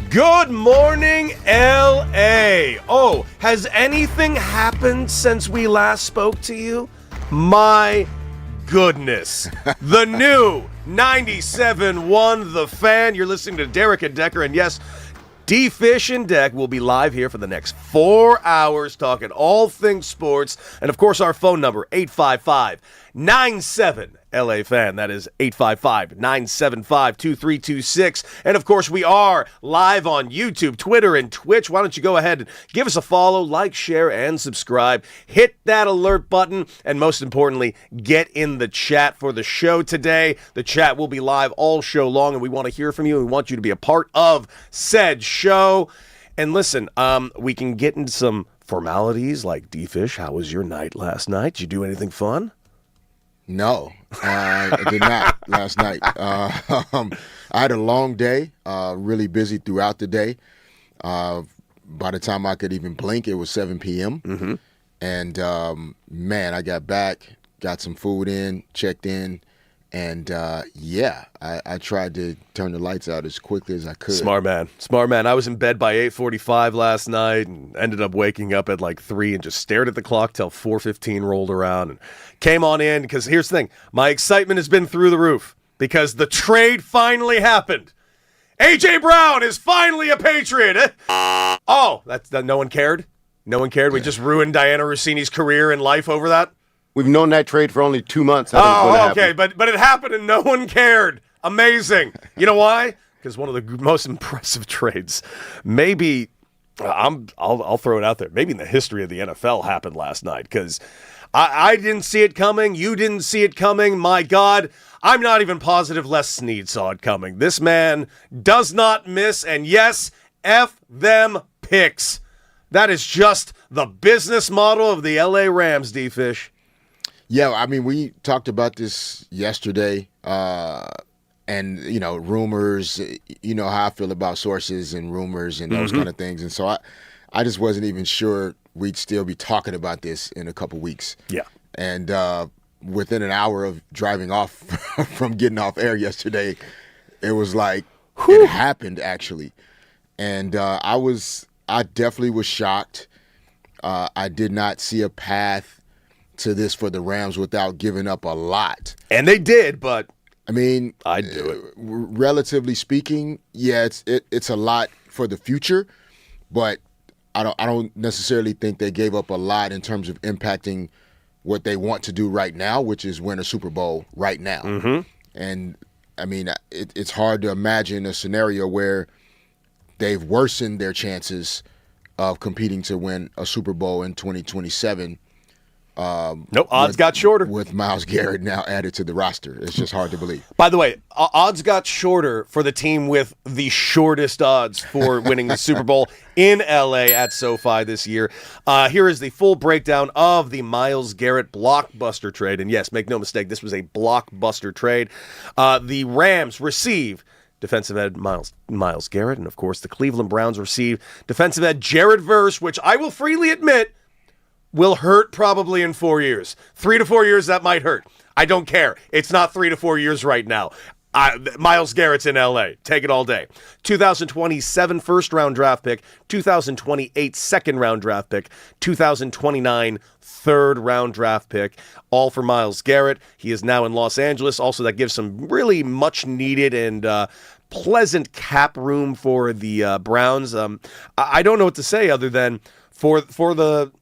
Good morning, LA. Oh, has anything happened since we last spoke to you? My goodness. The new 97.1 The Fan. You're listening to Derek and Decker, and yes, D-Fish and Deck will be live here for the next 4 hours talking all things sports. And, of course, our phone number, 855-97-LA-FAN. That is 855-975-2326. And, of course, we are live on YouTube, Twitter, and Twitch. Why don't you go ahead and give us a follow, like, share, and subscribe. Hit that alert button. And, most importantly, get in the chat for the show today. The chat will be live all show long, and we want to hear from you. We want you to be a part of said show. And listen, we can get into some formalities like D-Fish. How was your night last night? Did you do anything fun? No, I did not last night. I had a long day, really busy throughout the day. By the time I could even blink, it was 7 p.m. Mm-hmm. And, man, I got back, got some food in, checked in. And, I tried to turn the lights out as quickly as I could. Smart man. I was in bed by 8:45 last night and ended up waking up at like 3 and just stared at the clock till 4:15 rolled around and came on in because here's the thing. My excitement has been through the roof because the trade finally happened. A.J. Brown is finally a Patriot. Oh, that no one cared? No one cared? We just ruined Diana Rossini's career and life over that? We've known that trade for only 2 months. Oh, okay, but it happened and no one cared. Amazing. You know why? Because one of the most impressive trades, maybe I'll throw it out there. Maybe in the history of the NFL happened last night because I didn't see it coming. You didn't see it coming. My God, I'm not even positive Les Snead saw it coming. This man does not miss, and yes, F them picks. That is just the business model of the LA Rams, D-Fish. Yeah, I mean, we talked about this yesterday, and, rumors, how I feel about sources and rumors and those kind of things. And so I just wasn't even sure we'd still be talking about this in a couple weeks. Yeah. And within an hour of driving off from getting off air yesterday, it was like it happened, actually. And I definitely was shocked. I did not see a path to this for the Rams without giving up a lot. And they did, but I mean, I'd do it. Relatively speaking, yeah, it's a lot for the future, but I don't necessarily think they gave up a lot in terms of impacting what they want to do right now, which is win a Super Bowl right now. Mm-hmm. And I mean, it's hard to imagine a scenario where they've worsened their chances of competing to win a Super Bowl in 2027. Nope, odds got shorter. With Myles Garrett now added to the roster. It's just hard to believe. By the way, odds got shorter for the team with the shortest odds for winning the Super Bowl in LA at SoFi this year. Here is the full breakdown of the Myles Garrett blockbuster trade. And yes, make no mistake, this was a blockbuster trade. The Rams receive defensive end Myles Garrett, and of course the Cleveland Browns receive defensive end Jared Verse, which I will freely admit will hurt probably in 4 years. 3 to 4 years, that might hurt. I don't care. It's not 3 to 4 years right now. Myles Garrett's in L.A. Take it all day. 2027 first-round draft pick, 2028 second-round draft pick, 2029 third-round draft pick, all for Myles Garrett. He is now in Los Angeles. Also, that gives some really much-needed and pleasant cap room for the Browns. I don't know what to say other than for the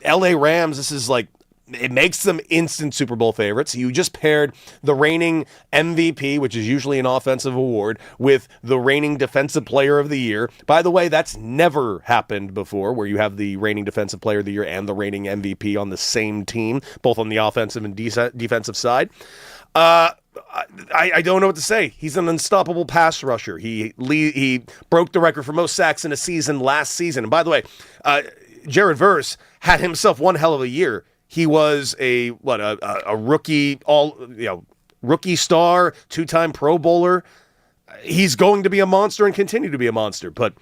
LA Rams, this is like, it makes them instant Super Bowl favorites. You just paired the reigning MVP, which is usually an offensive award, with the reigning Defensive Player of the Year. By the way, that's never happened before, where you have the reigning Defensive Player of the Year and the reigning MVP on the same team, both on the offensive and defensive side. I don't know what to say. He's an unstoppable pass rusher. He broke the record for most sacks in a season last season. And by the way, Jared Verse had himself one hell of a year. He was a rookie, rookie star, 2-time Pro Bowler. He's going to be a monster and continue to be a monster. But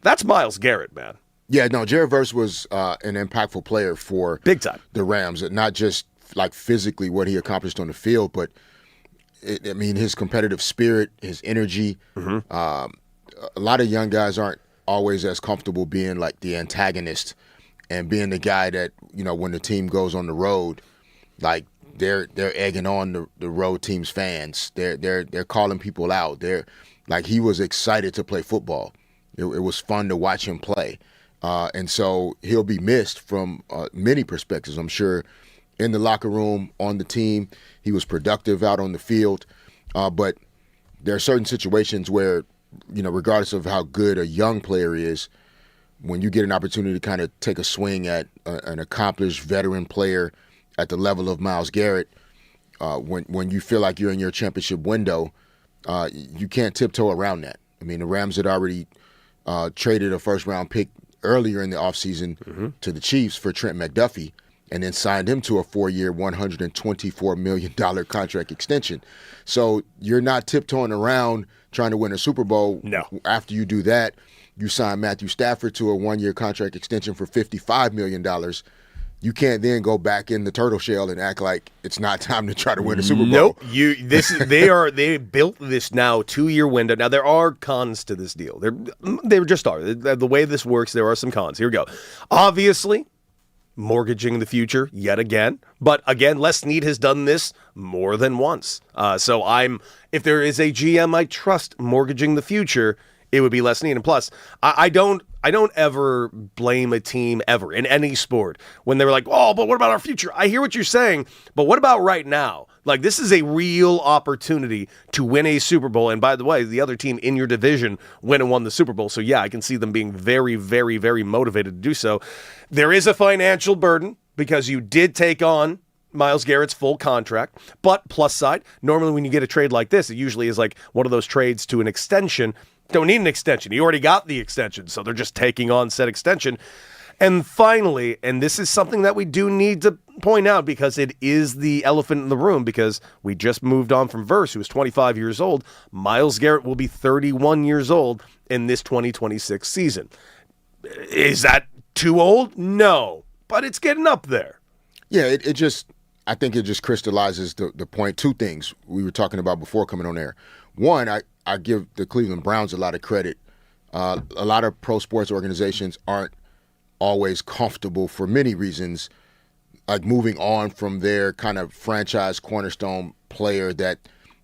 that's Myles Garrett, man. Yeah, no, Jared Verse was an impactful player for big time the Rams. Not just like physically what he accomplished on the field, but his competitive spirit, his energy. a lot of young guys aren't always as comfortable being like the antagonist and being the guy that, when the team goes on the road, like they're egging on the road team's fans. They're calling people out. They're like, he was excited to play football. It was fun to watch him play. And so he'll be missed from many perspectives. I'm sure in the locker room, on the team, he was productive out on the field. But there are certain situations where, regardless of how good a young player is, when you get an opportunity to kind of take a swing at an accomplished veteran player at the level of Myles Garrett, when you feel like you're in your championship window, you can't tiptoe around that. I mean, the Rams had already traded a first-round pick earlier in the offseason to the Chiefs for Trent McDuffie, and then signed him to a 4-year, $124 million contract extension. So you're not tiptoeing around trying to win a Super Bowl. No. After you do that, you sign Matthew Stafford to a 1-year contract extension for $55 million. You can't then go back in the turtle shell and act like it's not time to try to win a Super Bowl. Nope. They built this now 2-year window. Now there are cons to this deal. There just are. The way this works, there are some cons. Here we go. Obviously, mortgaging the future yet again. But again, Les Snead has done this more than once. So if there is a GM I trust mortgaging the future, it would be Les Snead. And plus, I don't ever blame a team ever in any sport when they're like, oh, but what about our future? I hear what you're saying, but what about right now? Like, this is a real opportunity to win a Super Bowl. And by the way, the other team in your division went and won the Super Bowl. So yeah, I can see them being very, very, very motivated to do so. There is a financial burden because you did take on Myles Garrett's full contract. But plus side, normally when you get a trade like this, it usually is like one of those trades to an extension. Don't need an extension. He already got the extension, so they're just taking on said extension. And finally, and this is something that we do need to point out because it is the elephant in the room, because we just moved on from Verse, who was 25 years old. Myles Garrett will be 31 years old in this 2026 season. Is that too old? No, but it's getting up there. Yeah, I think it just crystallizes the point. Two things we were talking about before coming on air. One, I give the Cleveland Browns a lot of credit. A lot of pro sports organizations aren't always comfortable for many reasons, like moving on from their kind of franchise cornerstone player that,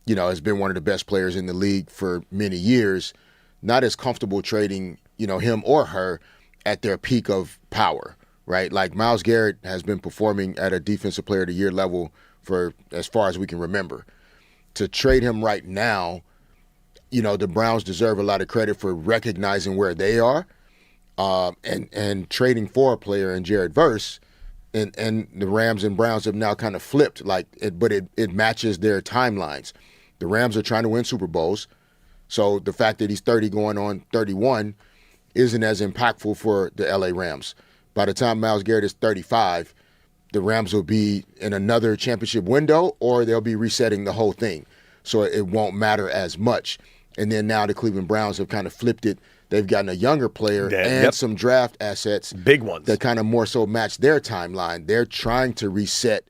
has been one of the best players in the league for many years, not as comfortable trading, him or her at their peak of power, right? Like Myles Garrett has been performing at a Defensive Player of the Year level for as far as we can remember. To trade him right now, the Browns deserve a lot of credit for recognizing where they are and trading for a player in Jared Verse. And the Rams and Browns have now kind of flipped, but it matches their timelines. The Rams are trying to win Super Bowls, so the fact that he's 30 going on 31 isn't as impactful for the LA Rams. By the time Myles Garrett is 35, the Rams will be in another championship window or they'll be resetting the whole thing. So it won't matter as much. And then now the Cleveland Browns have kind of flipped it. They've gotten a younger player and some draft assets. Big ones. That kind of more so match their timeline. They're trying to reset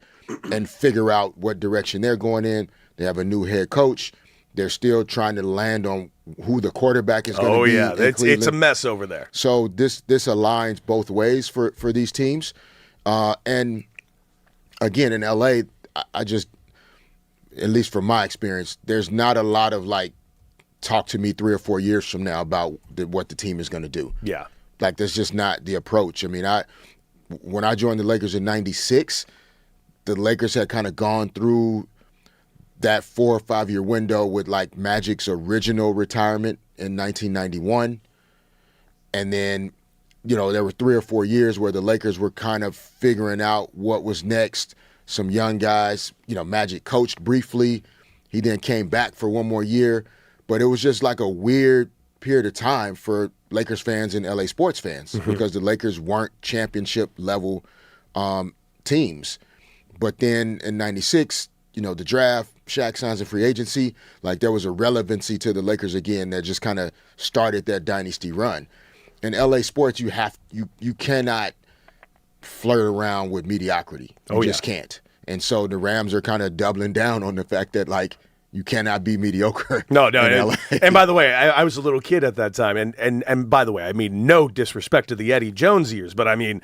and figure out what direction they're going in. They have a new head coach. They're still trying to land on who the quarterback is going to be. Oh, yeah. It's a mess over there. So this aligns both ways for these teams. And again, in LA, I just, at least from my experience, there's not a lot of talk to me 3 or 4 years from now about what the team is going to do. Yeah. That's just not the approach. I mean, when I joined the Lakers in 96, the Lakers had kind of gone through that 4 or 5 year window with Magic's original retirement in 1991. And then, there were 3 or 4 years where the Lakers were kind of figuring out what was next. Some young guys, Magic coached briefly. He then came back for 1 more year. But it was just a weird period of time for Lakers fans and LA sports fans because the Lakers weren't championship level teams. But then in 96, the draft, Shaq signs a free agency. There was a relevancy to the Lakers again that just kind of started that dynasty run. In LA sports, you cannot flirt around with mediocrity. You just can't. And so the Rams are kind of doubling down on the fact that you cannot be mediocre. No. in LA. And by the way, I was a little kid at that time. And by the way, I mean, no disrespect to the Eddie Jones years, but I mean,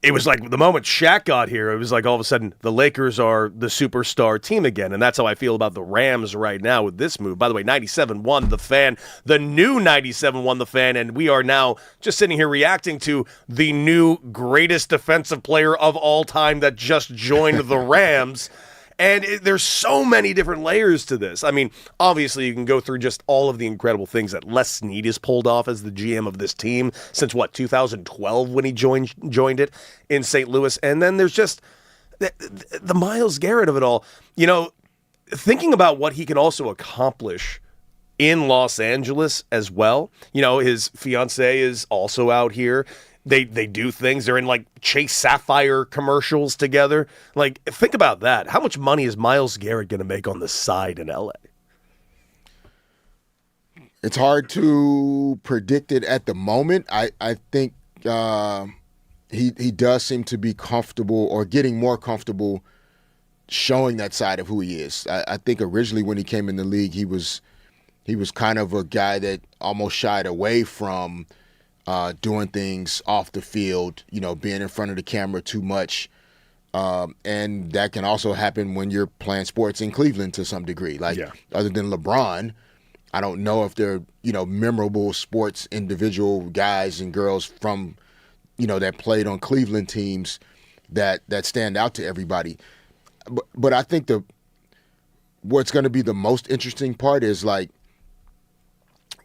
it was like the moment Shaq got here, it was like all of a sudden the Lakers are the superstar team again. And that's how I feel about the Rams right now with this move. By the way, 97 won the Fan. The new 97 won the Fan. And we are now just sitting here reacting to the new greatest defensive player of all time that just joined the Rams. And there's so many different layers to this. I mean, obviously, you can go through just all of the incredible things that Les Snead has pulled off as the GM of this team since, 2012 when he joined it in St. Louis. And then there's just the Myles Garrett of it all. You know, thinking about what he can also accomplish in Los Angeles as well. You know, his fiancée is also out here. They do things. They're in like Chase Sapphire commercials together. Like, think about that. How much money is Myles Garrett going to make on the side in LA? It's hard to predict it at the moment. I think he does seem to be comfortable or getting more comfortable showing that side of who he is. I think originally when he came in the league, he was kind of a guy that almost shied away from doing things off the field, you know, being in front of the camera too much. And that can also happen when you're playing sports in Cleveland to some degree. Like, other than LeBron, I don't know if they're, you know, memorable sports individual guys and girls from, you know, that played on Cleveland teams that stand out to everybody. But I think what's going to be the most interesting part is, like,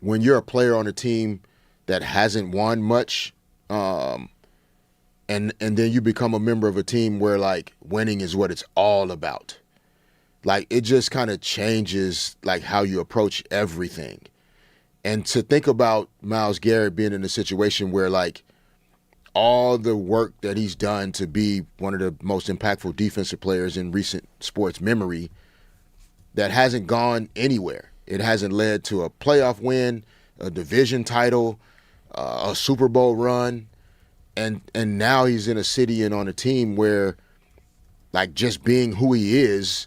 when you're a player on a team that hasn't won much, and then you become a member of a team where, like, winning is what it's all about. Like, it just kind of changes, like, how you approach everything. And to think about Myles Garrett being in a situation where, like, all the work that he's done to be one of the most impactful defensive players in recent sports memory, that hasn't gone anywhere. It hasn't led to a playoff win, a division title, a Super Bowl run, and now he's in a city and on a team where, like, just being who he is,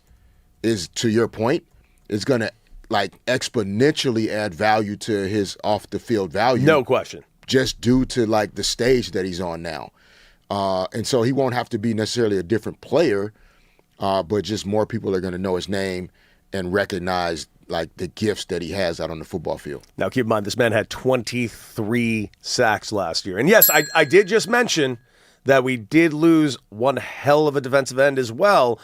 to your point, is going to, like, exponentially add value to his off the field value. No question. Just due to, like, the stage that he's on now. And so he won't have to be necessarily a different player, but just more people are going to know his name and recognize, like, the gifts that he has out on the football field. Now, keep in mind, this man had 23 sacks last year. And yes, I did just mention that we did lose one hell of a defensive end as well,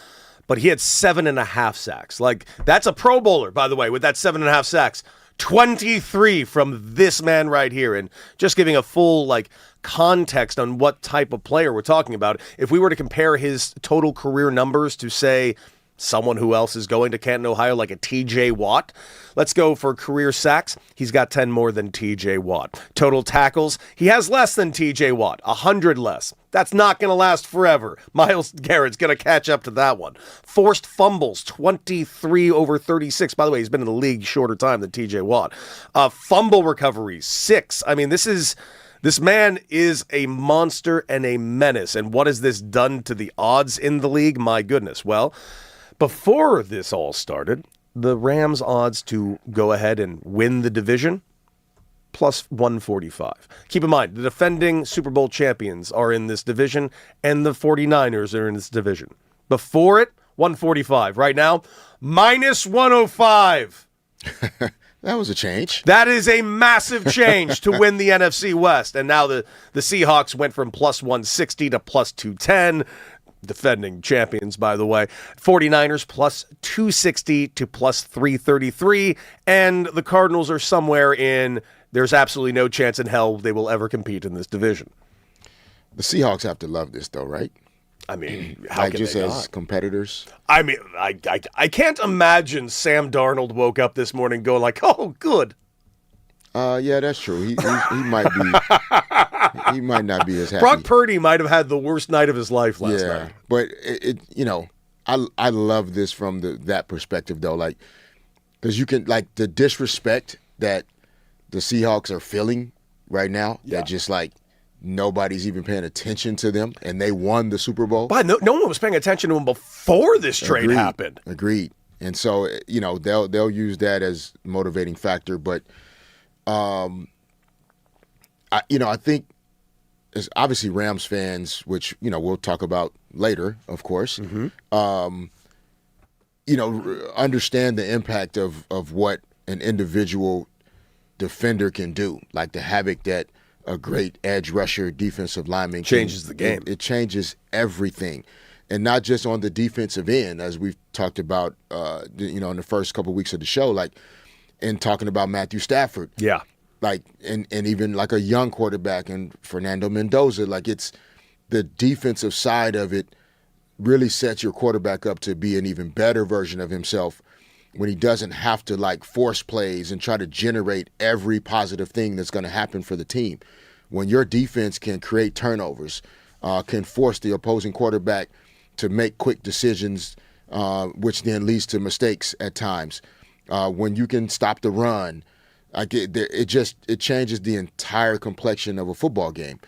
but he had 7.5 sacks. Like, that's a Pro Bowler, by the way, with that 7.5 sacks. 23 from this man right here. And just giving a full, like, context on what type of player we're talking about. If we were to compare his total career numbers to, say, someone who else is going to Canton, Ohio, like a TJ Watt. Let's go for career sacks. He's got 10 more than TJ Watt. Total tackles, he has less than TJ Watt, 100 less. That's not going to last forever. Myles Garrett's going to catch up to that one. Forced fumbles, 23 over 36. By the way, he's been in the league shorter time than TJ Watt. Fumble recoveries, 6. I mean, this man is a monster and a menace. And what has this done to the odds in the league? My goodness. Well, before this all started, the Rams' odds to go ahead and win the division, plus 145. Keep in mind, the defending Super Bowl champions are in this division, and the 49ers are in this division. Before it, 145. Right now, minus 105. That was a change. That is a massive change to win the NFC West. And now the Seahawks went from plus 160 to plus 210. Defending champions, by the way. 49ers plus 260 to plus 333. And the Cardinals are somewhere in, there's absolutely no chance in hell they will ever compete in this division. The Seahawks have to love this, though, right? I mean, how like can just they as not? competitors? I mean, I can't imagine Sam Darnold woke up this morning going like, oh, good. Yeah, that's true. He might be. He might not be as happy. Brock Purdy might have had the worst night of his life last night. But it I love this from that perspective though, like, because you can, like, the disrespect that the Seahawks are feeling right now. Yeah. That just, like, nobody's even paying attention to them, and they won the Super Bowl. But no one was paying attention to him before this trade happened. Agreed. And so, they'll use that as motivating factor. But, I think it's obviously Rams fans, which, we'll talk about later, of course, understand the impact of what an individual defender can do, like the havoc that a great edge rusher, defensive lineman changes the game. It changes everything, and not just on the defensive end, as we've talked about, in the first couple of weeks of the show, like in talking about Matthew Stafford, like and even like a young quarterback and Fernando Mendoza, like it's the defensive side of it really sets your quarterback up to be an even better version of himself when he doesn't have to like force plays and try to generate every positive thing that's going to happen for the team. When your defense can create turnovers, can force the opposing quarterback to make quick decisions, which then leads to mistakes at times. When you can stop the run, it changes the entire complexion of a football game.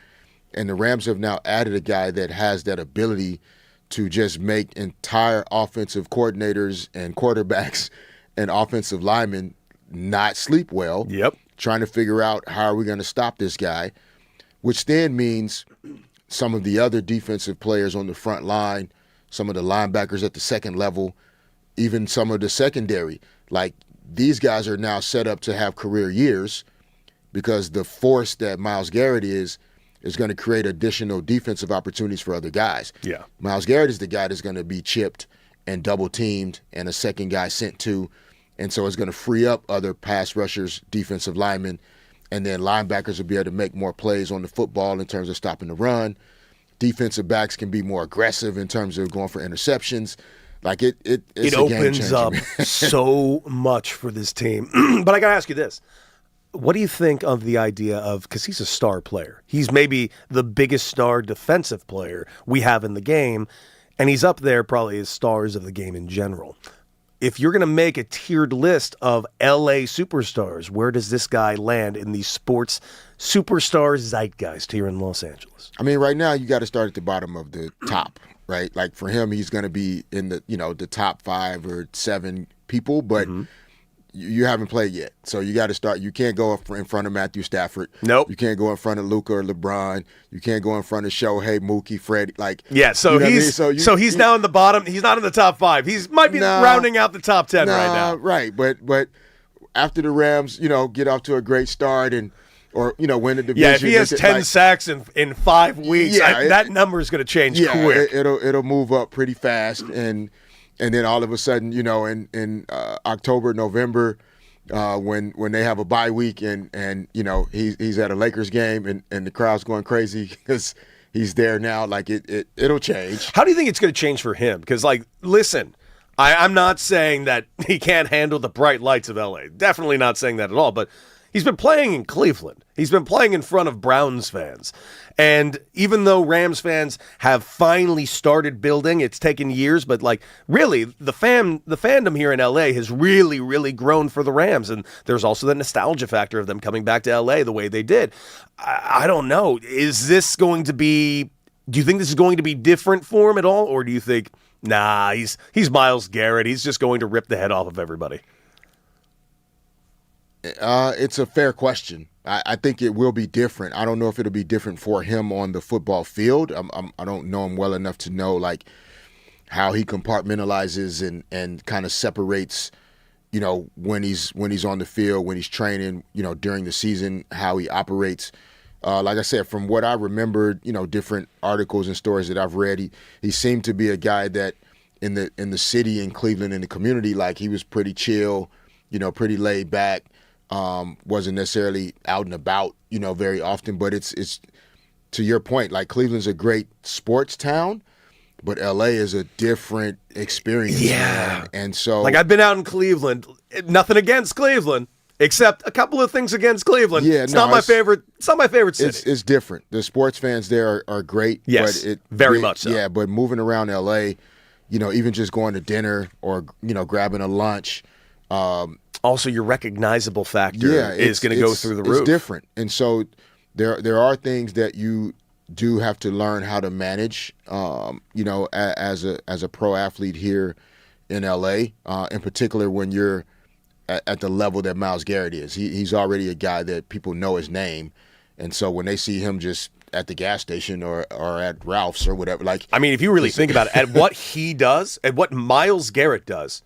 And the Rams have now added a guy that has that ability to just make entire offensive coordinators and quarterbacks and offensive linemen not sleep well. Yep. Trying to figure out how are we going to stop this guy, which then means some of the other defensive players on the front line, some of the linebackers at the second level, even some of the secondary. Like, these guys are now set up to have career years because the force that Myles Garrett is going to create additional defensive opportunities for other guys. Yeah. Myles Garrett is the guy that's going to be chipped and double-teamed and a second guy sent to, and so it's going to free up other pass rushers, defensive linemen, and then linebackers will be able to make more plays on the football in terms of stopping the run. Defensive backs can be more aggressive in terms of going for interceptions. Like it opens up so much for this team. But I got to ask you this. What do you think of the idea of, because he's a star player, he's maybe the biggest star defensive player we have in the game, and he's up there probably as stars of the game in general. If you're going to make a tiered list of LA superstars, where does this guy land in the sports superstar zeitgeist here in Los Angeles? I mean, right now you got to start at the bottom of the top, right? Like for him, he's going to be in the, the top 5 or 7 people, but you haven't played yet. So you got to start. You can't go in front of Matthew Stafford. Nope. You can't go in front of Luka or LeBron. You can't go in front of Shohei, Mookie, Freddie. Like, so he's now in the bottom. He's not in the top 5. He's might be rounding out the top 10 right now. Right. But after the Rams, get off to a great start or win the division. Yeah, if he has 10 sacks in 5 weeks, that number is going to change quick. It'll move up pretty fast and then all of a sudden, in October, November, when they have a bye week and he's at a Lakers game and the crowd's going crazy because he's there now, like it'll change. How do you think it's going to change for him? Because, listen, I'm not saying that he can't handle the bright lights of LA. Definitely not saying that at all. But he's been playing in Cleveland. He's been playing in front of Browns fans. And even though Rams fans have finally started building, it's taken years, but really the fandom here in LA has really, really grown for the Rams. And there's also the nostalgia factor of them coming back to LA the way they did. I don't know. Is this going to be, do you think this is going to be different for him at all? Or do you think, nah, he's Myles Garrett. He's just going to rip the head off of everybody? It's a fair question. I think it will be different. I don't know if it'll be different for him on the football field. I don't know him well enough to know how he compartmentalizes and kind of separates, when he's on the field, when he's training, during the season, how he operates. Like I said, from what I remember, different articles and stories that I've read, he seemed to be a guy that in the city, in Cleveland, in the community, he was pretty chill, pretty laid back. Wasn't necessarily out and about, very often, but it's to your point, Cleveland's a great sports town, but LA is a different experience. Yeah. Man. And so I've been out in Cleveland, nothing against Cleveland, except a couple of things against Cleveland. Yeah, it's not my favorite city. It's different. The sports fans there are great. Yes, but very much so. Yeah, but moving around LA, even just going to dinner or, grabbing a lunch, also, your recognizable factor is going to go through the roof. It's different. And so there are things that you do have to learn how to manage, as a pro athlete here in LA, in particular when you're at the level that Myles Garrett is. He's already a guy that people know his name, and so when they see him just at the gas station or at Ralph's or whatever, like, I mean, if you really think about it, at what he does, at what Myles Garrett does,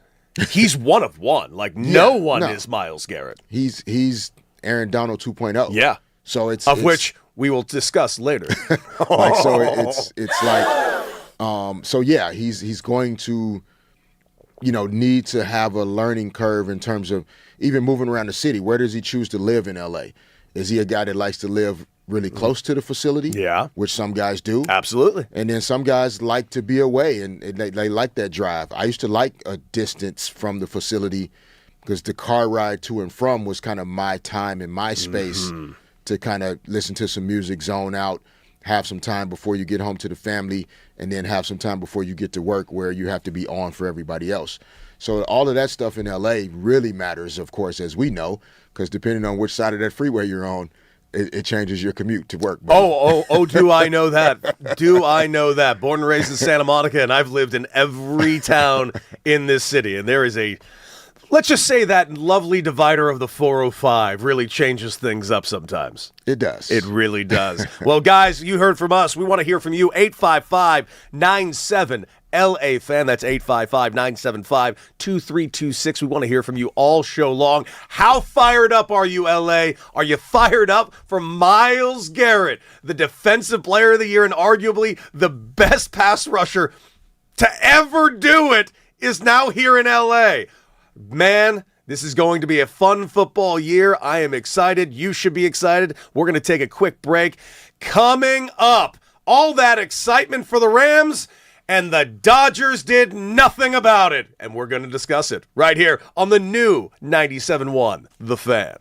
he's one of one. Like, no one is Myles Garrett. He's Aaron Donald 2.0. Yeah. So it's which we will discuss later. like, so it's like, so yeah, he's going to, need to have a learning curve in terms of even moving around the city. Where does he choose to live in LA? Is he a guy that likes to live really close to the facility? Yeah. Which some guys do. Absolutely. And then some guys like to be away, and they like that drive. I used to like a distance from the facility because the car ride to and from was kind of my time and my space to kind of listen to some music, zone out, have some time before you get home to the family, and then have some time before you get to work where you have to be on for everybody else. So all of that stuff in LA really matters, of course, as we know, because depending on which side of that freeway you're on, it changes your commute to work. Oh, do I know that? Do I know that? Born and raised in Santa Monica, and I've lived in every town in this city, and there is let's just say that lovely divider of the 405 really changes things up sometimes. It does. It really does. Well, guys, you heard from us. We want to hear from you. 855-97-LA fan. That's 855-975-2326. We want to hear from you all show long. How fired up are you, LA? Are you fired up for Myles Garrett, the defensive player of the year and arguably the best pass rusher to ever do it, is now here in LA? Man, this is going to be a fun football year. I am excited. You should be excited. We're going to take a quick break. Coming up, all that excitement for the Rams, and the Dodgers did nothing about it. And we're going to discuss it right here on the new 97.1 The Fan.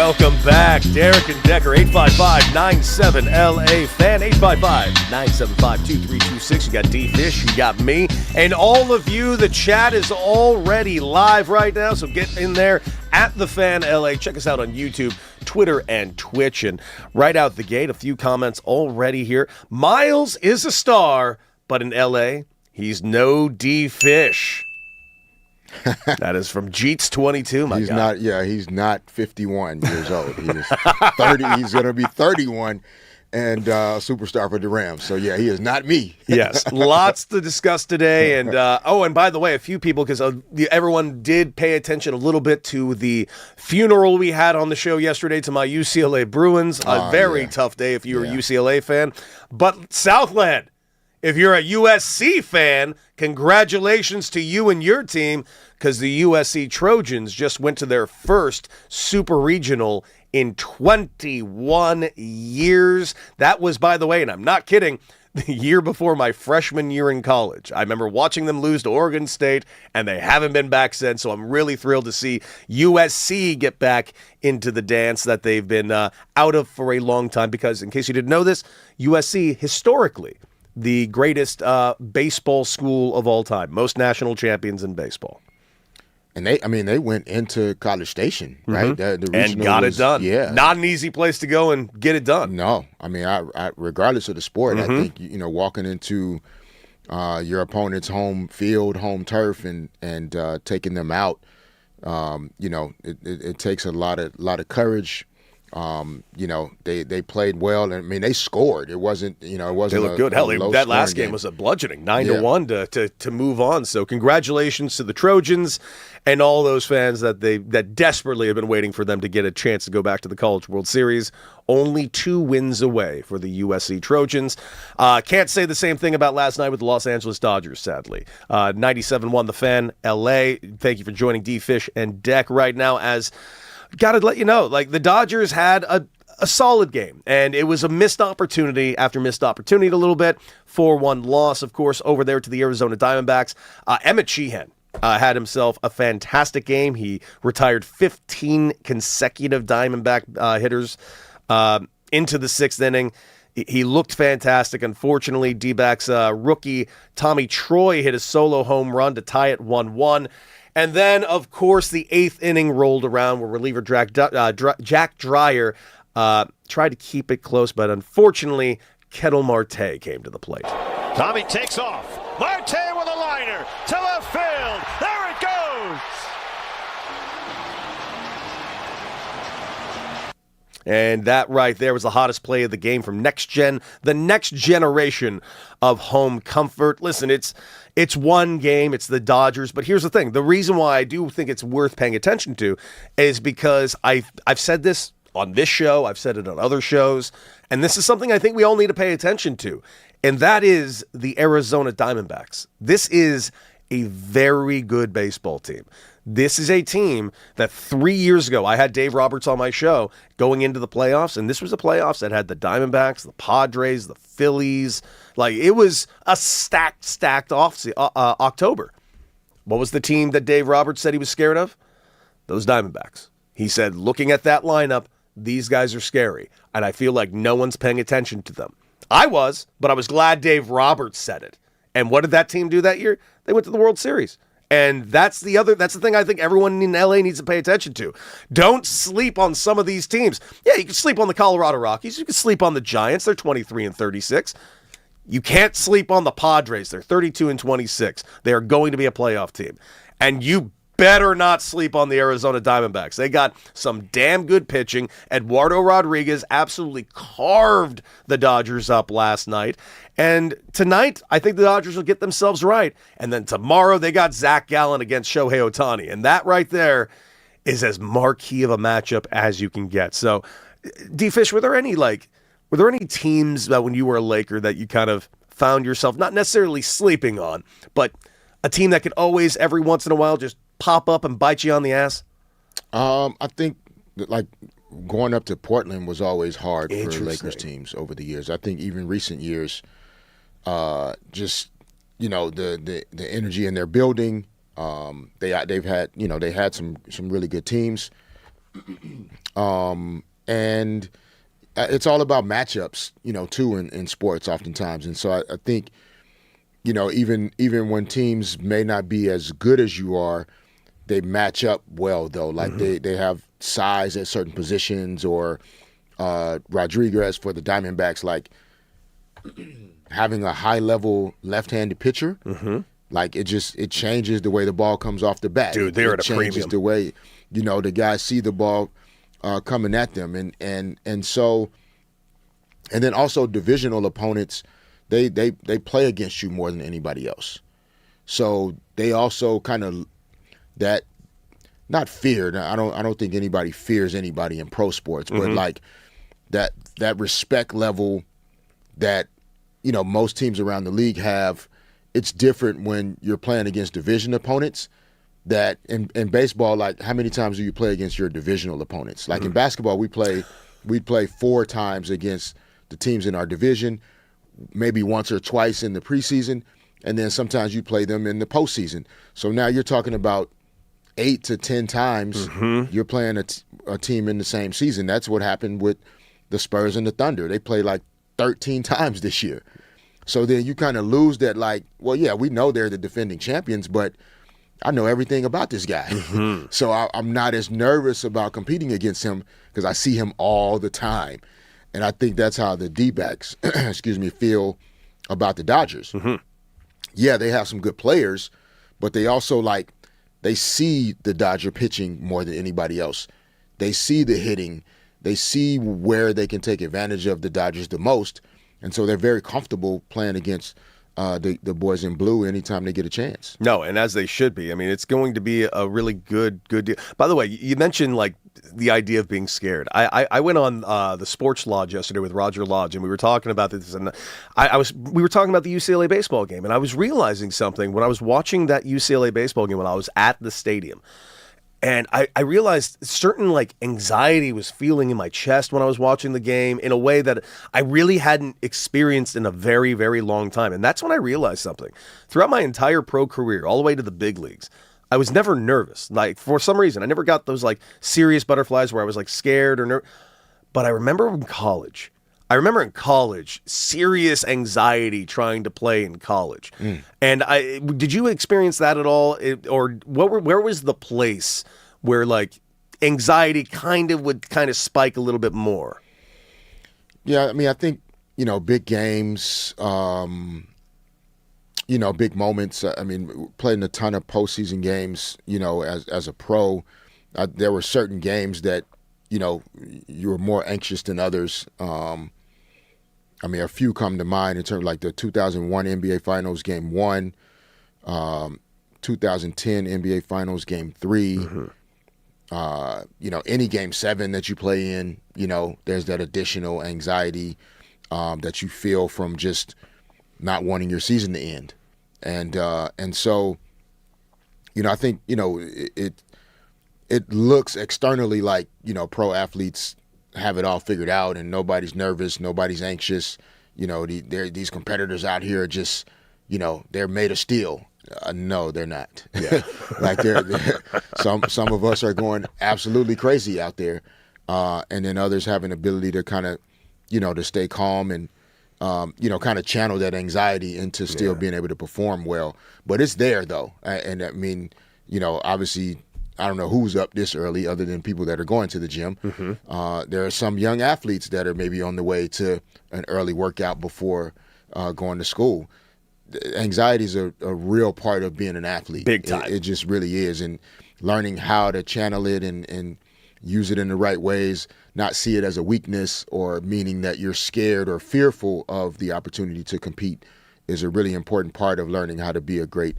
Welcome back. Derek and Decker, 855-97-LA fan, 855-975-2326. You got D-Fish, you got me, and all of you. The chat is already live right now, so get in there at The Fan LA. Check us out on YouTube, Twitter, and Twitch. And right out the gate, a few comments already here. Miles is a star, but in LA, he's no D-Fish. That is from Jeets22, my guy. He's not 51 years old. He's 30. He's going to be 31 and superstar for the Rams. So, yeah, he is not me. Yes, lots to discuss today. And, and by the way, a few people, because everyone did pay attention a little bit to the funeral we had on the show yesterday to my UCLA Bruins. A very tough day if you're a UCLA fan. But Southland, if you're a USC fan, congratulations to you and your team, because the USC Trojans just went to their first super regional in 21 years. That was, by the way, and I'm not kidding, the year before my freshman year in college. I remember watching them lose to Oregon State, and they haven't been back since, so I'm really thrilled to see USC get back into the dance that they've been out of for a long time, because in case you didn't know this, USC historically the greatest baseball school of all time, most national champions in baseball. And they went into College Station, right? Mm-hmm. And got it done. Yeah, not an easy place to go and get it done. No, I mean, I regardless of the sport, I think walking into your opponent's home field, home turf, and taking them out, it takes a lot of courage. They played well, and I mean they scored. It wasn't. They looked good. Hell, that last game was a bludgeoning, 9-1 to move on. So congratulations to the Trojans and all those fans that desperately have been waiting for them to get a chance to go back to the College World Series. Only 2 wins away for the USC Trojans. Can't say the same thing about last night with the Los Angeles Dodgers, sadly. 97-1 The Fan, LA. Thank you for joining D-Fish and Deck right now. As got to let you know, like, the Dodgers had a solid game, and it was a missed opportunity after missed opportunity a little bit. 4-1 loss, of course, over there to the Arizona Diamondbacks. Emmett Sheehan had himself a fantastic game. He retired 15 consecutive Diamondback hitters into the 6th inning. He looked fantastic. Unfortunately, D-backs rookie Tommy Troy hit a solo home run to tie it 1-1. And then, of course, the 8th inning rolled around where reliever Jack Dreyer tried to keep it close, but unfortunately, Ketel Marte came to the plate. Tommy takes off. Marte with a liner to left field. There it goes. And that right there was the hottest play of the game from Next Gen, the next generation of home comfort. Listen, it's one game, it's the Dodgers, but here's the thing. The reason why I do think it's worth paying attention to is because I've said this on this show, I've said it on other shows, and this is something I think we all need to pay attention to, and that is the Arizona Diamondbacks. This is a very good baseball team. This is a team that 3 years ago, I had Dave Roberts on my show going into the playoffs, and this was the playoffs that had the Diamondbacks, the Padres, the Phillies. Like, it was a stacked off October. What was the team that Dave Roberts said he was scared of? Those Diamondbacks. He said, looking at that lineup, these guys are scary, and I feel like no one's paying attention to them. I was, but I was glad Dave Roberts said it. And what did that team do that year? They went to the World Series. And that's the thing I think everyone in LA needs to pay attention to. Don't sleep on some of these teams. Yeah, you can sleep on the Colorado Rockies. You can sleep on the Giants. They're 23-36. You can't sleep on the Padres. They're 32-26. They are going to be a playoff team. And you better not sleep on the Arizona Diamondbacks. They got some damn good pitching. Eduardo Rodriguez absolutely carved the Dodgers up last night. And tonight, I think the Dodgers will get themselves right. And then tomorrow, they got Zach Gallen against Shohei Ohtani. And that right there is as marquee of a matchup as you can get. So, D-Fish, were there any teams that when you were a Laker that you kind of found yourself not necessarily sleeping on, but a team that could always, every once in a while, just pop up and bite you on the ass? I think like going up to Portland was always hard for Lakers teams over the years. I think even recent years, just the energy in their building. They had some really good teams. And it's all about matchups, too, in sports oftentimes. And so I think, even when teams may not be as good as you are, they match up well, though. Like they have size at certain positions, or Rodriguez for the Diamondbacks, like having a high-level left-handed pitcher, like it changes the way the ball comes off the bat. Dude, they're at a changes premium. the way, the guys see the ball coming at them. And so, and then also divisional opponents, they play against you more than anybody else. So they also kind of that, not fear. I don't think anybody fears anybody in pro sports, but like that respect level that most teams around the league have. It's different when you're playing against division opponents. That in baseball, like how many times do you play against your divisional opponents? Like in basketball, we'd play 4 times against the teams in our division, maybe once or twice in the preseason, and then sometimes you play them in the postseason. So now you're talking about 8 to 10 times you're playing a team in the same season. That's what happened with the Spurs and the Thunder. They played like 13 times this year. So then you kind of lose that, like, well, yeah, we know they're the defending champions, but I know everything about this guy. So I'm not as nervous about competing against him because I see him all the time. And I think that's how the D-backs, feel about the Dodgers. Yeah, they have some good players, but they also, like, they see the Dodger pitching more than anybody else. They see the hitting. They see where they can take advantage of the Dodgers the most. And so they're very comfortable playing against the boys in blue anytime they get a chance. No, and as they should be. I mean, it's going to be a really good deal. By the way, you mentioned like the idea of being scared. I went on the Sports Lodge yesterday with Roger Lodge, and we were talking about this. And we were talking about the UCLA baseball game, and I was realizing something when I was watching that UCLA baseball game when I was at the stadium. And I realized certain like anxiety was feeling in my chest when I was watching the game in a way that I really hadn't experienced in a very, very long time. And that's when I realized something. Throughout my entire pro career, all the way to the big leagues, I was never nervous. Like for some reason, I never got those like serious butterflies where I was like scared or nervous. But I remember in college, serious anxiety trying to play in college. And did you experience that at all? Or where was the place where like anxiety would spike a little bit more? Yeah, I mean, I think, big games, big moments. I mean, playing a ton of postseason games, as a pro, there were certain games that, you were more anxious than others. I mean, a few come to mind in terms of like the 2001 NBA Finals Game 1, 2010 NBA Finals Game 3, any Game 7 that you play in, there's that additional anxiety that you feel from just not wanting your season to end. And so, I think, it looks externally like, pro athletes have it all figured out and nobody's nervous, nobody's anxious. These competitors out here are just, they're made of steel. No, they're not. Yeah. Like they're some of us are going absolutely crazy out there. And then others have an ability to kind of, to stay calm and, kind of channel that anxiety into still being able to perform well. But it's there though. And I mean, obviously, I don't know who's up this early other than people that are going to the gym. There are some young athletes that are maybe on the way to an early workout before going to school. Anxiety is a real part of being an athlete. Big time. It just really is. And learning how to channel it and use it in the right ways, not see it as a weakness or meaning that you're scared or fearful of the opportunity to compete is a really important part of learning how to be a great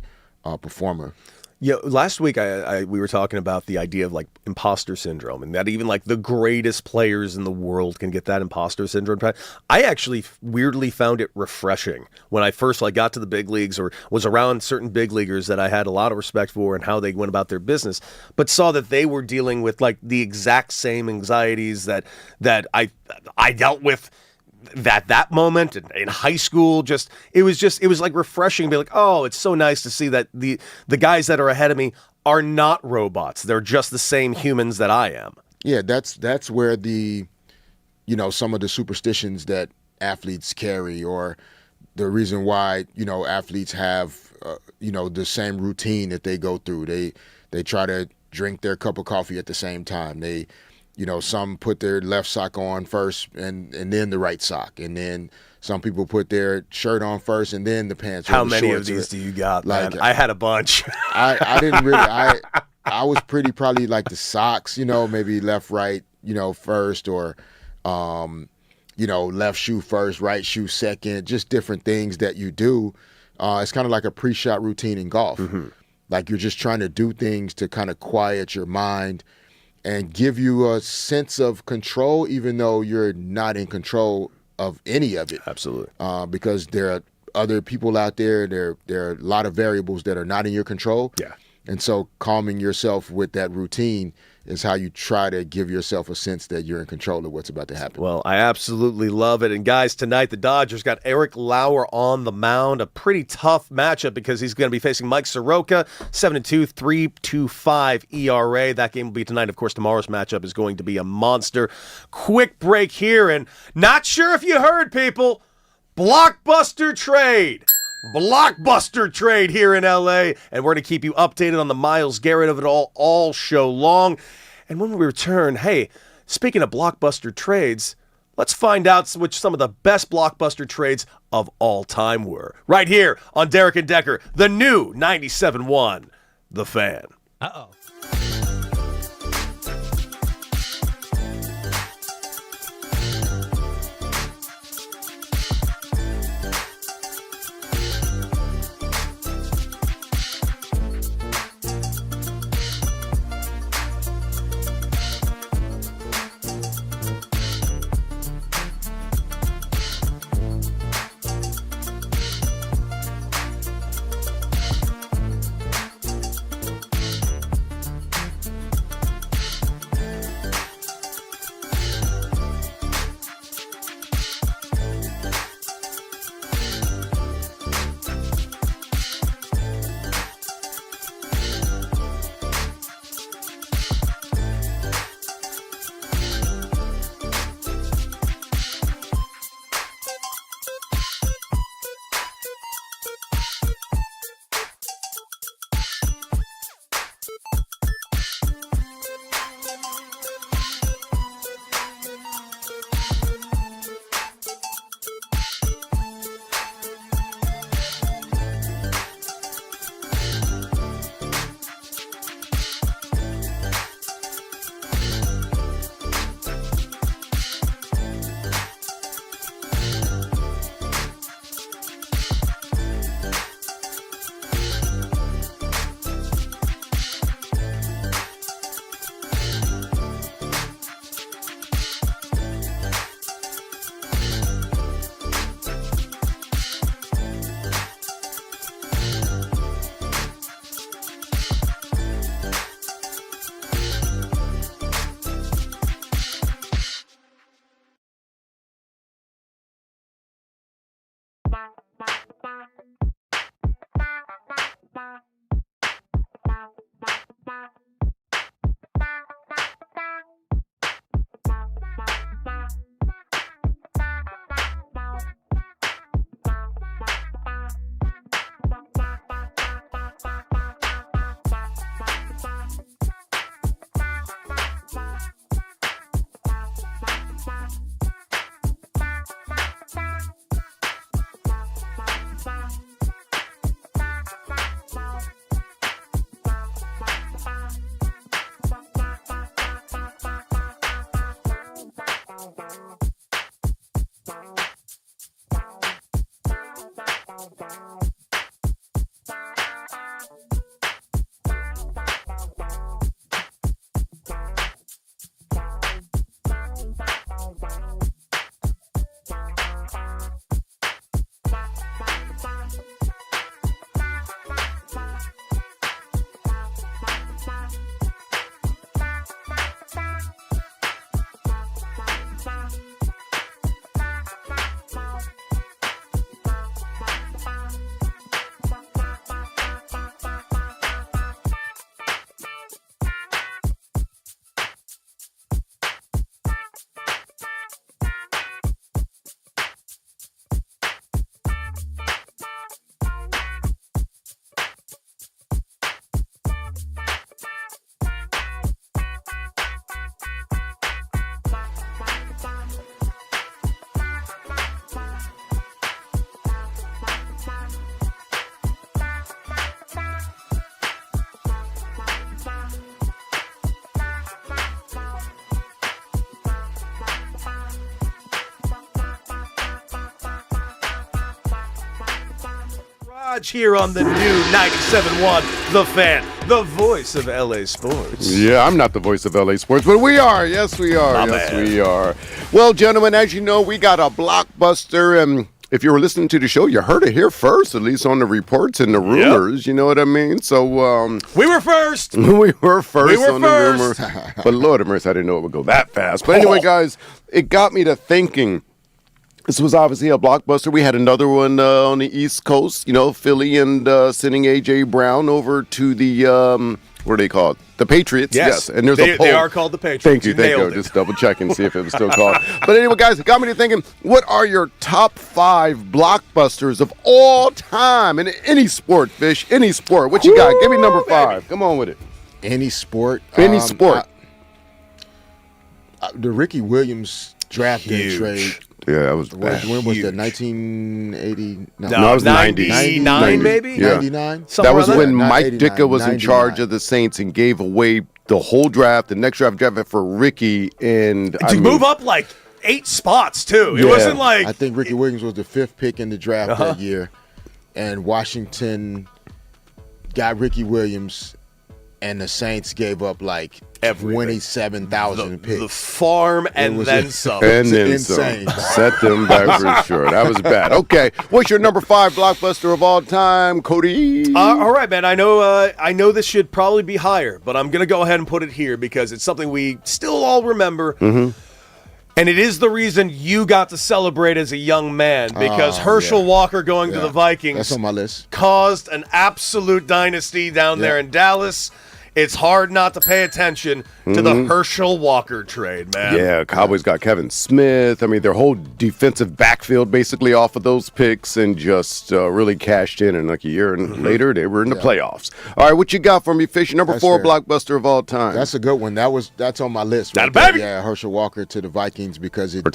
performer. Yeah, last week we were talking about the idea of like imposter syndrome, and that even like the greatest players in the world can get that imposter syndrome. I actually weirdly found it refreshing when I first got to the big leagues or was around certain big leaguers that I had a lot of respect for and how they went about their business, but saw that they were dealing with like the exact same anxieties that I dealt with that moment in high school. It was like refreshing to be like, oh, it's so nice to see that the guys that are ahead of me are not robots. They're just the same humans that I am. Yeah, that's where some of the superstitions that athletes carry, or the reason why athletes have the same routine that they go through. They try to drink their cup of coffee at the same time. They some put their left sock on first and then the right sock, and then some people put their shirt on first and then the pants. How many of these do you got, man? I had a bunch. I didn't really. I was pretty probably like the socks, maybe left, right, first, or left shoe first, right shoe second, just different things that you do. It's kind of like a pre-shot routine in golf. Mm-hmm. Like you're just trying to do things to kind of quiet your mind and give you a sense of control, even though you're not in control of any of it. Absolutely. Because there are other people out there. There are a lot of variables that are not in your control. Yeah. And so calming yourself with that routine is how you try to give yourself a sense that you're in control of what's about to happen. Well, I absolutely love it. And guys, tonight the Dodgers got Eric Lauer on the mound. A pretty tough matchup because he's going to be facing Mike Soroka, 7-2, 3.25 ERA. That game will be tonight. Of course, tomorrow's matchup is going to be a monster. Quick break here, and not sure if you heard, people, blockbuster trade. Blockbuster trade here in LA, and we're going to keep you updated on the Myles Garrett of it all show long. And when we return, hey, speaking of blockbuster trades, let's find out which some of the best blockbuster trades of all time were. Right here on Derek and Decker, the new 97.1, The Fan. Uh-oh. garage here on the new 97.1 The Fan, the voice of LA sports. Yeah, I'm not the voice of LA sports, but we are. Yes, we are. We are. Well, gentlemen, as you know, we got a blockbuster, and if you were listening to the show, you heard it here first, at least on the reports and the rumors. Yep. You know what I mean? So we were first. We were first on the rumors. But Lord of mercy, I didn't know it would go that fast. But anyway, guys, it got me to thinking. This was obviously a blockbuster. We had another one on the East Coast, Philly and sending A.J. Brown over to the, what are they called? The Patriots. Yes. And there's a poll. They are called the Patriots. Thank you. Just double checking, see if it was still called. But anyway, guys, it got me to thinking, what are your top 5 blockbusters of all time in any sport, Fish? Any sport. What you got? Give me number 5. Baby. Come on with it. Any sport? Any sport. The Ricky Williams draft day trade. Yeah, that was bad. When was that? 1980? No, it was 90. 99, maybe? Yeah. 99? That was when Mike Ditka was in charge of the Saints and gave away the whole draft, the next draft for Ricky. And to move up like 8 spots, too. It wasn't like... I think Ricky Williams was the 5th pick in the draft that year. And Washington got Ricky Williams, and the Saints gave up like 27,000 picks. The farm and then some. And then insane. some. Set them back for sure. That was bad. Okay, what's your number 5 blockbuster of all time, Cody? All right, man. I know this should probably be higher, but I'm gonna go ahead and put it here because it's something we still all remember. Mm-hmm. And it is the reason you got to celebrate as a young man because Herschel Walker going to the Vikings. That's on my list. Caused an absolute dynasty down there in Dallas. It's hard not to pay attention to the Herschel Walker trade, man. Yeah, Cowboys got Kevin Smith. I mean, their whole defensive backfield basically off of those picks and just really cashed in. And like a year and later, they were in the playoffs. All right, what you got for me, Fish? Number 4 blockbuster of all time. That's a good one. That's on my list. Right baby. Yeah, Herschel Walker to the Vikings because Herschel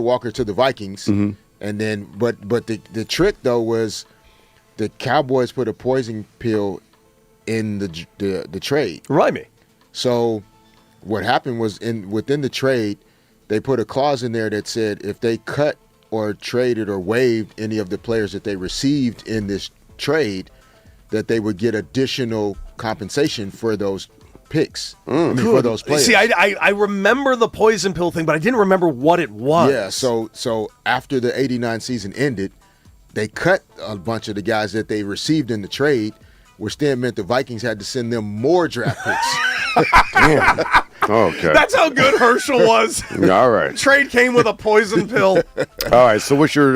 Walker to the Vikings. Mm-hmm. And then, but the trick, though, was the Cowboys put a poison pill in the trade. Right me. So what happened was within the trade, they put a clause in there that said if they cut or traded or waived any of the players that they received in this trade, that they would get additional compensation for those picks, for those players. See, I remember the poison pill thing, but I didn't remember what it was. Yeah, so after the 89 season ended, they cut a bunch of the guys that they received in the trade, which then meant the Vikings had to send them more draft picks. Damn. Okay. That's how good Herschel was. All right. Trade came with a poison pill. All right. So what's your,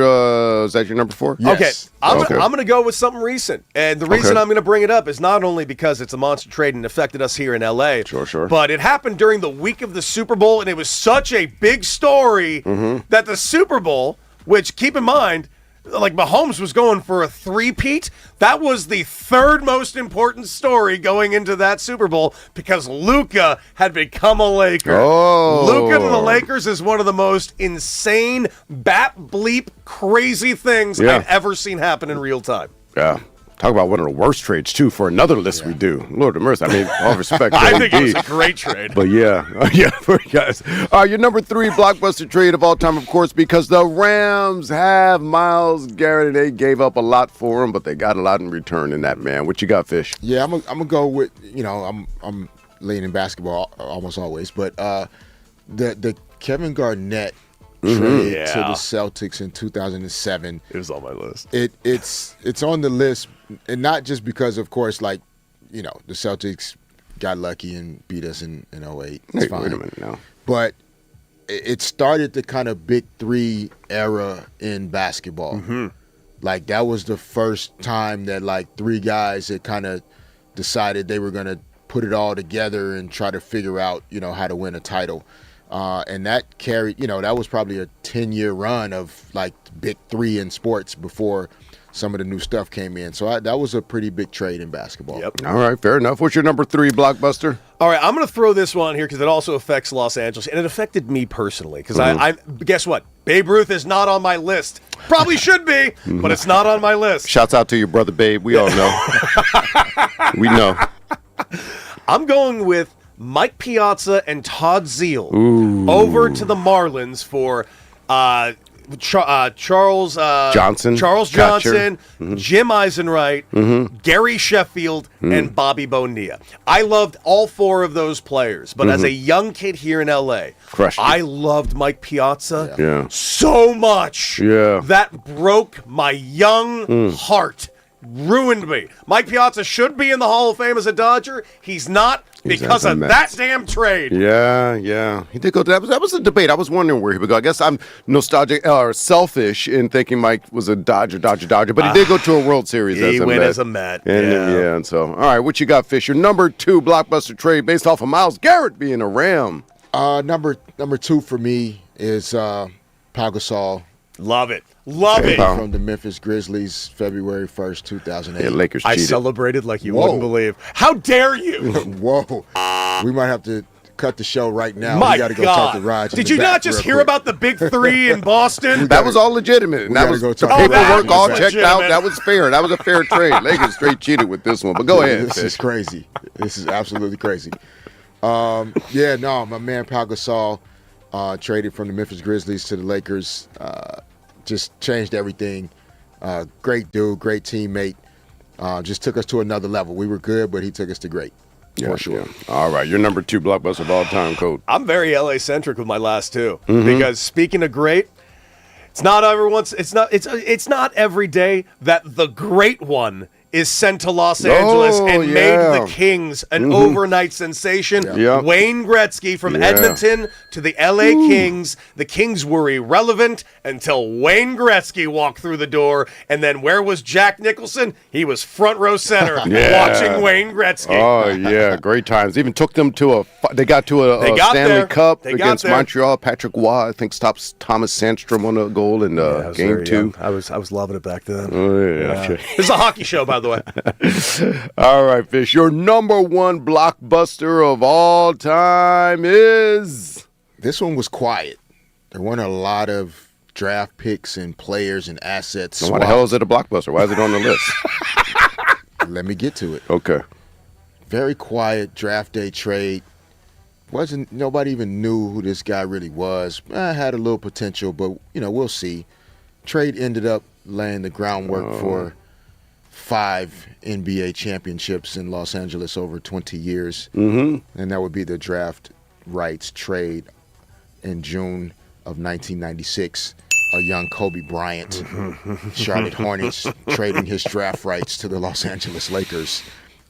is that your number 4? Yes. Okay. I'm going to go with something recent. And the reason I'm going to bring it up is not only because it's a monster trade and affected us here in LA. Sure. But it happened during the week of the Super Bowl, and it was such a big story that the Super Bowl, which keep in mind, like Mahomes was going for a 3-peat. That was the 3rd most important story going into that Super Bowl because Luka had become a Laker. Oh. Luka to the Lakers is one of the most insane, bat-bleep, crazy things I've ever seen happen in real time. Yeah. Talk about one of the worst trades, too, for another list we do. Lord of mercy. I mean, all respect to I think it was a great trade. But for you guys. Your number 3 blockbuster trade of all time, of course, because the Rams have Myles Garrett. They gave up a lot for him, but they got a lot in return in that, man. What you got, Fish? Yeah, I'm gonna go with, I'm leaning basketball almost always, but the Kevin Garnett trade to the Celtics in 2007. It was on my list. It's on the list, and not just because, of course, the Celtics got lucky and beat us in 08. It's fine. Wait a minute now. But it started the kind of Big 3 era in basketball. Mm-hmm. Like, that was the first time that, 3 guys had kind of decided they were going to put it all together and try to figure out, how to win a title. And that carried, that was probably a 10-year run of Big 3 in sports before some of the new stuff came in. So that was a pretty big trade in basketball. Yep. All right, fair enough. What's your number 3 blockbuster? All right, I'm going to throw this one here because it also affects Los Angeles, and it affected me personally because I guess what? Babe Ruth is not on my list. Probably should be, but it's not on my list. Shouts out to your brother, Babe. We all know. We know. I'm going with Mike Piazza and Todd Zeile over to the Marlins for Charles Johnson, Charles catcher. Johnson, Jim Eisenreich, Gary Sheffield, and Bobby Bonilla. I loved all four of those players, but as a young kid here in L.A., Crushed it. I loved Mike Piazza Yeah. so much. Yeah. That broke my young heart. Ruined me. Mike Piazza should be in the Hall of Fame as a Dodger. He's not because at the of Mets. that damn trade. Yeah. He did go. That was a debate. I was wondering where he would go. I guess I'm nostalgic or selfish in thinking Mike was a Dodger, but he did go to a World Series He as a went Met. as a Met. And so, all right, what you got, Fisher? Number 2 blockbuster trade based off of Myles Garrett being a Ram. Number 2 for me is Pau Gasol. Love it. Love Hey, it. Pau. From the Memphis Grizzlies, February 1st, 2008. Yeah, Lakers I cheated. celebrated like you Whoa. wouldn't believe. How dare you? Whoa. We might have to cut the show right now. My We got to go God. talk to Raj. in Did the you back not just real hear quick. about the Big Three in Boston? That was all legitimate. And that gotta was go the talk about that. paperwork all That was checked out. legitimate. That was fair. That was a fair trade. Lakers straight cheated with this one. But go ahead, This Fish. is crazy. This is absolutely crazy. My man Pau Gasol traded from the Memphis Grizzlies to the Lakers. Just changed everything. Great dude, great teammate. Just took us to another level. We were good, but he took us to great. For sure. Yeah. All right, your number 2 blockbuster of all time, Code. I'm very LA centric with my last two because speaking of great, it's not every day that the great one is sent to Los Angeles and made the Kings an overnight sensation. Yeah. Wayne Gretzky from Edmonton to the LA Kings. The Kings were irrelevant until Wayne Gretzky walked through the door. And then where was Jack Nicholson? He was front row center watching Wayne Gretzky. Oh yeah, great times. Even took them to they got to a got Stanley there. Cup They got against there. Montreal. Patrick Waugh, I think, stops Thomas Sandstrom on a goal in I was game very 2. young. I was loving it back then. Oh yeah. This is a hockey show, by the way. All right, Fish. Your number 1 blockbuster of all time is. This one was quiet. There weren't a lot of draft picks and players and assets. Why the hell is it a blockbuster? Why is it on the list? Let me get to it. Okay. Very quiet draft day trade. Nobody even knew who this guy really was. Had a little potential, but we'll see. Trade ended up laying the groundwork for 5 NBA championships in Los Angeles over 20 years. And that would be the draft rights trade in June of 1996. A young Kobe Bryant, Charlotte Hornets, trading his draft rights to the Los Angeles Lakers.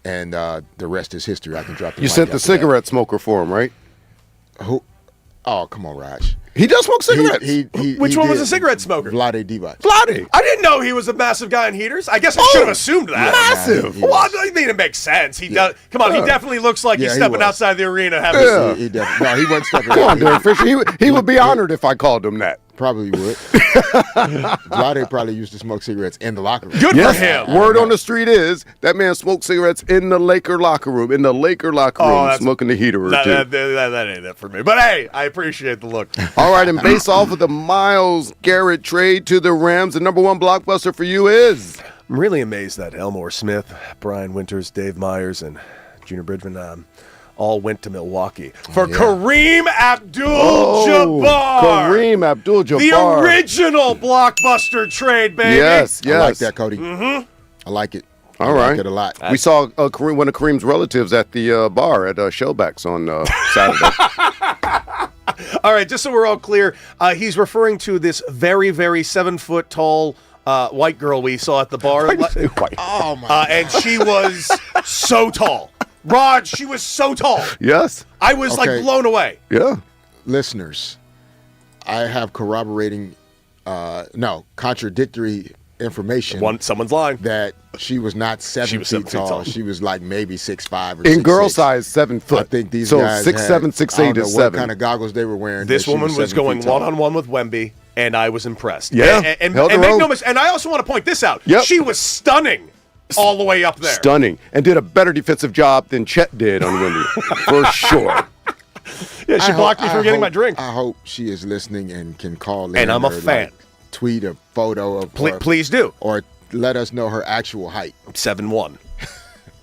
And the rest is history. I can drop the You mic sent the after that. cigarette smoker for him, right? Who? Oh, come on, Raj. He does smoke cigarettes. Which one was a cigarette smoker? Vlade Divac. Vlade. I didn't know he was a massive guy in heaters. I guess I should have assumed that. massive. he Well, was. I mean, it makes sense. He does. Come on, he definitely looks like he's Yeah, he stepping was. outside the arena. Yeah. He definitely, no, he wasn't stepping Come on, out. Derek Fisher. He would be honored if I called him that. Probably would. Vlade probably used to smoke cigarettes in the locker room. Good Yes. for him. Word on the street is that man smoked cigarettes in the Laker locker room. In the Laker locker room, that's- smoking the heater or That, two. that ain't it for me. But hey, I appreciate the look. All right, and based off of the Myles Garrett trade to the Rams, the number 1 blockbuster for you is. I'm really amazed that Elmore Smith, Brian Winters, Dave Myers, and Junior Bridgman all went to Milwaukee for Kareem Abdul-Jabbar. Kareem Abdul-Jabbar. The original blockbuster trade, baby. Yes. I like that, Cody. I like it. All I right. like it a lot. We saw Kareem, one of Kareem's relatives at the bar at Shellbacks on Saturday. All right, just so we're all clear, he's referring to this very, very 7-foot tall white girl we saw at the bar. Oh, my And she was so tall. Raj, she was so tall. Yes. I was Okay. like blown away. Yeah. Listeners, I have contradictory information Someone's lying. that she was not 7 She was feet 7 feet tall. tall. She was like maybe 6'5" or 6'6". In girl size, 7 foot. I think these so guys 6'7", had, 6'8" I don't know is what 7. kind of goggles they were wearing. This that she woman was 7 going feet tall. one-on-one with Wemby, and I was impressed. Yeah, And held her make own. no mistake, and I also want to point this out. Yep. She was stunning all the way up there. Stunning. And did a better defensive job than Chet did on Wendy. For sure. Yeah, she I blocked me hope- from I getting my hope- drink. I hope she is listening and can call in. And I'm a or, fan. tweet a photo of her, Please do. or let us know her actual height. 7'1".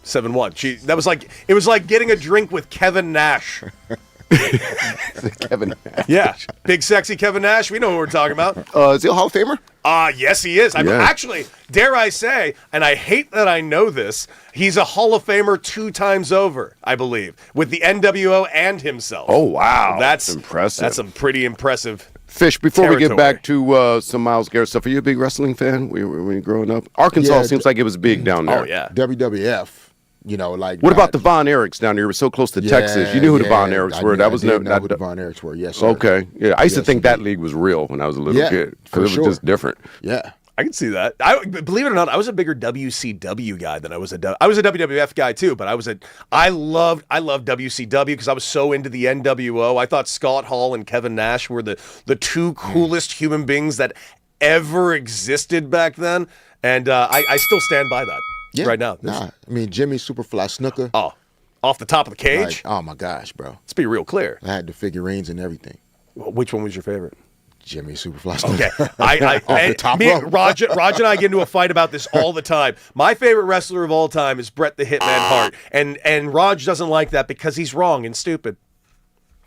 7'1". It was like getting a drink with Kevin Nash. Kevin Nash. Yeah, big sexy Kevin Nash. We know who we're talking about. Is he a Hall of Famer? Yes, he is. Yeah. Actually, dare I say, and I hate that I know this, he's a Hall of Famer 2 times over, I believe, with the NWO and himself. Oh, wow. That's impressive. That's some pretty impressive. Fish, before we get territory. back to some Myles Garrett stuff, are you a big wrestling fan when you were growing up? Arkansas Yeah, seems like it was big down there. Oh, yeah. WWF, like. What about the Von Erichs down here? You were so close to Texas. You knew who the Von Erichs were. That was know not who the Von Erichs were. Yes, sir. Okay. Yeah, I used to Yes, think that indeed. league was real when I was a little Yeah, kid. for Because it was sure. just different. Yeah. I can see that. Believe it or not, I was a bigger WCW guy than I was a WWF guy too. But I loved WCW because I was so into the NWO. I thought Scott Hall and Kevin Nash were the 2 coolest human beings that ever existed back then, and I still stand by that Yeah. right now. Nah, I mean Jimmy Superfly Snooker. Oh, off the top of the cage. Like, oh my gosh, bro! Let's be real clear. I had the figurines and everything. Which one was your favorite? Jimmy Superfly Snooker. Okay, I Off the top me, rope. Raj and I get into a fight about this all the time. My favorite wrestler of all time is Bret the Hitman Hart, and Raj doesn't like that because he's wrong and stupid.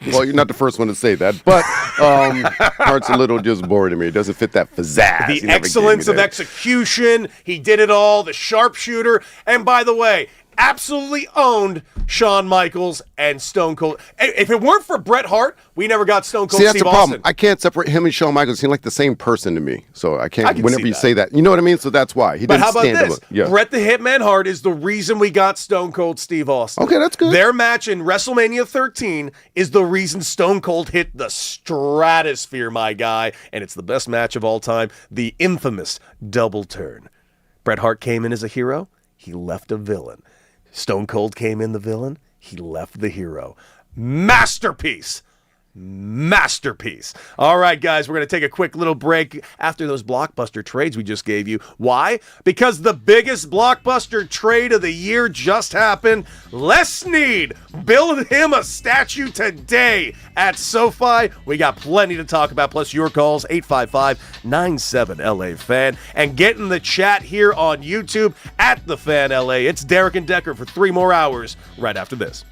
Well, you're not the first one to say that, but Hart's a little just boring to me. It doesn't fit that pizzazz. He The never excellence gave of me that. execution, he did it all. The sharpshooter, and by the way, absolutely owned Shawn Michaels and Stone Cold. If it weren't for Bret Hart, we never got Stone Cold See, that's Steve the problem. Austin. I can't separate him and Shawn Michaels. They seem like the same person to me. So I can't, I can whenever see you that. say that. You know what I mean? So that's why. He But didn't how about stand this? alone. Yeah. Bret the Hitman Hart is the reason we got Stone Cold Steve Austin. Okay, that's good. Their match in WrestleMania 13 is the reason Stone Cold hit the stratosphere, my guy, and it's the best match of all time, the infamous double turn. Bret Hart came in as a hero, he left a villain. Stone Cold came in the villain, he left the hero. Masterpiece. Masterpiece. All right, guys, we're going to take a quick little break after those blockbuster trades we just gave you. Why? Because the biggest blockbuster trade of the year just happened. Les Snead, build him a statue today at SoFi. We got plenty to talk about, plus your calls, 855-97-LA-FAN. And get in the chat here on YouTube at The Fan LA. It's Derek and Decker for 3 more hours right after this.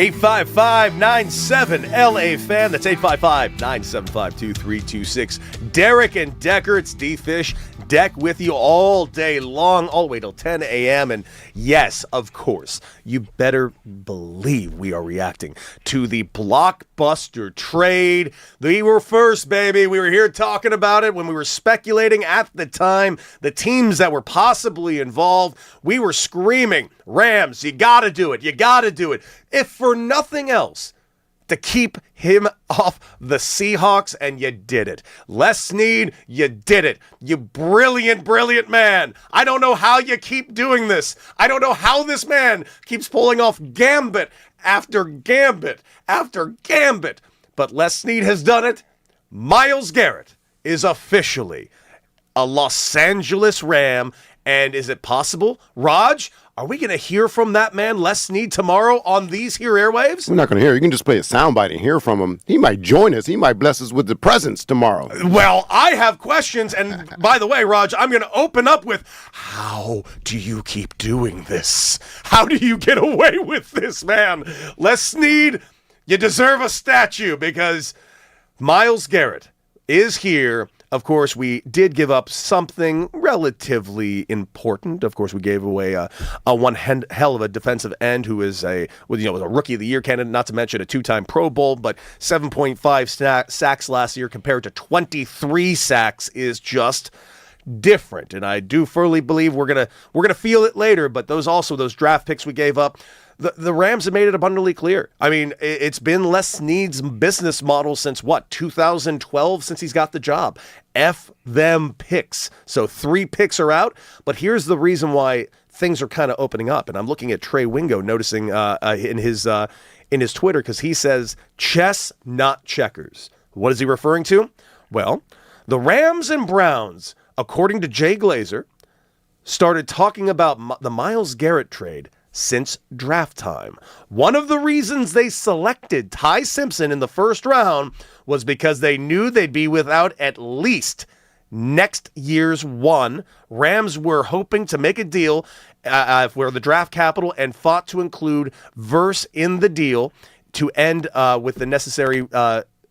855-97-LA fan. That's 855-975-2326. Derek and Decker, it's D-Fish. Deck with you all day long, all the way till 10 a.m. And yes, of course, you better believe we are reacting to the blockbuster trade. We were first, baby. We were here talking about it when we were speculating at the time. The teams that were possibly involved, we were screaming, Rams, you gotta do it. You gotta do it. If for nothing else, to keep him off the Seahawks, and you did it. Les Snead, you did it. You brilliant, brilliant man. I don't know how you keep doing this. I don't know how this man keeps pulling off gambit after gambit after gambit. But Les Snead has done it. Myles Garrett is officially a Los Angeles Ram. And is it possible, Raj, are we going to hear from that man, Les Snead, tomorrow on these here airwaves? We're not going to hear. You can just play a soundbite and hear from him. He might join us. He might bless us with the presence tomorrow. Well, I have questions. And by the way, Raj, I'm going to open up with, how do you keep doing this? How do you get away with this, man? Les Snead, you deserve a statue because Myles Garrett is here. Of course, we did give up something relatively important. Of course, we gave away a one hell of a defensive end who is was a Rookie of the Year candidate, not to mention a two-time Pro Bowl, but 7.5 sacks last year compared to 23 sacks is just different. And I do firmly believe we're gonna feel it later. But those draft picks we gave up. The Rams have made it abundantly clear. I mean, it's been Les Snead's business model since 2012, since he's got the job. F them picks. So 3 picks are out. But here's the reason why things are kind of opening up. And I'm looking at Trey Wingo, noticing in his Twitter, because he says chess, not checkers. What is he referring to? Well, the Rams and Browns, according to Jay Glazer, started talking about the Myles Garrett trade since draft time. One of the reasons they selected Ty Simpson in the first round was because they knew they'd be without at least next year's one. Rams were hoping to make a deal for the draft capital and fought to include Verse in the deal to end with the necessary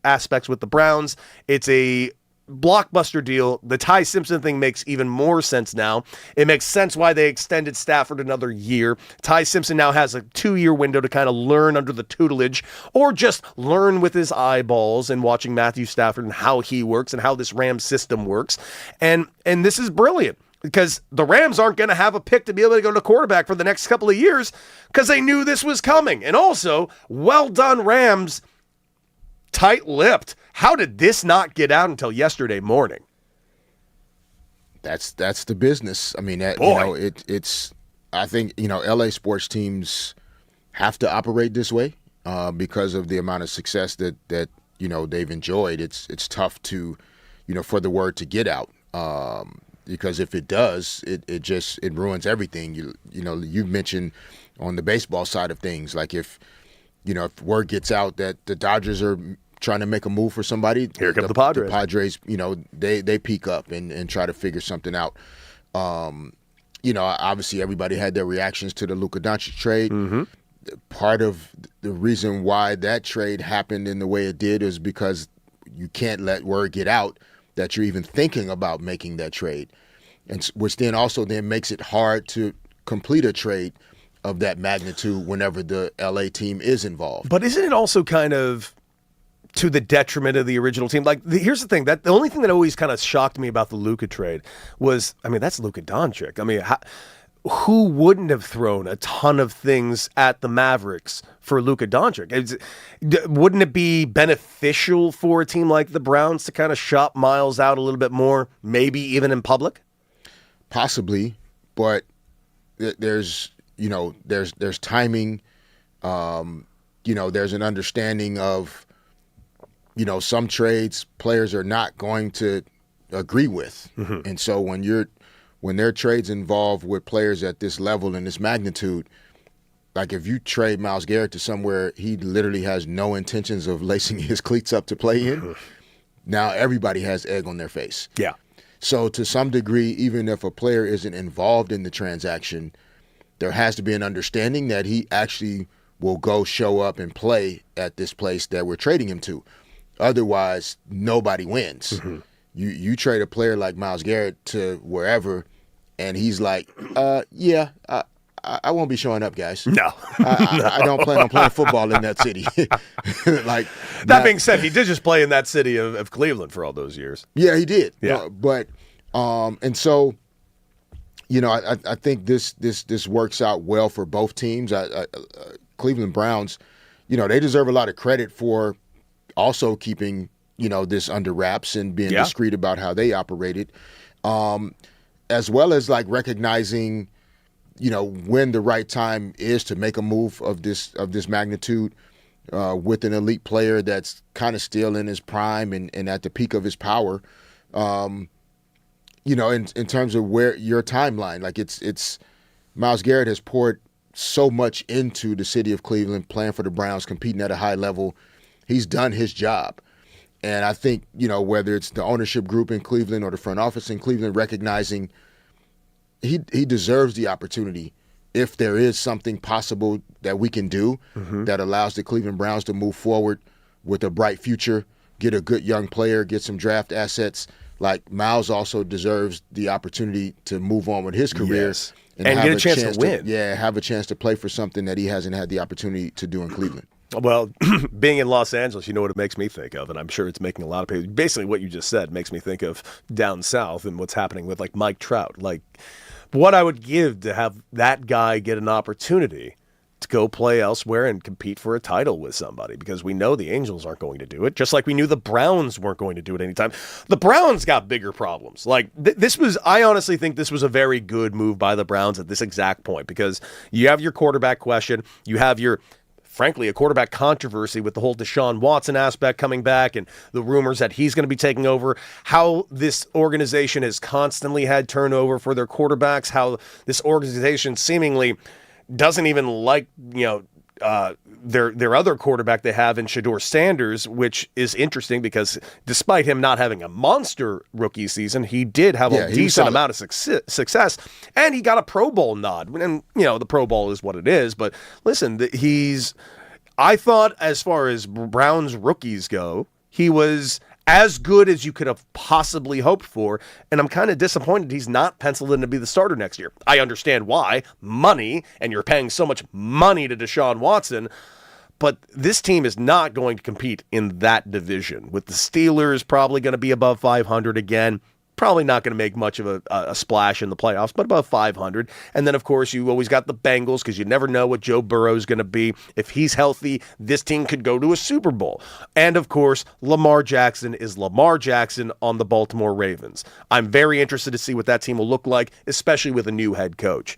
aspects with the Browns. It's a blockbuster deal. The Ty Simpson thing makes even more sense now. It makes sense why they extended Stafford another year. Ty Simpson now has a 2-year window to kind of learn under the tutelage, or just learn with his eyeballs and watching Matthew Stafford and how he works and how this Rams system works. And this is brilliant, because the Rams aren't going to have a pick to be able to go to quarterback for the next couple of years because they knew this was coming. And also, well done, Rams. Tight-lipped. How did this not get out until yesterday morning? That's the business. I mean, it's. I think LA sports teams have to operate this way because of the amount of success that they've enjoyed. It's tough to, for the word to get out because if it does, it ruins everything. You mentioned on the baseball side of things, like if word gets out that the Dodgers are trying to make a move for somebody, here come the Padres. The Padres, they peak up and try to figure something out. Obviously everybody had their reactions to the Luka Doncic trade. Mm-hmm. Part of the reason why that trade happened in the way it did is because you can't let word get out that you're even thinking about making that trade, and which then also makes it hard to complete a trade of that magnitude whenever the LA team is involved. But isn't it also kind of to the detriment of the original team? Like, here's the thing, that the only thing that always kind of shocked me about the Luka trade was, that's Luka Doncic. Who wouldn't have thrown a ton of things at the Mavericks for Luka Doncic? Wouldn't it be beneficial for a team like the Browns to kind of shop Myles out a little bit more, maybe even in public? Possibly, but there's timing. There's an understanding of, some trades players are not going to agree with. Mm-hmm. And so when there are trades involved with players at this level and this magnitude, like if you trade Myles Garrett to somewhere he literally has no intentions of lacing his cleats up to play in, mm-hmm. Now everybody has egg on their face. Yeah. So to some degree, even if a player isn't involved in the transaction, there has to be an understanding that he actually will go show up and play at this place that we're trading him to. Otherwise, nobody wins. Mm-hmm. You trade a player like Myles Garrett to wherever, and he's like, I won't be showing up, guys. No. I don't plan on playing football in that city. Like that being said, he did just play in that city of Cleveland for all those years. Yeah, he did. Yeah. And so, I think this works out well for both teams. Cleveland Browns, they deserve a lot of credit for also keeping, this under wraps and being discreet about how they operated, as well as like recognizing, when the right time is to make a move of this magnitude with an elite player that's kind of still in his prime and at the peak of his power. In terms of where your timeline, like it's Myles Garrett has poured so much into the city of Cleveland, playing for the Browns, competing at a high level. He's done his job. And I think, whether it's the ownership group in Cleveland or the front office in Cleveland, recognizing he deserves the opportunity if there is something possible that we can do that allows the Cleveland Browns to move forward with a bright future, get a good young player, get some draft assets. Like Myles also deserves the opportunity to move on with his career. Yes. And get a chance to win. Have a chance to play for something that he hasn't had the opportunity to do in Cleveland. Well, being in Los Angeles, you know what it makes me think of, and I'm sure it's making a lot of people. Basically, what you just said makes me think of down south and what's happening with like Mike Trout. Like, what I would give to have that guy get an opportunity to go play elsewhere and compete for a title with somebody, because we know the Angels aren't going to do it, just like we knew the Browns weren't going to do it anytime. The Browns got bigger problems. Like, I honestly think this was a very good move by the Browns at this exact point, because you have your quarterback question, you have your, frankly, a quarterback controversy with the whole Deshaun Watson aspect coming back and the rumors that he's going to be taking over, how this organization has constantly had turnover for their quarterbacks, how this organization seemingly doesn't even like, their other quarterback they have in Shedeur Sanders, which is interesting because despite him not having a monster rookie season, he did have a decent amount of success, and he got a Pro Bowl nod. And, the Pro Bowl is what it is, but listen, I thought as far as Browns rookies go, he was as good as you could have possibly hoped for, and I'm kind of disappointed he's not penciled in to be the starter next year. I understand why. Money, and you're paying so much money to Deshaun Watson, but this team is not going to compete in that division, with the Steelers probably going to be above 500 again. Probably not going to make much of a splash in the playoffs, but above 500. And then, of course, you always got the Bengals, because you never know what Joe Burrow is going to be. If he's healthy, this team could go to a Super Bowl. And, of course, Lamar Jackson is Lamar Jackson on the Baltimore Ravens. I'm very interested to see what that team will look like, especially with a new head coach.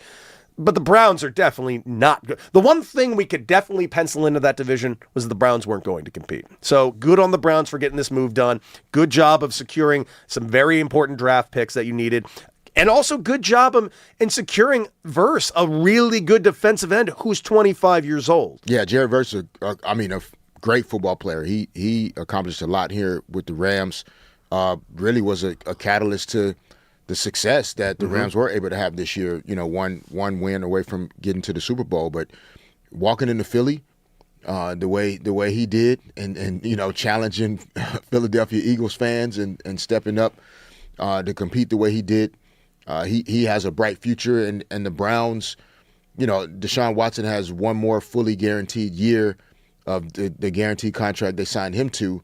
But the Browns are definitely not good. The one thing we could definitely pencil into that division was the Browns weren't going to compete. So good on the Browns for getting this move done. Good job of securing some very important draft picks that you needed. And also good job in securing Verse, a really good defensive end who's 25 years old. Yeah, Jared Verse, a great football player. He accomplished a lot here with the Rams. Really was a catalyst to the success that the Rams were able to have this year. One win away from getting to the Super Bowl, but walking into Philly, the way he did, and challenging Philadelphia Eagles fans and stepping up to compete the way he did, he has a bright future. And the Browns, Deshaun Watson has one more fully guaranteed year of the guaranteed contract they signed him to.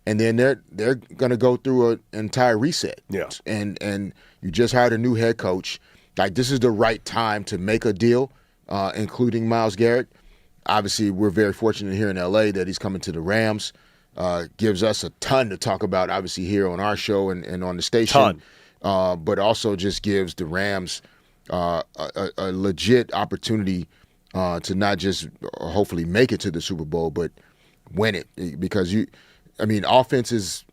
And then they're going to go through an entire reset. Yeah. And you just hired a new head coach. Like, this is the right time to make a deal, including Myles Garrett. Obviously, we're very fortunate here in L.A. that he's coming to the Rams. Gives us a ton to talk about, obviously, here on our show and on the station. But also just gives the Rams a legit opportunity to not just hopefully make it to the Super Bowl, but win it. Because offense is,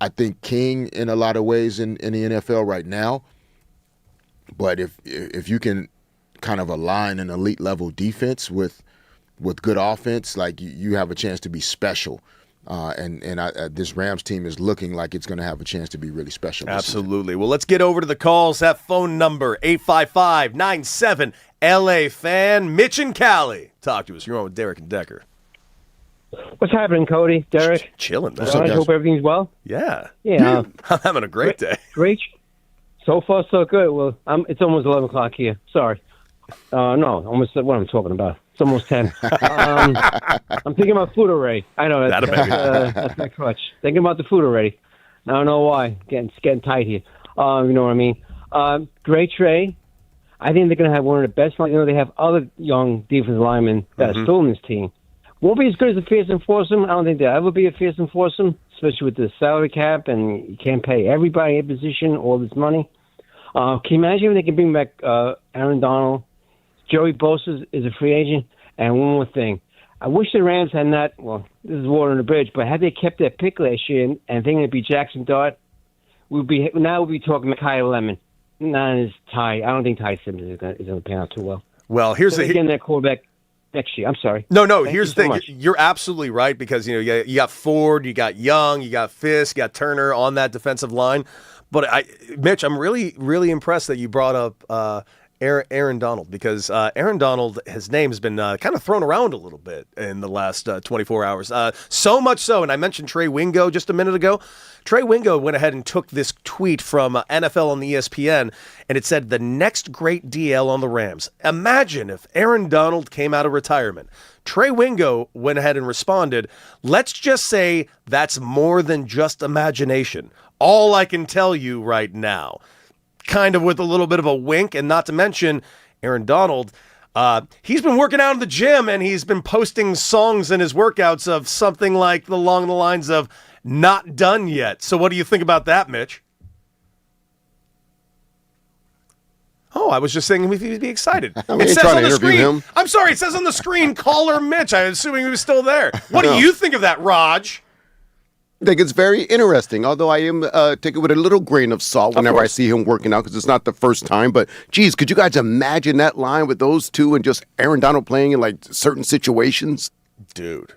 I think, king in a lot of ways in the NFL right now. But if you can kind of align an elite level defense with good offense, like you have a chance to be special. And this Rams team is looking like it's going to have a chance to be really special. Absolutely. Well, let's get over to the calls. That phone number, 855-97 LA fan, Mitch and Callie. Talk to us. You're on with Derek and Decker. What's happening, Cody? Derek? Chilling, man. I hope everything's well. Yeah. Yeah. I'm having a great day. Great. So far, so good. Well, it's almost 11 o'clock here. Sorry. No, almost what I'm talking about. It's almost 10. I'm thinking about food already. I know that's my crutch. Thinking about the food already. I don't know why. It's getting tight here. You know what I mean? Great trade. I think they're going to have one of the best. They have other young defensive linemen that are still in this team. Won't be as good as a fearsome foursome. I don't think they'll ever be a fearsome foursome, especially with the salary cap, and you can't pay everybody a position all this money. Can you imagine if they can bring back Aaron Donald? Joey Bosa is a free agent. And one more thing. I wish the Rams had not, well, this is water on the bridge, but had they kept their pick last year and thinking it'd be Jackson Dart, we'd be talking Kyle Lemon. Not as Ty. I don't think Ty Simmons is going to pan out too well. Well, here's the getting that quarterback next year. I'm sorry. No. Thank Here's the thing. You're absolutely right because you got Ford, you got Young, you got Fisk, you got Turner on that defensive line. But Mitch, I'm really, really impressed that you brought up Aaron Donald because Aaron Donald, his name has been kind of thrown around a little bit in the last 24 hours. So much so, and I mentioned Trey Wingo just a minute ago. Trey Wingo went ahead and took this tweet from NFL on the ESPN, and it said, the next great DL on the Rams. Imagine if Aaron Donald came out of retirement. Trey Wingo went ahead and responded, let's just say that's more than just imagination. All I can tell you right now. Kind of with a little bit of a wink, and not to mention Aaron Donald, he's been working out in the gym, and he's been posting songs in his workouts of something like along the lines of not done yet. So what do you think about that, Mitch? Oh, I was just saying if he'd be excited. It says on the screen. Him. I'm sorry, it says on the screen, caller Mitch. I'm assuming he was still there. What do you think of that, Raj? I think it's very interesting, although I am take it with a little grain of salt whenever I see him working out because it's not the first time. But, geez, could you guys imagine that line with those two and just Aaron Donald playing in, like, certain situations? Dude,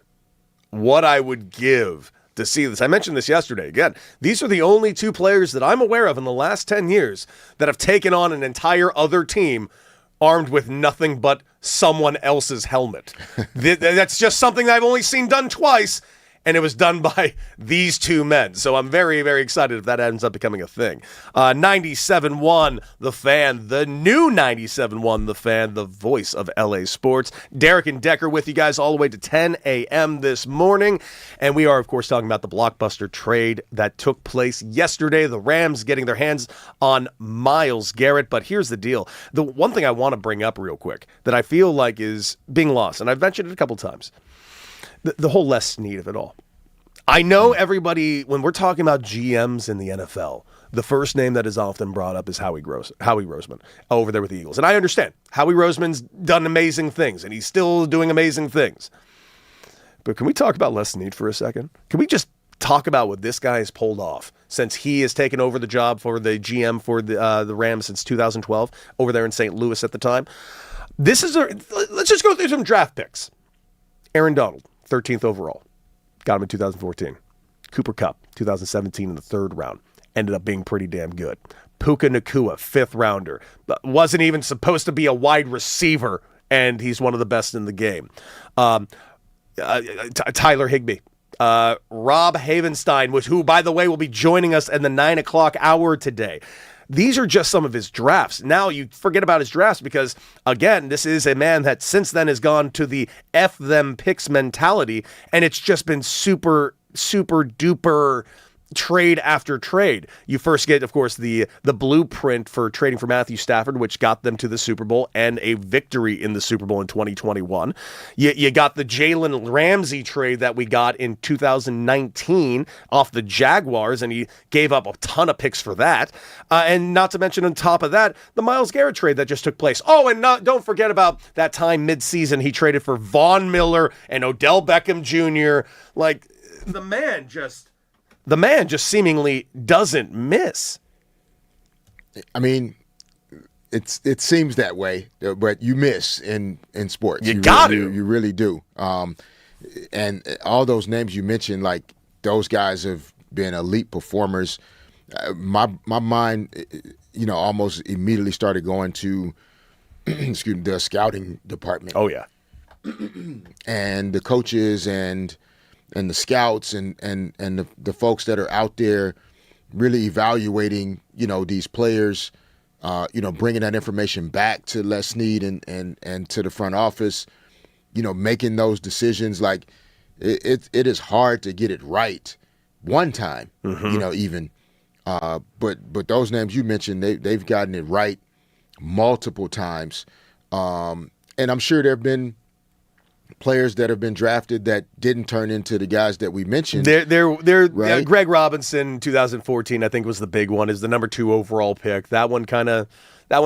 what I would give to see this. I mentioned this yesterday. Again, these are the only two players that I'm aware of in the last 10 years that have taken on an entire other team armed with nothing but someone else's helmet. That's just something I've only seen done twice, and it was done by these two men. So I'm very, very excited if that ends up becoming a thing. 97.1 The Fan, the new 97.1 The Fan, the voice of LA Sports. Derek and Decker with you guys all the way to 10 a.m. this morning. And we are, of course, talking about the blockbuster trade that took place yesterday. The Rams getting their hands on Myles Garrett. But here's the deal. The one thing I want to bring up real quick that I feel like is being lost, and I've mentioned it a couple times, the whole Les Snead of it all. I know everybody, when we're talking about GMs in the NFL, the first name that is often brought up is Howie Roseman over there with the Eagles. And I understand. Howie Roseman's done amazing things, and he's still doing amazing things. But can we talk about Les Snead for a second? Can we just talk about what this guy has pulled off since he has taken over the job for the GM for the Rams since 2012 over there in St. Louis at the time? Let's just go through some draft picks. Aaron Donald, 13th overall. Got him in 2014. Cooper Kupp, 2017 in the third round. Ended up being pretty damn good. Puka Nacua, 5th rounder. Wasn't even supposed to be a wide receiver, and he's one of the best in the game. Tyler Higbee. Rob Havenstein, who, by the way, will be joining us in the 9 o'clock hour today. These are just some of his drafts. Now you forget about his drafts because, again, this is a man that since then has gone to the F them picks mentality, and it's just been super, super duper trade after trade. You first get, of course, the blueprint for trading for Matthew Stafford, which got them to the Super Bowl and a victory in the Super Bowl in 2021. You got the Jalen Ramsey trade that we got in 2019 off the Jaguars, and he gave up a ton of picks for that. And not to mention, on top of that, the Myles Garrett trade that just took place. Oh, and don't forget about that time midseason he traded for Von Miller and Odell Beckham Jr. Like, the man just seemingly doesn't miss. I mean, it seems that way, but you miss in sports. You got to. You really do. And all those names you mentioned, like, those guys have been elite performers. My mind, almost immediately started going to excuse me, the scouting department. Oh yeah. And the coaches and the scouts and the folks that are out there really evaluating, these players, bringing that information back to Les Snead and to the front office, making those decisions. Like it is hard to get it right one time, even. But those names you mentioned, they've gotten it right multiple times. And I'm sure there have been players that have been drafted that didn't turn into the guys that we mentioned. Right? Greg Robinson, 2014, I think was the big one, is the number 2 overall pick. That one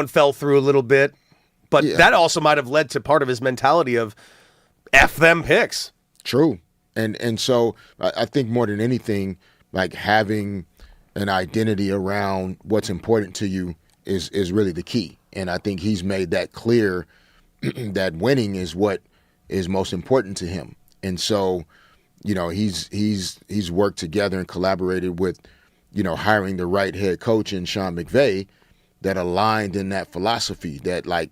fell through a little bit, but that also might have led to part of his mentality of F them picks. True. And so I think more than anything, like having an identity around what's important to you is really the key. And I think he's made that clear that winning is what is most important to him. And so, he's worked together and collaborated with, hiring the right head coach in Sean McVay that aligned in that philosophy that like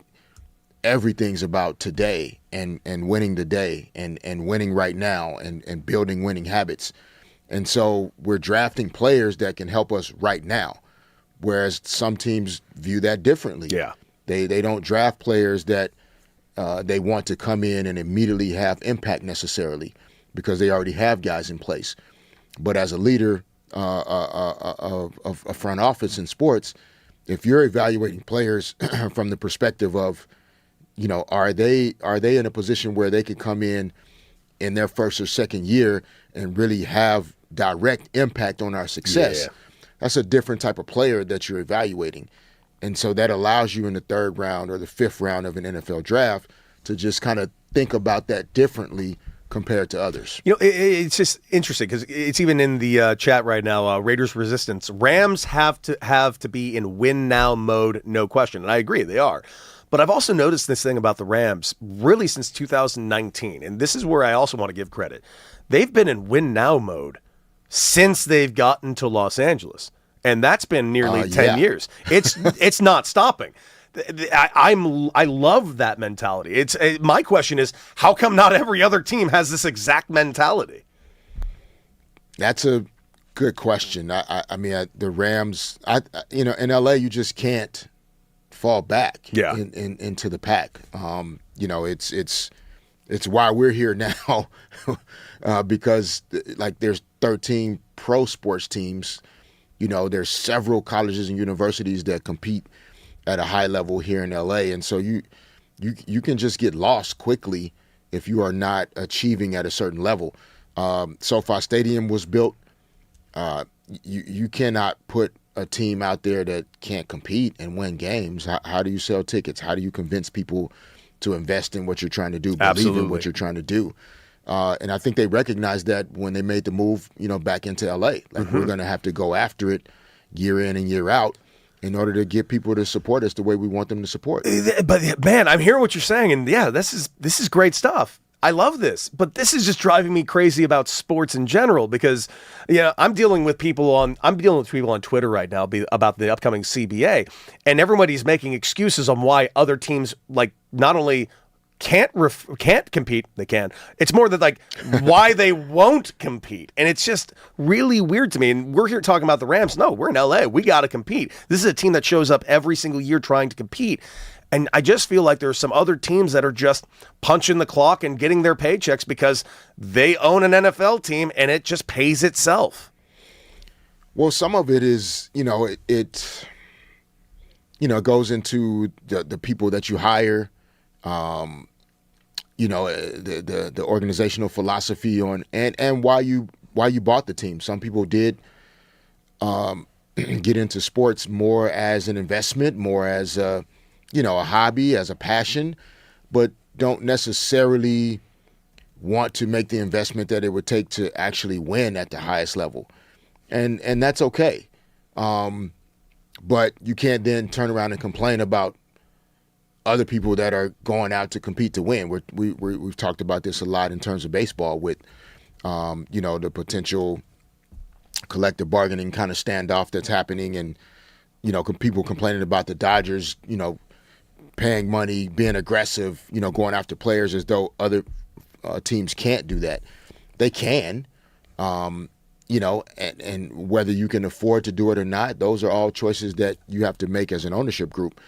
everything's about today and winning the day and winning right now and building winning habits. And so we're drafting players that can help us right now, whereas some teams view that differently. Yeah. They don't draft players that they want to come in and immediately have impact necessarily because they already have guys in place. But as a leader of a front office in sports, if you're evaluating players from the perspective of, are they in a position where they can come in their first or second year and really have direct impact on our success? Yeah. That's a different type of player that you're evaluating. And so that allows you in the 3rd round or the 5th round of an NFL draft to just kind of think about that differently compared to others. It's just interesting because it's even in the chat right now, Raiders Resistance. Rams have to be in win now mode, no question. And I agree, they are. But I've also noticed this thing about the Rams really since 2019. And this is where I also want to give credit. They've been in win now mode since they've gotten to Los Angeles. And that's been nearly 10 years. It's not stopping. I love that mentality. My question is, how come not every other team has this exact mentality? That's a good question. I mean, the Rams, in LA, you just can't fall back into the pack. It's why we're here now because like there's 13 pro sports teams. There's several colleges and universities that compete at a high level here in LA. And so you can just get lost quickly if you are not achieving at a certain level. SoFi Stadium was built. You cannot put a team out there that can't compete and win games. How do you sell tickets? How do you convince people to invest in what you're trying to do, believe in what you're trying to do? And I think they recognized that when they made the move, back into LA. Like we're going to have to go after it year in and year out in order to get people to support us the way we want them to support. But man, I'm hearing what you're saying, and yeah, this is great stuff. I love this, but this is just driving me crazy about sports in general because, I'm dealing with people on Twitter right now about the upcoming CBA, and everybody's making excuses on why other teams like not only can't compete, they can. It's more that like why they won't compete, and it's just really weird to me. And we're here talking about the Rams. No, we're in LA. We got to compete. This is a team that shows up every single year trying to compete. And I just feel like there's some other teams that are just punching the clock and getting their paychecks because they own an NFL team and it just pays itself. Well, some of it is, it goes into the people that you hire, the organizational philosophy on and why you bought the team. Some people did get into sports more as an investment, more as a hobby, as a passion, but don't necessarily want to make the investment that it would take to actually win at the highest level. And that's okay. But you can't then turn around and complain about other people that are going out to compete to win. We've talked about this a lot in terms of baseball with, the potential collective bargaining kind of standoff that's happening and, people complaining about the Dodgers, paying money, being aggressive, going after players as though other teams can't do that. They can, and whether you can afford to do it or not, those are all choices that you have to make as an ownership group.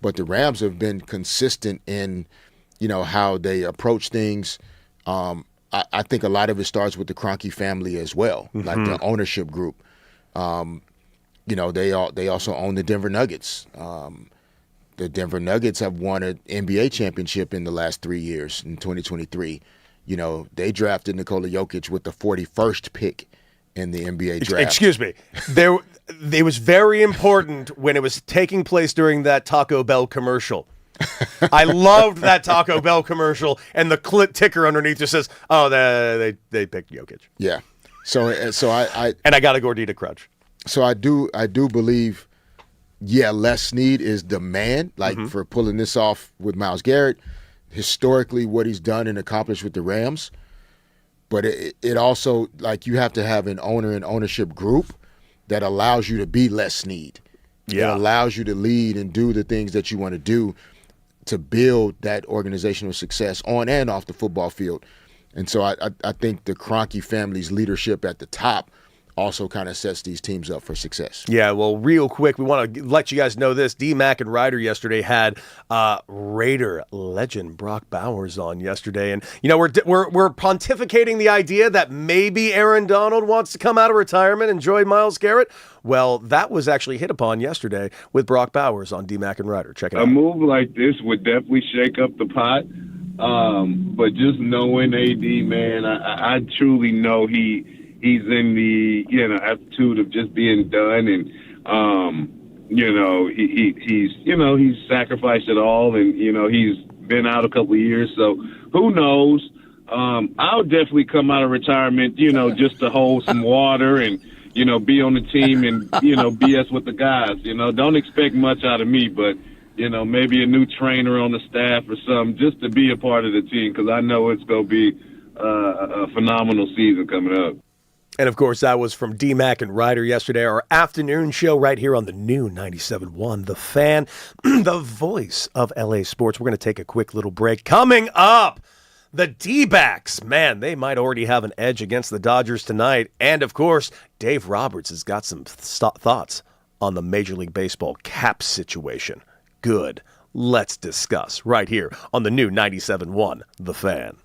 But the Rams have been consistent in, how they approach things. I think a lot of it starts with the Kroenke family as well, like the ownership group. They also own the Denver Nuggets. The Denver Nuggets have won an NBA championship in the last 3 years in 2023. They drafted Nikola Jokic with the 41st pick in the NBA draft. Excuse me. It was very important when it was taking place during that Taco Bell commercial. I loved that Taco Bell commercial, and the ticker underneath just says, "Oh, they picked Jokic." Yeah. So I and I got a Gordita crutch. So I do believe, Les Snead is the man, for pulling this off with Myles Garrett. Historically, what he's done and accomplished with the Rams, but it also, you have to have an owner and ownership group that allows you to be Les Snead. Yeah. It allows you to lead and do the things that you want to do to build that organizational success on and off the football field. And so I think the Kroenke family's leadership at the top also kind of sets these teams up for success. Yeah, well, real quick, we want to let you guys know this. D-Mac and Reiter yesterday had Raider legend Brock Bowers on yesterday. And, we're pontificating the idea that maybe Aaron Donald wants to come out of retirement and join Myles Garrett. Well, that was actually hit upon yesterday with Brock Bowers on D-Mac and Reiter. Check it out. A move like this would definitely shake up the pot. But just knowing AD, man, I truly know he's in the attitude of just being done, and he's sacrificed it all, and he's been out a couple of years, so who knows? I'll definitely come out of retirement, just to hold some water and be on the team and BS with the guys. Don't expect much out of me, but maybe a new trainer on the staff or something, just to be a part of the team, because I know it's going to be a phenomenal season coming up. And, of course, that was from D-Mac and Reiter yesterday, our afternoon show right here on the new 97.1 The Fan, the voice of LA sports. We're going to take a quick little break. Coming up, the D-backs. Man, they might already have an edge against the Dodgers tonight. And, of course, Dave Roberts has got some thoughts on the Major League Baseball cap situation. Good. Let's discuss right here on the new 97.1 The Fan.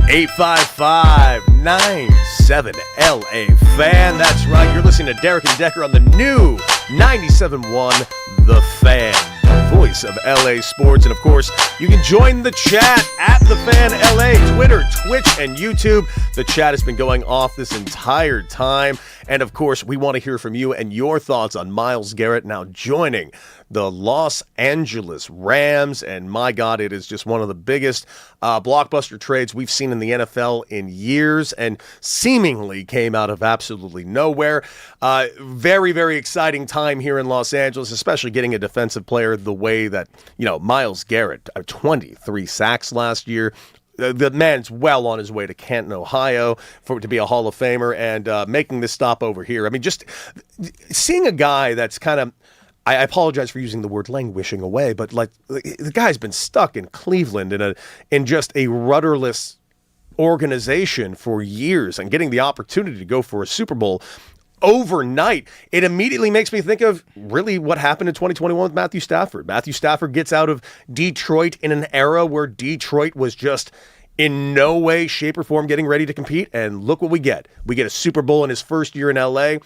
855-97-LA Fan. That's right. You're listening to Derek and Decker on the new 97.1 The Fan, voice of LA sports. And of course, you can join the chat at The Fan LA, Twitter, Twitch, and YouTube. The chat has been going off this entire time. And of course, we want to hear from you and your thoughts on Myles Garrett now joining the Los Angeles Rams. And my God, it is just one of the biggest blockbuster trades we've seen in the NFL in years, and seemingly came out of absolutely nowhere. Very, very exciting time here in Los Angeles, especially getting a defensive player the way that, Myles Garrett, 23 sacks last year. The man's well on his way to Canton, Ohio, to be a Hall of Famer, and making this stop over here. I mean, just seeing a guy that's kind of, I apologize for using the word languishing away, but like the guy's been stuck in Cleveland in just a rudderless organization for years, and getting the opportunity to go for a Super Bowl overnight, it immediately makes me think of really what happened in 2021 with Matthew Stafford. Matthew Stafford gets out of Detroit in an era where Detroit was just in no way, shape, or form getting ready to compete, and look what we get. We get a Super Bowl in his first year in LA.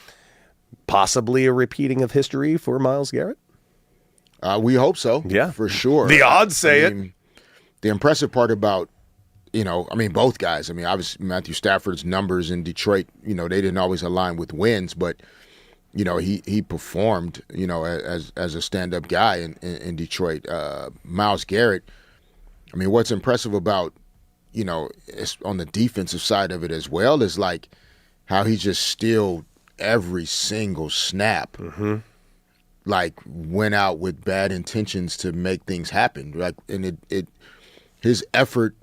Possibly a repeating of history for Myles Garrett? We hope so. Yeah. For sure. The odds say it. The impressive part about, both guys. Obviously Matthew Stafford's numbers in Detroit, they didn't always align with wins, but, he performed, as a stand-up guy in Detroit. Myles Garrett, what's impressive about, it's on the defensive side of it as well, is like how he just still every single snap, like went out with bad intentions to make things happen. Like, and his effort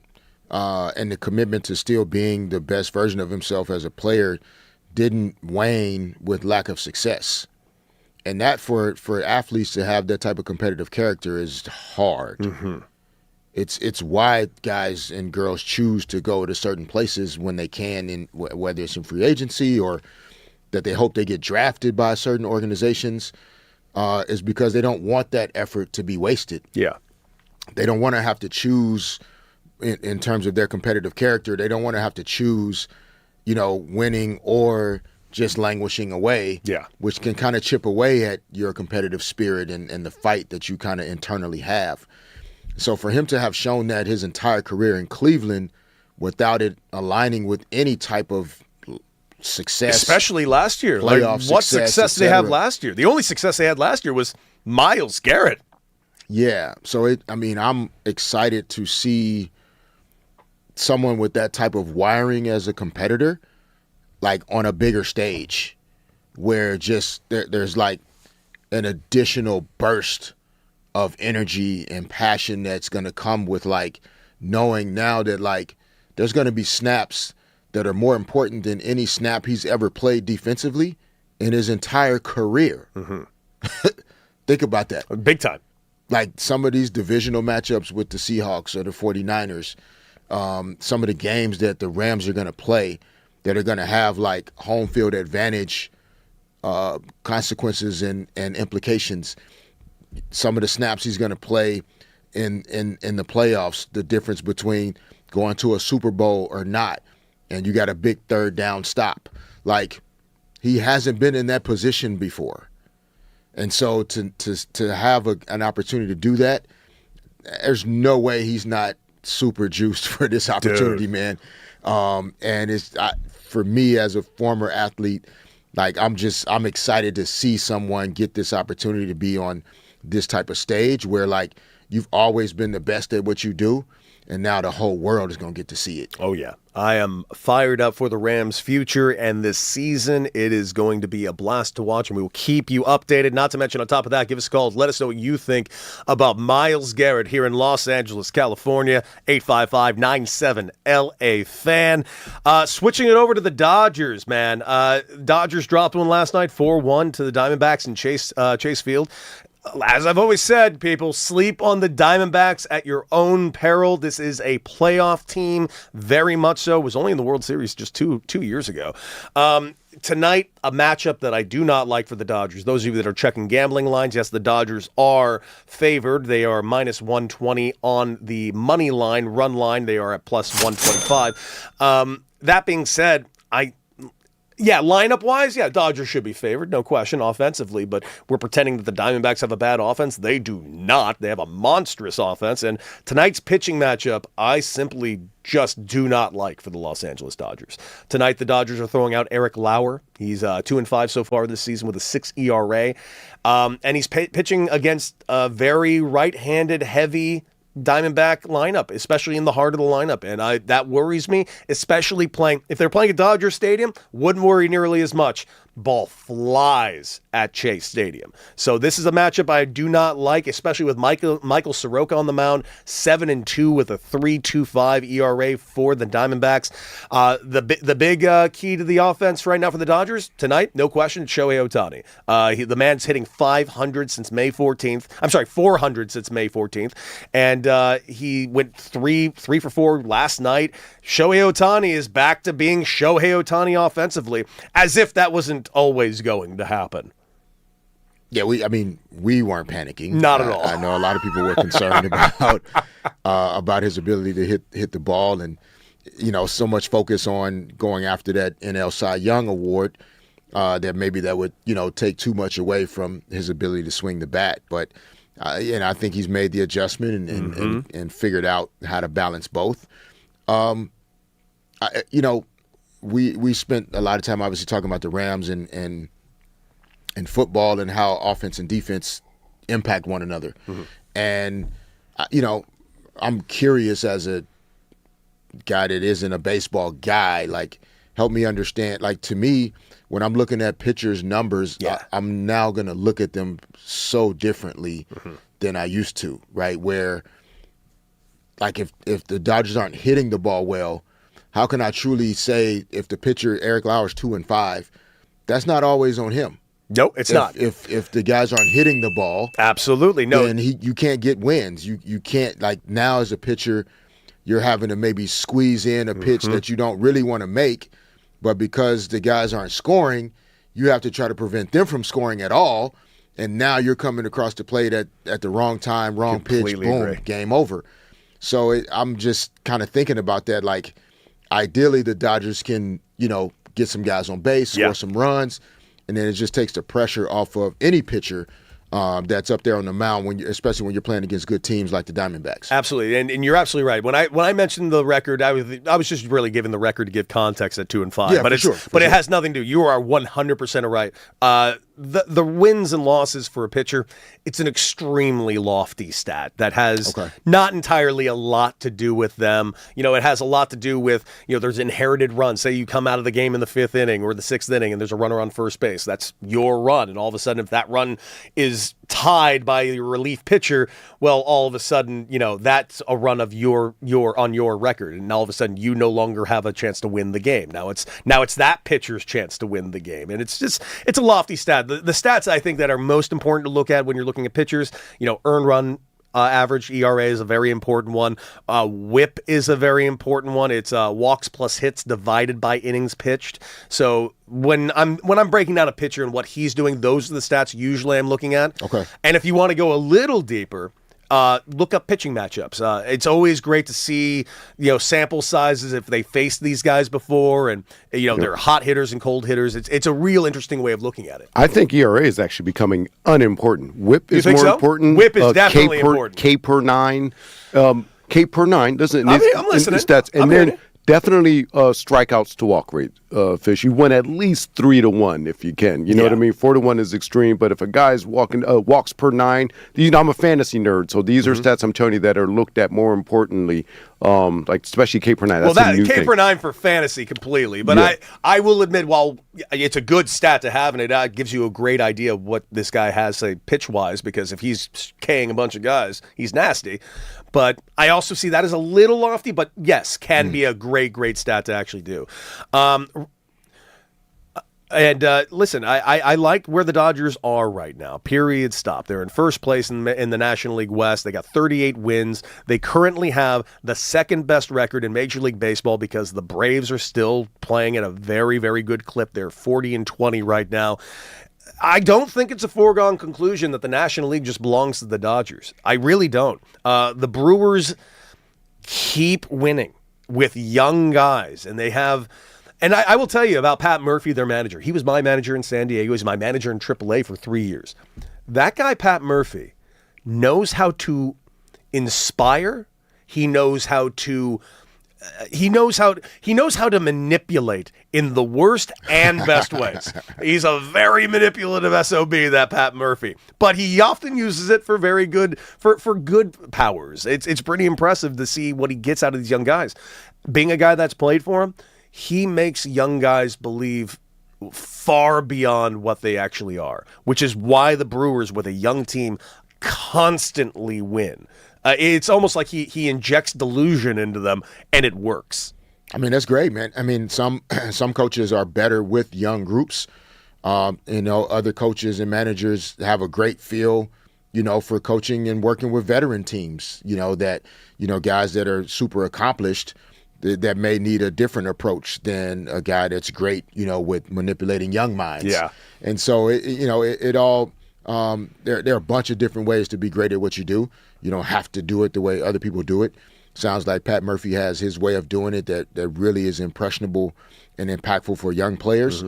and the commitment to still being the best version of himself as a player didn't wane with lack of success. And that for athletes to have that type of competitive character is hard. It's why guys and girls choose to go to certain places when they can, whether it's in free agency or that they hope they get drafted by certain organizations, is because they don't want that effort to be wasted. Yeah. They don't want to have to choose in terms of their competitive character. They don't want to have to choose, winning or just languishing away, which can kind of chip away at your competitive spirit and the fight that you kind of internally have. So for him to have shown that his entire career in Cleveland without it aligning with any type of success, especially last year. What success did they have last year? The only success they had last year was Myles Garrett. Yeah. So I'm excited to see someone with that type of wiring as a competitor, like on a bigger stage, where just there's like an additional burst of energy and passion that's going to come with like knowing now that like there's going to be snaps that are more important than any snap he's ever played defensively in his entire career. Think about that. Big time. Like some of these divisional matchups with the Seahawks or the 49ers, some of the games that the Rams are going to play that are going to have like home field advantage consequences and implications. Some of the snaps he's going to play in the playoffs, the difference between going to a Super Bowl or not, and you got a big third down stop. Like, he hasn't been in that position before. And so to have an opportunity to do that, there's no way he's not super juiced for this opportunity, dude. Man. And it's for me as a former athlete, like I'm excited to see someone get this opportunity to be on this type of stage where like you've always been the best at what you do, and now the whole world is going to get to see it. Oh, yeah. I am fired up for the Rams' future, and this season it is going to be a blast to watch, and we will keep you updated. Not to mention, on top of that, give us a call. Let us know what you think about Myles Garrett here in Los Angeles, California, 855-97-LA-FAN. Switching it over to the Dodgers, man. Dodgers dropped one last night, 4-1 to the Diamondbacks in Chase Field. As I've always said, people, sleep on the Diamondbacks at your own peril. This is a playoff team, very much so. It was only in the World Series just two years ago. Tonight, a matchup that I do not like for the Dodgers. Those of you that are checking gambling lines, yes, the Dodgers are favored. They are minus 120 on the money line, run line. They are at plus 125. That being said, lineup-wise, Dodgers should be favored, no question, offensively, but we're pretending that the Diamondbacks have a bad offense. They do not. They have a monstrous offense, and tonight's pitching matchup, I simply just do not like for the Los Angeles Dodgers. Tonight, the Dodgers are throwing out Eric Lauer. He's 2-5 so far this season with a 6 ERA, and he's pitching against a very right-handed, heavy Diamondback lineup, especially in the heart of the lineup, and that worries me, especially if they're playing at Dodger Stadium, wouldn't worry nearly as much. Ball flies at Chase Stadium. So this is a matchup I do not like, especially with Michael Soroka on the mound, 7-2 with a 3.25 ERA for the Diamondbacks. The big key to the offense right now for the Dodgers tonight, no question, Shohei Ohtani. The man's hitting 500 since May 14th. I'm sorry, 400 since May 14th, and he went 3 for 4 last night. Shohei Ohtani is back to being Shohei Ohtani offensively, as if that wasn't always going to happen. Yeah, we weren't panicking. Not at all. I know a lot of people were concerned about his ability to hit the ball, and so much focus on going after that NL Cy Young award that would take too much away from his ability to swing the bat. But I think he's made the adjustment and figured out how to balance both. We spent a lot of time obviously talking about the Rams and football and how offense and defense impact one another. Mm-hmm. And, I'm curious as a guy that isn't a baseball guy, like, help me understand. Like, to me, when I'm looking at pitchers' numbers, I'm now going to look at them so differently than I used to, right? Where, like, if the Dodgers aren't hitting the ball well, how can I truly say if the pitcher, Eric Lauer's 2-5, that's not always on him? Nope, it's not. If the guys aren't hitting the ball, absolutely no. Then you can't get wins. You can't, like, now as a pitcher, you're having to maybe squeeze in a pitch that you don't really want to make, but because the guys aren't scoring, you have to try to prevent them from scoring at all. And now you're coming across the plate at the wrong time, wrong pitch, boom, game over. So I'm just kind of thinking about that. Like, ideally, the Dodgers can, get some guys on base, score some runs, and then it just takes the pressure off of any pitcher that's up there on the mound, especially when you're playing against good teams like the Diamondbacks. Absolutely, and you're absolutely right. When I mentioned the record, I was just really giving the record to give context at 2-5. Yeah, but it has nothing to do. You are 100% right. The wins and losses for a pitcher, it's an extremely lofty stat that has not entirely a lot to do with them. It has a lot to do with, there's inherited runs. Say you come out of the game in the 5th inning or the 6th inning and there's a runner on first base. That's your run. And all of a sudden, if that run is tied by your relief pitcher, well, all of a sudden, that's a run of your on your record. And all of a sudden, you no longer have a chance to win the game. Now it's that pitcher's chance to win the game. And it's a lofty stat. The stats I think that are most important to look at when you're looking at pitchers, earned run average, ERA is a very important one. WHIP is a very important one. It's walks plus hits divided by innings pitched. So when I'm breaking down a pitcher and what he's doing, those are the stats usually I'm looking at. Okay. And if you want to go a little deeper, look up pitching matchups. It's always great to see, sample sizes if they faced these guys before, and they're hot hitters and cold hitters. It's a real interesting way of looking at it. I think ERA is actually becoming unimportant. WHIP is more important. WHIP is definitely important. K per 9. K per 9 doesn't. I'm listening. Stats, and then definitely strikeouts to walk rate. Fish, you win at least 3-1 if you can. You know what I mean? 4-1 is extreme, but if a guy's walks per 9, I'm a fantasy nerd, so these are stats I'm telling you that are looked at more importantly, like especially K per 9. That's a new K thing. per 9 for fantasy completely, but I will admit, while it's a good stat to have, and it gives you a great idea of what this guy has, say, pitch wise, because if he's K-ing a bunch of guys, he's nasty. But I also see that as a little lofty, but yes, can be a great stat to actually do. And listen, I like where the Dodgers are right now. Period. Stop. They're in first place in the National League West. They got 38 wins. They currently have the second best record in Major League Baseball because the Braves are still playing at a very, very good clip. They're 40-20 right now. I don't think it's a foregone conclusion that the National League just belongs to the Dodgers. I really don't. The Brewers keep winning with young guys, and they have. And I will tell you about Pat Murphy, their manager. He was my manager in San Diego. He was my manager in AAA for 3 years. That guy, Pat Murphy, knows how to inspire. He knows how to manipulate in the worst and best ways. He's a very manipulative SOB, that Pat Murphy, but he often uses it for very good for good powers. It's pretty impressive to see what he gets out of these young guys. Being a guy that's played for him, he makes young guys believe far beyond what they actually are, which is why the Brewers, with a young team, constantly win. It's almost like he injects delusion into them, and it works. I mean, that's great, man. I mean, some coaches are better with young groups. Other coaches and managers have a great feel, for coaching and working with veteran teams, guys that are super accomplished that may need a different approach than a guy that's great, with manipulating young minds. Yeah. And so, it all there are a bunch of different ways to be great at what you do. You don't have to do it the way other people do it. Sounds like Pat Murphy has his way of doing it that really is impressionable and impactful for young players.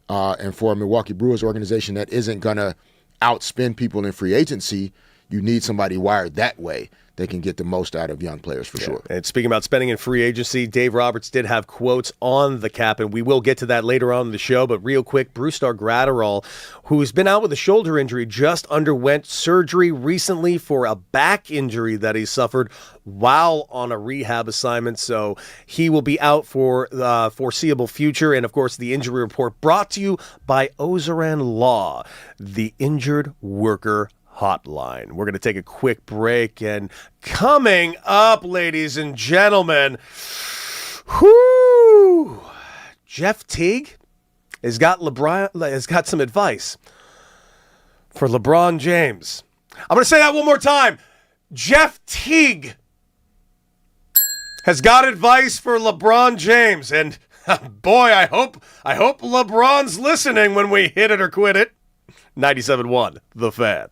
And for a Milwaukee Brewers organization that isn't going to outspend people in free agency, you need somebody wired that way that can get the most out of young players for sure. And speaking about spending in free agency, Dave Roberts did have quotes on the cap, and we will get to that later on in the show. But real quick, Brusdar Graterol, who's been out with a shoulder injury, just underwent surgery recently for a back injury that he suffered while on a rehab assignment. So he will be out for the foreseeable future. And, of course, the injury report brought to you by Ozaran Law, the injured worker hotline. We're going to take a quick break, and coming up, ladies and gentlemen, Jeff Teague has got some advice for LeBron James. I'm going to say that one more time. Jeff Teague has got advice for LeBron James, and boy, I hope LeBron's listening when we hit it or quit it. 97.1 The Fan.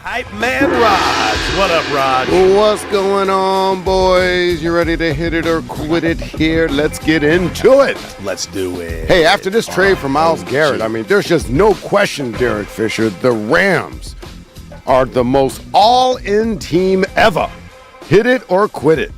Hype Man Raj. What up, Raj? What's going on, boys? You ready to hit it or quit it here? Let's get into it. Let's do it. Hey, after this trade for Myles Garrett, I mean, there's just no question, Derek Fisher, the Rams are the most all-in team ever. Hit it or quit it.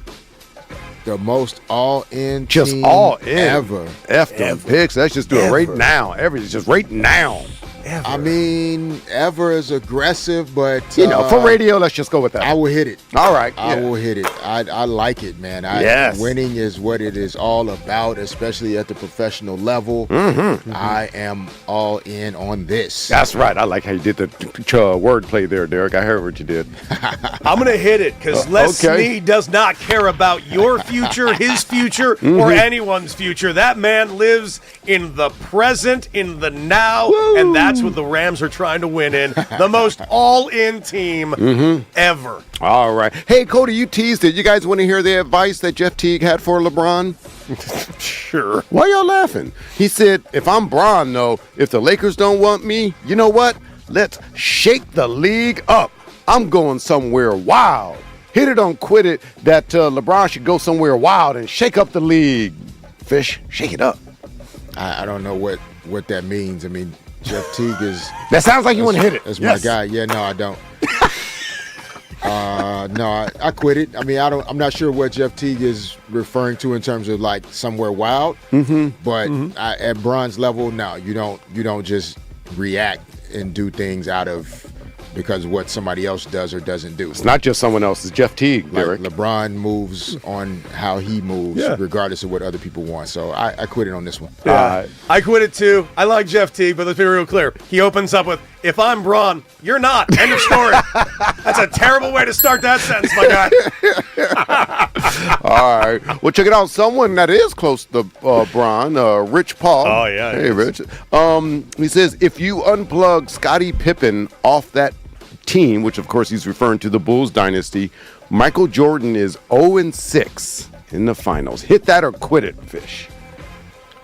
The most all-in Just team all in. ever. F them picks. Let's just do it right now. Just right now. Ever. I mean, ever is aggressive, but For radio, let's just go with that. I will hit it. All right. I yeah. will hit it. I like it, man. Yes. Winning is what it is all about, especially at the professional level. I am all in on this. That's right. I like how you did the wordplay there, Derek. I heard what you did. I'm going to hit it because Les okay. Snead does not care about your future, his future, or anyone's future. That man lives in the present, in the now, and that's what the Rams are trying to win in. The most all-in team ever. All right. Hey, Cody, you teased it. You guys want to hear the advice that Jeff Teague had for LeBron? Sure. Why y'all laughing? He said, if I'm Bron, though, if the Lakers don't want me, you know what? Let's shake the league up. I'm going somewhere wild. Hit it on quit it that LeBron should go somewhere wild and shake up the league. Fish, shake it up. I don't know what that means. I mean, Jeff Teague is. That sounds like you want to hit it. That's Yes. my guy. Yeah, no, I don't. No, I quit it. I mean, I'm not sure what Jeff Teague is referring to in terms of like somewhere wild. But at Bron's level, no, you don't just react and do things out of because of what somebody else does or doesn't do. It's not just someone else. It's Jeff Teague, Like Derek. LeBron moves on how he moves, regardless of what other people want. So I quit it on this one. Yeah. I quit it too. I like Jeff Teague, but let's be real clear. He opens up with, if I'm Bron, you're not. End of story. That's a terrible way to start that sentence, my guy. All right. Well, check it out. Someone that is close to Bron, Rich Paul. Oh, yeah, Hey, he Rich. He says, if you unplug Scottie Pippen off that team, which of course he's referring to the Bulls dynasty, Michael Jordan is 0-6 in the finals. Hit that or quit it, Fish.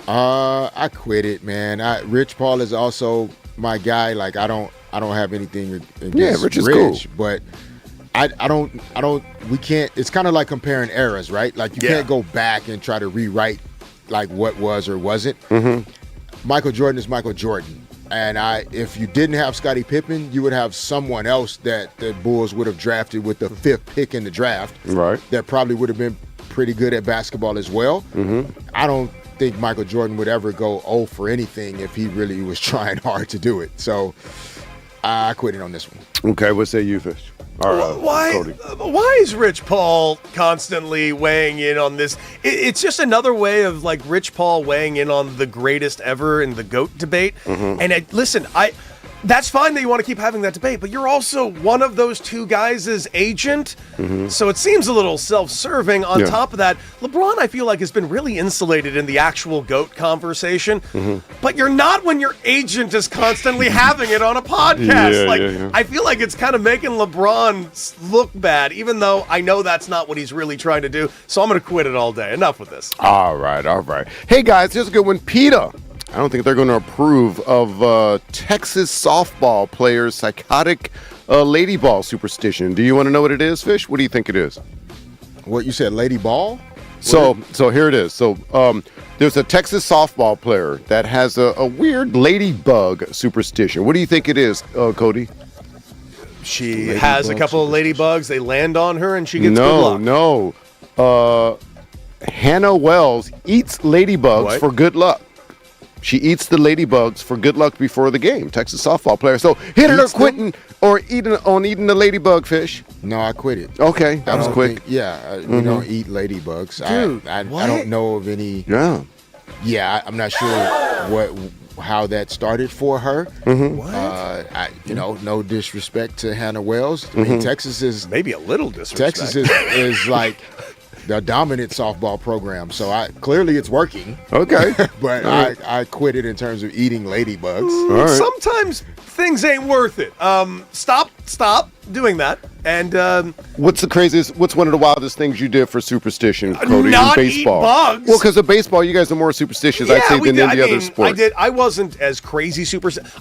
I quit it, man. Rich Paul is also my guy. Like I don't have anything against Rich is cool. but I don't we can't. It's kind of like comparing eras, right? Like you can't go back and try to rewrite like what was or wasn't. Michael Jordan is Michael Jordan. And if you didn't have Scottie Pippen, you would have someone else that the Bulls would have drafted with the 5th pick in the draft. Right. That probably would have been pretty good at basketball as well. I don't think Michael Jordan would ever go 0 for anything if he really was trying hard to do it. So I quit it on this one. Okay, what say you, Fish? All right, Cody. Why is Rich Paul constantly weighing in on this? It's just another way of like Rich Paul weighing in on the greatest ever in the GOAT debate. And listen, that's fine that you want to keep having that debate, but you're also one of those two guys' agent. So it seems a little self-serving. On top of that, LeBron, I feel like, has been really insulated in the actual GOAT conversation. But you're not when your agent is constantly having it on a podcast. I feel like it's kind of making LeBron look bad, even though I know that's not what he's really trying to do. So I'm going to quit it all day. Enough with this. All right. Hey, guys, here's a good one. PETA. I don't think they're going to approve of Texas softball players' psychotic lady ball superstition. Do you want to know what it is, Fish? What do you think it is? What you said, Lady Ball? So here it is. So there's a Texas softball player that has a weird ladybug superstition. What do you think it is, Cody? She has a couple of ladybugs. They land on her, and she gets good luck. No. Hannah Wells eats ladybugs for good luck. She eats the ladybugs for good luck before the game. Texas softball player. So hit it or quitting or eating the ladybug, Fish. No, I quit it. Okay, that was quick. We don't eat ladybugs. Dude, I don't know of any. Yeah, I'm not sure how that started for her. No disrespect to Hannah Wells. I mean, Texas is maybe a little disrespect. Texas is like the dominant softball program. So clearly it's working. Okay. But I quit it in terms of eating ladybugs. All right. Sometimes things ain't worth it. Stop stop doing that. And what's one of the wildest things you did for superstition, Cody, not in baseball? Eat bugs. Well, because of baseball, you guys are more superstitious, I'd say, than any other sport. I wasn't as crazy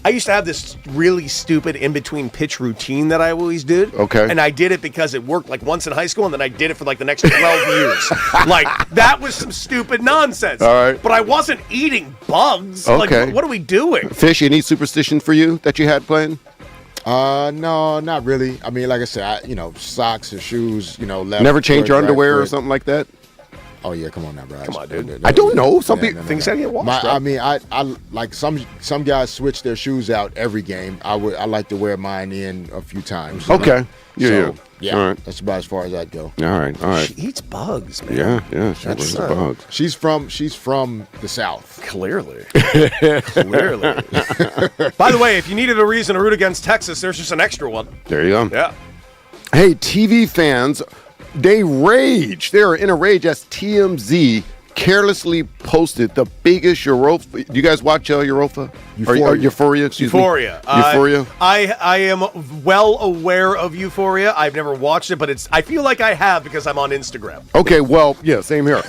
I used to have this really stupid in-between pitch routine that I always did. Okay. And I did it because it worked like once in high school, and then I did it for like the next 12 years. Like, that was some stupid nonsense. All right. But I wasn't eating bugs. Okay. Like, what are we doing? Fish, any superstition for you that you had playing? No, not really. I mean, like I said, socks or shoes, left. Never change your foot, right underwear or foot. something like that? Oh yeah, come on now, bro. Come on, dude. I don't know. Some people Things gotta get washed. I mean, I like some guys switch their shoes out every game. I like to wear mine in a few times. Okay. Yeah. All right. That's about as far as I'd go. All right. She eats bugs, man. Yeah, she eats bugs. She's from the South. Clearly. Clearly. By the way, if you needed a reason to root against Texas, there's just an extra one. There you go. Yeah. Hey, TV fans, they rage. They are in a rage as TMZ carelessly posted the biggest Europa. Do you guys watch Europa? Euphoria. Excuse me. Euphoria. I am well aware of Euphoria. I've never watched it, but I feel like I have because I'm on Instagram. Okay, well, yeah, same here.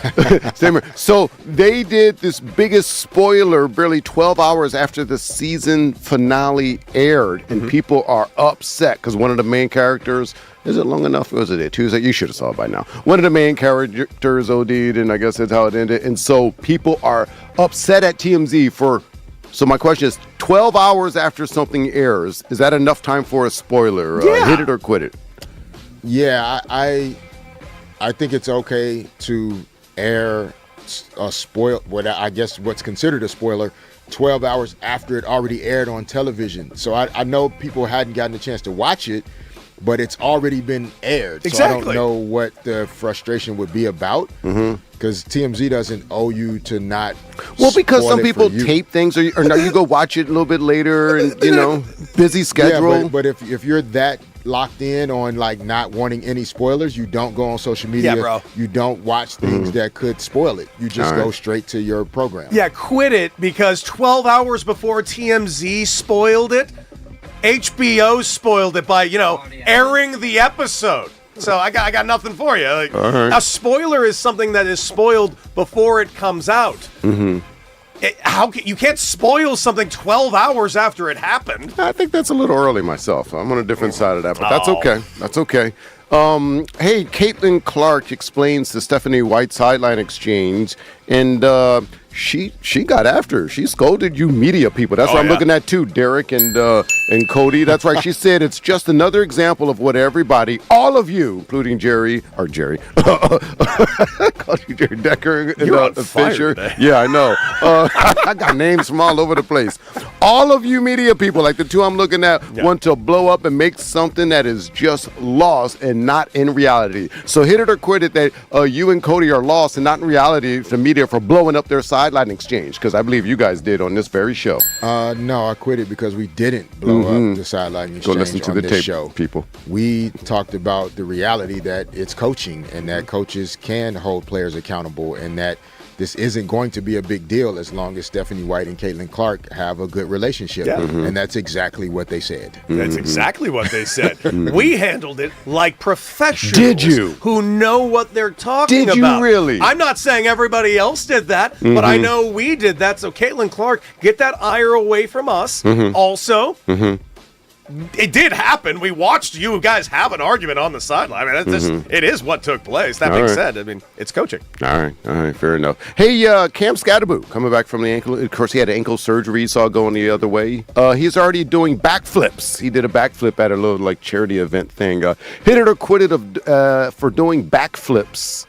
Same here. So they did this biggest spoiler barely 12 hours after the season finale aired, and people are upset because one of the main characters. Is it long enough? Or was it a Tuesday? You should have saw it by now. One of the main characters OD'd, and I guess that's how it ended. And so people are upset at TMZ for. So my question is, 12 hours after something airs, is that enough time for a spoiler? Yeah. Hit it or quit it? Yeah, I think it's okay to air a I guess what's considered a spoiler 12 hours after it already aired on television. So I know people hadn't gotten a chance to watch it, but it's already been aired. Exactly. So I don't know what the frustration would be about. Because TMZ doesn't owe you to not. Well, because some spoil it people for you. tape things, or no, you go watch it a little bit later, and busy schedule. Yeah, but if you're that locked in on like not wanting any spoilers, you don't go on social media. Yeah, bro. You don't watch things that could spoil it. You just go straight to your program. Yeah, quit it, because 12 hours before TMZ spoiled it, HBO spoiled it by, airing the episode. So I got nothing for you. Like, all right. A spoiler is something that is spoiled before it comes out. Mm-hmm. You can't spoil something 12 hours after it happened. I think that's a little early myself. I'm on a different side of that, but that's okay. That's okay. Hey, Caitlin Clark explains the Stephanie White sideline exchange, and she got after her. She scolded you media people. That's what I'm looking at too, Derek and Cody. That's right. She said it's just another example of what everybody, all of you, including Jerry, called you Jerry Decker and You're on fire Fisher. today. Yeah, I know. I got names from all over the place. All of you media people, like the two I'm looking at, want to blow up and make something that is just lost and not in reality. So hit it or quit it that you and Cody are lost and not in reality, the media, for blowing up their sideline exchange, because I believe you guys did on this very show. No, I quit it because we didn't blow up the sideline exchange. Go listen to on the this tape, show. people. We talked about the reality that it's coaching and that coaches can hold players accountable, and that this isn't going to be a big deal as long as Stephanie White and Caitlin Clark have a good relationship. Yeah. And that's exactly what they said. That's exactly what they said. We handled it like professionals. Did you? Who know what they're talking Did you about. really? I'm not saying everybody else did that, but I know we did that. So Caitlin Clark, get that ire away from us. Also, it did happen. We watched you guys have an argument on the sideline. I mean, it is what took place. That being said, I mean, it's coaching. All right, fair enough. Hey, Cam Scatterboo, coming back from the ankle. Of course, he had ankle surgery, saw going the other way. He's already doing backflips. He did a backflip at a little charity event thing. Hit it or quit it for doing backflips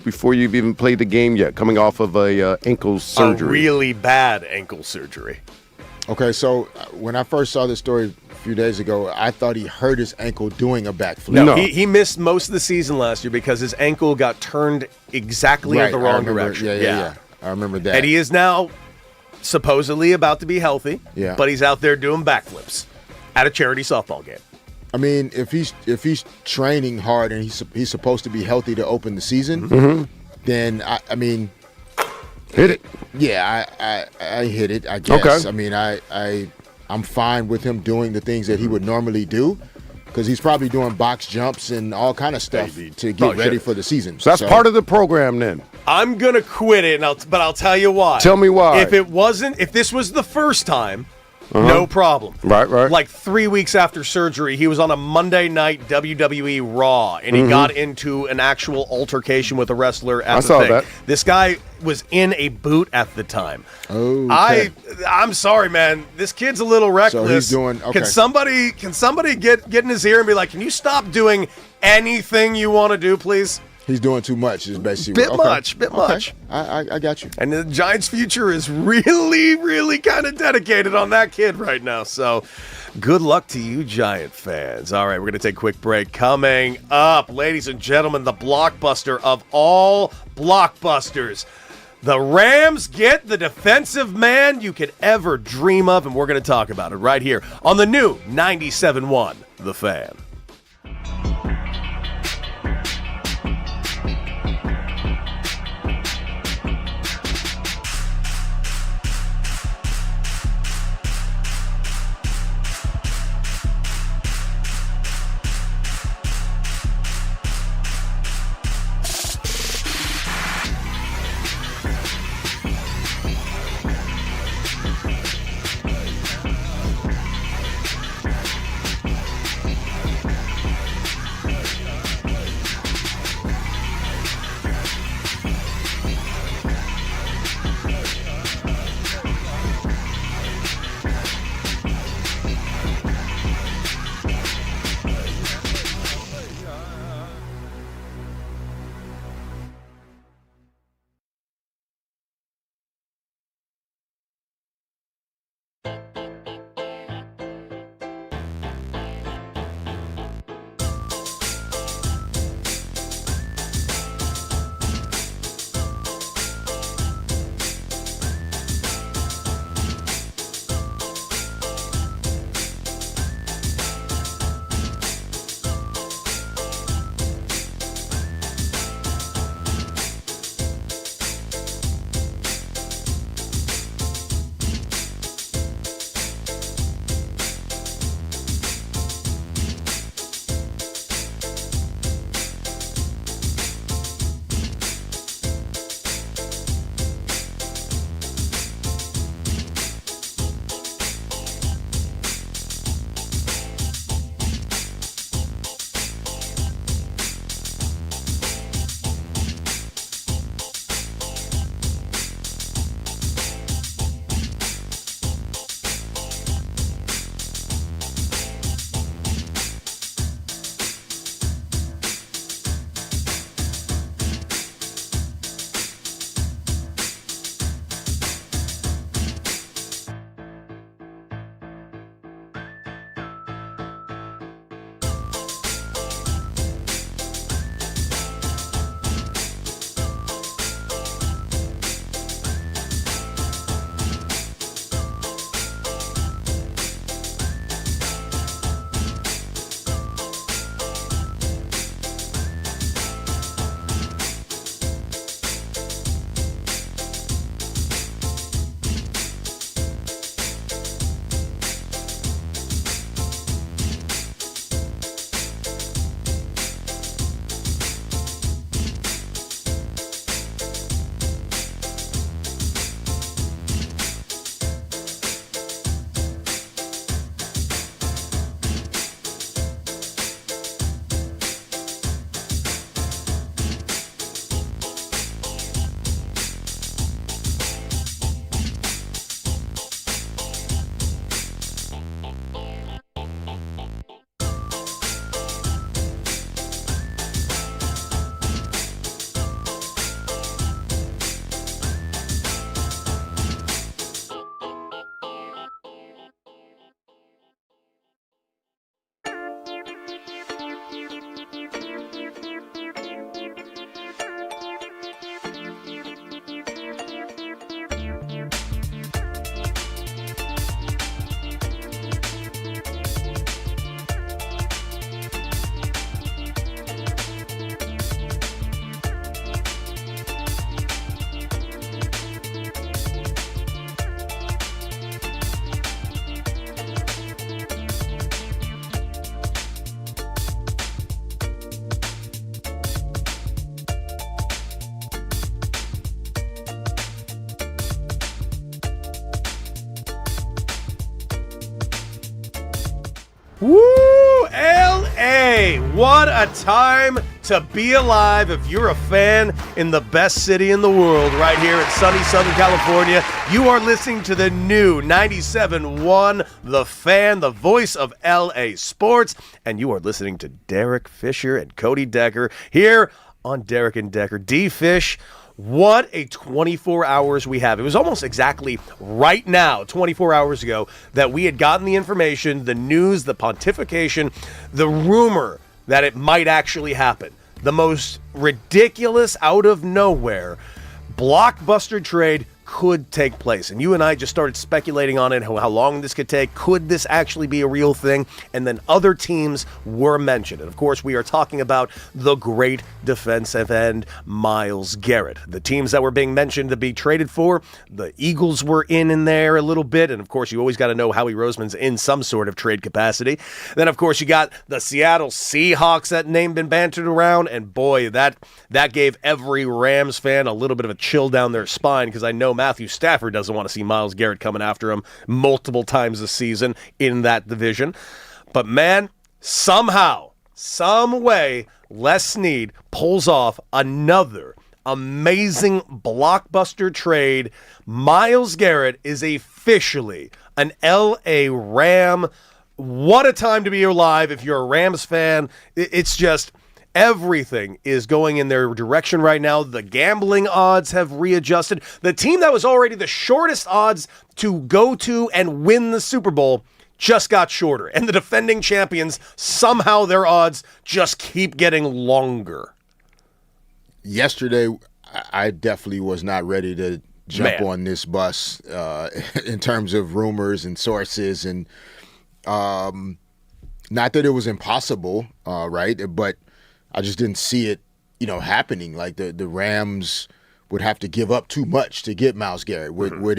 before you've even played the game yet, coming off of a ankle surgery. A really bad ankle surgery. Okay, so when I first saw this story a few days ago, I thought he hurt his ankle doing a backflip. No. He missed most of the season last year because his ankle got turned exactly in the wrong direction. Yeah. I remember that. And he is now supposedly about to be healthy, but he's out there doing backflips at a charity softball game. I mean, if he's training hard and he's supposed to be healthy to open the season, then I mean, hit it. Yeah, I hit it, I guess. Okay. I mean, I I'm fine with him doing the things that he would normally do, because he's probably doing box jumps and all kind of stuff to get ready for the season. So that's part of the program then. I'm gonna quit it, but I'll tell you why. Tell me why. If this was the first time, no problem. Right. Like 3 weeks after surgery, he was on a Monday night WWE Raw, and he got into an actual altercation with a wrestler at the saw thing. that. This guy was in a boot at the time. Oh, okay. I'm sorry, man. This kid's a little reckless. So he's doing okay. Can somebody get in his ear and be like, "Can you stop doing anything you want to do, please?" He's doing too much, is basically. Bit much. I got you. And the Giants' future is really, really kind of dedicated on that kid right now. So good luck to you, Giant fans. All right, we're going to take a quick break. Coming up, ladies and gentlemen, the blockbuster of all blockbusters. The Rams get the defensive man you could ever dream of, and we're going to talk about it right here on the new 97.1 The Fan. Woo! L.A. What a time to be alive if you're a fan in the best city in the world, right here in sunny Southern California. You are listening to the new 97.1 The Fan, the voice of L.A. sports, and you are listening to Derek Fisher and Cody Decker here on Derek and Decker. D-Fish, what a 24 hours we have. It was almost exactly right now, 24 hours ago, that we had gotten the information, the news, the pontification, the rumor that it might actually happen. The most ridiculous, out of nowhere, blockbuster trade could take place. And you and I just started speculating on it, how long this could take. Could this actually be a real thing? And then other teams were mentioned. And of course, we are talking about the great defensive end, Myles Garrett. The teams that were being mentioned to be traded for, the Eagles were in there a little bit. And of course, you always got to know Howie Roseman's in some sort of trade capacity. Then, of course, you got the Seattle Seahawks, that name been bantered around. And boy, that gave every Rams fan a little bit of a chill down their spine, because I know Matthew Stafford doesn't want to see Myles Garrett coming after him multiple times this season in that division. But man, somehow, some way, Les Snead pulls off another amazing blockbuster trade. Myles Garrett is officially an L.A. Ram. What a time to be alive if you're a Rams fan. It's just... everything is going in their direction right now. The gambling odds have readjusted. The team that was already the shortest odds to go to and win the Super Bowl just got shorter. And the defending champions, somehow their odds just keep getting longer. Yesterday, I definitely was not ready to jump on this bus in terms of rumors and sources. And not that it was impossible, right? But I just didn't see it, happening. Like the Rams would have to give up too much to get Myles Garrett. Would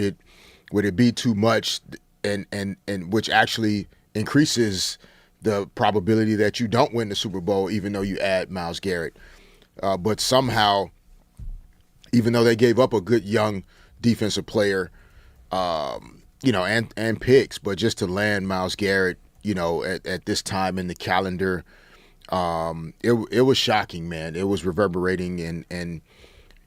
it be too much, and which actually increases the probability that you don't win the Super Bowl, even though you add Myles Garrett. But somehow, even though they gave up a good young defensive player, and picks, but just to land Myles Garrett, at this time in the calendar. It was shocking, man. It was reverberating, and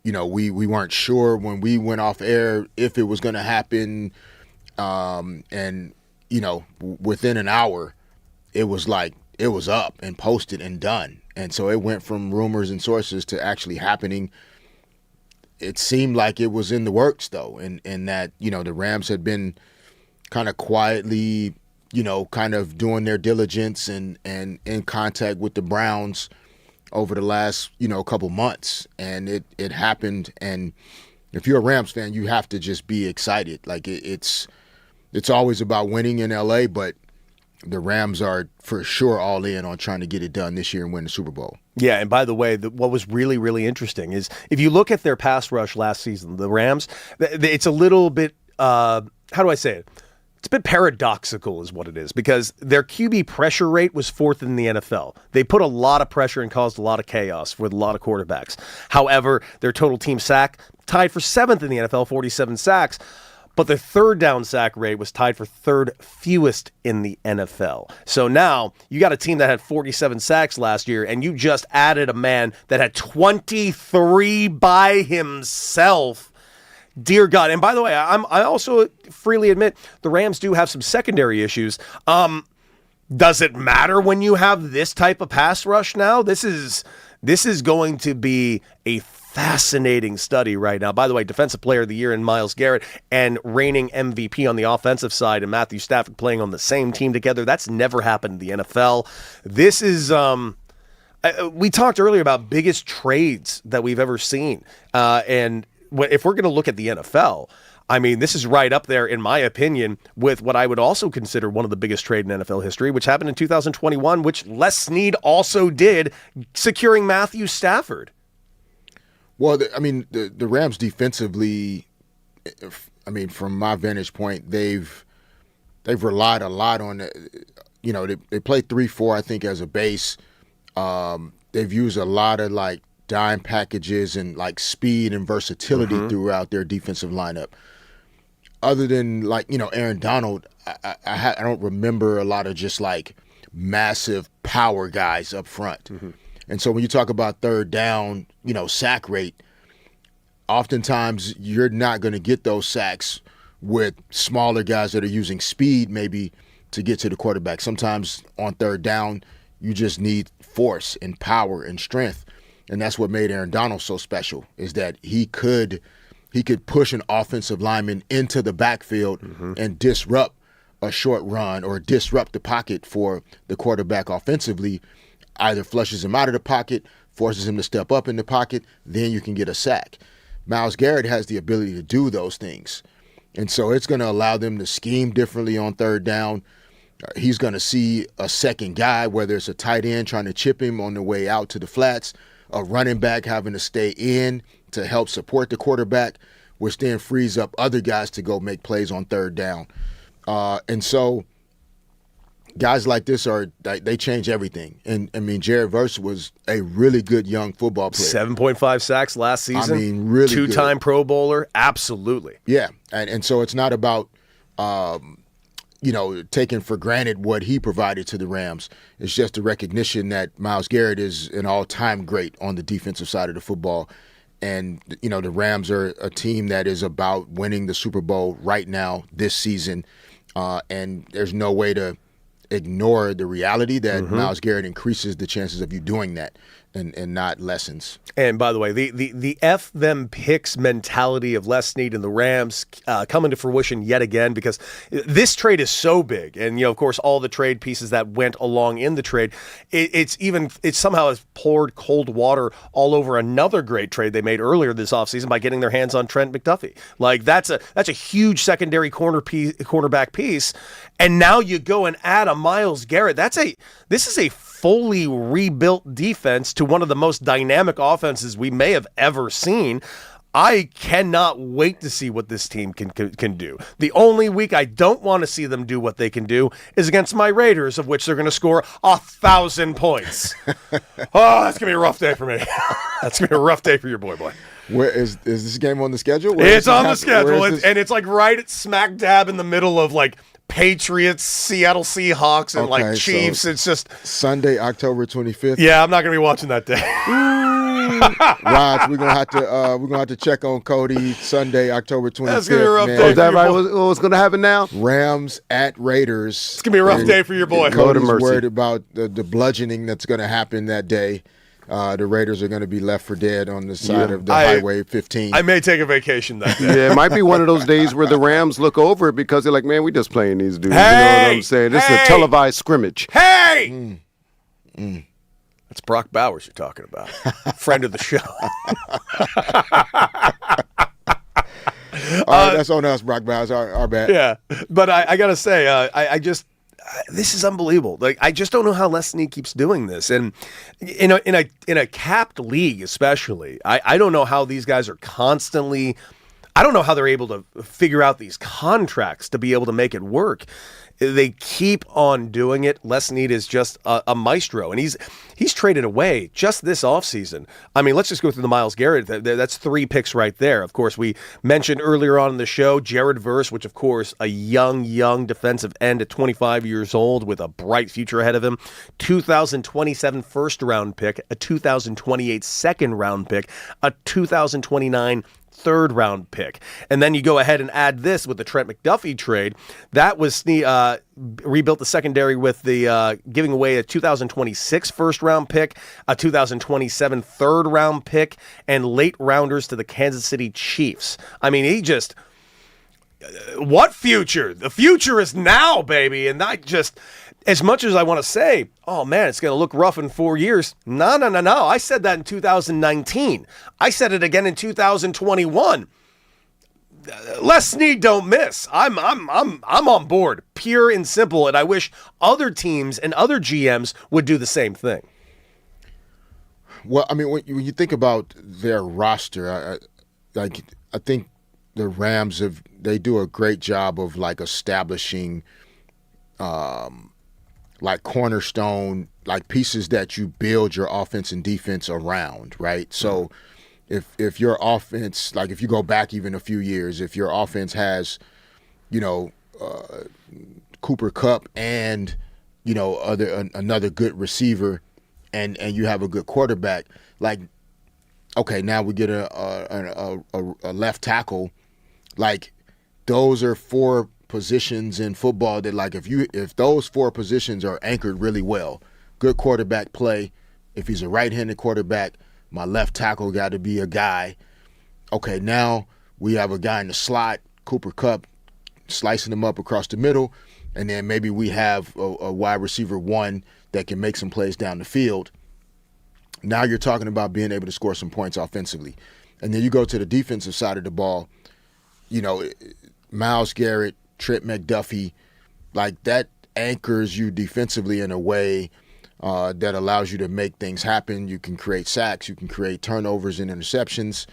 we weren't sure when we went off air if it was going to happen. And within an hour, it was like it was up and posted and done. And so it went from rumors and sources to actually happening. It seemed like it was in the works, though, and that the Rams had been kind of quietly, kind of doing their diligence and in contact with the Browns over the last, couple months. And it happened. And if you're a Rams fan, you have to just be excited. Like it's always about winning in LA, but the Rams are for sure all in on trying to get it done this year and win the Super Bowl. Yeah, and by the way, what was really, really interesting is if you look at their pass rush last season, the Rams, it's a little bit, how do I say it? It's a bit paradoxical is what it is, because their QB pressure rate was 4th in the NFL. They put a lot of pressure and caused a lot of chaos with a lot of quarterbacks. However, their total team sack tied for 7th in the NFL, 47 sacks. But their third down sack rate was tied for 3rd fewest in the NFL. So now you got a team that had 47 sacks last year, and you just added a man that had 23 by himself. Dear God. And by the way, I also freely admit the Rams do have some secondary issues. Does it matter when you have this type of pass rush now? This is going to be a fascinating study right now. By the way, Defensive Player of the Year in Myles Garrett and reigning MVP on the offensive side and Matthew Stafford playing on the same team together. That's never happened in the NFL. This is... we talked earlier about biggest trades that we've ever seen. And if we're going to look at the NFL, I mean, this is right up there, in my opinion, with what I would also consider one of the biggest trade in NFL history, which happened in 2021, which Les Snead also did, securing Matthew Stafford. Well, the Rams defensively, from my vantage point, they've relied a lot on, they play 3-4, I think, as a base. They've used a lot of dime packages and speed and versatility throughout their defensive lineup. Other than Aaron Donald, I don't remember a lot of just massive power guys up front. And so when you talk about third down, sack rate, oftentimes you're not going to get those sacks with smaller guys that are using speed maybe to get to the quarterback. Sometimes on third down, you just need force and power and strength. And that's what made Aaron Donald so special, is that he could push an offensive lineman into the backfield and disrupt a short run or disrupt the pocket for the quarterback offensively, either flushes him out of the pocket, forces him to step up in the pocket, then you can get a sack. Myles Garrett has the ability to do those things. And so it's going to allow them to scheme differently on third down. He's going to see a second guy, whether it's a tight end trying to chip him on the way out to the flats, a running back having to stay in to help support the quarterback, which then frees up other guys to go make plays on third down. And so guys like this they change everything. And I mean, Jared Verse was a really good young football player. 7.5 sacks last season. I mean, really two-time good. Pro Bowler. Absolutely. Yeah. And so it's not about, taking for granted what he provided to the Rams. It's just a recognition that Myles Garrett is an all-time great on the defensive side of the football. And, the Rams are a team that is about winning the Super Bowl right now, this season. And there's no way to ignore the reality that Myles Garrett increases the chances of you doing that and not lessens. And by the way, the F them picks mentality of Les Snead and the Rams coming to fruition yet again, because this trade is so big. And, of course, all the trade pieces that went along in the trade, it somehow has poured cold water all over another great trade they made earlier this offseason by getting their hands on Trent McDuffie. Like, that's a huge secondary cornerback piece. And now you go and add a Myles Garrett. This is a fully rebuilt defense to one of the most dynamic offenses we may have ever seen. I cannot wait to see what this team can do. The only week I don't want to see them do what they can do is against my Raiders, of which they're going to score 1,000 points. Oh, that's going to be a rough day for me. That's going to be a rough day for your boy. Where is this game on the schedule? It's on the schedule, and it's like right at smack dab in the middle of like Patriots, Seattle Seahawks, and Chiefs. So it's just Sunday, October 25th. Yeah, I'm not gonna be watching that day. Raj, we're gonna have to check on Cody. Sunday, October 25th. That's gonna be a rough day. Is that right? What's gonna happen now? Rams at Raiders. It's gonna be a rough day for your boy. Cody's worried about the bludgeoning that's gonna happen that day. The Raiders are going to be left for dead on the side of the Highway 15. I may take a vacation that day. Yeah, it might be one of those days where the Rams look over it because they're like, man, we just playing these dudes. Hey, you know what I'm saying? This is a televised scrimmage. Hey! That's Brock Bowers you're talking about. Friend of the show. All right, that's on us, Brock Bowers. Our bad. Yeah, but I got to say, this is unbelievable. Like, I just don't know how Les Snead keeps doing this, and in a capped league, especially, I don't know how these guys are constantly. I don't know how they're able to figure out these contracts to be able to make it work. They keep on doing it. Les Snead is just a maestro, and he's traded away just this offseason. I mean, let's just go through the Myles Garrett. That's 3 picks right there. Of course, we mentioned earlier on in the show, Jared Verse, which, of course, a young defensive end at 25 years old with a bright future ahead of him. 2027 first-round pick, a 2028 second-round pick, a 2029 third-round pick. And then you go ahead and add this with the Trent McDuffie trade. That was rebuilt the secondary with the giving away a 2026 first-round pick, a 2027 third-round pick, and late rounders to the Kansas City Chiefs. I mean, he just... what future? The future is now, baby. And I just... as much as I want to say, oh, man, it's going to look rough in 4 years. No. I said that in 2019. I said it again in 2021. Les Snead don't miss. I'm on board, pure and simple, and I wish other teams and other GMs would do the same thing. Well, I mean, when you think about their roster, I think the Rams they do a great job of like establishing like cornerstone, like pieces that you build your offense and defense around, right? So if your offense, like if you go back even a few years, if your offense has, Cooper Kupp and another good receiver, and you have a good quarterback. Like, okay, now we get a left tackle. Like, those are 4 positions in football that, like, if those 4 positions are anchored really well, good quarterback play. If he's a right-handed quarterback, my left tackle got to be a guy. Okay, now we have a guy in the slot, Cooper Kupp, slicing him up across the middle, and then maybe we have a wide receiver 1 that can make some plays down the field. Now you're talking about being able to score some points offensively. And then you go to the defensive side of the ball, Myles Garrett, Trent McDuffie, like that anchors you defensively in a way that allows you to make things happen. You can create sacks, you can create turnovers and interceptions.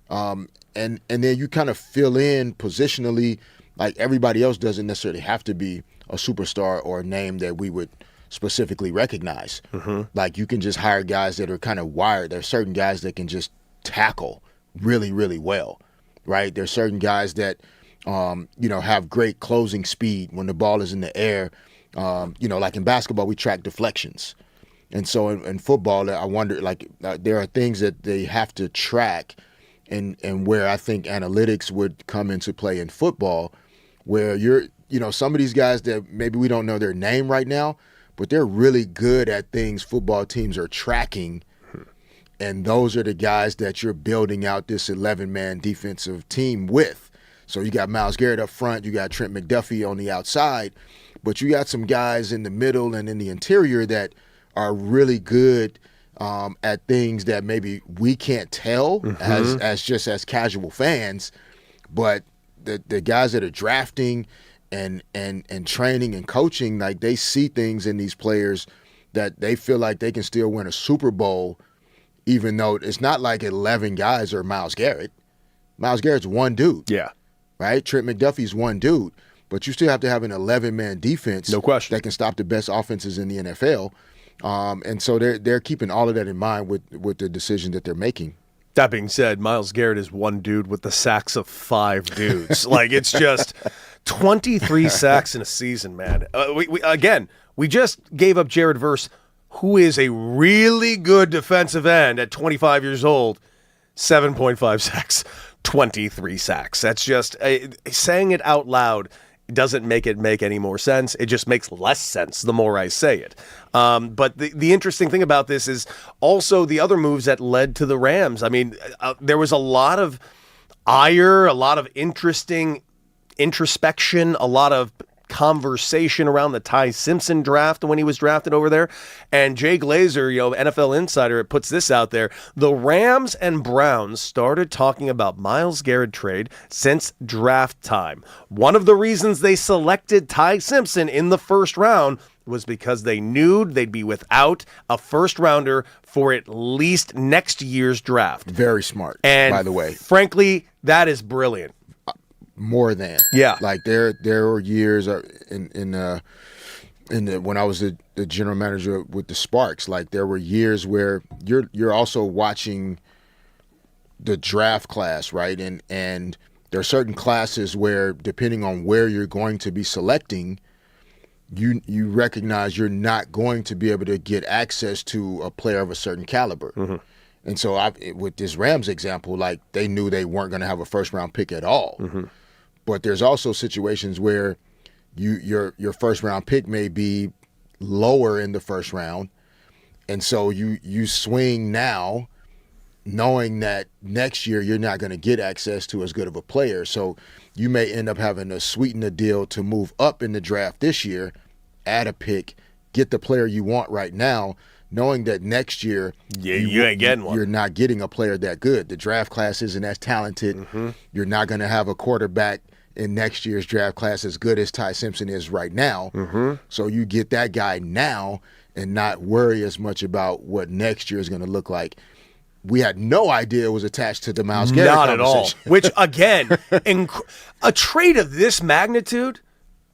And then you kind of fill in positionally, like everybody else doesn't necessarily have to be a superstar or a name that we would specifically recognize. Like, you can just hire guys that are kind of wired. There's certain guys that can just tackle really, really well, right? There's certain guys that, have great closing speed when the ball is in the air. Like in basketball, we track deflections. And so in football, I wonder, like, there are things that they have to track, and where I think analytics would come into play in football, where some of these guys that maybe we don't know their name right now, but they're really good at things football teams are tracking. And those are the guys that you're building out this 11-man defensive team with. So you got Myles Garrett up front, you got Trent McDuffie on the outside, but you got some guys in the middle and in the interior that are really good at things that maybe we can't tell as casual fans, but the guys that are drafting and training and coaching, like, they see things in these players that they feel like they can still win a Super Bowl, even though it's not like 11 guys are Myles Garrett. Myles Garrett's one dude. Yeah. Right? Trent McDuffie's one dude. But you still have to have an 11-man defense, no question, that can stop the best offenses in the NFL. And so they're keeping all of that in mind with the decision that they're making. That being said, Myles Garrett is one dude with the sacks of 5 dudes. Like, it's just 23 sacks in a season, man. We just gave up Jared Verse, who is a really good defensive end at 25 years old, 7.5 sacks, 23 sacks. That's just saying it out loud doesn't make it make any more sense. It just makes less sense the more I say it. But the interesting thing about this is also the other moves that led to the Rams. I mean, there was a lot of ire, a lot of interesting introspection, a lot of conversation around the Ty Simpson draft when he was drafted over there. And Jay Glazer, NFL Insider, puts this out there. The Rams and Browns started talking about Myles Garrett trade since draft time. One of the reasons they selected Ty Simpson in the first round was because they knew they'd be without a first rounder for at least next year's draft. Very smart, and by the way. Frankly, that is brilliant. More than. Yeah. Like, there were years when I was the general manager with the Sparks, like, there were years where you're also watching the draft class, right? And there are certain classes where, depending on where you're going to be selecting, you recognize you're not going to be able to get access to a player of a certain caliber. And so with this Rams example, like, they knew they weren't going to have a first-round pick at all. But there's also situations where your first-round pick may be lower in the first round, and so you swing now knowing that next year you're not going to get access to as good of a player. So you may end up having to sweeten the deal to move up in the draft this year, add a pick, get the player you want right now, knowing that next year you ain't getting one. You're not getting a player that good. The draft class isn't as talented. You're not going to have a quarterback in next year's draft class as good as Ty Simpson is right now. So you get that guy now and not worry as much about what next year is going to look like. We had no idea it was attached to the Myles Garrett Not at all. conversation. Which, again, a trade of this magnitude,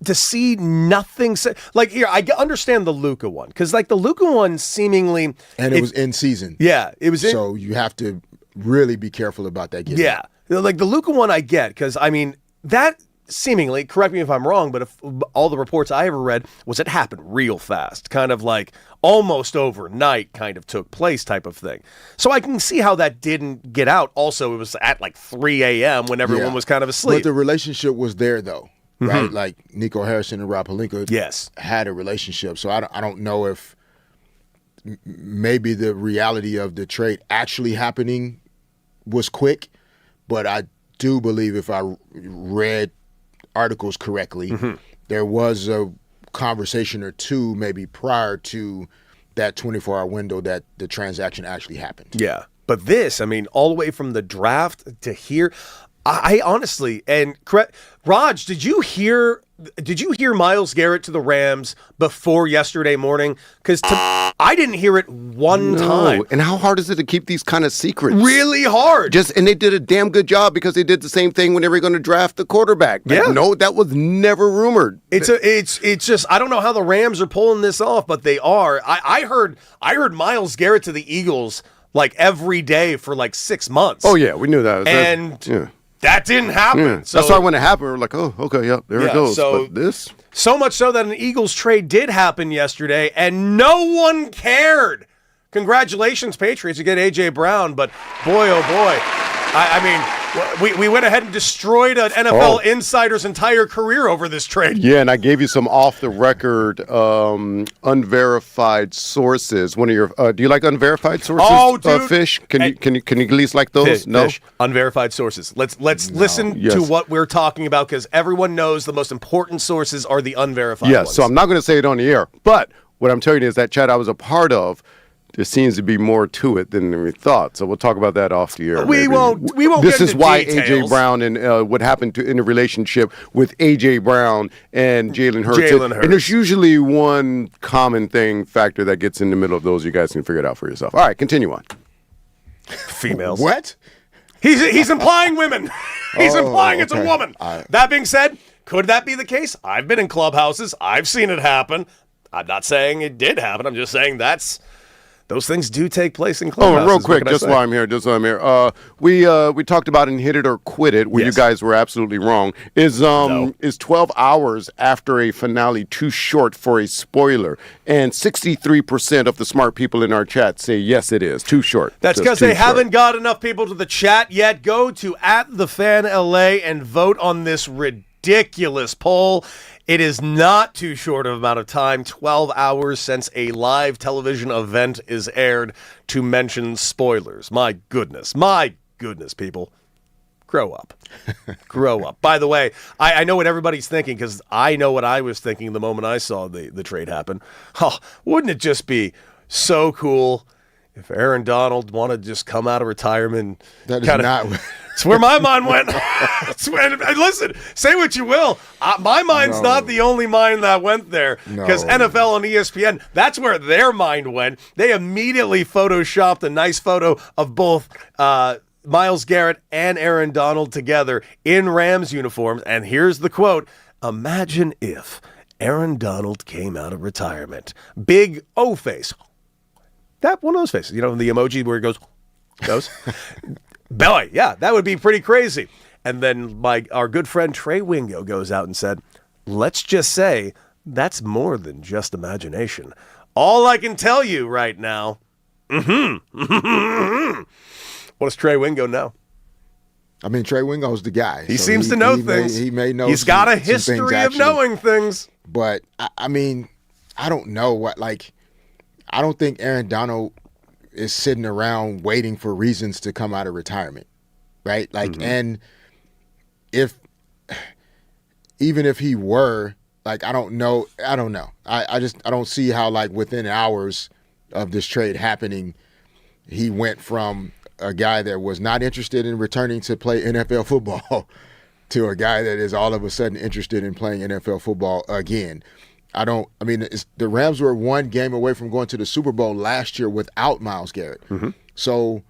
to see nothing. Like, here, I understand the Luka one, because, like, the Luka one seemingly. And it was in season. Yeah, it was in. So you have to really be careful about that. Yeah. Like, the Luka one I get, because, I mean, that seemingly, correct me if I'm wrong, but if all the reports I ever read was it happened real fast, kind of like almost overnight kind of took place type of thing. So I can see how that didn't get out. Also, it was at like 3 a.m. when everyone was kind of asleep. But the relationship was there, though, right? Like Nico Harrison and Rob Pelinka had a relationship. So I don't know if maybe the reality of the trade actually happening was quick, but I do believe if I read articles correctly, there was a conversation or two maybe prior to that 24-hour window that the transaction actually happened. Yeah. But this, I mean, all the way from the draft to here, I honestly, and correct, Raj, did you hear Myles Garrett to the Rams before yesterday morning? Because I didn't hear it one time. And how hard is it to keep these kind of secrets? Really hard. And they did a damn good job because they did the same thing when they were going to draft the quarterback. Like, no, that was never rumored. It's just I don't know how the Rams are pulling this off, but they are. I heard Myles Garrett to the Eagles like every day for like 6 months. Oh yeah, we knew that. That didn't happen. Yeah. So, that's why when it happened, we were like, oh, okay, there it goes. So, but this? So much so that an Eagles trade did happen yesterday, and no one cared. Congratulations, Patriots, you get A.J. Brown, but boy, oh boy. I mean, we went ahead and destroyed an NFL insider's entire career over this trade. Yeah, and I gave you some off-the-record, unverified sources. One of your, do you like unverified sources? Oh, dude. Fish? Can you at least like those? Fish. Unverified sources. Let's listen to what we're talking about because everyone knows the most important sources are the unverified ones. Yes, so I'm not going to say it on the air, but what I'm telling you is that chat I was a part of. There seems to be more to it than we thought, so we'll talk about that off the air. We won't. This get is into why details. AJ Brown and what happened in a relationship with AJ Brown and Jalen Hurts. And there's usually one common factor that gets in the middle of those. You guys can figure it out for yourself. All right, continue on. Females. What? He's implying women. He's implying it's a woman. That being said, could that be the case? I've been in clubhouses. I've seen it happen. I'm not saying it did happen. I'm just saying those things do take place in clubhouses. Oh, real quick, just while I'm here. We talked about in Hit It or Quit It, where you guys were absolutely wrong. Is 12 hours after a finale too short for a spoiler? And 63% of the smart people in our chat say yes, it is too short. That's because they haven't got enough people to the chat yet. Go to @TheFanLA and vote on this ridiculous poll. It is not too short of amount of time, 12 hours since a live television event is aired, to mention spoilers. My goodness, people. Grow up. Grow up. By the way, I know what everybody's thinking because I know what I was thinking the moment I saw the trade happen. Oh, wouldn't it just be so cool if Aaron Donald wanted to just come out of retirement? That is not... It's where my mind went. Listen, say what you will. My mind's not the only mind that went there. Because NFL and ESPN, that's where their mind went. They immediately photoshopped a nice photo of both Myles Garrett and Aaron Donald together in Rams uniforms. And here's the quote. Imagine if Aaron Donald came out of retirement. Big O face. That one of those faces. You know, the emoji where it goes. Boy, yeah, that would be pretty crazy. And then our good friend Trey Wingo goes out and said, let's just say that's more than just imagination. All I can tell you right now, what does Trey Wingo know? I mean, Trey Wingo's the guy. He seems to know things. He may know. He's got a history of knowing things. But, I mean, I don't know what, I don't think Aaron Donald is sitting around waiting for reasons to come out of retirement, right? And even if he were, I don't know. I don't see how, within hours of this trade happening, he went from a guy that was not interested in returning to play NFL football to a guy that is all of a sudden interested in playing NFL football again. The Rams were one game away from going to the Super Bowl last year without Myles Garrett. So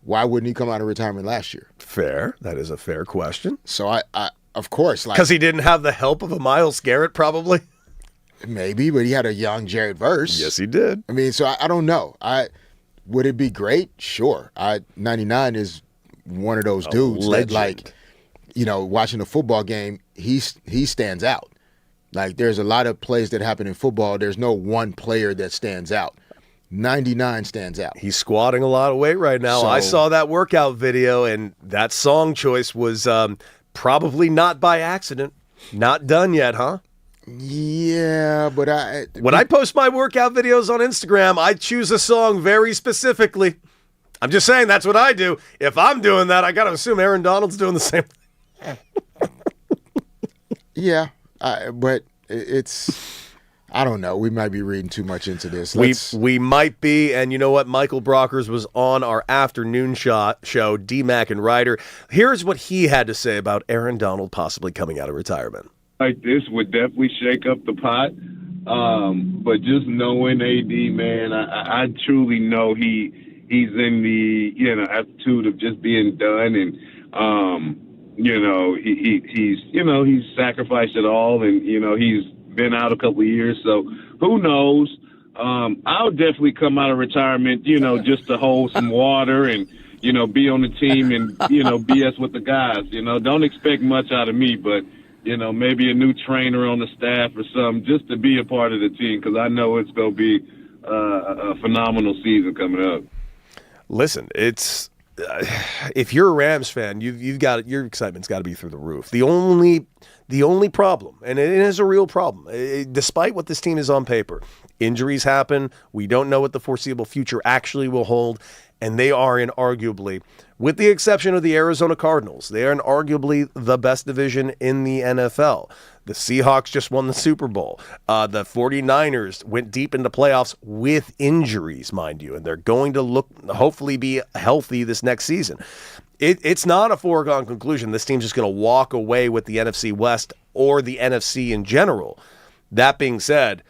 why wouldn't he come out of retirement last year? Fair. That is a fair question. So I of course, because he didn't have the help of a Myles Garrett, probably. Maybe, but he had a young Jared Verse. Yes, he did. I mean, so I don't know. Would it be great? Sure. 99 is one of those dudes that, watching a football game, he stands out. Like, there's a lot of plays that happen in football. There's no one player that stands out. 99 stands out. He's squatting a lot of weight right now. So, I saw that workout video, and that song choice was probably not by accident. Not done yet, huh? Yeah, but when I post my workout videos on Instagram, I choose a song very specifically. I'm just saying that's what I do. If I'm doing that, I got to assume Aaron Donald's doing the same thing. Yeah, but it's, I don't know. We might be reading too much into this. We might be, and you know what? Michael Brockers was on our afternoon show, D-Mac and Reiter. Here's what he had to say about Aaron Donald possibly coming out of retirement. Like this would definitely shake up the pot. But just knowing AD, man, I truly know he's in the attitude of just being done, and he's sacrificed it all, and he's been out a couple of years, so who knows? I'll definitely come out of retirement, just to hold some water and be on the team and BS with the guys. Don't expect much out of me, but maybe a new trainer on the staff or something, just to be a part of the team, because I know it's going to be a phenomenal season coming up. Listen, it's if you're a Rams fan, you've got your excitement's got to be through the roof. The only problem, and it is a real problem, despite what this team is on paper, injuries happen. We don't know what the foreseeable future actually will hold, and they are inarguably, with the exception of the Arizona Cardinals, they are inarguably the best division in the NFL. The Seahawks just won the Super Bowl. The 49ers went deep into playoffs with injuries, mind you, and they're going to hopefully be healthy this next season. It's not a foregone conclusion. This team's just going to walk away with the NFC West or the NFC in general. That being said,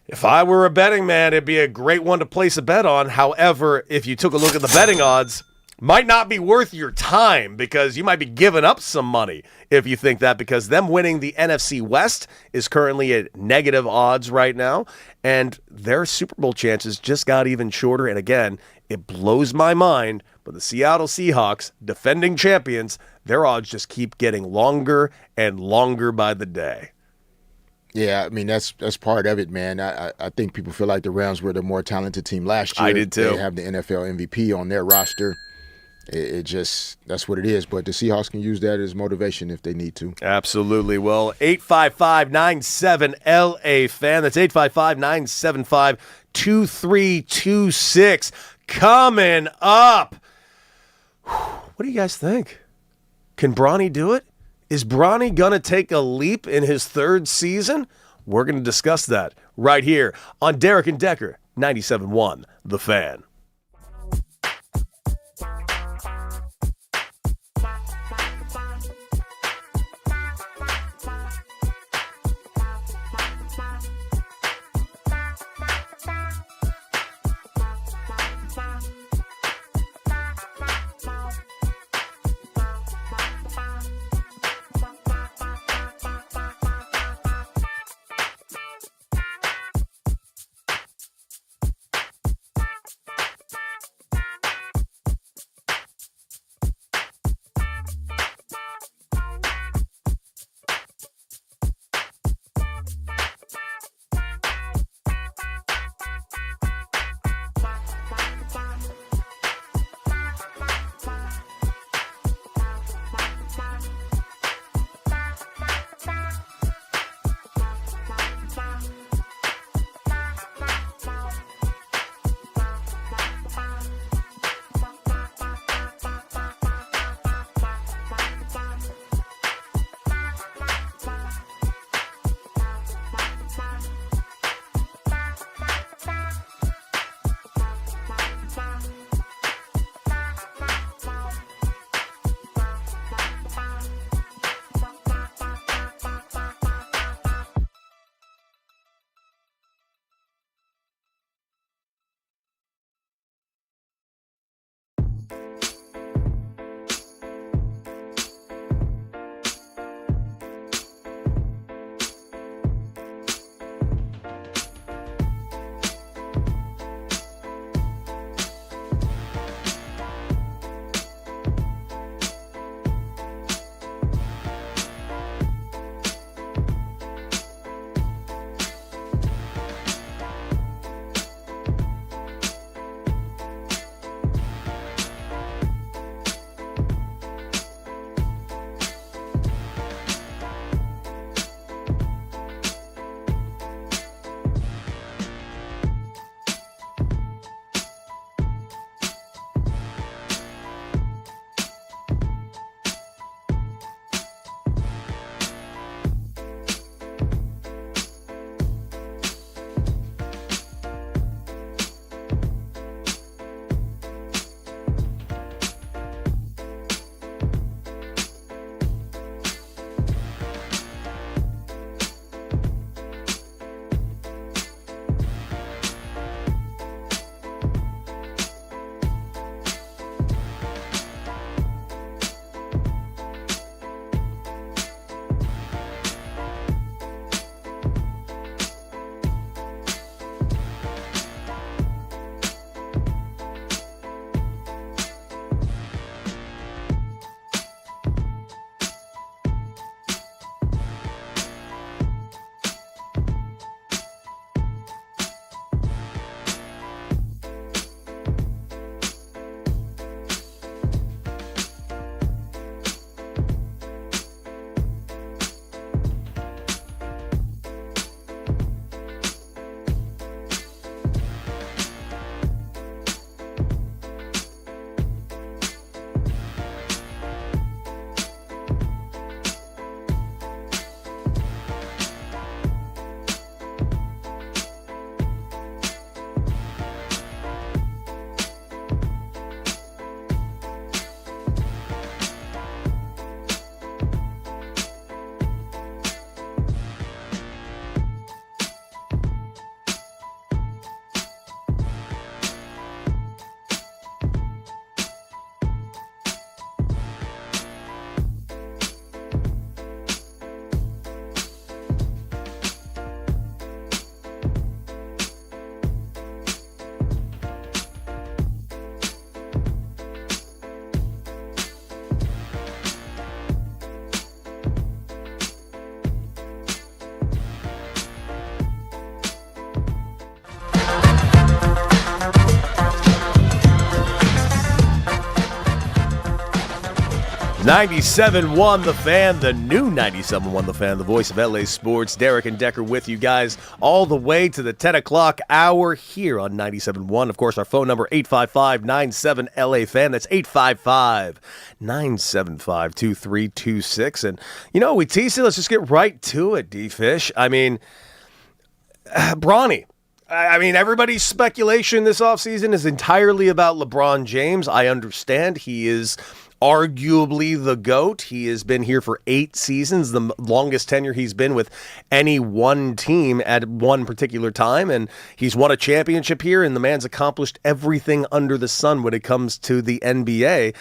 if I were a betting man, it'd be a great one to place a bet on. However, if you took a look at the betting odds, might not be worth your time, because you might be giving up some money if you think that, because them winning the NFC West is currently at negative odds right now, and their Super Bowl chances just got even shorter. And again, it blows my mind, but the Seattle Seahawks, defending champions, their odds just keep getting longer and longer by the day. Yeah, I memean, that's part of it, man. I think people feel like the Rams were the more talented team last year. I did too. They have the NFL MVP on their roster. It just, that's what it is. But the Seahawks can use that as motivation if they need to. Absolutely. Well, 855-97-LA fan. That's 855-975-2326. Coming up. What do you guys think? Can Bronny do it? Is Bronny going to take a leap in his third season? We're going to discuss that right here on Derek and Decker, 97.1 The Fan. 97.1 The Fan, the new 97.1 The Fan, the voice of LA Sports. Derek and Decker with you guys all the way to the 10 o'clock hour here on 97.1. Of course, our phone number, 855-97-LA-FAN. That's 855-975-2326. And, we teased it. Let's just get right to it, D-Fish. I mean, Bronny. Everybody's speculation this offseason is entirely about LeBron James. I understand he is arguably the GOAT. He has been here for 8 seasons, the longest tenure he's been with any one team at one particular time, and he's won a championship here, and the man's accomplished everything under the sun when it comes to the NBA.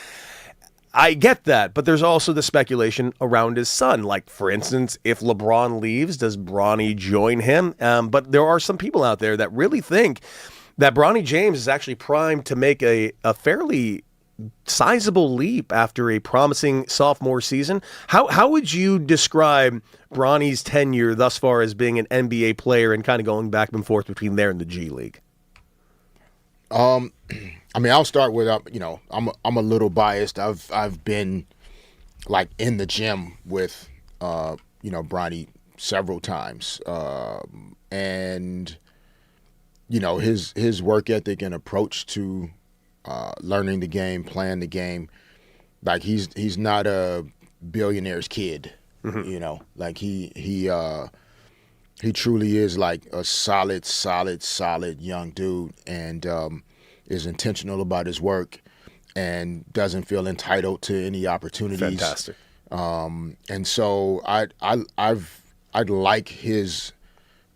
I get that, but there's also the speculation around his son. Like, for instance, if LeBron leaves, does Bronny join him? But there are some people out there that really think that Bronny James is actually primed to make a fairly sizable leap after a promising sophomore season. How would you describe Bronny's tenure thus far as being an NBA player and kind of going back and forth between there and the G League? I'll start with I'm a little biased. I've been like in the gym with Bronny several times, and his work ethic and approach to learning the game, playing the game, like he's not a billionaire's kid. Mm-hmm. Like he truly is like a solid young dude, and is intentional about his work and doesn't feel entitled to any opportunities. Fantastic. And so I'd like his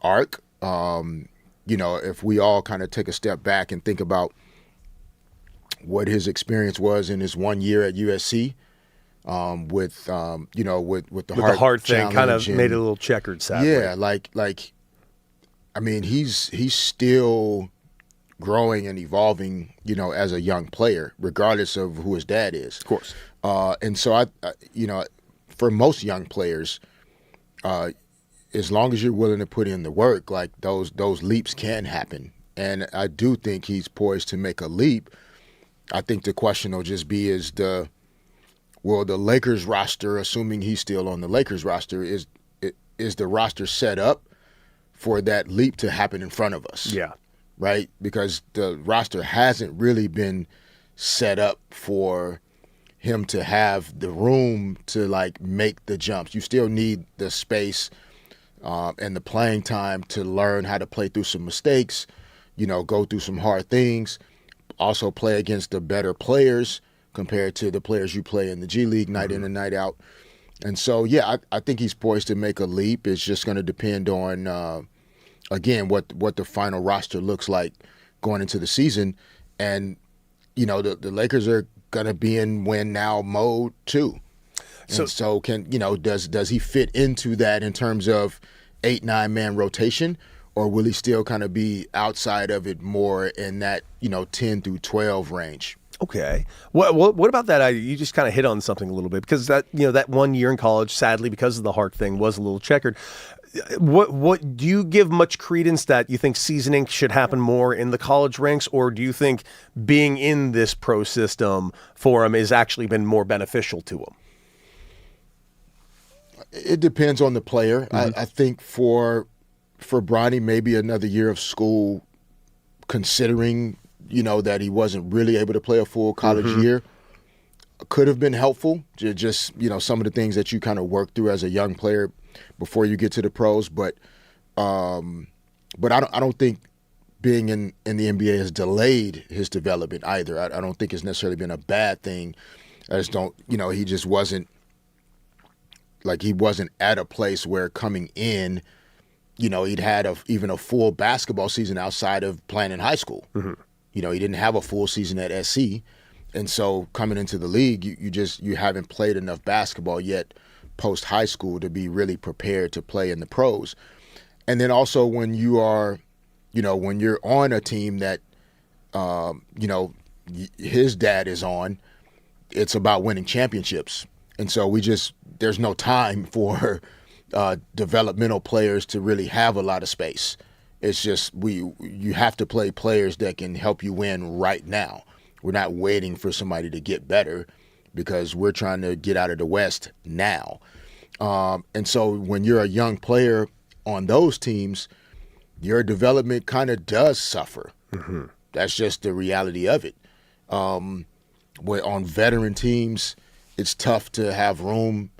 arc. If we all kind of take a step back and think about what his experience was in his 1 year at USC, with the heart thing, kind of and, made it a little checkered, sadly. Yeah, he's still growing and evolving, as a young player, regardless of who his dad is. Of course. And so I for most young players, as long as you're willing to put in the work, like those leaps can happen. And I do think he's poised to make a leap. I think the question will just be the Lakers roster, assuming he's still on the Lakers roster, is the roster set up for that leap to happen in front of us? Yeah. Right? Because the roster hasn't really been set up for him to have the room to like make the jumps. You still need the space and the playing time to learn how to play through some mistakes, go through some hard things, also play against the better players compared to the players you play in the G League night in and night out. And so, yeah, I think he's poised to make a leap. It's just going to depend on, again, what the final roster looks like going into the season. And, the Lakers are going to be in win now mode too. And so does he fit into that in terms of 8-9 man rotation, or will he still kind of be outside of it more in that 10 through 12 range? Okay. What about that? You just kind of hit on something a little bit, because that that 1 year in college, sadly, because of the heart thing, was a little checkered. What do you give much credence that you think seasoning should happen more in the college ranks, or do you think being in this pro system for him has actually been more beneficial to him? It depends on the player. Mm-hmm. I think for Bronny, maybe another year of school, considering that he wasn't really able to play a full college year, could have been helpful. Just some of the things that you kind of work through as a young player before you get to the pros. But I don't think being in the NBA has delayed his development either. I don't think it's necessarily been a bad thing. I just don't. He just wasn't. Like, he wasn't at a place where coming in, he'd had even a full basketball season outside of playing in high school. Mm-hmm. He didn't have a full season at SC. And so coming into the league, you haven't played enough basketball yet post high school to be really prepared to play in the pros. And then also when you are, when you're on a team that, his dad is on, it's about winning championships. And so there's no time for developmental players to really have a lot of space. It's just you have to play players that can help you win right now. We're not waiting for somebody to get better. because we're trying to get out of the West now. And so when you're a young player on those teams, your development kind of does suffer. Mm-hmm. That's just the reality of it. Where on veteran teams, it's tough to have room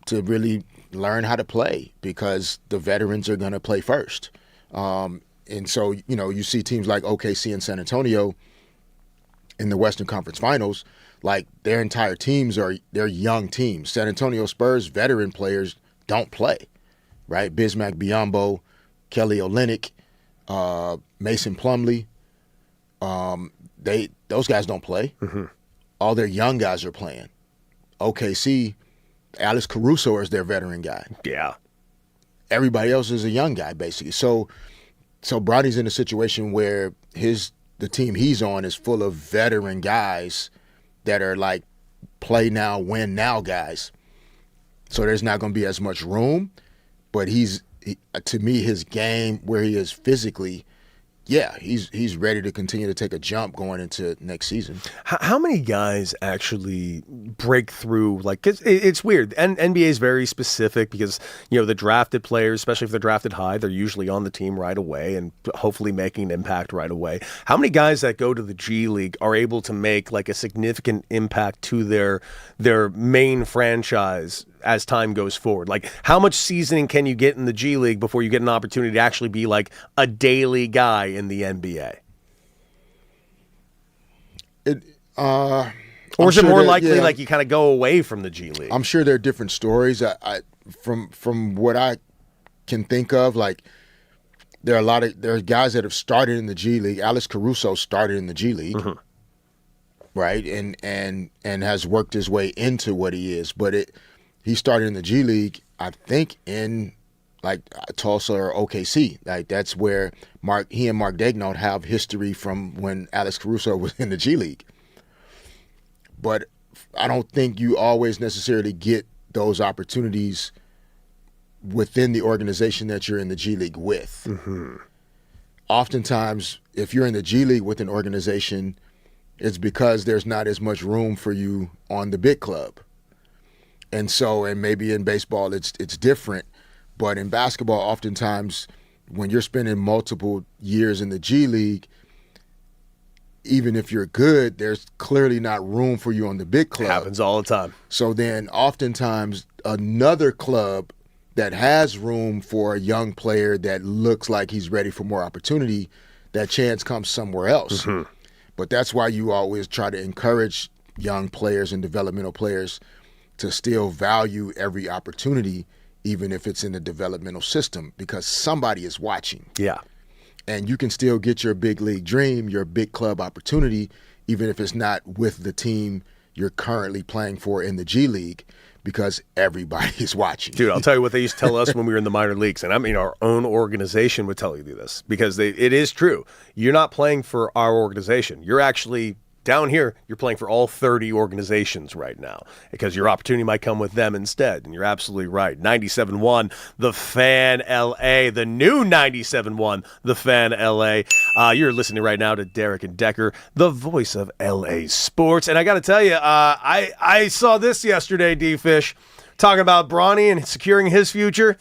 to really learn how to play because the veterans are going to play first. And so, you see teams like OKC and San Antonio in the Western Conference Finals, like their entire teams they're young teams. San Antonio Spurs veteran players don't play, right? Bismack Biyombo, Kelly Olynyk, Mason Plumlee, those guys don't play. Mm-hmm. All their young guys are playing. OKC, Alex Caruso is their veteran guy. Yeah. Everybody else is a young guy, basically. So Bronny's in a situation where the team he's on is full of veteran guys that are like play now, win now guys. So there's not going to be as much room, but to me, his game where he is physically, he's ready to continue to take a jump going into next season. How many guys actually break through? Like, 'cause it's weird. NBA is very specific because, the drafted players, especially if they're drafted high, they're usually on the team right away and hopefully making an impact right away. How many guys that go to the G League are able to make like a significant impact to their main franchise as time goes forward? Like, how much seasoning can you get in the G League before you get an opportunity to actually be like a daily guy in the NBA? Or is it more likely like you kind of go away from the G League? I'm sure there are different stories. From what I can think of, like there are guys that have started in the G League. Alex Caruso started in the G League, mm-hmm. right, and has worked his way into what he is. But he started in the G League, I think, in like Tulsa or OKC. Like that's where he and Mark Daigneault have history from when Alex Caruso was in the G League. But I don't think you always necessarily get those opportunities within the organization that you're in the G League with. Mm-hmm. Oftentimes, if you're in the G League with an organization, it's because there's not as much room for you on the big club. And maybe in baseball it's different, but in basketball, oftentimes when you're spending multiple years in the G League, even if you're good, there's clearly not room for you on the big club. It happens all the time. So then oftentimes another club that has room for a young player that looks like he's ready for more opportunity, that chance comes somewhere else. Mm-hmm. But that's why you always try to encourage young players and developmental players to still value every opportunity, even if it's in the developmental system, because somebody is watching. Yeah. And you can still get your big league dream, your big club opportunity, even if it's not with the team you're currently playing for in the G League, because everybody is watching. Dude, I'll tell you what they used to tell us when we were in the minor leagues, and I mean our own organization would tell you this, because it is true. You're not playing for our organization. You're actually down here, you're playing for all 30 organizations right now because your opportunity might come with them instead. And you're absolutely right. 97.1, The Fan LA, the new 97.1, The Fan LA. You're listening right now to Derek and Decker, the voice of LA sports. And I got to tell you, I saw this yesterday, D-Fish, talking about Bronny and securing his future.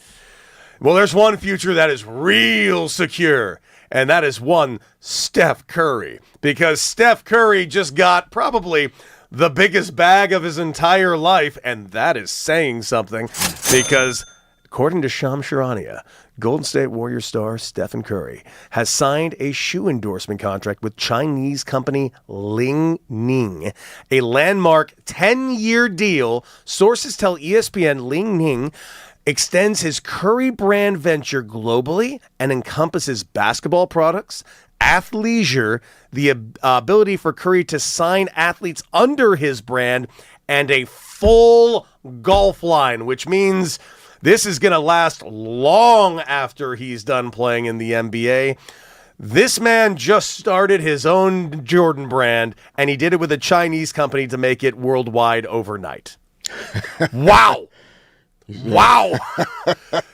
Well, there's one future that is real secure, and that is one Steph Curry. Because Steph Curry just got probably the biggest bag of his entire life, and that is saying something. Because according to Shams Charania, Golden State Warriors star Stephen Curry has signed a shoe endorsement contract with Chinese company Ling Ning, a landmark 10-year deal. Sources tell ESPN Ling Ning extends his Curry brand venture globally and encompasses basketball products, athleisure, the ability for Curry to sign athletes under his brand, and a full golf line, which means this is going to last long after he's done playing in the NBA. This man just started his own Jordan brand, and he did it with a Chinese company to make it worldwide overnight. Wow. Wow.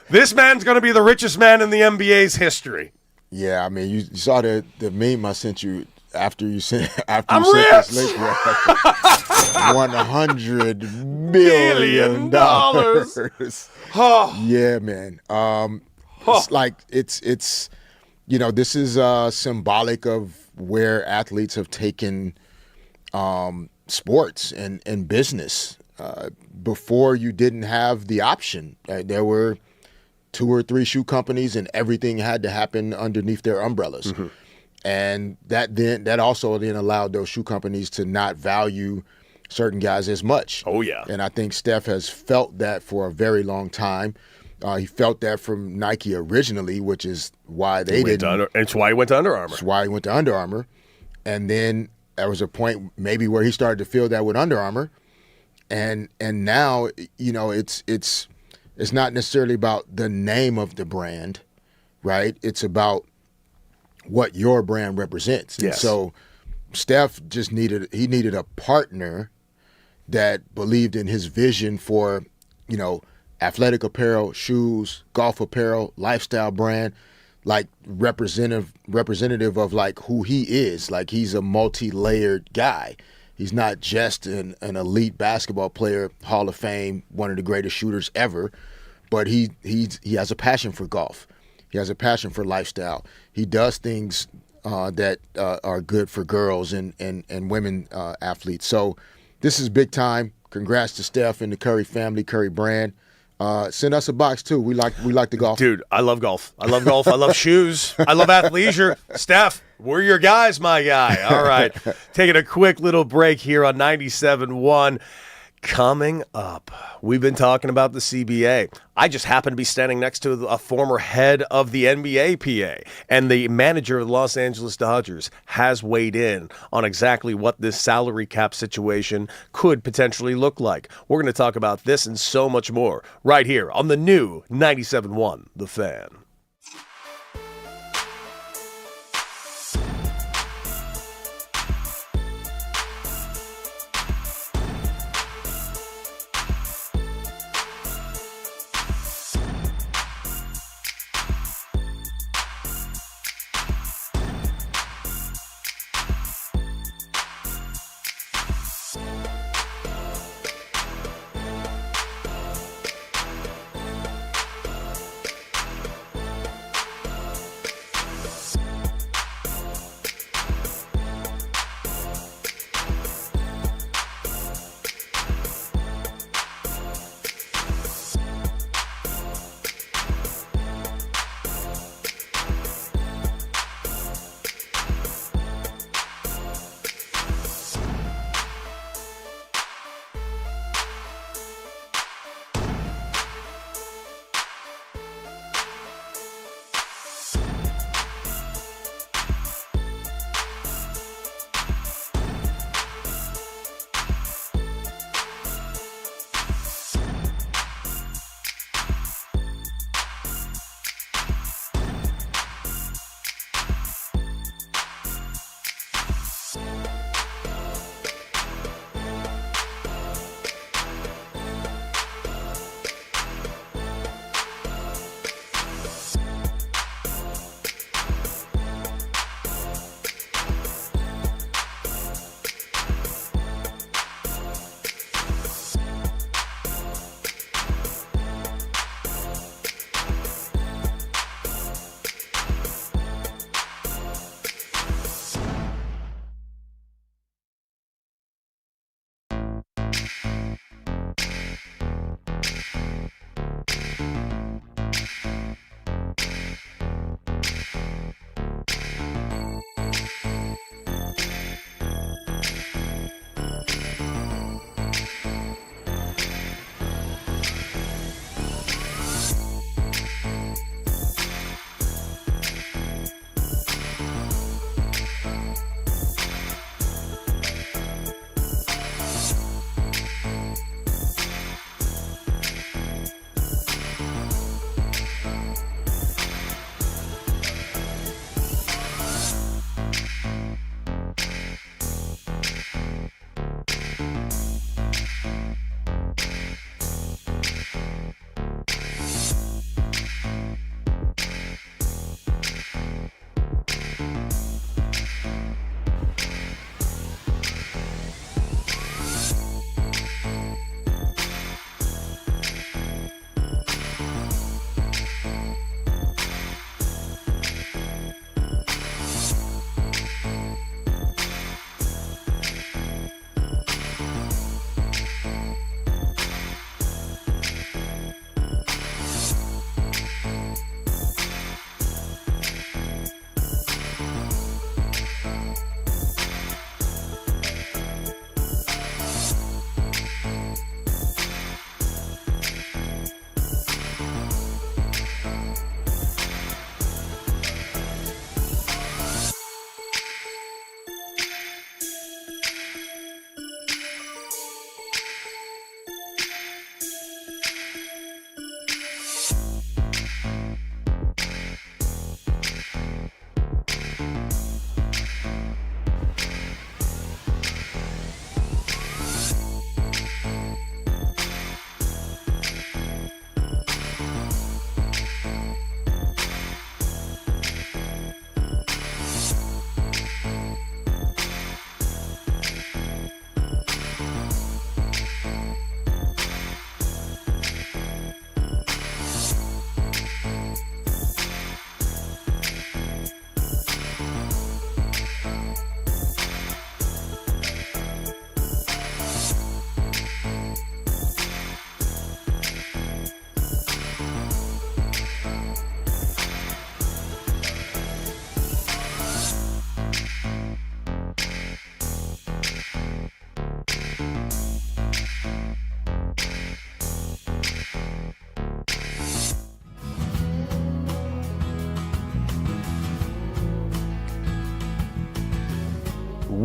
This man's going to be the richest man in the NBA's history. Yeah, I mean, you saw the meme I sent you after you sent I'm this rich! link, $100 billion. Oh, Yeah, man. It's like it's this is symbolic of where athletes have taken sports and business. Before you didn't have the option. There were 2 or 3 shoe companies, and everything had to happen underneath their umbrellas. Mm-hmm. And that also allowed those shoe companies to not value certain guys as much. Oh, yeah. And I think Steph has felt that for a very long time. He felt that from Nike originally, which is why it's why he went to Under Armour. It's why he went to Under Armour. And then there was a point maybe where he started to feel that with Under Armour. And now, it's not necessarily about the name of the brand, right? It's about what your brand represents. Yes. And so Steph just needed a partner that believed in his vision for, athletic apparel, shoes, golf apparel, lifestyle brand, like representative of like who he is. Like he's a multi-layered guy. He's not just an elite basketball player, Hall of Fame, one of the greatest shooters ever, but he has a passion for golf. He has a passion for lifestyle. He does things that are good for girls and women athletes. So this is big time. Congrats to Steph and the Curry family, Curry brand. Send us a box too. We like the golf. Dude, I love golf. I love shoes. I love athleisure. Steph, we're your guys, my guy. All right. Taking a quick little break here on 97.1. Coming up, we've been talking about the CBA. I just happen to be standing next to a former head of the NBA PA, and the manager of the Los Angeles Dodgers has weighed in on exactly what this salary cap situation could potentially look like. We're going to talk about this and so much more right here on the new 97.1 The Fan.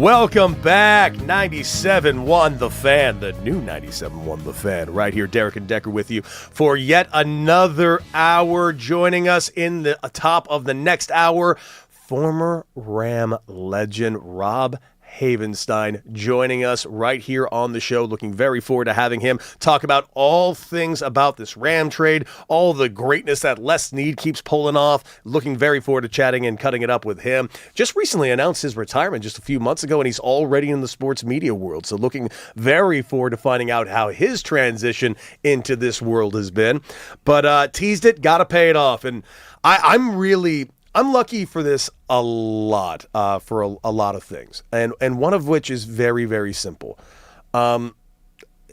Welcome back. 97.1 The Fan, the new 97.1 The Fan. Right here, Derek and Decker with you for yet another hour. Joining us in the top of the next hour, former Ram legend Rob Havenstein joining us right here on the show. Looking very forward to having him talk about all things about this Ram trade, all the greatness that Les Snead keeps pulling off. Looking very forward to chatting and cutting it up with him. Just recently announced his retirement just a few months ago, and he's already in the sports media world. So looking very forward to finding out how his transition into this world has been. But teased it, got to pay it off. And I'm lucky for this a lot, for a lot of things, and one of which is very, very simple.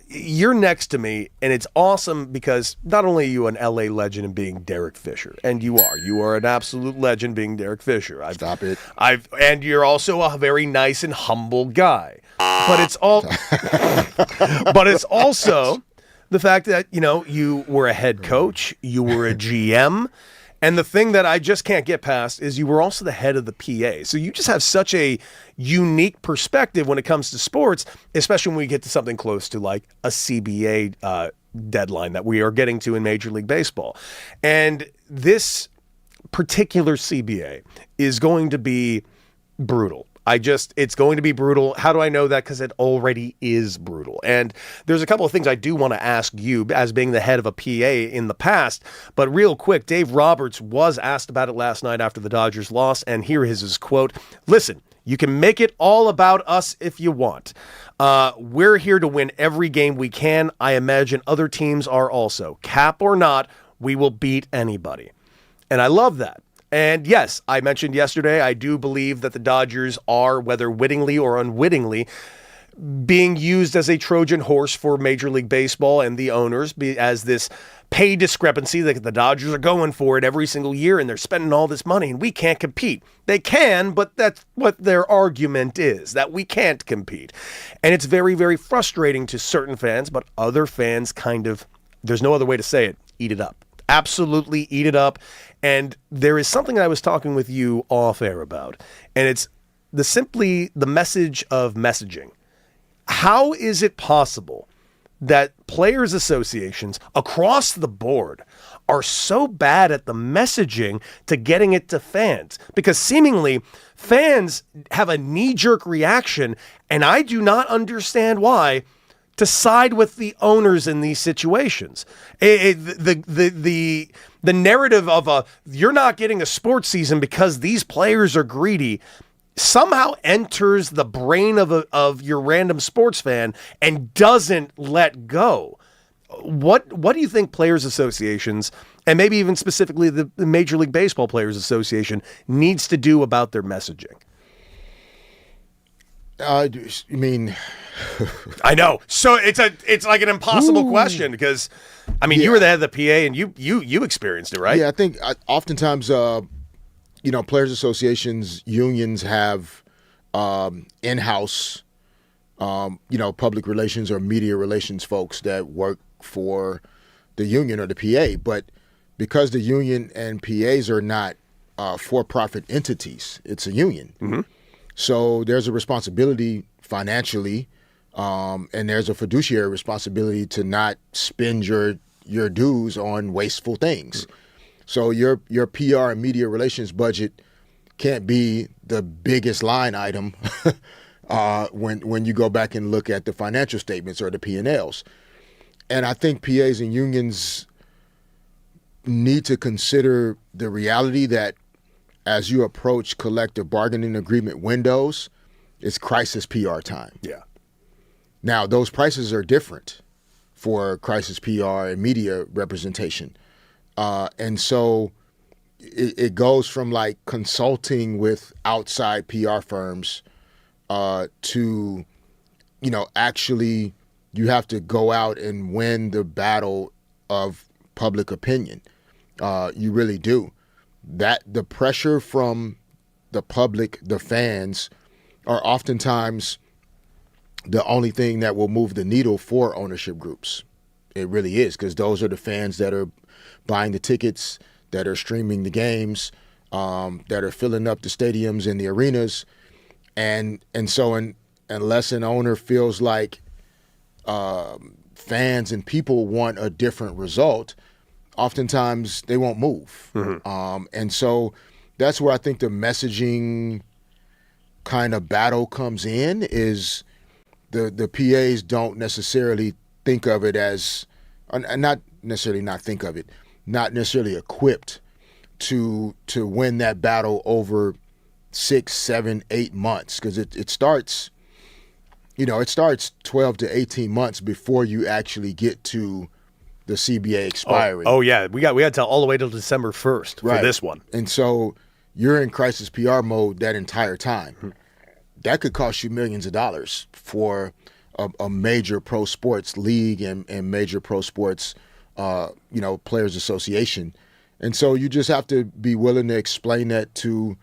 You're next to me, and it's awesome because not only are you an LA legend in being Derek Fisher, and you are an absolute legend being Derek Fisher. Stop it. And you're also a very nice and humble guy, but it's also the fact that you were a head coach, you were a GM. And the thing that I just can't get past is you were also the head of the PA. So you just have such a unique perspective when it comes to sports, especially when we get to something close to like a CBA deadline that we are getting to in Major League Baseball. And this particular CBA is going to be brutal. It's going to be brutal. How do I know that? Because it already is brutal. And there's a couple of things I do want to ask you as being the head of a PA in the past. But real quick, Dave Roberts was asked about it last night after the Dodgers lost. And here is his quote. "Listen, you can make it all about us if you want. We're here to win every game we can. I imagine other teams are also. Cap or not, we will beat anybody." And I love that. And yes, I mentioned yesterday, I do believe that the Dodgers are, whether wittingly or unwittingly, being used as a Trojan horse for Major League Baseball and the owners as this pay discrepancy that the Dodgers are going for it every single year, and they're spending all this money, and we can't compete. They can, but that's what their argument is, that we can't compete. And it's very, very frustrating to certain fans, but other fans there's no other way to say it, eat it up. Absolutely eat it up. And there is something I was talking with you off air about, and it's the message of messaging. How is it possible that players' associations across the board are so bad at the messaging to getting it to fans? Because seemingly fans have a knee-jerk reaction, and I do not understand why, to side with the owners in these situations. The narrative of you're not getting a sports season because these players are greedy somehow enters the brain of your random sports fan and doesn't let go. What do you think players associations, and maybe even specifically the Major League Baseball Players Association, needs to do about their messaging? You mean? I know. So it's like an impossible question because, you were the head of the PA and you experienced it, right? Yeah, I think oftentimes, players associations, unions have in-house, public relations or media relations folks that work for the union or the PA. But because the union and PAs are not for-profit entities, it's a union. Mm-hmm. So there's a responsibility financially, and there's a fiduciary responsibility to not spend your dues on wasteful things. So your PR and media relations budget can't be the biggest line item when you go back and look at the financial statements or the P&Ls. And I think PAs and unions need to consider the reality that as you approach collective bargaining agreement windows, it's crisis PR time. Yeah. Now, those prices are different for crisis PR and media representation. And so it goes from like consulting with outside PR firms to, actually you have to go out and win the battle of public opinion. You really do. That the pressure from the public, the fans, are oftentimes the only thing that will move the needle for ownership groups. It really is, because those are the fans that are buying the tickets, that are streaming the games, that are filling up the stadiums and the arenas. and so unless an owner feels like fans and people want a different result, oftentimes they won't move. And so that's where I think the messaging kind of battle comes in, is the PAs don't necessarily think of it as, not necessarily equipped to win that battle over 6, 7, 8 months, because it starts 12 to 18 months before you actually get to the CBA expiring. Oh yeah, we got to tell all the way till December 1st for this one. And so you're in crisis PR mode that entire time. That could cost you millions of dollars for a major pro sports league and major pro sports players association. And so you just have to be willing to explain that to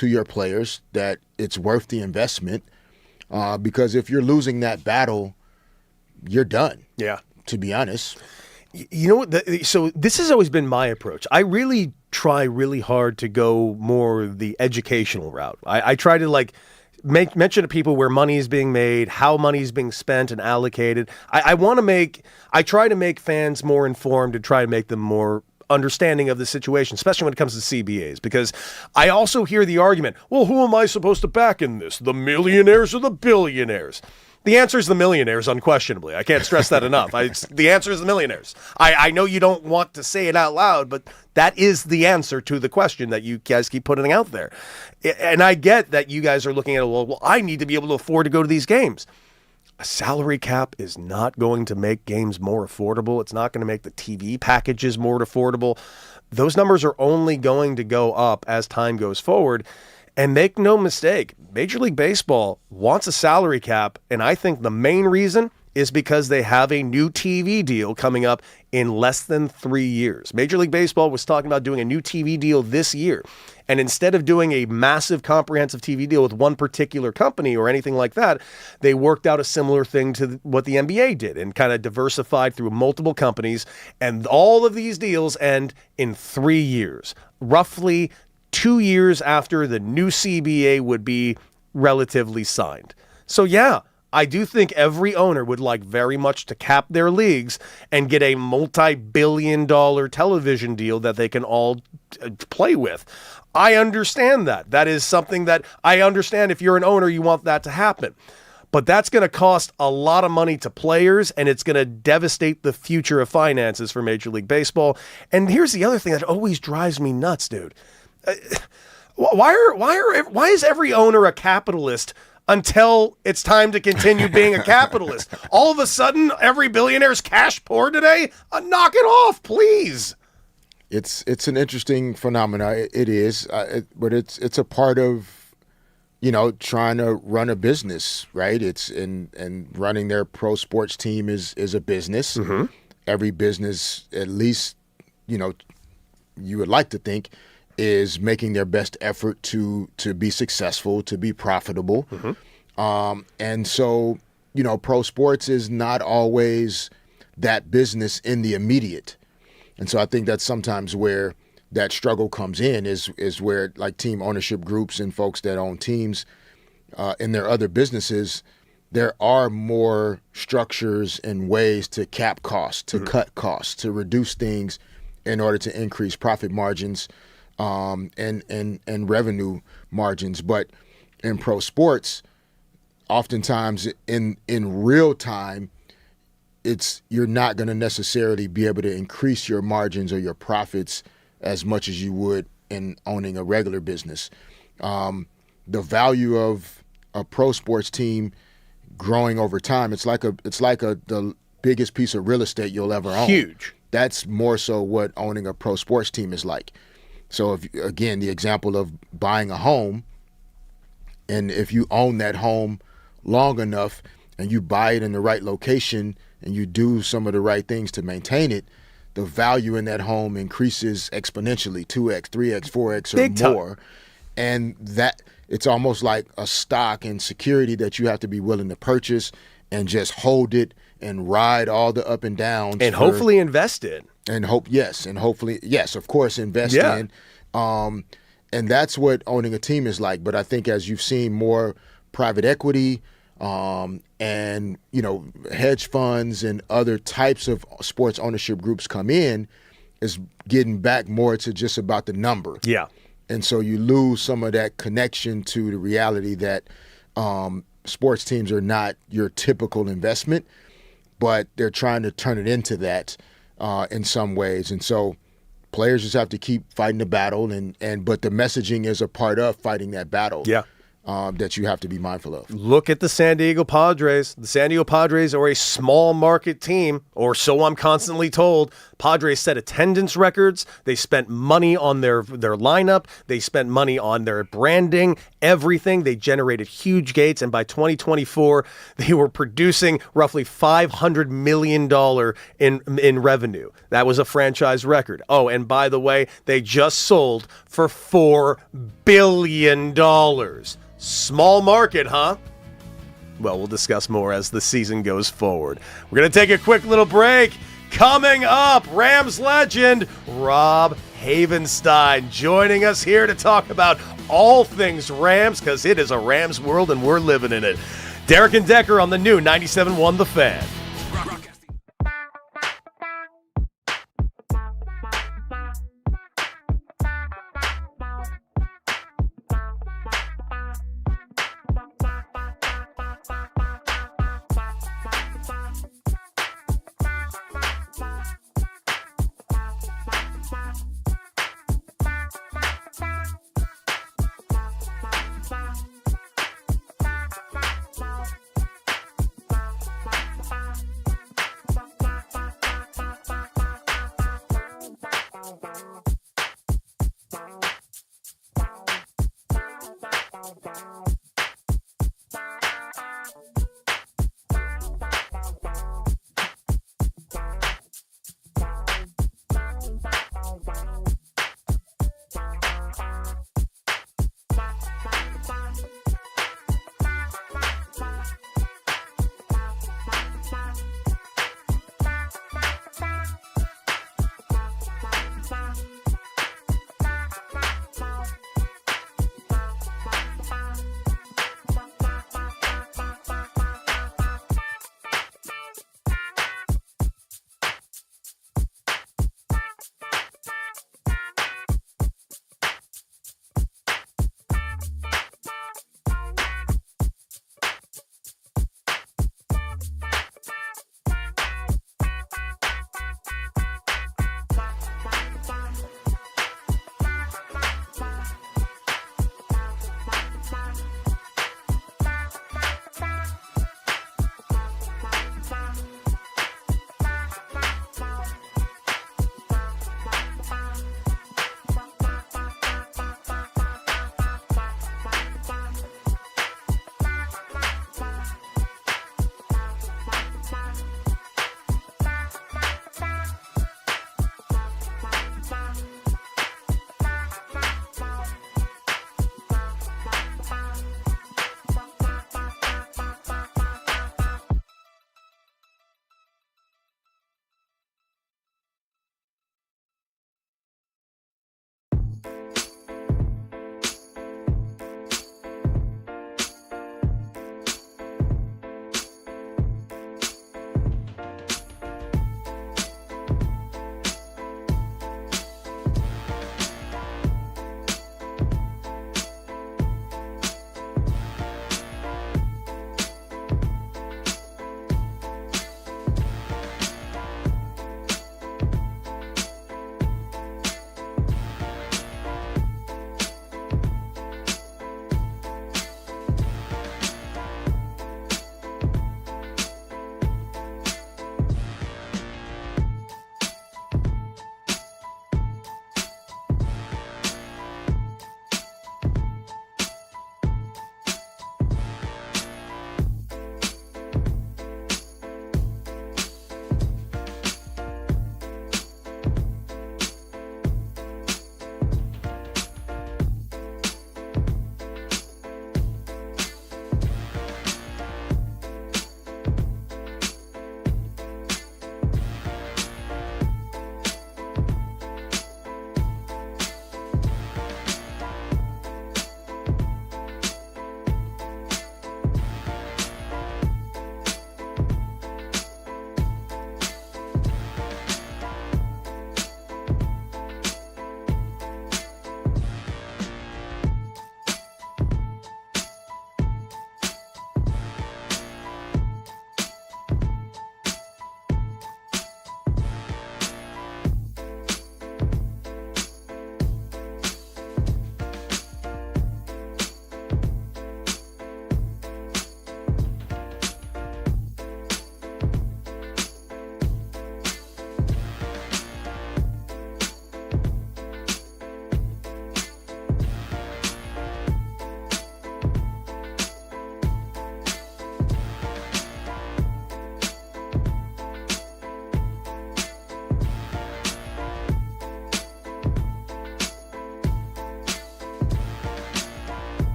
your players, that it's worth the investment, because if you're losing that battle, you're done. Yeah. To be honest. You know what? So this has always been my approach. I really try really hard to go more the educational route. I try to mention to people where money is being made, how money is being spent and allocated. I try to make fans more informed and try to make them more understanding of the situation, especially when it comes to CBAs, because I also hear the argument, well, who am I supposed to back in this? The millionaires or the billionaires? The answer is the millionaires, unquestionably. I can't stress that enough. The answer is the millionaires. I know you don't want to say it out loud, but that is the answer to the question that you guys keep putting out there. And I get that you guys are looking at it, well, I need to be able to afford to go to these games. A salary cap is not going to make games more affordable. It's not going to make the TV packages more affordable. Those numbers are only going to go up as time goes forward. And make no mistake, Major League Baseball wants a salary cap, and I think the main reason is because they have a new TV deal coming up in less than 3 years. Major League Baseball was talking about doing a new TV deal this year, and instead of doing a massive comprehensive TV deal with one particular company or anything like that, they worked out a similar thing to what the NBA did and kind of diversified through multiple companies, and all of these deals end in 3 years, roughly 2 years after the new CBA would be relatively signed. So yeah, I do think every owner would like very much to cap their leagues and get a multi-billion-dollar television deal that they can all play with. I understand that. That is something that I understand. If you're an owner, you want that to happen. But that's going to cost a lot of money to players, and it's going to devastate the future of finances for Major League Baseball. And here's the other thing that always drives me nuts, dude. Why is every owner a capitalist until it's time to continue being a capitalist? All of a sudden, every billionaire's cash poor today? Knock it off, please. It's an interesting phenomenon. It is, but it's a part of, trying to run a business, right? It's and running their pro sports team is a business. Mm-hmm. Every business, at least, you would like to think, is making their best effort to be successful, to be profitable. Mm-hmm. And so, pro sports is not always that business in the immediate. And so I think that's sometimes where that struggle comes in, is where like team ownership groups and folks that own teams in their other businesses, there are more structures and ways to cap costs, to mm-hmm. cut costs, to reduce things in order to increase profit margins and revenue margins. But in pro sports, oftentimes in real time, you're not going to necessarily be able to increase your margins or your profits as much as you would in owning a regular business. The value of a pro sports team growing over time, it's like the biggest piece of real estate you'll ever own. Huge. That's more so what owning a pro sports team is like. So again, the example of buying a home, and if you own that home long enough and you buy it in the right location and you do some of the right things to maintain it, the value in that home increases exponentially, 2x, 3x, 4x or Big more. time. And that it's almost like a stock and security that you have to be willing to purchase and just hold it and ride all the up and downs. And hopefully invest in. And hopefully, yes, of course, invest in. And that's what owning a team is like. But I think as you've seen more private equity and, hedge funds and other types of sports ownership groups come in, is getting back more to just about the number. Yeah. And so you lose some of that connection to the reality that sports teams are not your typical investment, but they're trying to turn it into that in some ways. And so players just have to keep fighting the battle, but the messaging is a part of fighting that battle. Yeah. That you have to be mindful of. Look at the San Diego Padres. The San Diego Padres are a small market team, or so I'm constantly told. Padres set attendance records. They spent money on their lineup. They spent money on their branding, everything. They generated huge gates, and by 2024, they were producing roughly $500 million in revenue. That was a franchise record. Oh, and by the way, they just sold for $4 billion. Small market, huh? Well, we'll discuss more as the season goes forward. We're going to take a quick little break. Coming up, Rams legend Rob Havenstein joining us here to talk about all things Rams, because it is a Rams world and we're living in it. Derek and Decker on the new 97.1 The Fan.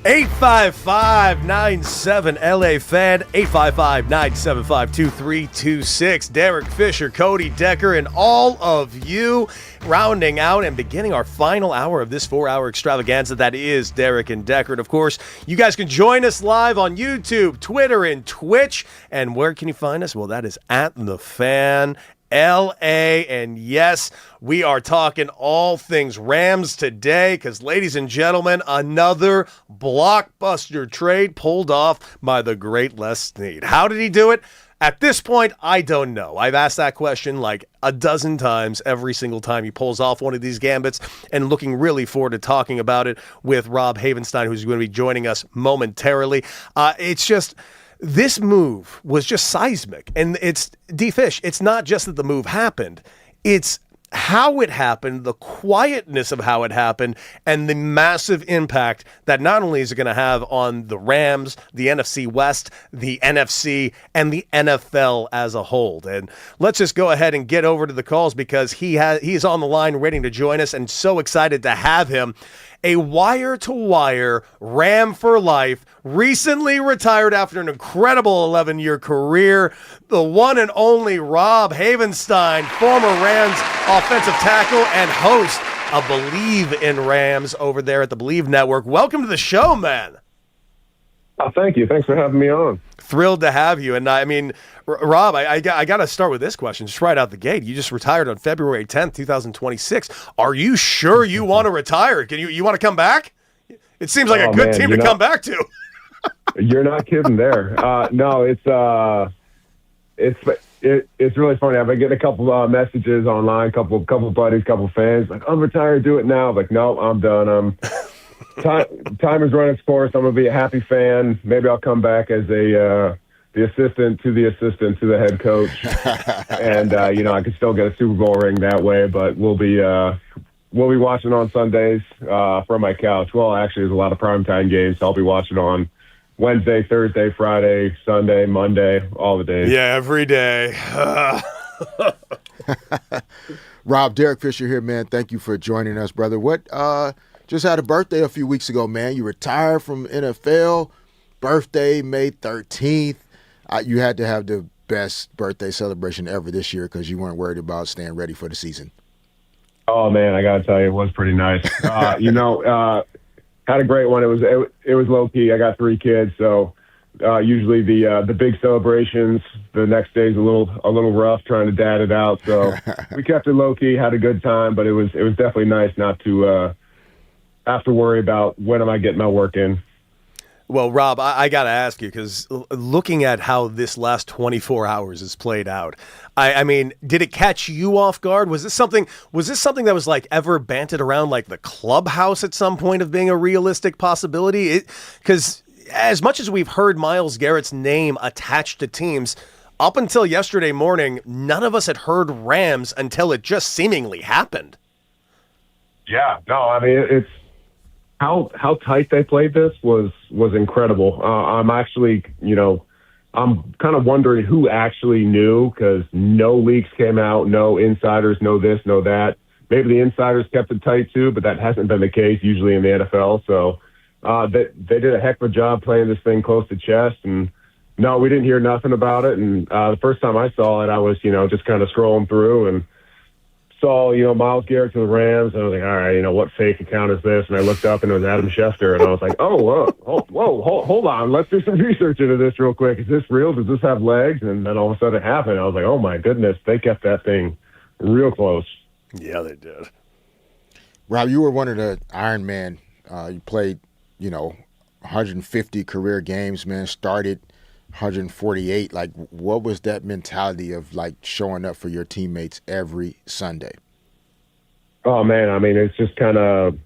855-97 LA Fan, 855-975-2326. Derek Fisher, Cody Decker, and all of you rounding out and beginning our final hour of this 4-hour extravaganza that is Derek and Decker. And of course, you guys can join us live on YouTube, Twitter, and Twitch. And where can you find us? Well, that is at The Fan LA. And yes, we are talking all things Rams today because, ladies and gentlemen, another blockbuster trade pulled off by the great Les Snead. How did he do it? At this point, I don't know. I've asked that question like a dozen times every single time he pulls off one of these gambits, and looking really forward to talking about it with Rob Havenstein, who's going to be joining us momentarily. It's just... This move was just seismic, and it's D-Fish. It's not just that the move happened. It's how it happened, the quietness of how it happened, and the massive impact that not only is it going to have on the Rams, the NFC West, the NFC, and the NFL as a whole. And let's just go ahead and get over to the calls because he's on the line ready to join us, and so excited to have him. A wire-to-wire Ram for life, recently retired after an incredible 11-year career, the one and only Rob Havenstein, former Rams offensive tackle and host of Believe in Rams over there at the Believe Network. Welcome to the show, man. Oh, thank you. Thanks for having me on. Thrilled to have you. And I mean, Rob, I got to start with this question just right out the gate. You just retired on February 10th, 2026. Are you sure you want to retire? Can you want to come back? It seems like a good team to come back to. You're not kidding there. No, it's really funny. I've been getting a couple messages online, couple buddies, couple fans like, I'm retired, do it now. I'm like, no, I'm done. Time has run its course. I'm going to be a happy fan. Maybe I'll come back as the assistant to the head coach. And, I could still get a Super Bowl ring that way, but we'll be watching on Sundays from my couch. Well, actually, there's a lot of primetime games, so I'll be watching on Wednesday, Thursday, Friday, Sunday, Monday, all the days. Yeah, every day. Rob, Derek Fisher here, man. Thank you for joining us, brother. What just had a birthday a few weeks ago, man. You retired from NFL. Birthday, May 13th. You had to have the best birthday celebration ever this year because you weren't worried about staying ready for the season. Oh, man, I got to tell you, it was pretty nice. Had a great one. It was low-key. I got 3 kids, so usually the big celebrations, the next day's a little rough trying to dad it out. So we kept it low-key, had a good time, but it was definitely nice not to have to worry about when am I getting my work in. Well, Rob, I got to ask you, because looking at how this last 24 hours has played out, I mean, did it catch you off guard? Was this something that was like ever banted around like the clubhouse at some point of being a realistic possibility? Because as much as we've heard Myles Garrett's name attached to teams, up until yesterday morning, none of us had heard Rams until it just seemingly happened. Yeah, no, I mean, it's how tight they played this was incredible. I'm actually, I'm kind of wondering who actually knew because no leaks came out, no insiders, no this, no that. Maybe the insiders kept it tight too, but that hasn't been the case usually in the NFL. So they did a heck of a job playing this thing close to chest. And no, we didn't hear nothing about it. And the first time I saw it, I was, just kind of scrolling through and saw, Myles Garrett to the Rams, and I was like, all right, what fake account is this? And I looked up, and it was Adam Schefter, and I was like, whoa, hold on, let's do some research into this real quick. Is this real? Does this have legs? And then all of a sudden it happened. I was like, oh my goodness, they kept that thing real close. Yeah, they did. Rob, you were one of the Iron Man. You played, 150 career games, man, started 148. Like, what was that mentality of like showing up for your teammates every Sunday? Oh man, I mean, it's just kind of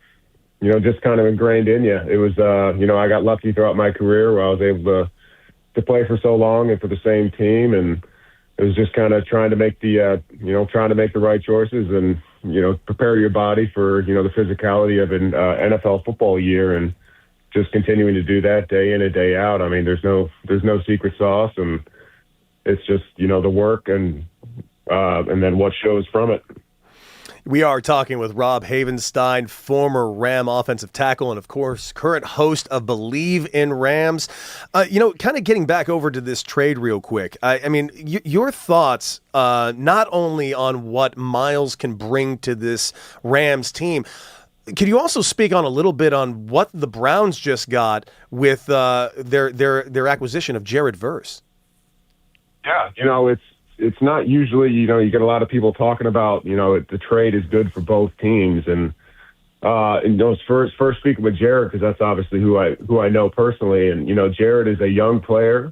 ingrained in you. It was, I got lucky throughout my career where I was able to play for so long and for the same team, and it was just kind of trying to make the right choices and prepare your body for the physicality of an NFL football year and just continuing to do that day in and day out. I mean, there's no secret sauce, and it's just the work and then what shows from it. We are talking with Rob Havenstein, former Ram offensive tackle and, of course, current host of Believe in Rams. Kind of getting back over to this trade real quick. I mean, your thoughts not only on what Miles can bring to this Rams team, could you also speak on a little bit on what the Browns just got with their acquisition of Jared Verse? Yeah, it's not usually, you get a lot of people talking about, the trade is good for both teams. And first speaking with Jared, because that's obviously who I know personally. And, Jared is a young player.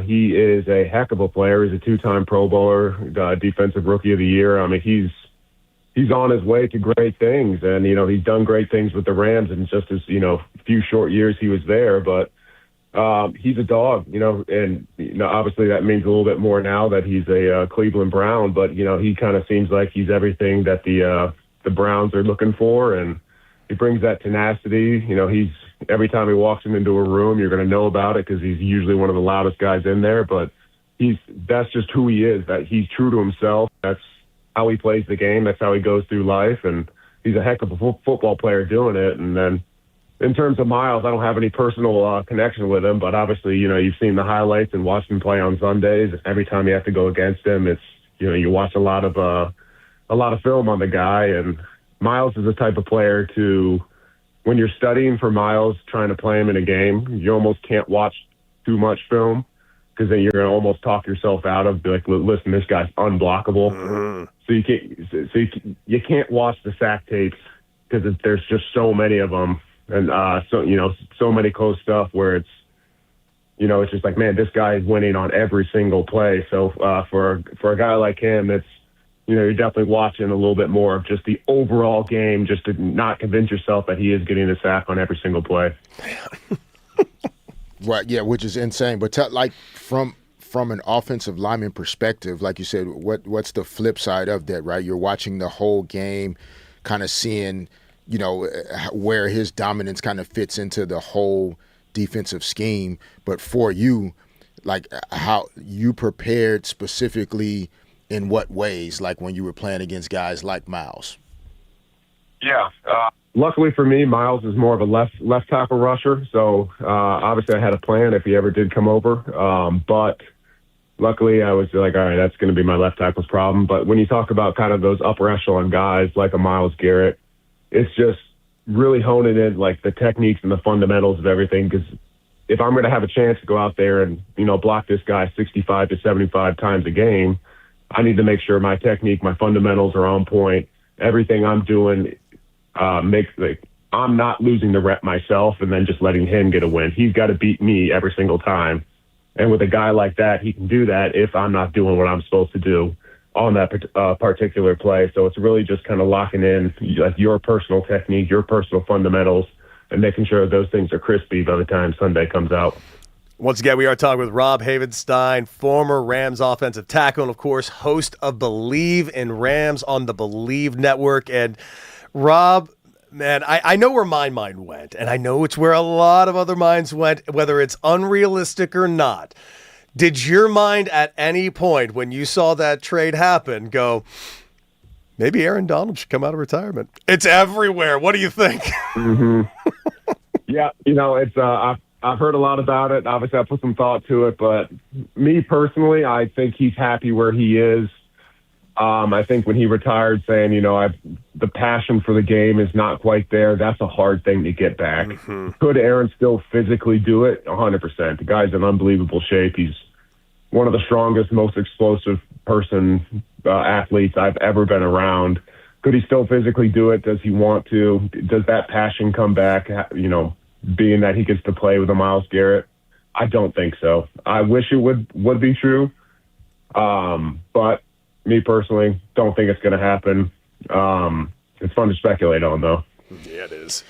He is a heck of a player. He's a 2-time Pro Bowler, Defensive Rookie of the Year. I mean, he's on his way to great things. And, he's done great things with the Rams in just his, few short years he was there. But he's a dog, and obviously that means a little bit more now that he's a Cleveland Brown, but he kind of seems like he's everything that the Browns are looking for, and he brings that tenacity. He's every time he walks into a room, you're going to know about it because he's usually one of the loudest guys in there. But that's just who he is. That he's true to himself. That's how he plays the game. That's how he goes through life, and he's a heck of a football player doing it. And then, in terms of Miles, I don't have any personal connection with him, but obviously, you've seen the highlights and watched him play on Sundays. Every time you have to go against him, it's, you watch a lot of film on the guy. And Miles is the type of player when you're studying for Miles, trying to play him in a game, you almost can't watch too much film because then you're going to almost talk yourself out of, be like, listen, this guy's unblockable. Mm-hmm. So you can't watch the sack tapes because there's just so many of them. And so many close stuff where it's just like, man, this guy is winning on every single play. So for a guy like him, it's, you're definitely watching a little bit more of just the overall game, just to not convince yourself that he is getting a sack on every single play. Right, yeah, which is insane. But from an offensive lineman perspective, like you said, what's the flip side of that, right? You're watching the whole game, kind of seeing where his dominance kind of fits into the whole defensive scheme. But for you, like how you prepared specifically in what ways, like when you were playing against guys like Miles? Yeah. Luckily for me, Miles is more of a left tackle rusher. So obviously I had a plan if he ever did come over. But luckily I was like, all right, that's going to be my left tackle's problem. But when you talk about kind of those upper echelon guys like a Myles Garrett, it's just really honing in like the techniques and the fundamentals of everything. Because if I'm going to have a chance to go out there and, block this guy 65 to 75 times a game, I need to make sure my technique, my fundamentals are on point. Everything I'm doing makes I'm not losing the rep myself and then just letting him get a win. He's got to beat me every single time. And with a guy like that, he can do that if I'm not doing what I'm supposed to do on that particular play. So it's really just kind of locking in like your personal technique, your personal fundamentals, and making sure those things are crispy by the time Sunday comes out. Once again, we are talking with Rob Havenstein, former Rams offensive tackle, and of course, host of Believe in Rams on the Believe Network. And Rob, man, I know where my mind went, and I know it's where a lot of other minds went, whether it's unrealistic or not. Did your mind at any point when you saw that trade happen go, maybe Aaron Donald should come out of retirement? It's everywhere. What do you think? Mm-hmm. Yeah, it's I've heard a lot about it. Obviously, I put some thought to it, but me personally, I think he's happy where he is. I think when he retired saying, the passion for the game is not quite there, that's a hard thing to get back. Mm-hmm. Could Aaron still physically do it? 100%. The guy's in unbelievable shape. He's one of the strongest, most explosive athletes I've ever been around. Could he still physically do it? Does he want to? Does that passion come back, being that he gets to play with a Myles Garrett? I don't think so. I wish it would be true. But me personally, don't think it's going to happen. It's fun to speculate on, though. Yeah, it is.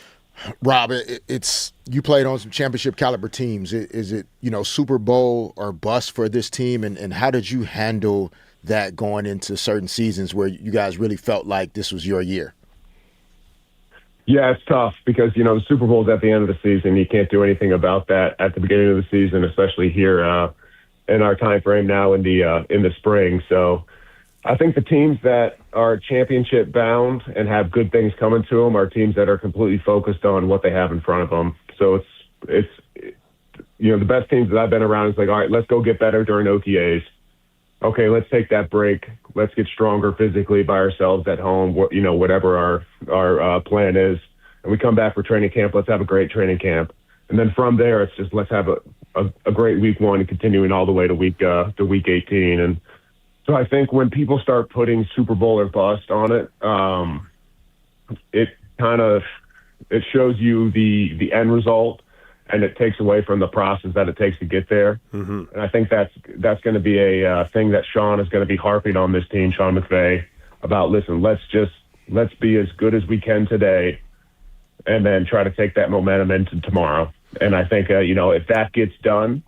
Rob, it's you played on some championship caliber teams. Is it Super Bowl or bust for this team? And how did you handle that going into certain seasons where you guys really felt like this was your year? Yeah, it's tough because, the Super Bowl is at the end of the season. You can't do anything about that at the beginning of the season, especially here in our time frame now in the spring. So I think the teams that are championship bound and have good things coming to them are teams that are completely focused on what they have in front of them. So it's the best teams that I've been around is like, all right, let's go get better during OTAs. Okay, let's take that break. Let's get stronger physically by ourselves at home. Whatever our plan is, and we come back for training camp. Let's have a great training camp, and then from there, it's just let's have a great week 1 and continuing all the way to week 18. And so I think when people start putting Super Bowl or bust on it, it shows you the end result, and it takes away from the process that it takes to get there. Mm-hmm. And I think that's going to be a thing that Sean is going to be harping on this team, Sean McVay, about. Listen, let's be as good as we can today, and then try to take that momentum into tomorrow. And I think if that gets done,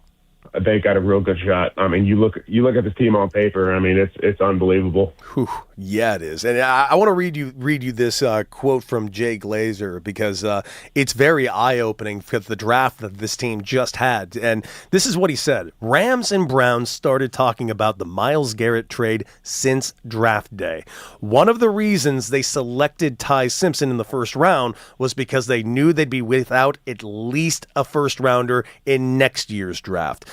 they got a real good shot. I mean, you look at this team on paper. I mean, it's unbelievable. Whew. Yeah, it is. And I want to read you this quote from Jay Glazer, because it's very eye-opening for the draft that this team just had. And this is what he said. Rams and Browns started talking about the Myles Garrett trade since draft day. One of the reasons they selected Ty Simpson in the first round was because they knew they'd be without at least a first-rounder in next year's draft.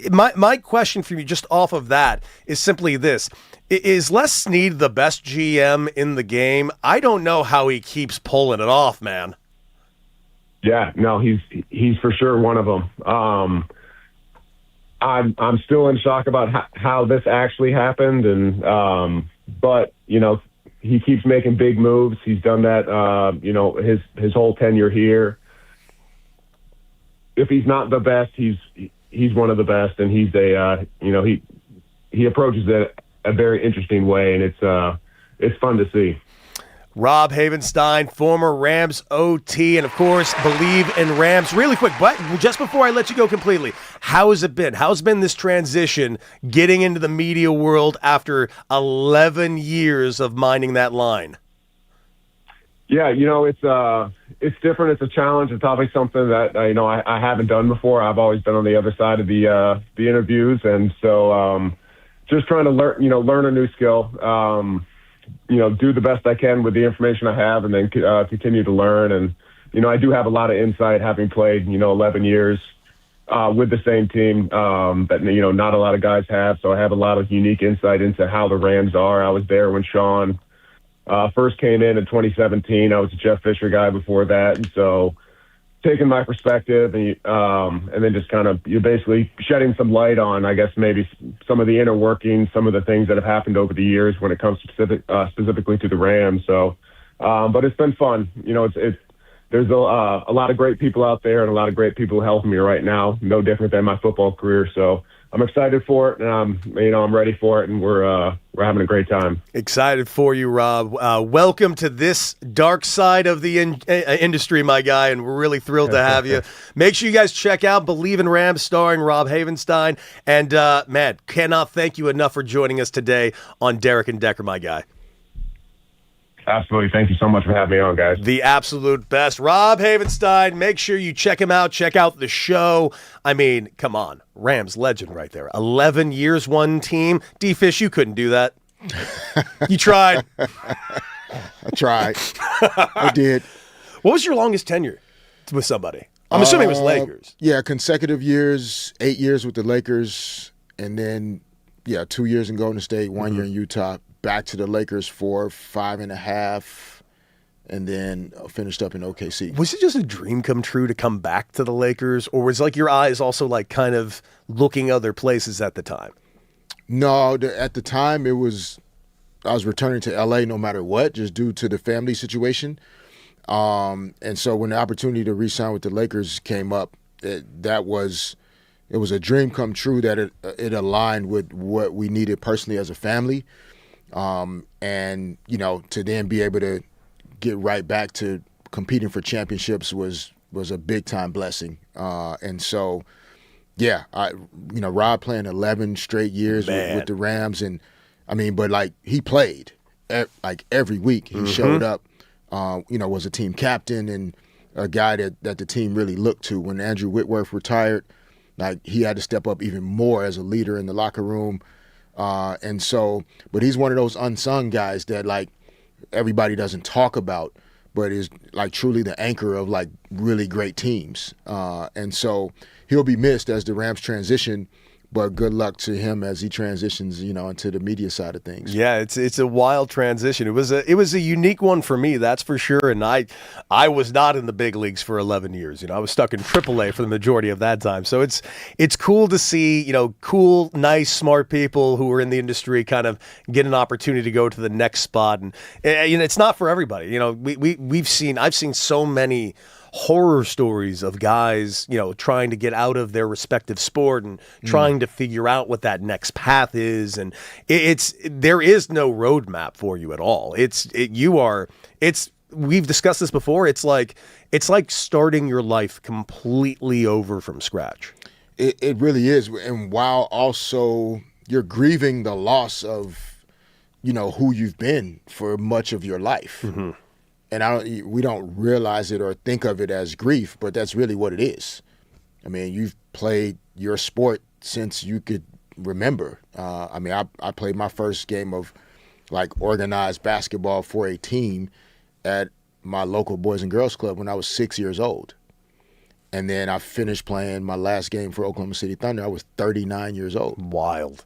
My question for you just off of that is simply this. Is Les Snead the best GM in the game? I don't know how he keeps pulling it off, man. Yeah, no, he's for sure one of them. I'm still in shock about how this actually happened, and but he keeps making big moves. He's done that his whole tenure here. If he's not the best, he's one of the best, and he's he approaches it a very interesting way, and it's fun to see. Rob Havenstein, former Rams OT, and of course, believe in Rams. Really quick, but just before I let you go completely, how has it been? How's been this transition getting into the media world after 11 years of minding that line? Yeah, it's different. It's a challenge. It's obviously something that I haven't done before. I've always been on the other side of the interviews, and so just trying to learn a new skill. Do the best I can with the information I have, and then continue to learn. And I do have a lot of insight, having played 11 years with the same team that not a lot of guys have. So I have a lot of unique insight into how the Rams are. I was there when Sean first came in 2017. I was a Jeff Fisher guy before that, and so taking my perspective and then just kind of you're basically shedding some light on, I guess, maybe some of the inner workings, some of the things that have happened over the years when it comes to specifically to the Rams. So, but it's been fun. There's a lot of great people out there and a lot of great people helping me right now. No different than my football career. So I'm excited for it, and I'm ready for it, and we're having a great time. Excited for you, Rob. Welcome to this dark side of the industry, my guy, and we're really thrilled to have you. Make sure you guys check out Believe in Rams, starring Rob Havenstein. And, man, cannot thank you enough for joining us today on Derek and Decker, my guy. Absolutely. Thank you so much for having me on, guys. The absolute best. Rob Havenstein. Make sure you check him out. Check out the show. I mean, come on. Rams legend right there. 11 years, one team. D-Fish, you couldn't do that. You tried. I tried. I did. What was your longest tenure with somebody? I'm assuming it was Lakers. Yeah, consecutive years, 8 years with the Lakers, and then, 2 years in Golden State, 1 year in Utah. Back to the Lakers for 5.5, and then finished up in OKC. Was it just a dream come true to come back to the Lakers, or was like your eyes also like kind of looking other places at the time? No, at the time I was returning to LA no matter what, just due to the family situation. And so when the opportunity to re-sign with the Lakers came up, it was a dream come true that it aligned with what we needed personally as a family. And to then be able to get right back to competing for championships was a big time blessing. And so, Rob playing 11 straight years with the Rams, and but like he played like every week. He showed up, was a team captain and a guy that the team really looked to. When Andrew Whitworth retired, like he had to step up even more as a leader in the locker room. And so, but he's one of those unsung guys that like everybody doesn't talk about, but is like truly the anchor of like really great teams. And so he'll be missed as the Rams transition, but good luck to him as he transitions, into the media side of things. Yeah, it's a wild transition. It was a unique one for me, that's for sure. And I was not in the big leagues for 11 years. I was stuck in AAA for the majority of that time. So it's cool to see, cool, nice, smart people who are in the industry kind of get an opportunity to go to the next spot. And it's not for everybody. I've seen so many horror stories of guys, trying to get out of their respective sport and trying to figure out what that next path is. And there is no roadmap for you at all. We've discussed this before. It's like starting your life completely over from scratch. It really is. And while also you're grieving the loss of, who you've been for much of your life. Mm-hmm. And we don't realize it or think of it as grief, but that's really what it is. I mean, you've played your sport since you could remember. I played my first game of like organized basketball for a team at my local Boys and Girls Club when I was 6 years old. And then I finished playing my last game for Oklahoma City Thunder. I was 39 years old. Wild.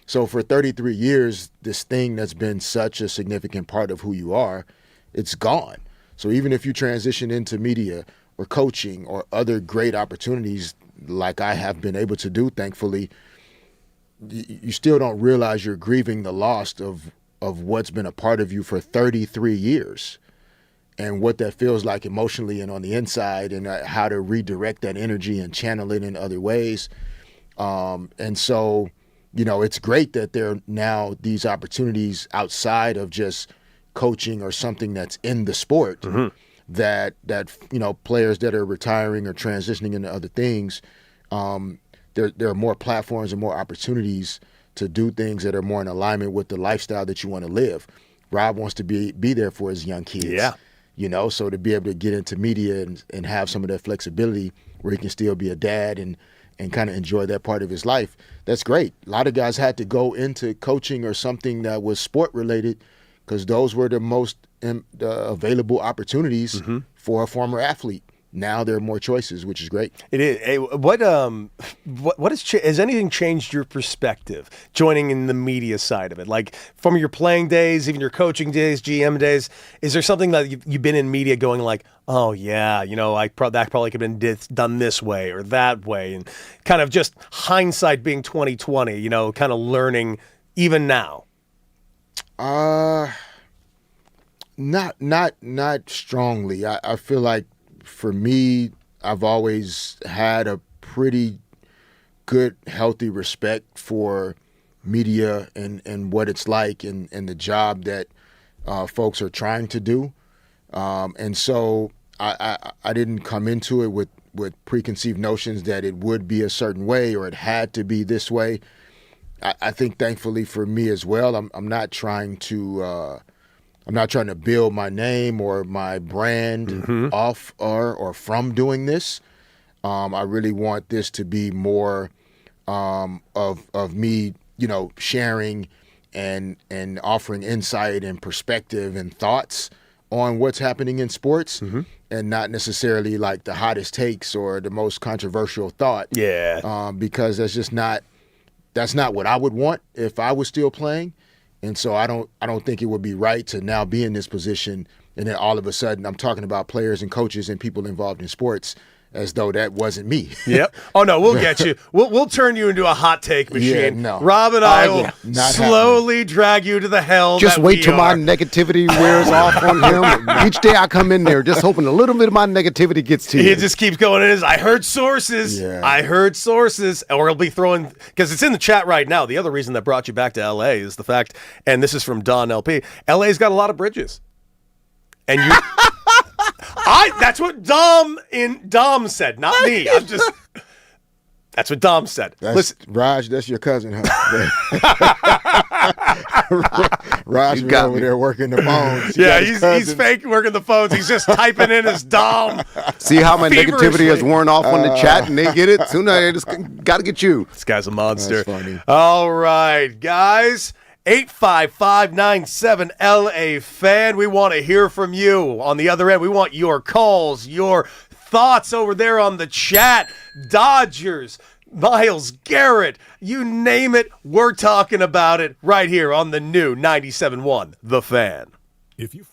So for 33 years, this thing that's been such a significant part of who you are, it's gone. So even if you transition into media or coaching or other great opportunities like I have been able to do, thankfully, you still don't realize you're grieving the loss of what's been a part of you for 33 years and what that feels like emotionally and on the inside, and how to redirect that energy and channel it in other ways. And so, it's great that there are now these opportunities outside of just coaching or something that's in the sport, mm-hmm. that players that are retiring or transitioning into other things, there are more platforms and more opportunities to do things that are more in alignment with the lifestyle that you want to live. Rob wants to be there for his young kids. Yeah. So to be able to get into media and have some of that flexibility where he can still be a dad and kind of enjoy that part of his life, that's great. A lot of guys had to go into coaching or something that was sport related because those were the most available opportunities mm-hmm. for a former athlete. Now there are more choices, which is great. It is. Hey, what has anything changed your perspective joining in the media side of it? Like from your playing days, even your coaching days, GM days, is there something that you've been in media going like, oh yeah, that probably could have been done this way or that way, and kind of just hindsight being 2020, kind of learning even now? Not strongly. I feel like, for me, I've always had a pretty good, healthy respect for media and what it's like and the job that folks are trying to do. And so I didn't come into it with preconceived notions that it would be a certain way or it had to be this way. I think thankfully for me as well, I'm not trying to build my name or my brand mm-hmm. off or from doing this. I really want this to be more of me, sharing and offering insight and perspective and thoughts on what's happening in sports, mm-hmm. and not necessarily like the hottest takes or the most controversial thought. Yeah. Because that's not what I would want if I was still playing. And so I don't think it would be right to now be in this position and then all of a sudden I'm talking about players and coaches and people involved in sports as though that wasn't me. Yep. Oh no, we'll get you. We'll turn you into a hot take machine. Yeah, no. Rob and I will slowly drag you to the hell. Just wait till my negativity wears off on him. Each day I come in there just hoping a little bit of my negativity gets to you. He just keeps going in his, I heard sources. Yeah. I heard sources. Or he'll be throwing, because it's in the chat right now. The other reason that brought you back to LA is the fact, and this is from Don LP, LA's got a lot of bridges. And you that's what Dom said, not me. That's what Dom said. Listen, Raj, that's your cousin, huh? Raj was over there working the phones. Yeah, he's fake working the phones. He's just typing in his dom. See how my negativity has feverishly. worn off on the chat, and they get it. Soon I just got to get you. This guy's a monster. That's funny. All right, guys. 855-97 LA fan. We want to hear from you on the other end. We want your calls, your thoughts over there on the chat. Dodgers, Myles Garrett, you name it, we're talking about it right here on the new 97.1 The Fan. If you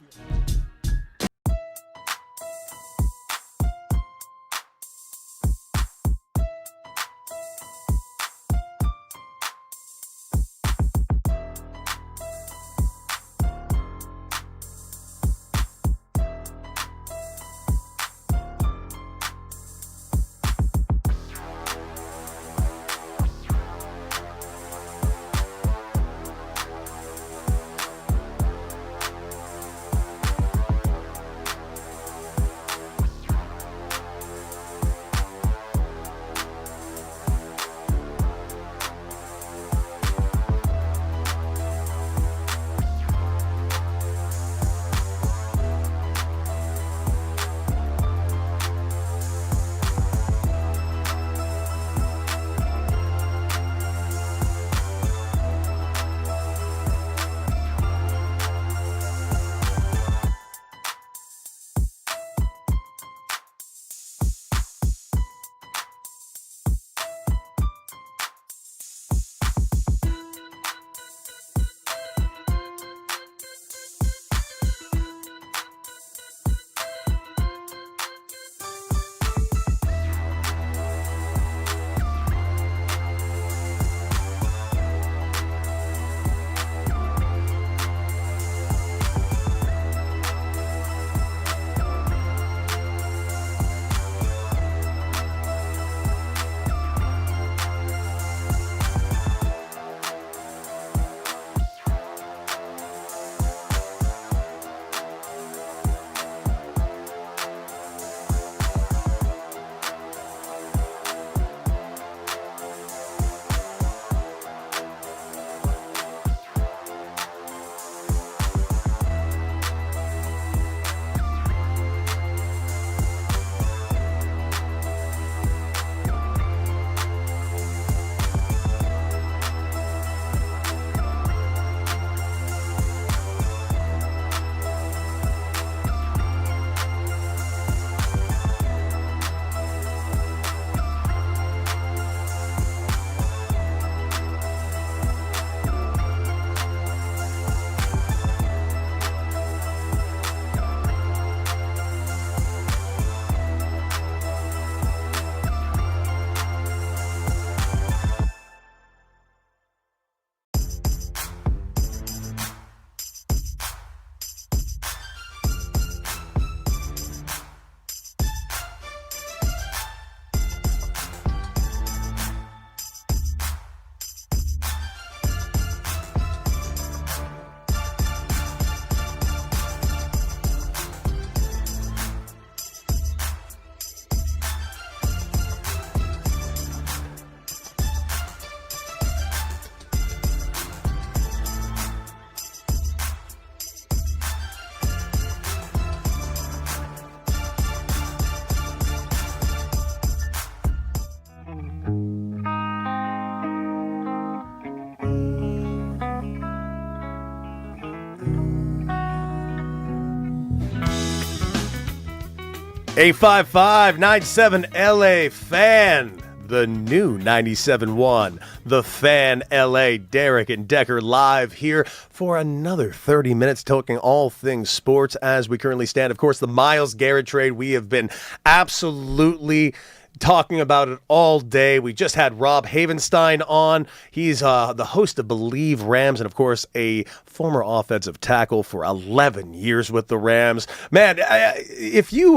Eight 97 LA Fan, the new 97.1 The Fan LA. Derek and Decker live here for another 30 minutes talking all things sports as we currently stand. Of course, the Myles Garrett trade, we have been absolutely talking about it all day. We just had Rob Havenstein on. He's the host of Believe Rams and, of course, a former offensive tackle for 11 years with the Rams. Man, if you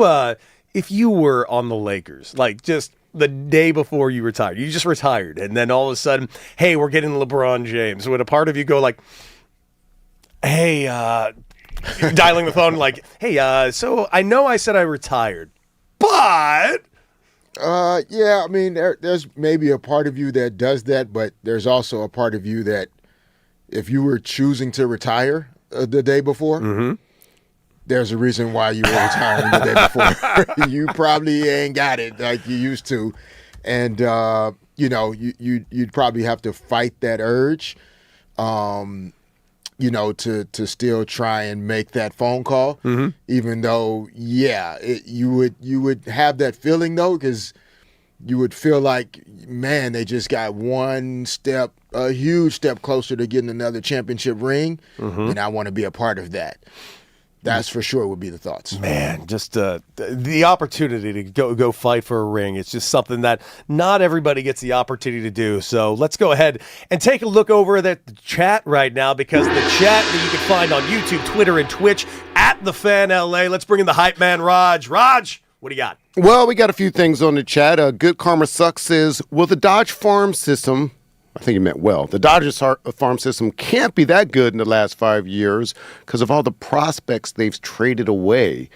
were on the Lakers, like just the day before you retired, you just retired, and then all of a sudden, hey, we're getting LeBron James, would a part of you go like, hey, dialing the phone like, hey, so I know I said I retired, but... Yeah, I mean, there's maybe a part of you that does that, but there's also a part of you that if you were choosing to retire the day before, there's a reason why you were retiring the day before. You probably ain't got it like you used to. And, you'd probably have to fight that urge, to still try and make that phone call, even though, you would have that feeling, though, because you would feel like, man, they just got a huge step closer to getting another championship ring, and I want to be a part of that. That's for sure would be the thoughts. Man, just the opportunity to go fight for a ring. It's just something that not everybody gets the opportunity to do. So let's go ahead and take a look over at the chat right now, because the chat that you can find on YouTube, Twitter, and Twitch at The Fan LA. Let's bring in the hype man, Raj. Raj, what do you got? Well, we got a few things on the chat. Good Karma Sucks says, will the Dodge farm system, I think he meant well, the Dodgers farm system can't be that good in the last 5 years because of all the prospects they've traded away.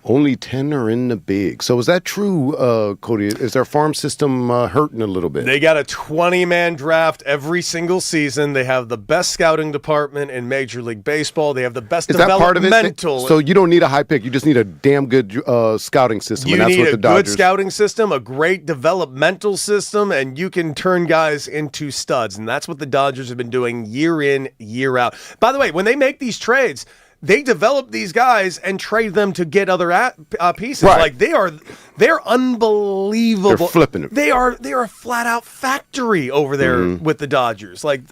Only 10 are in the big. So is that true, Cody? Is their farm system hurting a little bit? They got a 20-man draft every single season. They have the best scouting department in Major League Baseball. They have the best developmental. So you don't need a high pick. You just need a damn good scouting system. You need a good scouting system, a great developmental system, and you can turn guys into studs, and that's what the Dodgers have been doing year in, year out. By the way, when they make these trades, they develop these guys and trade them to get other pieces. Right. Like they're unbelievable. They're flipping it. They are a flat out factory over there with the Dodgers. Like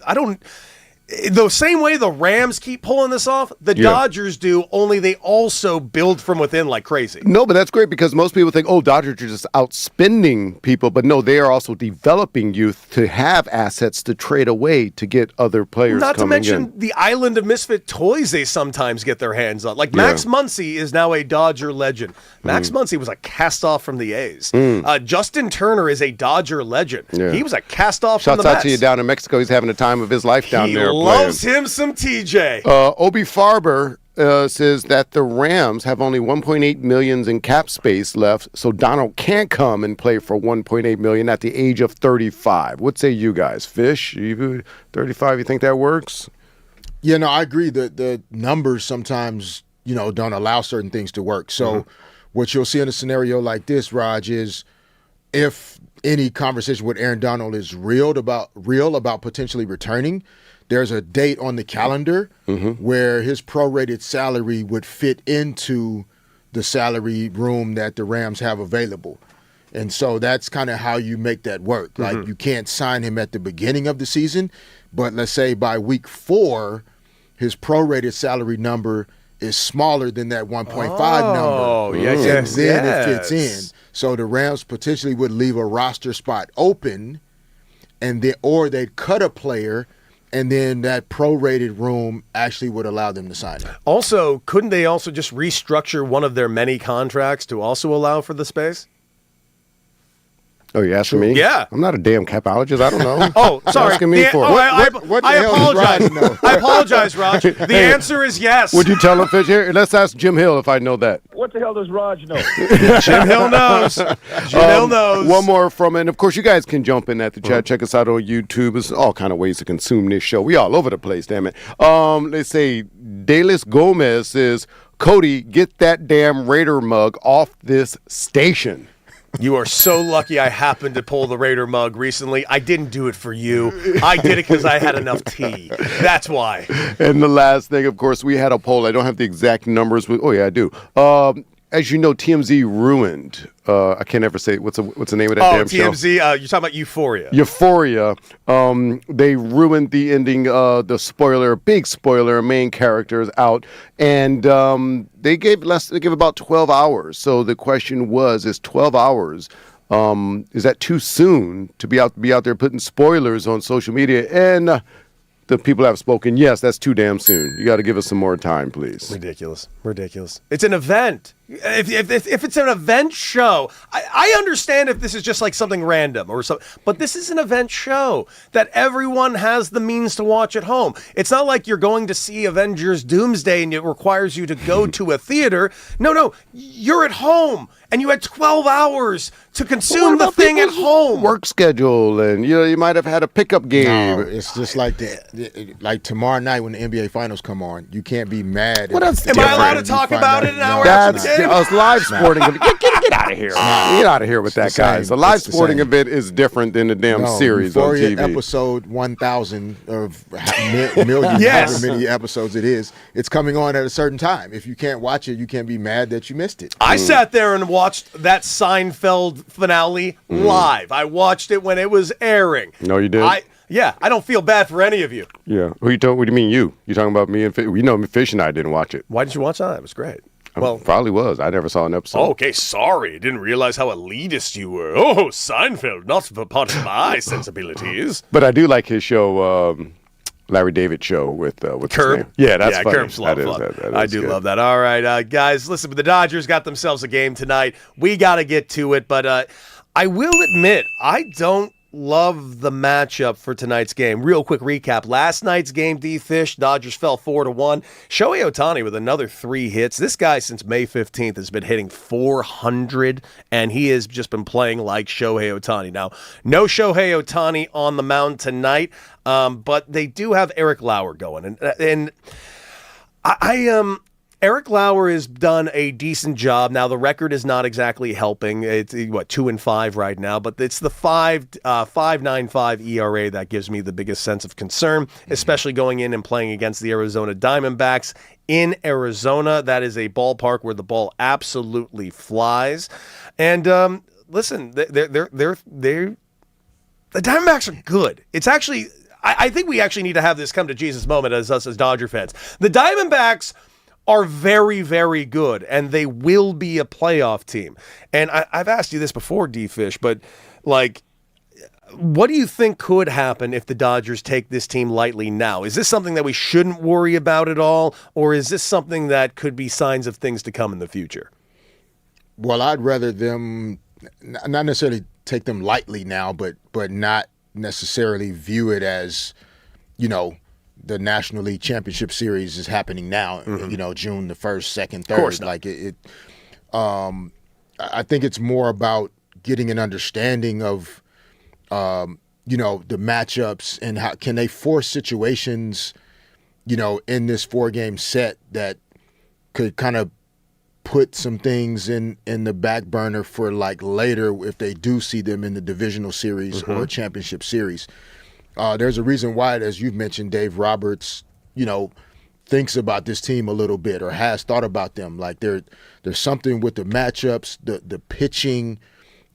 the same way the Rams keep pulling this off, the Dodgers do, only they also build from within like crazy. No, but that's great because most people think, Dodgers are just outspending people. But no, they are also developing youth to have assets to trade away to get other players Not to coming mention in. the island of misfit toys they sometimes get their hands on. Like Max Muncy is now a Dodger legend. Max Muncy was a cast-off from the A's. Justin Turner is a Dodger legend. Yeah. He was a cast-off from the Shouts out Mets. to you down in Mexico. He's having a time of his life down there. He loves him some TJ. Obi Farber says that the Rams have only $1.8 million in cap space left, so Donald can't come and play for $1.8 million at the age of 35. What say you guys? Fish, you 35, you think that works? Yeah, no, I agree. The numbers sometimes, don't allow certain things to work. So what you'll see in a scenario like this, Raj, is if any conversation with Aaron Donald is real about potentially returning, there's a date on the calendar where his prorated salary would fit into the salary room that the Rams have available. And so that's kind of how you make that work. Like you can't sign him at the beginning of the season, but let's say by week 4, his prorated salary number is smaller than that 1.5 number. Oh, yes, and yes, then yes. it fits in. So the Rams potentially would leave a roster spot open, or they'd cut a player, and then that prorated room actually would allow them to sign him. Also, couldn't they also just restructure one of their many contracts to also allow for the space? Oh, you asking me? Yeah. I'm not a damn capologist. I don't know. Oh, sorry. Asking me for what the I hell does Raj apologize. know? I apologize, Raj. The answer is yes. Would you tell him, Fish? Here, let's ask Jim Hill if I know that. What the hell does Raj know? Jim Hill knows. Jim Hill knows. One more from, and of course, you guys can jump in at the chat. Check us out on YouTube. There's all kind of ways to consume this show. We all over the place, damn it. Let's say Delis Gomez says, Cody, get that damn Raider mug off this station. You are so lucky I happened to pull the Raider mug recently. I didn't do it for you. I did it because I had enough tea. That's why. And the last thing, of course, we had a poll. I don't have the exact numbers. Oh, yeah, I do. As you know, TMZ ruined. I can't ever say what's the name of that damn show. TMZ. You're talking about Euphoria. Euphoria. They ruined the ending. The spoiler, big spoiler. Main characters out, and they gave about 12 hours. So the question was: is 12 hours? Is that too soon to be out there putting spoilers on social media? And the people have spoken. Yes, that's too damn soon. You got to give us some more time, please. Ridiculous. It's an event. If it's an event show, I understand if this is just like something random or something, but this is an event show that everyone has the means to watch at home. It's not like you're going to see Avengers Doomsday and it requires you to go to a theater. No, you're at home and you had 12 hours to consume the thing at home. Work schedule, and you might have had a pickup game. No, it's just like like tomorrow night when the NBA Finals come on, you can't be mad. Well, that's Am I allowed to talk about it an hour That's after the game? us live sporting. Get out of here. Get out of here with that, the same. guys. A live It's the sporting same. event is different than the damn series on Euphoria TV. episode 1,000 of million, Yes. however many episodes it is, it's coming on at a certain time. If you can't watch it, you can't be mad that you missed it. I sat there and watched that Seinfeld finale live. I watched it when it was airing. No, you did? I don't feel bad for any of you. Yeah. What do you mean you? You talking about me and Fish? Fish and I didn't watch it. Why didn't you watch that? It was great. Well, Probably was. I never saw an episode. okay, sorry. Didn't realize how elitist you were. Oh, Seinfeld, not for part of my sensibilities. But I do like his show, Larry David show with what's his Curb? name? Yeah, that's funny. Curb's a lot That of is- fun. that I is do good. love that. All right, guys, listen, but the Dodgers got themselves a game tonight. We got to get to it, but I will admit, I don't love the matchup for tonight's game. Real quick recap. Last night's game, D-Fish, Dodgers fell 4-1. Shohei Ohtani with another 3 hits. This guy, since May 15th, has been hitting 400, and he has just been playing like Shohei Ohtani. Now, no Shohei Ohtani on the mound tonight, but they do have Eric Lauer going. And Eric Lauer has done a decent job. Now, the record is not exactly helping. It's 2-5 right now, but it's the 5.95 ERA that gives me the biggest sense of concern, especially going in and playing against the Arizona Diamondbacks in Arizona. That is a ballpark where the ball absolutely flies. And listen, the Diamondbacks are good. It's actually, I think we actually need to have this come to Jesus moment as us as Dodger fans. The Diamondbacks are very, very good, and they will be a playoff team. And I've asked you this before, D-Fish, but like, what do you think could happen if the Dodgers take this team lightly now? Is this something that we shouldn't worry about at all, or is this something that could be signs of things to come in the future? Well, I'd rather them not necessarily take them lightly now, but not necessarily view it as, the National League Championship Series is happening now, June the 1st, 2nd, 3rd. Of course not. Like I think it's more about getting an understanding of, the matchups and how can they force situations, in this 4-game set that could kind of put some things in the back burner for like later if they do see them in the divisional series or championship series. There's a reason why, as you've mentioned, Dave Roberts, thinks about this team a little bit or has thought about them. Like there's something with the matchups, the pitching,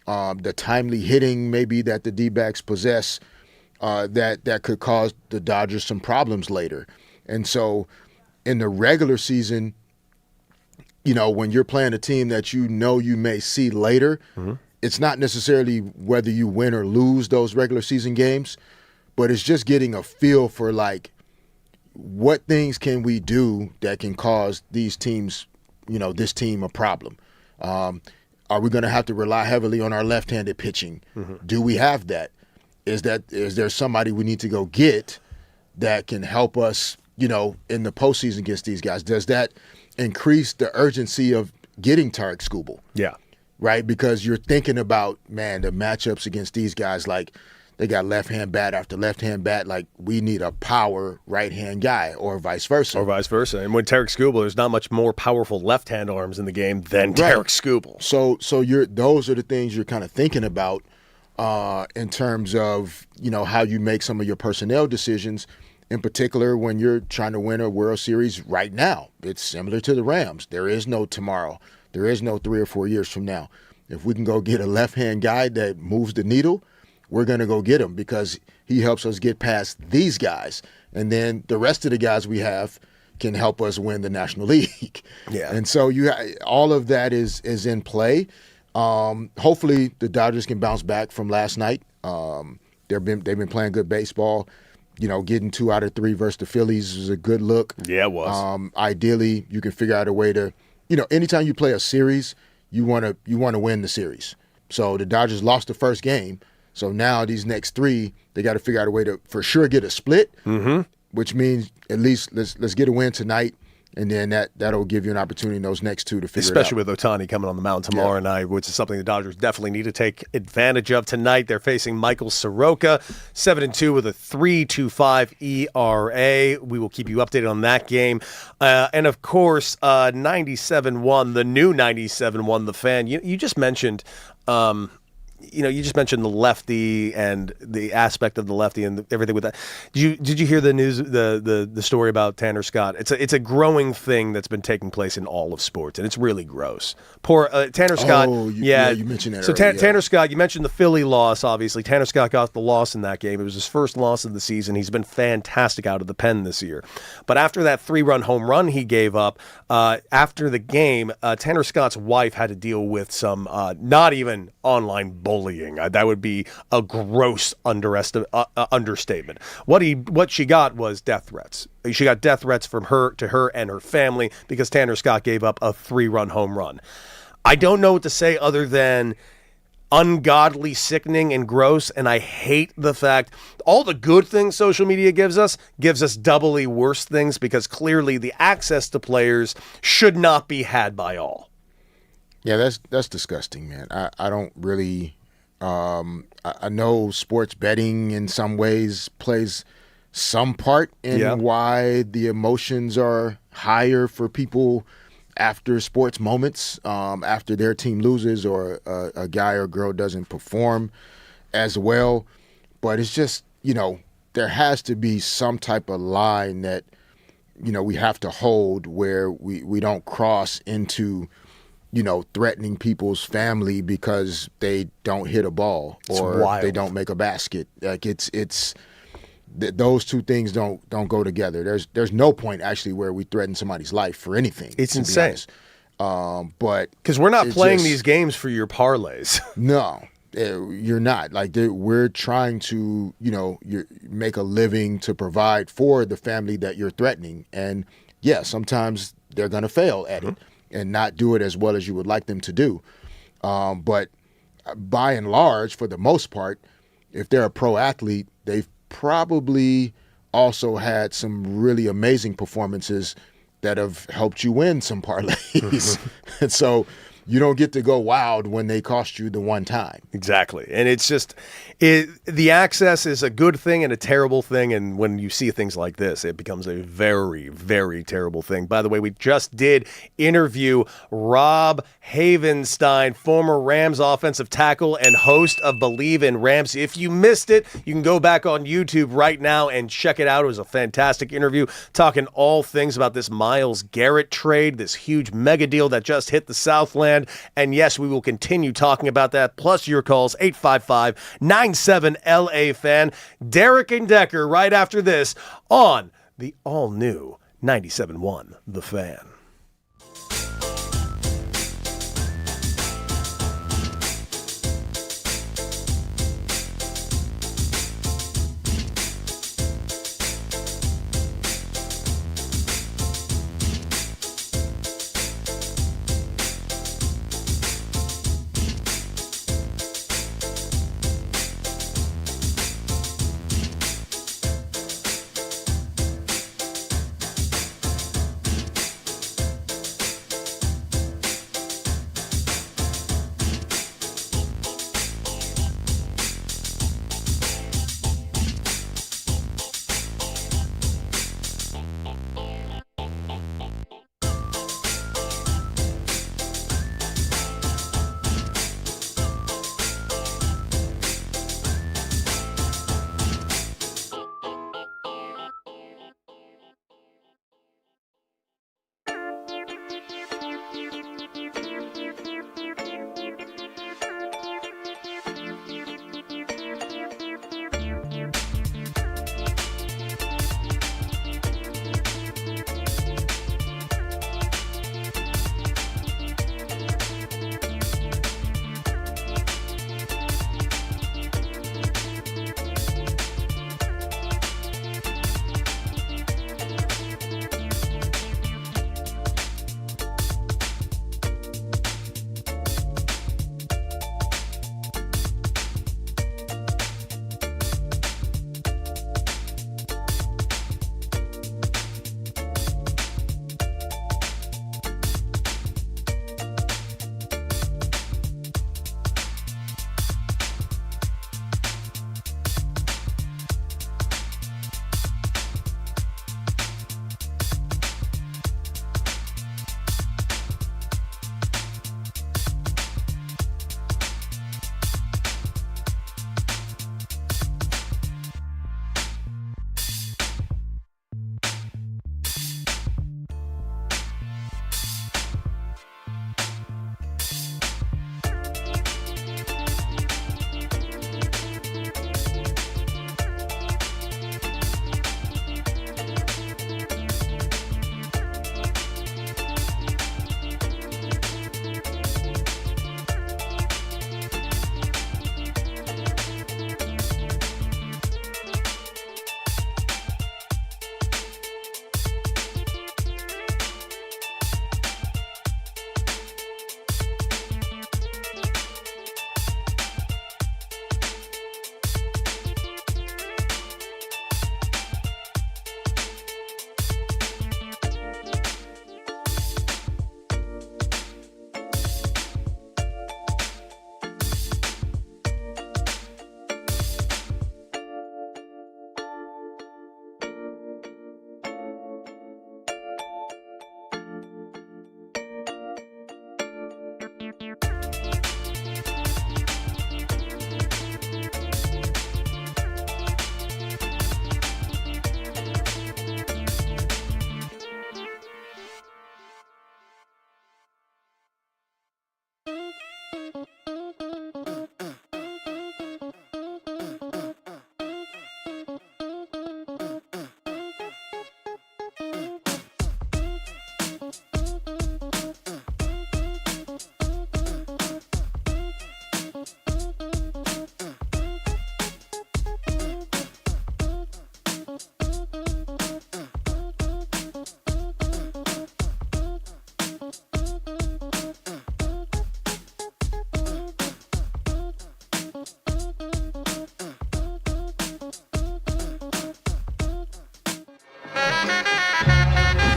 the timely hitting maybe that the D-backs possess that could cause the Dodgers some problems later. And so in the regular season, when you're playing a team that you may see later, it's not necessarily whether you win or lose those regular season games, but it's just getting a feel for like what things can we do that can cause these teams, this team a problem. Are we going to have to rely heavily on our left-handed pitching? Do we have that? Is there somebody we need to go get that can help us, in the postseason against these guys? Does that increase the urgency of getting Tarek Skubal? Yeah. Right? Because you're thinking about, man, the matchups against these guys, like they got left-hand bat after left-hand bat. Like we need a power right-hand guy or vice versa. And with Tarek Skubal, there's not much more powerful left-hand arms in the game than Tarek Skubal. So those are the things you're kind of thinking about in terms of, how you make some of your personnel decisions, in particular when you're trying to win a World Series right now. It's similar to the Rams. There is no tomorrow. There is no 3 or 4 years from now. If we can go get a left-hand guy that moves the needle, we're going to go get him because he helps us get past these guys. And then the rest of the guys we have can help us win the National League. Yeah. And so all of that is in play. Hopefully the Dodgers can bounce back from last night. They've been playing good baseball. Getting 2 out of 3 versus the Phillies was a good look. Yeah, it was. Ideally, you can figure out a way to, anytime you play a series, you want to win the series. So the Dodgers lost the first game. So now these next 3, they got to figure out a way to for sure get a split, which means at least let's get a win tonight. And then that'll give you an opportunity in those next 2 to figure it out. Especially with Ohtani coming on the mound tomorrow night, which is something the Dodgers definitely need to take advantage of tonight. They're facing Michael Soroka, 7-2 with a 3.25 ERA. We will keep you updated on that game. And, of course, 97-1, the new 97-1, the fan. You just mentioned you just mentioned the lefty and the aspect of the lefty and everything with that. Did you hear the news, the story about Tanner Scott? It's a growing thing that's been taking place in all of sports, and it's really gross. Poor Tanner Scott. Oh, you mentioned that. So earlier, Tanner Scott, you mentioned the Philly loss. Obviously, Tanner Scott got the loss in that game. It was his first loss of the season. He's been fantastic out of the pen this year. But after that 3-run home run he gave up, after the game, Tanner Scott's wife had to deal with some not even online bullying. That would be a gross understatement. What she got was death threats. She got death threats from her to her and her family because Tanner Scott gave up a 3-run home run. I don't know what to say other than ungodly, sickening, and gross, and I hate the fact all the good things social media gives us doubly worse things because clearly the access to players should not be had by all. Yeah, that's disgusting, man. I don't really I know sports betting in some ways plays some part in why the emotions are higher for people after sports moments, after their team loses or a guy or girl doesn't perform as well. But it's just, there has to be some type of line that, we have to hold where we don't cross into threatening people's family because they don't hit a ball or they don't make a basket. Like those two things don't go together. There's no point actually where we threaten somebody's life for anything. It's insane. But because we're not playing these games for your parlays. No, you're not. Like we're trying to make a living to provide for the family that you're threatening, and sometimes they're gonna fail at it and not do it as well as you would like them to do. But by and large, for the most part, if they're a pro athlete, they've probably also had some really amazing performances that have helped you win some parlays. And so you don't get to go wild when they cost you the one time. Exactly. And it's just, the access is a good thing and a terrible thing. And when you see things like this, it becomes a very, very terrible thing. By the way, we just did interview Rob Havenstein, former Rams offensive tackle and host of Believe in Rams. If you missed it, you can go back on YouTube right now and check it out. It was a fantastic interview talking all things about this Myles Garrett trade, this huge mega deal that just hit the Southland. And yes, we will continue talking about that, plus your calls, 855-97-LA-FAN. Derek and Decker right after this on the all-new 97.1 The Fan.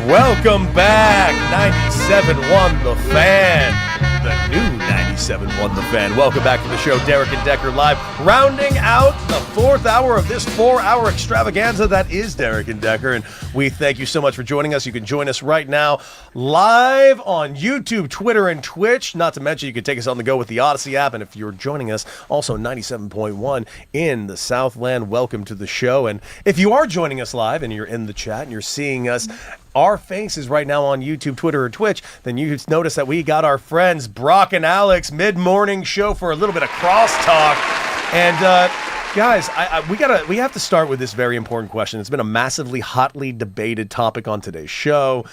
Welcome back, 97.1 The Fan, the new 97.1 The Fan. Welcome back to the show, Derek and Decker live, rounding out the fourth hour of this 4-hour extravaganza that is Derek and Decker, and we thank you so much for joining us. You can join us right now live on YouTube, Twitter, and Twitch. Not to mention, you can take us on the go with the Odyssey app, and if you're joining us, also 97.1 in the Southland, welcome to the show. And if you are joining us live and you're in the chat and you're seeing us, our faces right now on YouTube, Twitter, or Twitch, then you notice that we got our friends Brock and Alex mid-morning show for a little bit of crosstalk. And guys, we have to start with this very important question. It's been a massively hotly debated topic on today's show.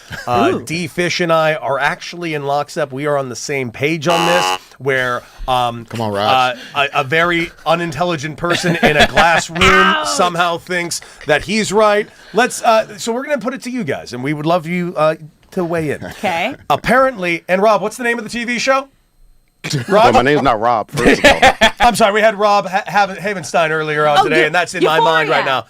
D Fish and I are actually in lockstep. We are on the same page on this. Where come on, Raj. A very unintelligent person in a glass room somehow thinks that he's right. So we're gonna put it to you guys, and we would love you to weigh in. Okay. Apparently, and Rob, what's the name of the TV show? Rob? My name's not Rob, first of all. I'm sorry, we had Rob Havenstein earlier on today, and that's in my mind right now.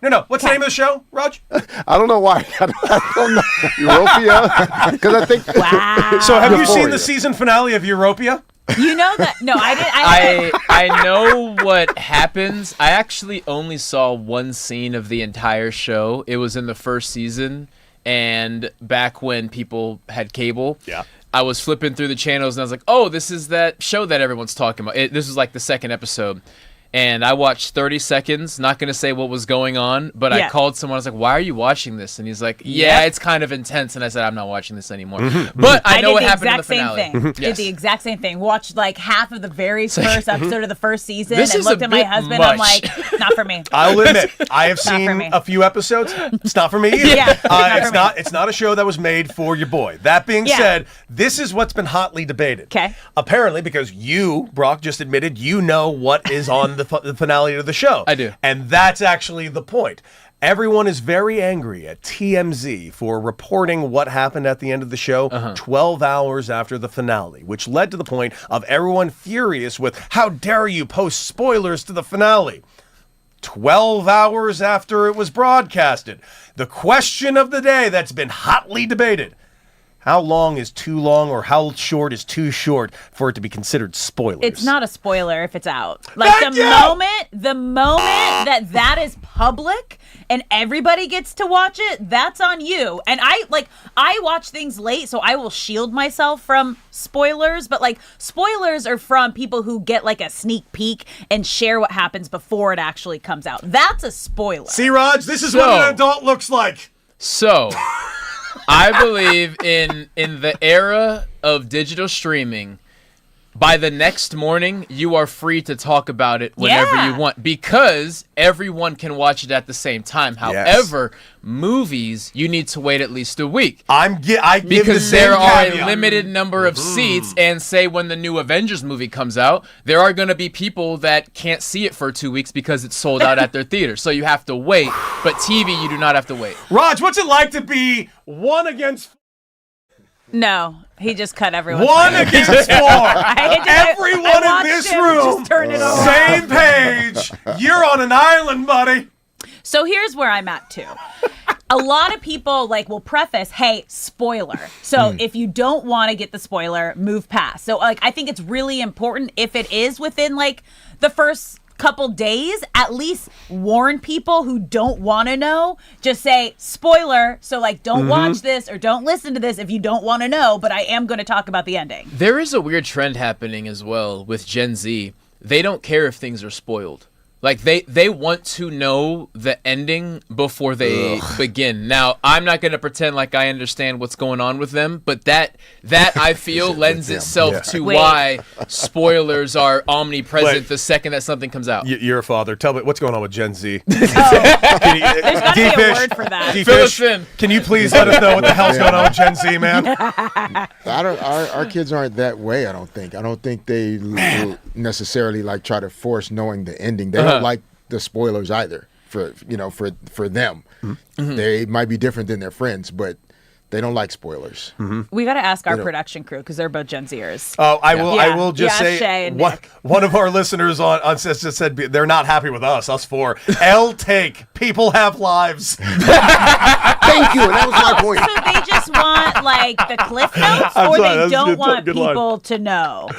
No. What's the name of the show, Raj? I don't know why. I don't know. Europia? Because I think... Wow. So have you seen the season finale of Europia? You know that? No, I didn't. I know what happens. I actually only saw one scene of the entire show. It was in the first season, and back when people had cable. Yeah. I was flipping through the channels, and I was like, oh, this is that show that everyone's talking about. This was like the second episode. And I watched 30 seconds, not going to say what was going on, but I called someone. I was like, why are you watching this? And he's like, it's kind of intense. And I said, I'm not watching this anymore. But I know what happened in the finale. Did the exact same thing. Watched like half of the very first episode of the first season This and is looked a at my bit husband. much. I'm like, not for me. I'll admit, I have Not for seen me. a few episodes. It's not for me either. It's not a show that was made for your boy. That being said, this is what's been hotly debated. Okay. Apparently, because you, Brock, just admitted you know what is on the finale of the show. I do. And that's actually the point. Everyone is very angry at TMZ for reporting what happened at the end of the show 12 hours after the finale, which led to the point of everyone furious with, how dare you post spoilers to the finale? 12 hours after it was broadcasted. The question of the day that's been hotly debated: how long is too long, or how short is too short for it to be considered spoilers? It's not a spoiler if it's out. Like the moment that is public and everybody gets to watch it, that's on you. And I watch things late, so I will shield myself from spoilers, but like spoilers are from people who get like a sneak peek and share what happens before it actually comes out. That's a spoiler. See, Raj, this is what an adult looks like. So, I believe in the era of digital streaming, by the next morning, you are free to talk about it whenever you want, because everyone can watch it at the same time. However, movies, you need to wait at least a week. Because there are a limited number of seats, and say when the new Avengers movie comes out, there are going to be people that can't see it for 2 weeks because it's sold out at their theater. So you have to wait, but TV, you do not have to wait. Raj, what's it like to be one against... No, he just cut everyone. One against four. Everyone in this room, just turn it over. same page. You're on an island, buddy. So here's where I'm at too. A lot of people will preface, hey, spoiler. So if you don't want to get the spoiler, move past. So I think it's really important, if it is within the first couple days, at least warn people who don't want to know. Just say spoiler, so don't watch this or don't listen to this if you don't want to know, but I am going to talk about the ending. There is a weird trend happening as well with Gen Z. They don't care if things are spoiled. They want to know the ending before they begin. Now, I'm not going to pretend like I understand what's going on with them, but that I feel lends itself to why spoilers are omnipresent the second that something comes out. You're a father. Tell me what's going on with Gen Z. There's got to be a word for that. Fill us in. Can you please let us know what the hell's going on with Gen Z, man? Our kids aren't that way. I don't think they necessarily try to force knowing the ending. They don't like the spoilers either. For them, they might be different than their friends, but They don't like spoilers. We got to ask our production crew because they're both Gen Zers. Oh, I will. I Yeah. will just Yeah, Shay say and one, Nick. one of our listeners on just said they're not happy with us four. L take. People have lives. Thank you. And that was my point. So they just want like the cliff notes, I'm or sorry, they that's don't good- want good line. people to know.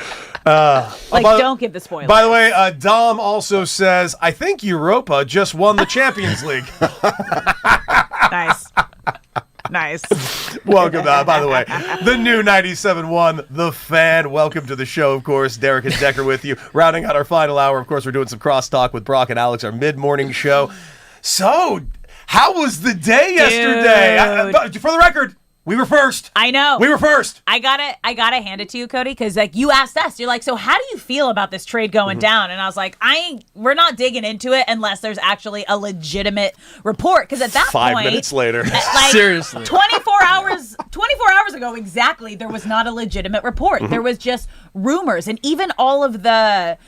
Don't give the spoilers. By the way, Dom also says, I think Europa just won the Champions League. Nice. Nice. Welcome, by the way, the new 97.1, The Fan. Welcome to the show, of course. Derek and Decker with you. Rounding out our final hour, of course, we're doing some crosstalk with Brock and Alex, our mid-morning show. So, how was the day yesterday? For the record, we were first. I know. We were first. I gotta hand it to you, Cody, because like you asked us, you're like, so how do you feel about this trade going down? And I was like, we're not digging into it unless there's actually a legitimate report. Because at that 5 minutes later. like Seriously. 24 hours ago exactly, there was not a legitimate report. There was just rumors, and even all of the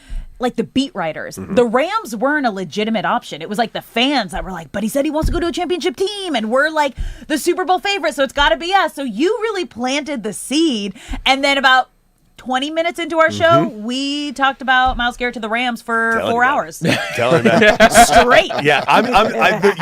beat writers, the Rams weren't a legitimate option. It was like the fans that were like, but he said he wants to go to a championship team, and we're like the Super Bowl favorite, so it's got to be us. So you really planted the seed, and then about 20 minutes into our show, we talked about Myles Garrett to the Rams for 4 hours. Telling that. Straight. Yeah,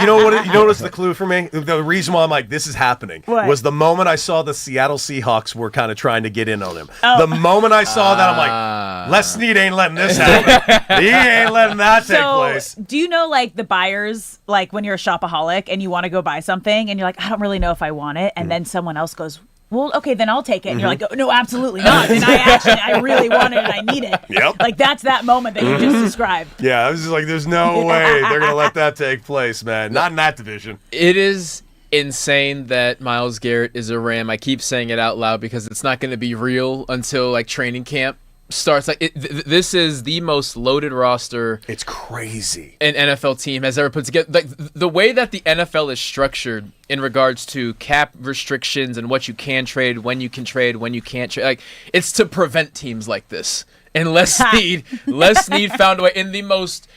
you know what was the clue for me? The reason why I'm like, this is happening was the moment I saw the Seattle Seahawks were kind of trying to get in on him. Oh. The moment I saw that, I'm like, Les Snead ain't letting this happen. He ain't letting that take place. Do you know like the buyers, like when you're a shopaholic and you want to go buy something and you're like, I don't really know if I want it, and then someone else goes, well, okay, then I'll take it. And you're like, oh, no, absolutely not. And I really want it and I need it. Yep. Like that's that moment that you just described. Yeah, I was just like, there's no way they're going to let that take place, man. Not in that division. It is insane that Myles Garrett is a Ram. I keep saying it out loud because it's not going to be real until like training camp starts. Like this is the most loaded roster It's crazy. an NFL team has ever put together. Like the way that the NFL is structured in regards to cap restrictions and what you can trade, when you can't trade, like it's to prevent teams like this. And Les Snead found a way in the most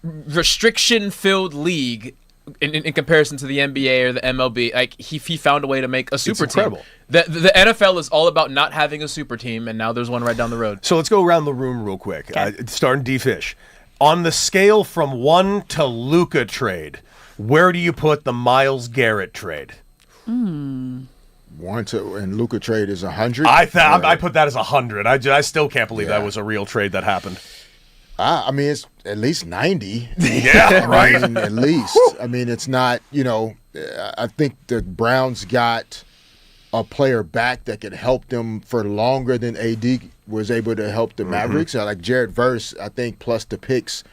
restriction-filled league in comparison to the NBA or the MLB. Like he found a way to make a super team. incredible. The NFL is all about not having a super team, and now there's one right down the road. So let's go around the room real quick. Starting D-Fish. On the scale from 1 to Luka trade, where do you put the Myles Garrett trade? 1 to and Luka trade is 100. I put that as 100. I still can't believe that was a real trade that happened. I mean, it's at least 90. Yeah, right. I mean, at least. I mean, it's not, I think the Browns got a player back that could help them for longer than AD was able to help the Mavericks. Like Jared Verse, I think, plus the picks,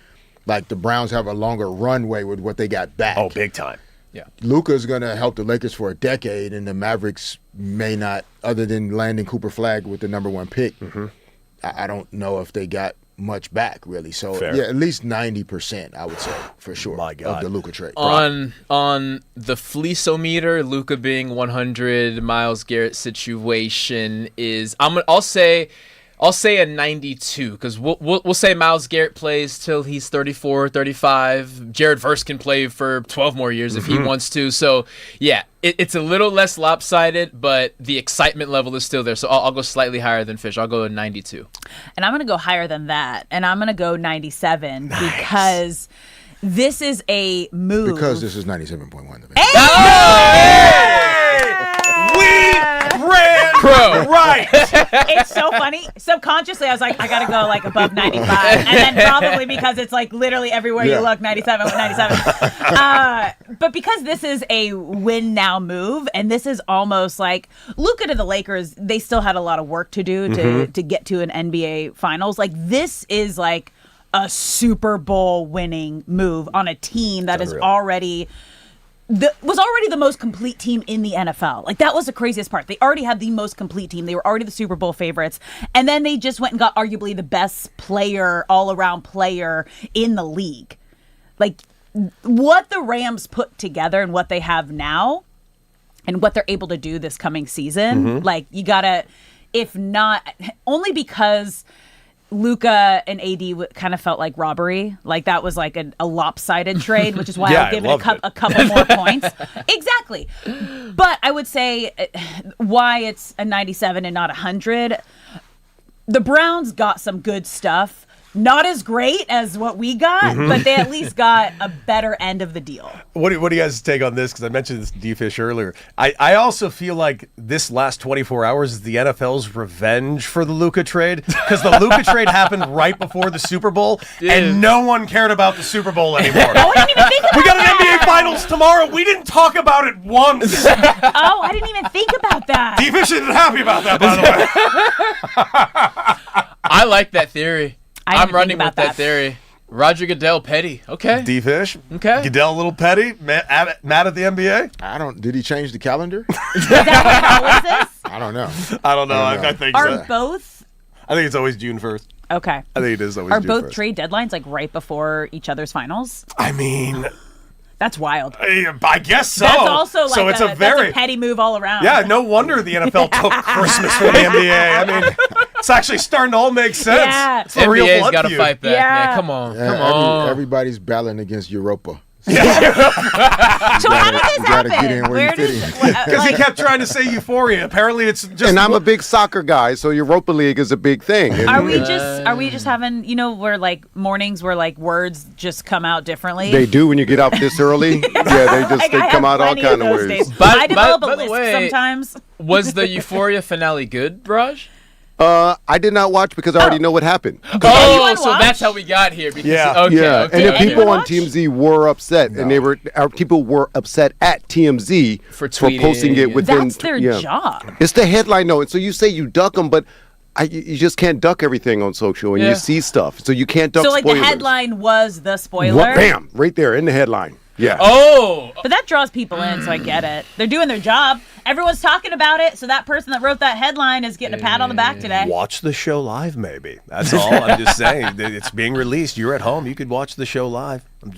like the Browns have a longer runway with what they got back. Oh, big time. Yeah. Luka's going to help the Lakers for a decade, and the Mavericks may not, other than landing Cooper Flagg with the number 1 pick. I don't know if they got much back, really. So, Fair. yeah, at least 90%, I would say, for sure, My God. of the Luka trade. On the fleecometer, Luka being 100, Myles Garrett situation is I'll say a 92 because we'll say Myles Garrett plays till he's 34, 35. Jared Verse can play for 12 more years if he wants to. So yeah, it's a little less lopsided, but the excitement level is still there. So I'll go slightly higher than Fish. I'll go a 92. And I'm going to go higher than that. And I'm going to go 97 because this is a move. Because this is 97.1. We ran Pro. right. It's so funny. Subconsciously, I was like, I got to go like above 95. And then probably because it's like literally everywhere you look, 97 with 97. But because this is a win now move, and this is almost like Luka to the Lakers, they still had a lot of work to do to get to an NBA Finals. Like this is like a Super Bowl winning move on a team that is already the most complete team in the NFL. Like that was the craziest part. They already had the most complete team. They were already the Super Bowl favorites. And then they just went and got arguably the best player, all-around player in the league. Like what the Rams put together and what they have now and what they're able to do this coming season, like you gotta, if not, only because Luka and AD kind of felt like robbery. Like that was like a lopsided trade, which is why I'll give it a couple more points. Exactly. But I would say why it's a 97 and not 100. The Browns got some good stuff. Not as great as what we got, but they at least got a better end of the deal. What do you guys take on this? Because I mentioned this to D-Fish earlier. I also feel like this last 24 hours is the NFL's revenge for the Luka trade. Because the Luka trade happened right before the Super Bowl, and no one cared about the Super Bowl anymore. Oh, I didn't even think about We got an NBA Finals tomorrow. We didn't talk about it once. Oh, I didn't even think about that. D-Fish isn't happy about that, by the way. I like that theory. I'm running with that that theory. Roger Goodell, petty. Okay. D-Fish. Okay. Goodell, a little petty. Mad at the NBA. Did he change the calendar? Is that what always is? I don't know. I don't know. I think Are so. both? I think it's always June 1st. Okay. I think it is always Are June both 1st. trade deadlines like right before each other's finals? I mean, That's wild. I guess so. That's also like so it's that's a petty move all around. Yeah, no wonder the NFL took Christmas from the NBA. I mean, it's actually starting to all make sense. Yeah. It's a real NBA's blood got to feud. fight back, Yeah. man. Come on. Yeah, Come on. everybody's battling against Europa. So how did this you gotta get happen? in where you fit in. Because he kept trying to say euphoria. Apparently, it's just. And I'm a big soccer guy, so Europa League is a big thing. And Are we just having, where like mornings where like words just come out differently? they do when you get up this early. Yeah, Like, they I come have out all plenty kind of those ways. days. By- I develop by a the list way- sometimes. Was the Euphoria finale good, Raj? I did not watch because I already know what happened. Oh, would so watch? that's how we got here. Because, Yeah. Okay, Yeah, okay, and if okay. people on watch? TMZ were upset, and people were upset at TMZ For posting tweeting it and- within. That's their job. It's the headline, though, and so you say you duck them, but you just can't duck everything on social, and Yeah. you see stuff, so you can't duck. So like spoilers. the headline was the spoiler. What, bam, right there in the headline. Yeah. Oh, But that draws people in, so I get it. They're doing their job. Everyone's talking about it, so that person that wrote that headline is getting a pat on the back today. Watch the show live, maybe. That's all. I'm just saying. It's being released. You're at home. You could watch the show live. I'm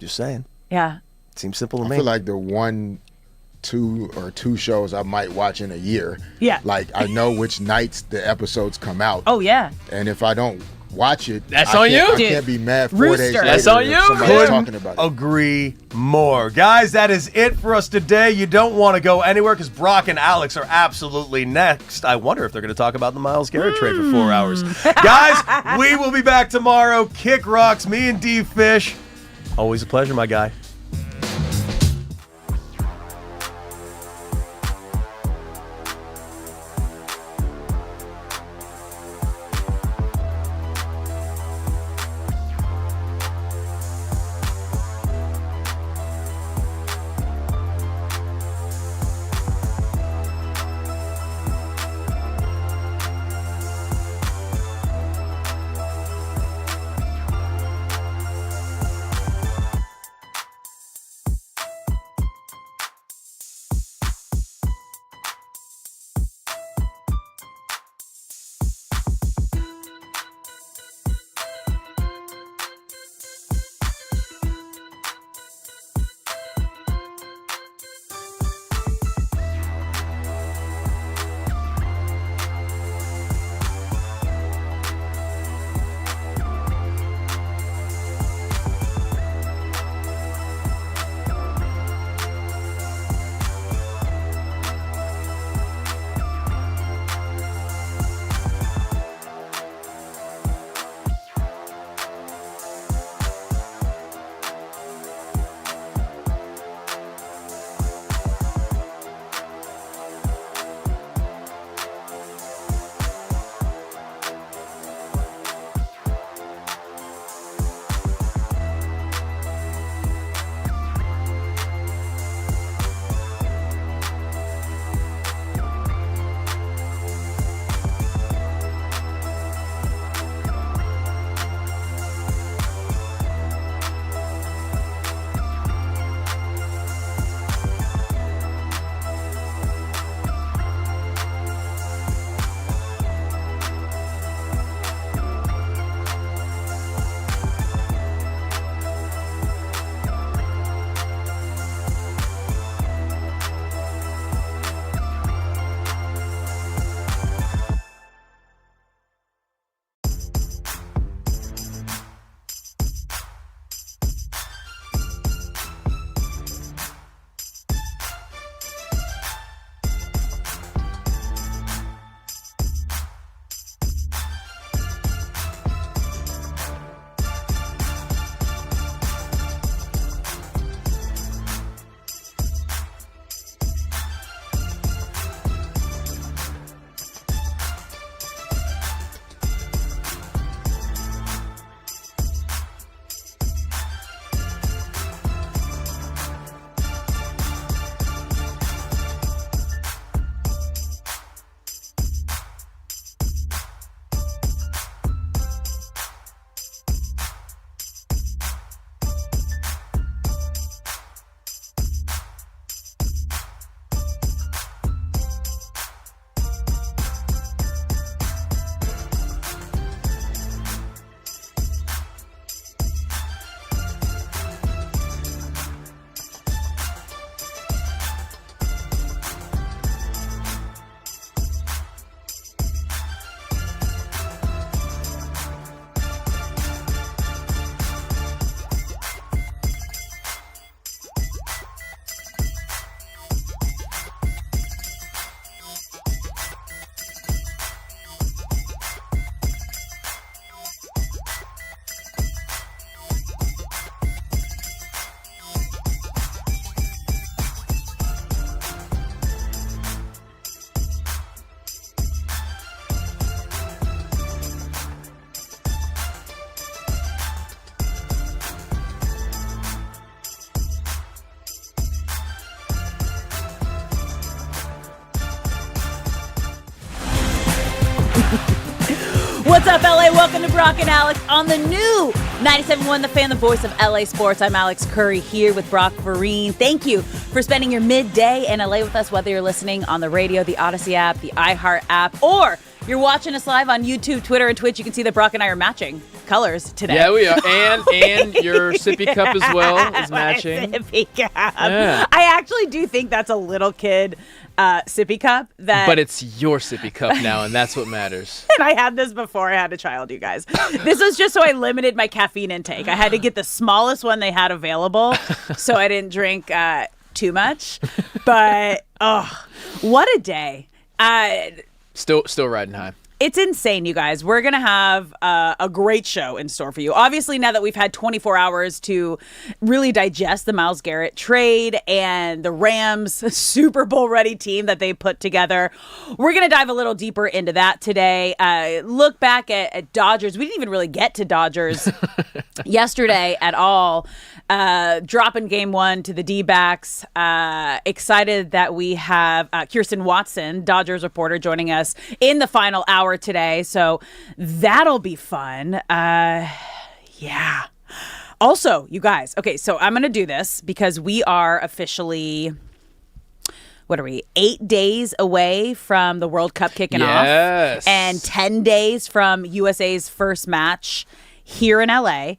just saying. Yeah. It seems simple to I me. feel like the two shows I might watch in a year. Yeah. Like I know which nights the episodes come out. Oh, yeah. And if I don't watch it, That's I on can't- you. I Dude. can't be mad 4 days Rooster. later. That's on if you. somebody's Couldn't talking about it. agree more. Guys, that is it for us today. You don't want to go anywhere because Brock and Alex are absolutely next. I wonder if they're going to talk about the Myles Garrett trade for 4 hours. Guys, we will be back tomorrow. Kick rocks. Me and D-Fish. Always a pleasure, my guy. What's up, LA? Welcome to Brock and Alex on the new 97.1 The Fan, the voice of LA Sports. I'm Alex Curry here with Brock Vereen. Thank you for spending your midday in LA with us, whether you're listening on the radio, the Odyssey app, the iHeart app, or you're watching us live on YouTube, Twitter, and Twitch. You can see that Brock and I are matching colors today. Yeah, we are. And your sippy cup as well is matching. Sippy cup. Yeah. I actually do think that's a little kid sippy cup. But it's your sippy cup now, and that's what matters. And I had this before I had a child, you guys. This was just so I limited my caffeine intake. I had to get the smallest one they had available so I didn't drink too much. But, what a day. Still riding high. It's insane, you guys. We're going to have a great show in store for you. Obviously, now that we've had 24 hours to really digest the Myles Garrett trade and the Rams Super Bowl ready team that they put together, we're going to dive a little deeper into that today. Look back at Dodgers. We didn't even really get to Dodgers yesterday at all. Dropping game one to the D-backs. Excited that we have Kirsten Watson, Dodgers reporter, joining us in the final hour today. So that'll be fun. Yeah. Also, you guys, okay, so I'm going to do this because we are officially, 8 days away from the World Cup kicking off and 10 days from USA's first match here in LA.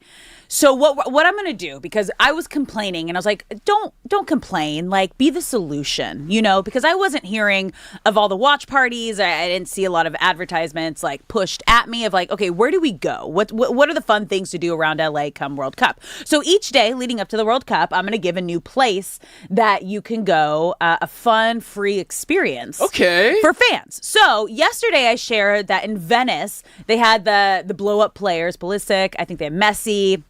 So what I'm going to do, because I was complaining and I was like, don't complain, like be the solution, because I wasn't hearing of all the watch parties. I didn't see a lot of advertisements like pushed at me of like, okay, where do we go? What are the fun things to do around LA come World Cup? So each day leading up to the World Cup, I'm going to give a new place that you can go, a fun, free experience for fans. So yesterday I shared that in Venice, they had the blow up players, Pulisic, I think they have Messi,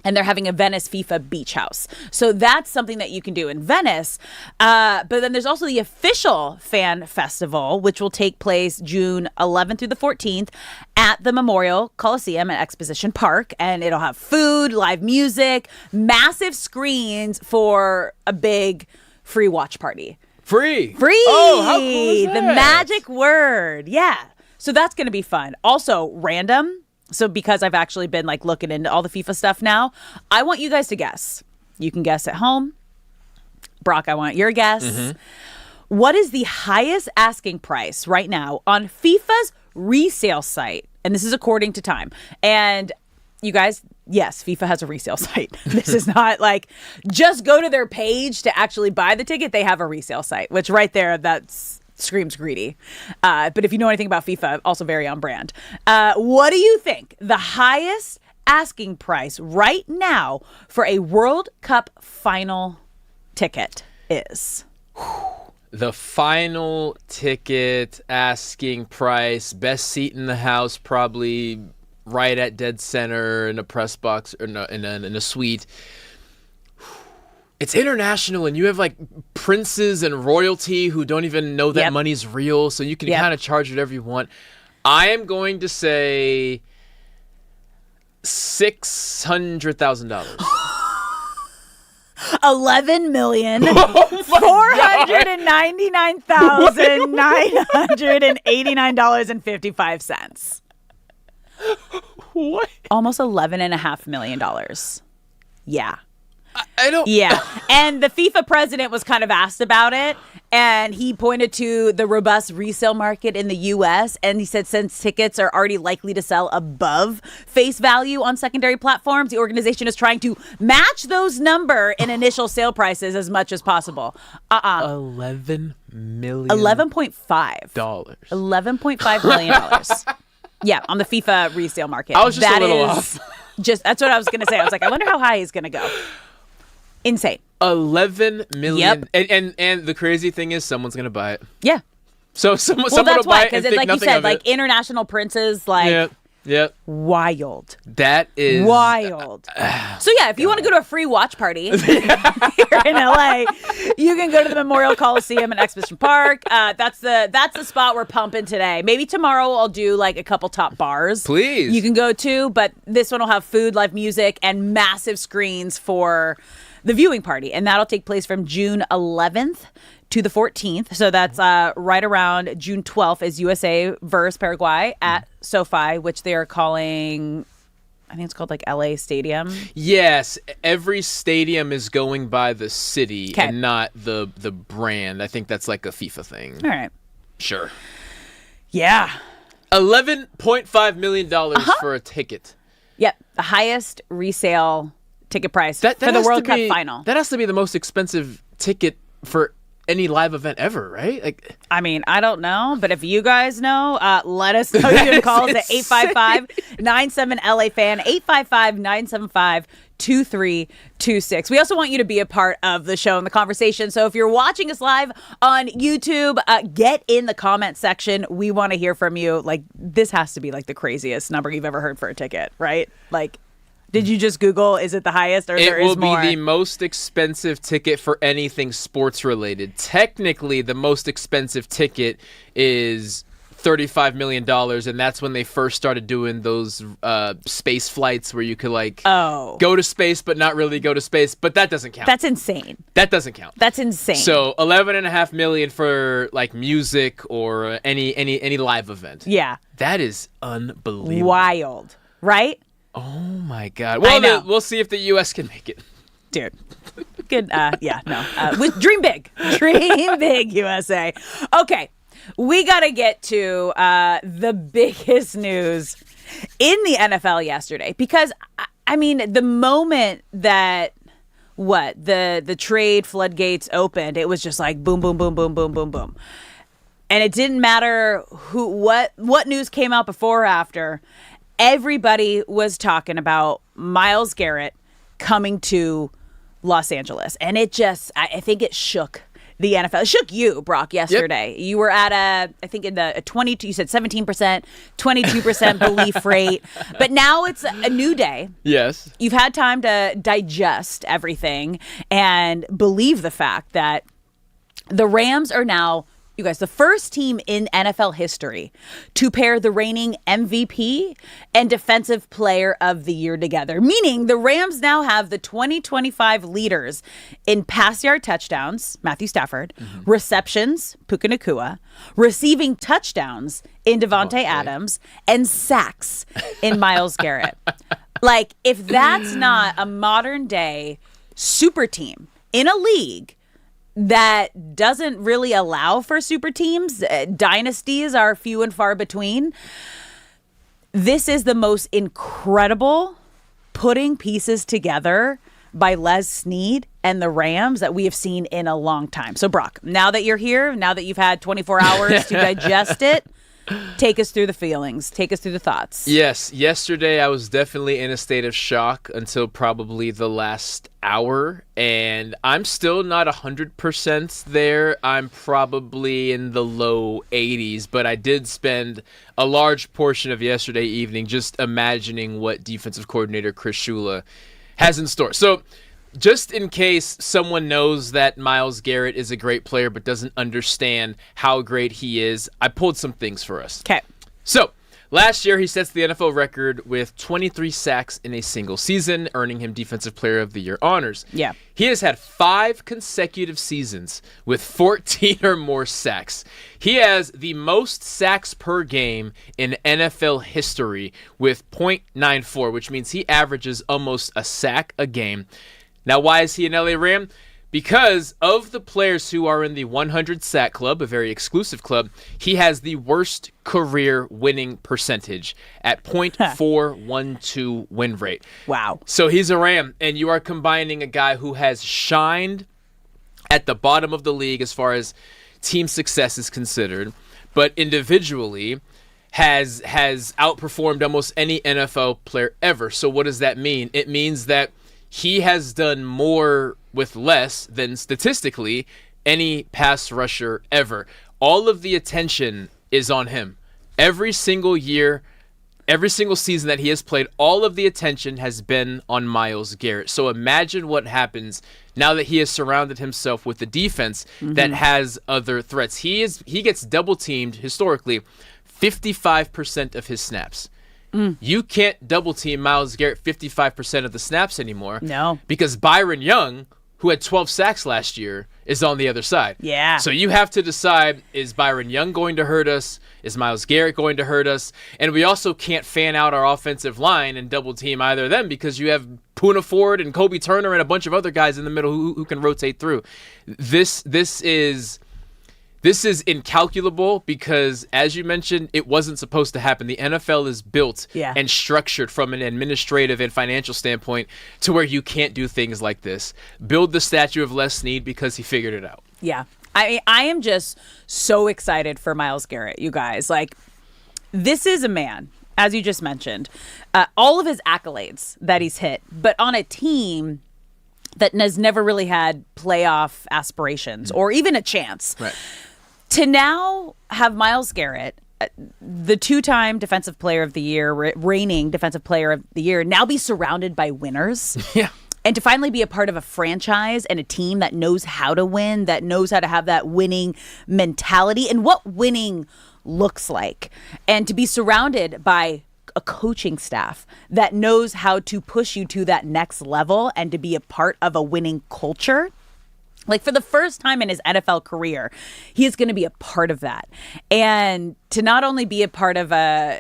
and they're having a Venice FIFA beach house. So that's something that you can do in Venice. But then there's also the official fan festival, which will take place June 11th through the 14th at the Memorial Coliseum at Exposition Park. And it'll have food, live music, massive screens for a big free watch party. Free! Oh, how cool is that? The magic word. Yeah. So that's going to be fun. Also, random. So because I've actually been like looking into all the FIFA stuff now, I want you guys to guess. You can guess at home. Brock, I want your guess. Mm-hmm. What is the highest asking price right now on FIFA's resale site? And this is according to Time. And you guys, yes, FIFA has a resale site. This is not like just go to their page to actually buy the ticket. They have a resale site, which right there, that's screams greedy. But if you know anything about FIFA, also very on brand. What do you think the highest asking price right now for a World Cup final ticket is? The final ticket asking price, best seat in the house, probably right at dead center in a press box or in a suite. It's international, and you have like princes and royalty who don't even know that money's real, so you can kind of charge whatever you want. I am going to say $600,000. $11,499,989.55. What? Almost $11.5 million. Yeah. I don't. Yeah. And the FIFA president was kind of asked about it, and he pointed to the robust resale market in the U.S., and he said since tickets are already likely to sell above face value on secondary platforms, the organization is trying to match those number in initial sale prices as much as possible. $11 million. $11.5 $11.5 million. Yeah, on the FIFA resale market. I was just a little off. That's what I was going to say. I was like, I wonder how high he's going to go. Insane. 11 million. Yep. And the crazy thing is someone's going to buy it. Yeah. So someone will buy it and think like you nothing said, of like it. International princes, like Yep. Wild. That is wild. So yeah, if you want to go to a free watch party here in LA, you can go to the Memorial Coliseum in Exposition Park. That's the spot we're pumping today. Maybe tomorrow I'll do like a couple top bars. Please. You can go to, but this one will have food, live music, and massive screens for the viewing party, and that'll take place from June 11th to the 14th. So that's right around June 12th is USA versus Paraguay at SoFi, which they are calling, I think it's called like LA Stadium. Yes, every stadium is going by the city and not the brand. I think that's like a FIFA thing. All right. Sure. Yeah. $11.5 million for a ticket. Yep. The highest resale ticket price for the World Cup final. That has to be the most expensive ticket for any live event ever, right? Like, I mean, I don't know, but if you guys know, let us know. You can call us at 855-97-LA-FAN, 855-975-2326. We also want you to be a part of the show and the conversation. So if you're watching us live on YouTube, get in the comment section. We want to hear from you. Like, this has to be like the craziest number you've ever heard for a ticket, right? Like, did you just Google, is it the highest, or there is more? It will be the most expensive ticket for anything sports related. Technically, the most expensive ticket is $35 million, and that's when they first started doing those space flights where you could go to space but not really go to space. But that doesn't count. That's insane. That doesn't count. That's insane. So $11.5 million for like music or any live event. Yeah. That is unbelievable. Wild, right? Oh my God! Well, we'll see if the U.S. can make it, dude. Good. Dream big, dream big, USA. Okay, we got to get to the biggest news in the NFL yesterday, because I mean, the moment that the trade floodgates opened, it was just like boom, boom, boom, boom, boom, boom, boom, and it didn't matter what news came out before or after. Everybody was talking about Myles Garrett coming to Los Angeles. And it just, I think it shook the NFL. It shook you, Brock, yesterday. Yep. You were at I think in the 22, you said 17%, 22% belief rate. But now it's a new day. Yes. You've had time to digest everything and believe the fact that the Rams are now, you guys, the first team in NFL history to pair the reigning MVP and Defensive Player of the Year together, meaning the Rams now have the 2025 leaders in pass yard touchdowns, Matthew Stafford, receptions, Puka Nacua, receiving touchdowns in Devontae Adams, and sacks in Myles Garrett. Like, if that's not a modern day super team in a league that doesn't really allow for super teams, dynasties are few and far between, this is the most incredible putting pieces together by Les Snead and the Rams that we have seen in a long time. So, Brock, now that you're here, now that you've had 24 hours to digest it, take us through the feelings. Take us through the thoughts. Yes. Yesterday, I was definitely in a state of shock until probably the last hour. And I'm still not 100% there. I'm probably in the low 80s. But I did spend a large portion of yesterday evening just imagining what defensive coordinator Chris Shula has in store. So, just in case someone knows that Myles Garrett is a great player but doesn't understand how great he is, I pulled some things for us. Okay. So, last year he sets the NFL record with 23 sacks in a single season, earning him Defensive Player of the Year honors. Yeah. He has had 5 consecutive seasons with 14 or more sacks. He has the most sacks per game in NFL history with .94, which means he averages almost a sack a game. Now, why is he an LA Ram? Because of the players who are in the 100 sack club, a very exclusive club, he has the worst career winning percentage at .412 win rate. Wow. So he's a Ram, and you are combining a guy who has shined at the bottom of the league as far as team success is considered, but individually has outperformed almost any NFL player ever. So what does that mean? It means that he has done more with less than statistically any pass rusher ever. All of the attention is on him. Every single year, every single season that he has played, all of the attention has been on Myles Garrett. So imagine what happens now that he has surrounded himself with a defense that has other threats. He gets double teamed historically 55% of his snaps. You can't double team Myles Garrett 55% of the snaps anymore. No. Because Byron Young, who had 12 sacks last year, is on the other side. Yeah. So you have to decide, is Byron Young going to hurt us? Is Myles Garrett going to hurt us? And we also can't fan out our offensive line and double team either of them because you have Poona Ford and Kobe Turner and a bunch of other guys in the middle who can rotate through. This is incalculable because, as you mentioned, it wasn't supposed to happen. The NFL is built and structured from an administrative and financial standpoint to where you can't do things like this. Build the statue of Les Snead because he figured it out. Yeah. I am just so excited for Myles Garrett, you guys. Like, this is a man, as you just mentioned, all of his accolades that he's hit, but on a team that has never really had playoff aspirations or even a chance. Right. To now have Myles Garrett, the two-time Defensive Player of the Year, reigning Defensive Player of the Year, now be surrounded by winners. Yeah. And to finally be a part of a franchise and a team that knows how to win, that knows how to have that winning mentality and what winning looks like. And to be surrounded by a coaching staff that knows how to push you to that next level and to be a part of a winning culture. Like, for the first time in his NFL career, he is going to be a part of that. And to not only be a part of a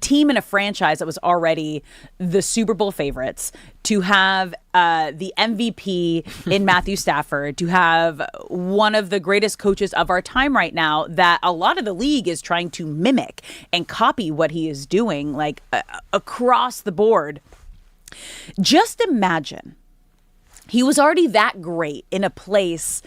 team and a franchise that was already the Super Bowl favorites, to have the MVP in Matthew Stafford, to have one of the greatest coaches of our time right now that a lot of the league is trying to mimic and copy what he is doing, like across the board. Just imagine. He was already that great in a place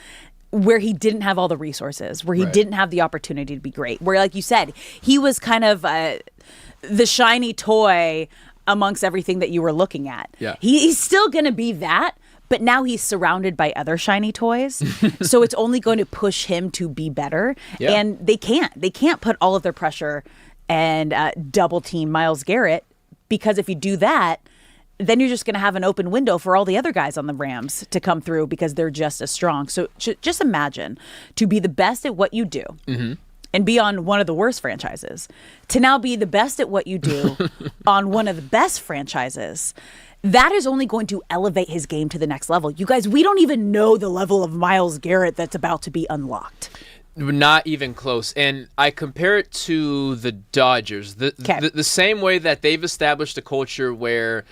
where he didn't have all the resources, where he didn't have the opportunity to be great, where, like you said, he was kind of the shiny toy amongst everything that you were looking at. Yeah. He's still going to be that, but now he's surrounded by other shiny toys. So it's only going to push him to be better. Yeah. And they can't put all of their pressure and double team Myles Garrett, because if you do that, then you're just going to have an open window for all the other guys on the Rams to come through because they're just as strong. So just imagine to be the best at what you do and be on one of the worst franchises, to now be the best at what you do on one of the best franchises. That is only going to elevate his game to the next level. You guys, we don't even know the level of Myles Garrett that's about to be unlocked. Not even close. And I compare it to the Dodgers. The same way that they've established a culture where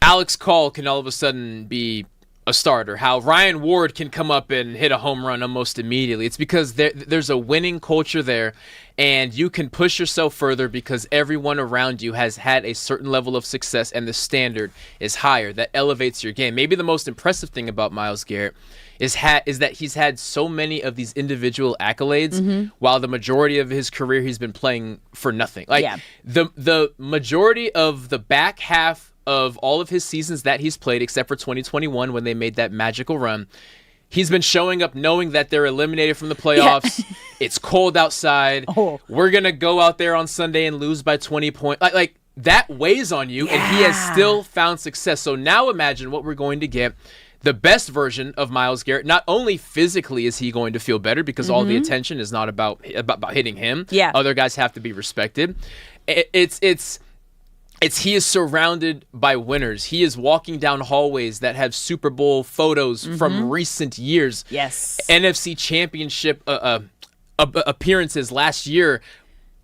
Alex Call can all of a sudden be a starter, how Ryan Ward can come up and hit a home run almost immediately. It's because there's a winning culture there, and you can push yourself further because everyone around you has had a certain level of success and the standard is higher. That elevates your game. Maybe the most impressive thing about Myles Garrett is that he's had so many of these individual accolades while the majority of his career he's been playing for nothing. Like the majority of the back half of all of his seasons that he's played, except for 2021 when they made that magical run, he's been showing up knowing that they're eliminated from the playoffs. Yeah. It's cold outside. We're going to go out there on Sunday and lose by 20 points. Like that weighs on you, and he has still found success. So now imagine what we're going to get. The best version of Myles Garrett. Not only physically is he going to feel better because all the attention is not about hitting him. Yeah. Other guys have to be respected. He is surrounded by winners. He is walking down hallways that have Super Bowl photos from recent years. Yes. NFC Championship appearances last year.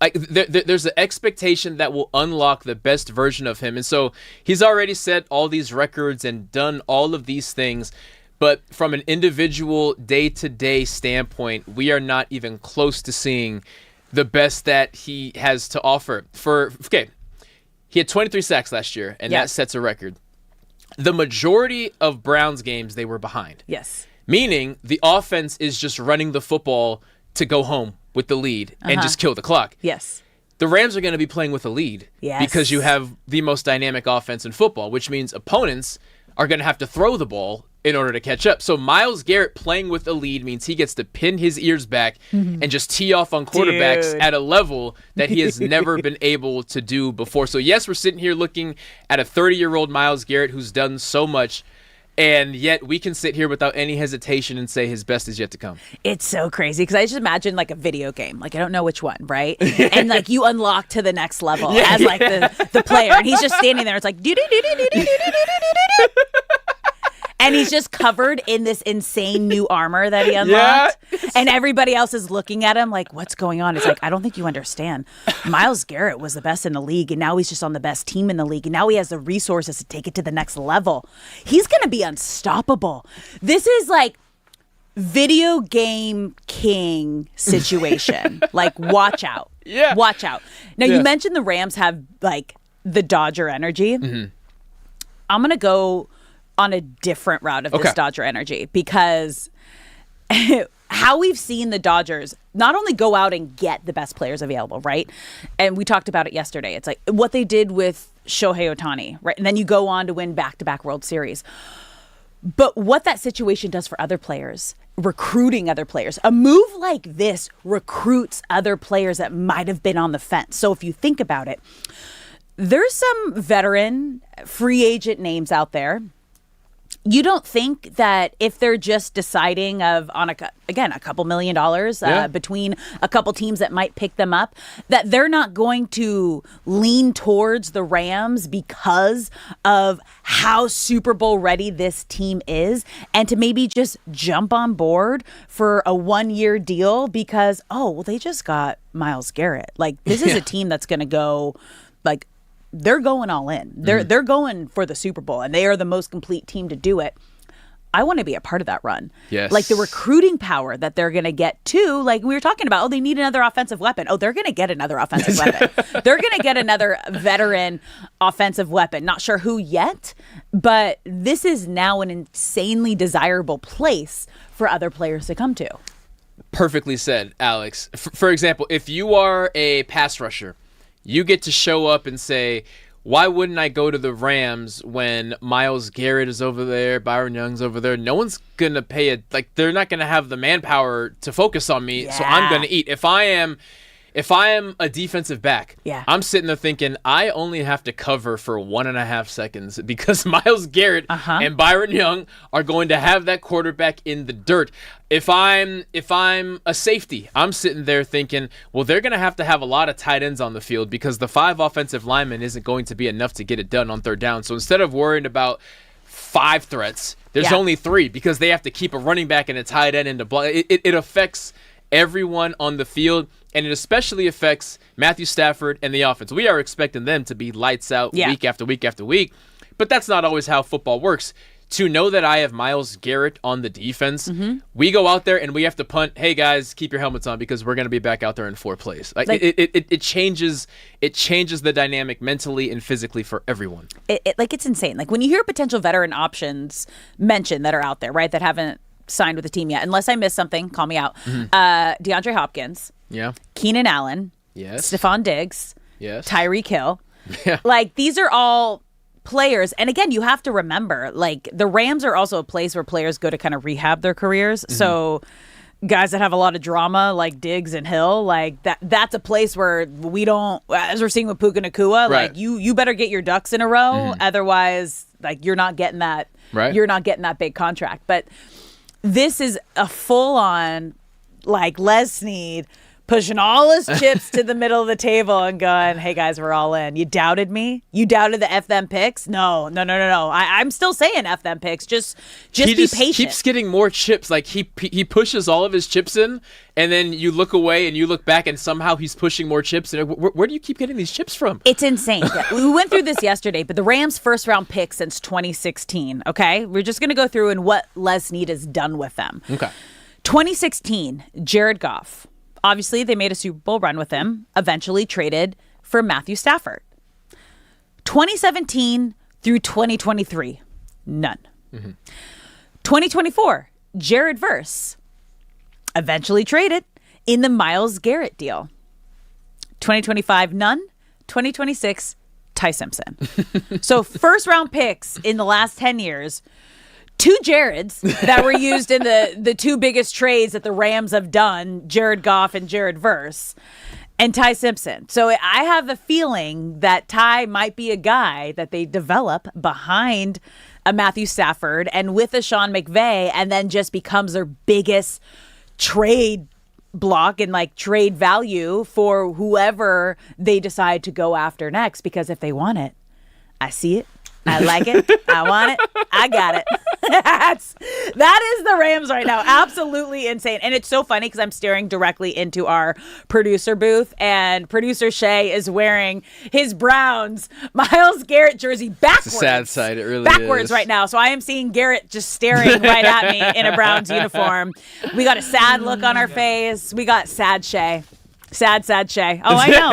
Like there's an expectation that will unlock the best version of him. And so he's already set all these records and done all of these things. But from an individual day-to-day standpoint, we are not even close to seeing the best that he has to offer. He had 23 sacks last year, and that sets a record. The majority of Browns games, they were behind. Yes. Meaning the offense is just running the football to go home with the lead and just kill the clock. Yes. The Rams are going to be playing with a lead because you have the most dynamic offense in football, which means opponents are going to have to throw the ball in order to catch up. So Myles Garrett playing with a lead means he gets to pin his ears back and just tee off on quarterbacks at a level that he has never been able to do before. So yes, we're sitting here looking at a 30-year-old Myles Garrett who's done so much, and yet we can sit here without any hesitation and say his best is yet to come. It's so crazy because I just imagine like a video game. Like I don't know which one, right? And like you unlock to the next level as like the player, and he's just standing there. It's like do do do do do do do do do do. And he's just covered in this insane new armor that he unlocked. Yeah. And everybody else is looking at him like, what's going on? It's like, I don't think you understand. Myles Garrett was the best in the league, and now he's just on the best team in the league, and now he has the resources to take it to the next level. He's going to be unstoppable. This is like video game king situation. Like, watch out. Yeah. Watch out. Now, you mentioned the Rams have, like, the Dodger energy. Mm-hmm. I'm going to go on a different route of this Dodger energy, because how we've seen the Dodgers not only go out and get the best players available, right? And we talked about it yesterday. It's like what they did with Shohei Ohtani, right? And then you go on to win back-to-back World Series. But what that situation does for other players, recruiting other players, a move like this recruits other players that might have been on the fence. So if you think about it, there's some veteran free agent names out there. You don't think that if they're just deciding on a couple $1 million between a couple teams that might pick them up, that they're not going to lean towards the Rams because of how Super Bowl ready this team is, and to maybe just jump on board for a 1-year deal because, they just got Myles Garrett. Like, this is a team that's going to go, like, they're going all in. They're going for the Super Bowl, and they are the most complete team to do it. I want to be a part of that run. Yes. Like the recruiting power that they're going to get too. Like we were talking about, they need another offensive weapon. They're going to get another offensive weapon. They're going to get another veteran offensive weapon. Not sure who yet, but this is now an insanely desirable place for other players to come to. Perfectly said, Alex. For example, if you are a pass rusher, you get to show up and say, why wouldn't I go to the Rams when Myles Garrett is over there, Byron Young's over there? No one's going to pay it. Like, they're not going to have the manpower to focus on me, so I'm going to eat. If I am a defensive back, I'm sitting there thinking, I only have to cover for 1.5 seconds because Myles Garrett and Byron Young are going to have that quarterback in the dirt. If I'm a safety, I'm sitting there thinking, well, they're going to have a lot of tight ends on the field because the 5 offensive linemen isn't going to be enough to get it done on third down. So instead of worrying about 5 threats, there's only 3 because they have to keep a running back and a tight end into block. It affects everyone on the field, and it especially affects Matthew Stafford and the offense. We are expecting them to be lights out week after week after week, but that's not always how football works. To know that I have Myles Garrett on the defense, we go out there and we have to punt. Hey guys, keep your helmets on because we're going to be back out there in 4 plays. Like it changes the dynamic mentally and physically for everyone. It's insane. Like when you hear potential veteran options mentioned that are out there, right, that haven't signed with the team yet. Unless I missed something, call me out. DeAndre Hopkins, Keenan Allen, Stephon Diggs, Tyreek Hill. Like these are all players, and again, you have to remember, like the Rams are also a place where players go to kind of rehab their careers. So guys that have a lot of drama like Diggs and Hill, like that's a place where we don't, as we're seeing with Puka Nacua, like you better get your ducks in a row, otherwise like you're not getting that you're not getting that big contract. But this is a full-on like Les Snead pushing all his chips to the middle of the table and going, hey, guys, we're all in. You doubted me? You doubted the F them picks? No. I'm still saying F them picks. Just be patient. He keeps getting more chips. Like, he pushes all of his chips in, and then you look away and you look back, and somehow he's pushing more chips. And where do you keep getting these chips from? It's insane. We went through this yesterday, but the Rams' first-round pick since 2016, okay? We're just going to go through and what Les Snead has done with them. Okay. 2016, Jared Goff. Obviously, they made a Super Bowl run with him, eventually traded for Matthew Stafford. 2017 through 2023, none. 2024, Jared Verse, eventually traded in the Myles Garrett deal. 2025, none. 2026, Ty Simpson. So first round picks in the last 10 years, 2 Jareds that were used in the 2 biggest trades that the Rams have done, Jared Goff and Jared Verse, and Ty Simpson. So I have a feeling that Ty might be a guy that they develop behind a Matthew Stafford and with a Sean McVay, and then just becomes their biggest trade block and like trade value for whoever they decide to go after next. Because if they want it, I see it. I like it. I want it. I got it. that is the Rams right now. Absolutely insane. And it's so funny because I'm staring directly into our producer booth, and producer Shay is wearing his Browns Myles Garrett jersey backwards. It's a sad sight. It really backwards is. right now. So I am seeing Garrett just staring right at me in a Browns uniform. We got a sad look on our face. We got sad Shay. Sad Shay. Oh, I know.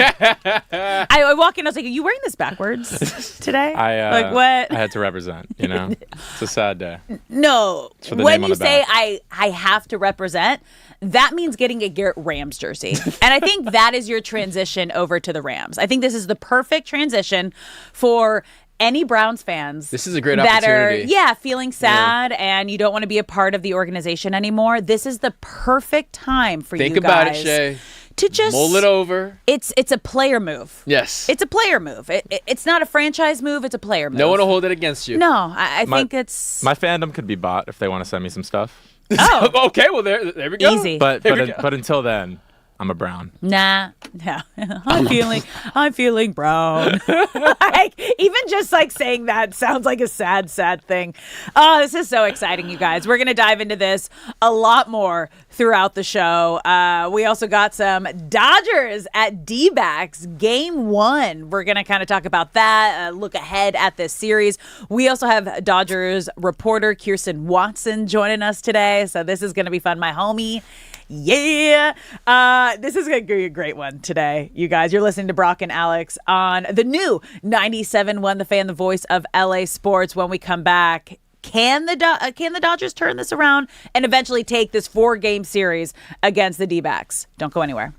I walk in, I was like, are you wearing this backwards today? Like, what? I had to represent, It's a sad day. No. For the When name on you the say back. I have to represent, that means getting a Garrett Rams jersey. And I think that is your transition over to the Rams. I think this is the perfect transition for any Browns fans. This is a great that opportunity. are feeling sad and you don't want to be a part of the organization anymore. This is the perfect time for Think you guys. about it, Shay. To just mull it over. It's a player move. Yes. It's a player move. It's not a franchise move. It's a player move. No one will hold it against you. No, I think it's My fandom could be bought if they want to send me some stuff. Oh. Okay, well there we go. Easy. But until then, I'm a Brown. Nah. I'm feeling brown. Even just saying that sounds like a sad thing. Oh, this is so exciting, you guys. We're gonna dive into this a lot more throughout the show. We also got some Dodgers at D-backs game 1. We're gonna kind of talk about that, look ahead at this series. We also have Dodgers reporter Kirsten Watson joining us today, so this is gonna be fun. My homie. Yeah. This is going to be a great one today, you guys. You're listening to Brock and Alex on the new 97.1 The Fan, the voice of LA sports. When we come back, can the Dodgers turn this around and eventually take this 4-game series against the D-backs? Don't go anywhere.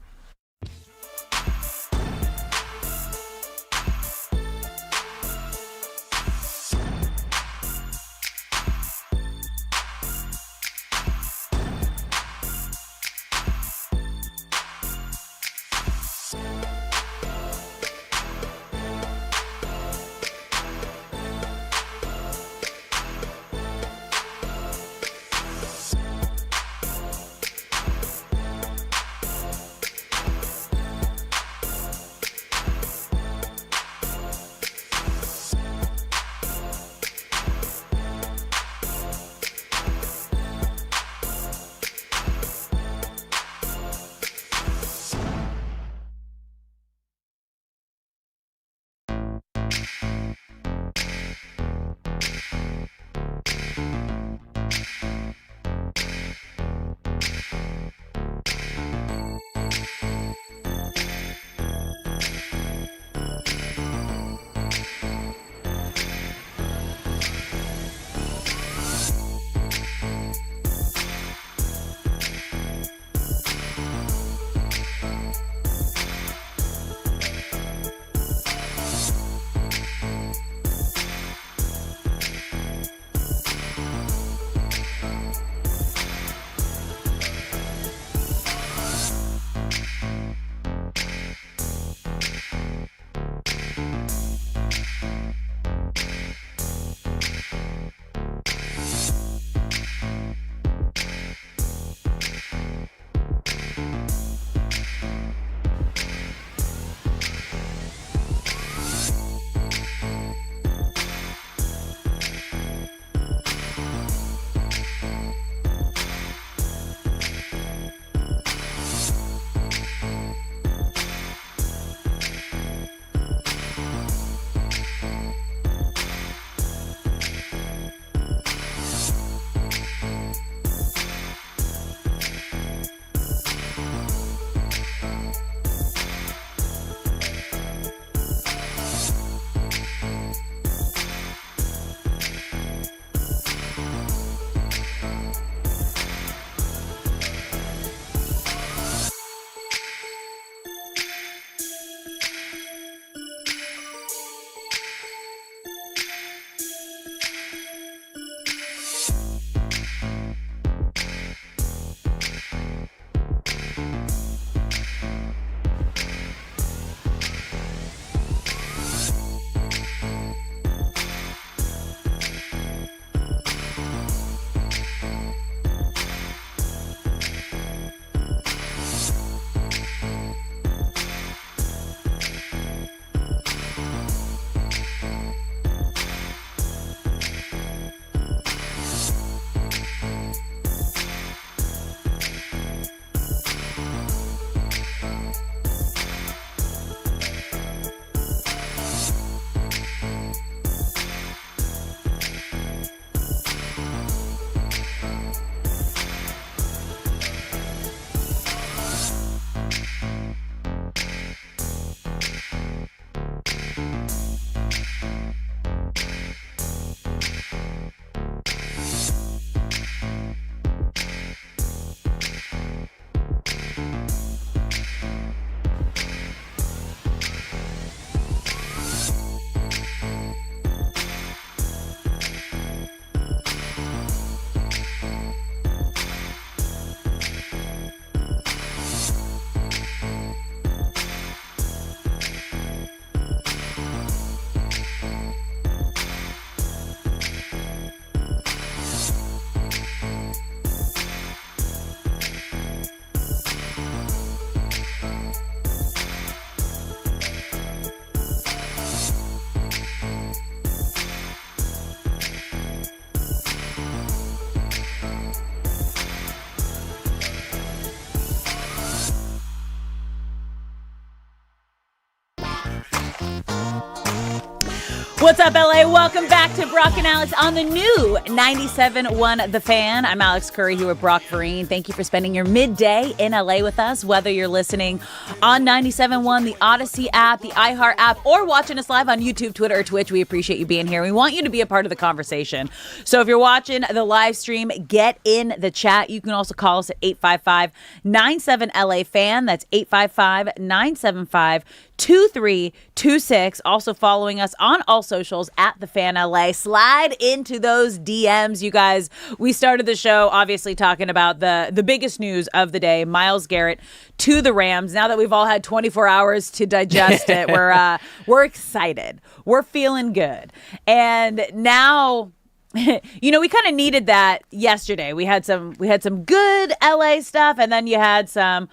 What's up, LA? Welcome back to Brock and Alex on the new 97.1 The Fan. I'm Alex Curry here with Brock Vereen. Thank you for spending your midday in LA with us, whether you're listening on 97.1, the Odyssey app, the iHeart app, or watching us live on YouTube, Twitter, or Twitch. We appreciate you being here. We want you to be a part of the conversation. So if you're watching the live stream, get in the chat. You can also call us at 855-97-LA-FAN. That's 855-975-2326. Also following us on all socials at The Fan LA. Slide into those DMs, you guys. We started the show obviously talking about the biggest news of the day, Myles Garrett to the Rams. Now that we've all had 24 hours to digest it, we're excited. We're feeling good. And now, you know, we kind of needed that yesterday. We had some good LA stuff, and then you had some,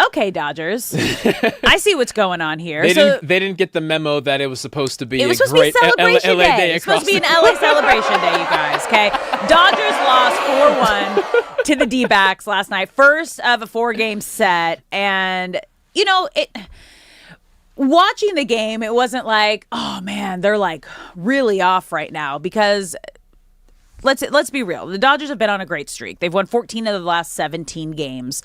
okay, Dodgers, I see what's going on here. They didn't get the memo that it was supposed to be it was a supposed great to be celebration LA day. day It's supposed to be an LA celebration day, you guys, okay? Dodgers lost 4-1 to the D-backs last night. First of a 4-game set, and, you know, watching the game, it wasn't like, oh, man, they're, like, really off right now, because let's be real. The Dodgers have been on a great streak. They've won 14 of the last 17 games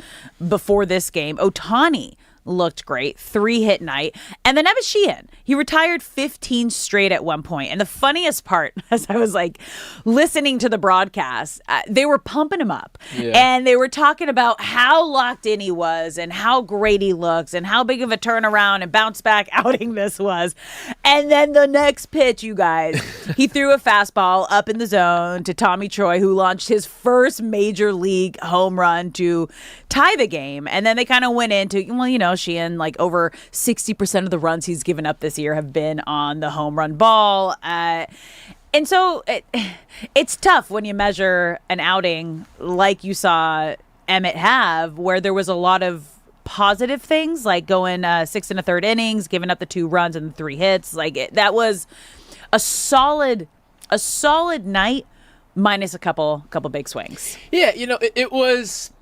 before this game. Ohtani looked great, 3-hit night. And then Evan Sheehan, he retired 15 straight at one point. And the funniest part, as I was like listening to the broadcast, they were pumping him up. Yeah. And they were talking about how locked in he was and how great he looks and how big of a turnaround and bounce back outing this was. And then the next pitch, you guys, he threw a fastball up in the zone to Tommy Troy, who launched his first major league home run to tie the game. And then they kind of went into, well, you know, Sheehan, like over 60% of the runs he's given up this year have been on the home run ball. And so it's tough when you measure an outing like you saw Emmett have, where there was a lot of positive things, like going 6 1/3 innings, giving up the 2 runs and the 3 hits. Like that was a solid night, minus a couple big swings. Yeah, you know, it was,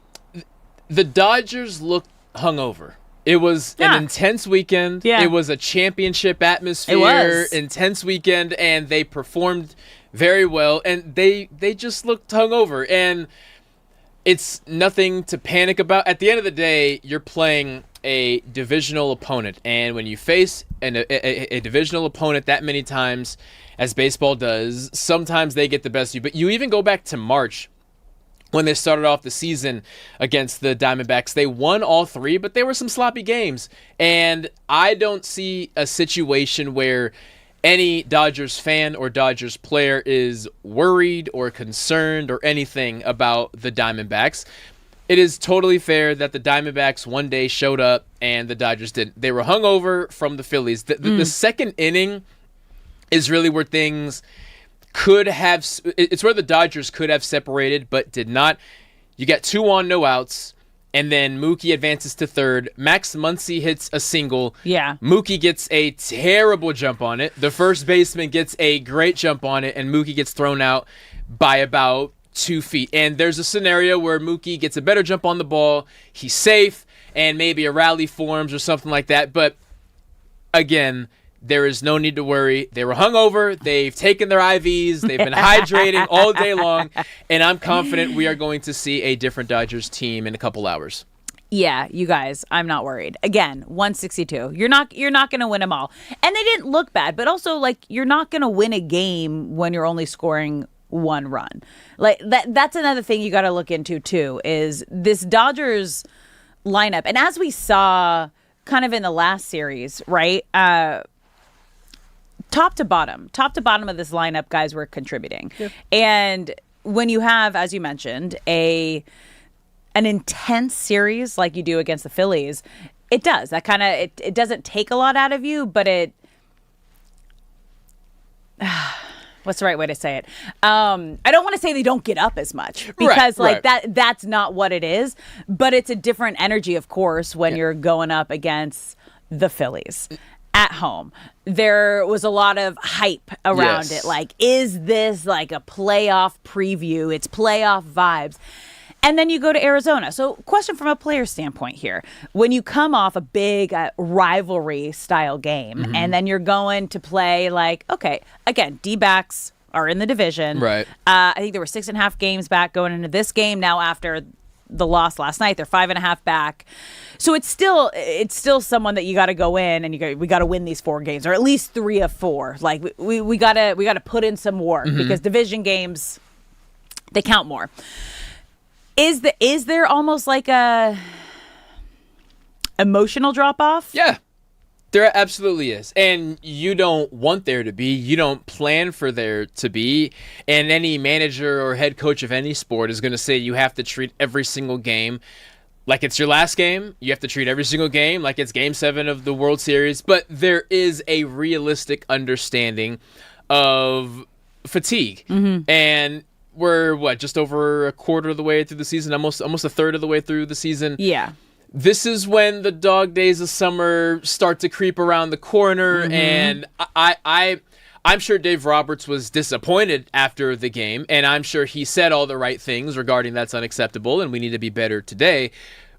the Dodgers looked hungover. It was an intense weekend. Yeah. It was a championship atmosphere, intense weekend, and they performed very well, and they just looked hungover. And it's nothing to panic about. At the end of the day, you're playing a divisional opponent, and when you face a divisional opponent that many times, as baseball does, sometimes they get the best of you. But you even go back to March, when they started off the season against the Diamondbacks. They won all 3, but there were some sloppy games. And I don't see a situation where any Dodgers fan or Dodgers player is worried or concerned or anything about the Diamondbacks. It is totally fair that the Diamondbacks one day showed up and the Dodgers didn't. They were hungover from the Phillies. The second inning is really where things could have, it's where the Dodgers could have separated, but did not. You got 2 on, no outs, and then Mookie advances to third. Max Muncy hits a single. Yeah. Mookie gets a terrible jump on it. The first baseman gets a great jump on it, and Mookie gets thrown out by about 2 feet. And there's a scenario where Mookie gets a better jump on the ball. He's safe, and maybe a rally forms or something like that. But again, there is no need to worry. They were hungover. They've taken their IVs. They've been hydrating all day long. And I'm confident we are going to see a different Dodgers team in a couple hours. Yeah, you guys, I'm not worried. Again, 162. You're not going to win them all. And they didn't look bad, but also, like, you're not going to win a game when you're only scoring 1 run. Like that's another thing you got to look into too, is this Dodgers lineup. And as we saw kind of in the last series, right? Top to bottom of this lineup, guys were contributing. Yep. And when you have, as you mentioned, an intense series like you do against the Phillies, it does. That kind of, it doesn't take a lot out of you, but it, what's the right way to say it? I don't want to say they don't get up as much, because that's not what it is, but it's a different energy, of course, when you're going up against the Phillies at home. There was a lot of hype around it. Like, is this like a playoff preview? It's playoff vibes. And then you go to Arizona. So, question from a player standpoint here. When you come off a big rivalry style game, and then you're going to play okay, again, D-backs are in the division. Right. I think there were 6.5 games back going into this game. Now, after the loss last night, they're 5.5 back. So it's still someone that you got to go in and we got to win these 4 games, or at least 3 of 4. Like we got to put in some work because division games, they count more. Is there almost like a emotional drop off? Yeah, there absolutely is. And you don't want there to be. You don't plan for there to be. And any manager or head coach of any sport is going to say you have to treat every single game like it's your last game. You have to treat every single game like it's Game 7 of the World Series. But there is a realistic understanding of fatigue. And we're just over a quarter of the way through the season, almost a third of the way through the season. Yeah. This is when the dog days of summer start to creep around the corner, and I'm sure Dave Roberts was disappointed after the game, and I'm sure he said all the right things regarding that's unacceptable and we need to be better today.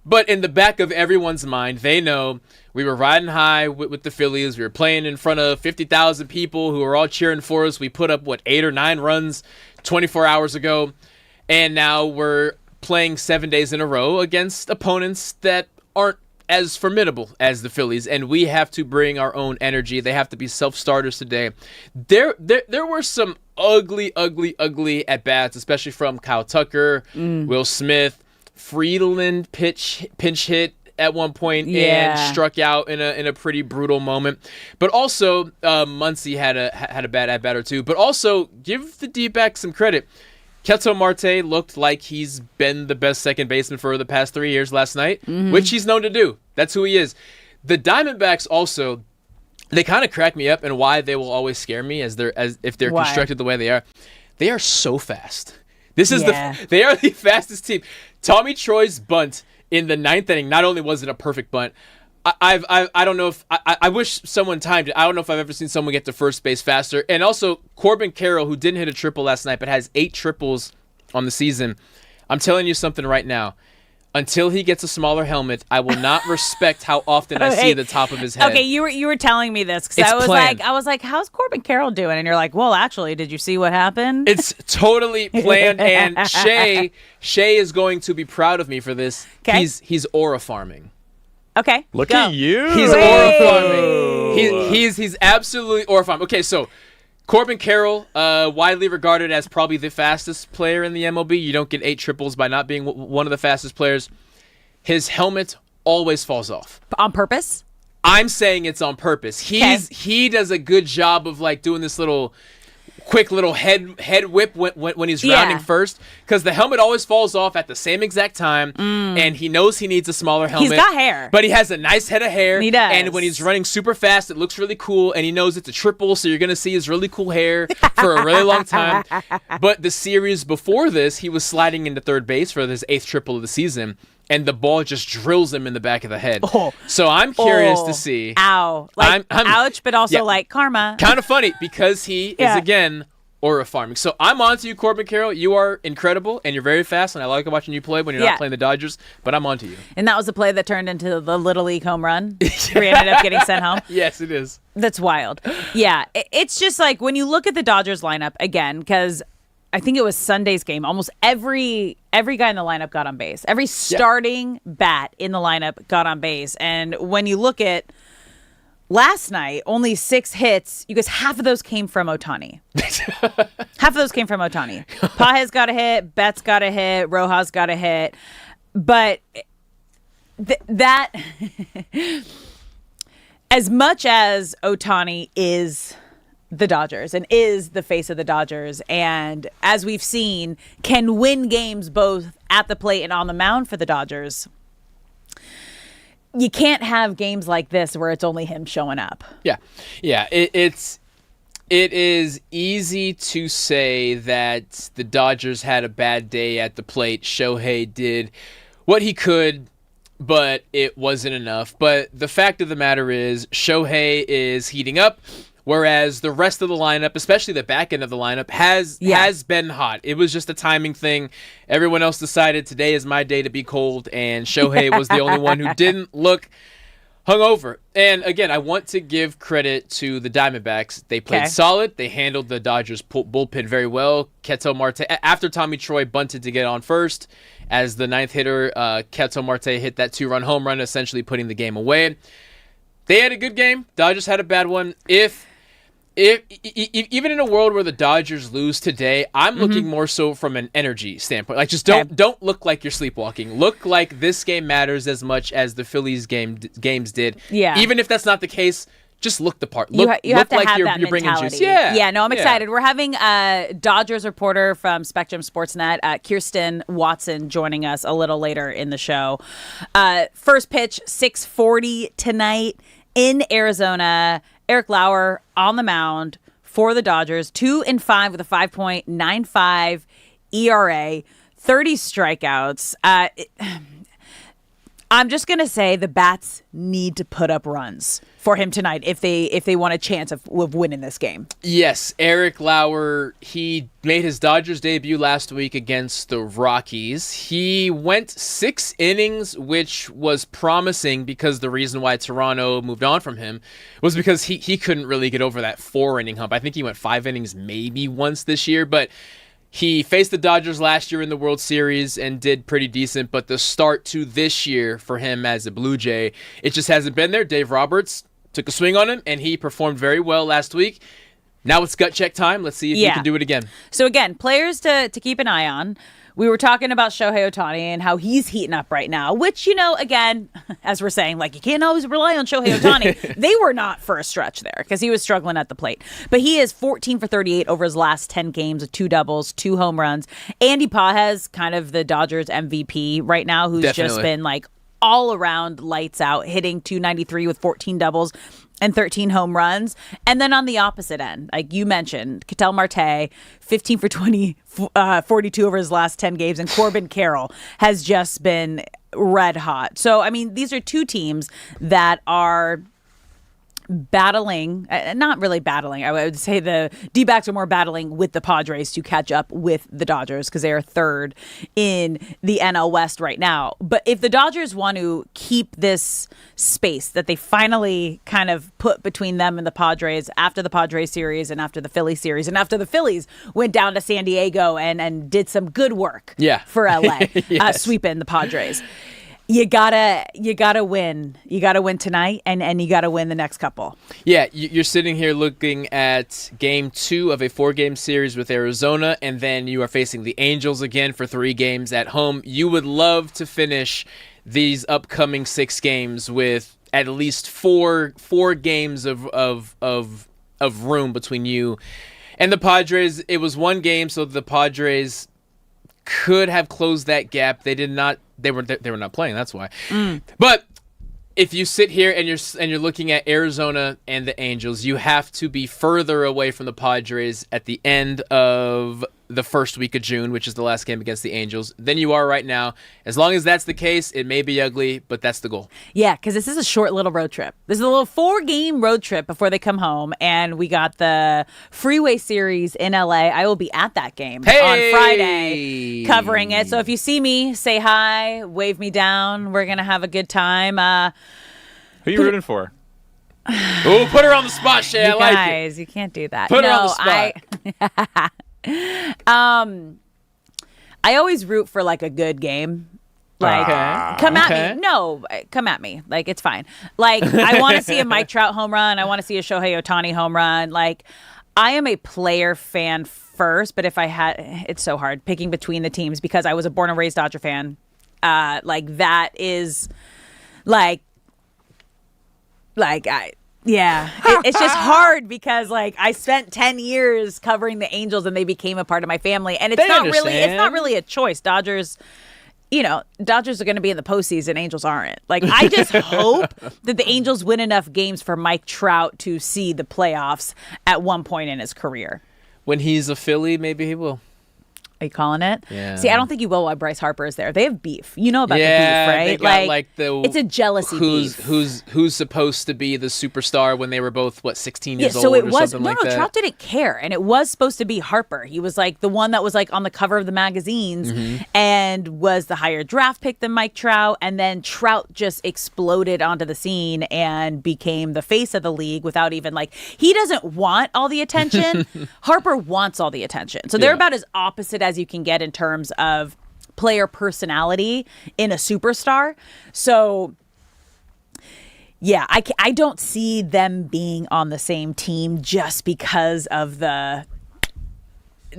But in the back of everyone's mind, they know we were riding high with the Phillies. We were playing in front of 50,000 people who were all cheering for us. We put up, 8 or 9 runs 24 hours ago, and now we're playing 7 days in a row against opponents that aren't as formidable as the Phillies, and we have to bring our own energy. They have to be self-starters today. There were some ugly at-bats, especially from Kyle Tucker, Will Smith, Friedland pinch hit at one point and struck out in a pretty brutal moment. But also, Muncy had a bad at-bat or two. But also, give the D-backs some credit. Ketel Marte looked like he's been the best second baseman for the past 3 years last night, which he's known to do. That's who he is. The Diamondbacks also, they kind of crack me up, and why they will always scare me as if they're constructed the way they are. They are so fast. They are the fastest team. Tommy Troy's bunt in the 9th inning, not only was it a perfect bunt, I don't know if I wish someone timed it. I don't know if I've ever seen someone get to first base faster. And also Corbin Carroll, who didn't hit a triple last night but has 8 triples on the season. I'm telling you something right now. Until he gets a smaller helmet, I will not respect how often I see the top of his head. Okay, you were telling me this because I was like, how's Corbin Carroll doing? And you're like, well, actually, did you see what happened? It's totally planned, and Shay is going to be proud of me for this. Okay. He's aura farming. Okay, Look at you. He's aura farming. He's absolutely aura farming. Okay, so Corbin Carroll, widely regarded as probably the fastest player in the MLB. You don't get 8 triples by not being one of the fastest players. His helmet always falls off. On purpose? I'm saying it's on purpose. He does a good job of doing this quick little head whip when he's rounding first, because the helmet always falls off at the same exact time, and he knows he needs a smaller helmet. He's got hair, but he has a nice head of hair. He does. And when he's running super fast, it looks really cool, and he knows it's a triple, so you're gonna see his really cool hair for a really long time. But the series before this, he was sliding into third base for his 8th triple of the season, and the ball just drills him in the back of the head. So I'm curious to see. Ow. Ouch, but also karma. Kind of funny, because he is, again, aura farming. So I'm on to you, Corbin Carroll. You are incredible, and you're very fast, and I like watching you play when you're not playing the Dodgers, but I'm on to you. And that was the play that turned into the Little League home run, where he ended up getting sent home. Yes, it is. That's wild. Yeah, it's just when you look at the Dodgers lineup, again, because I think it was Sunday's game, almost every guy in the lineup got on base. Every starting bat in the lineup got on base. And when you look at last night, only 6 hits, because half of those came from Ohtani. Half of those came from Ohtani. Pages got a hit, Betts got a hit, Rojas got a hit. But that, as much as Ohtani is the Dodgers and is the face of the Dodgers, and as we've seen, can win games both at the plate and on the mound for the Dodgers, you can't have games like this where it's only him showing up. Yeah. It is easy to say that the Dodgers had a bad day at the plate. Shohei did what he could, but it wasn't enough. But the fact of the matter is, Shohei is heating up. Whereas the rest of the lineup, especially the back end of the lineup, has been hot. It was just a timing thing. Everyone else decided today is my day to be cold, and Shohei was the only one who didn't look hungover. And again, I want to give credit to the Diamondbacks. They played solid. They handled the Dodgers bullpen very well. Ketel Marte, after Tommy Troy bunted to get on first, as the ninth hitter, Ketel Marte hit that 2-run home run, essentially putting the game away. They had a good game. Dodgers had a bad one. If even in a world where the Dodgers lose today, I'm looking more so from an energy standpoint. Like, just don't look like you're sleepwalking. Look like this game matters as much as the Phillies games did. Yeah. Even if that's not the case, just look the part. Look, you have to like have you're that bringing mentality. juice. Yeah. Yeah. No, I'm excited. We're having a Dodgers reporter from Spectrum Sportsnet, Kirsten Watson, joining us a little later in the show. First pitch, 6:40 tonight in Arizona. Eric Lauer on the mound for the Dodgers, 2-5 with a 5.95 ERA, 30 strikeouts. I'm just going to say the Bats need to put up runs for him tonight if they want a chance of winning this game. Yes, Eric Lauer, he made his Dodgers debut last week against the Rockies. He went 6 innings, which was promising because the reason why Toronto moved on from him was because he couldn't really get over that 4-inning hump. I think he went 5 innings maybe once this year, but he faced the Dodgers last year in the World Series and did pretty decent, but the start to this year for him as a Blue Jay, it just hasn't been there. Dave Roberts took a swing on him, and he performed very well last week. Now it's gut check time. Let's see if he can do it again. So again, players to keep an eye on. We were talking about Shohei Ohtani and how he's heating up right now, which, again, as we're saying, like, you can't always rely on Shohei Ohtani. They were not for a stretch there because he was struggling at the plate. But he is 14 for 38 over his last 10 games with 2 doubles, 2 home runs. Andy Pages, kind of the Dodgers MVP right now, who's just been like all around lights out, hitting .293 with 14 doubles and 13 home runs. And then on the opposite end, like you mentioned, Ketel Marte, 15 for 20, 42 over his last 10 games, and Corbin Carroll has just been red hot. So, I mean, these are 2 teams that are battling, not really battling. I would say the D-backs are more battling with the Padres to catch up with the Dodgers because they are 3rd in the NL West right now. But if the Dodgers want to keep this space that they finally kind of put between them and the Padres after the Padres series and after the Phillies series and after the Phillies went down to San Diego and did some good work for LA, sweeping the Padres. You gotta win. You gotta win tonight, and you gotta win the next couple. Yeah, you're sitting here looking at game 2 of a 4-game series with Arizona, and then you are facing the Angels again for 3 games at home. You would love to finish these upcoming 6 games with at least four games of room between you and the Padres. It was 1 game, so the Padres could have closed that gap. They did not. They were not playing. That's why. But if you sit here and you're looking at Arizona and the Angels, you have to be further away from the Padres at the end of the first week of June, which is the last game against the Angels, than you are right now. As long as that's the case, it may be ugly, but that's the goal. Yeah, because this is a short little road trip. This is a little 4-game road trip before they come home, and we got the Freeway Series in LA. I will be at that game on Friday covering it. So if you see me, say hi, wave me down. We're going to have a good time. Who are you rooting for? Oh, put her on the spot, Shay. I like it. Guys, you can't do that. Put her on the spot. I always root for like a good game. Like, come at me. No, come at me. Like, it's fine. Like, I want to see a Mike Trout home run. I want to see a Shohei Ohtani home run. Like, I am a player fan first, but if I had, it's so hard picking between the teams because I was a born and raised Dodger fan. Like, that is like it's just hard because like I spent 10 years covering the Angels and they became a part of my family, and it's not really a choice. Dodgers are going to be in the postseason. Angels aren't. Like, I just hope that the Angels win enough games for Mike Trout to see the playoffs at one point in his career. When he's a Philly, maybe he will. Are you calling it? Yeah. See, I don't think you will while Bryce Harper is there. They have beef. You know about the Yeah, beef, right? they got like it's a jealousy beef. Who's supposed to be the superstar when they were both 16 years old so it or was something like that? Trout didn't care, and it was supposed to be Harper. He was like the one that was like on the cover of the magazines and was the higher draft pick than Mike Trout, and then Trout just exploded onto the scene and became the face of the league without even he doesn't want all the attention. Harper wants all the attention. So they're about as opposite as you can get in terms of player personality in a superstar. So yeah, I don't see them being on the same team just because of the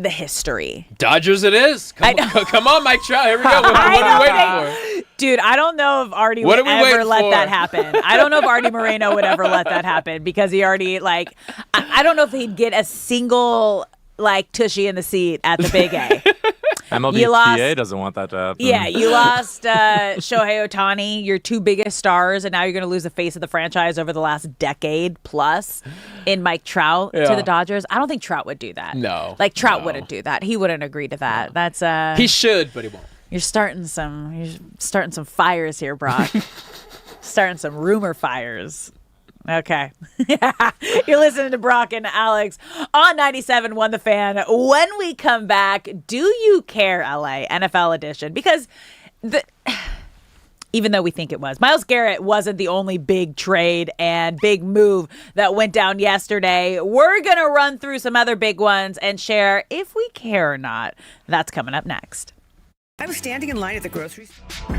history. Dodgers it is. Come on, Mike Trout. Here we go. What are we waiting for? Dude, I don't know if Artie would ever let that happen. I don't know if Artie Moreno would ever let that happen because he already I don't know if he'd get a single tushy in the seat at the Big A. MLBPA doesn't want that to happen. Yeah, you lost Shohei Ohtani, your two biggest stars, and now you're going to lose the face of the franchise over the last decade plus in Mike Trout to the Dodgers. I don't think Trout would do that. No. Trout wouldn't do that. He wouldn't agree to that. That's He should, but he won't. You're starting some fires here, Brock. Starting some rumor fires. Okay. You're listening to Brock and Alex on 97.1 The Fan. When we come back, do you care, LA? NFL edition. Because even though we think it was, Myles Garrett wasn't the only big trade and big move that went down yesterday. We're going to run through some other big ones and share if we care or not. That's coming up next. I was standing in line at the grocery store.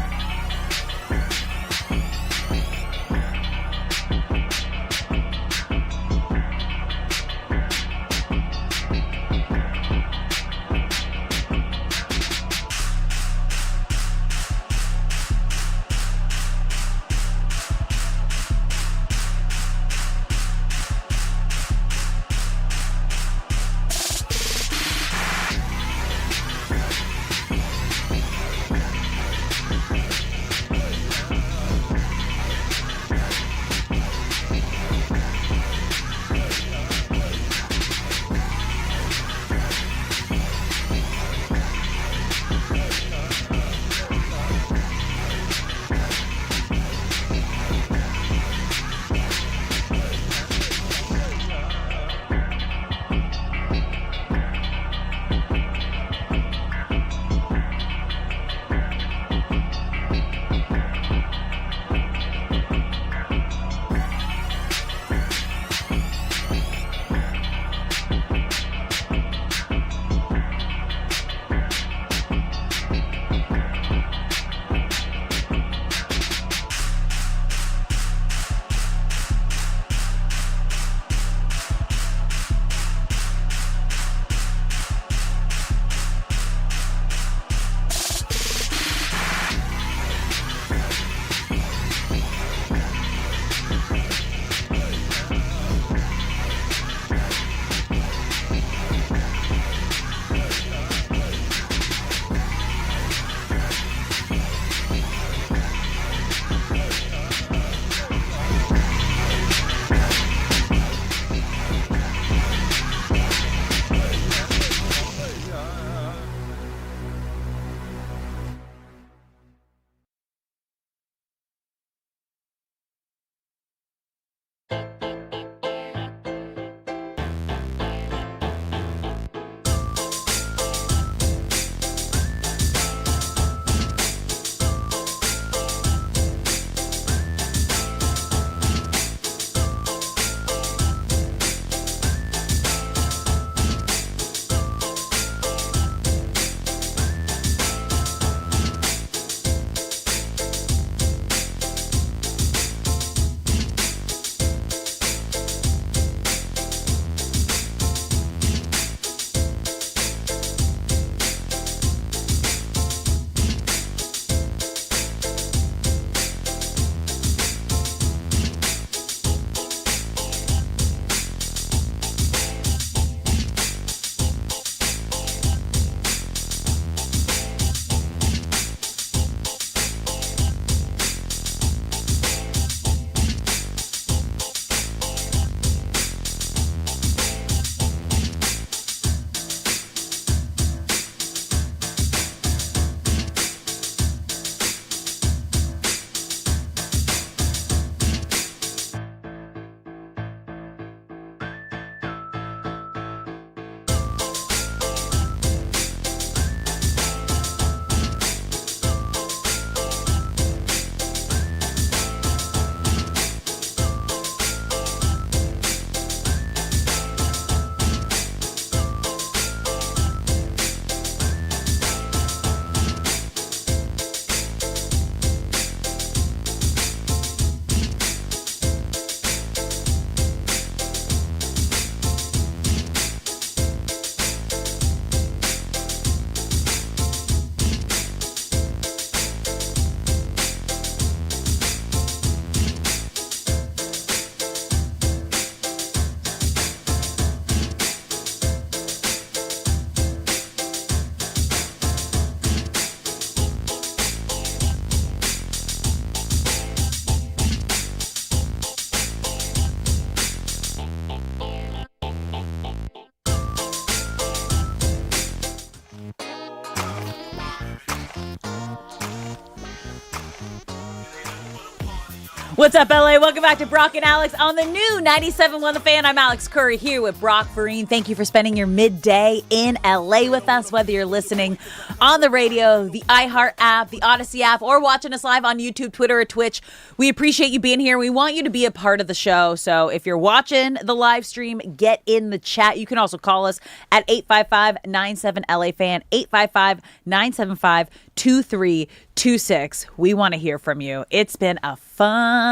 What's up, LA? Welcome back to Brock and Alex on the new 97.1 The Fan. I'm Alex Curry here with Brock Farine. Thank you for spending your midday in LA with us, whether you're listening on the radio, the iHeart app, the Odyssey app, or watching us live on YouTube, Twitter, or Twitch. We appreciate you being here. We want you to be a part of the show. So if you're watching the live stream, get in the chat. You can also call us at 855-97-LA-FAN, 855-975-2326. We want to hear from you. It's been a fun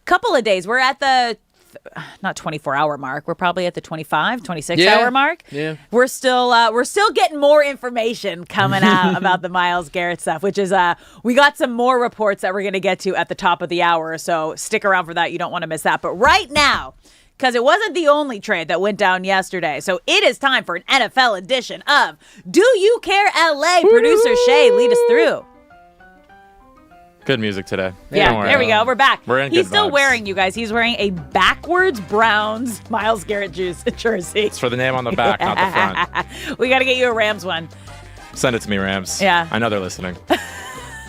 couple of days. We're at the not 24-hour mark. We're probably at the 25, 26-hour mark. Yeah. We're still getting more information coming out about the Myles Garrett stuff, which is we got some more reports that we're going to get to at the top of the hour. So stick around for that. You don't want to miss that. But right now, because it wasn't the only trade that went down yesterday, so it is time for an NFL edition of Do You Care LA? Producer Shay, lead us through. Good music today. Yeah, there we go. We're back. We're in He's good still vibes. wearing, you guys, he's wearing a backwards Browns Myles Garrett jersey. It's for the name on the back, not the front. We got to get you a Rams one. Send it to me, Rams. Yeah. I know they're listening.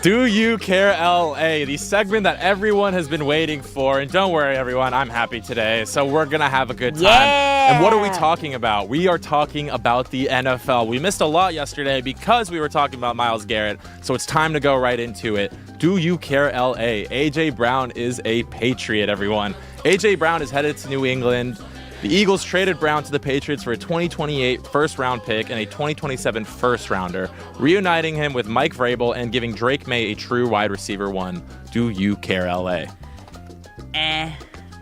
Do You Care LA, the segment that everyone has been waiting for. And don't worry, everyone, I'm happy today. So we're going to have a good time. Yeah. And what are we talking about? We are talking about the NFL. We missed a lot yesterday because we were talking about Myles Garrett. So it's time to go right into it. Do You Care LA? A.J. Brown is a Patriot, everyone. A.J. Brown is headed to New England. The Eagles traded Brown to the Patriots for a 2028 first-round pick and a 2027 first-rounder, reuniting him with Mike Vrabel and giving Drake May a true wide receiver one. Do you care, LA?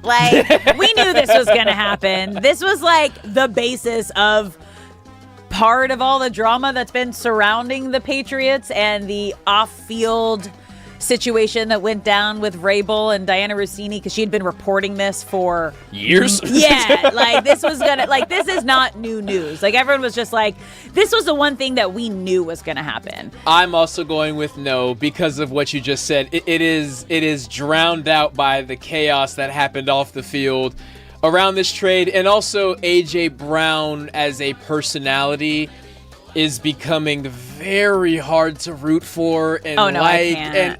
Like, we knew this was going to happen. This was like the basis of part of all the drama that's been surrounding the Patriots and the off-field situation that went down with Vrabel and Diana Rossini, because she had been reporting this for years. Yeah, like this is not new news. Like everyone was just like, this was the one thing that we knew was going to happen. I'm also going with no because of what you just said. It is drowned out by the chaos that happened off the field around this trade, and also A.J. Brown as a personality is becoming very hard to root for and I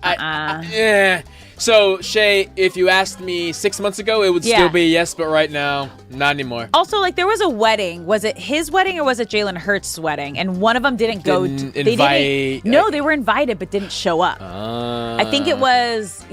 can't. So, Shay, if you asked me 6 months ago, it would still be a yes, but right now, not anymore. Also, like, there was a wedding. Was it his wedding or was it Jalen Hurts' wedding? And one of them didn't go. They were invited but didn't show up. I think it was,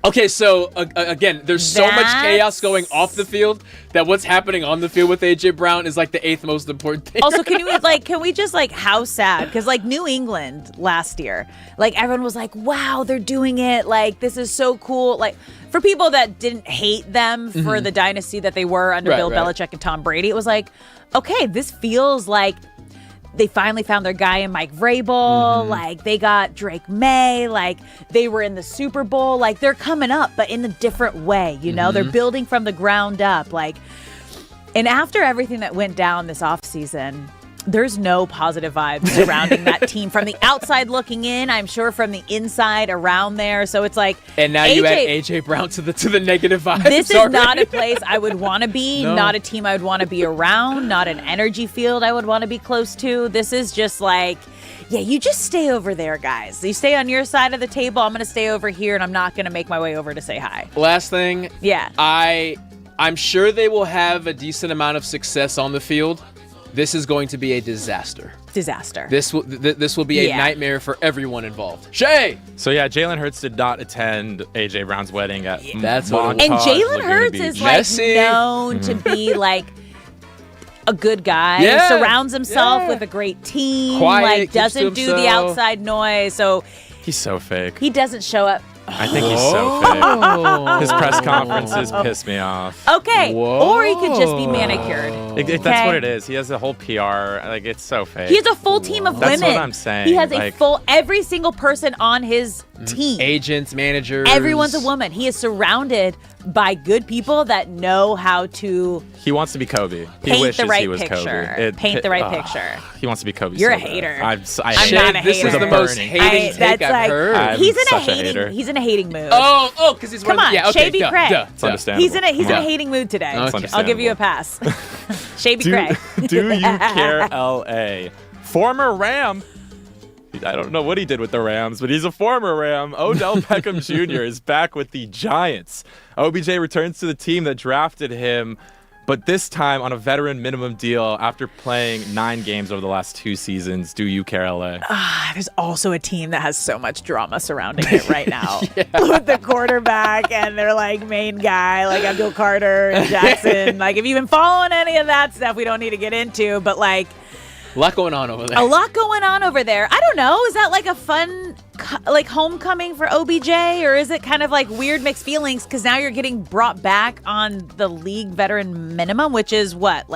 Okay, so again, there's so much chaos going off the field that what's happening on the field with A.J. Brown is like the 8th most important thing. Also, can we just how sad? Because New England last year, everyone was like, wow, they're doing it. Like, this is so cool. Like, for people that didn't hate them for the dynasty that they were under Bill Belichick and Tom Brady, it was like, okay, this feels like they finally found their guy in Mike Vrabel. Like, they got Drake May. Like, they were in the Super Bowl. Like, they're coming up, but in a different way. You know, they're building from the ground up. Like, and after everything that went down this offseason, there's no positive vibes surrounding that team from the outside looking in. I'm sure from the inside around there. So it's like, and now you add A.J. Brown to the negative vibes. This is not a place I would want to be. No. Not a team I would want to be around. Not an energy field I would want to be close to. This is just like, yeah, you just stay over there, guys. You stay on your side of the table. I'm going to stay over here, and I'm not going to make my way over to say hi. Last thing. Yeah. I'm sure they will have a decent amount of success on the field. This is going to be a disaster. This will be a nightmare for everyone involved. Shay! So, yeah, Jalen Hurts did not attend A.J. Brown's wedding at That's Montage, and Jalen Hurts Beach. is known to be a good guy. Yeah. Surrounds himself with a great team. Quiet, doesn't do the outside noise. So he's so fake. He doesn't show up. I think he's so fake. His press conferences piss me off. Okay. Whoa. Or he could just be manicured. That's what it is. He has a whole PR. It's so fake. He has a full team of women. That's what I'm saying. He has every single person on his team. Agents, managers. Everyone's a woman. He is surrounded by good people that know how to. He wants to be Kobe. He paint wishes the right he was picture. Kobe. Paint the right picture. He wants to be Kobe. You're so a hater. I'm not a hater. This is the most hating take I've heard. He's in a hating mood. Oh, because he's come on. Yeah, okay, Shay B. Craig. It's understandable. He's in a hating mood today. I'll give you a pass. Shay B. Craig. Do you care, LA? Former Ram. I don't know what he did with the Rams, but he's a former Ram. Odell Beckham Jr. is back with the Giants. OBJ returns to the team that drafted him, but this time on a veteran minimum deal after playing 9 games over the last 2 seasons. Do you care, LA? There's also a team that has so much drama surrounding it right now with the quarterback and their main guy, Abdul Carter and Jackson. If you've been following any of that stuff, we don't need to get into, but a lot going on over there. A lot going on over there. I don't know. Is that a fun homecoming for OBJ, or is it kind of weird mixed feelings because now you're getting brought back on the league veteran minimum, which is what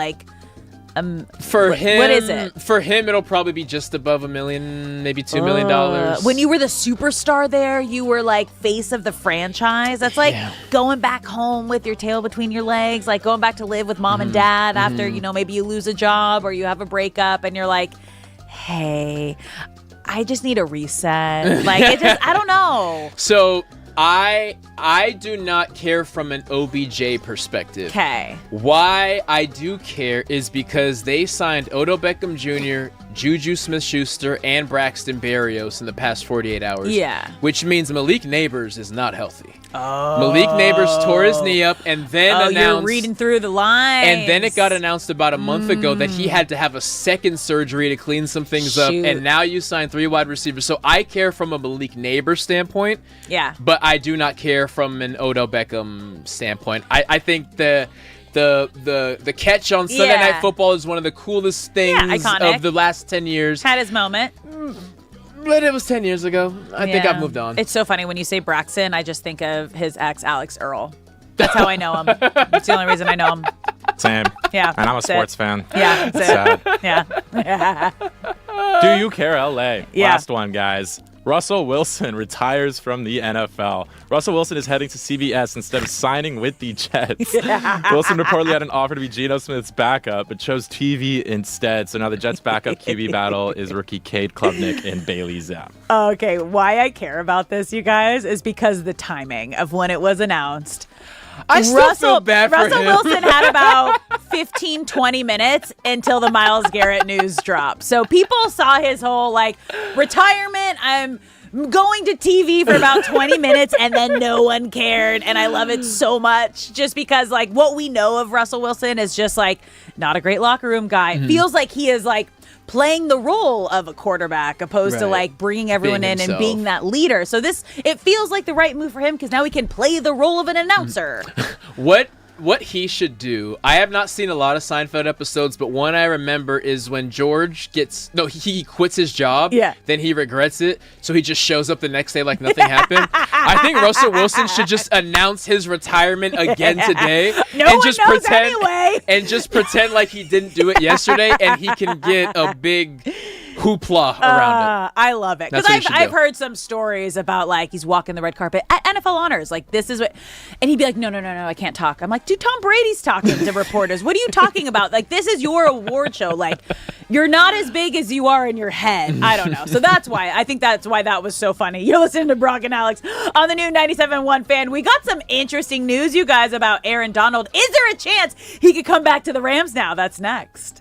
for him? What is it? For him, it'll probably be just above $1 million, maybe $2 million. When you were the superstar there, you were face of the franchise. That's going back home with your tail between your legs, going back to live with mom and dad after maybe you lose a job or you have a breakup, and you're like, hey, I just need a reset. I don't know. So I do not care from an OBJ perspective. Okay. Why I do care is because they signed Odell Beckham Jr., Juju Smith-Schuster, and Braxton Berrios in the past 48 hours. Yeah. Which means Malik Neighbors is not healthy. Oh. Malik Neighbors tore his knee up and then announced... you're reading through the lines. And then it got announced about a month ago that he had to have a second surgery to clean some things up. And now you signed 3 wide receivers. So I care from a Malik Neighbors standpoint. Yeah. But I do not care from an Odell Beckham standpoint. I think the catch on Sunday Night Football is one of the coolest things of the last 10 years. Had his moment. But it was 10 years ago. I think I've moved on. It's so funny when you say Braxton, I just think of his ex, Alex Earl. That's how I know him. That's the only reason I know him. Same. Yeah. And I'm a sports fan. Yeah. Sad. Yeah. Do you care, LA? Yeah. Last one, guys. Russell Wilson retires from the NFL. Russell Wilson is heading to CBS instead of signing with the Jets. Wilson reportedly had an offer to be Geno Smith's backup, but chose TV instead. So now the Jets' backup QB battle is rookie Cade Klubnik and Bailey Zapp. Okay, why I care about this, you guys, is because the timing of when it was announced. I still feel bad for him. Russell Wilson had about 15, 20 minutes until the Myles Garrett news dropped. So people saw his whole retirement. I'm going to TV for about 20 minutes, and then no one cared. And I love it so much just because what we know of Russell Wilson is just not a great locker room guy. Mm-hmm. Feels like he is playing the role of a quarterback opposed to bringing everyone in and being that leader. So it feels like the right move for him because now he can play the role of an announcer. What he should do, I have not seen a lot of Seinfeld episodes, but one I remember is when George he quits his job, then he regrets it, so he just shows up the next day like nothing happened. I think Russell Wilson should just announce his retirement again today and just pretend like he didn't do it yesterday, and he can get a big hoopla around it. I love it because I've heard some stories about he's walking the red carpet at NFL honors, this is what, and he'd be like, no, I can't talk. I'm like, dude, Tom Brady's talking to reporters. What are you talking about? This is your award show. You're not as big as you are in your head. I don't know. So I think that's why that was so funny. You're listening to Brock and Alex on the new 97.1 Fan. We got some interesting news, you guys, about Aaron Donald. Is there a chance he could come back to the Rams now? That's next.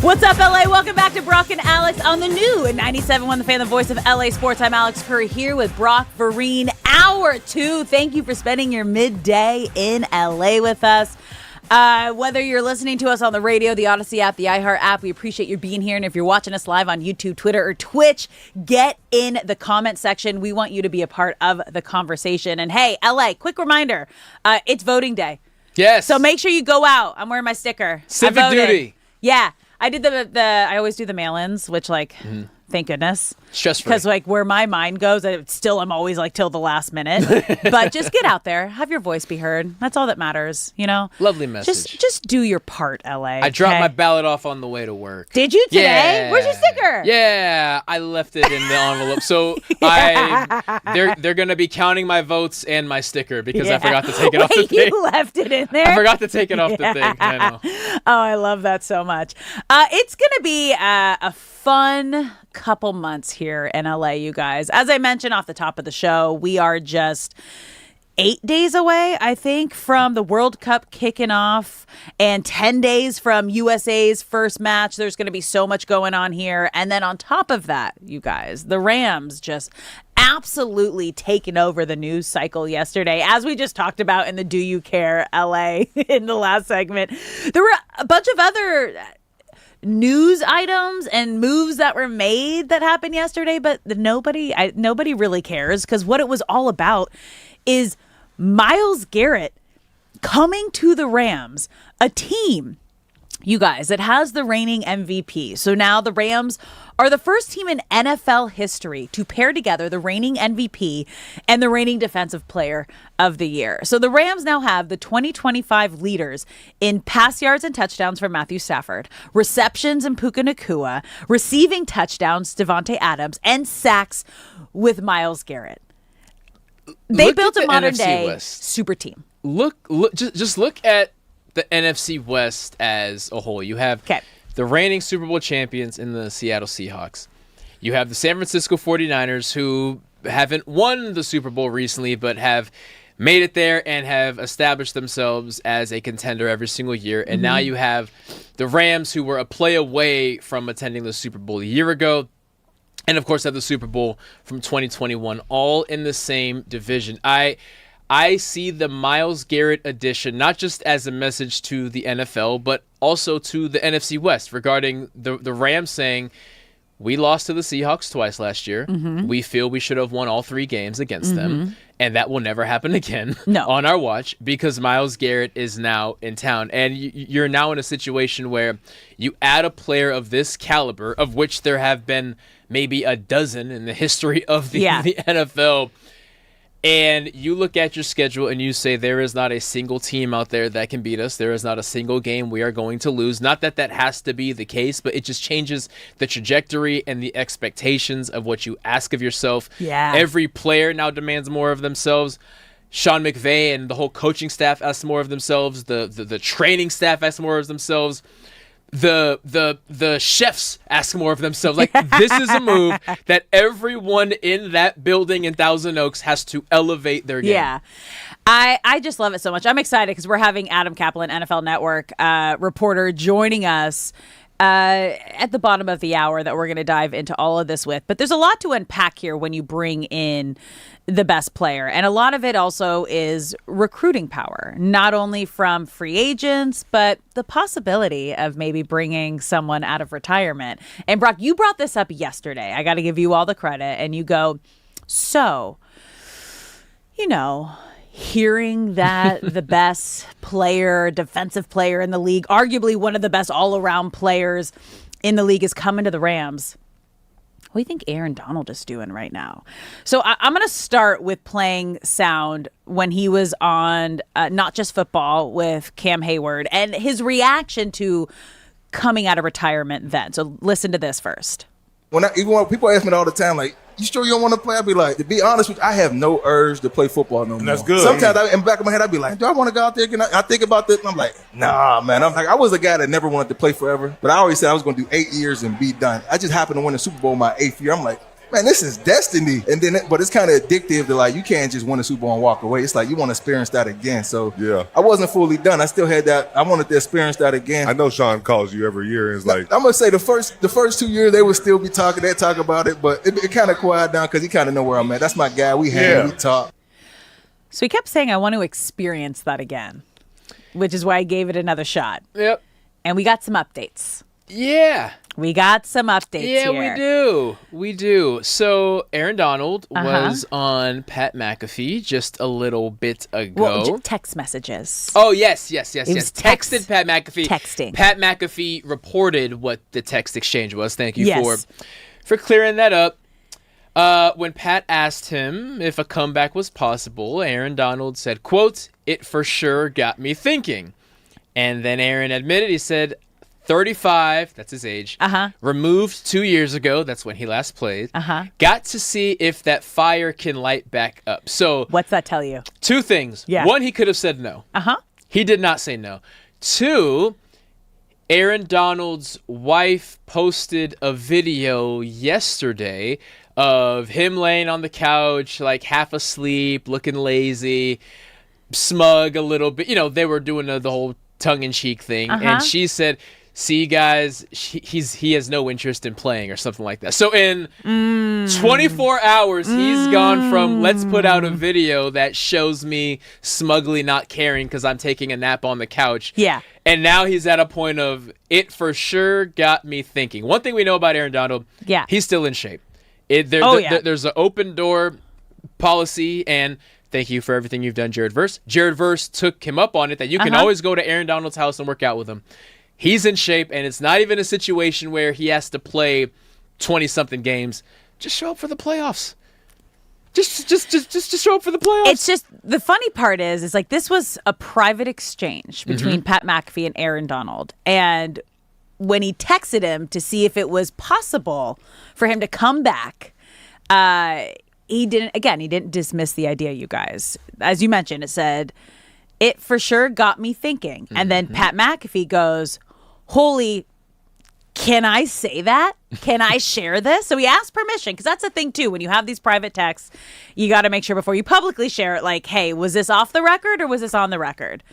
What's up, LA? Welcome back to Brock and Alex on the new 97.1 The Fan, the voice of LA Sports. I'm Alex Curry here with Brock Vereen, Hour 2. Thank you for spending your midday in LA with us. Whether you're listening to us on the radio, the Odyssey app, the iHeart app, we appreciate you being here. And if you're watching us live on YouTube, Twitter, or Twitch, get in the comment section. We want you to be a part of the conversation. And hey, LA, quick reminder, it's voting day. Yes. So make sure you go out. I'm wearing my sticker. Civic duty. Yeah. I did I always do the mail-ins, which thank goodness. Stress-free. Because where my mind goes, I'm always till the last minute. But just get out there, have your voice be heard. That's all that matters, Lovely message. Just do your part, LA. I dropped my ballot off on the way to work. Did you today? Yeah. Where's your sticker? Yeah, I left it in the envelope. So they're gonna be counting my votes and my sticker because I forgot to take it off the thing. You left it in there. I forgot to take it off the thing. I know. Oh, I love that so much. It's gonna be a fun couple months here in LA, you guys. As I mentioned off the top of the show, we are just 8 days away, I think, from the World Cup kicking off and 10 days from USA's first match. There's going to be so much going on here. And then on top of that, you guys, the Rams just absolutely taking over the news cycle yesterday. As we just talked about in the Do You Care LA in the last segment, there were a bunch of other news items and moves that were made that happened yesterday, but nobody really cares because what it was all about is Myles Garrett coming to the Rams, a team, you guys, that has the reigning MVP. So now the Rams are the first team in NFL history to pair together the reigning MVP and the reigning Defensive Player of the Year. So the Rams now have the 2025 leaders in pass yards and touchdowns for Matthew Stafford, receptions in Puka Nacua, receiving touchdowns Devontae Adams, and sacks with Myles Garrett. They built a modern day super team. Just look at the NFC West as a whole. You have the reigning Super Bowl champions in the Seattle Seahawks. You have the San Francisco 49ers, who haven't won the Super Bowl recently, but have made it there and have established themselves as a contender every single year. And now you have the Rams, who were a play away from attending the Super Bowl a year ago. And, of course, have the Super Bowl from 2021, all in the same division. I see the Myles Garrett addition not just as a message to the NFL, but also to the NFC West regarding the Rams saying, we lost to the Seahawks twice last year. We feel we should have won all 3 games against them, and that will never happen again on our watch because Myles Garrett is now in town. And you're now in a situation where you add a player of this caliber, of which there have been maybe a dozen in the history of the NFL, and you look at your schedule and you say there is not a single team out there that can beat us. There is not a single game we are going to lose. Not that that has to be the case, but it just changes the trajectory and the expectations of what you ask of yourself. Every player now demands more of themselves. Sean McVay and the whole coaching staff asks more of themselves. The training staff asks more of themselves. The chefs ask more of themselves. Like, this is a move that everyone in that building in Thousand Oaks has to elevate their game. Yeah. I just love it so much. I'm excited because we're having Adam Kaplan, NFL Network reporter, joining us at the bottom of the hour that we're going to dive into all of this with. But there's a lot to unpack here when you bring in the best player. And a lot of it also is recruiting power, not only from free agents, but the possibility of maybe bringing someone out of retirement. And Brock, you brought this up yesterday. I got to give you all the credit. And you go, so, hearing that the best player, defensive player in the league, arguably one of the best all-around players in the league, is coming to the Rams. What do you think Aaron Donald is doing right now? So I'm going to start with playing sound when he was on Not Just Football with Cam Hayward and his reaction to coming out of retirement then. So listen to this first. Even when people ask me all the time, like, you sure you don't want to play? I'd be like, to be honest with you, I have no urge to play football no more. That's good. Sometimes in the back of my head, I'd be like, do I want to go out there? I think about this, and I'm like, nah, man. I'm like, I was a guy that never wanted to play forever, but I always said I was going to do 8 years and be done. I just happened to win the Super Bowl my 8th year. I'm like, man, this is destiny. And then, but it's kind of addictive to like, you can't just win a Super Bowl and walk away. It's like, you want to experience that again. So yeah, I wasn't fully done. I still had that. I wanted to experience that again. I know Sean calls you every year and is like, I'm going to say the first 2 years, they would still be talk about it, but it kind of quieted down because he kind of know where I'm at. That's my guy. We talk. So he kept saying, I want to experience that again, which is why I gave it another shot. Yep. And we got some updates. Yeah. We got some updates here. Yeah, we do. So Aaron Donald was on Pat McAfee just a little bit ago. Well, text messages. Oh, yes. Texted Pat McAfee. Texting. Pat McAfee reported what the text exchange was. Thank you for clearing that up. When Pat asked him if a comeback was possible, Aaron Donald said, quote, "It for sure got me thinking." And then Aaron admitted, he said, 35, that's his age, removed 2 years ago, that's when he last played, got to see if that fire can light back up. So what's that tell you? Two things. Yeah. One, he could have said no. He did not say no. Two, Aaron Donald's wife posted a video yesterday of him laying on the couch, like half asleep, looking lazy, smug a little bit. You know, they were doing the whole tongue-in-cheek thing. And she said, "See, guys, he has no interest in playing," or something like that. So in 24 hours, he's gone from let's put out a video that shows me smugly not caring because I'm taking a nap on the couch. Yeah. And now he's at a point of, it for sure got me thinking. One thing we know about Aaron Donald, he's still in shape. There's an open door policy, and thank you for everything you've done, Jared Verse. Jared Verse took him up on it that you can always go to Aaron Donald's house and work out with him. He's in shape, and it's not even a situation where he has to play 20-something games. Just show up for the playoffs. Just show up for the playoffs. It's just, the funny part is like this was a private exchange between Pat McAfee and Aaron Donald. And when he texted him to see if it was possible for him to come back, he didn't dismiss the idea, you guys. As you mentioned, it said, "It for sure got me thinking." And then Pat McAfee goes, "Holy, can I say that? Can I share this?" So he asked permission, because that's the thing, too. When you have these private texts, you got to make sure before you publicly share it, like, hey, was this off the record or was this on the record?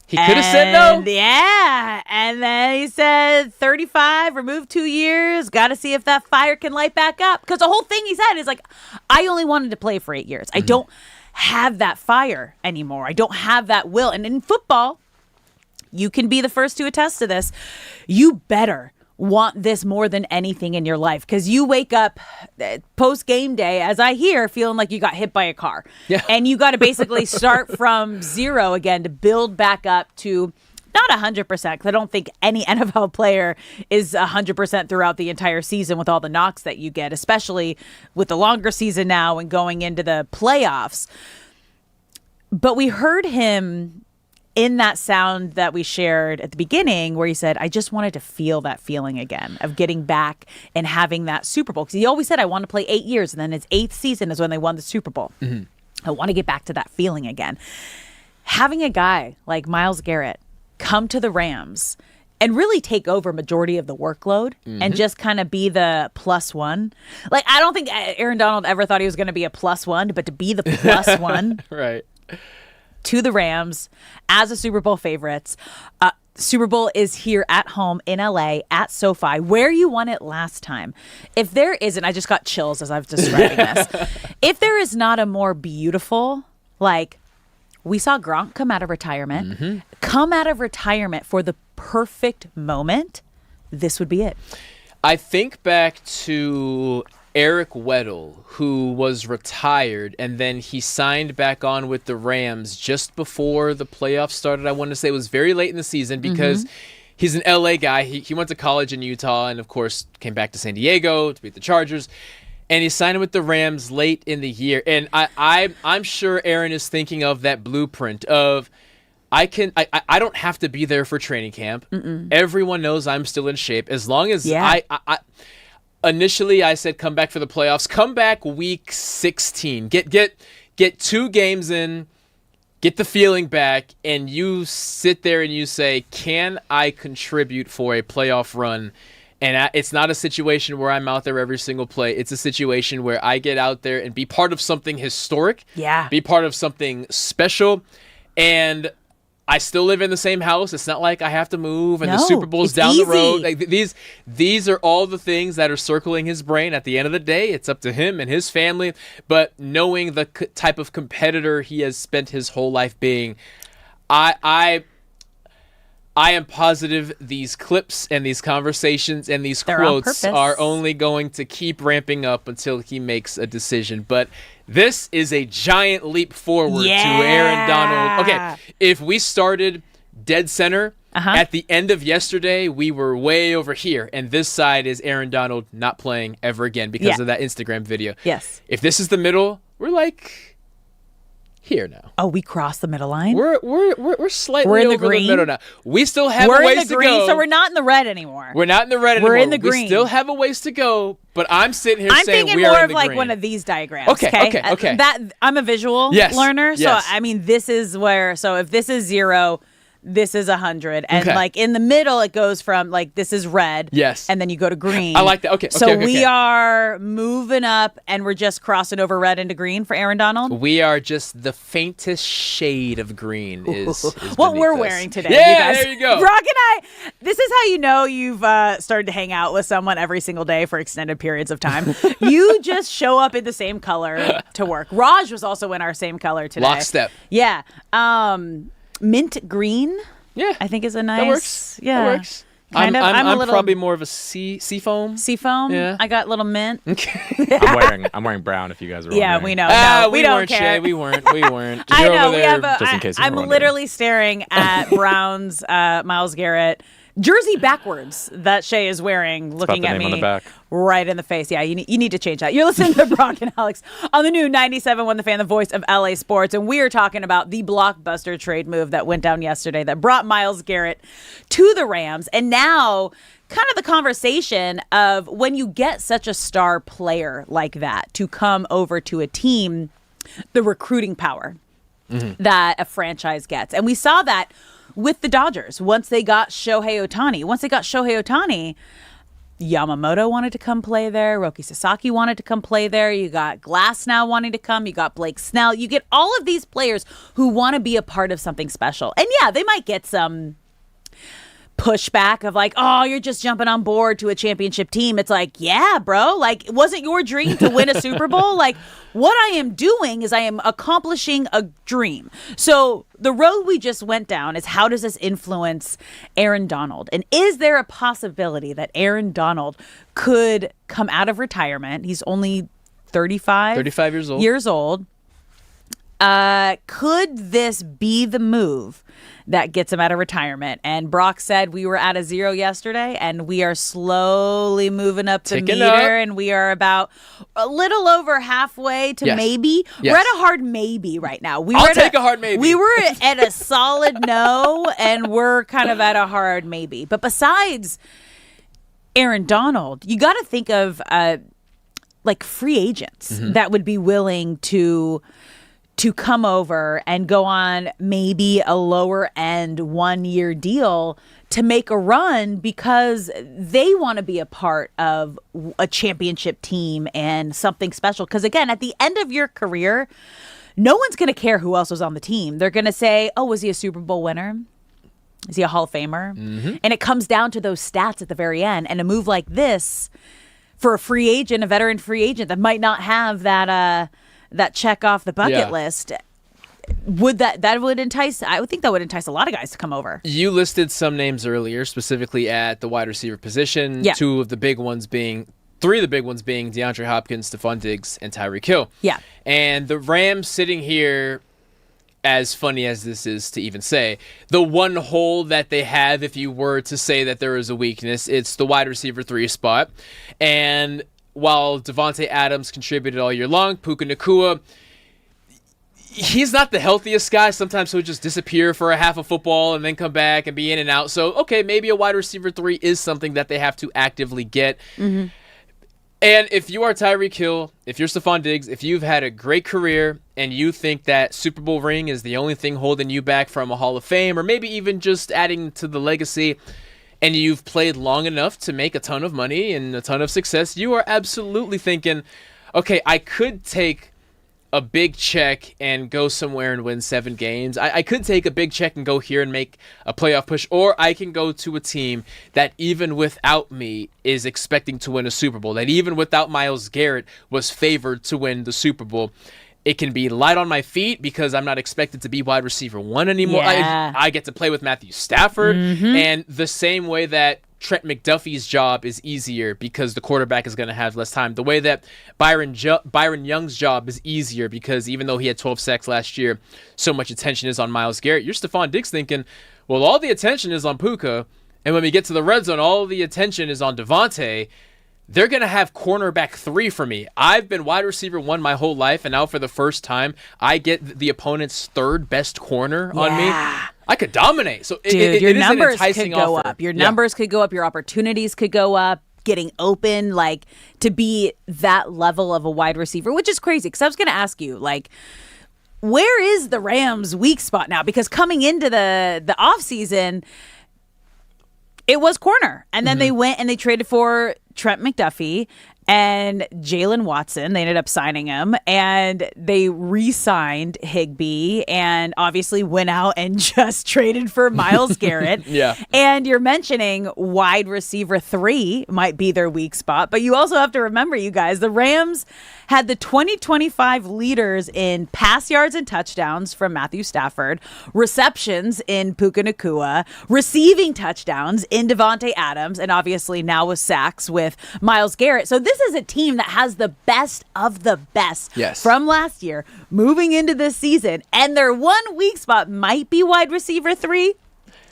He could have said no. Yeah. And then he said 35, removed 2 years, got to see if that fire can light back up. Because the whole thing he said is like, I only wanted to play for 8 years. I don't have that fire anymore. I don't have that will. And in football, you can be the first to attest to this. You better want this more than anything in your life, because you wake up post game day, as I hear, feeling like you got hit by a car. Yeah. And you got to basically start from zero again to build back up to not 100%, because I don't think any NFL player is 100% throughout the entire season with all the knocks that you get, especially with the longer season now and going into the playoffs. But we heard him in that sound that we shared at the beginning where he said, I just wanted to feel that feeling again of getting back and having that Super Bowl. Because he always said, I want to play 8 years. And then his 8th season is when they won the Super Bowl. I want to get back to that feeling again. Having a guy like Myles Garrett come to the Rams and really take over majority of the workload and just kind of be the plus one. Like, I don't think Aaron Donald ever thought he was going to be a plus one, but to be the plus one. Right. To the Rams as a Super Bowl favorites. Super Bowl is here at home in LA at SoFi, where you won it last time. If there isn't, I just got chills as I've describing this. If there is not a more beautiful, like, we saw Gronk come out of retirement, come out of retirement for the perfect moment, this would be it. I think back to Eric Weddle, who was retired, and then he signed back on with the Rams just before the playoffs started. I want to say it was very late in the season because he's an LA guy. He went to college in Utah and, of course, came back to San Diego to beat the Chargers. And he signed with the Rams late in the year. And I'm sure Aaron is thinking of that blueprint of, I don't have to be there for training camp. Everyone knows I'm still in shape. As long as initially, I said come back for the playoffs. Come back week 16. Get 2 games in. Get the feeling back, and you sit there and you say, "Can I contribute for a playoff run?" And it's not a situation where I'm out there every single play. It's a situation where I get out there and be part of something historic. Yeah. Be part of something special. And I still live in the same house. It's not like I have to move and the Super Bowl's down the road. Like these are all the things that are circling his brain. At the end of the day, it's up to him and his family. But knowing the type of competitor he has spent his whole life being, I am positive these clips and these conversations and these quotes are only going to keep ramping up until he makes a decision. But this is a giant leap forward to Aaron Donald. Okay, if we started dead center at the end of yesterday, we were way over here. And this side is Aaron Donald not playing ever again because of that Instagram video. Yes. If this is the middle, we're like here now. Oh, we crossed the middle line. We're slightly over the middle now. We still have a ways to go. So we're not in the red anymore. We're not in the red anymore. We're in the green. We still have a ways to go, but I'm sitting here I'm saying thinking we are more in of the like green. one of these diagrams. Okay. That I'm a visual learner, so yes. I mean this is where. So if this is 0, this is 100, and like in the middle it goes from like this is red, and then you go to green. I like that. Okay. So we are moving up, and we're just crossing over red into green for Aaron Donald. We are just the faintest shade of green is what we're us. wearing today. Yeah, you guys. there you go. Brock and I. This is how you know you've started to hang out with someone every single day for extended periods of time. You just show up in the same color to work. Raj was also in our same color today. Lockstep. Yeah. Mint green. Yeah, I think is a nice. That works. Yeah, that works. Kind of. I'm a little probably more of a seafoam. Seafoam. Yeah. I got little mint. I'm wearing brown. If you guys are wondering. Yeah, we know. No, we don't weren't, care. Shay. We weren't. I know. We have just in case you I'm were wondering. literally staring at Brown's Myles Garrett jersey backwards that Shay is wearing, looking the at name on me the back. right in the face. Yeah, you need to change that. You're listening to Brock and Alex on the new 97.1 The Fan, the voice of LA sports, and we are talking about the blockbuster trade move that went down yesterday that brought Myles Garrett to the Rams, and now kind of the conversation of when you get such a star player like that to come over to a team, the recruiting power that a franchise gets. And we saw that with the Dodgers once they got Shohei Ohtani. Yamamoto wanted to come play there. Roki Sasaki wanted to come play there. You got Glass now wanting to come. You got Blake Snell. You get all of these players who want to be a part of something special. And yeah, they might get some pushback of like, oh, you're just jumping on board to a championship team. It's like, yeah, bro, like, it wasn't your dream to win a Super Bowl. Like, what I am doing is I am accomplishing a dream. So the road we just went down is, how does this influence Aaron Donald? And is there a possibility that Aaron Donald could come out of retirement? He's only 35 years old. Could this be the move that gets him out of retirement? And Brock said we were at a 0 yesterday, and we are slowly moving up the meter, and we are about a little over halfway to maybe. Yes. We're at a hard maybe right now. I'll take a hard maybe. We were at a solid no, and we're kind of at a hard maybe. But besides Aaron Donald, you got to think of like free agents that would be willing to come over and go on maybe a lower end 1-year deal to make a run because they want to be a part of a championship team and something special. Because again, at the end of your career, no one's going to care who else was on the team. They're going to say, oh, was he a Super Bowl winner? Is he a Hall of Famer? And it comes down to those stats at the very end. And a move like this for a free agent, a veteran free agent that might not have that check off the bucket list, would that would entice? I would think that would entice a lot of guys to come over. You listed some names earlier, specifically at the wide receiver position. Yeah. 3 of the big ones being DeAndre Hopkins, Stephon Diggs, and Tyreek Hill. Yeah. And the Rams sitting here, as funny as this is to even say, the one hole that they have, if you were to say that there is a weakness, it's the wide receiver 3 spot. And while Devontae Adams contributed all year long, Puka Nacua, he's not the healthiest guy. Sometimes he'll just disappear for a half of football and then come back and be in and out. So, okay, maybe a wide receiver 3 is something that they have to actively get. And if you are Tyreek Hill, if you're Stephon Diggs, if you've had a great career and you think that Super Bowl ring is the only thing holding you back from a Hall of Fame, or maybe even just adding to the legacy, and you've played long enough to make a ton of money and a ton of success, you are absolutely thinking, okay, I could take a big check and go somewhere and win 7 games. I could take a big check and go here and make a playoff push, or I can go to a team that even without me is expecting to win a Super Bowl, that even without Myles Garrett was favored to win the Super Bowl. It can be light on my feet because I'm not expected to be wide receiver 1 anymore. Yeah. I get to play with Matthew Stafford, and the same way that Trent McDuffie's job is easier because the quarterback is going to have less time. The way that Byron Young's job is easier because even though he had 12 sacks last year, so much attention is on Myles Garrett. You're Stephon Diggs thinking, well, all the attention is on Puka, and when we get to the red zone, all the attention is on Devontae. They're going to have cornerback 3 for me. I've been wide receiver 1 my whole life, and now for the first time, I get the opponent's 3rd best corner on me. I could dominate. So Dude, your numbers could go offer. up. Your numbers could go up. Your opportunities could go up. Getting open, like, to be that level of a wide receiver, which is crazy. Because I was going to ask you, like, where is the Rams' weak spot now? Because coming into the offseason, it was corner. And then they went and they traded for Trent McDuffie and Jalen Watson. They ended up signing him, and they re-signed Higbee, and obviously went out and just traded for Myles Garrett. And you're mentioning wide receiver 3 might be their weak spot, but you also have to remember, you guys, the Rams had the 2025 leaders in pass yards and touchdowns from Matthew Stafford, receptions in Puka Nacua, receiving touchdowns in Devontae Adams, and obviously now with sacks with Myles Garrett. So this is a team that has the best of the best from last year moving into this season, and their one weak spot might be wide receiver 3.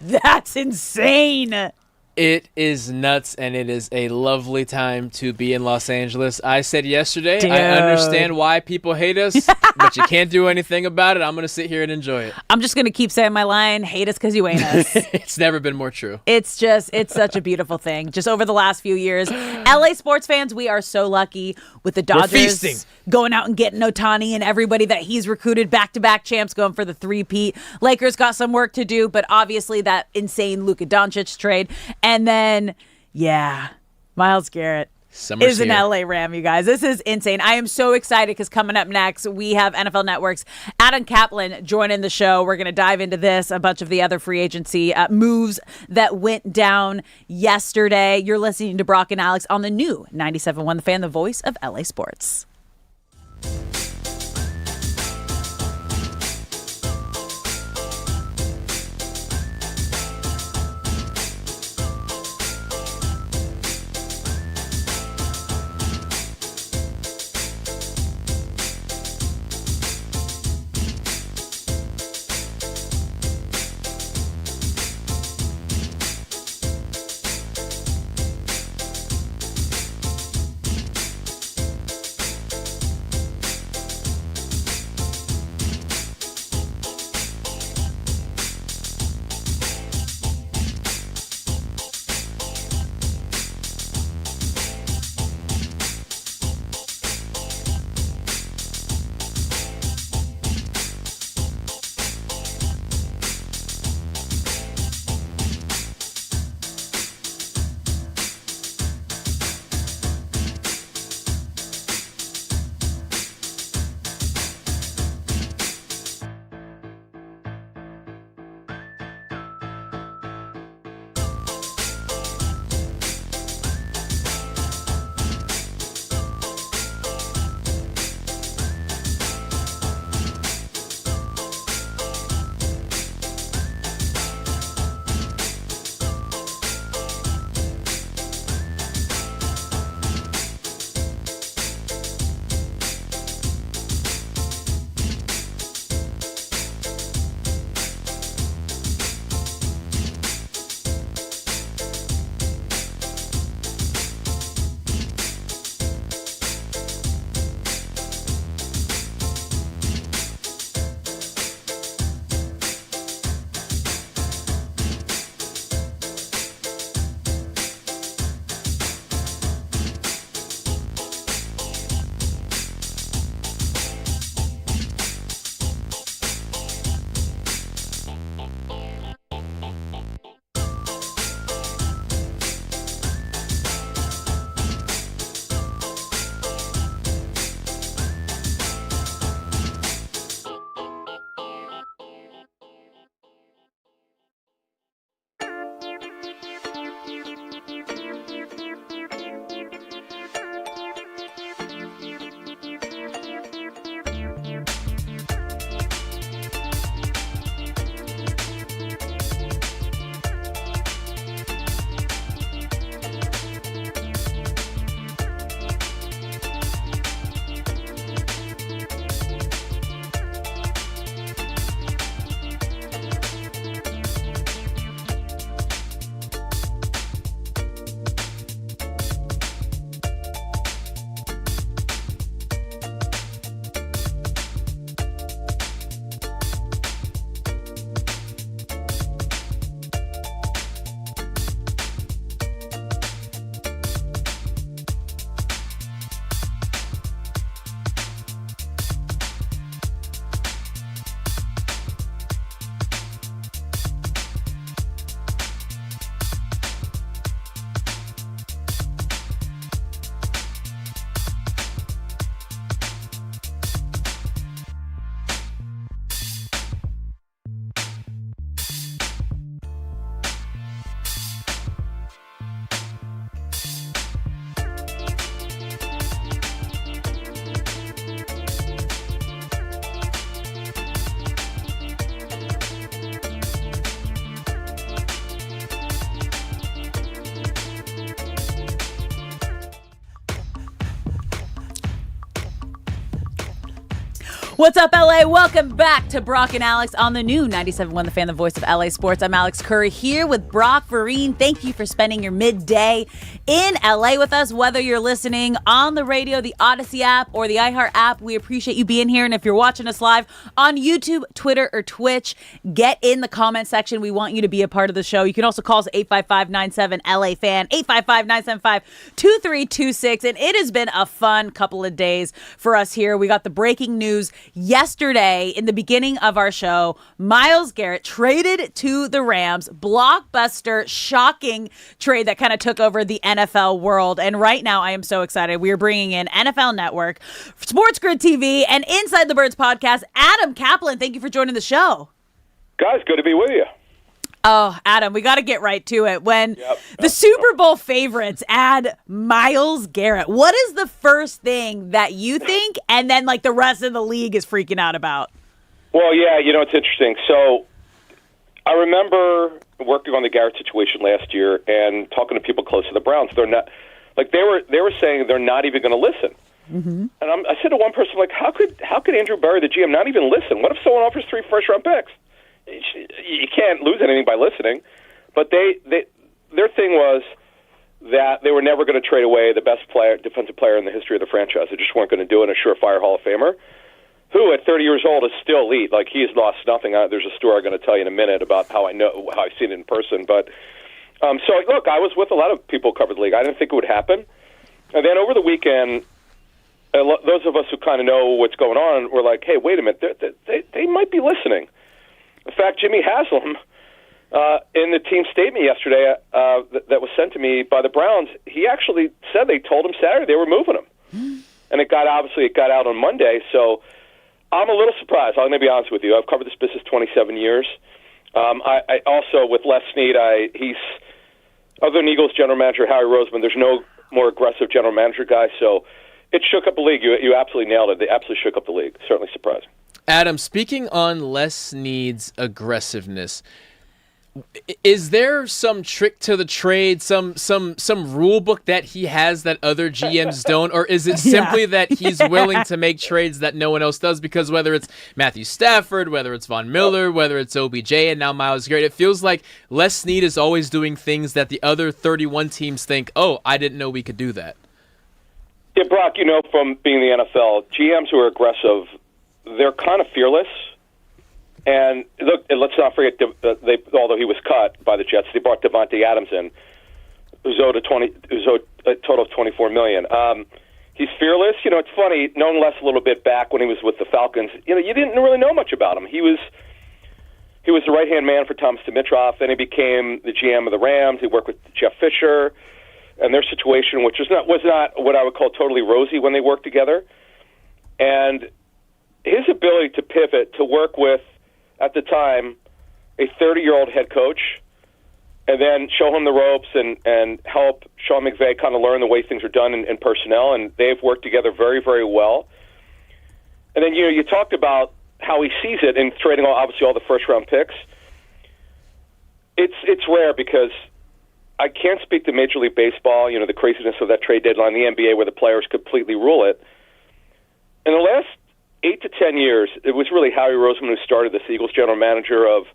That's insane. It is nuts, and it is a lovely time to be in Los Angeles. I said yesterday, Dude. I understand why people hate us, but you can't do anything about it. I'm going to sit here and enjoy it. I'm just going to keep saying my line, hate us because you ain't us. It's never been more true. It's such a beautiful thing. Just over the last few years, LA sports fans, we are so lucky with the Dodgers going out and getting Ohtani and everybody that he's recruited, back-to-back champs going for the 3-peat. Lakers got some work to do, but obviously that insane Luka Doncic trade. And then, Myles Garrett is an LA Ram, you guys. This is insane. I am so excited because coming up next, we have NFL Network's Adam Kaplan joining the show. We're going to dive into this, a bunch of the other free agency moves that went down yesterday. You're listening to Brock and Alex on the new 97.1 The Fan, the voice of LA sports. What's up, LA? Welcome back to Brock and Alex on the new 97.1 The Fan, the voice of LA Sports. I'm Alex Curry here with Brock Vereen. Thank you for spending your midday in LA with us, whether you're listening on the radio, the Odyssey app, or the iHeart app. We appreciate you being here. And if you're watching us live on YouTube, Twitter, or Twitch, get in the comment section. We want you to be a part of the show. You can also call us 855-97-LA-FAN, 855-975-2326. And it has been a fun couple of days for us here. We got the breaking news yesterday in the beginning of our show. Myles Garrett traded to the Rams. Blockbuster, shocking trade that kind of took over the NFL world. And right now, I am so excited. We are bringing in NFL Network, Sports Grid TV, and Inside the Birds podcast. Adam Kaplan, thank you for joining the show. Guys, good to be with you. Oh, Adam, we got to get right to it. When the Super Bowl favorites add Myles Garrett, what is the first thing that you think and then like the rest of the league is freaking out about? Well, yeah, it's interesting. So I remember working on the Garrett situation last year and talking to people close to the Browns. They're not like they were saying they're not even going to listen. Mm-hmm. And I said to one person, like, how could Andrew Berry, the GM, not even listen? What if someone offers 3 first-round picks? You can't lose anything by listening. But their thing was that they were never going to trade away the best defensive player in the history of the franchise. They just weren't going to do it. A surefire Hall of Famer who, at 30 years old, is still elite. Like, he's lost nothing. There's a story I'm going to tell you in a minute about how I've seen it in person. But so, look, I was with a lot of people who covered the league. I didn't think it would happen. And then over the weekend, those of us who kind of know what's going on were like, hey, wait a minute, they might be listening. In fact, Jimmy Haslam, in the team statement yesterday that was sent to me by the Browns, he actually said they told him Saturday they were moving him. And it got out on Monday, so I'm a little surprised. I'm going to be honest with you. I've covered this business 27 years. I also, with Les Snead, he's other than Eagles general manager Howie Roseman, there's no more aggressive general manager guy, so it shook up the league. You absolutely nailed it. They absolutely shook up the league. Certainly surprising. Adam, speaking on Les Snead's aggressiveness, is there some trick to the trade, some rule book that he has that other GMs don't, or is it simply that he's willing to make trades that no one else does? Because whether it's Matthew Stafford, whether it's Von Miller, whether it's OBJ, and now Myles Garrett, it feels like Les Snead is always doing things that the other 31 teams think, oh, I didn't know we could do that. Yeah, Brock, from being in the NFL, GMs who are aggressive, they're kind of fearless. And look, let's not forget, although he was cut by the Jets, they brought Devontae Adams in, who's owed a total of $24 million. He's fearless. It's funny, knowing Les a little bit back when he was with the Falcons, you didn't really know much about him. He was the right-hand man for Thomas Dimitroff. Then he became the GM of the Rams. He worked with Jeff Fisher, and their situation, which was not what I would call totally rosy when they worked together. And his ability to pivot, to work with, at the time, a 30-year-old head coach, and then show him the ropes and help Sean McVay kind of learn the way things are done in personnel, and they've worked together very, very well. And then you talked about how he sees it in trading obviously all the first-round picks. It's rare because I can't speak to Major League Baseball, the craziness of that trade deadline, the NBA where the players completely rule it. In the last 8 to 10 years, it was really Howie Roseman who started this, Eagles general manager, of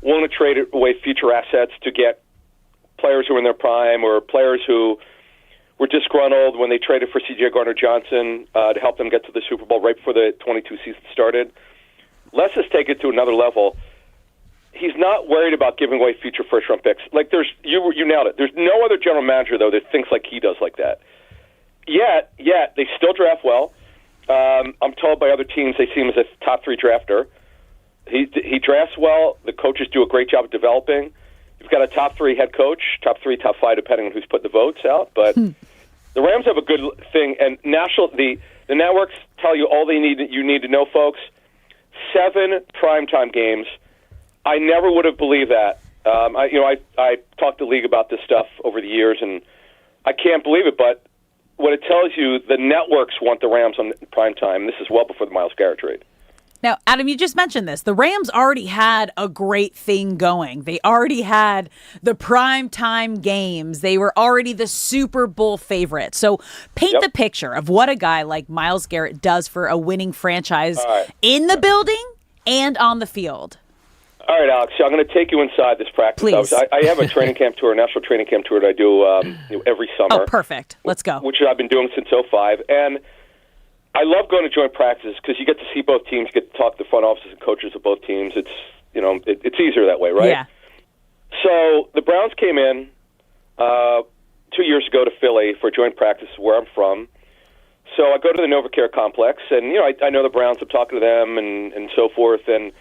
willing to trade away future assets to get players who were in their prime or players who were disgruntled when they traded for C.J. Gardner-Johnson to help them get to the Super Bowl right before the 22 season started. Les has taken it to another level. He's not worried about giving away future first-round picks. Like you nailed it. There's no other general manager, though, that thinks like he does like that. Yet they still draft well. I'm told by other teams they see him as a top 3 drafter. He drafts well. The coaches do a great job of developing. You've got a top 3 head coach, top 3, top 5, depending on who's put the votes out. But the Rams have a good thing, and the networks tell you all you need to know, folks. 7 primetime games. I never would have believed that. I talked to the league about this stuff over the years, and I can't believe it. But what it tells you, the networks want the Rams on prime time. This is well before the Myles Garrett trade. Now, Adam, you just mentioned this. The Rams already had a great thing going. They already had the primetime games. They were already the Super Bowl favorite. So paint the picture of what a guy like Myles Garrett does for a winning franchise in the building and on the field. All right, Alex, so I'm going to take you inside this practice. Please. I have a training camp tour, a national training camp tour that I do every summer. Oh, perfect. Let's go. Which I've been doing since '05. And I love going to joint practices because you get to see both teams, you get to talk to the front offices and coaches of both teams. It's it's easier that way, right? Yeah. So the Browns came in 2 years ago to Philly for joint practice where I'm from. So I go to the NovaCare complex, and I know the Browns. I'm talking to them and so forth. And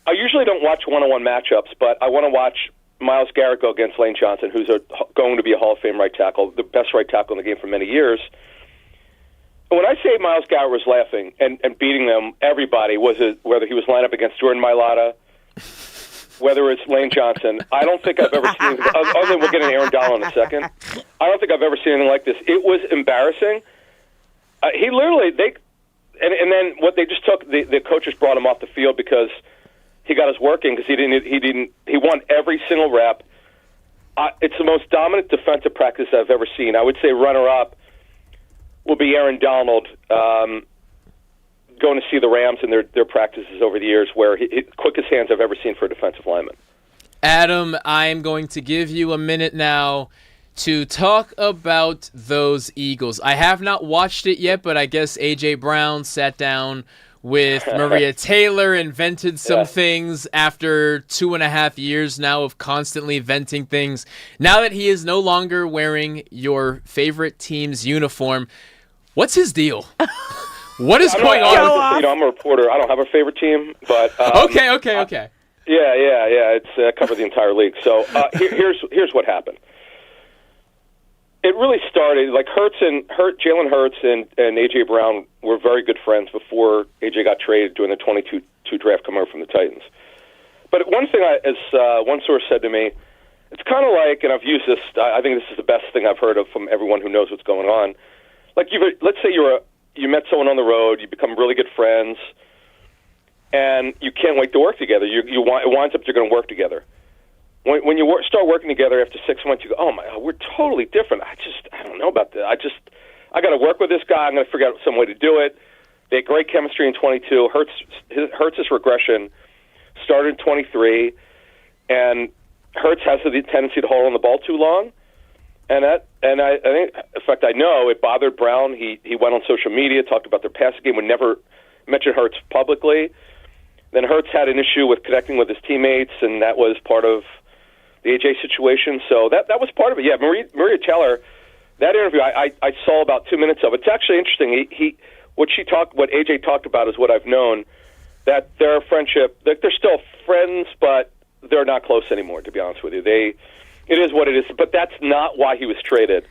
I usually don't watch one-on-one matchups, but I want to watch Myles Garrett go against Lane Johnson, who's going to be a Hall of Fame right tackle, the best right tackle in the game for many years. When I say Myles Garrett was laughing and beating them, everybody, whether he was lined up against Jordan Mailata, whether it's Lane Johnson, I don't think I've ever seen, other than we'll get an Aaron Donald in a second, I don't think I've ever seen anything like this. It was embarrassing. He literally, and then what they just took, the coaches brought him off the field because he got his work in because he won every single rep. It's the most dominant defensive practice I've ever seen. I would say runner-up will be Aaron Donald going to see the Rams in their practices over the years, where quickest hands I've ever seen for a defensive lineman. Adam, I am going to give you a minute now to talk about those Eagles. I have not watched it yet, but I guess A.J. Brown sat down with Maria Taylor and vented some things after 2.5 years now of constantly venting things. Now that he is no longer wearing your favorite team's uniform, what's his deal? What is going on? I'm a reporter. I don't have a favorite team, but Okay. Yeah. It's covered the entire league. So here's what happened. It really started like Jalen Hurts and A.J. Brown were very good friends before A.J. got traded during the 22 draft coming over from the Titans. But one thing, as one source said to me, it's kind of like, and I've used this, I think this is the best thing I've heard of from everyone who knows what's going on. Like let's say you met someone on the road, you become really good friends, and you can't wait to work together. It winds up you're going to work together. When you start working together after 6 months, you go, oh my God, we're totally different. I don't know about that. I got to work with this guy. I'm going to figure out some way to do it. They had great chemistry in 22. Hurts' regression started in 23, and Hurts has the tendency to hold on the ball too long. And I think, in fact, I know it bothered Brown. He went on social media, talked about their passing game, would never mention Hurts publicly. Then Hurts had an issue with connecting with his teammates, and that was part of the AJ situation. So that was part of it. Yeah, Maria Taylor, that interview, I saw about 2 minutes of it. It's actually interesting. What AJ talked about is what I've known, that their friendship, they're still friends, but they're not close anymore, to be honest with you. It is what it is, but that's not why he was traded.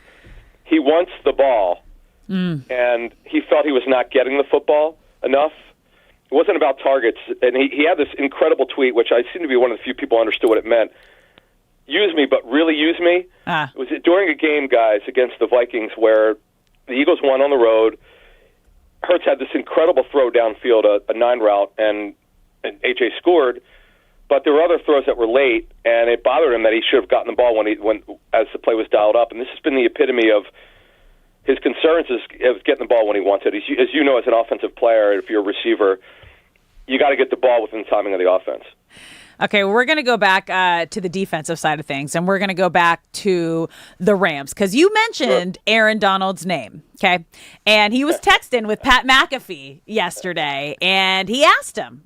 He wants the ball, and he felt he was not getting the football enough. It wasn't about targets, and he had this incredible tweet, which I seem to be one of the few people who understood what it meant. Use me, but really use me. It was during a game, guys, against the Vikings where the Eagles won on the road. Hurts had this incredible throw downfield, a 9 route, and AJ scored. But there were other throws that were late, and it bothered him that he should have gotten the ball when as the play was dialed up. And this has been the epitome of his concerns is getting the ball when he wants it. As you know, as an offensive player, if you're a receiver, you got to get the ball within the timing of the offense. Okay, well, we're going to go back to the defensive side of things, and we're going to go back to the Rams, because you mentioned Aaron Donald's name, okay? And he was texting with Pat McAfee yesterday, and he asked him,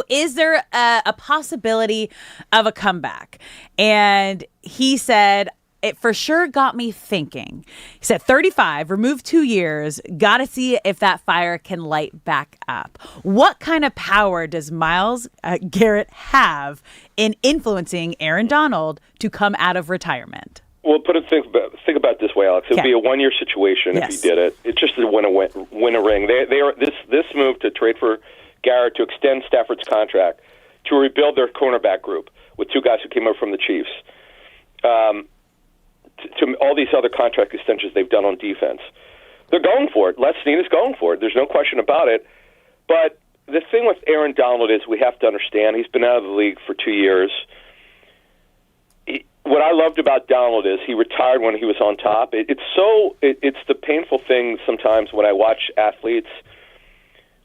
is there a possibility of a comeback? And he said, it for sure got me thinking. He said, 35, removed 2 years, got to see if that fire can light back up. What kind of power does Myles Garrett have in influencing Aaron Donald to come out of retirement? Well, think about it this way, Alex. It would be a one-year situation if he did it. It's just to win a ring. This move to trade for Garrett, to extend Stafford's contract, to rebuild their cornerback group with 2 guys who came over from the Chiefs, to all these other contract extensions they've done on defense. They're going for it. Les Snead is going for it. There's no question about it. But the thing with Aaron Donald is we have to understand he's been out of the league for 2 years. What I loved about Donald is he retired when he was on top. It's the painful thing sometimes when I watch athletes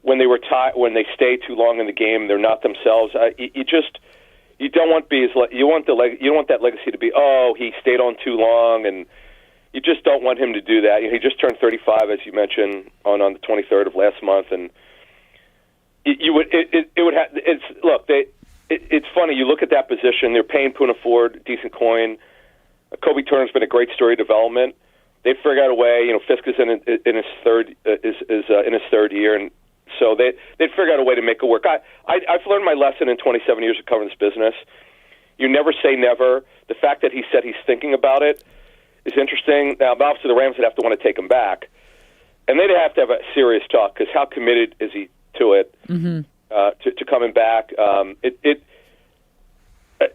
when they retire, when they stay too long in the game, they're not themselves. You don't want that legacy to be, oh, he stayed on too long, and you just don't want him to do that. He just turned 35, as you mentioned, on the 23rd of last month, and it's funny. You look at that position; they're paying Poona Ford decent coin. Kobe Turner's been a great story of development. They figured out a way. Fisk is in his third in his third year, and so they'd figure out a way to make it work. I've learned my lesson in 27 years of covering this business. You never say never. The fact that he said he's thinking about it is interesting. Now, obviously, the Rams would have to want to take him back, and they'd have to have a serious talk because how committed is he to it? Mm-hmm. To coming back.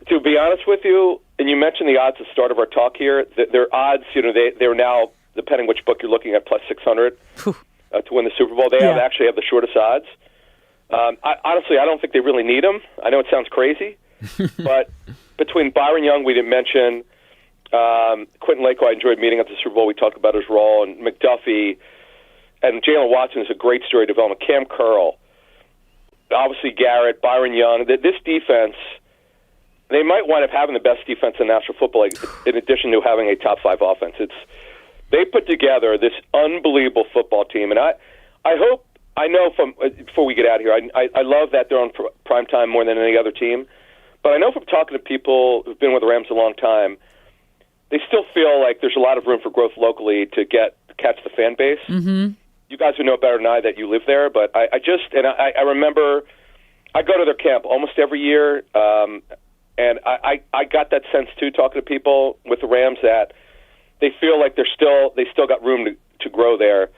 To be honest with you, and you mentioned the odds at the start of our talk here, their odds, they're now, depending which book you're looking at, plus 600 to win the Super Bowl. They actually have the shortest odds. Honestly, I don't think they really need him. I know it sounds crazy, but between Byron Young, we didn't mention, Quentin Lake, who I enjoyed meeting at the Super Bowl, we talked about his role, and McDuffie, and Jalen Watson is a great story of development. Cam Curl, obviously Garrett, Byron Young. This defense, they might wind up having the best defense in National Football League, in addition to having a top 5 offense. They put together this unbelievable football team, and I hope, I know before we get out of here, I love that they're on prime time more than any other team, but I know from talking to people who've been with the Rams a long time, they still feel like there's a lot of room for growth locally to catch the fan base. Mm-hmm. You guys would know better than I that you live there, but I remember I go to their camp almost every year, and I got that sense too, talking to people with the Rams, that they feel like they still got room to grow there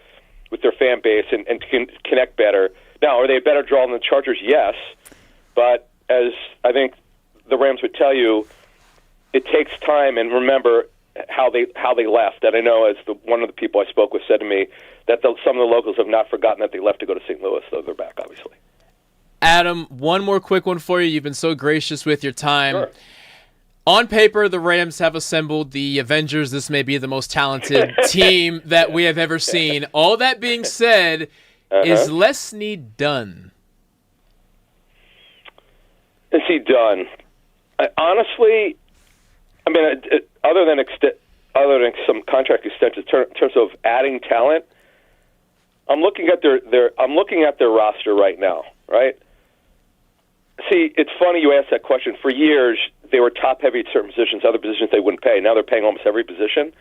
with their fan base and to connect better. Now, are they a better draw than the Chargers? Yes, but as I think the Rams would tell you, it takes time. And remember how they left. And I know, as one of the people I spoke with said to me, that some of the locals have not forgotten that they left to go to St. Louis, though they're back, obviously. Adam, one more quick one for you. You've been so gracious with your time. Sure. On paper, the Rams have assembled the Avengers. This may be the most talented team that we have ever seen. All that being said, is Leslie done? Is he done? Other than some contract extensions, in terms of adding talent, I'm looking at their roster right now. Right? See, it's funny you asked that question. For years, they were top-heavy at certain positions. Other positions they wouldn't pay. Now they're paying almost every position.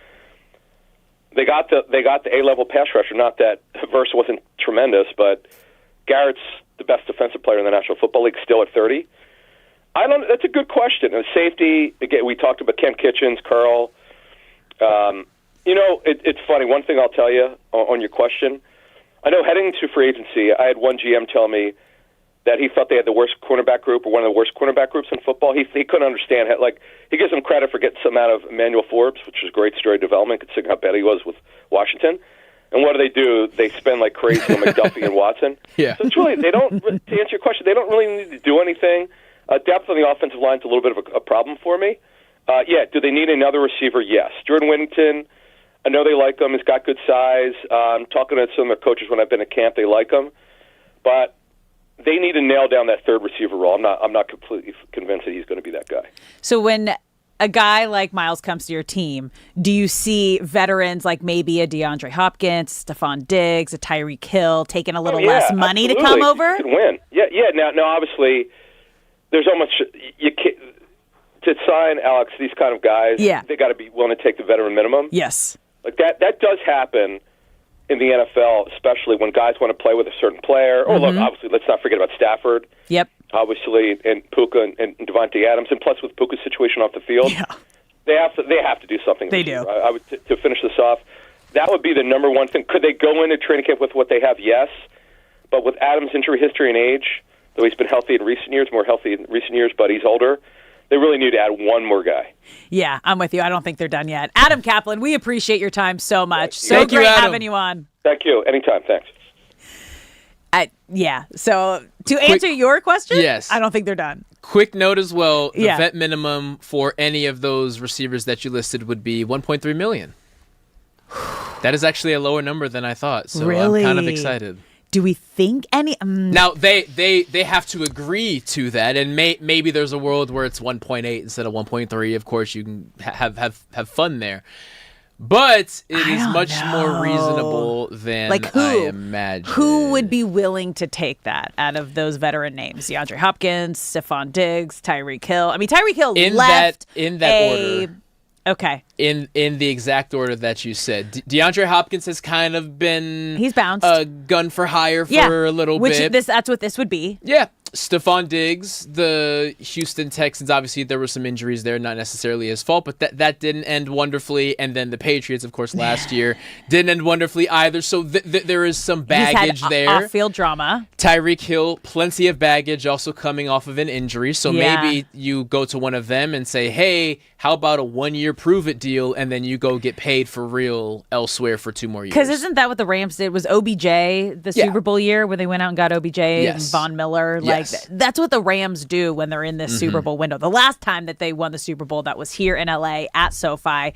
They got the A-level pass rusher. Not that Verse wasn't tremendous, but Garrett's the best defensive player in the National Football League, still at 30. That's a good question. And safety, again, we talked about Ken Kitchens, Curl. It's funny. One thing I'll tell you on your question, I know heading to free agency, I had one GM tell me that he thought they had the worst cornerback group, or one of the worst cornerback groups in football. He couldn't understand how, he gives them credit for getting some out of Emmanuel Forbes, which is great story development, considering how bad he was with Washington. And what do? They spend like crazy on McDuffie and Watson. Yeah. So it's really, to answer your question, they don't really need to do anything. Depth on the offensive line is a little bit of a problem for me. Do they need another receiver? Yes. Jordan Whittington, I know they like him. He's got good size. I'm talking to some of their coaches when I've been at camp. They like him. But they need to nail down that third receiver role. I'm not completely convinced that he's going to be that guy. So when a guy like Miles comes to your team, do you see veterans like maybe a DeAndre Hopkins, Stephon Diggs, a Tyreek Hill taking a little less money to come over? You can win. Yeah. Now, obviously, there's almost to sign Alex these kind of guys. Yeah. They got to be willing to take the veteran minimum. Yes. Like that does happen in the NFL, especially when guys want to play with a certain player. Or look, obviously, let's not forget about Stafford. Yep. Obviously, and Puka and Devontae Adams, and plus with Puka's situation off the field, they have to do something. They do. I would to finish this off. That would be the number one thing. Could they go into training camp with what they have? Yes, but with Adams' injury history and age, though he's been healthy in recent years, more healthy in recent years, but he's older. They really need to add one more guy. Yeah, I'm with you. I don't think they're done yet. Adam Kaplan, we appreciate your time so much. So Thank you, great Adam. having you on. Thank you. Anytime. Thanks. Yeah. So to answer your question, yes. I don't think they're done. Quick note as well, the Yeah. vet minimum for any of those receivers that you listed would be $1.3 million. That is actually a lower number than I thought, so Really? I'm kind of excited. Do we think any? Now they have to agree to that, and maybe there's a world where it's 1.8 instead of 1.3. Of course, you can have fun there, but it is much more reasonable than I imagine. Who would be willing to take that out of those veteran names? DeAndre Hopkins, Stephon Diggs, Tyreek Hill. I mean, Tyreek Hill left in that order. Okay. In the exact order that you said, DeAndre Hopkins has kind of been he's bounced gun for hire for a little bit. That's what this would be. Yeah. Stephon Diggs, the Houston Texans, obviously there were some injuries there, not necessarily his fault, but that didn't end wonderfully. And then the Patriots, of course, last year didn't end wonderfully either. So there is some baggage there. Off-field drama. Tyreek Hill, plenty of baggage, also coming off of an injury. So maybe you go to one of them and say, hey, how about a 1-year prove-it deal, and then you go get paid for real elsewhere for 2 more years. Because isn't that what the Rams did? Was OBJ the Super Bowl year where they went out and got OBJ and Von Miller? That's what the Rams do when they're in this Super Bowl window. The last time that they won the Super Bowl, that was here in LA at SoFi,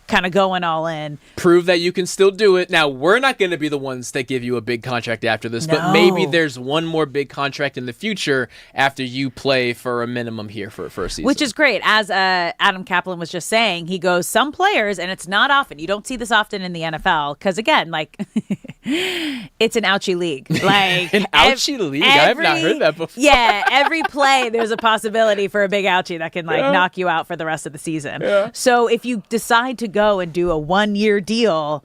kind of going all in. Prove that you can still do it. Now, we're not going to be the ones that give you a big contract after this, but maybe there's one more big contract in the future after you play for a minimum here for a season. Which is great. As Adam Kaplan was just saying, he goes, some players, and it's not often, you don't see this often in the NFL, because again, like, it's an ouchie league. Like an ouchie league? I've not heard that before. Yeah, every play, there's a possibility for a big ouchie that can knock you out for the rest of the season. Yeah. So if you decide to go and do a 1-year deal,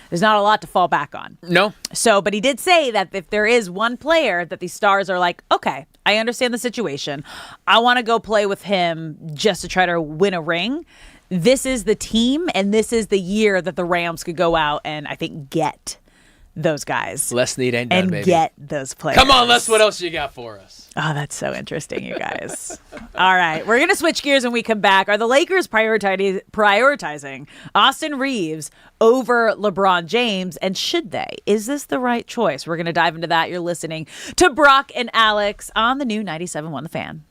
there's not a lot to fall back on. No. So, but he did say that if there is one player that these stars are like, okay, I understand the situation. I want to go play with him just to try to win a ring. This is the team, and this is the year that the Rams could go out and I think get those guys. Less need ain't done, and baby. get those players. Come on, Les, what else you got for us? Oh, that's so interesting, you guys. All right, we're going to switch gears when we come back. Are the Lakers prioritizing Austin Reeves over LeBron James, and should they? Is this the right choice? We're going to dive into that. You're listening to Brock and Alex on the new 97.1 The Fan.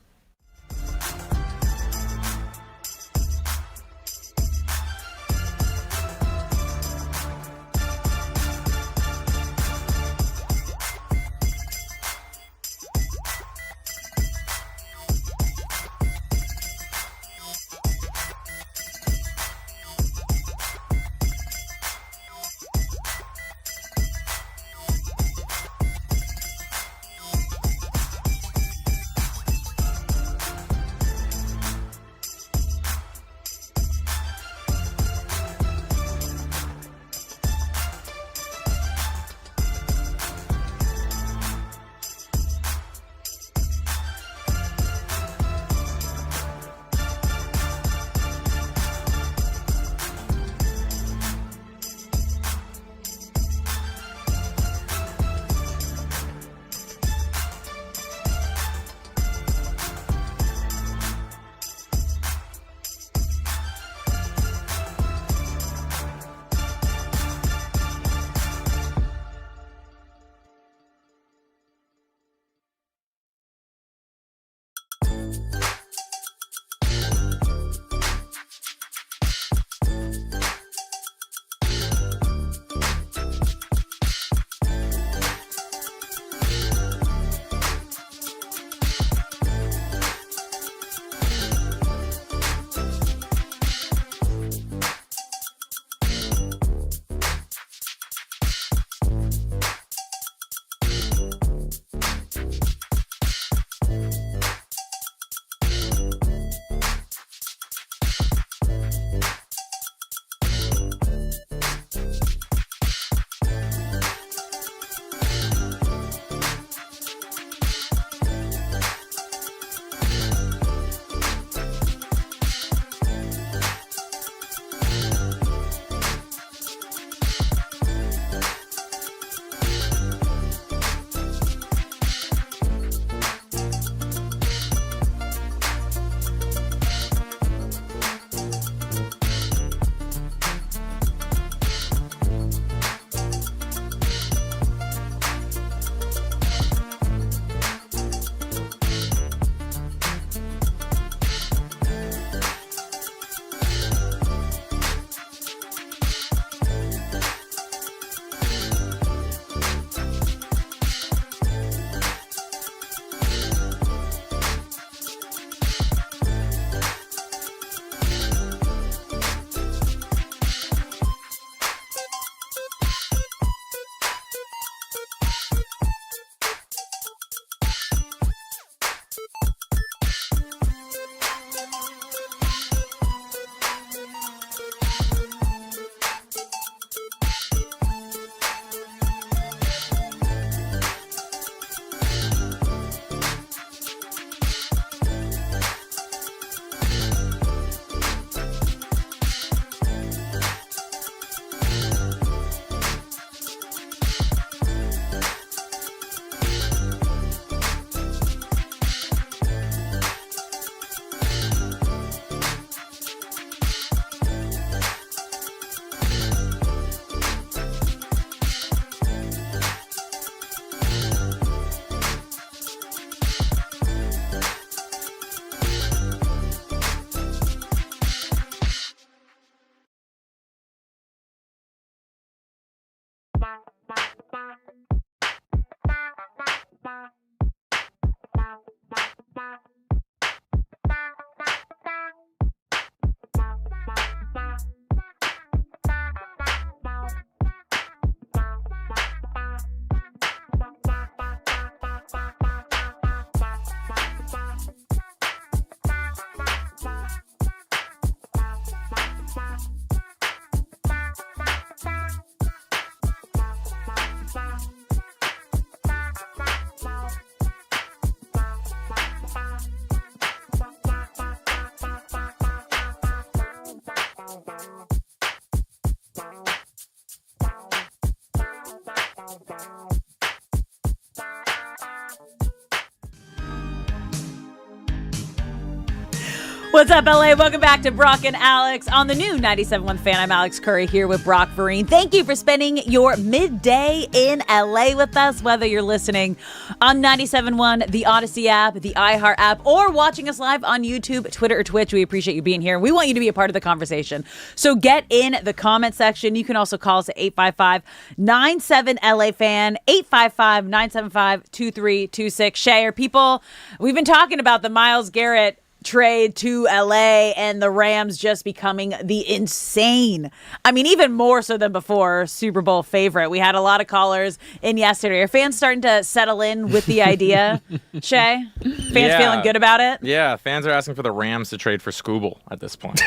What's up, LA? Welcome back to Brock and Alex on the new 97.1 Fan. I'm Alex Curry here with Brock Vereen. Thank you for spending your midday in LA with us, whether you're listening on 97.1, the Odyssey app, the iHeart app, or watching us live on YouTube, Twitter, or Twitch. We appreciate you being here. We want you to be a part of the conversation. So get in the comment section. You can also call us at 855-97-LA-FAN, 855-975-2326. Shay, people, we've been talking about the Myles Garrett trade to LA and the Rams just becoming the insane, I mean, even more so than before, Super Bowl favorite. We had a lot of callers in yesterday. Are fans starting to settle in with the idea, Shay? Fans feeling good about it? Yeah, fans are asking for the Rams to trade for Scooble at this point.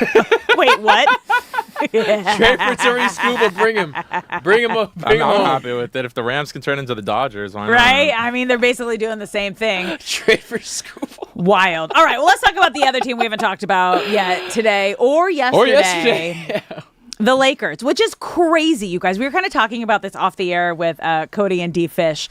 Wait, what? Trade for Tony Scuba. Bring him up. I'm happy with it. If the Rams can turn into the Dodgers, why not? Right? I mean, they're basically doing the same thing. Trade for Scuba. Wild. All right, well, let's talk about the other team we haven't talked about yet today or yesterday. Yeah. The Lakers, which is crazy, you guys. We were kind of talking about this off the air with Cody and D Fish,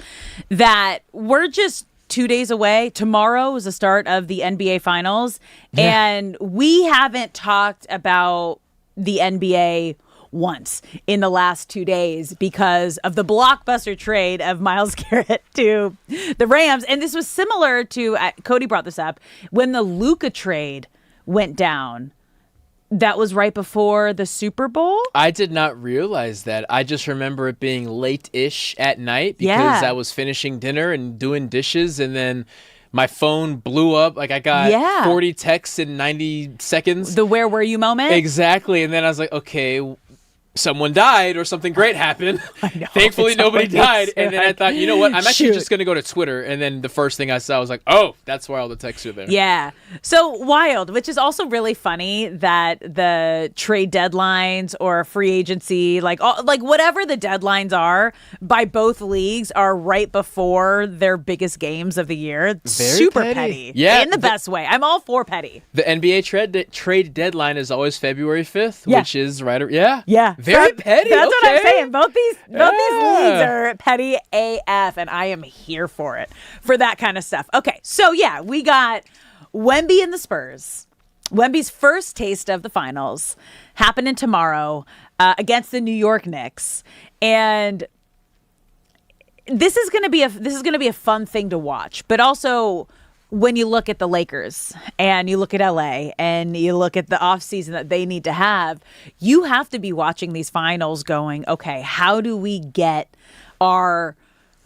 that we're just 2 days away. Tomorrow is the start of the NBA Finals, and we haven't talked about the NBA once in the last 2 days because of the blockbuster trade of Myles Garrett to the Rams. And this was similar to, Cody brought this up, when the Luka trade went down. That was right before the Super Bowl? I did not realize that. I just remember it being late-ish at night because I was finishing dinner and doing dishes, and then my phone blew up. Like, I got 40 texts in 90 seconds. The where were you moment? Exactly. And then I was like, okay, someone died or something great happened. I know, Thankfully, nobody died. And then I thought, you know what? I'm actually Shoot. just going to go to Twitter. And then the first thing I saw was like, oh, that's why all the texts are there. Yeah. So wild, which is also really funny that the trade deadlines or free agency, like whatever the deadlines are by both leagues are right before their biggest games of the year. Very Super petty. petty. Yeah. In the best way. I'm all for petty. The NBA trade deadline is always February 5th, Yeah. which is right. Yeah. Yeah. Very petty. That's what I'm okay. saying. Both these leagues are petty AF, and I am here for it, for that kind of stuff. Okay, so yeah, we got Wemby and the Spurs. Wemby's first taste of the finals happening tomorrow against the New York Knicks, and this is going to be a fun thing to watch, but also when you look at the Lakers and you look at LA and you look at the offseason that they need to have, you have to be watching these finals going, okay, how do we get our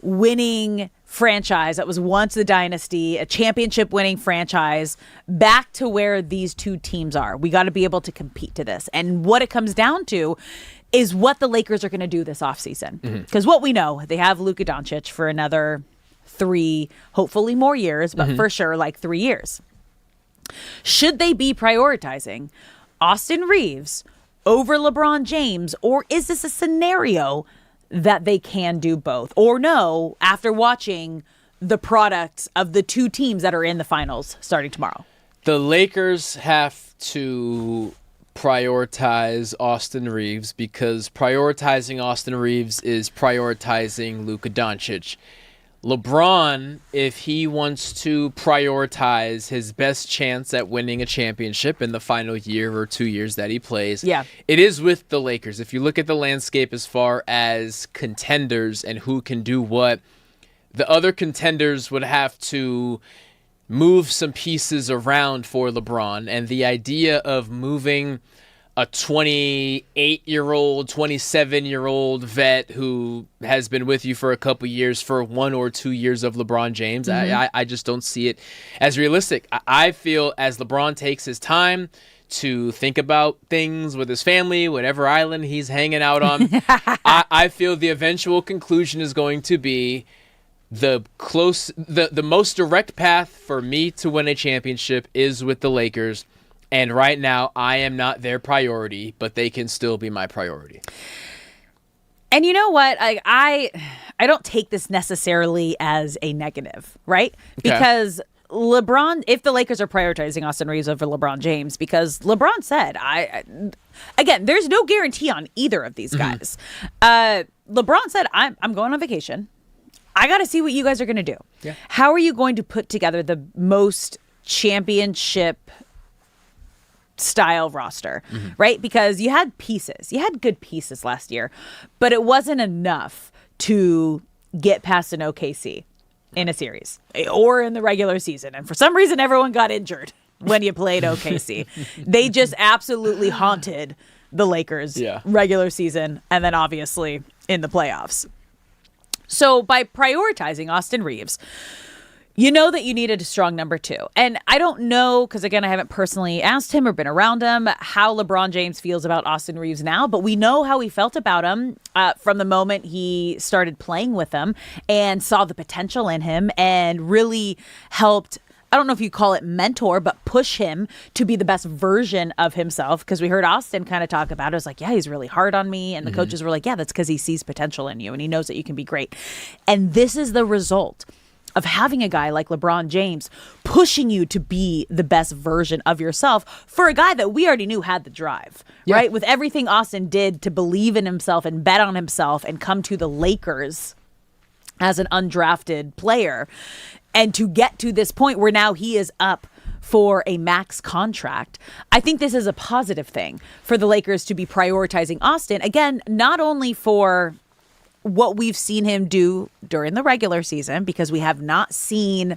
winning franchise that was once a dynasty, a championship winning franchise, back to where these two teams are? We got to be able to compete to this. And what it comes down to is what the Lakers are going to do this offseason. Because what we know, they have Luka Doncic for another 3, hopefully more years, but for sure, like 3 years. Should they be prioritizing Austin Reeves over LeBron James, or is this a scenario that they can do both? Or no, after watching the products of the two teams that are in the finals starting tomorrow? The Lakers have to prioritize Austin Reeves because prioritizing Austin Reeves is prioritizing Luka Doncic. LeBron, if he wants to prioritize his best chance at winning a championship in the final year or 2 years that he plays, it is with the Lakers. If you look at the landscape as far as contenders and who can do what, the other contenders would have to move some pieces around for LeBron. And the idea of moving a 28-year-old, 27-year-old vet who has been with you for a couple years for 1 or 2 years of LeBron James, I just don't see it as realistic. I feel as LeBron takes his time to think about things with his family, whatever island he's hanging out on, I feel the eventual conclusion is going to be the most direct path for me to win a championship is with the Lakers. And right now, I am not their priority, but they can still be my priority. And you know what? I don't take this necessarily as a negative, right? Okay. Because LeBron, if the Lakers are prioritizing Austin Reeves over LeBron James, because LeBron said, again, there's no guarantee on either of these guys. LeBron said, I'm going on vacation. I got to see what you guys are going to do. Yeah. How are you going to put together the most championship style roster, right? Because you had pieces. You had good pieces last year, but it wasn't enough to get past an OKC in a series or in the regular season. And for some reason, everyone got injured when you played OKC. They just absolutely haunted the Lakers regular season and then obviously in the playoffs. So by prioritizing Austin Reeves, you know that you needed a strong number 2. And I don't know, because again, I haven't personally asked him or been around him, how LeBron James feels about Austin Reeves now, but we know how he felt about him from the moment he started playing with him and saw the potential in him and really helped, I don't know if you call it mentor, but push him to be the best version of himself. Because we heard Austin kind of talk about it. It was like, yeah, he's really hard on me. And the coaches were like, yeah, that's because he sees potential in you and he knows that you can be great. And this is the result of having a guy like LeBron James pushing you to be the best version of yourself for a guy that we already knew had the drive, right? With everything Austin did to believe in himself and bet on himself and come to the Lakers as an undrafted player. And to get to this point where now he is up for a max contract, I think this is a positive thing for the Lakers to be prioritizing Austin. Again, not only for what we've seen him do during the regular season, because we have not seen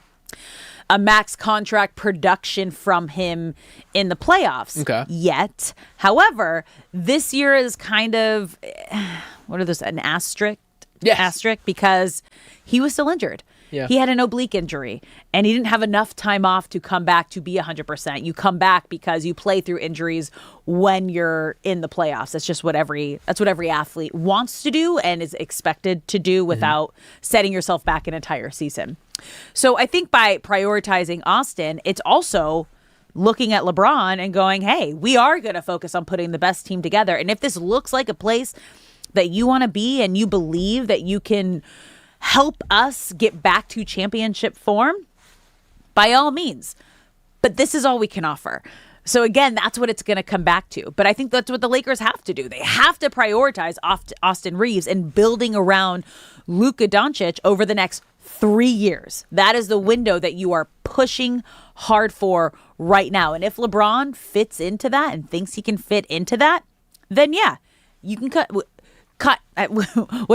a max contract production from him in the playoffs yet. However, this year is kind of, an asterisk? Asterisk, because he was still injured. Yeah. He had an oblique injury, and he didn't have enough time off to come back to be 100%. You come back because you play through injuries when you're in the playoffs. That's just what every athlete wants to do and is expected to do without setting yourself back an entire season. So I think by prioritizing Austin, it's also looking at LeBron and going, hey, we are going to focus on putting the best team together. And if this looks like a place that you want to be and you believe that you can help us get back to championship form, by all means. But this is all we can offer. So again, that's what it's going to come back to. But I think that's what the Lakers have to do. They have to prioritize Austin Reeves and building around Luka Doncic over the next 3 years. That is the window that you are pushing hard for right now. And if LeBron fits into that and thinks he can fit into that, then yeah, you can cut. What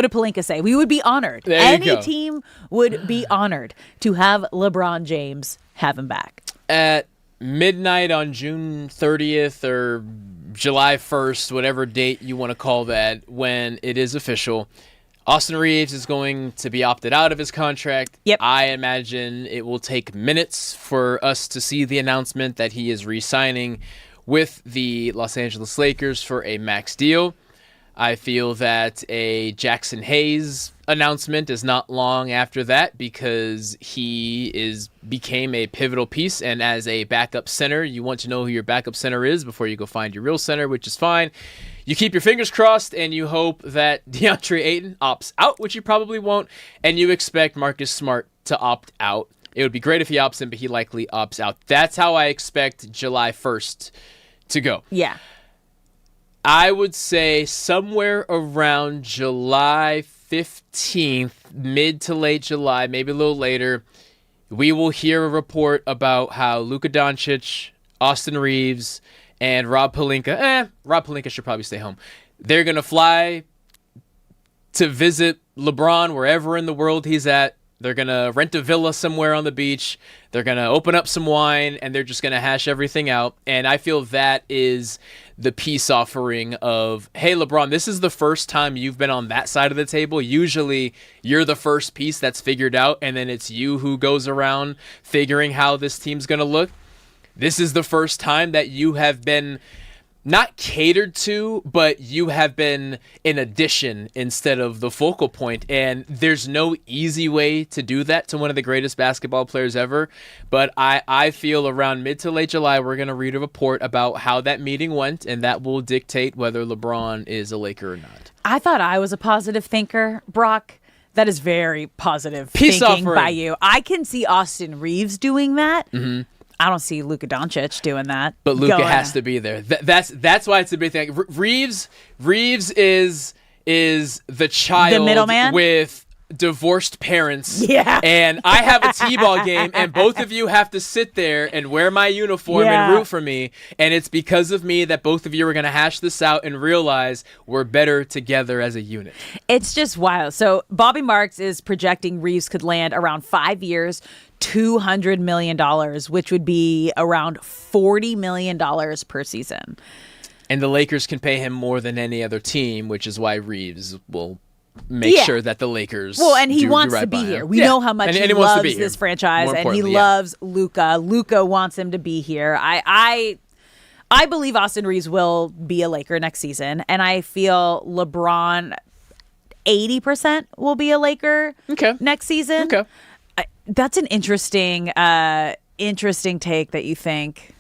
did Pelinka say? We would be honored. Any team would be honored to have LeBron James have him back. At midnight on June 30th or July 1st, whatever date you want to call that, when it is official, Austin Reeves is going to be opted out of his contract. Yep. I imagine it will take minutes for us to see the announcement that he is re-signing with the Los Angeles Lakers for a max deal. I feel that a Jackson Hayes announcement is not long after that because he became a pivotal piece, and as a backup center, you want to know who your backup center is before you go find your real center, which is fine. You keep your fingers crossed, and you hope that DeAndre Ayton opts out, which he probably won't, and you expect Marcus Smart to opt out. It would be great if he opts in, but he likely opts out. That's how I expect July 1st to go. Yeah. I would say somewhere around July 15th, mid to late July, maybe a little later, we will hear a report about how Luka Doncic, Austin Reeves, and Rob Pelinka, Rob Pelinka should probably stay home. They're going to fly to visit LeBron wherever in the world he's at. They're going to rent a villa somewhere on the beach. They're going to open up some wine, and they're just going to hash everything out. And I feel that is the peace offering of, hey, LeBron, this is the first time you've been on that side of the table. Usually you're the first piece that's figured out, and then it's you who goes around figuring how this team's going to look. This is the first time that you have been not catered to, but you have been an addition instead of the focal point. And there's no easy way to do that to one of the greatest basketball players ever. But I feel around mid to late July, we're going to read a report about how that meeting went, and that will dictate whether LeBron is a Laker or not. I thought I was a positive thinker, Brock. That is very positive Peace thinking offering by you. I can see Austin Reeves doing that. Mm-hmm. I don't see Luka Doncic doing that. But Luka has to be there. That's why it's a big thing. Reeves is the child, the middleman with divorced parents. Yeah. And I have a T-ball game, and both of you have to sit there and wear my uniform and root for me. And it's because of me that both of you are going to hash this out and realize we're better together as a unit. It's just wild. So Bobby Marks is projecting Reeves could land around 5 years, $200 million, which would be around $40 million per season. And the Lakers can pay him more than any other team, which is why Reeves will make sure that the Lakers and he wants right to be by here. him. We know how much he wants to be loves here. this franchise, More and he importantly, loves Luka. Luka wants him to be here. I believe Austin Reeves will be a Laker next season, and I feel LeBron 80% will be a Laker next season. Okay. That's an interesting take that you think.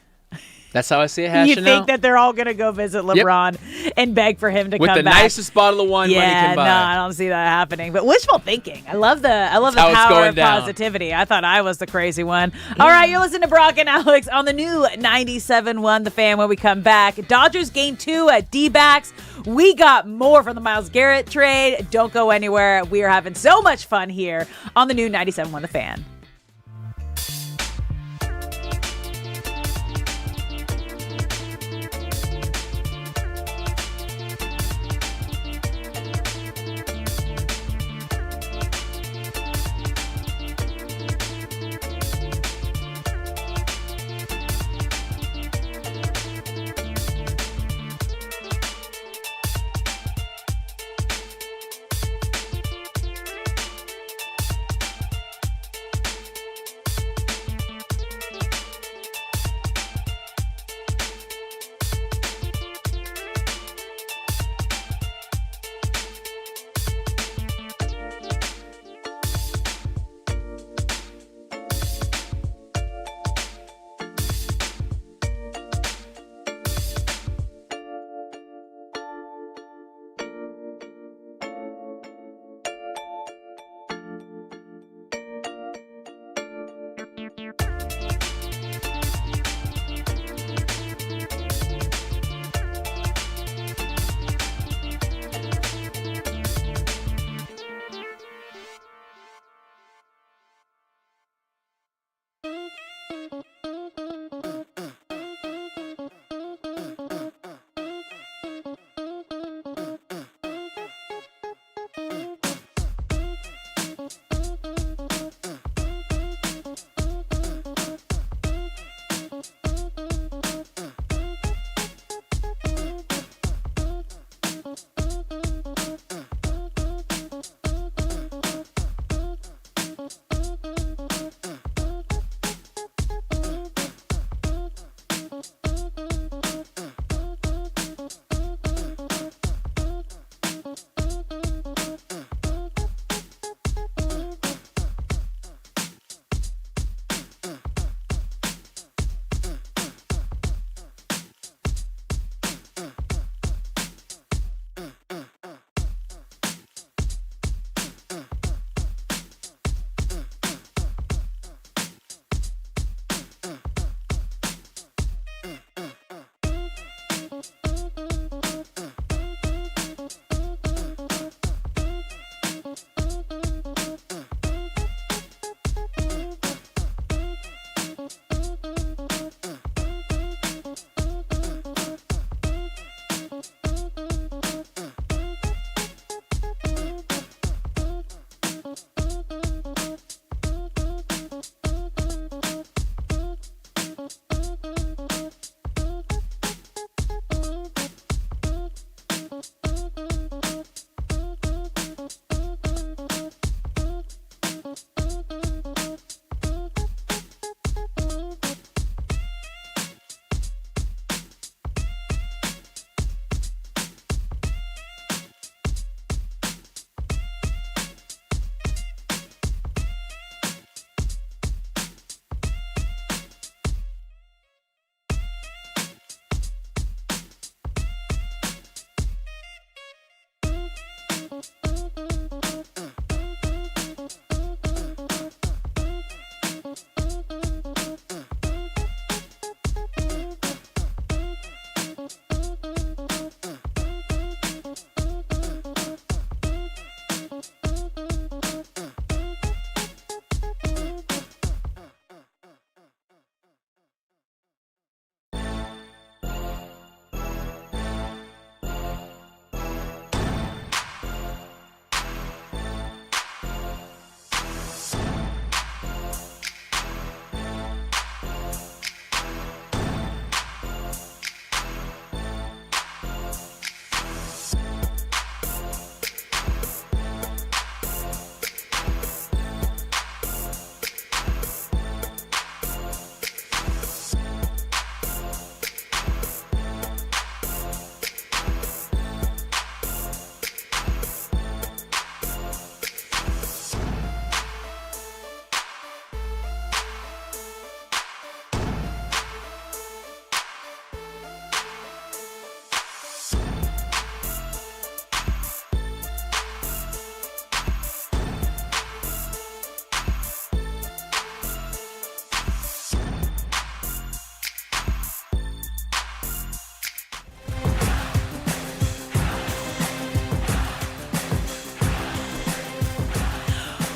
That's how I see it hashing You think out. that they're all going to go visit LeBron and beg for him to With come the back. nicest bottle of wine money can buy. No, I don't see that happening. But wishful thinking. I love the how it's power going of down. positivity. I thought I was the crazy one. All right, you're listening to Brock and Alex on the new 97.1 The Fan when we come back. Dodgers game 2 at D-backs. We got more from the Myles Garrett trade. Don't go anywhere. We are having so much fun here on the new 97.1 The Fan.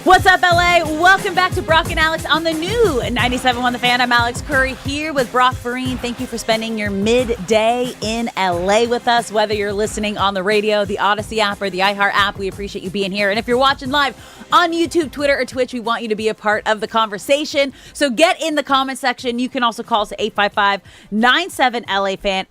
What's up, LA? Welcome back to Brock and Alex on the new 97.1 The Fan. I'm Alex Curry here with Brock Farine. Thank you for spending your midday in LA with us, whether you're listening on the radio, the Odyssey app, or the iHeart app. We appreciate you being here. And if you're watching live on YouTube, Twitter, or Twitch, we want you to be a part of the conversation. So get in the comment section. You can also call us at 855-97-LA-FAN,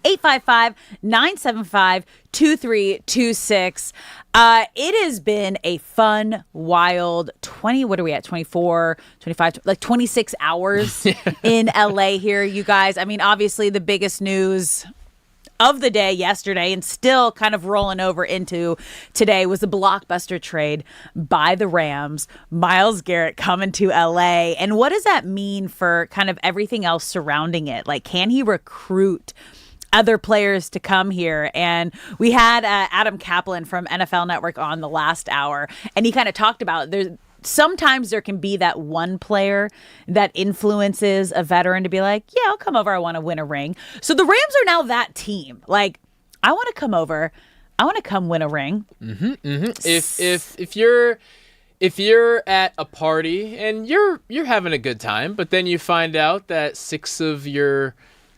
855-975-2326. It has been a fun, wild 24, 25, like 26 hours in LA here, you guys. I mean, obviously the biggest news of the day yesterday and still kind of rolling over into today was the blockbuster trade by the Rams, Myles Garrett coming to LA. And what does that mean for kind of everything else surrounding it? Like, can he recruit other players to come here? And we had Adam Kaplan from NFL Network on the last hour, and he kind of talked about sometimes there can be that one player that influences a veteran to be like, yeah, I'll come over. I want to win a ring. So the Rams are now that team. Like, I want to come over. I want to come win a ring. If you're at a party and you're having a good time, but then you find out that 6 of your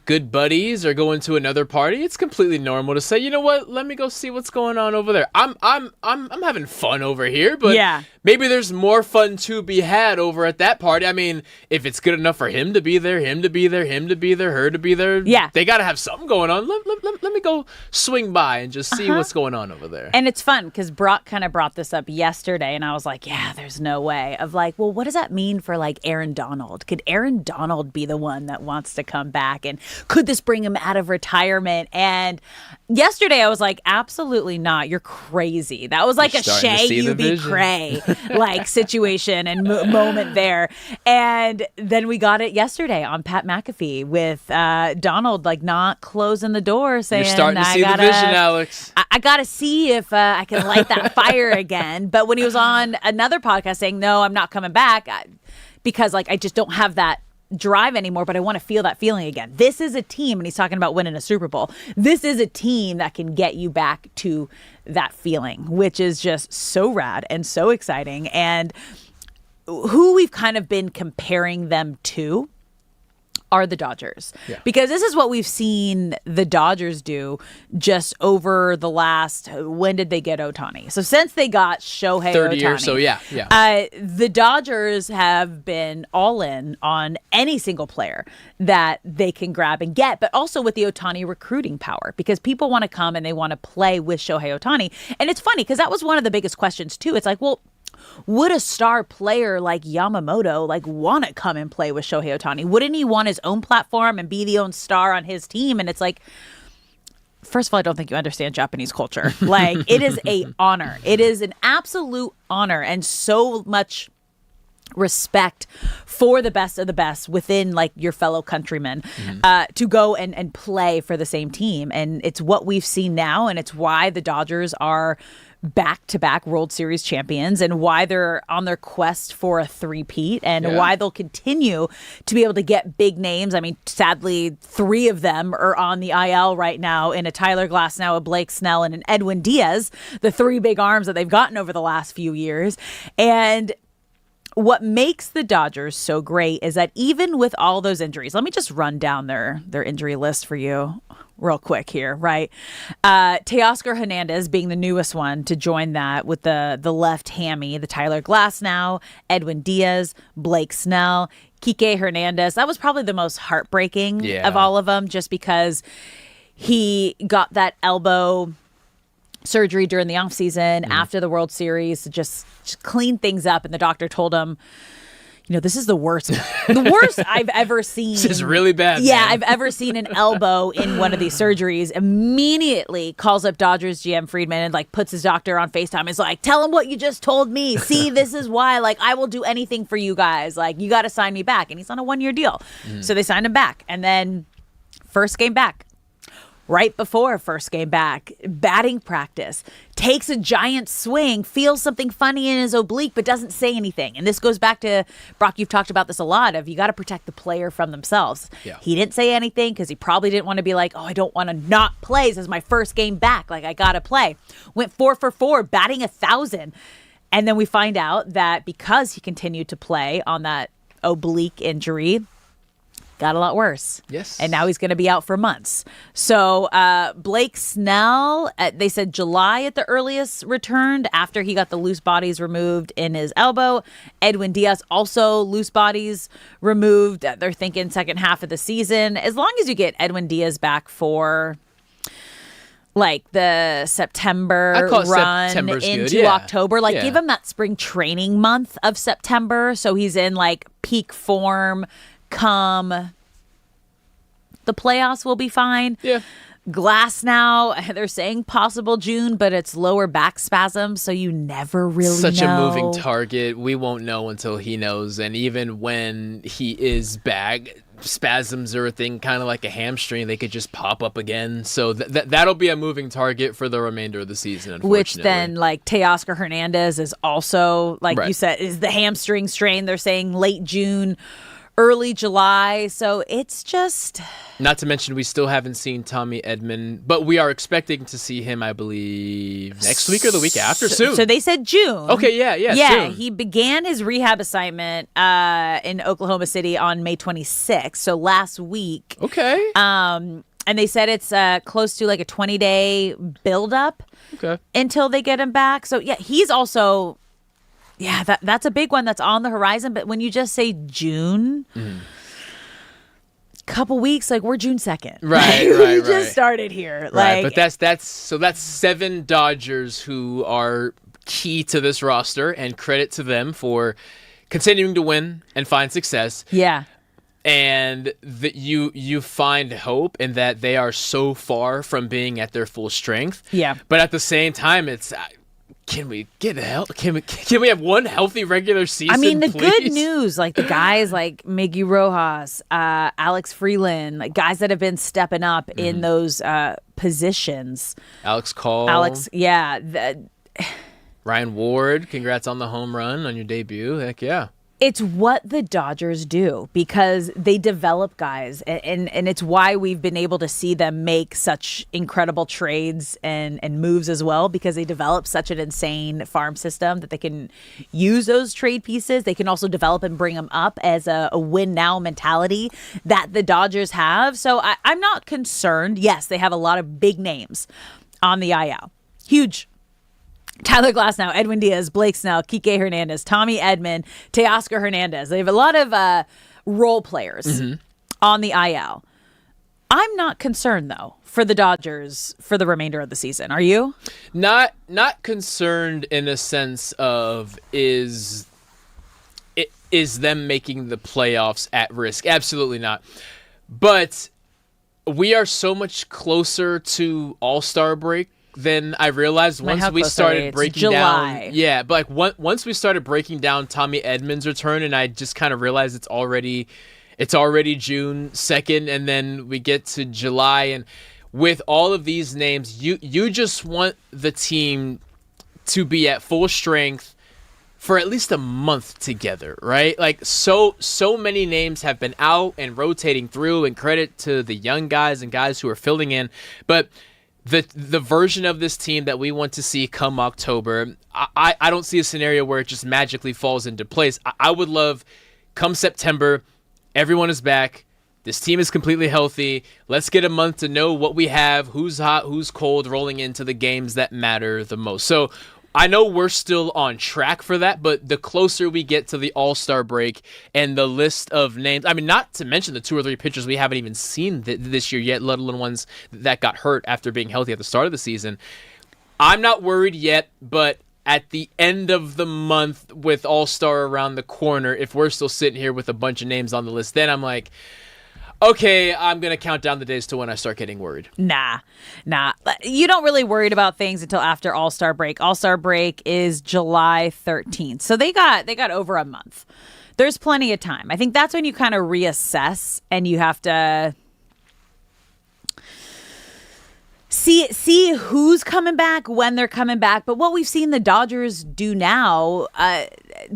good buddies are going to another party, it's completely normal to say, you know what, let me go see what's going on over there. I'm having fun over here, but yeah, maybe there's more fun to be had over at that party. I mean, if it's good enough for him to be there, her to be there, yeah, they got to have something going on. Let me go swing by and just see what's going on over there. And it's fun because Brock kind of brought this up yesterday, and I was like, yeah, there's no way of like, well, what does that mean for like Aaron Donald? Could Aaron Donald be the one that wants to come back? And could this bring him out of retirement? And yesterday I was like, absolutely not. You're crazy. That was like a Shay, you be cray like situation and moment there. And then we got it yesterday on Pat McAfee with Donald like not closing the door, saying, you're starting to see the vision, Alex. I got to see if I can light that fire again. But when he was on another podcast saying, no, I'm not coming back because like I just don't have that drive anymore, but I want to feel that feeling again. This is a team, and he's talking about winning a Super Bowl. This is a team that can get you back to that feeling, which is just so rad and so exciting. And who we've kind of been comparing them to are the Dodgers. Yeah. Because this is what we've seen the Dodgers do just over the last, when did they get Ohtani? So since they got Shohei Third Ohtani. year, so yeah. The Dodgers have been all in on any single player that they can grab and get, but also with the Ohtani recruiting power, because people want to come and they want to play with Shohei Ohtani. And it's funny because that was one of the biggest questions too. It's like, well, would a star player like Yamamoto like want to come and play with Shohei Ohtani? Wouldn't he want his own platform and be the own star on his team? And it's like, first of all, I don't think you understand Japanese culture. Like, it is a honor. It is an absolute honor and so much respect for the best of the best within like your fellow countrymen to go and play for the same team. And it's what we've seen now, and it's why the Dodgers are back-to-back World Series champions and why they're on their quest for a three-peat and why they'll continue to be able to get big names. I mean, sadly, 3 of them are on the IL right now in a Tyler Glasnow, a Blake Snell, and an Edwin Diaz, the 3 big arms that they've gotten over the last few years. And what makes the Dodgers so great is that even with all those injuries, let me just run down their injury list for you real quick here, right? Teoscar Hernandez being the newest one to join that with the left hammy, the Tyler Glasnow, Edwin Diaz, Blake Snell, Kike Hernandez. That was probably the most heartbreaking of all of them, just because he got that elbow surgery during the offseason after the World Series to just clean things up. And the doctor told him, you know, this is the worst I've ever seen. This is really bad. Yeah, man. I've ever seen an elbow in one of these surgeries. Immediately calls up Dodgers GM Friedman and like puts his doctor on FaceTime. Is like, tell him what you just told me. See, this is why. Like, I will do anything for you guys. Like, you got to sign me back. And he's on a 1-year deal. So they signed him back. And then first game back. Right before first game back, batting practice, takes a giant swing, feels something funny in his oblique, but doesn't say anything. And this goes back to, Brock, you've talked about this a lot, of you got to protect the player from themselves. Yeah. He didn't say anything because he probably didn't want to be like, oh, I don't want to not play. This is my first game back. Like, I got to play. Went 4 for 4, batting 1,000. And then we find out that because he continued to play on that oblique injury, got a lot worse. Yes. And now he's going to be out for months. So Blake Snell, they said July at the earliest returned after he got the loose bodies removed in his elbow. Edwin Diaz also loose bodies removed. They're thinking second half of the season. As long as you get Edwin Diaz back for like the September run into October, like give him that spring training month of September so he's in like peak form. Come the playoffs will be fine. Yeah. Glass now, they're saying possible June, but it's lower back spasms, so you never really Such know. a moving target. We won't know until he knows. And even when he is back, spasms are a thing, kind of like a hamstring. They could just pop up again. So that'll be a moving target for the remainder of the season, unfortunately. Which then, like, Teoscar Hernandez is also, like you said, is the hamstring strain. They're saying late June, early July. So it's just... Not to mention we still haven't seen Tommy Edman, but we are expecting to see him, I believe, next week or the week after. Soon. So they said June. Okay, yeah, soon. He began his rehab assignment in Oklahoma City on May 26th, so last week. Okay. And they said it's close to like a 20-day buildup until they get him back. So, yeah, he's also... Yeah, that's a big one that's on the horizon. But when you just say June, couple weeks, like we're June 2nd. Right. We just started here. Right, like, but that's 7 Dodgers who are key to this roster, and credit to them for continuing to win and find success. Yeah. And that you find hope in that they are so far from being at their full strength. Yeah. But at the same time, it's... Can we get help? Can we have one healthy regular season? I mean, the please? good news, like the guys like Miggy Rojas, Alex Freeland, like guys that have been stepping up in those positions. Alex Call. Ryan Ward, congrats on the home run on your debut. Heck yeah. It's what the Dodgers do because they develop guys, and it's why we've been able to see them make such incredible trades and moves as well, because they develop such an insane farm system that they can use those trade pieces. They can also develop and bring them up as a win-now mentality that the Dodgers have. So I'm not concerned. Yes, they have a lot of big names on the IL. Huge. Tyler Glasnow, Edwin Diaz, Blake Snell, Kike Hernandez, Tommy Edman, Teoscar Hernandez. They have a lot of role players on the IL. I'm not concerned, though, for the Dodgers for the remainder of the season. Are you? Not concerned in a sense of is them making the playoffs at risk. Absolutely not. But we are so much closer to All-Star break than I realized once we started breaking down. Yeah, but like once we started breaking down Tommy Edman's return, and I just kind of realized it's already June 2nd, and then we get to July, and with all of these names, you just want the team to be at full strength for at least a month together, right? Like so many names have been out and rotating through, and credit to the young guys and guys who are filling in, but the version of this team that we want to see come October, I don't see a scenario where it just magically falls into place. I would love, come September, everyone is back. This team is completely healthy. Let's get a month to know what we have, who's hot, who's cold, rolling into the games that matter the most. So I know we're still on track for that, but the closer we get to the All-Star break and the list of names, I mean, not to mention the 2 or 3 pitchers we haven't even seen this year yet, let alone ones that got hurt after being healthy at the start of the season. I'm not worried yet, but at the end of the month with All-Star around the corner, if we're still sitting here with a bunch of names on the list, then I'm like, okay, I'm going to count down the days to when I start getting worried. Nah. You don't really worry about things until after All-Star break. All-Star break is July 13th. So they got over a month. There's plenty of time. I think that's when you kind of reassess and you have to see who's coming back, when they're coming back. But what we've seen the Dodgers do now,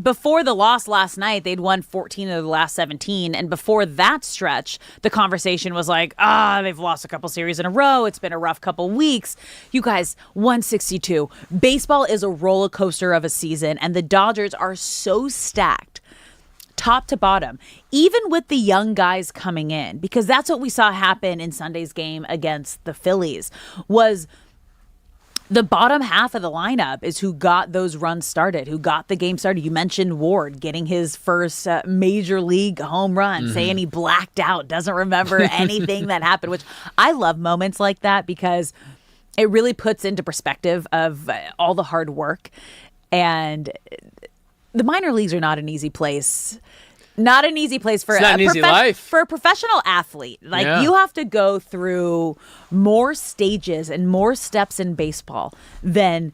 before the loss last night, they'd won 14 of the last 17. And before that stretch, the conversation was like, they've lost a couple series in a row. It's been a rough couple weeks. You guys, 162. Baseball is a roller coaster of a season, and the Dodgers are so stacked, top to bottom, even with the young guys coming in, because that's what we saw happen in Sunday's game against the Phillies, was the bottom half of the lineup is who got those runs started, who got the game started. You mentioned Ward getting his first major league home run, saying he blacked out, doesn't remember anything that happened, which I love moments like that because it really puts into perspective of all the hard work. And the minor leagues are not an easy place. Not an easy place for an easy life. For a professional athlete. Like, you have to go through more stages and more steps in baseball than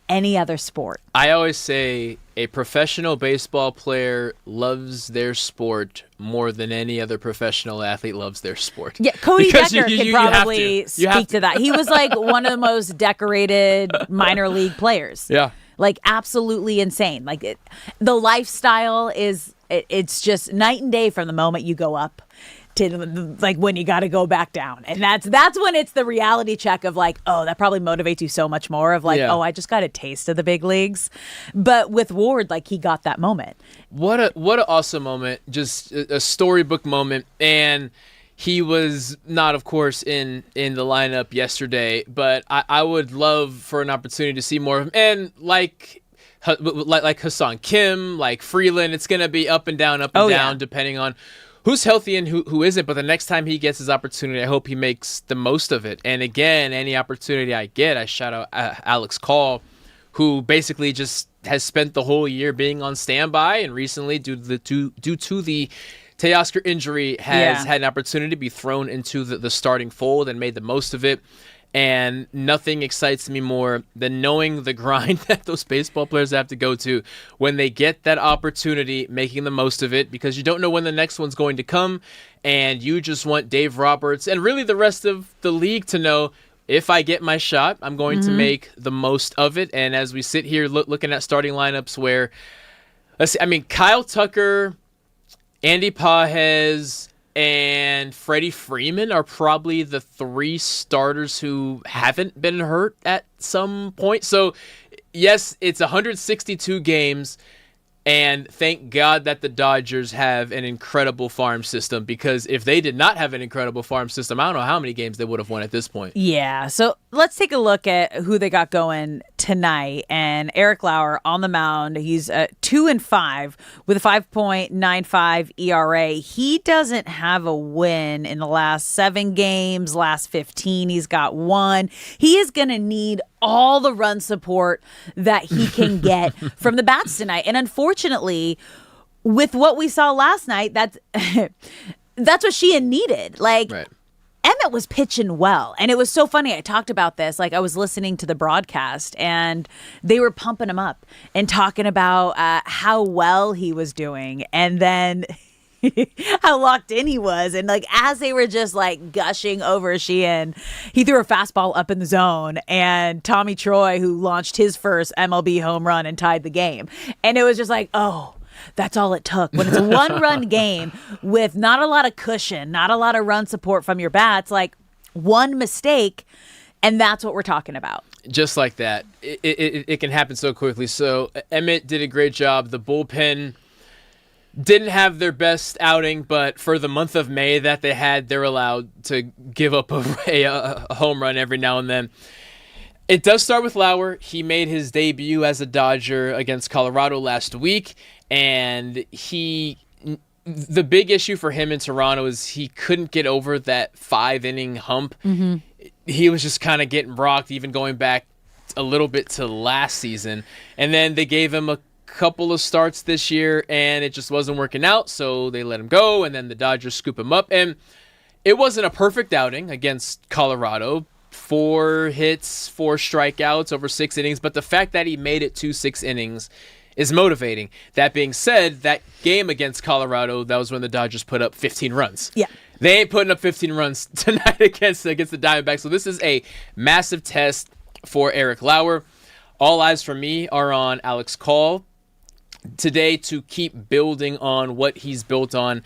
any other sport. I always say a professional baseball player loves their sport more than any other professional athlete loves their sport. Yeah, Cody Because Decker could probably speak to that. He was like one of the most decorated minor league players. Yeah. Like, absolutely insane. Like, the lifestyle is, it's just night and day from the moment you go up to like when you got to go back down. And that's when it's the reality check of like, oh, that probably motivates you so much more of like, oh, I just got a taste of the big leagues. But with Ward, like, he got that moment. What an awesome moment. Just a storybook moment. And he was not, of course, in the lineup yesterday, but I would love for an opportunity to see more of him. And like Hassan Kim, like Freeland, it's going to be up and down, depending on who's healthy and who isn't. But the next time he gets his opportunity, I hope he makes the most of it. And again, any opportunity I get, I shout out Alex Call, who basically just has spent the whole year being on standby, and recently, due to the Teoscar injury, has had an opportunity to be thrown into the starting fold and made the most of it. And nothing excites me more than knowing the grind that those baseball players have to go to when they get that opportunity, making the most of it, because you don't know when the next one's going to come. And you just want Dave Roberts and really the rest of the league to know, if I get my shot, I'm going to make the most of it. And as we sit here looking at starting lineups where, let's see, I mean, Kyle Tucker, Andy Pages, and Freddie Freeman are probably the three starters who haven't been hurt at some point. So, yes, it's 162 games, and thank God that the Dodgers have an incredible farm system, because if they did not have an incredible farm system, I don't know how many games they would have won at this point. Yeah, so let's take a look at who they got going tonight. And Eric Lauer on the mound, he's 2-5 with a 5.95 ERA. He doesn't have a win in the last 7 games, last 15 he's got 1. He is going to need all the run support that he can get from the bats tonight. And unfortunately, with what we saw last night, that's what Sheehan needed. Like, right. Emmett was pitching well. And it was so funny. I talked about this. Like, I was listening to the broadcast, and they were pumping him up and talking about how well he was doing. And then how locked in he was. And like, as they were just like gushing over Sheehan, he threw a fastball up in the zone, and Tommy Troy, who launched his first MLB home run and tied the game. And it was just like, oh, that's all it took. When it's a one-run game with not a lot of cushion, not a lot of run support from your bats, like one mistake, and that's what we're talking about. Just like that. It can happen so quickly. So Emmett did a great job. The bullpen didn't have their best outing, but for the month of May that they had, they're allowed to give up a home run every now and then. It does start with Lauer. He made his debut as a Dodger against Colorado last week, and the big issue for him in Toronto is he couldn't get over that 5-inning hump. Mm-hmm. He was just kind of getting rocked, even going back a little bit to last season. And then they gave him a couple of starts this year, and it just wasn't working out, so they let him go, and then the Dodgers scoop him up. And it wasn't a perfect outing against Colorado. 4 hits, 4 strikeouts over 6 innings, but the fact that he made it to 6 innings is motivating. That being said, that game against Colorado, that was when the Dodgers put up 15 runs. Yeah. They ain't putting up 15 runs tonight against the Diamondbacks, so this is a massive test for Eric Lauer. All eyes for me are on Alex Call. today to keep building on what he's built on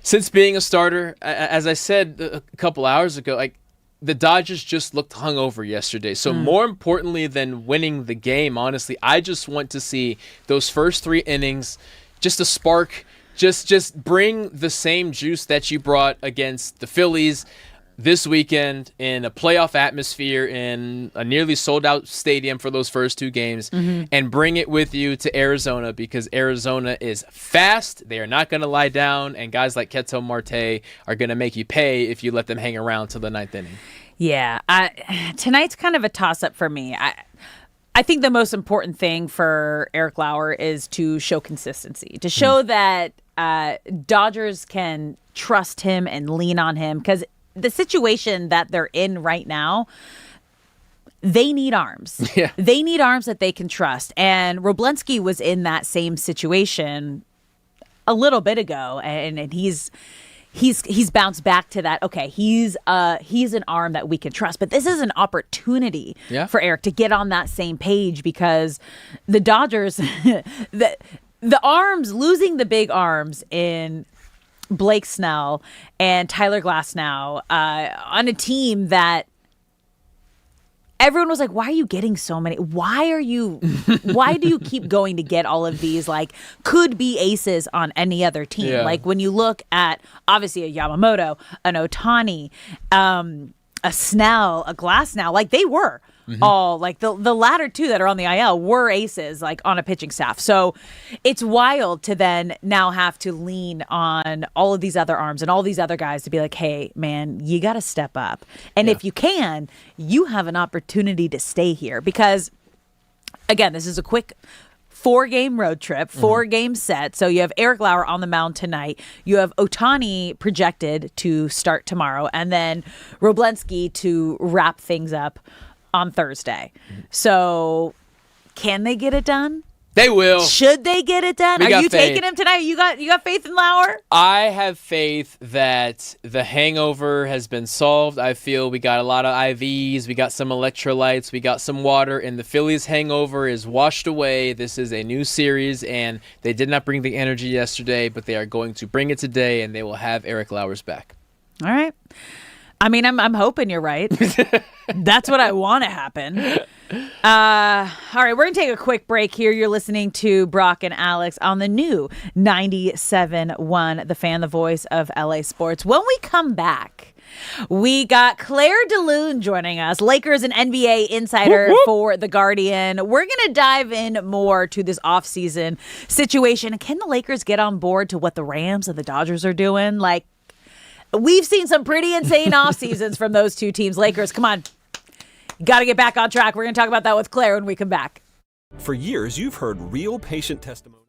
since being a starter. As I said a couple hours ago, like, the Dodgers just looked hungover yesterday. So more importantly than winning the game, honestly, I just want to see those first 3 innings, just a spark, just bring the same juice that you brought against the Phillies this weekend in a playoff atmosphere in a nearly sold-out stadium for those first 2 games, and bring it with you to Arizona, because Arizona is fast. They are not going to lie down, and guys like Ketel Marte are going to make you pay if you let them hang around till the 9th inning. Yeah, tonight's kind of a toss-up for me. I think the most important thing for Eric Lauer is to show consistency, to show that Dodgers can trust him and lean on him, because the situation that they're in right now, they need arms. Yeah. They need arms that they can trust. And Roblensky was in that same situation a little bit ago, and he's bounced back to that. Okay, he's an arm that we can trust. But this is an opportunity for Eric to get on that same page, because the Dodgers, the arms, losing the big arms in Blake Snell and Tyler Glasnow on a team that everyone was like, why are you getting so many? Why do you keep going to get all of these, like, could be aces on any other team? Yeah. Like, when you look at, obviously, a Yamamoto, an Ohtani, a Snell, a Glasnow, like, they were all, like, the latter 2 that are on the IL were aces, like, on a pitching staff. So it's wild to then now have to lean on all of these other arms and all these other guys to be like, hey, man, you got to step up. And if you can, you have an opportunity to stay here, because, again, this is a quick 4-game road trip, 4-game set. So you have Eric Lauer on the mound tonight. You have Ohtani projected to start tomorrow, and then Roblensky to wrap things up on Thursday. So can they get it done? They will. Should they get it done? Are you taking him tonight? You got faith in Lauer? I have faith that the hangover has been solved. I feel we got a lot of IVs, we got some electrolytes, we got some water, and the Phillies hangover is washed away. This is a new series, and they did not bring the energy yesterday, but they are going to bring it today, and they will have Eric Lauer's back. All right. I mean, I'm hoping you're right. That's what I want to happen. All right, we're going to take a quick break here. You're listening to Brock and Alex on the new 97.1 The Fan, the voice of LA Sports. When we come back, we got Claire DeLune joining us, Lakers and NBA insider for The Guardian. We're going to dive in more to this offseason situation. Can the Lakers get on board to what the Rams and the Dodgers are doing? Like, we've seen some pretty insane off seasons from those 2 teams. Lakers, come on. Got to get back on track. We're going to talk about that with Claire when we come back. For years, you've heard real patient testimony.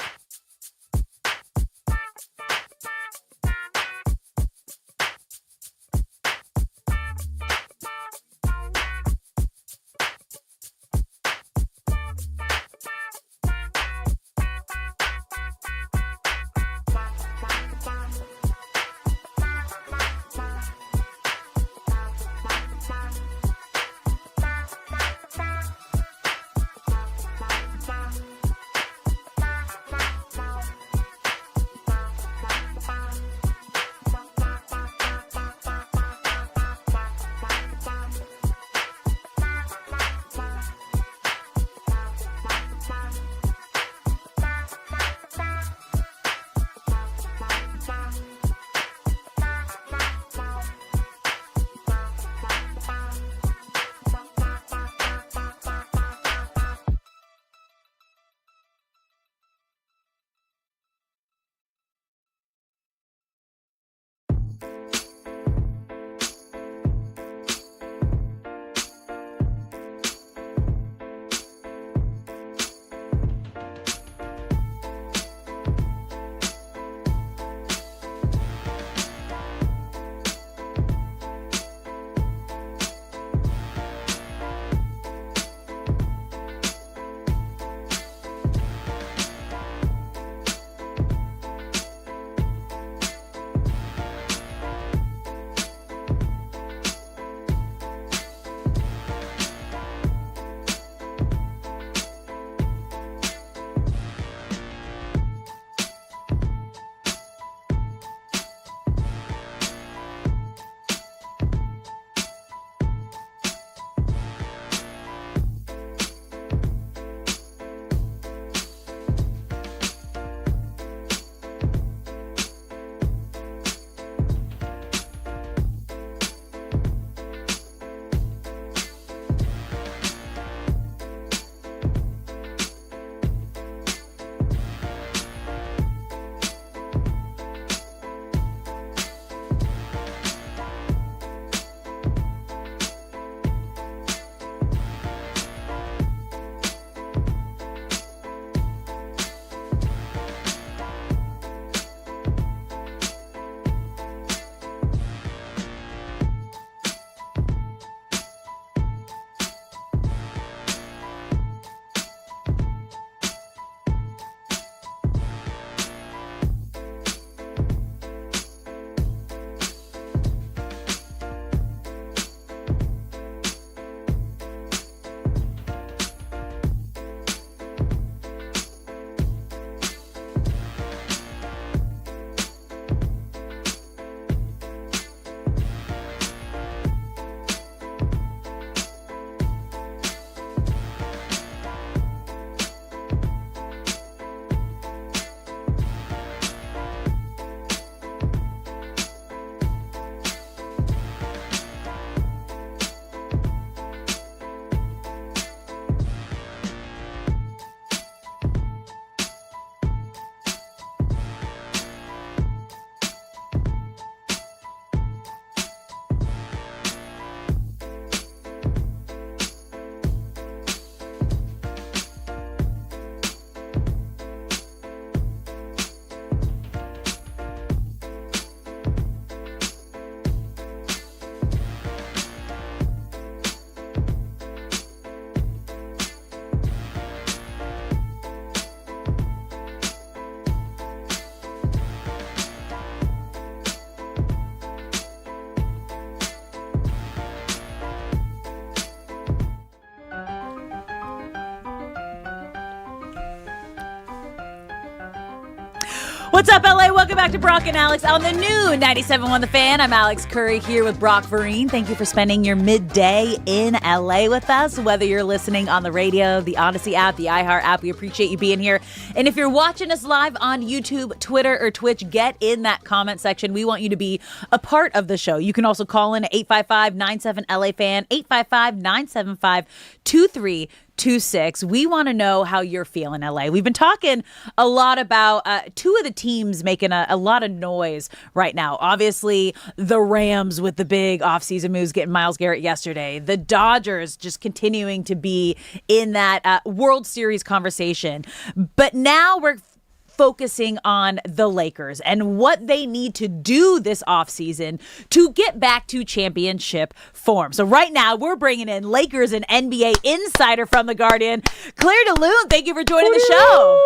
What's up, LA? Welcome back to Brock and Alex on the new 97.1 The Fan. I'm Alex Curry here with Brock Vereen. Thank you for spending your midday in LA with us. Whether you're listening on the radio, the Odyssey app, the iHeart app, we appreciate you being here. And if you're watching us live on YouTube, Twitter, or Twitch, get in that comment section. We want you to be a part of the show. You can also call in at 855-97-LA-FAN, 855-975-2326. We want to know how you're feeling, LA. We've been talking a lot about two of the teams making a lot of noise right now. Obviously, the Rams with the big offseason moves, getting Myles Garrett yesterday. The Dodgers just continuing to be in that World Series conversation. But now we're focusing on the Lakers and what they need to do this offseason to get back to championship form. So right now, we're bringing in Lakers and NBA insider from The Guardian, Claire DeLune. Thank you for joining the show.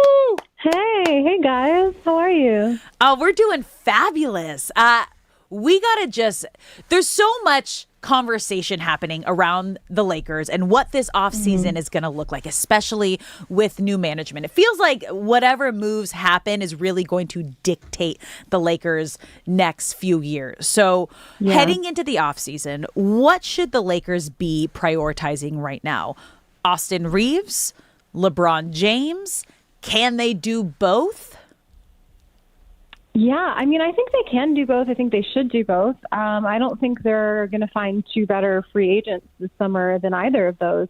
Hey guys. How are you? We're doing fabulous. We got to there's so much conversation happening around the Lakers and what this offseason is going to look like, especially with new management. It feels like whatever moves happen is really going to dictate the Lakers' next few years. So heading into the offseason, what should the Lakers be prioritizing right now? Austin Reeves? LeBron James? Can they do both? Yeah, I mean, I think they can do both. I think they should do both. I don't think they're going to find two better free agents this summer than either of those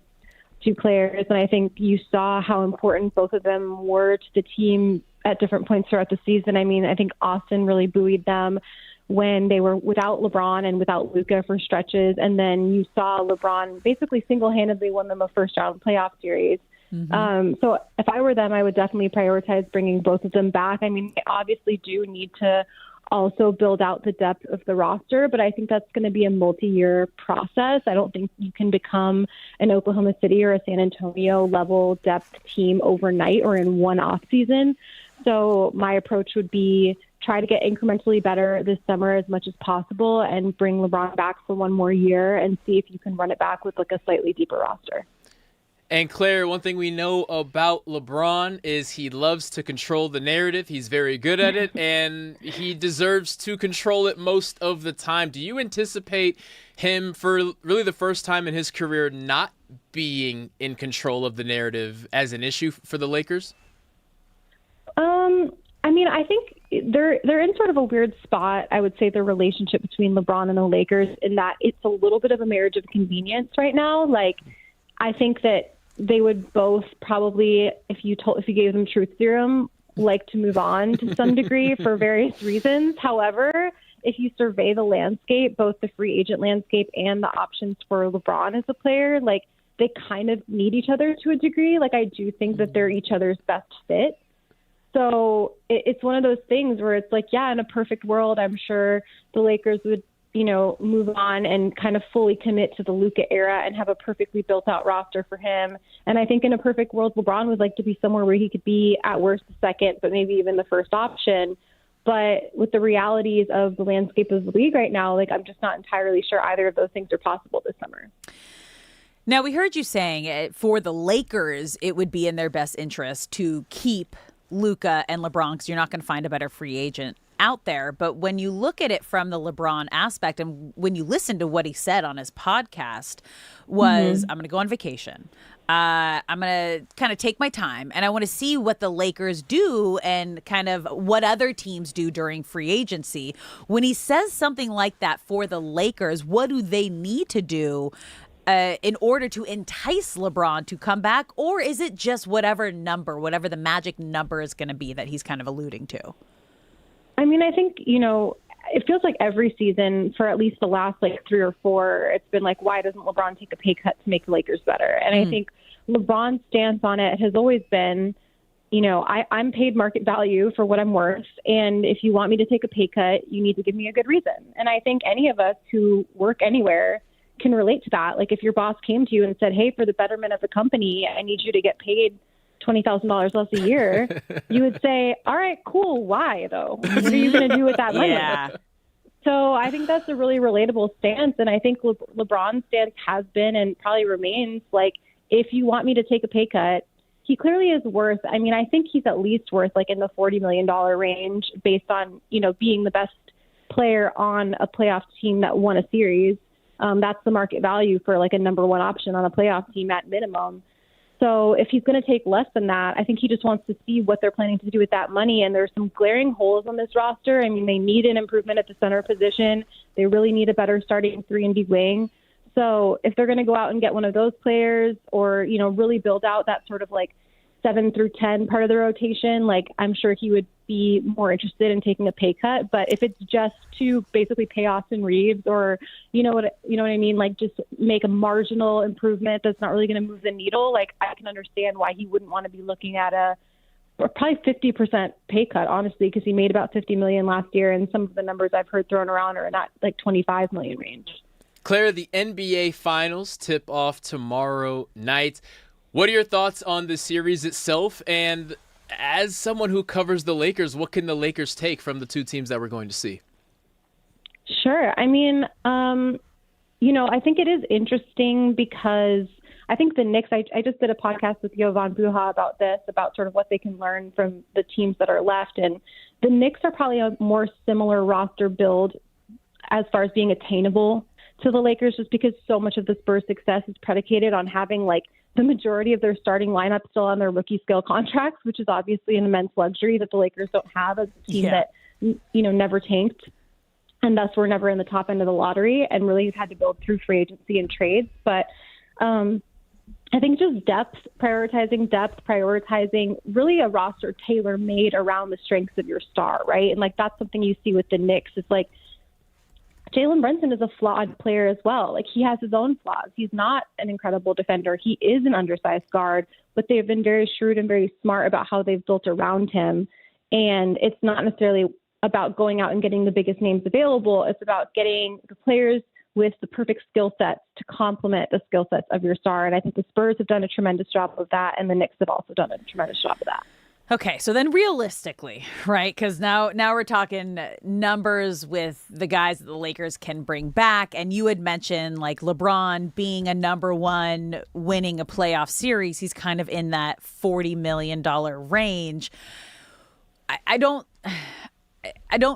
two players. And I think you saw how important both of them were to the team at different points throughout the season. I mean, I think Austin really buoyed them when they were without LeBron and without Luka for stretches. And then you saw LeBron basically single-handedly won them a first-round playoff series. So if I were them, I would definitely prioritize bringing both of them back. I mean, they obviously do need to also build out the depth of the roster, but I think that's going to be a multi-year process. I don't think you can become an Oklahoma City or a San Antonio level depth team overnight or in one off season. So my approach would be try to get incrementally better this summer as much as possible and bring LeBron back for one more year and see if you can run it back with like a slightly deeper roster. And Claire, one thing we know about LeBron is he loves to control the narrative. He's very good at it, and he deserves to control it most of the time. Do you anticipate him, for really the first time in his career, not being in control of the narrative as an issue for the Lakers? I mean, I think they're in sort of a weird spot, I would say, the relationship between LeBron and the Lakers, in that it's a little bit of a marriage of convenience right now. Like, I think that they would both probably, if you gave them truth serum, like to move on to some degree for various reasons. However, if you survey the landscape, both the free agent landscape and the options for LeBron as a player, like they kind of need each other to a degree. Like I do think that they're each other's best fit. So it's one of those things where it's like, yeah, in a perfect world, I'm sure the Lakers would, move on and kind of fully commit to the Luka era and have a perfectly built out roster for him. And I think in a perfect world, LeBron would like to be somewhere where he could be at worst the second, but maybe even the first option. But with the realities of the landscape of the league right now, like I'm just not entirely sure either of those things are possible this summer. Now, we heard you saying for the Lakers, it would be in their best interest to keep Luka and LeBron because you're not going to find a better free agent out there. But when you look at it from the LeBron aspect and when you listen to what he said on his podcast was, I'm going to go on vacation. I'm going to kind of take my time and I want to see what the Lakers do and kind of what other teams do during free agency. When he says something like that for the Lakers, what do they need to do in order to entice LeBron to come back? Or is it just whatever the magic number is going to be that he's kind of alluding to? I mean, I think, it feels like every season for at least the last 3 or 4, it's been like, why doesn't LeBron take a pay cut to make the Lakers better? And I think LeBron's stance on it has always been, I'm paid market value for what I'm worth. And if you want me to take a pay cut, you need to give me a good reason. And I think any of us who work anywhere can relate to that. Like if your boss came to you and said, hey, for the betterment of the company, I need you to get paid $20,000 less a year, you would say, all right, cool. Why though? What are you going to do with that money? Yeah. So I think that's a really relatable stance. And I think LeBron's stance has been and probably remains like, if you want me to take a pay cut, he clearly is worth, I mean, I think he's at least worth like in the $40 million range based on, being the best player on a playoff team that won a series. That's the market value for like a number one option on a playoff team at minimum. So if he's going to take less than that, I think he just wants to see what they're planning to do with that money. And there's some glaring holes on this roster. I mean, they need an improvement at the center position. They really need a better starting 3-and-D wing. So if they're going to go out and get one of those players or, really build out that sort of like 7 through 10 part of the rotation, like I'm sure he would be more interested in taking a pay cut. But if it's just to basically pay Austin Reeves or, you know what I mean? Like just make a marginal improvement that's not really going to move the needle. Like I can understand why he wouldn't want to be looking at probably 50% pay cut, honestly, because he made about $50 million last year. And some of the numbers I've heard thrown around are in that like $25 million range. Claire, the NBA Finals tip off tomorrow night. What are your thoughts on the series itself? And as someone who covers the Lakers, what can the Lakers take from the two teams that we're going to see? Sure. I mean, I think it is interesting because I think the Knicks, I just did a podcast with Jovan Buha about this, about sort of what they can learn from the teams that are left. And the Knicks are probably a more similar roster build as far as being attainable to the Lakers, just because so much of the Spurs' success is predicated on having like the majority of their starting lineup still on their rookie scale contracts, which is obviously an immense luxury that the Lakers don't have as a team that, never tanked. And thus we're never in the top end of the lottery and really have had to build through free agency and trades. But I think just prioritizing really a roster tailor-made around the strengths of your star, right? And like that's something you see with the Knicks. It's like Jalen Brunson is a flawed player as well. Like he has his own flaws. He's not an incredible defender. He is an undersized guard, but they've been very shrewd and very smart about how they've built around him. And it's not necessarily about going out and getting the biggest names available. It's about getting the players with the perfect skill sets to complement the skill sets of your star. And I think the Spurs have done a tremendous job of that, and the Knicks have also done a tremendous job of that. Okay, so then realistically, right? Because now we're talking numbers with the guys that the Lakers can bring back. And you had mentioned like LeBron being a number one, winning a playoff series. He's kind of in that $40 million range. I don't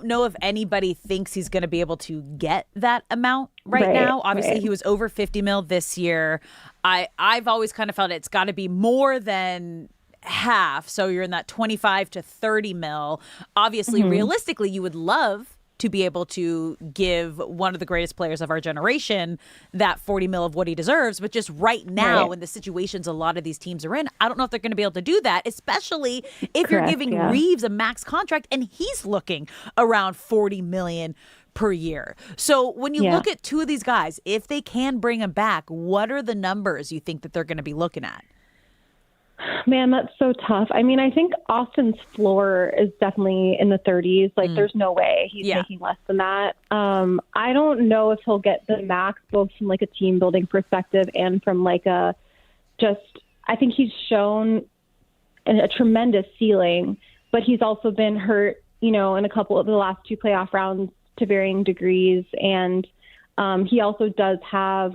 know if anybody thinks he's going to be able to get that amount right now. Obviously, he was over 50 mil this year. I've always kind of felt it's got to be more than half, so you're in that 25 to 30 mil. Obviously, realistically, you would love to be able to give one of the greatest players of our generation that 40 mil of what he deserves, but just right now in the situations a lot of these teams are in, I don't know if they're going to be able to do that, especially if you're giving Reeves a max contract and he's looking around 40 million per year. So when you look at two of these guys, if they can bring them back, what are the numbers you think that they're going to be looking at? Man, that's so tough. I mean, I think Austin's floor is definitely in the 30s. Like, there's no way he's making less than that. I don't know if he'll get the max, both from like a team building perspective and from like I think he's shown a tremendous ceiling, but he's also been hurt, in a couple of the last two playoff rounds to varying degrees. And he also does have,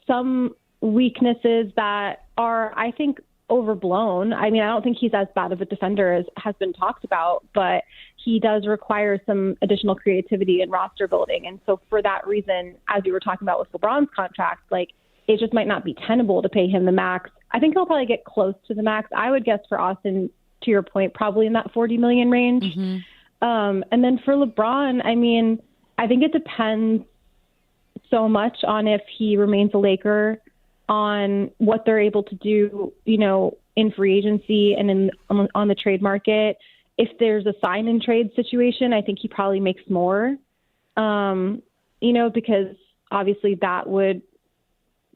some weaknesses that are, I think, overblown. I mean, I don't think he's as bad of a defender as has been talked about, but he does require some additional creativity and roster building. And so for that reason, as you were talking about with LeBron's contract, like it just might not be tenable to pay him the max. I think he'll probably get close to the max. I would guess for Austin, to your point, probably in that 40 million range. And then for LeBron, I mean, I think it depends so much on if he remains a Laker, on what they're able to do, in free agency and on the trade market. If there's a sign and trade situation, I think he probably makes more, because obviously that would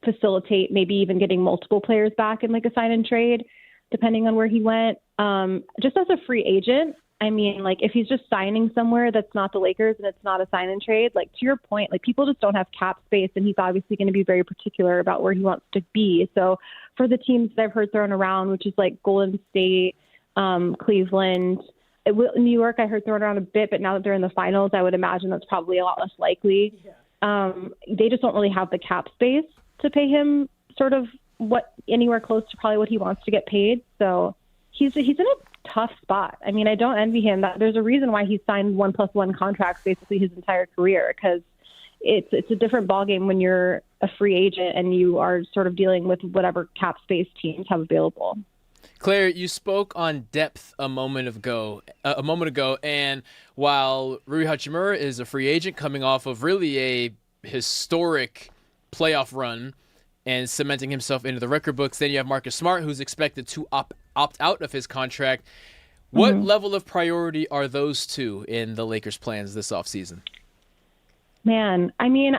facilitate maybe even getting multiple players back in like a sign and trade, depending on where he went. Just as a free agent, I mean, like if he's just signing somewhere that's not the Lakers and it's not a sign and trade, like to your point, like people just don't have cap space, and he's obviously going to be very particular about where he wants to be. So for the teams that I've heard thrown around, which is like Golden State, Cleveland, New York, I heard thrown around a bit, but now that they're in the finals, I would imagine that's probably a lot less likely. They just don't really have the cap space to pay him sort of anywhere close to probably what he wants to get paid. So he's in a tough spot. I mean, I don't envy him. There's a reason why he's signed 1+1 contracts basically his entire career, because it's a different ballgame when you're a free agent and you are sort of dealing with whatever cap space teams have available. Claire, you spoke on depth a moment ago, and while Rui Hachimura is a free agent coming off of really a historic playoff run and cementing himself into the record books, then you have Marcus Smart, who's expected to opt out of his contract. What level of priority are those two in the Lakers' plans this offseason? Man, I mean,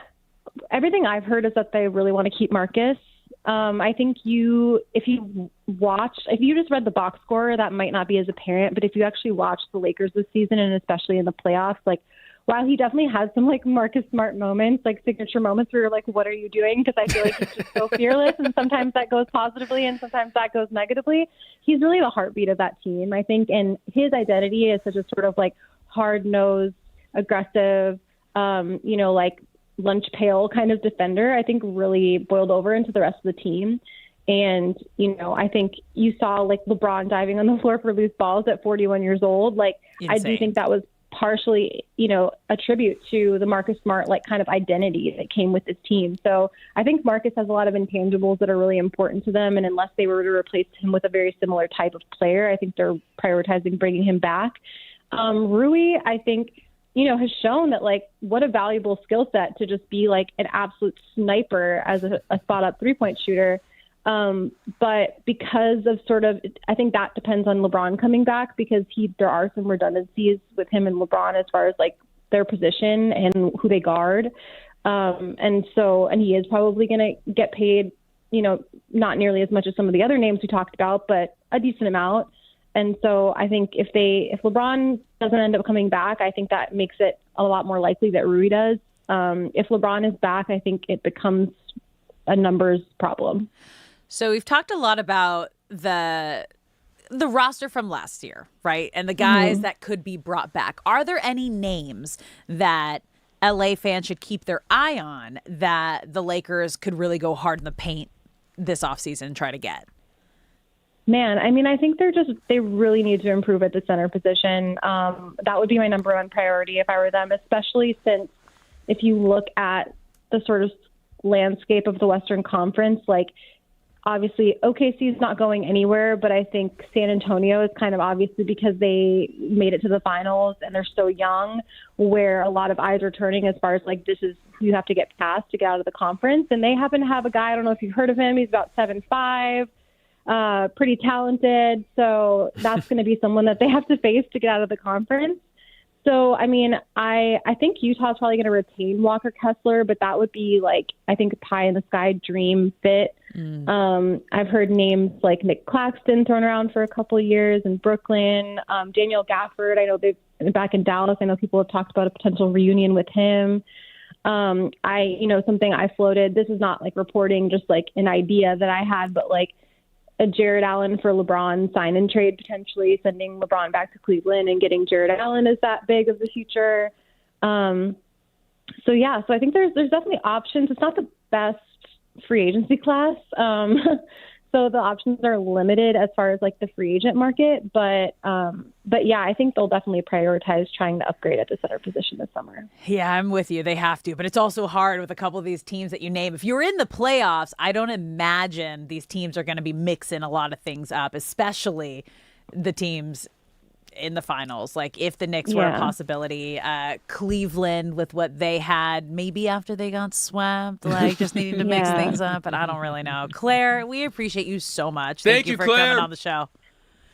everything I've heard is that they really want to keep Marcus. I think if you just read the box score, that might not be as apparent, but if you actually watch the Lakers this season, and especially in the playoffs, like, while he definitely has some like Marcus Smart moments, like signature moments where you're like, what are you doing? Because I feel like he's just so fearless, and sometimes that goes positively and sometimes that goes negatively. He's really the heartbeat of that team, I think, and his identity is such a sort of like hard-nosed, aggressive, like lunch pail kind of defender, I think really boiled over into the rest of the team. And, I think you saw like LeBron diving on the floor for loose balls at 41 years old. Like, insane. I do think that was partially, a tribute to the Marcus Smart, like, kind of identity that came with this team. So I think Marcus has a lot of intangibles that are really important to them. And unless they were to replace him with a very similar type of player, I think they're prioritizing bringing him back. Rui, I think, has shown that, like, what a valuable skill set to just be like an absolute sniper as a spot up 3-point shooter. But because of I think that depends on LeBron coming back, because there are some redundancies with him and LeBron as far as like their position and who they guard. And he is probably going to get paid, not nearly as much as some of the other names we talked about, but a decent amount. And so I think if LeBron doesn't end up coming back, I think that makes it a lot more likely that Rui does. If LeBron is back, I think it becomes a numbers problem. So we've talked a lot about the roster from last year, right? And the guys that could be brought back. Are there any names that LA fans should keep their eye on that the Lakers could really go hard in the paint this offseason and try to get? Man, I mean, I think they really need to improve at the center position. That would be my number one priority if I were them, especially since if you look at the sort of landscape of the Western Conference, like, obviously OKC is not going anywhere, but I think San Antonio is kind of obviously because they made it to the finals and they're so young, where a lot of eyes are turning as far as like, this is who you have to get past to get out of the conference. And they happen to have a guy, I don't know if you've heard of him, he's about 7'5", pretty talented. So that's going to be someone that they have to face to get out of the conference. So, I mean, I think Utah's probably going to retain Walker Kessler, but that would be like, I think, a pie in the sky dream fit. I've heard names like Nick Claxton thrown around for a couple of years in Brooklyn. Daniel Gafford, I know they've been back in Dallas. I know people have talked about a potential reunion with him. Something I floated, this is not like reporting, just like an idea that I had, but like a Jared Allen for LeBron sign and trade, potentially sending LeBron back to Cleveland and getting Jared Allen as that big of the future. So I think there's definitely options. It's not the best free agency class. So the options are limited as far as like the free agent market, but yeah, I think they'll definitely prioritize trying to upgrade at the center position this summer. Yeah, I'm with you. They have to, but it's also hard with a couple of these teams that you name. If you're in the playoffs, I don't imagine these teams are going to be mixing a lot of things up, especially the teams in the finals. Like if the Knicks were a possibility, Cleveland with what they had, maybe after they got swept, like just needing to mix things up, but I don't really know. Claire, we appreciate you so much. Thank you for Claire. coming on the show.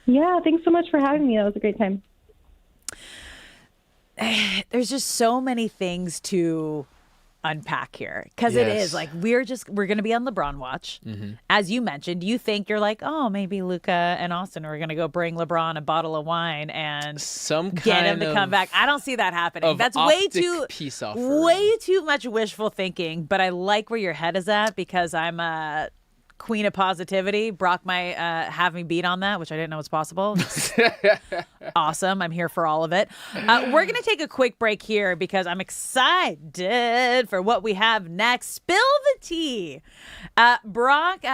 Yeah, thanks so much for having me. That was a great time. There's just so many things to unpack here, because it is like we're going to be on LeBron watch. As you mentioned, you think you're like, oh, maybe Luka and Austin are going to go bring LeBron a bottle of wine and get him to come back. I don't see that happening. That's way too much wishful thinking, but I like where your head is at, because I'm queen of positivity. Brock might have me beat on that, which I didn't know was possible. Awesome. I'm here for all of it. We're going to take a quick break here because I'm excited for what we have next. Spill the tea. Brock,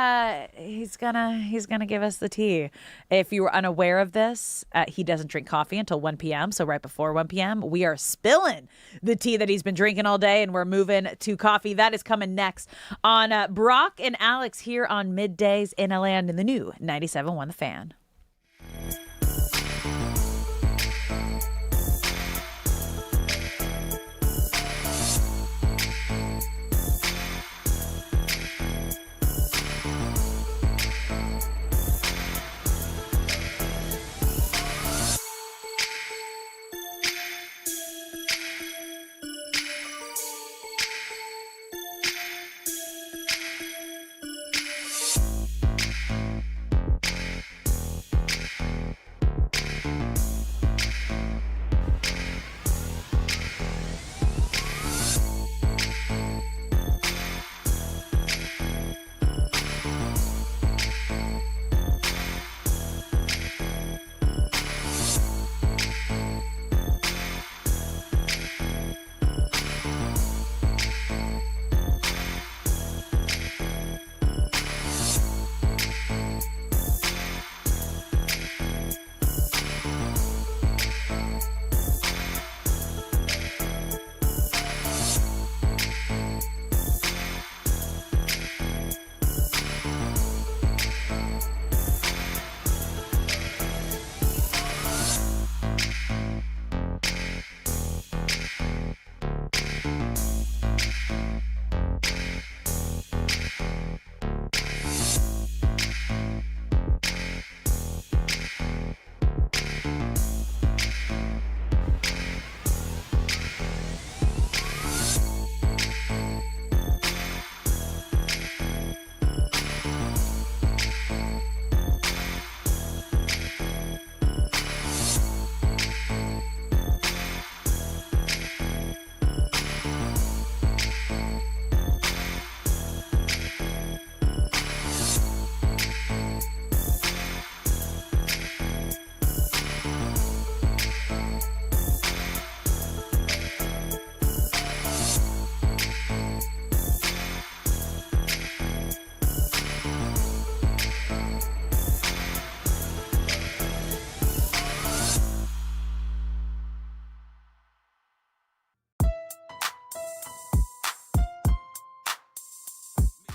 he's gonna give us the tea. If you were unaware of this, he doesn't drink coffee until 1 p.m. So right before 1 p.m., we are spilling the tea that he's been drinking all day, and we're moving to coffee. That is coming next on Brock and Alex here on Middays in LA and in the new 97.1 The Fan.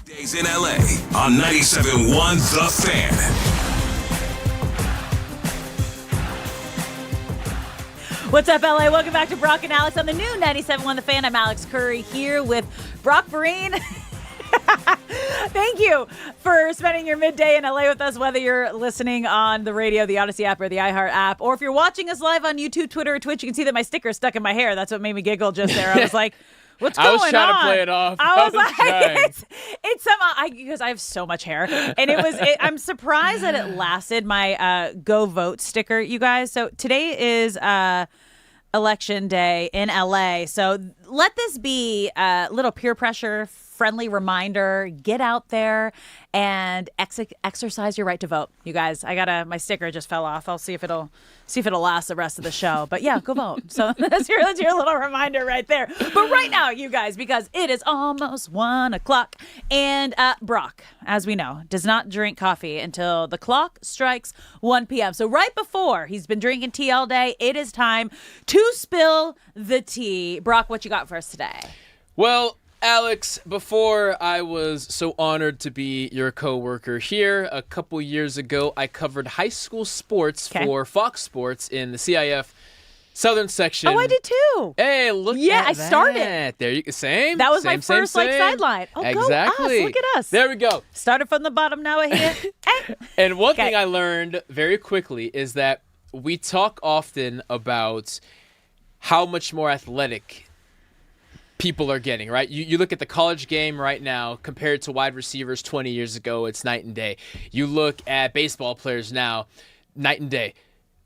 Days in LA on 97.1 The Fan. What's up, LA? Welcome back to Brock and Alex on the new 97.1 The Fan. I'm Alex Curry here with Brock Vereen. Thank you for spending your midday in LA with us, whether you're listening on the radio, the Odyssey app, or the iHeart app, or if you're watching us live on YouTube, Twitter, or Twitch. You can see that my sticker is stuck in my hair. That's what made me giggle just there. I was like, what's going on? I was trying to play it off. I was like, it's somehow, because I have so much hair. And I'm surprised that it lasted, my Go Vote sticker, you guys. So today is election day in LA. So let this be a little peer pressure friendly reminder. Get out there and exercise your right to vote. You guys, my sticker just fell off. I'll see if it'll last the rest of the show. But yeah, go vote. So that's your little reminder right there. But right now, you guys, because it is almost 1 o'clock, and Brock, as we know, does not drink coffee until the clock strikes 1 p.m. So right before he's been drinking tea all day, it is time to spill the tea. Brock, what you got for us today? Well, Alex, before I was so honored to be your coworker here, a couple years ago, I covered high school sports for Fox Sports in the CIF Southern section. Oh, I did too. Hey, look at that. Yeah, I started. There you go. Same. That was same, my first sideline. Oh, exactly. Go us. Look at us. There we go. Started from the bottom, now we're here. Hey. And one thing I learned very quickly is that we talk often about how much more athletic people are getting, right? You look at the college game right now compared to wide receivers 20 years ago, it's night and day. You look at baseball players now, night and day.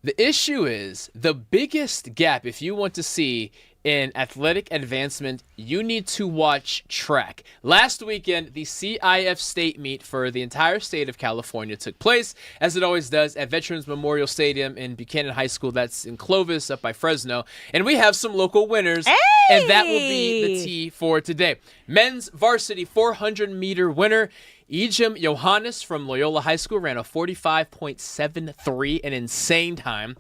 The issue is the biggest gap, if you want to see in athletic advancement, you need to watch track. Last weekend, the CIF state meet for the entire state of California took place, as it always does, at Veterans Memorial Stadium in Buchanan High School. That's in Clovis, up by Fresno. And we have some local winners, and that will be the tea for today. Men's varsity 400-meter winner, Ejim Johannes from Loyola High School, ran a 45.73, an insane time.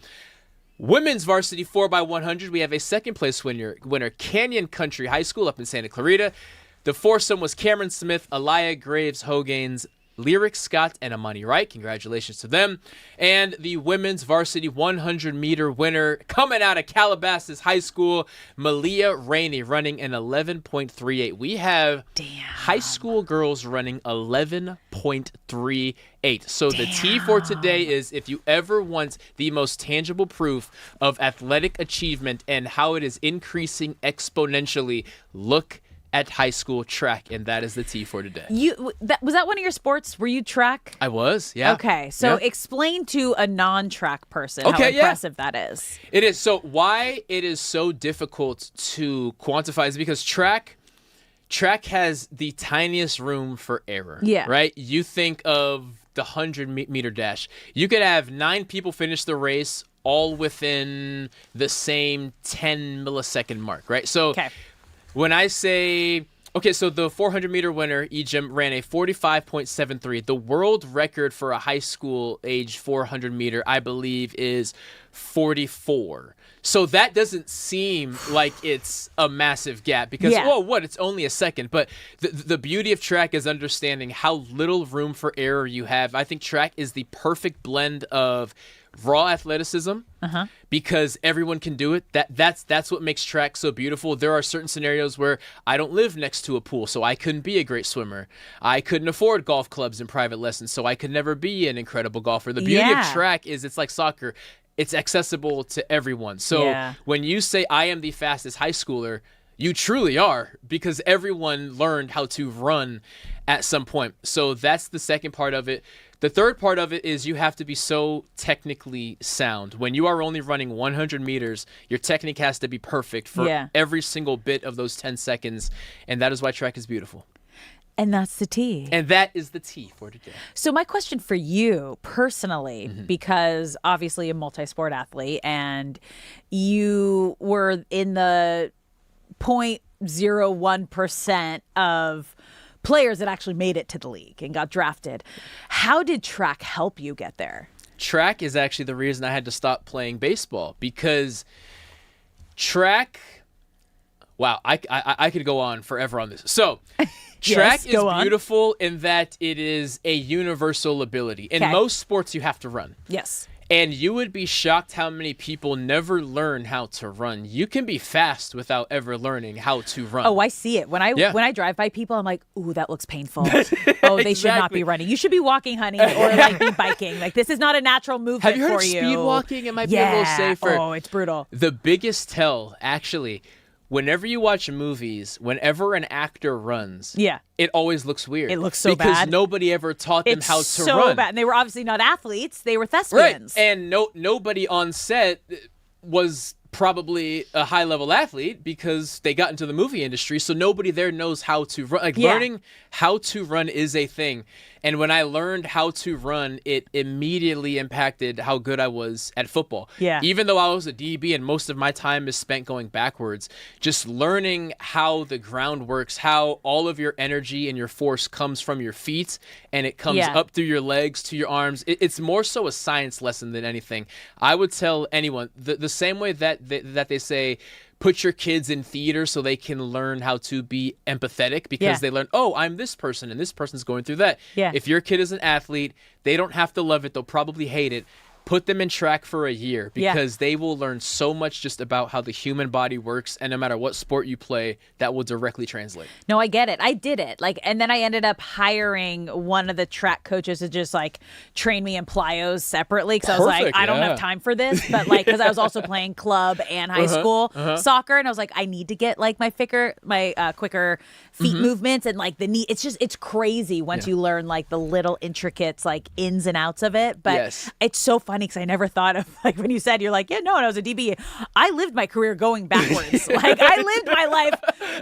Women's varsity 4x100, we have a second-place winner, Canyon Country High School up in Santa Clarita. The foursome was Cameron Smith, Aliyah Graves Hoganes, Lyric Scott, and Amani Wright. Congratulations to them. And the women's varsity 100-meter winner, coming out of Calabasas High School, Malia Rainey, running an 11.38. We have high school girls running 11.38. So the T for today is, if you ever want the most tangible proof of athletic achievement and how it is increasing exponentially, look at high school track, and that is the T for today. Was that one of your sports? Were you track? I was, yeah. Okay, so explain to a non-track person how impressive that is. It is. So why it is so difficult to quantify is because track has the tiniest room for error. Yeah. Right? You think of the 100-meter dash. You could have 9 people finish the race all within the same 10 millisecond mark, right? So when I say, so the 400-meter winner, Ejim, ran a 45.73. The world record for a high school age 400-meter, I believe, is 44. So that doesn't seem like it's a massive gap because, it's only a second. But the beauty of track is understanding how little room for error you have. I think track is the perfect blend of raw athleticism because everyone can do it. That's what makes track so beautiful. There are certain scenarios where I don't live next to a pool, so I couldn't be a great swimmer. I couldn't afford golf clubs and private lessons, so I could never be an incredible golfer. The beauty of track is it's like soccer. It's accessible to everyone. So when you say I am the fastest high schooler, you truly are, because everyone learned how to run at some point. So that's the second part of it. The third part of it is you have to be so technically sound. When you are only running 100 meters, your technique has to be perfect for every single bit of those 10 seconds. And that is why track is beautiful. And that's the T. And that is the T for today. So my question for you personally, because obviously a multi-sport athlete and you were in the 0.01% of players that actually made it to the league and got drafted. How did track help you get there? Track is actually the reason I had to stop playing baseball, because track, I could go on forever on this. So track is beautiful in that it is a universal ability. In most sports, you have to run. Yes. And you would be shocked how many people never learn how to run. You can be fast without ever learning how to run. Oh, I see it. When I drive by people, I'm like, ooh, that looks painful. Oh, they should not be running. You should be walking, honey, or like be biking. Like, this is not a natural movement for you. Have you heard of speed walking? It might be a little safer. Oh, it's brutal. The biggest tell, actually, whenever you watch movies, whenever an actor runs, it always looks weird. It looks so bad. Because nobody ever taught them how to run. It's so bad. And they were obviously not athletes. They were thespians. Right. And nobody on set was probably a high-level athlete because they got into the movie industry, so nobody there knows how to run. Like, learning how to run is a thing. And when I learned how to run, it immediately impacted how good I was at football. Yeah. Even though I was a DB and most of my time is spent going backwards, just learning how the ground works, how all of your energy and your force comes from your feet and it comes up through your legs to your arms. It's more so a science lesson than anything. I would tell anyone the same way that they say, put your kids in theater so they can learn how to be empathetic, because they learn, oh, I'm this person and this person's going through that. If your kid is an athlete, they don't have to love it. They'll probably hate it. Put them in track for a year, because they will learn so much just about how the human body works, and no matter what sport you play, that will directly translate. No, I get it. I did it. And then I ended up hiring one of the track coaches to just train me in plyos separpeately, because I was like, I don't have time for this, but because I was also playing club and high school soccer, and I was like, I need to get my quicker feet movements and the knee. It's crazy once you learn the little intricates ins and outs of it, but it's so fun funny because I never thought of, like, when you said, you're like, yeah, no, and I was a DB. I lived my career going backwards. Like, I lived my life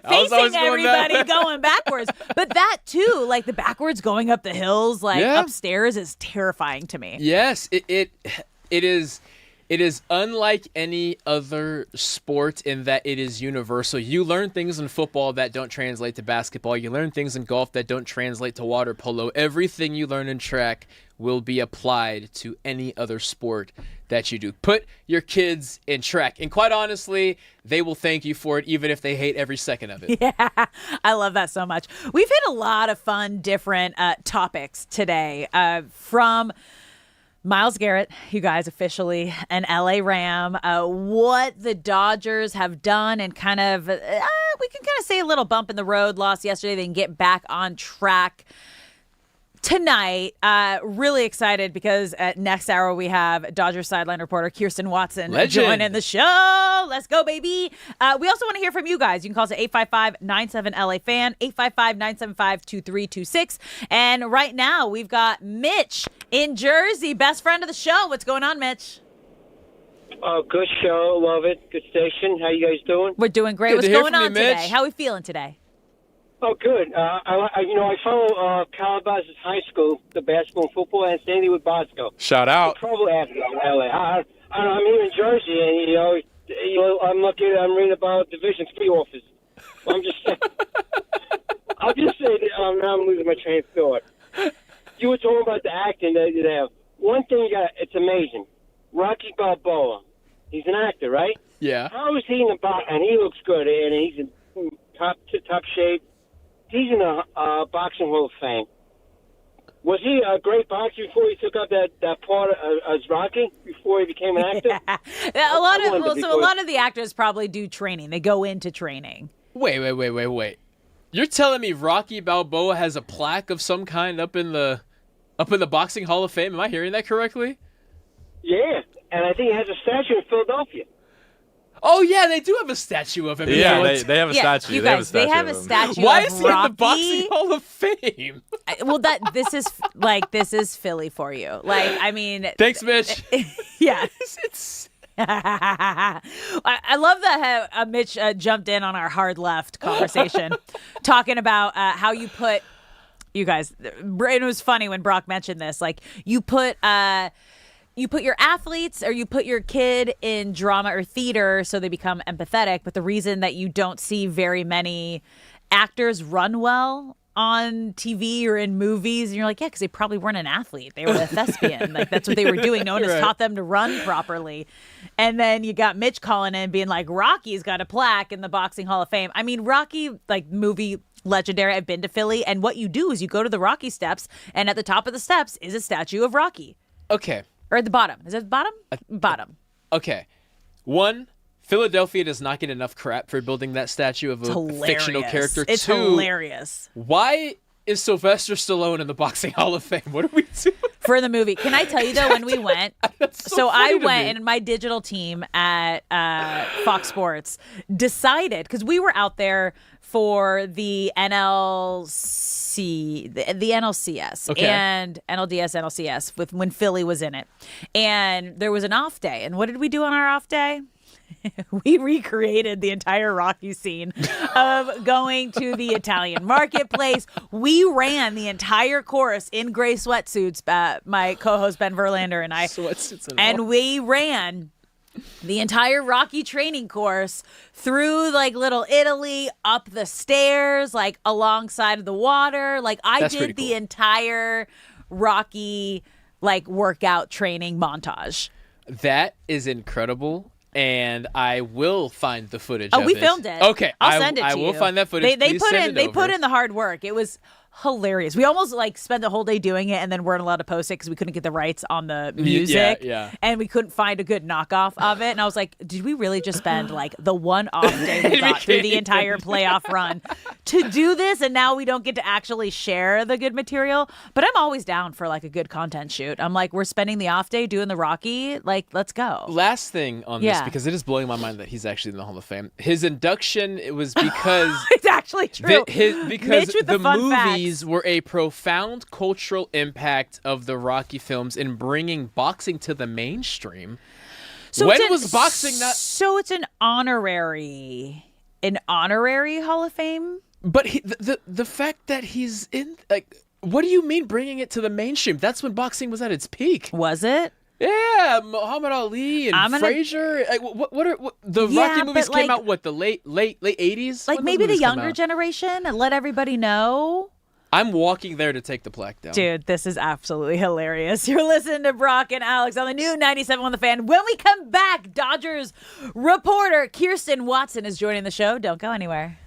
facing everybody going backwards. But that, too, like, the backwards going up the hills, like, upstairs is terrifying to me. Yes, it is. It is unlike any other sport in that it is universal. You learn things in football that don't translate to basketball. You learn things in golf that don't translate to water polo. Everything you learn in track will be applied to any other sport that you do. Put your kids in track. And quite honestly, they will thank you for it, even if they hate every second of it. Yeah, I love that so much. We've hit a lot of fun, different topics today from Myles Garrett, you guys, officially an LA Ram. What the Dodgers have done and kind of, we can kind of say a little bump in the road, lost yesterday. They can get back on track tonight. Really excited because at next hour we have Dodgers sideline reporter Kirsten Watson joining the show. Let's go, baby. We also want to hear from you guys. You can call us at 855-97-LA-FAN, 855-975-2326. And right now we've got Mitch in Jersey, best friend of the show. What's going on, Mitch? Good show. Love it. Good station. How you guys doing? We're doing great. What's going on today? How are we feeling today? Oh, good. I follow Calabasas High School, the basketball and football, and Sandy with Bosco. Shout out. Trouble after LA. I'm here in Jersey, and I'm looking. I'm reading about Division III offers. I'm just. I'll just say that now I'm losing my train of thought. You were talking about the acting that you have. One thing it's amazing. Rocky Balboa. He's an actor, right? Yeah. How is he in the box? And he looks good, and he's in top shape. He's in the Boxing Hall of Fame. Was he a great boxer before he took up that part as Rocky, before he became an actor? Yeah. A lot of the actors probably do training. They go into training. Wait. You're telling me Rocky Balboa has a plaque of some kind up in the Boxing Hall of Fame? Am I hearing that correctly? Yeah, and I think he has a statue in Philadelphia. Oh, yeah, they do have a statue of him. Yeah, they have a statue. You guys, they have a statue Why of is he in the Rocky. Boxing Hall of Fame? Well, this is Philly for you. Like, I mean. Thanks, Mitch. Yeah. I love that Mitch jumped in on our hard left conversation, talking about how you put, you guys, it was funny when Brock mentioned this, like you put your athletes or you put your kid in drama or theater so they become empathetic, but the reason that you don't see very many actors run well on TV or in movies, and you're like, yeah, because they probably weren't an athlete. They were a thespian. Like, that's what they were doing. No one has taught them to run properly. And then you got Mitch calling in being like, Rocky's got a plaque in the Boxing Hall of Fame. I mean, Rocky, like, movie legendary. I've been to Philly, and what you do is you go to the Rocky steps, and at the top of the steps is a statue of Rocky. Okay. Or at the bottom. Is it the bottom? Bottom. Okay. One, Philadelphia does not get enough crap for building that statue of a fictional character. It's Two, hilarious. Why is Sylvester Stallone in the Boxing Hall of Fame? What are we doing? For the movie. Can I tell you, though, when we went, so I went and my digital team at Fox Sports decided, because we were out there for the NLC, the NLCS, and NLDS, NLCS, when Philly was in it. And there was an off day. And what did we do on our off day? We recreated the entire Rocky scene of going to the Italian marketplace. We ran the entire course in gray sweatsuits, my co-host Ben Verlander and I. And we ran the entire Rocky training course through like Little Italy, up the stairs, like alongside of the water. Like I did the entire Rocky like workout training montage. That is incredible. And I will find the footage of it. Oh, we filmed it. Okay. I'll send it to you. I will find that footage. They put in the hard work. It was hilarious. We almost like spent the whole day doing it and then weren't allowed to post it because we couldn't get the rights on the music. Yeah. And we couldn't find a good knockoff of it. And I was like, did we really just spend like the one off day we got through the entire playoff run to do this, and now we don't get to actually share the good material. But I'm always down for like a good content shoot. I'm like, we're spending the off day doing the Rocky. Like, let's go. Last thing on this, because it is blowing my mind that he's actually in the Hall of Fame. His induction, it was because it's actually true. Because the movies were a profound cultural impact of the Rocky films in bringing boxing to the mainstream. So when was boxing not? So it's an honorary Hall of Fame. But the fact that he's in, like, what do you mean bringing it to the mainstream? That's when boxing was at its peak. Was it? Yeah, Muhammad Ali and Frazier. Like, the Rocky movies came out? What, the late 80s? Like maybe the younger generation, and let everybody know. I'm walking there to take the plaque down. Dude, this is absolutely hilarious. You're listening to Brock and Alex on the new 97 on the Fan. When we come back, Dodgers reporter Kirsten Watson is joining the show. Don't go anywhere.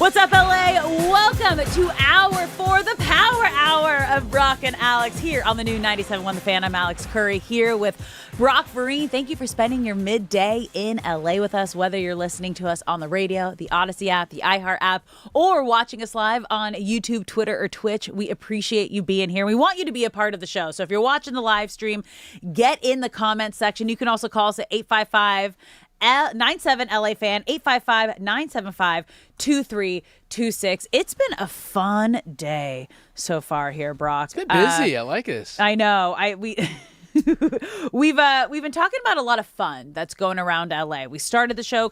What's up, LA? Welcome to For the Power Hour of Brock and Alex here on the new 97.1 The Fan. I'm Alex Curry here with Brock Vereen. Thank you for spending your midday in LA with us, whether you're listening to us on the radio, the Odyssey app, the iHeart app, or watching us live on YouTube, Twitter, or Twitch. We appreciate you being here. We want you to be a part of the show. So if you're watching the live stream, get in the comments section. You can also call us at 855-97 LA Fan, 855-975-2326. It's been a fun day so far here, Brock. It's been busy. I like this. I know. We've been talking about a lot of fun that's going around LA. We started the show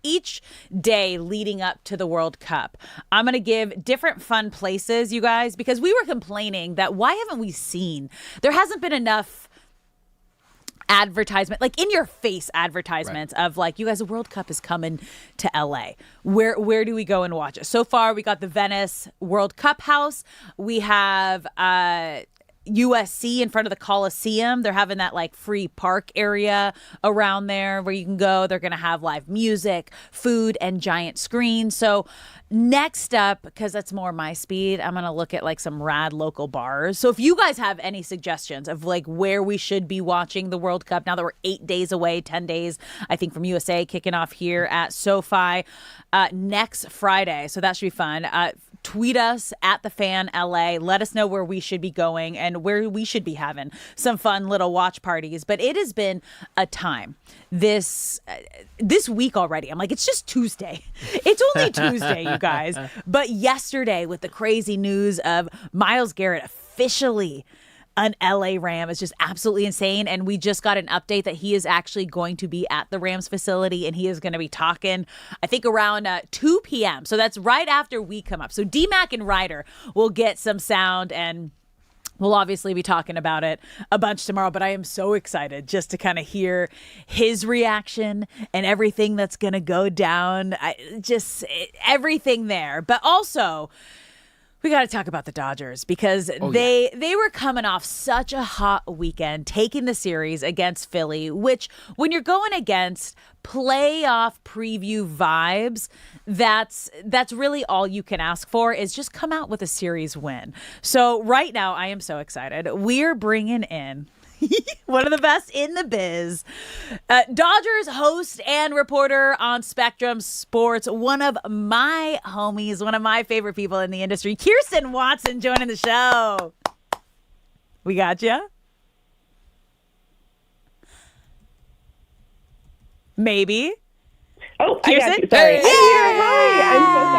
each day leading up to the World Cup. I'm going to give different fun places, you guys, because we were complaining that why haven't we seen? There hasn't been enough advertisement, like in your face advertisements of like, you guys, the World Cup is coming to LA. Where do we go and watch it? So far, we got the Venice World Cup house. We have USC in front of the Coliseum. They're having that like free park area around there where you can go. They're going to have live music, food, and giant screens. So next up, because that's more my speed, I'm going to look at like some rad local bars. So if you guys have any suggestions of like where we should be watching the World Cup, now that we're 8 days away, 10 days, I think, from USA kicking off here at SoFi next Friday. So that should be fun. Tweet us at The Fan LA. Let us know where we should be going and where we should be having some fun little watch parties. But it has been a time this week already. I'm like, it's just Tuesday. It's only Tuesday, you guys. But yesterday, with the crazy news of Myles Garrett officially an LA Ram, is just absolutely insane. And we just got an update that he is actually going to be at the Rams facility, and he is going to be talking, I think, around 2 p.m. So that's right after we come up. So D-Mac and Reiter will get some sound, and we'll obviously be talking about it a bunch tomorrow. But I am so excited just to kind of hear his reaction and everything that's going to go down. Everything there. But also, we got to talk about the Dodgers because they were coming off such a hot weekend, taking the series against Philly, which when you're going against playoff preview vibes, that's really all you can ask for, is just come out with a series win. So right now, I am so excited. We're bringing in one of the best in the biz, Dodgers host and reporter on Spectrum Sports, one of my homies, one of my favorite people in the industry, Kirsten Watson, joining the show. We got you? Maybe. Oh, Kirsten? I got you. Sorry. Hey. Hi. I'm so sorry.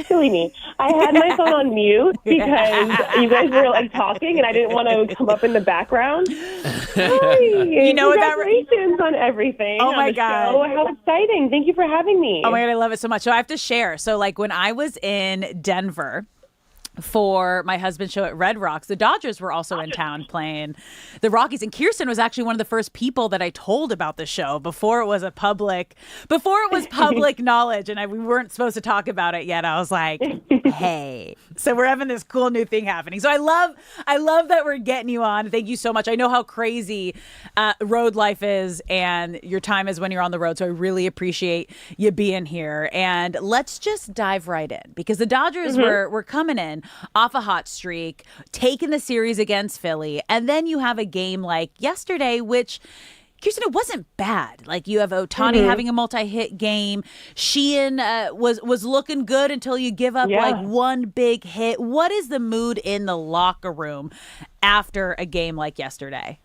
Silly me. I had my phone on mute because you guys were like talking, and I didn't want to come up in the background. Hi. You know what that? Congratulations on everything. Oh my God! Show. How exciting! Thank you for having me. Oh my God, I love it so much. So I have to share. So like when I was in Denver for my husband's show at Red Rocks, the Dodgers were also in town playing the Rockies, and Kirsten was actually one of the first people that I told about the show before it was public knowledge, and we weren't supposed to talk about it yet. I was like, hey, so we're having this cool new thing happening. So I love that we're getting you on. Thank you so much. I know how crazy road life is and your time is when you're on the road, so I really appreciate you being here. And let's just dive right in, because the Dodgers were coming in off a hot streak, taking the series against Philly, and then you have a game like yesterday, which, Kirsten, it wasn't bad. Like, you have Ohtani having a multi-hit game. Sheehan was looking good until you give up like one big hit. What is the mood in the locker room after a game like yesterday?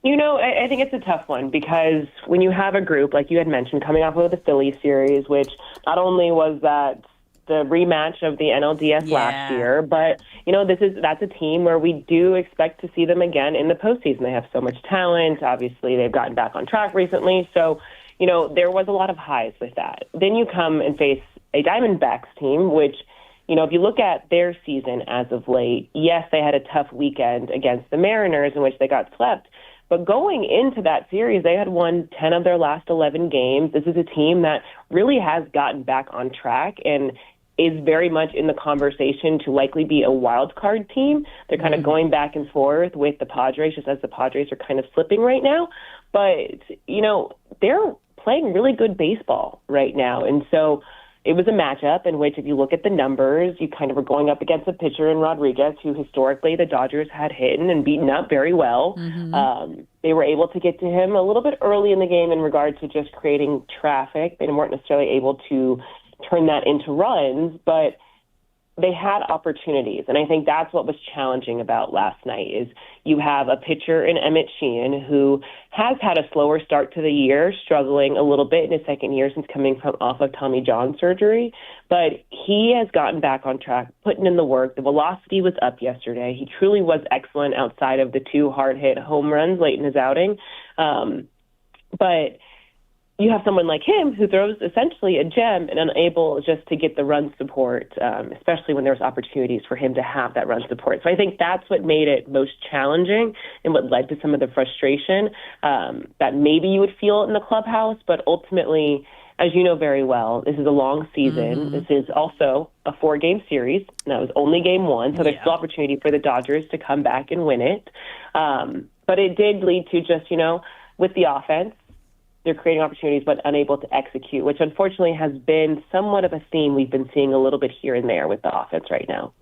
You know, I think it's a tough one, because when you have a group, like you had mentioned, coming off of the Philly series, which not only was that the rematch of the NLDS last year, but you know, that's a team where we do expect to see them again in the postseason. They have so much talent. Obviously, they've gotten back on track recently, so you know, there was a lot of highs with that. Then you come and face a Diamondbacks team, which, you know, if you look at their season as of late, yes, they had a tough weekend against the Mariners in which they got swept. But going into that series, they had won 10 of their last 11 games. This is a team that really has gotten back on track and is very much in the conversation to likely be a wild card team. They're kind of going back and forth with the Padres, just as the Padres are kind of slipping right now. But, you know, they're playing really good baseball right now. And so it was a matchup in which, if you look at the numbers, you kind of were going up against a pitcher in Rodriguez, who historically the Dodgers had hit and beaten up very well. They were able to get to him a little bit early in the game in regard to just creating traffic. They weren't necessarily able to turn that into runs, but they had opportunities. And I think that's what was challenging about last night is you have a pitcher in Emmett Sheehan who has had a slower start to the year, struggling a little bit in his second year since coming off of Tommy John surgery. But he has gotten back on track, putting in the work. The velocity was up yesterday. He truly was excellent outside of the 2 hard-hit home runs late in his outing. But you have someone like him who throws essentially a gem and unable just to get the run support, especially when there's opportunities for him to have that run support. So I think that's what made it most challenging and what led to some of the frustration that maybe you would feel in the clubhouse. But ultimately, as you know very well, this is a long season. This is also a 4-game series. And that was only game 1, so there's still opportunity for the Dodgers to come back and win it. But it did lead to just, with the offense, they're creating opportunities but unable to execute, which unfortunately has been somewhat of a theme we've been seeing a little bit here and there with the offense right now.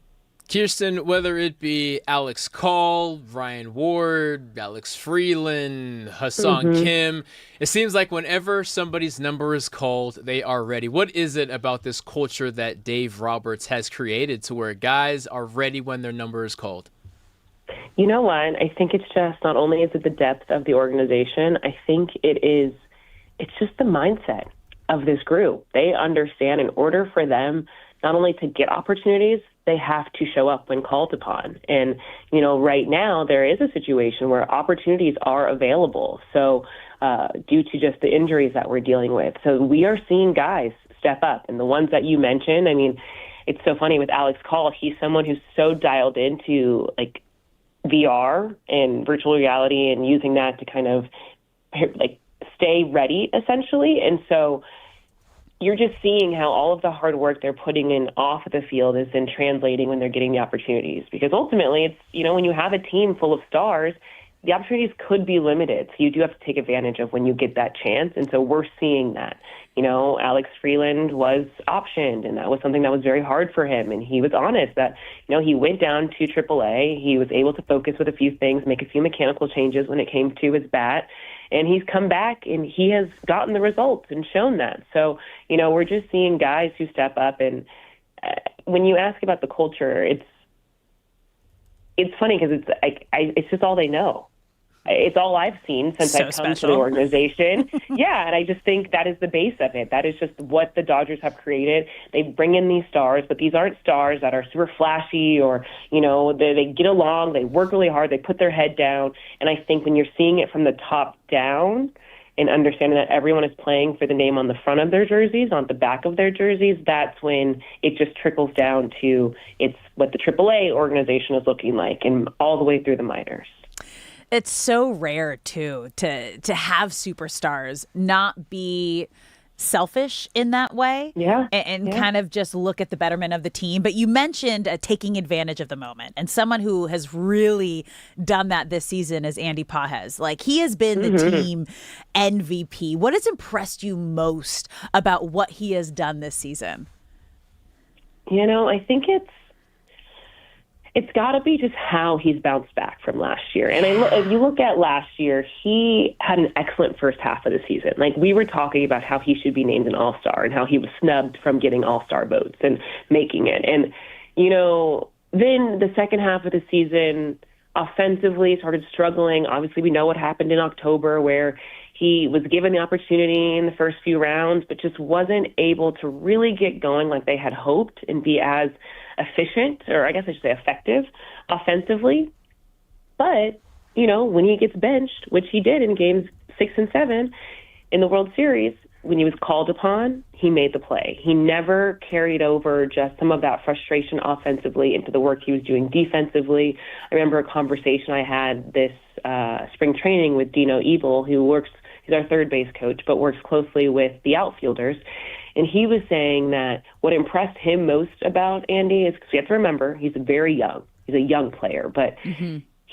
Kirsten, whether it be Alex Call, Ryan Ward, Alex Freeland, Hassan Kim, it seems like whenever somebody's number is called, they are ready. What is it about this culture that Dave Roberts has created to where guys are ready when their number is called? You know what? I think it's just not only is it the depth of the organization, I think it's just the mindset of this group. They understand in order for them not only to get opportunities, they have to show up when called upon. And, right now there is a situation where opportunities are available. So due to just the injuries that we're dealing with. So we are seeing guys step up. And the ones that you mentioned, I mean, it's so funny with Alex Call. He's someone who's so dialed into VR and virtual reality and using that to kind of stay ready, essentially. And so you're just seeing how all of the hard work they're putting in off of the field is then translating when they're getting the opportunities. Because ultimately, it's, when you have a team full of stars, the opportunities could be limited. So you do have to take advantage of when you get that chance. And so we're seeing that. Alex Freeland was optioned, and that was something that was very hard for him. And he was honest that, he went down to AAA. He was able to focus with a few things, make a few mechanical changes when it came to his bat. And he's come back, and he has gotten the results and shown that. So, we're just seeing guys who step up. And when you ask about the culture, it's funny because it's just all they know. It's all I've seen since I've come to the organization. Yeah, and I just think that is the base of it. That is just what the Dodgers have created. They bring in these stars, but these aren't stars that are super flashy or, they get along, they work really hard, they put their head down. And I think when you're seeing it from the top down and understanding that everyone is playing for the name on the front of their jerseys, on the back of their jerseys, that's when it just trickles down to it's what the AAA organization is looking like and all the way through the minors. It's so rare, too, to have superstars not be selfish in that way and kind of just look at the betterment of the team. But you mentioned taking advantage of the moment, and someone who has really done that this season is Andy Pages. He has been the team MVP. What has impressed you most about what he has done this season? I think it's got to be just how he's bounced back from last year. And if you look at last year, he had an excellent first half of the season. We were talking about how he should be named an all-star and how he was snubbed from getting all-star votes and making it. And, then the second half of the season offensively started struggling. Obviously, we know what happened in October where he was given the opportunity in the first few rounds, but just wasn't able to really get going like they had hoped and be as efficient, or I guess I should say effective, offensively. But, when he gets benched, which he did in games 6 and 7 in the World Series, when he was called upon, he made the play. He never carried over just some of that frustration offensively into the work he was doing defensively. I remember a conversation I had this spring training with Dino Ebel, he's our third base coach, but works closely with the outfielders. And he was saying that what impressed him most about Andy is, because you have to remember, he's very young. He's a young player, but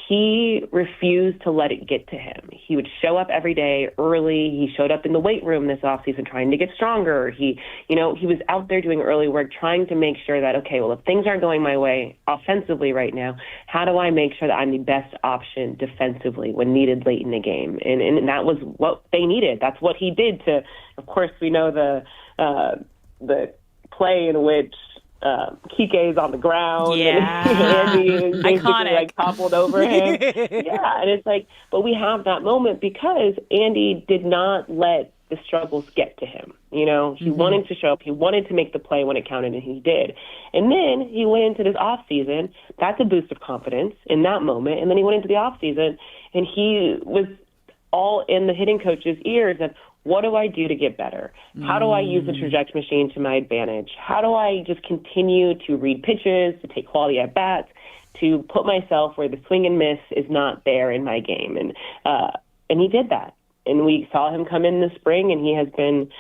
he refused to let it get to him. He would show up every day early. He showed up in the weight room this offseason trying to get stronger. He was out there doing early work, trying to make sure that, okay, well, if things aren't going my way offensively right now, how do I make sure that I'm the best option defensively when needed late in the game? And that was what they needed. That's what he did to, of course, we know the play in which Kike's on the ground and Andy is basically like toppled over him. Yeah, and it's like, but we have that moment because Andy did not let the struggles get to him. He wanted to show up. He wanted to make the play when it counted, and he did. And then he went into this off season. That's a boost of confidence in that moment. And then he went into the off season, and he was all in the hitting coach's ears of, what do I do to get better? How do I use the trajectory machine to my advantage? How do I just continue to read pitches, to take quality at bats, to put myself where the swing and miss is not there in my game? And he did that. And we saw him come in the spring, and he has been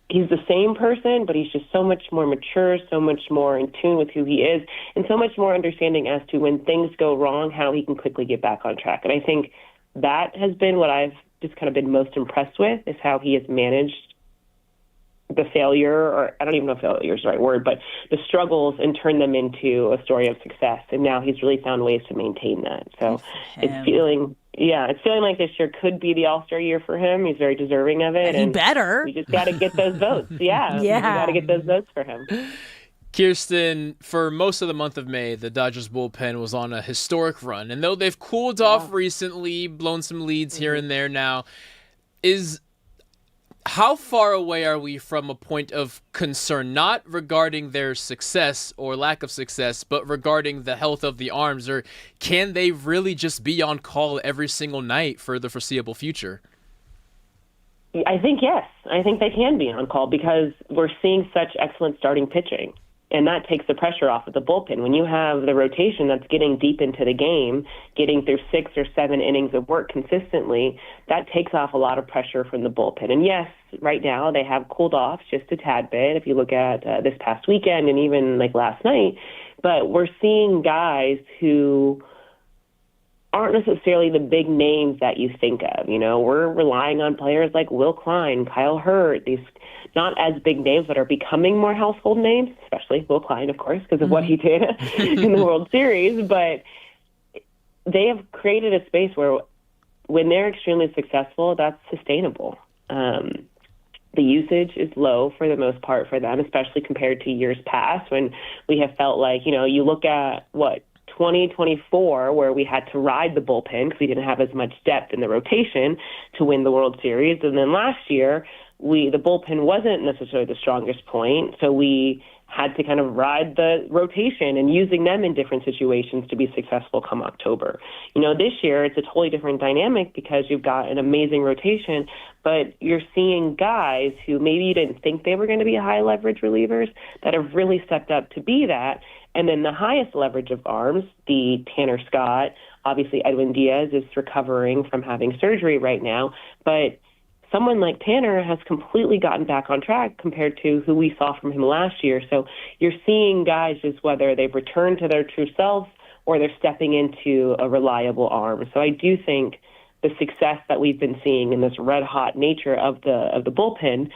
he's the same person, but he's just so much more mature, so much more in tune with who he is, and so much more understanding as to when things go wrong, how he can quickly get back on track. And I think that has been what I've just kind of been most impressed with, is how he has managed the failure, or I don't even know if failure is the right word, but the struggles, and turned them into a story of success. And now he's really found ways to maintain that. So it's feeling like this year could be the All-Star year for him. He's very deserving of it. And better. We just got to get those votes. Yeah. We got to get those votes for him. Kirsten, for most of the month of May, the Dodgers bullpen was on a historic run. And though they've cooled off recently, blown some leads here and there now, how far away are we from a point of concern, not regarding their success or lack of success, but regarding the health of the arms? Or can they really just be on call every single night for the foreseeable future? I think yes. I think they can be on call because we're seeing such excellent starting pitching. And that takes the pressure off of the bullpen. When you have the rotation that's getting deep into the game, getting through 6 or 7 innings of work consistently, that takes off a lot of pressure from the bullpen. And yes, right now they have cooled off just a tad bit if you look at this past weekend and even like last night. But we're seeing guys who aren't necessarily the big names that you think of. We're relying on players like Will Klein, Kyle Hurt, these not as big names that are becoming more household names, especially Will Klein, of course, because of what he did in the World Series. But they have created a space where when they're extremely successful, that's sustainable. The usage is low for the most part for them, especially compared to years past when we have felt like, you look at 2024, where we had to ride the bullpen because we didn't have as much depth in the rotation to win the World Series. And then last year, the bullpen wasn't necessarily the strongest point, so we had to kind of ride the rotation and using them in different situations to be successful come October. This year it's a totally different dynamic because you've got an amazing rotation, but you're seeing guys who maybe you didn't think they were going to be high leverage relievers that have really stepped up to be that. And then the highest leverage of arms, the Tanner Scott, obviously Edwin Diaz is recovering from having surgery right now, but someone like Tanner has completely gotten back on track compared to who we saw from him last year. So you're seeing guys just whether they've returned to their true self or they're stepping into a reliable arm. So I do think the success that we've been seeing in this red-hot nature of the bullpen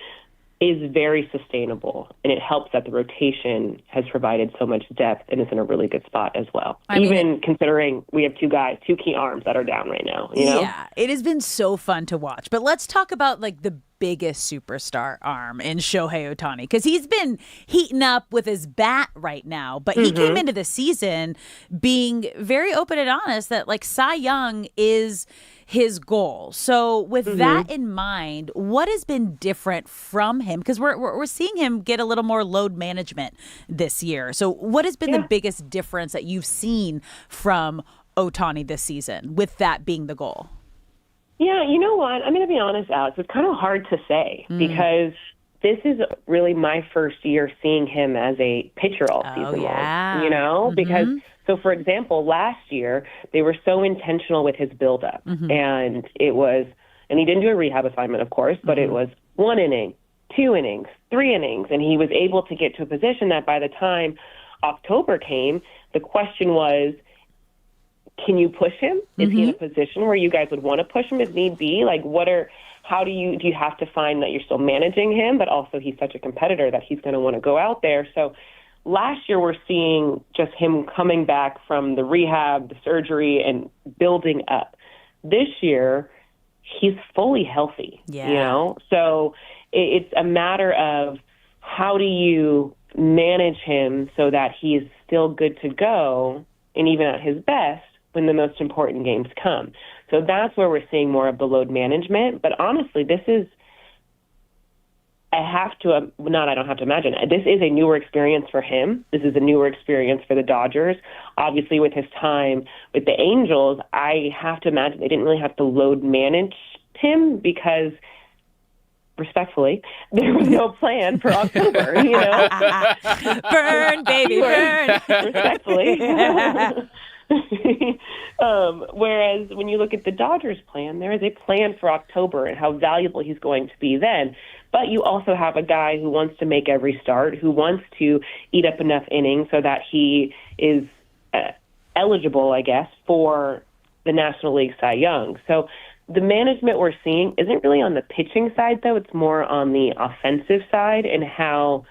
is very sustainable, and it helps that the rotation has provided so much depth and is in a really good spot as well. Even considering we have two key arms that are down right now. Yeah, it has been so fun to watch. But let's talk about the biggest superstar arm in Shohei Ohtani, because he's been heating up with his bat right now. But he came into the season being very open and honest that Cy Young is his goal. So with that in mind, what has been different from him? Because we're seeing him get a little more load management this year. So what has been the biggest difference that you've seen from Ohtani this season, with that being the goal? Yeah, you know what? I'm going to be honest, Alex. It's kind of hard to say because this is really my first year seeing him as a pitcher all season long, because so, for example, last year they were so intentional with his buildup, and he didn't do a rehab assignment, of course, but it was 1 inning, 2 innings, 3 innings, and he was able to get to a position that by the time October came, the question was, can you push him? Is he in a position where you guys would want to push him if need be? Like, do you have to find that you're still managing him, but also he's such a competitor that he's going to want to go out there. So last year we're seeing just him coming back from the rehab, the surgery, and building up. This year, he's fully healthy, So it's a matter of how do you manage him so that he's still good to go and even at his best when the most important games come. So that's where we're seeing more of the load management. But honestly, this is, I don't have to imagine, this is a newer experience for him. This is a newer experience for the Dodgers. Obviously, with his time with the Angels, I have to imagine they didn't really have to load manage him because, respectfully, there was no plan for October, Burn, baby, burn. Respectfully. Whereas when you look at the Dodgers' plan, there is a plan for October and how valuable he's going to be then. But you also have a guy who wants to make every start, who wants to eat up enough innings so that he is eligible, I guess, for the National League Cy Young. So the management we're seeing isn't really on the pitching side, though. It's more on the offensive side and how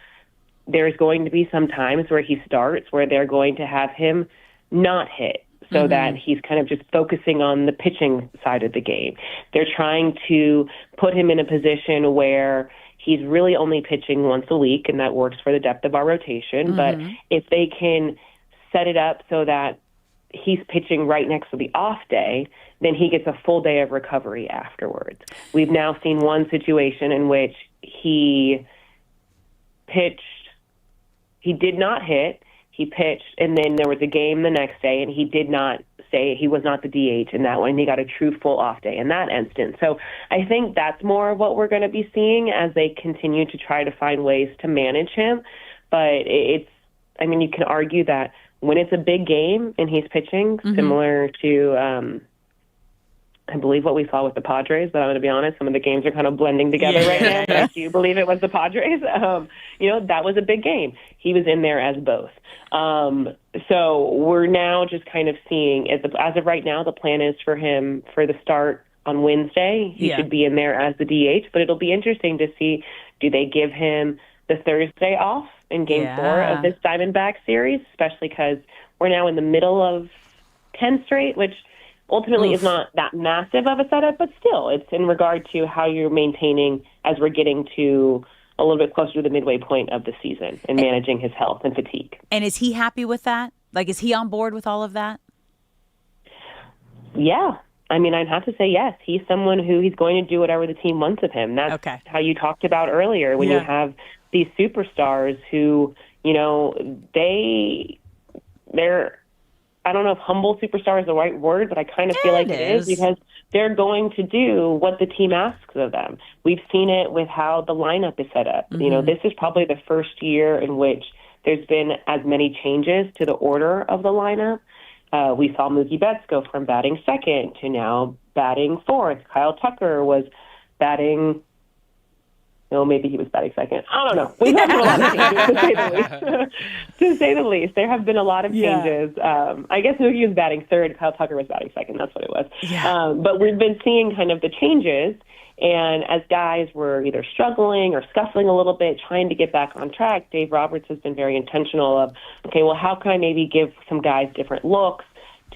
there's going to be some times where he starts where they're going to have him not hit so that he's kind of just focusing on the pitching side of the game. They're trying to put him in a position where he's really only pitching once a week, and that works for the depth of our rotation. But if they can set it up so that he's pitching right next to the off day, then he gets a full day of recovery afterwards. We've now seen one situation in which he did not hit, he pitched, and then there was a game the next day, and he did not say he was not the DH in that one. He got a true full off day in that instance. So I think that's more of what we're going to be seeing as they continue to try to find ways to manage him. But you can argue that when it's a big game and he's pitching, similar to I believe what we saw with the Padres, but I'm going to be honest, some of the games are kind of blending together right now. But I do believe it was the Padres. That was a big game. He was in there as both. So we're now just kind of seeing, as of right now, the plan is for him for the start on Wednesday. He should be in there as the DH, but it'll be interesting to see, do they give him the Thursday off in Game 4 of this Diamondback series, especially because we're now in the middle of 10 straight, which ultimately is not that massive of a setup, but still, it's in regard to how you're maintaining as we're getting to a little bit closer to the midway point of the season and managing his health and fatigue. And is he happy with that? Like, is he on board with all of that? Yeah. I'd have to say yes. He's someone who he's going to do whatever the team wants of him. That's how you talked about earlier when you have these superstars who, they're I don't know if humble superstar is the right word, but I kind of feel like it is because they're going to do what the team asks of them. We've seen it with how the lineup is set up. This is probably the first year in which there's been as many changes to the order of the lineup. We saw Mookie Betts go from batting second to now batting fourth. Kyle Tucker was batting... No, maybe he was batting second. I don't know. We've had a lot of changes, to say the least. To say the least, there have been a lot of changes. I guess Mookie was batting third. Kyle Tucker was batting second. That's what it was. But we've been seeing kind of the changes. And as guys were either struggling or scuffling a little bit, trying to get back on track, Dave Roberts has been very intentional of, okay, well, how can I maybe give some guys different looks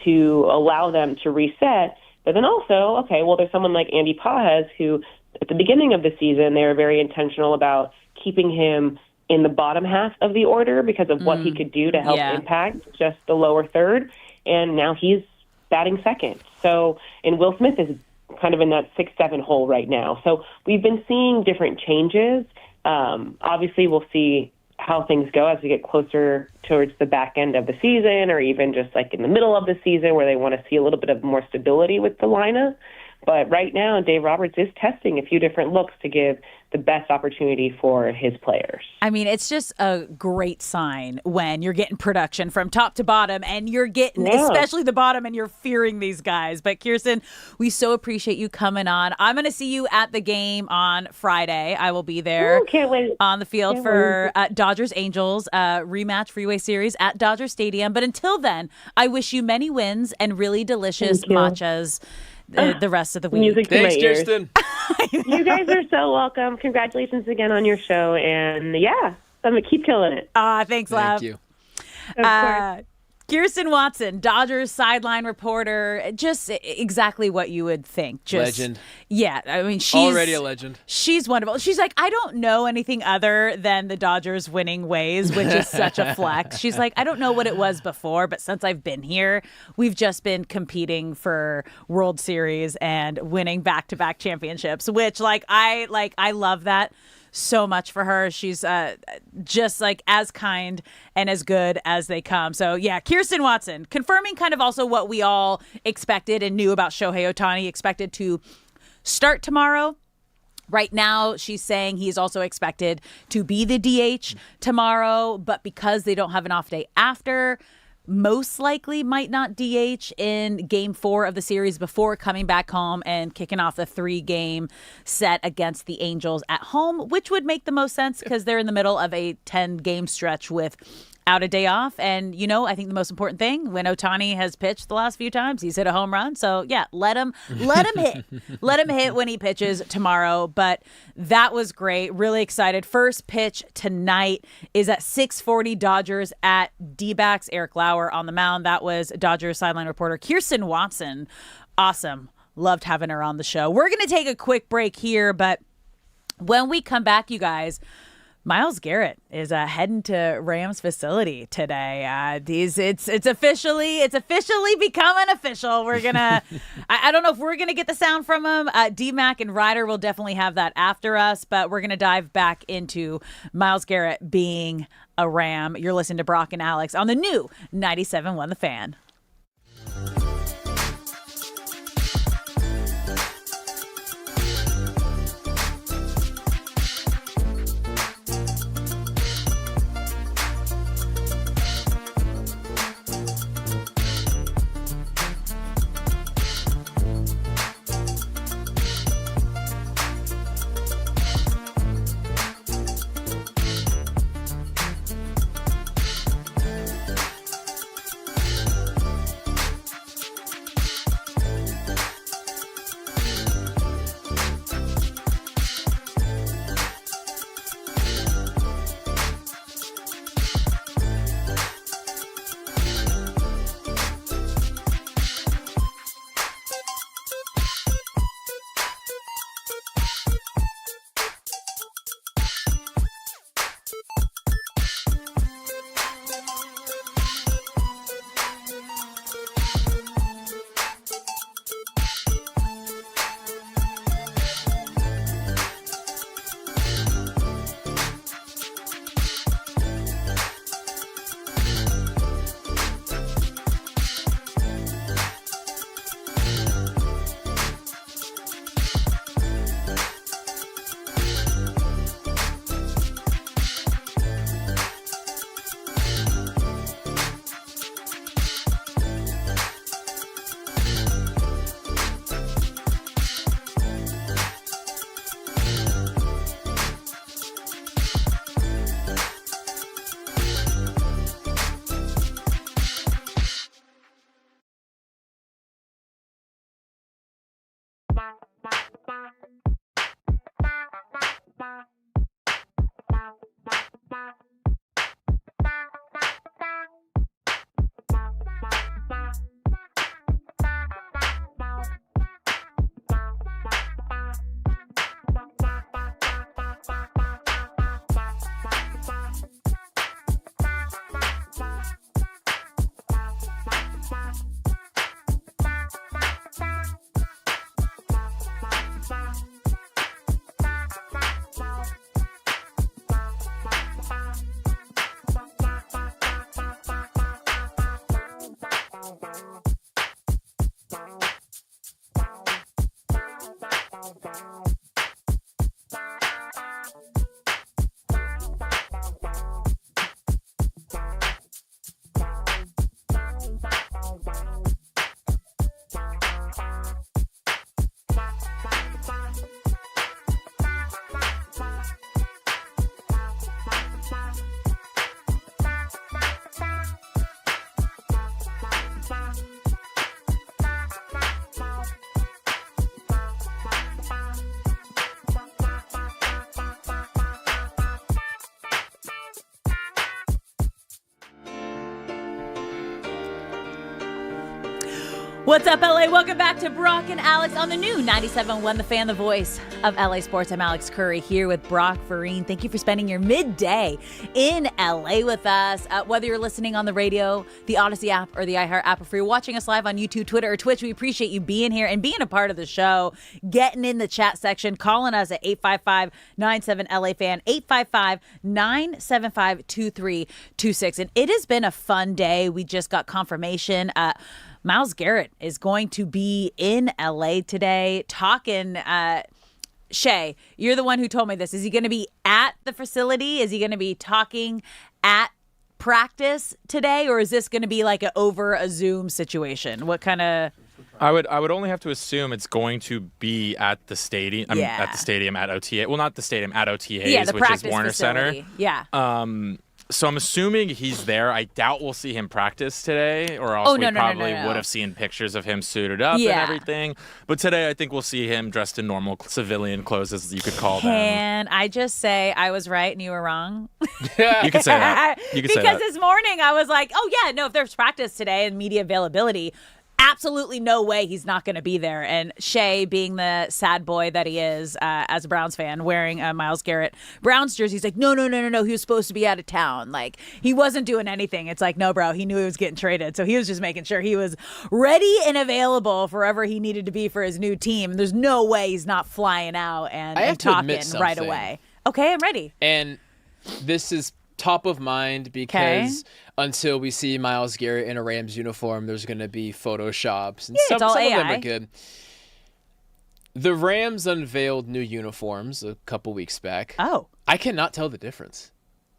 to allow them to reset? But then also, okay, well, there's someone like Andy Pages who, at the beginning of the season, they were very intentional about keeping him in the bottom half of the order because of what he could do to help impact just the lower third. And now he's batting second. So, and Will Smith is kind of in that 6-7 hole right now. So we've been seeing different changes. Obviously, we'll see how things go as we get closer towards the back end of the season or even just like in the middle of the season where they want to see a little bit of more stability with the lineup. But right now, Dave Roberts is testing a few different looks to give the best opportunity for his players. I mean, it's just a great sign when you're getting production from top to bottom and you're getting, especially the bottom, and you're fearing these guys. But Kirsten, we so appreciate you coming on. I'm going to see you at the game on Friday. I will be there. Ooh, can't wait. On the field for Dodgers Angels rematch freeway series at Dodger Stadium. But until then, I wish you many wins and really delicious matchas the rest of the week. Music to Thanks, my ears. Kirsten. You guys are so welcome. Congratulations again on your show. And yeah, I'm going to keep killing it. Thanks, love. Thank you. Of course. Kirsten Watson, Dodgers sideline reporter, just exactly what you would think. Just, Legend. Yeah, I mean, she's Already a legend. She's wonderful. She's like, I don't know anything other than the Dodgers winning ways, which is such a flex. She's like, I don't know what it was before, but since I've been here, we've just been competing for World Series and winning back-to-back championships, which I love that so much for her. She's just like as kind and as good as they come. So yeah, Kirsten Watson confirming kind of also what we all expected and knew about Shohei Ohtani, expected to start tomorrow. Right now, she's saying he's also expected to be the DH tomorrow, but because they don't have an off day after, most likely might not DH in game 4 of the series before coming back home and kicking off the 3-game set against the Angels at home, which would make the most sense because they're in the middle of a 10-game stretch with out a day off. And, I think the most important thing, when Ohtani has pitched the last few times, he's hit a home run. So, yeah, let him hit. Let him hit when he pitches tomorrow. But that was great. Really excited. First pitch tonight is at 6:40 Dodgers at D-backs. Eric Lauer on the mound. That was Dodgers sideline reporter Kirsten Watson. Awesome. Loved having her on the show. We're going to take a quick break here, but when we come back, you guys, Myles Garrett is heading to Rams facility today. It's officially becoming official. We're gonna, I don't know if we're gonna get the sound from him. D-Mac and Reiter will definitely have that after us, but we're gonna dive back into Myles Garrett being a Ram. You're listening to Brock and Alex on the new 97.1 The Fan. What's up, LA? Welcome back to Brock and Alex on the new 97.1 The Fan, the voice of LA Sports. I'm Alex Curry here with Brock Vereen. Thank you for spending your midday in LA with us. Whether you're listening on the radio, the Odyssey app, or the iHeart app, or if you're watching us live on YouTube, Twitter, or Twitch, we appreciate you being here and being a part of the show, getting in the chat section, calling us at 855-97-LA-FAN, 855-975-2326. And it has been a fun day. We just got confirmation. Myles Garrett is going to be in LA today talking. Shay, you're the one who told me this. Is he going to be at the facility? Is he going to be talking at practice today? Or is this going to be like over a Zoom situation? What kind of... I would only have to assume it's going to be at the stadium. I mean, at the stadium at OTA. Well, not the stadium, at OTAs, which is Warner facility. Center. Yeah. So I'm assuming he's there. I doubt we'll see him practice today, or else we probably would have seen pictures of him suited up and everything. But today, I think we'll see him dressed in normal civilian clothes, as you could call them. Can I just say I was right and you were wrong? You can say that. You can say that. Because this morning I was like, oh, yeah, no, if there's practice today and media availability, absolutely no way he's not going to be there. And Shay, being the sad boy that he is as a Browns fan, wearing a Myles Garrett Browns jersey, he's like, no. He was supposed to be out of town. Like, he wasn't doing anything. It's like, no, bro, he knew he was getting traded. So he was just making sure he was ready and available for wherever he needed to be for his new team. There's no way he's not flying out and talking right away. Okay, I'm ready. And this is top of mind because until we see Myles Garrett in a Rams uniform, there's going to be photoshops. And some of them are good. The Rams unveiled new uniforms a couple weeks back. Oh. I cannot tell the difference.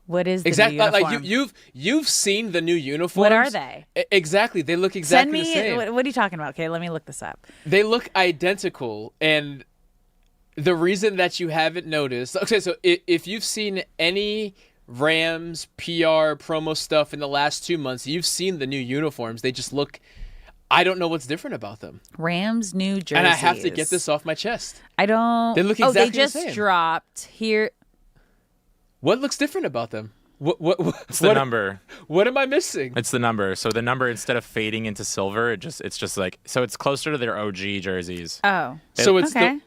What is the new uniform? Like you've seen the new uniforms. What are they? Exactly. They look exactly the same. What are you talking about? Okay, let me look this up. They look identical. And the reason that you haven't noticed... Okay, so if you've seen any Rams PR promo stuff in the last 2 months, you've seen the new uniforms. They just look... I don't know what's different about them. Rams new jerseys. And I have to get this off my chest. I don't... They look exactly the same. They just dropped here... What looks different about them? It's the number. What am I missing? It's the number. So the number, instead of fading into silver, it's just like, so it's closer to their OG jerseys. Oh. So it's okay.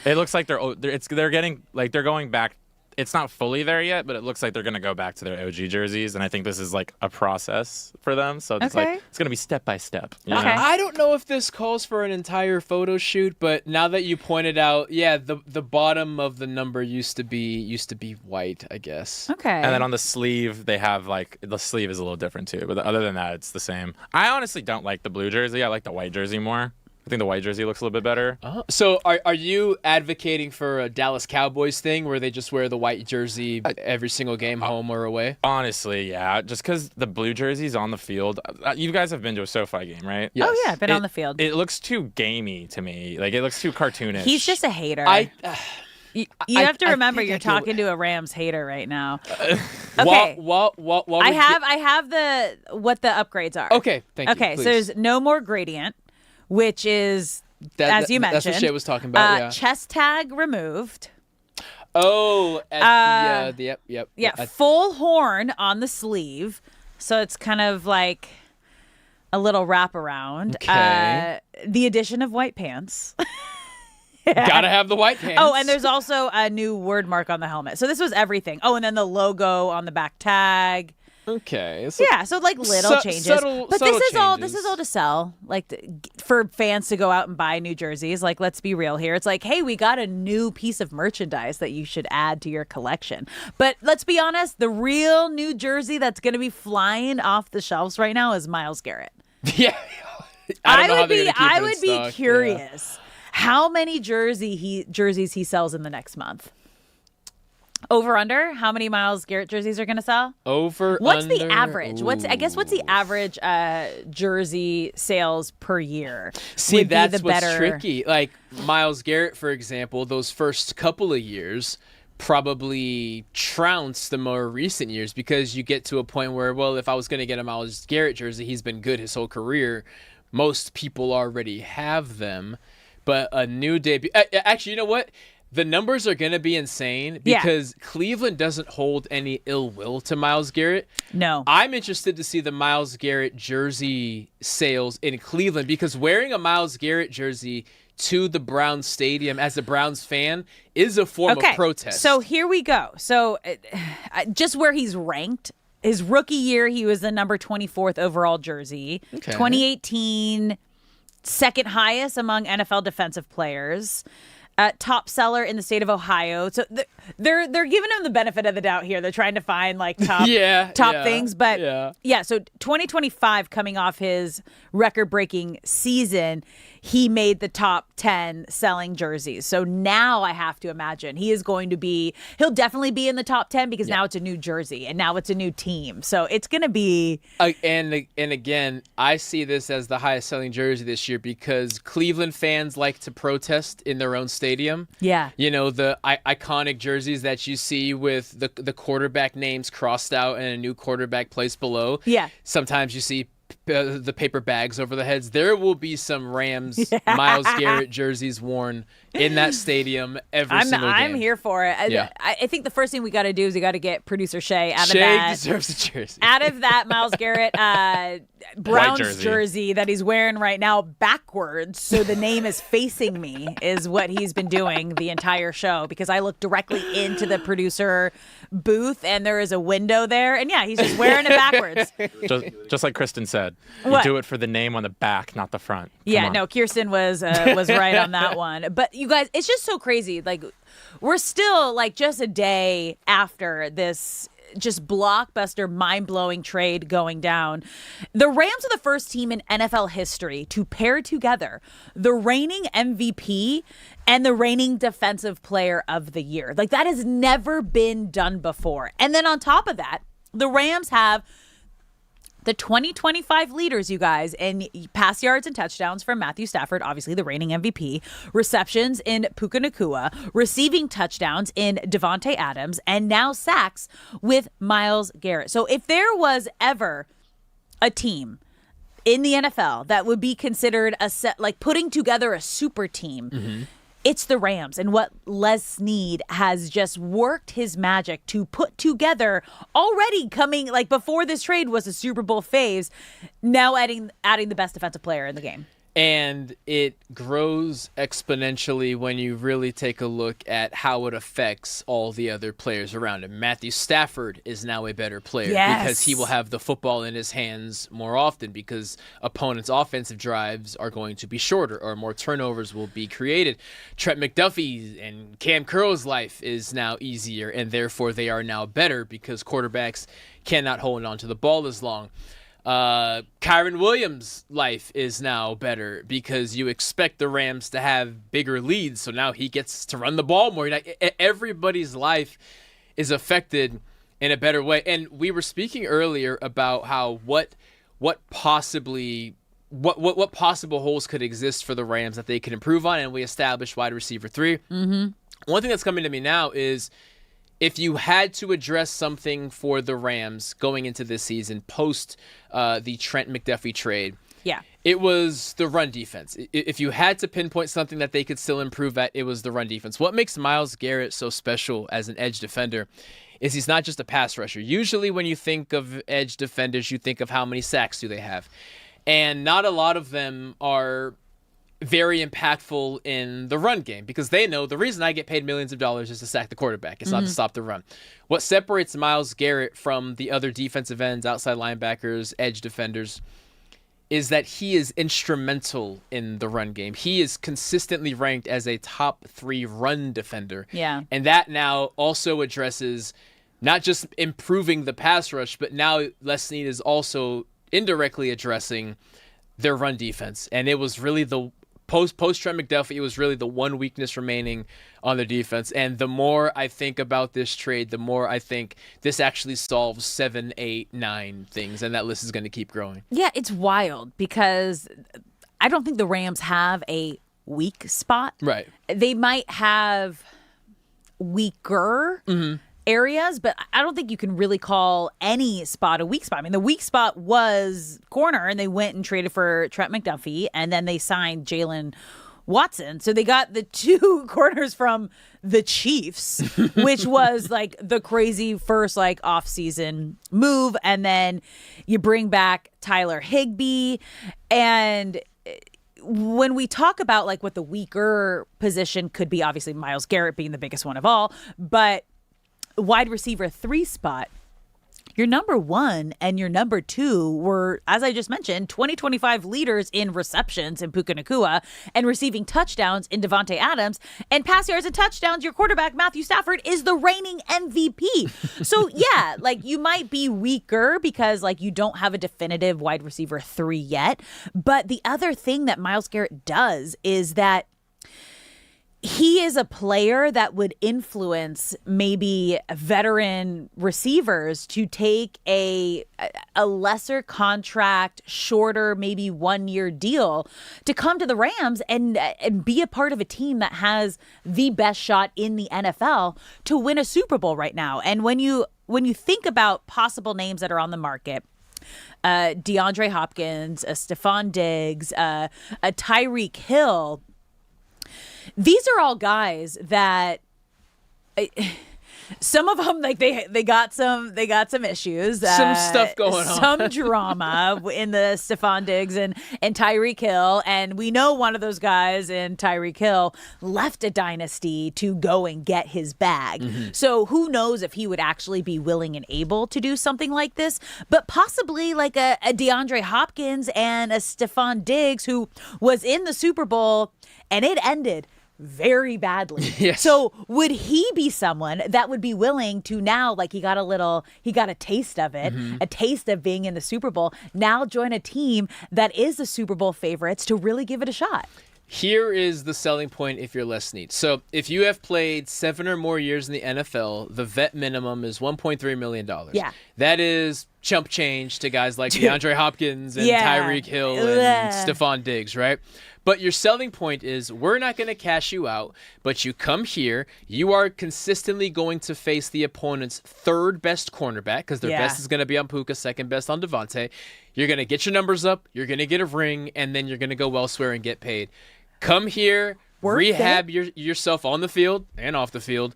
It looks like they're getting, like, they're going back. It's not fully there yet, but it looks like they're going to go back to their OG jerseys, and I think this is like a process for them. So it's like it's going to be step by step. I don't know if this calls for an entire photo shoot, but now that you pointed out, the bottom of the number used to be white, I guess. Okay. And then on the sleeve, they have like the sleeve is a little different too, but other than that, it's the same. I honestly don't like the blue jersey. I like the white jersey more. I think the white jersey looks a little bit better. So are you advocating for a Dallas Cowboys thing where they just wear the white jersey every single game, home or away? Honestly, yeah. Just because the blue jersey's on the field. You guys have been to a SoFi game, right? Yes. Oh, yeah. I've been on the field. It looks too gamey to me. Like, it looks too cartoonish. He's just a hater. You have to remember you're talking to a Rams hater right now. Okay. I have what the upgrades are. Okay, thank you. Okay, so there's no more gradient, which is, as you mentioned. That's what Shay was talking about, yeah. Chest tag removed. Oh, yep. Yeah, full horn on the sleeve. So it's kind of like a little wraparound. Okay. The addition of white pants. Gotta have the white pants. Oh, and there's also a new word mark on the helmet. So this was everything. Oh, and then the logo on the back tag. Okay. So like little changes. But this is all to sell, like for fans to go out and buy new jerseys. Like, let's be real here. It's like, hey, we got a new piece of merchandise that you should add to your collection. But let's be honest, the real new jersey that's going to be flying off the shelves right now is Myles Garrett. Yeah. I would be curious how many jerseys he sells in the next month. Over under? How many Myles Garrett jerseys are going to sell? What's the average? What's the average jersey sales per year? See, that's what's tricky. Like Myles Garrett, for example, those first couple of years probably trounced the more recent years because you get to a point where, well, if I was going to get a Myles Garrett jersey, he's been good his whole career. Most people already have them. But a new debut. Actually, you know what? The numbers are going to be insane because Cleveland doesn't hold any ill will to Myles Garrett. No. I'm interested to see the Myles Garrett jersey sales in Cleveland because wearing a Myles Garrett jersey to the Browns stadium as a Browns fan is a form of protest. So here we go. So just where he's ranked, his rookie year, he was the number 24th overall jersey. 2018, second highest among NFL defensive players. Top seller in the state of Ohio. So they're giving him the benefit of the doubt here. They're trying to find like top things. But so 2025 coming off his record-breaking season, he made the top 10 selling jerseys. So now I have to imagine he'll definitely be in the top 10 because now it's a new jersey and now it's a new team. So it's going to be. And again, I see this as the highest selling jersey this year because Cleveland fans like to protest in their own stadium. Yeah. You know, the iconic jerseys that you see with the quarterback names crossed out and a new quarterback placed below. Yeah. Sometimes you see the paper bags over the heads. There will be some Rams Myles Garrett jerseys worn in that stadium every single game. I'm here for it. Yeah. I think the first thing we got to do is we got to get producer Shay out of Shay that. deserves a jersey. Out of that Myles Garrett Browns jersey that he's wearing right now backwards, so the name is facing me, is what he's been doing the entire show because I look directly into the producer booth and there is a window there, and he's just wearing it backwards. Just like Kristen said, What? you do it for the name on the back, not the front. No, Kirsten was right on that one. But you guys, it's just so crazy. Like, we're still like just a day after this just blockbuster, mind-blowing trade going down. The Rams are the first team in NFL history to pair together the reigning MVP and the reigning defensive player of the year. Like, that has never been done before. And then on top of that, the Rams have the 2025 leaders, you guys, in pass yards and touchdowns from Matthew Stafford, obviously the reigning MVP, receptions in Puka Nacua, receiving touchdowns in Devontae Adams, and now sacks with Myles Garrett. So if there was ever a team in the NFL that would be considered putting together a super team, it's the Rams, and what Les Snead has just worked his magic to put together already coming, like before this trade was a Super Bowl phase, now adding the best defensive player in the game. And it grows exponentially when you really take a look at how it affects all the other players around him. Matthew Stafford is now a better player because he will have the football in his hands more often because opponents' offensive drives are going to be shorter or more turnovers will be created. Trent McDuffie and Cam Curl's life is now easier, and therefore they are now better because quarterbacks cannot hold on to the ball as long. Kyron Williams' life is now better because you expect the Rams to have bigger leads, so now he gets to run the ball more. Everybody's life is affected in a better way. And we were speaking earlier about how what possible holes could exist for the Rams that they could improve on, and we established wide receiver 3. Mm-hmm. One thing that's coming to me now is, if you had to address something for the Rams going into this season post the Trent McDuffie trade, it was the run defense. If you had to pinpoint something that they could still improve at, it was the run defense. What makes Myles Garrett so special as an edge defender is he's not just a pass rusher. Usually when you think of edge defenders, you think of how many sacks do they have. And not a lot of them are very impactful in the run game because they know the reason I get paid millions of dollars is to sack the quarterback. It's not to stop the run. What separates Myles Garrett from the other defensive ends, outside linebackers, edge defenders, is that he is instrumental in the run game. He is consistently ranked as a top 3 run defender. Yeah. And that now also addresses not just improving the pass rush, but now Les Snead is also indirectly addressing their run defense. And it was really the post Trent McDuffie, it was really the one weakness remaining on the defense. And the more I think about this trade, the more I think this actually solves 7, 8, 9 things, and that list is going to keep growing. Yeah, it's wild because I don't think the Rams have a weak spot. Right. They might have weaker areas, but I don't think you can really call any spot a weak spot. I mean, the weak spot was corner, and they went and traded for Trent McDuffie, and then they signed Jalen Watson. So they got the 2 corners from the Chiefs, which was like the crazy first like off-season move. And then you bring back Tyler Higbee. And when we talk about like what the weaker position could be, obviously Myles Garrett being the biggest one of all, but wide receiver 3 spot, your number 1 and your number 2 were, as I just mentioned, 2025 leaders in receptions in Puka Nacua and receiving touchdowns in Devontae Adams, and pass yards and touchdowns. Your quarterback, Matthew Stafford, is the reigning MVP. So yeah, like you might be weaker because like you don't have a definitive wide receiver 3 yet. But the other thing that Myles Garrett does is that he is a player that would influence maybe veteran receivers to take a lesser contract, shorter, maybe 1-year deal to come to the Rams and be a part of a team that has the best shot in the NFL to win a Super Bowl right now. And when you think about possible names that are on the market, DeAndre Hopkins, Stephon Diggs, a Tyreek Hill, these are all guys that some of them like they got some issues, some stuff going on, some drama in the Stephon Diggs and Tyreek Hill, and we know one of those guys in Tyreek Hill left a dynasty to go and get his bag. Mm-hmm. So who knows if he would actually be willing and able to do something like this, but possibly like a DeAndre Hopkins and a Stephon Diggs who was in the Super Bowl and it ended very badly. Yes. So would he be someone that would be willing to now, like he got a taste of it, a taste of being in the Super Bowl, now join a team that is the Super Bowl favorites to really give it a shot? Here is the selling point if you're Les Snead. So if you have played 7 or more years in the NFL, the vet minimum is $1.3 million. Yeah. That is chump change to guys like DeAndre Hopkins and Tyreek Hill and Stephon Diggs, right? But your selling point is we're not going to cash you out, but you come here, you are consistently going to face the opponent's 3rd best cornerback because their best is going to be on Puka, 2nd best on Devontae. You're going to get your numbers up, you're going to get a ring, and then you're going to go elsewhere and get paid. Come here, rehab yourself on the field and off the field,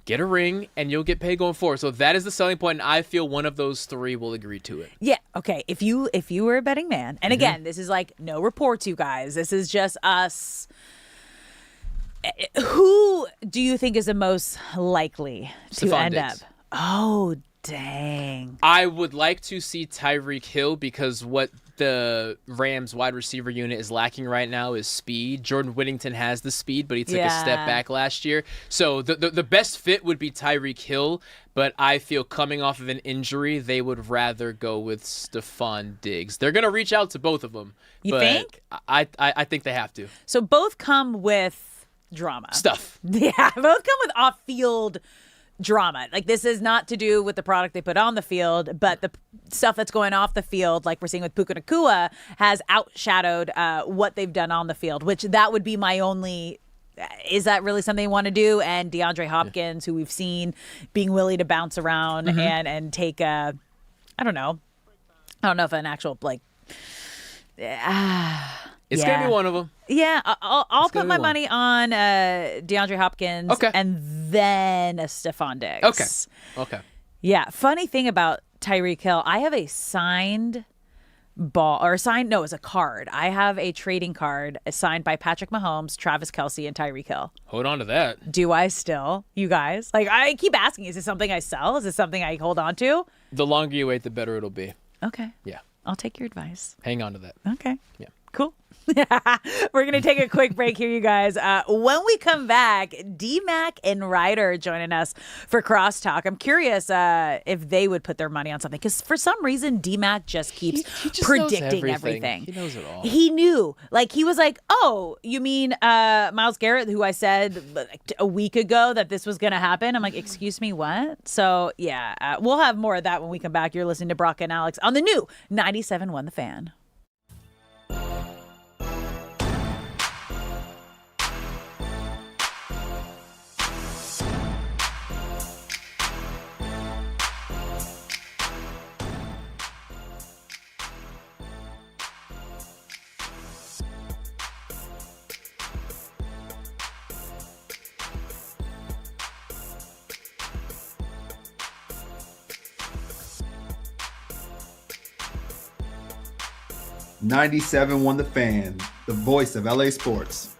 get a ring, and you'll get paid going forward. So that is the selling point, and I feel one of those 3 will agree to it. Yeah, okay. If you were a betting man, and again, this is like no reports, you guys. This is just us. Who do you think is the most likely to Stephon end Diggs. up? Oh, dang. I would like to see Tyreek Hill because what the Rams wide receiver unit is lacking right now is speed. Jordan Whittington has the speed, but he took a step back last year. So the best fit would be Tyreek Hill, but I feel coming off of an injury, they would rather go with Stephon Diggs. They're going to reach out to both of them. You think? I think they have to. So both come with drama. Stuff. Yeah, both come with off-field drama. Like this is not to do with the product they put on the field, but the stuff that's going off the field, like we're seeing with Puka Nacua, has outshadowed what they've done on the field, which that would be my only... Is that really something you want to do? And DeAndre Hopkins, who we've seen being willing to bounce around and take a... I don't know if an actual, like... It's going to be one of them. Yeah, I'll put my money on DeAndre Hopkins and then a Stephon Diggs. Okay. Yeah, funny thing about Tyreek Hill, I have a signed ball, or signed, no, it's a card. I have a trading card signed by Patrick Mahomes, Travis Kelce, and Tyreek Hill. Hold on to that. Do I still, you guys? Like, I keep asking, is this something I sell? Is this something I hold on to? The longer you wait, the better it'll be. Okay. Yeah. I'll take your advice. Hang on to that. Okay. Yeah. Cool. We're going to take a quick break here, you guys. When we come back, D-Mac and Reiter are joining us for Crosstalk. I'm curious if they would put their money on something, because for some reason, D-Mac just keeps he just predicting knows everything. He knows it all. He knew. Like, he was like, oh, you mean Myles Garrett, who I said a week ago that this was going to happen? I'm like, excuse me, what? So, yeah, we'll have more of that when we come back. You're listening to Brock and Alex on the new 97.1 The Fan. 97.1 The Fan, the voice of LA sports.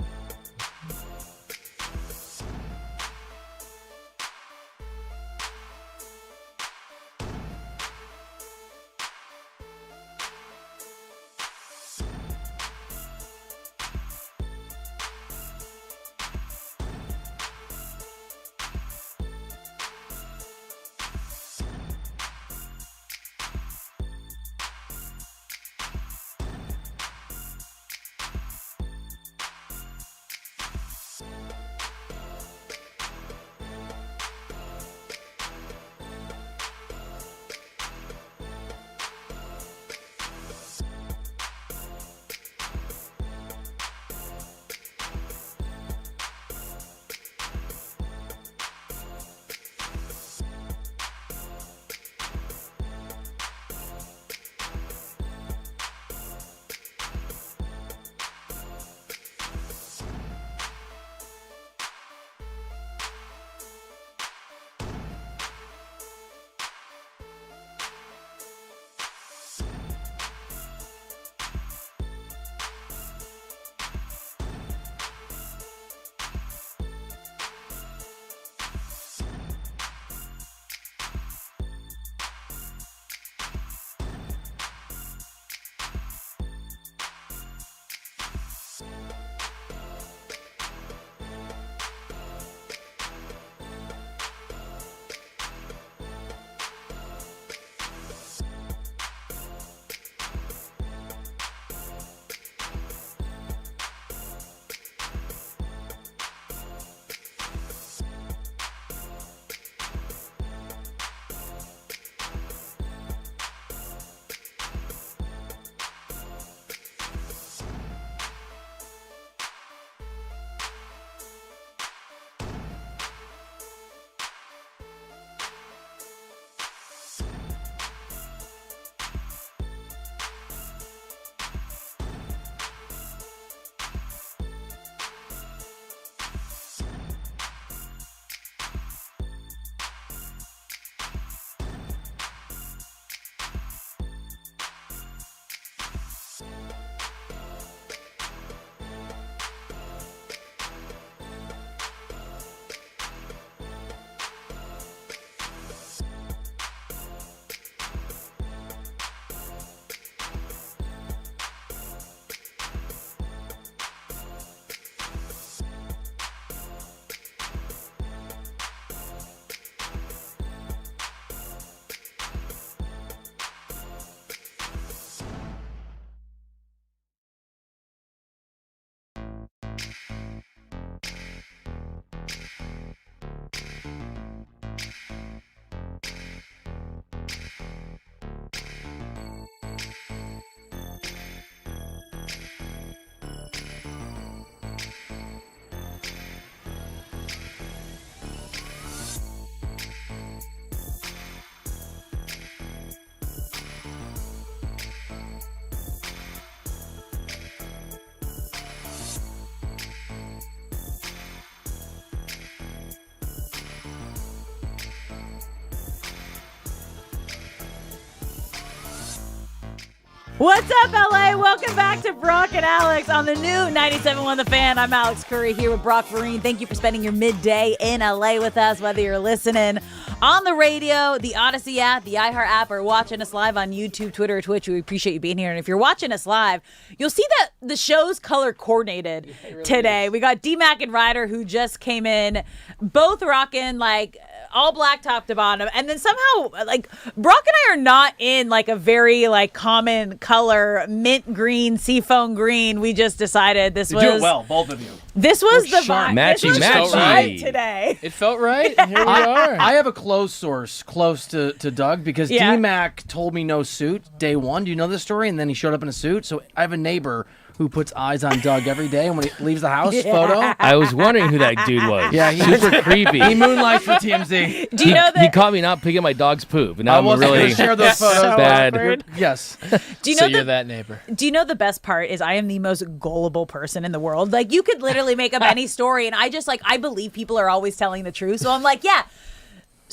What's up, LA? Welcome back to Brock and Alex on the new 97.1 The Fan. I'm Alex Curry here with Brock Vereen. Thank you for spending your midday in LA with us, whether you're listening on the radio, the Odyssey app, the iHeart app, or watching us live on YouTube, Twitter, or Twitch. We appreciate you being here. And if you're watching us live, you'll see that the show's color coordinated today. We got D-Mac and Reiter, who just came in, both rocking like all black top to bottom. And then somehow, like, Brock and I are not in like a very like common color, mint green, seafoam green. We just decided this was... You do it well, both of you. This was the vibe. Matchy. Today. It felt right. And here we are. I have a close source close to Doug because D-Mac told me no suit day one. Do you know this story? And then he showed up in a suit. So I have a neighbor who puts eyes on Doug every day, and when he leaves the house, photo. I was wondering who that dude was. Yeah, super creepy. He moonlights for TMZ. Do you know that he caught me not picking my dog's poop, and now I I'm wasn't really gonna share those photos. bad. Awkward. Yes. Do you know you're that neighbor? Do you know the best part is I am the most gullible person in the world. Like, you could literally make up any story, and I just like I believe people are always telling the truth. So I'm like, yeah.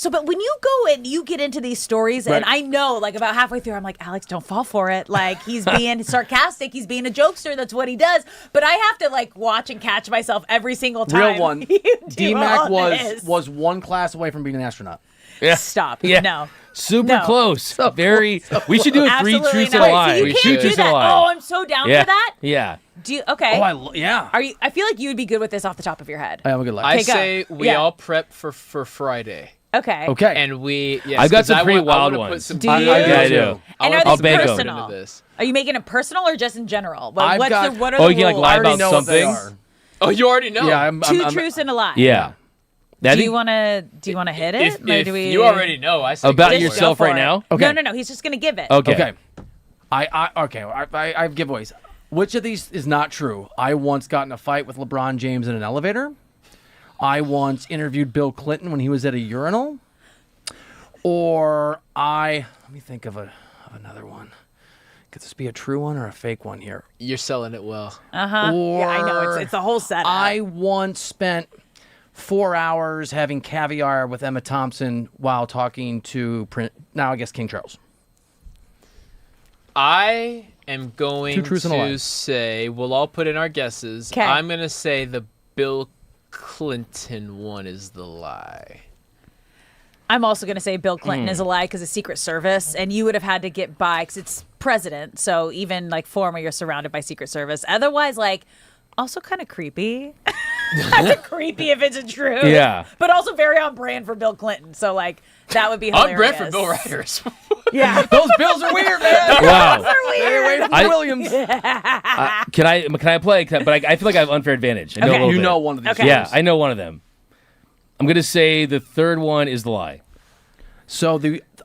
But when you go and you get into these stories, and I know, like, about halfway through, I'm like, Alex, don't fall for it. Like, he's being sarcastic. He's being a jokester. That's what he does. But I have to, like, watch and catch myself every single time. Real one. D-Mac was one class away from being an astronaut. Yeah. Stop. Yeah. No. Super close. Very. We should do a three Absolutely truths and not. a lie. So you can't do that. Oh, I'm so down for that. Yeah. Do you, okay. Yeah. Are you? I feel like you would be good with this off the top of your head. I have a good life. I say we all prep for Friday. Okay. Okay. And we, yes, I've got some pretty I wild wanna ones. Put some Do you? Yeah, I do. And are I'll these bake 'em. personal? Are you making it personal or just in general? What I've are got- the, what are Oh, the you can like rules? lie I already about know what they something. are. Oh, you already know. Yeah, Two truths and a lie. Yeah. Do you want to hit it? Or do we? You already know. I say About go for yourself it. right now? Okay. No. He's just gonna give it. Okay. I have giveaways. Which of these is not true? I once got in a fight with LeBron James in an elevator. I once interviewed Bill Clinton when he was at a urinal. Or let me think of another one. Could this be a true one or a fake one here? You're selling it well. Yeah, I know. It's a whole setup. I once spent 4 hours having caviar with Emma Thompson while talking to King Charles. I am going Two truths and a lie. to say, we'll all put in our guesses. 'Kay. I'm going to say the Bill Clinton one is the lie. I'm also gonna say Bill Clinton is a lie because of Secret Service, and you would have had to get by because it's president. So even like former, you're surrounded by Secret Service. Otherwise, like, also kind of creepy. Kind of creepy if it's a truth. Yeah. But also very on brand for Bill Clinton. So like that would be hilarious. On brand for Bill Reiter. Yeah. Those bills are weird, man. Wow. Those are weird. Stay away from the Williams. Can I play? But I feel like I have unfair advantage. I know a little You bit. know one of these. Okay. Yeah, I know one of them. I'm gonna say the third one is the lie. So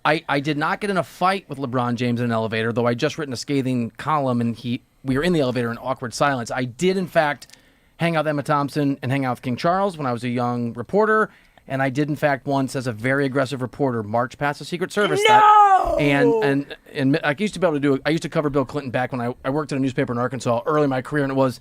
I did not get in a fight with LeBron James in an elevator, though I just written a scathing column and we were in the elevator in awkward silence. I did in fact hang out with Emma Thompson and hang out with King Charles when I was a young reporter, and I did in fact once, as a very aggressive reporter, march past the Secret Service. No! And I used to be able to do it. I used to cover Bill Clinton back when I worked at a newspaper in Arkansas early in my career, and it was,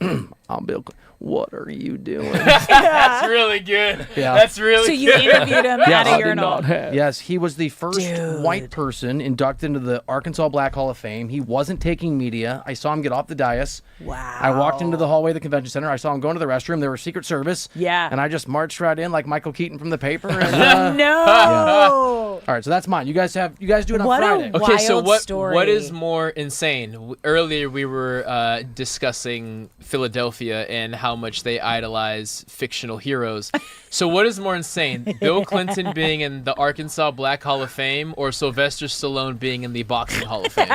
I'm Bill Clinton. What are you doing? That's really good. Yeah. That's really So good. you interviewed him at a urinal. Yes, he was the first white person inducted into the Arkansas Black Hall of Fame. He wasn't taking media. I saw him get off the dais. Wow. I walked into the hallway of the convention center. I saw him going to the restroom. There was Secret Service. Yeah. And I just marched right in like Michael Keaton from the paper. And, No. All right, so that's mine. You guys do it on What a Friday. Okay, so Wild what story. is more insane? Earlier we were discussing Philadelphia and how much they idolize fictional heroes. So what is more insane? Bill Clinton being in the Arkansas Black Hall of Fame or Sylvester Stallone being in the Boxing Hall of Fame?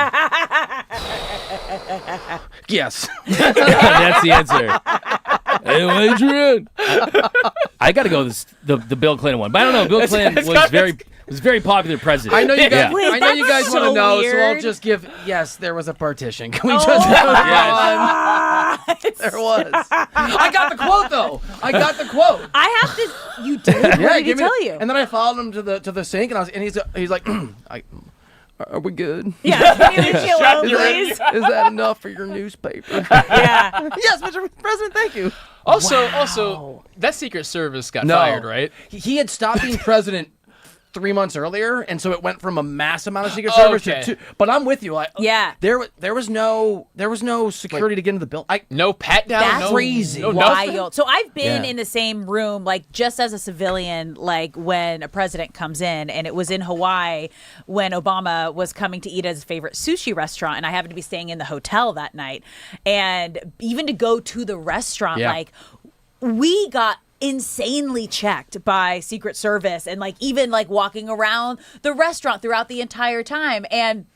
Yes. That's the answer. Hey, Adrian. I got to go with the Bill Clinton one, but I don't know. Bill Clinton was very popular president. I know you guys. Yeah. Wait, I know you guys that's want to so know, so I'll weird. just give. Yes, there was a partition. Can we just? Yes. There was. I got the quote though. I got the quote. I have to. You did. What did he give me tell the- you? And then I followed him to the sink, and he's like, are we good? Yeah. Can you leave me alone, please? Is that enough for your newspaper? Yeah. Yes, Mr. President. Thank you. Also, that Secret Service got fired, right? He had stopped being president 3 months earlier, and so it went from a mass amount of Secret Service Okay. to two. But I'm with you. Yeah. There was no security to get into the building. No pat down. That's no, crazy. No nothing? wild. So I've been Yeah. in the same room, like just as a civilian, like when a president comes in, and it was in Hawaii when Obama was coming to eat at his favorite sushi restaurant, and I happened to be staying in the hotel that night. And even to go to the restaurant, Yeah. like we got insanely checked by Secret Service, and like even like walking around the restaurant throughout the entire time. And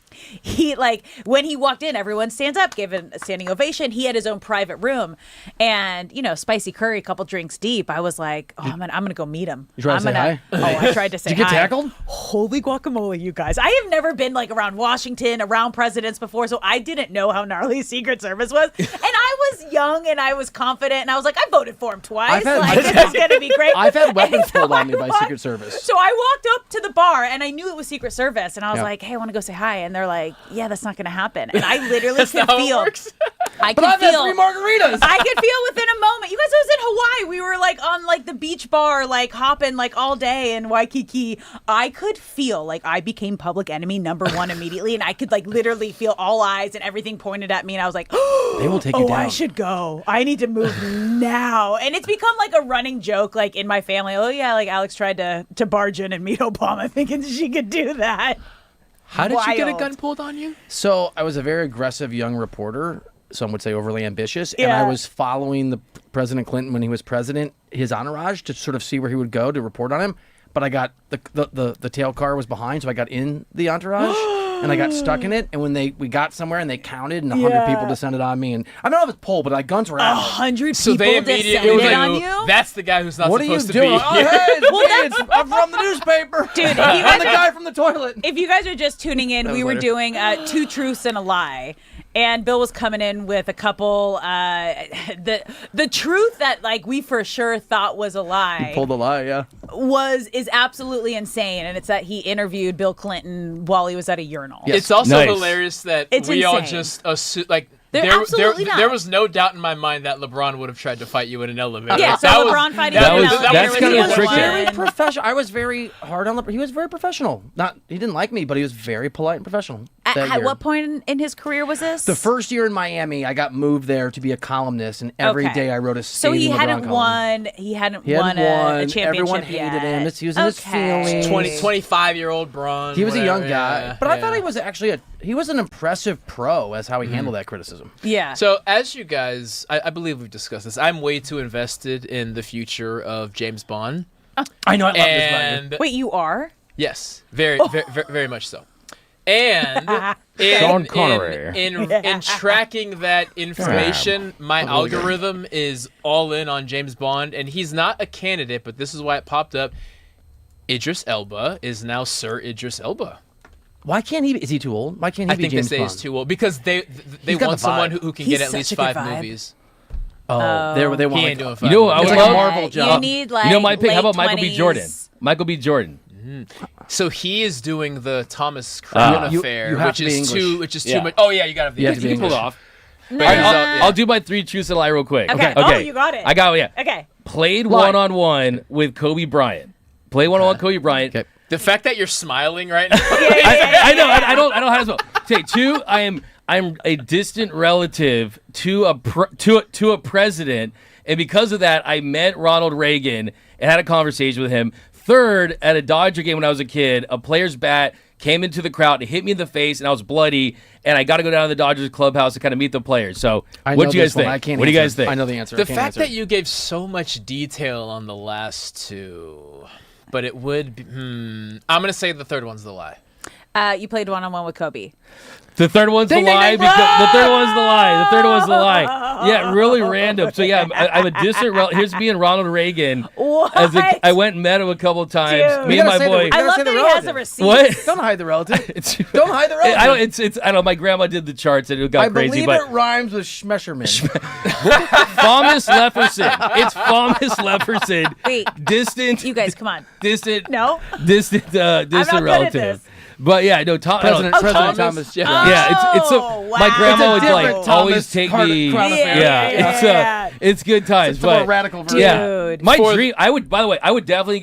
he, like, when he walked in, everyone stands up, gave him a standing ovation. He had his own private room, and spicy curry, a couple drinks deep. I was like, oh, I'm gonna go meet him. You tried to say hi? Oh, I tried to say Did you get hi. tackled? Holy guacamole, you guys! I have never been like around Washington, around presidents before, so I didn't know how gnarly Secret Service was. And I was young and I was confident, and I was like, I voted for him twice. This is gonna be great. I've had weapons pulled on me I by walked- Secret Service. So I walked up to the bar, and I knew it was Secret Service, and I was Yeah. like, hey, I want to go say hi. And they're like, yeah, that's not going to happen. And I literally could how it feel. works? I But could I've had feel 3 margaritas. I could feel within a moment. You guys, I was in Hawaii. We were like on like the beach bar, like hopping like all day in Waikiki. I could feel like I became public enemy #1 immediately, and I could like literally feel all eyes and everything pointed at me, and I was like, They will take you down. I should go. I need to move now. And it's become like a running joke, like in my family. Oh yeah, like Alex tried to barge in and meet Obama, thinking she could do that. How did you get a Wild. gun pulled on you? So I was a very aggressive young reporter. Some would say overly ambitious. And Yeah. I was following the President Clinton when he was president, his entourage, to sort of see where he would go to report on him. But I got the tail car was behind, so I got in the entourage and I got stuck in it. And when we got somewhere and they counted and 100 people descended on me, and I don't know if it's poll, but like guns were out. 100 So people they immediately descended knew on you? that's the guy who's not What are you supposed to doing? be. Oh, hey, it's me. I'm from the newspaper. Dude, if you I'm guys the guy from the toilet. If you guys are just tuning in, we were doing 2 truths and a lie. And Bill was coming in with a couple, the truth that like we for sure thought was a lie. Pulled the lie, yeah. Is absolutely insane, and it's that he interviewed Bill Clinton while he was at a urinal. Yes. It's also Nice. hilarious that It's we all insane. just assume like. They're absolutely not. There was no doubt in my mind that LeBron would have tried to fight you in an elevator. Yeah, Like, so that was- LeBron fighting that in an was- elevator that's was kinda the other tricky. one. Very professional. I was very hard on he was very professional. He didn't like me, but he was very polite and professional. that At year. what point in his career was this? The first year in Miami, I got moved there to be a columnist, and every Okay. day I wrote a So scathing he LeBron hadn't column. won. He hadn't He hadn't won a won. championship Everyone yet. hated him. He was in his feelings. 25-year-old Braun. He was a young whatever, guy, yeah, but I yeah. thought he was actually he was an impressive pro as how he handled that criticism. Yeah. So as you guys, I believe we've discussed this. I'm way too invested in the future of James Bond. I know. I love this And about Wait, you are? yes, very, very much so. And Sean Connery. in tracking that information, my algorithm is all in on James Bond, and he's not a candidate, but this is why it popped up. Idris Elba is now Sir Idris Elba. Why can't he? Is he too old? Why can't he I be think James they say Bond? he's too old because they He's got want the someone vibe. who can He's get at least such a good 5 vibe. movies. Oh, they want He like, ain't doing You 5 know, I movies. would like a love. Marvel job. You need like You know, my pick. How about late Michael B. Jordan? 20s. Michael B. Jordan. So he is doing the Thomas Crown You- affair, you have which to be is English. too Yeah. much. Oh yeah, you gotta have the You have to English. be You can pull it English. off. No. All right, Yeah. I'll do my 3 truths and a lie real quick. Okay. Oh, you got it. I got it. Yeah. Okay. Played Lie. one-on-one with Kobe Bryant. Played one-on-one with Kobe Bryant. Okay. The fact that you're smiling right now. I know. I don't know how to spell. Okay, 2. I'm a distant relative to a president, and because of that, I met Ronald Reagan and had a conversation with him. 3rd, at a Dodger game when I was a kid, a player's bat came into the crowd and hit me in the face, and I was bloody, and I got to go down to the Dodgers clubhouse to kind of meet the players. So, what do you guys think? I can't What do you guys answer. think? I know the answer. I The can't fact answer. that you gave so much detail on the last 2, but it would be. I'm gonna say the 3rd one's the lie. You played one-on-one with Kobe. The 3rd one's the Ding, lie. ding, ding. Because the 3rd one's the lie. The 3rd one's the lie. Yeah, really random. So yeah, I'm a distant relative. Here's me and Ronald Reagan. What? I went and met him a couple times. Dude. Me You and gotta my say the- boy. you I gotta love say that the he has a relative. receipt. What? Don't hide the relative. It's, Don't hide the relative. I don't. It's. I don't know. My grandma did the charts and it got I crazy. believe But it rhymes with Schmesherman. Thomas Lefferson. It's Thomas Lefferson. Wait. Distant. You guys, come on. Distant. No? Distant. Distant good at relative. this. But yeah, no. President Thomas Thomas Jefferson. Yeah, it's Oh, my wow. grandma would It's a like different always Thomas take Crown me. Affair. Yeah. It's good times. It's a more but radical version. Yeah, Dude. my For- dream. I would. By the way, I would definitely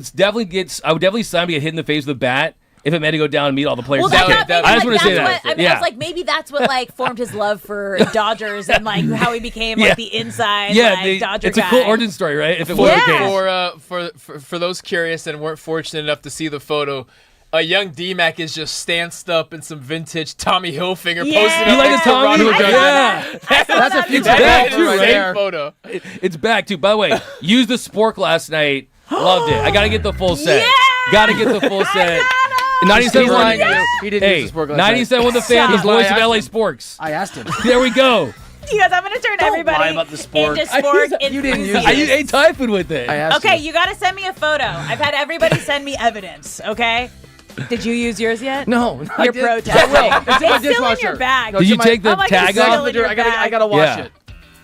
sign to get hit in the face with a bat if it meant to go down and meet all the players. Well, of the I kid. thought I just maybe want to say that's that. what, I mean, I was like, maybe that's what like formed his love for Dodgers and like how he became like Yeah. the inside Yeah, like, Dodger it's guy. a cool origin story, right? If it For, was the case. for those curious and weren't fortunate enough to see the photo, a young D-Mac is just stanced up in some vintage Tommy Hilfiger Yeah. posted You up like next the to Tommy? Ronald Reagan. Yeah. That's a future back bag too, right right? there. Photo. It's back too. By the way, used the spork last night. Loved it. I got to get the full set. Yeah! Got to get the full set. 97 He's lying to won. you. He didn't Hey, use the spork last night. 97 won the fan. He's The voice of lying. LA Sporks. I asked him. There we go. You guys, I'm gonna turn everybody lie about the sport. into sport You didn't use enthusiasts. I used ate Thai food with it. I asked Okay, him. you gotta send me a photo. I've had everybody send me evidence. Okay. Did you use yours yet? No, I You're did. protesting. I will. It's in my It's still in dishwasher. your bag. No, Did it's you in my- take the Oh my God, tag it's still off? in your I bag. gotta wash Yeah. it.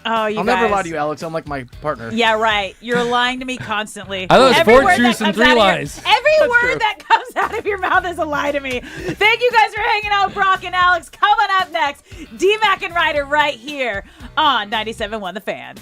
Oh, you I'll guys. never lie to you, Alex. I'm like my partner. Yeah, right. You're lying to me constantly. I thought it was Every 4 word truths that and comes 3 out of your- lies. Every That's word true. that comes out of your mouth is a lie to me. Thank you guys for hanging out with Brock and Alex. Coming up next, D-Mac and Reiter right here on 97.1 The Fan.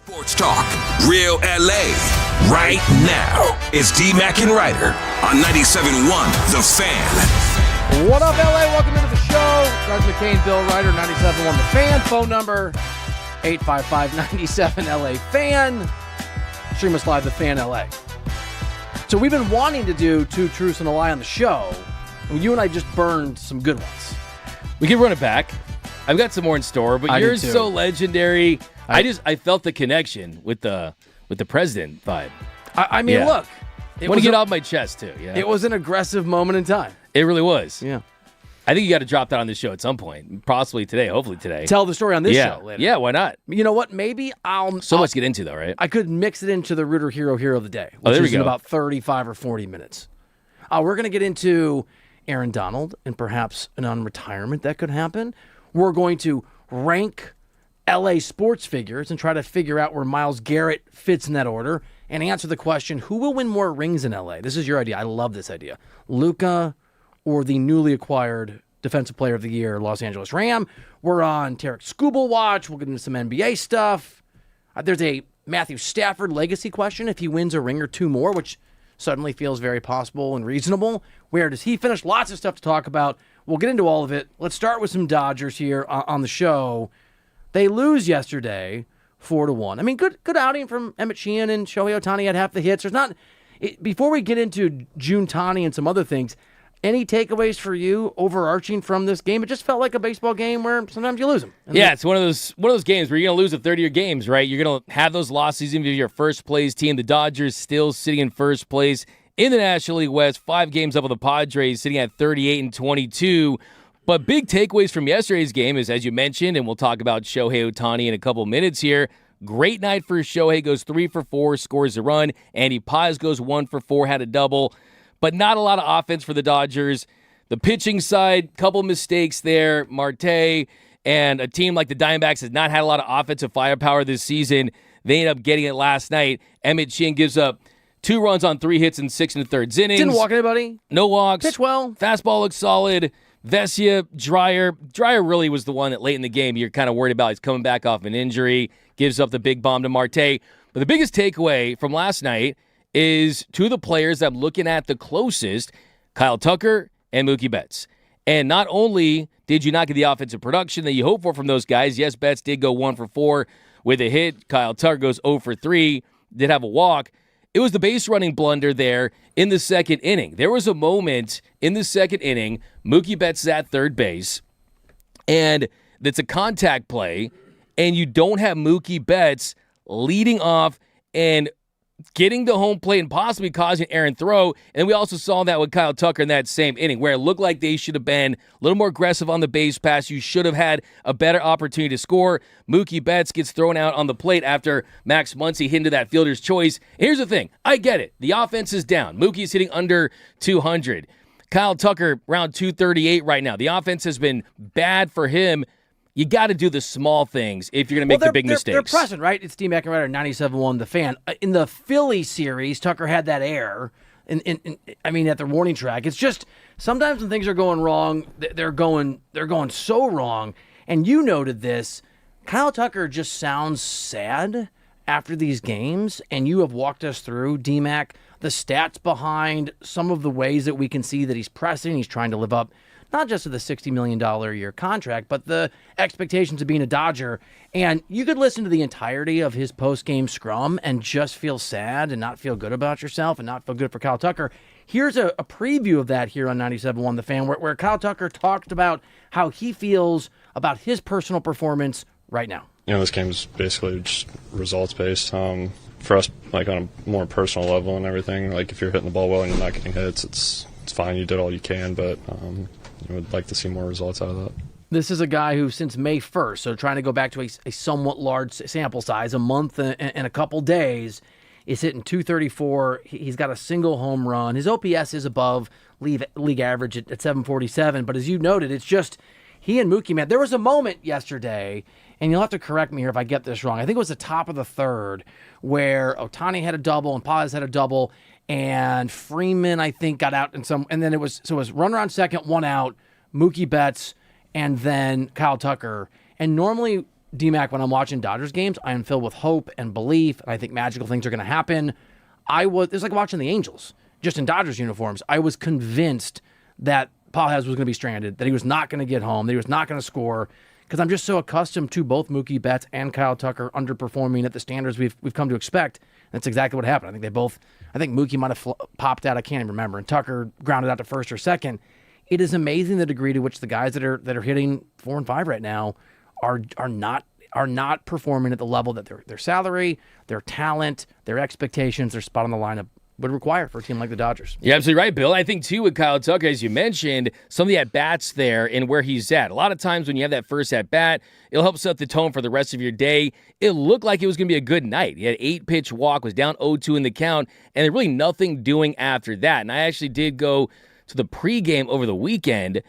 Sports Talk, Real LA. Right now, it's D-Mac and Reiter on 97.1 The Fan. What up, LA? Welcome into the show. Travis McCain, Bill Reiter, 97.1 The Fan. Phone number, 855-97-LA Fan. Stream us live, The Fan LA. So we've been wanting to do Two Truths and a Lie on the show. And you and I just burned some good ones. We can run it back. I've got some more in store, but I do yours too. so legendary. I felt the connection with the president vibe. I mean, Yeah. look. I want to get off my chest, too. Yeah. It was an aggressive moment in time. It really was. Yeah. I think you got to drop that on this show at some point. Possibly today, hopefully today. Tell the story on this yeah. show later. Yeah, why not? You know what? Maybe I'll... So much to get into, though, right? I could mix it into the Rooter Hero of the Day, Oh, which there we is in go. about 35 or 40 minutes. We're going to get into Aaron Donald and perhaps an unretirement that could happen. We're going to rank LA sports figures and try to figure out where Myles Garrett fits in that order and answer the question, who will win more rings in LA? This is your idea. I love this idea. Luka or the newly acquired Defensive Player of the Year, Los Angeles Ram. We're on Tarek Skubal watch. We'll get into some NBA stuff. There's a Matthew Stafford legacy question if he wins a ring or two more, which suddenly feels very possible and reasonable. Where does he finish? Lots of stuff to talk about. We'll get into all of it. Let's start with some Dodgers here on the show. They lose yesterday 4-1. I mean, good outing from Emmett Sheehan and Shohei Ohtani had half the hits. Before we get into June Tani and some other things, any takeaways for you overarching from this game? It just felt like a baseball game where sometimes you lose them. It's one of those games where you're going to lose a third of your games, right? You're going to have those losses even if you're first place team. The Dodgers still sitting in first place in the National League West, 5 games up on the Padres, sitting at 38-22. But big takeaways from yesterday's game is, as you mentioned, and we'll talk about Shohei Ohtani in a couple minutes here. Great night for Shohei, goes 3 for 4, scores a run. Andy Paz goes 1 for 4, had a double. But not a lot of offense for the Dodgers. The pitching side, couple mistakes there. Marte and a team like the Diamondbacks has not had a lot of offensive firepower this season. They ended up getting it last night. Emmett Sheehan gives up 2 runs on 3 hits in 6 1/3 innings. Didn't walk anybody. No walks. Pitch well. Fastball looks solid. Vesia, Dreyer really was the one that late in the game you're kind of worried about. He's coming back off an injury. Gives up the big bomb to Marte. But the biggest takeaway from last night is 2 of the players I'm looking at the closest, Kyle Tucker and Mookie Betts. And not only did you not get the offensive production that you hope for from those guys, yes, Betts did go 1 for 4 with a hit. Kyle Tucker goes 0 for 3, did have a walk. It was the base running blunder there in the second inning. There was a moment in the second inning, Mookie Betts is at third base, and it's a contact play, and you don't have Mookie Betts leading off and getting the home plate and possibly causing an errant throw. And we also saw that with Kyle Tucker in that same inning where it looked like they should have been a little more aggressive on the base pass. You should have had a better opportunity to score. Mookie Betts gets thrown out on the plate after Max Muncy hit into that fielder's choice. And here's the thing. I get it. The offense is down. Mookie's hitting under 200. Kyle Tucker around 238 right now. The offense has been bad for him. You got to do the small things if you're going to make the big mistakes. They're pressing, right? It's D. McIntyre, 97.1 The Fan. In the Philly series, Tucker had that error. At the warning track. It's just sometimes when things are going wrong, they're going so wrong. And you noted this. Kyle Tucker just sounds sad after these games, and you have walked us through, D-Mac, the stats behind some of the ways that we can see that he's pressing. He's trying to live up not just to the $60 million a year contract, but the expectations of being a Dodger. And you could listen to the entirety of his post-game scrum and just feel sad and not feel good about yourself and not feel good for Kyle Tucker. Here's a preview of that here on 97.1 The Fan, where Kyle Tucker talked about how he feels about his personal performance right now. This game is basically just results-based. For us, like on a more personal level and everything, like if you're hitting the ball well and you're not getting hits, it's fine. You did all you can, but you would like to see more results out of that. This is a guy who, since May 1st, so trying to go back to a somewhat large sample size, a month and a couple days, is hitting 234. He's got a single home run. His OPS is above league average at 747, but as you noted, it's just he and Mookie, man. There was a moment yesterday, and you'll have to correct me here if I get this wrong. I think it was the top of the third where Ohtani had a double and Paz had a double, and Freeman, I think, got out and then it was run around second, 1 out, Mookie Betts, and then Kyle Tucker. And normally, D-Mac, when I'm watching Dodgers games, I am filled with hope and belief, and I think magical things are going to happen. It's like watching the Angels, just in Dodgers uniforms. I was convinced that Paz was going to be stranded, that he was not going to get home, that he was not going to score, because I'm just so accustomed to both Mookie Betts and Kyle Tucker underperforming at the standards we've come to expect. That's exactly what happened. I think Mookie might have popped out. I can't even remember. And Tucker grounded out to first or second. It is amazing the degree to which the guys that are hitting 4 and 5 right now are not performing at the level that their salary, their talent, their expectations, their spot on the lineup would require for a team like the Dodgers. You're absolutely right, Bill. I think, too, with Kyle Tucker, as you mentioned, some of the at-bats there and where he's at. A lot of times when you have that first at-bat, it'll help set the tone for the rest of your day. It looked like it was going to be a good night. He had 8-pitch walk, was down 0-2 in the count, and there's really nothing doing after that. And I actually did go to the pregame over the weekend.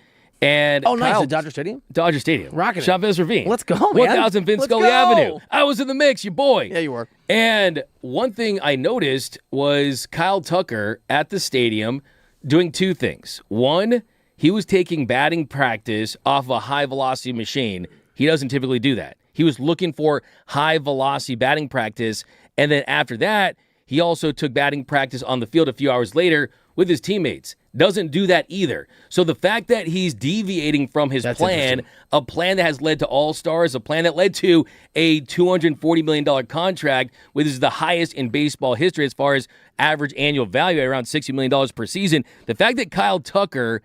And nice. At Dodger Stadium? Dodger Stadium. Rocking it. Chavez Ravine. Let's go, man. 1000 Vince Scully Avenue. I was in the mix, your boy. Yeah, you were. And one thing I noticed was Kyle Tucker at the stadium doing 2 things. One, he was taking batting practice off a high-velocity machine. He doesn't typically do that. He was looking for high-velocity batting practice. And then after that, he also took batting practice on the field a few hours later with his teammates. Doesn't do that either. So the fact that he's deviating from his plan, a plan that has led to All-Stars, a plan that led to a $240 million contract, which is the highest in baseball history as far as average annual value at around $60 million per season. The fact that Kyle Tucker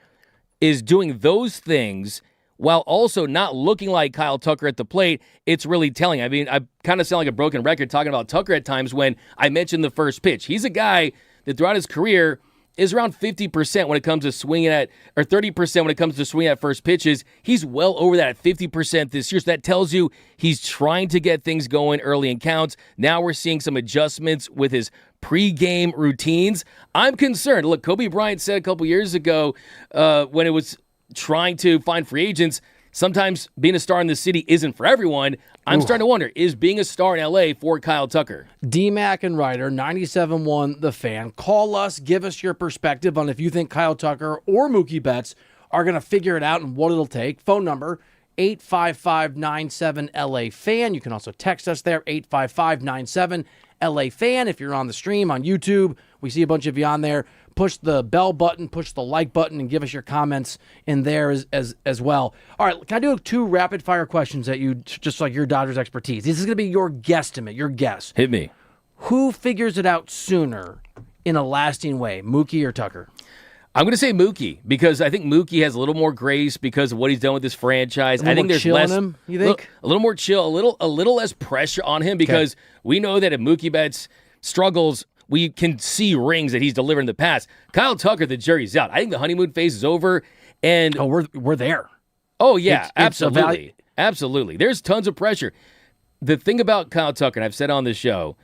is doing those things while also not looking like Kyle Tucker at the plate, it's really telling. I mean, I kind of sound like a broken record talking about Tucker at times when I mentioned the first pitch. He's a guy that throughout his career is around 50% when it comes to swinging at, or 30% when it comes to swinging at first pitches. He's well over that at 50% this year. So that tells you he's trying to get things going early in counts. Now we're seeing some adjustments with his pre-game routines. I'm concerned. Look, Kobe Bryant said a couple years ago when it was trying to find free agents, sometimes being a star in the city isn't for everyone. I'm starting to wonder, is being a star in LA for Kyle Tucker? D-Mac and Reiter, 97.1 The Fan. Call us, give us your perspective on if you think Kyle Tucker or Mookie Betts are going to figure it out and what it'll take. Phone number, 855-97-LA-FAN. You can also text us there, 855-97-LA-FAN. If you're on the stream on YouTube, we see a bunch of you on there. Push the bell button, push the like button, and give us your comments in there as well. All right, can I do 2 rapid-fire questions at you, just like your Dodgers expertise? This is going to be your guesstimate, your guess. Hit me. Who figures it out sooner in a lasting way, Mookie or Tucker? I'm going to say Mookie because I think Mookie has a little more grace because of what he's done with this franchise. I think there's less him, you think? A little more chill, a little less pressure on him because we know that if Mookie Betts struggles, we can see rings that he's delivered in the past. Kyle Tucker, the jury's out. I think the honeymoon phase is over, and we're there. Oh yeah, It's absolutely, absolutely. There's tons of pressure. The thing about Kyle Tucker, and I've said on the show,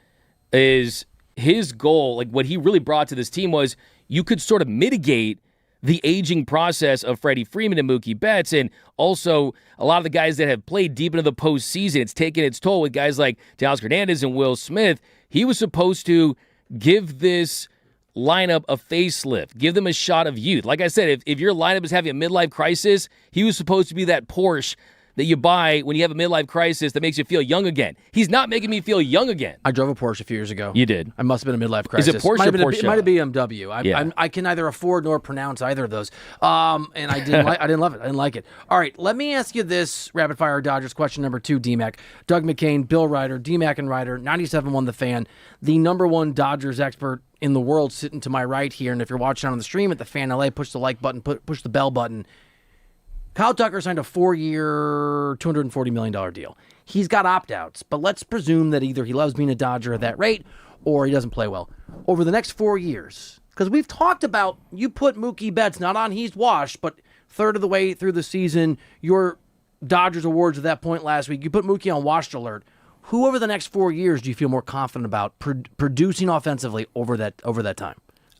is his goal, like what he really brought to this team was you could sort of mitigate the aging process of Freddie Freeman and Mookie Betts, and also a lot of the guys that have played deep into the postseason. It's taken its toll with guys like Teoscar Hernandez and Will Smith. He was supposed to give this lineup a facelift, give them a shot of youth. Like I said, if your lineup is having a midlife crisis, he was supposed to be that Porsche that you buy when you have a midlife crisis that makes you feel young again. He's not making me feel young again. I drove a Porsche a few years ago. You did? I must have been a midlife crisis. Is it Porsche or Porsche? It might have been BMW. I can neither afford nor pronounce either of those. And I didn't I didn't love it. I didn't like it. All right, let me ask you this rapid fire Dodgers question number 2, D-Mac. Doug McCain, Bill Reiter, D-Mac and Reiter, 97.1 The Fan, the number 1 Dodgers expert in the world sitting to my right here. And if you're watching on the stream at the Fan LA, push the like button, push the bell button. Kyle Tucker signed a 4-year, $240 million deal. He's got opt-outs, but let's presume that either he loves being a Dodger at that rate or he doesn't play well. Over the next 4 years, because we've talked about, you put Mookie Betts not on he's washed, but third of the way through the season, your Dodgers awards at that point last week, you put Mookie on washed alert. Who over the next 4 years do you feel more confident about producing offensively over that time?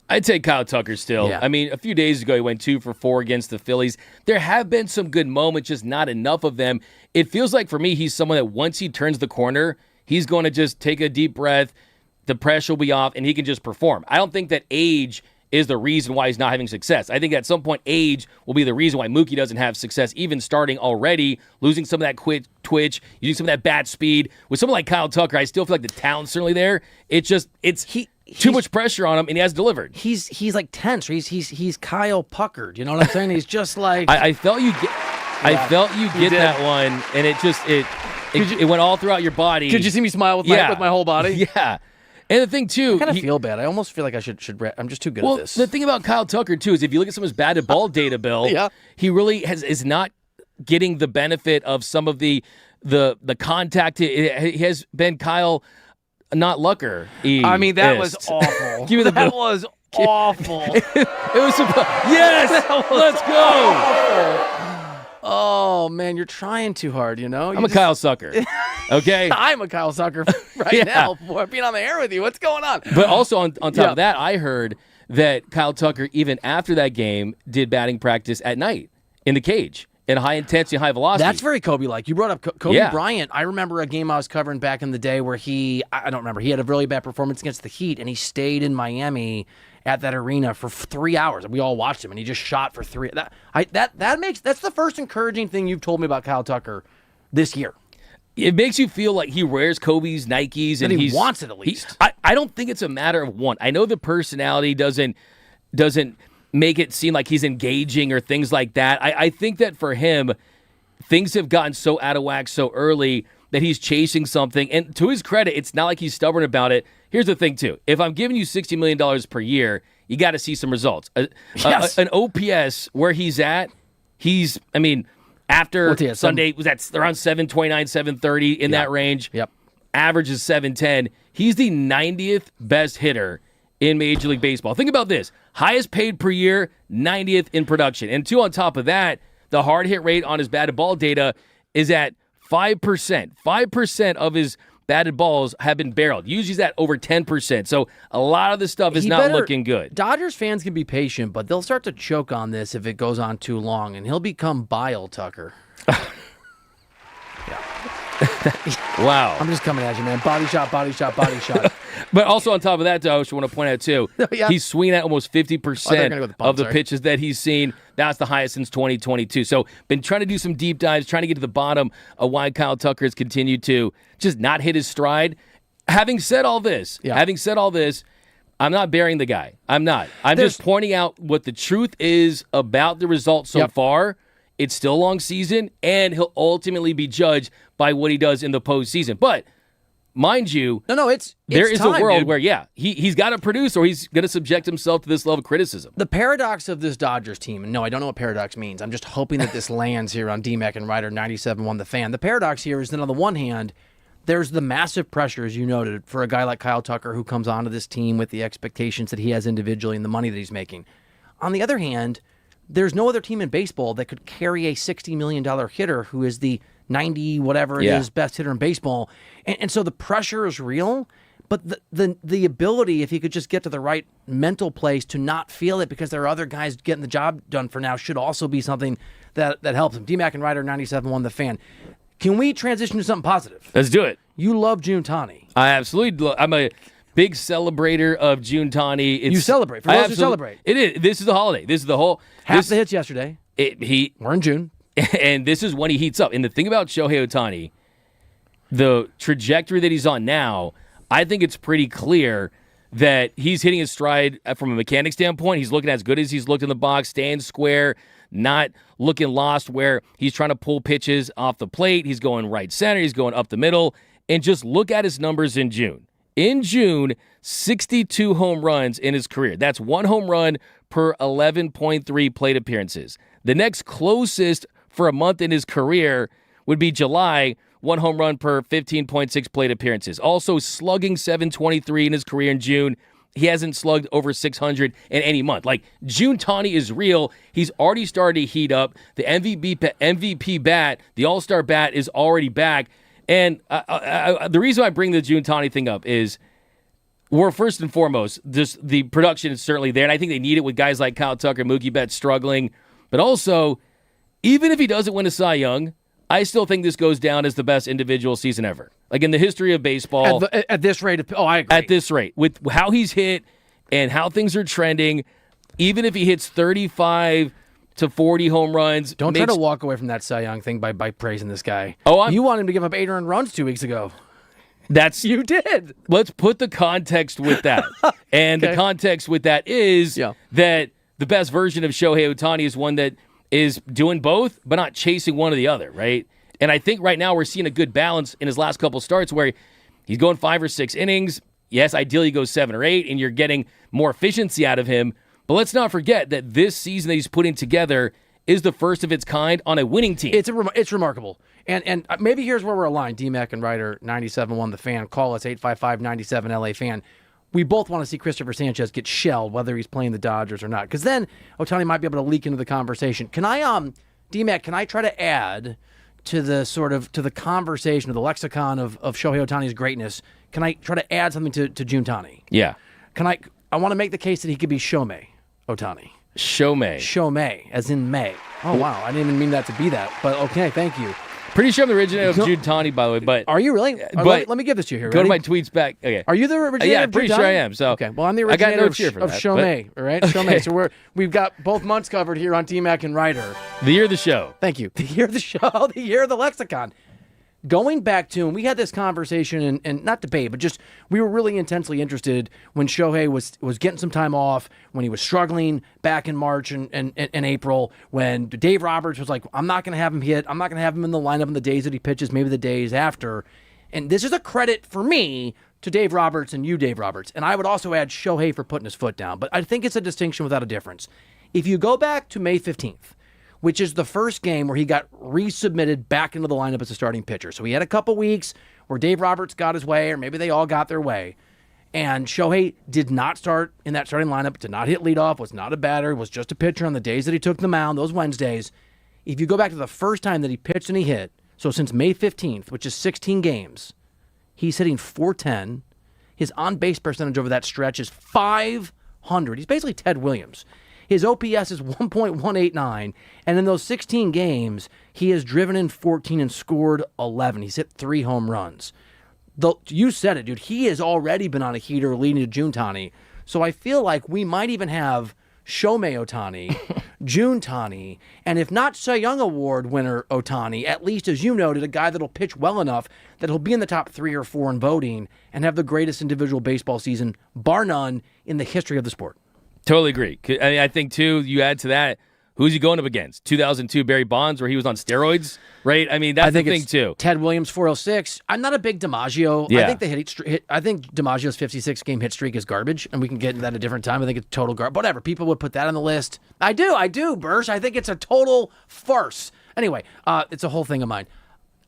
I'd take Kyle Tucker still. Yeah. I mean, a few days ago, he went 2 for 4 against the Phillies. There have been some good moments, just not enough of them. It feels like, for me, he's someone that once he turns the corner, he's going to just take a deep breath, the pressure will be off, and he can just perform. I don't think that age is the reason why he's not having success. I think at some point, age will be the reason why Mookie doesn't have success, even starting already, losing some of that quick twitch, using some of that bat speed. With someone like Kyle Tucker, I still feel like the talent's certainly there. It's too much pressure on him, and he has delivered. He's like tense. He's Kyle Puckered. You know what I'm saying? He's just like I felt you get that one, and it went all throughout your body. Could you see me smile with my whole body? Yeah. And the thing too, I kind of feel bad. I almost feel like I should. I'm just too good at this. The thing about Kyle Tucker too is if you look at some of his batted ball data, Bill, he really is not getting the benefit of some of the contact. He has been Kyle. Not Lucker. I mean, that was awful. Give me the that was awful. It was yes. Let's go. Oh man, you're trying too hard. You know. I'm a Kyle sucker. Okay. I'm a Kyle sucker right now. Boy, being on the air with you. What's going on? But also on top of that, I heard that Kyle Tucker, even after that game, did batting practice at night in the cage. In high intensity, high velocity. That's very Kobe-like. You brought up Kobe Bryant. I remember a game I was covering back in the day where he had a really bad performance against the Heat, and he stayed in Miami at that arena for 3 hours. We all watched him, and he just shot for 3. That's the first encouraging thing you've told me about Kyle Tucker this year. It makes you feel like he wears Kobe's Nikes, and he wants it at least. I don't think it's a matter of want. I know the personality doesn't doesn't make it seem like he's engaging or things like that. I think that for him, things have gotten so out of whack so early that he's chasing something. And to his credit, it's not like he's stubborn about it. Here's the thing, too. If I'm giving you $60 million per year, you got to see some results. An OPS where he's at, after Sunday, was that around 729, 730 in that range. Yep. Average is 710. He's the 90th best hitter in Major League Baseball. Think about this. Highest paid per year, 90th in production. And two, on top of that, the hard hit rate on his batted ball data is at 5%. 5% of his batted balls have been barreled. Usually he's at over 10%. So a lot of this stuff is not looking good. Dodgers fans can be patient, but they'll start to choke on this if it goes on too long, and he'll become Bile Tucker. Wow. I'm just coming at you, man. Body shot, body shot, body shot. But also on top of that, though, I just want to point out, too, he's swinging at almost 50% of the pitches that he's seen. That's the highest since 2022. So been trying to do some deep dives, trying to get to the bottom of why Kyle Tucker has continued to just not hit his stride. Having said all this, I'm not burying the guy. I'm not. I'm just pointing out what the truth is about the results so far. It's still a long season, and he'll ultimately be judged by what he does in the postseason. But mind you, there is time, a world dude. where, he's got to produce or he's going to subject himself to this level of criticism. The paradox of this Dodgers team, and no, I don't know what paradox means. I'm just hoping that this lands here on DMAC and Reiter 97.1 The Fan. The paradox here is that on the one hand, there's the massive pressure, as you noted, for a guy like Kyle Tucker who comes onto this team with the expectations that he has individually and the money that he's making. On the other hand, there's no other team in baseball that could carry a $60 million hitter who is the 90 whatever it is best hitter in baseball. And so the pressure is real, but the ability, if he could just get to the right mental place to not feel it because there are other guys getting the job done for now, should also be something that helps him. DMAC and Reiter 97.1 The Fan. Can we transition to something positive? Let's do it. You love June Tani. I absolutely love. I'm a big celebrator of June Tani. You celebrate. For those who celebrate. It is. This is the holiday. This is the whole. Half the hits yesterday. We're in June. And this is when he heats up. And the thing about Shohei Ohtani, the trajectory that he's on now, I think it's pretty clear that he's hitting his stride from a mechanic standpoint. He's looking as good as he's looked in the box, staying square, not looking lost where he's trying to pull pitches off the plate. He's going right center. He's going up the middle. And just look at his numbers in June. In June, 62 home runs in his career. That's one home run per 11.3 plate appearances. The next closest for a month in his career would be July, one home run per 15.6 plate appearances. Also slugging 723 in his career in June. He hasn't slugged over 600 in any month. Like, June Tani is real. He's already started to heat up. The MVP bat, the All-Star bat is already back. And the reason I bring the June Tani thing up is, we're first and foremost, the production is certainly there, and I think they need it with guys like Kyle Tucker, Mookie Betts struggling. But also, even if he doesn't win a Cy Young, I still think this goes down as the best individual season ever. Like, in the history of baseball. At this rate. I agree. At this rate. With how he's hit and how things are trending, even if he hits 35 to 40 home runs. Don't try to walk away from that Cy Young thing by praising this guy. Oh, you want him to give up 8 earned runs 2 weeks ago. You did. Let's put the context with that. And the context with that is that the best version of Shohei Ohtani is one that is doing both, but not chasing one or the other, right? And I think right now we're seeing a good balance in his last couple starts where he's going 5 or 6 innings. Yes, ideally he goes 7 or 8, and you're getting more efficiency out of him. But let's not forget that this season that he's putting together is the first of its kind on a winning team. It's remarkable. And maybe here's where we're aligned. DMAC and Reiter 97.1 The Fan. Call us 855-97 LA Fan. We both want to see Christopher Sanchez get shelled, whether he's playing the Dodgers or not, because then Ohtani might be able to leak into the conversation. Can I, DMAC, can I try to add to the conversation, to the lexicon of Shohei Ohtani's greatness? Can I try to add something to June Tani? Yeah. I want to make the case that he could be Shohei Ohtani. Shohei, as in May. Oh, wow. I didn't even mean that to be that, but okay, thank you. Pretty sure I'm the originator of June Tani, by the way. But are you really? But let me give this to you here. Go Ready? to my tweets back. Okay. Are you the originator? Yeah, I'm of pretty June sure I Tani? am. So okay. Well, I'm the originator of Shohei. All right, Okay. Shohei. So we've got both months covered here on DMAC and Reiter. The year of the show. Thank you. The year of the show. The year of the lexicon. going back to, and we had this conversation, and not debate, but just we were really intensely interested when Shohei was getting some time off, when he was struggling back in March and April, when Dave Roberts was like, I'm not going to have him hit. I'm not going to have him in the lineup on the days that he pitches, maybe the days after. And this is a credit for me to Dave Roberts and you, Dave Roberts. And I would also add Shohei for putting his foot down. But I think it's a distinction without a difference. If you go back to May 15th, which is the first game where he got resubmitted back into the lineup as a starting pitcher. So he had a couple weeks where Dave Roberts got his way, or maybe they all got their way. And Shohei did not start in that starting lineup, did not hit leadoff, was not a batter, was just a pitcher on the days that he took the mound, those Wednesdays. If you go back to the first time that he pitched and he hit, so since May 15th, which is 16 games, he's hitting .410. His on-base percentage over that stretch is .500. He's basically Ted Williams. His OPS is 1.189, and in those 16 games, he has driven in 14 and scored 11. He's hit 3 home runs. You said it, dude. He has already been on a heater leading to June Tani. So I feel like we might even have Shohei Ohtani, June Tani, and if not Cy Young Award winner Ohtani, at least, as you noted, a guy that'll pitch well enough that he'll be in the top 3 or 4 in voting and have the greatest individual baseball season, bar none, in the history of the sport. Totally agree. I mean, I think, too, you add to that, who's he going up against? 2002 Barry Bonds, where he was on steroids, right? I mean, that's the thing, too. Ted Williams, 406. I'm not a big DiMaggio. Yeah. I think DiMaggio's 56-game hit streak is garbage, and we can get into that at a different time. I think it's total garbage. Whatever. People would put that on the list. I do, Bursch. I think it's a total farce. Anyway, it's a whole thing of mine.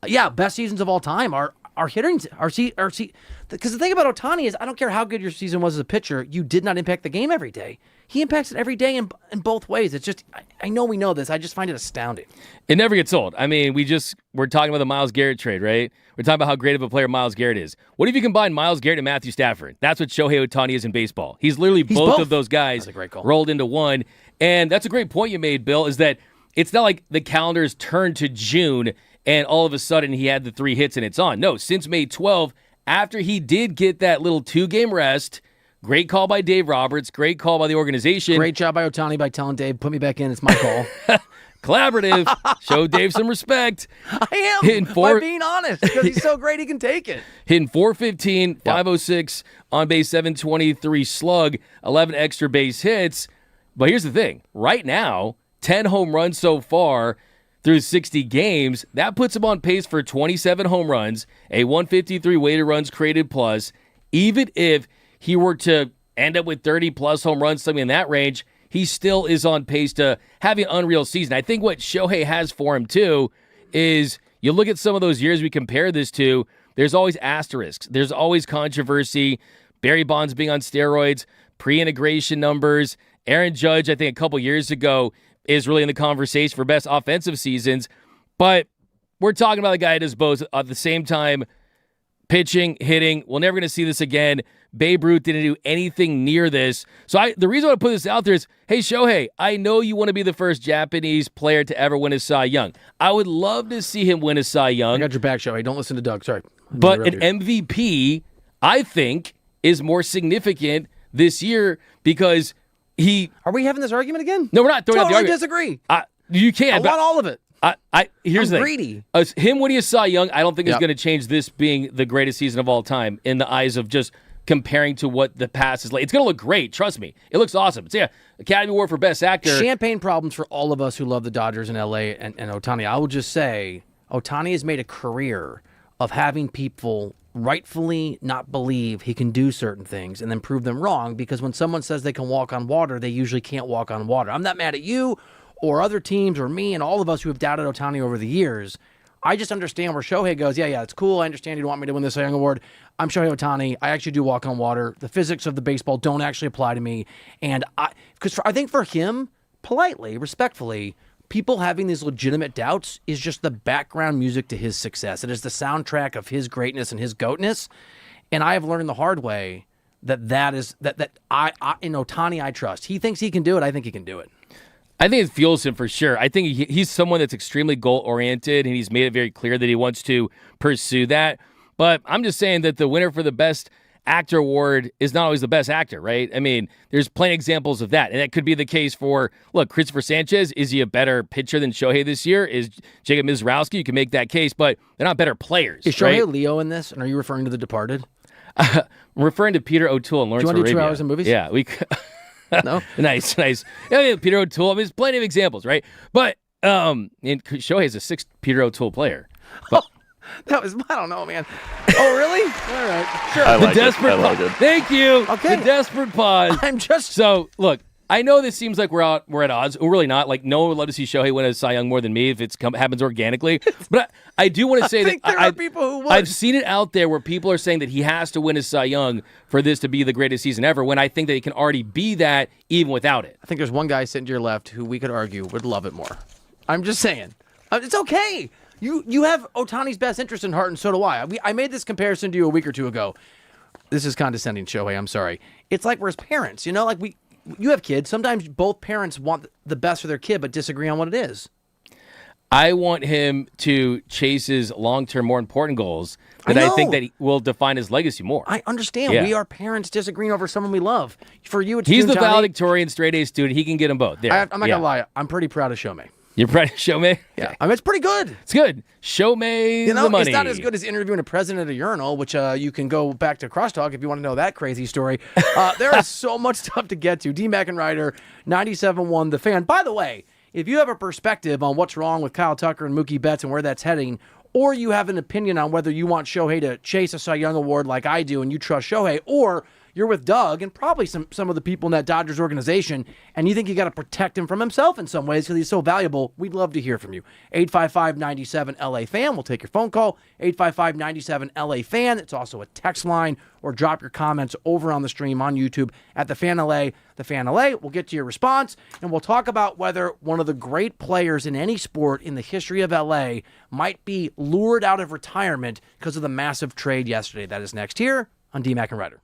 Yeah, best seasons of all time are hitting, because the thing about Ohtani is I don't care how good your season was as a pitcher, you did not impact the game every day. He impacts it every day in both ways. It's just, I know we know this. I just find it astounding. It never gets old. I mean, we're talking about the Myles Garrett trade, right? We're talking about how great of a player Myles Garrett is. What if you combine Myles Garrett and Matthew Stafford? That's what Shohei Ohtani is in baseball. He's literally both of those guys That's a great call. rolled into one. And that's a great point you made, Bill, is that it's not like the calendar's turned to June and all of a sudden he had the 3 hits and it's on. No, since May 12th, after he did get that little 2-game rest, great call by Dave Roberts, great call by the organization. Great job by Ohtani by telling Dave, put me back in, it's my call. Collaborative. Show Dave some respect. I am, by being honest, because he's so great he can take it. Hitting .415, 506, on base 723 slug, 11 extra base hits. But here's the thing. Right now, 10 home runs so far through 60 games. That puts him on pace for 27 home runs, a 153 weighted runs created plus. Even if he were to end up with 30-plus home runs, something in that range, he still is on pace to have an unreal season. I think what Shohei has for him, too, is you look at some of those years we compare this to, there's always asterisks. There's always controversy. Barry Bonds being on steroids, pre-integration numbers. Aaron Judge, I think a couple years ago, is really in the conversation for best offensive seasons. But we're talking about a guy that does both at the same time, pitching, hitting. We're never going to see this again. Babe Ruth didn't do anything near this. So the reason I want to put this out there is, hey, Shohei, I know you want to be the first Japanese player to ever win a Cy Young. I would love to see him win a Cy Young. I got your back, Shohei. Don't listen to Doug. Sorry. But an MVP, I think, is more significant this year because Are we having this argument again? No, we're not. Totally disagree. You can't. I want all of it. Here's I'm the greedy. Him winning a Cy Young, I don't think is going to change this being the greatest season of all time in the eyes of just comparing to what the past is like. It's going to look great. Trust me. It looks awesome. It's Academy Award for Best Actor. Champagne problems for all of us who love the Dodgers in L.A. and Ohtani. I will just say, Ohtani has made a career of having people rightfully not believe he can do certain things and then prove them wrong, because when someone says they can walk on water, they usually can't walk on water. I'm not mad at you or other teams or me and all of us who have doubted Ohtani over the years. I just understand where Shohei goes, yeah, it's cool. I understand you don't want me to win the Cy Young Award. I'm Shohei Ohtani. I actually do walk on water. The physics of the baseball don't actually apply to me. And I think for him, politely, respectfully, people having these legitimate doubts is just the background music to his success. It is the soundtrack of his greatness and his goatness. And I have learned the hard way that I in Ohtani I trust. He thinks he can do it. I think he can do it. I think it fuels him for sure. I think he's someone that's extremely goal-oriented, and he's made it very clear that he wants to pursue that. But I'm just saying that the winner for the best actor award is not always the best actor, right? I mean, there's plenty of examples of that. And that could be the case for, look, Christopher Sanchez, is he a better pitcher than Shohei this year? Is Jacob Mizrowski? You can make that case, but they're not better players. Is Shohei Leo in this? And are you referring to The Departed? I'm referring to Peter O'Toole and Lawrence Do you want to do 2 Arabia. hours of movies? Yeah. No? Nice. Yeah, Peter O'Toole. I mean, there's plenty of examples, right? But and Shohei is a 6th Peter O'Toole player. But, That was, I don't know, man. Oh, really? All right. Sure. I like the desperate it. I like pause. it. Thank you. Okay. The desperate pause. I'm just. So, look, I know this seems like we're at odds. We're really not. Like, no one would love to see Shohei win a Cy Young more than me if it happens organically. But I do want to say think that there are people who would. I've seen it out there where people are saying that he has to win a Cy Young for this to be the greatest season ever, when I think that he can already be that even without it. I think there's one guy sitting to your left who we could argue would love it more. I'm just saying. It's okay. You have Ohtani's best interest in heart, and so do I. I made this comparison to you a week or two ago. This is condescending, Shohei. I'm sorry. It's like we're as parents, you know? Like you have kids. Sometimes both parents want the best for their kid, but disagree on what it is. I want him to chase his long-term, more important goals that I think that he will define his legacy more. I understand. Yeah. We are parents disagreeing over someone we love. For you, it's He's you and the Johnny. valedictorian straight-A student. He can get them both. There. I'm not going to lie. I'm pretty proud of Shohei. You're proud of Shohei? Yeah. I mean, it's pretty good. It's good. Shohei the money. It's not as good as interviewing a president at a urinal, which you can go back to Crosstalk if you want to know that crazy story. There is so much stuff to get to. D-Mac and Reiter, 97.1 The Fan. By the way, if you have a perspective on what's wrong with Kyle Tucker and Mookie Betts and where that's heading, or you have an opinion on whether you want Shohei to chase a Cy Young Award like I do and you trust Shohei, or you're with Doug and probably some of the people in that Dodgers organization, and you think you got to protect him from himself in some ways because he's so valuable, we'd love to hear from you. 855-97-LA-FAN. We'll take your phone call. 855-97-LA-FAN. It's also a text line, or drop your comments over on the stream on YouTube at The Fan LA. The Fan LA. We'll get to your response, and we'll talk about whether one of the great players in any sport in the history of LA might be lured out of retirement because of the massive trade yesterday. That is next here on D-Mac and Reiter.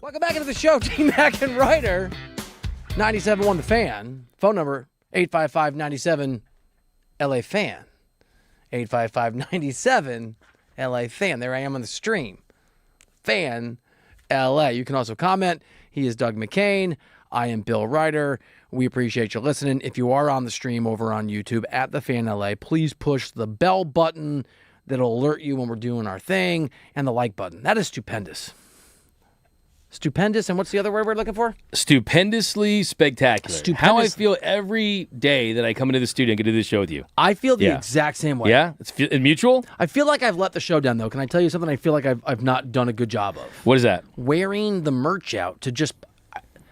Welcome back into the show, T-Mac and Reiter. 97.1 The Fan. Phone number 855-97 LA Fan. 855-97 LA Fan. There I am on the stream. Fan LA. You can also comment. He is Doug McCain. I am Bill Reiter. We appreciate you listening. If you are on the stream over on YouTube at The Fan LA, please push the bell button that'll alert you when we're doing our thing, and the like button. That is stupendous. Stupendous, and what's the other word we're looking for? Stupendously spectacular. How I feel every day that I come into the studio and get to do this show with you. I feel the exact same way. Yeah? It's mutual? I feel like I've let the show down, though. Can I tell you something I feel like I've not done a good job of? What is that? Wearing the merch out to just...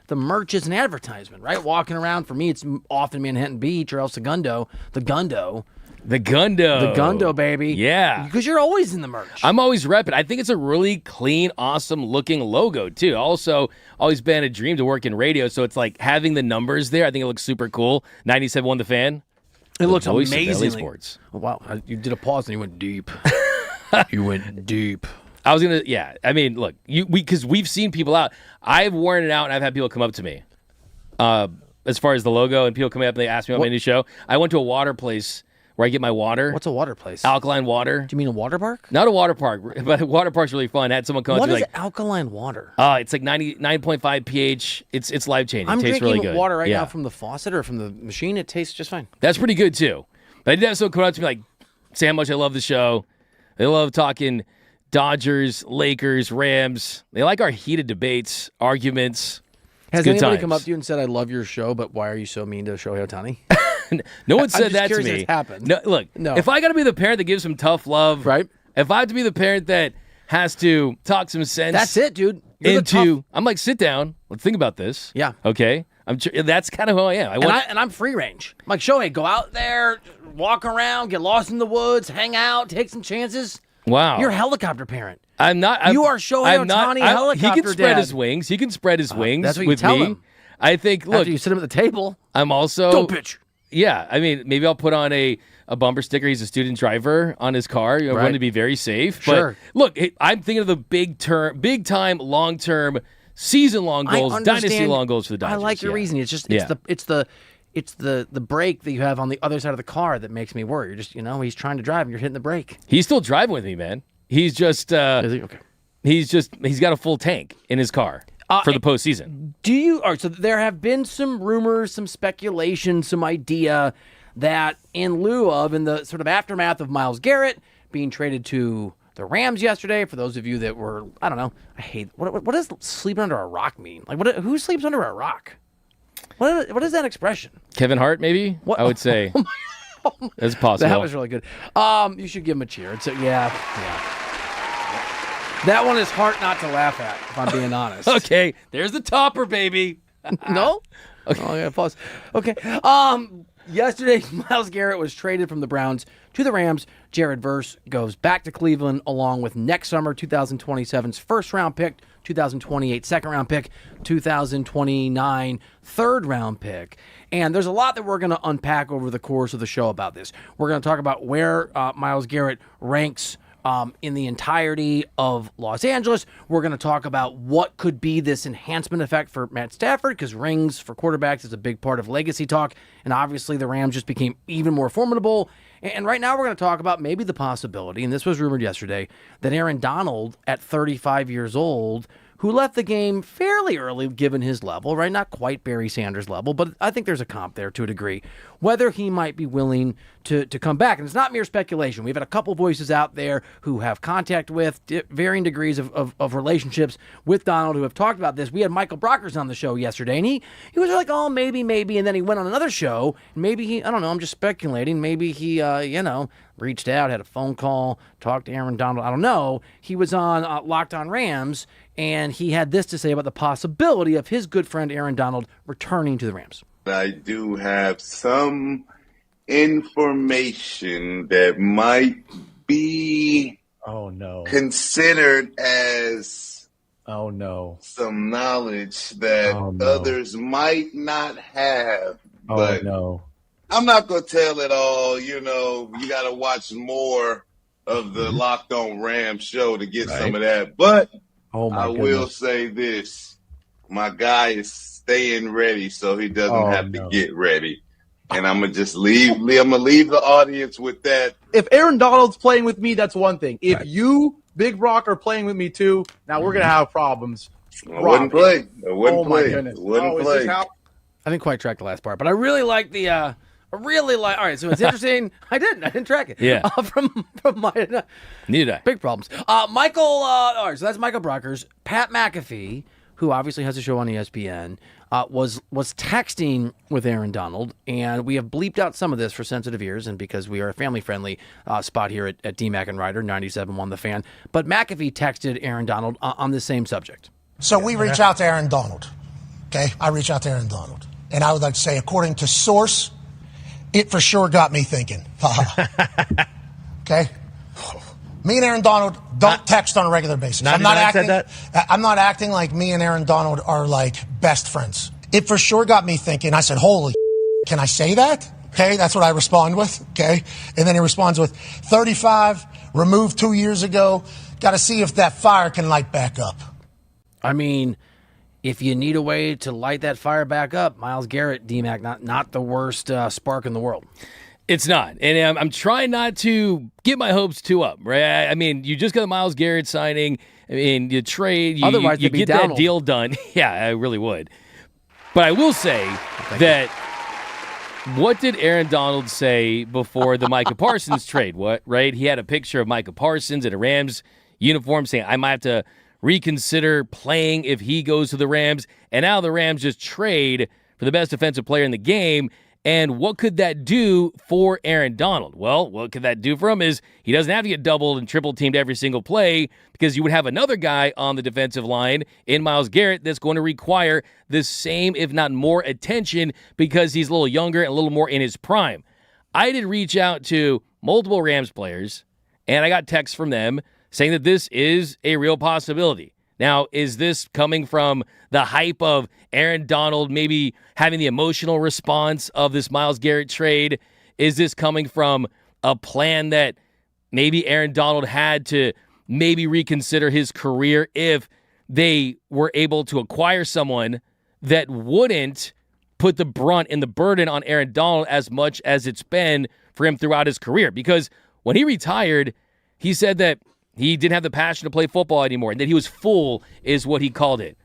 The merch is an advertisement, right? Walking around, for me, it's often Manhattan Beach or El Segundo. The Gundo. The Gundo. The Gundo, baby. Yeah. Because you're always in the merch. I'm always repping. I think it's a really clean, awesome looking logo, too. Also, always been a dream to work in radio, so it's like having the numbers there. I think it looks super cool. 97.1 The Fan. It looks voice of amazing. LA Sports. Oh, wow. You did a pause and you went deep. You went deep. I was going to, yeah. I mean, look, because we've seen people out. I've worn it out, and I've had people come up to me as far as the logo, and people come up and they ask me about my new show. I went to a water place where I get my water. What's a water place? Alkaline water. Do you mean a water park? Not a water park, but a water park's really fun. I had someone come up What to me is like, alkaline water? it's like 99.5 pH. It's life-changing. I'm It tastes drinking really good. water right now from the faucet or from the machine. It tastes just fine. That's pretty good, too. But I did have someone come up to me like, say how much I love the show. They love talking Dodgers, Lakers, Rams. They like our heated debates, arguments. Has good anybody times. come up to you and said, I love your show, but why are you so mean to Shohei Ohtani? No one said that to curious me. if it's happened. No, look, if I got to be the parent that gives some tough love, right? If I have to be the parent that has to talk some sense, That's it, dude. You're I'm like, sit down. Let's think about this. Yeah. Okay. That's kind of who I am. I'm free range. I'm like, Shohei, go out there, walk around, get lost in the woods, hang out, take some chances. Wow. You're a helicopter parent. I'm not. You are Shohei Ohtani, helicopter He can spread dad. his wings. He can spread his wings That's what you with tell me. him. I think, look. After you sit him at the table. I'm also. Don't pitch. Yeah. I mean, maybe I'll put on a bumper sticker. He's a student driver on his car. I want to be very safe. Sure. But look, I'm thinking of the big time, long-term, season-long goals, dynasty-long goals for the Dodgers. I like your reasoning. It's just it's the brake that you have on the other side of the car that makes me worry. You're just he's trying to drive and you're hitting the brake. He's still driving with me, man. He's just Is he? Okay. He's got a full tank in his car for the postseason. So there have been some rumors, some speculation, some idea that in lieu of, in the sort of aftermath of Myles Garrett being traded to the Rams yesterday, for those of you that were, I don't know, I hate, what does sleeping under a rock mean? Like, who sleeps under a rock? What is that expression? Kevin Hart, maybe? I would say. That's possible. That was really good. You should give him a cheer. Yeah. That one is hard not to laugh at, if I'm being honest. Okay, there's the topper, baby. No? Okay. Oh, yeah, pause. Okay. Yesterday, Myles Garrett was traded from the Browns to the Rams. Jared Verse goes back to Cleveland along with next summer 2027's first-round pick, 2028 second-round pick, 2029 third-round pick. And there's a lot that we're going to unpack over the course of the show about this. We're going to talk about where Myles Garrett ranks in the entirety of Los Angeles. We're going to talk about what could be this enhancement effect for Matt Stafford, because rings for quarterbacks is a big part of legacy talk, and obviously the Rams just became even more formidable. And right now we're going to talk about maybe the possibility, and this was rumored yesterday, that Aaron Donald, at 35 years old, who left the game fairly early given his level, right? Not quite Barry Sanders level, but I think there's a comp there to a degree. Whether he might be willing to come back. And it's not mere speculation. We've had a couple voices out there who have contact with varying degrees of relationships with Donald who have talked about this. We had Michael Brockers on the show yesterday, and he was like, oh, maybe. And then he went on another show, and maybe I don't know, I'm just speculating. Maybe he, reached out, had a phone call, talked to Aaron Donald. I don't know. He was on Locked on Rams, and he had this to say about the possibility of his good friend Aaron Donald returning to the Rams. I do have some information that might be considered as some knowledge that others might not have. But I'm not going to tell it all. You got to watch more of the Locked on Rams show to get some of that. But Oh my I goodness. will say this: my guy is staying ready, so he doesn't have to get ready. And I'm gonna just leave. I'm gonna leave the audience with that. If Aaron Donald's playing with me, that's one thing. If you, Big Brock, are playing with me too, now we're gonna have problems. I wouldn't play. My goodness. Wouldn't Is play. this how? I didn't quite track the last part, but I really like the. All right, so it's interesting. I didn't track it. Yeah. From my Neither did I. big problems. Michael. All right, so that's Michael Brockers. Pat McAfee, who obviously has a show on ESPN, was texting with Aaron Donald, and we have bleeped out some of this for sensitive ears, and because we are a family-friendly spot here at DMAC and Reiter 97.1 The Fan. But McAfee texted Aaron Donald on the same subject. So we reach out to Aaron Donald. Okay, I reach out to Aaron Donald, and I would like to say, according to source, it for sure got me thinking. Okay, me and Aaron Donald don't text on a regular basis. I'm not acting like me and Aaron Donald are like best friends. It for sure got me thinking. I said, "Holy, can I say that?" Okay, that's what I respond with. Okay, and then he responds with 35, removed 2 years ago. Got to see if that fire can light back up. I mean, if you need a way to light that fire back up, Myles Garrett, DMAC, not the worst spark in the world. It's not. And I'm trying not to get my hopes too up, right? I mean, you just got the Myles Garrett signing. I mean, you trade. Otherwise, you get that deal done. Yeah, I really would. But I will say that what did Aaron Donald say before the Micah Parsons trade? What, right? He had a picture of Micah Parsons in a Rams uniform saying, I might have to reconsider playing if he goes to the Rams. And now the Rams just trade for the best defensive player in the game. And what could that do for Aaron Donald? Well, what could that do for him is he doesn't have to get doubled and triple teamed every single play because you would have another guy on the defensive line in Myles Garrett that's going to require the same, if not more, attention because he's a little younger and a little more in his prime. I did reach out to multiple Rams players, and I got texts from them saying that this is a real possibility. Now, is this coming from the hype of Aaron Donald maybe having the emotional response of this Myles Garrett trade? Is this coming from a plan that maybe Aaron Donald had to maybe reconsider his career if they were able to acquire someone that wouldn't put the brunt and the burden on Aaron Donald as much as it's been for him throughout his career? Because when he retired, he said that he didn't have the passion to play football anymore, and that he was full is what he called it.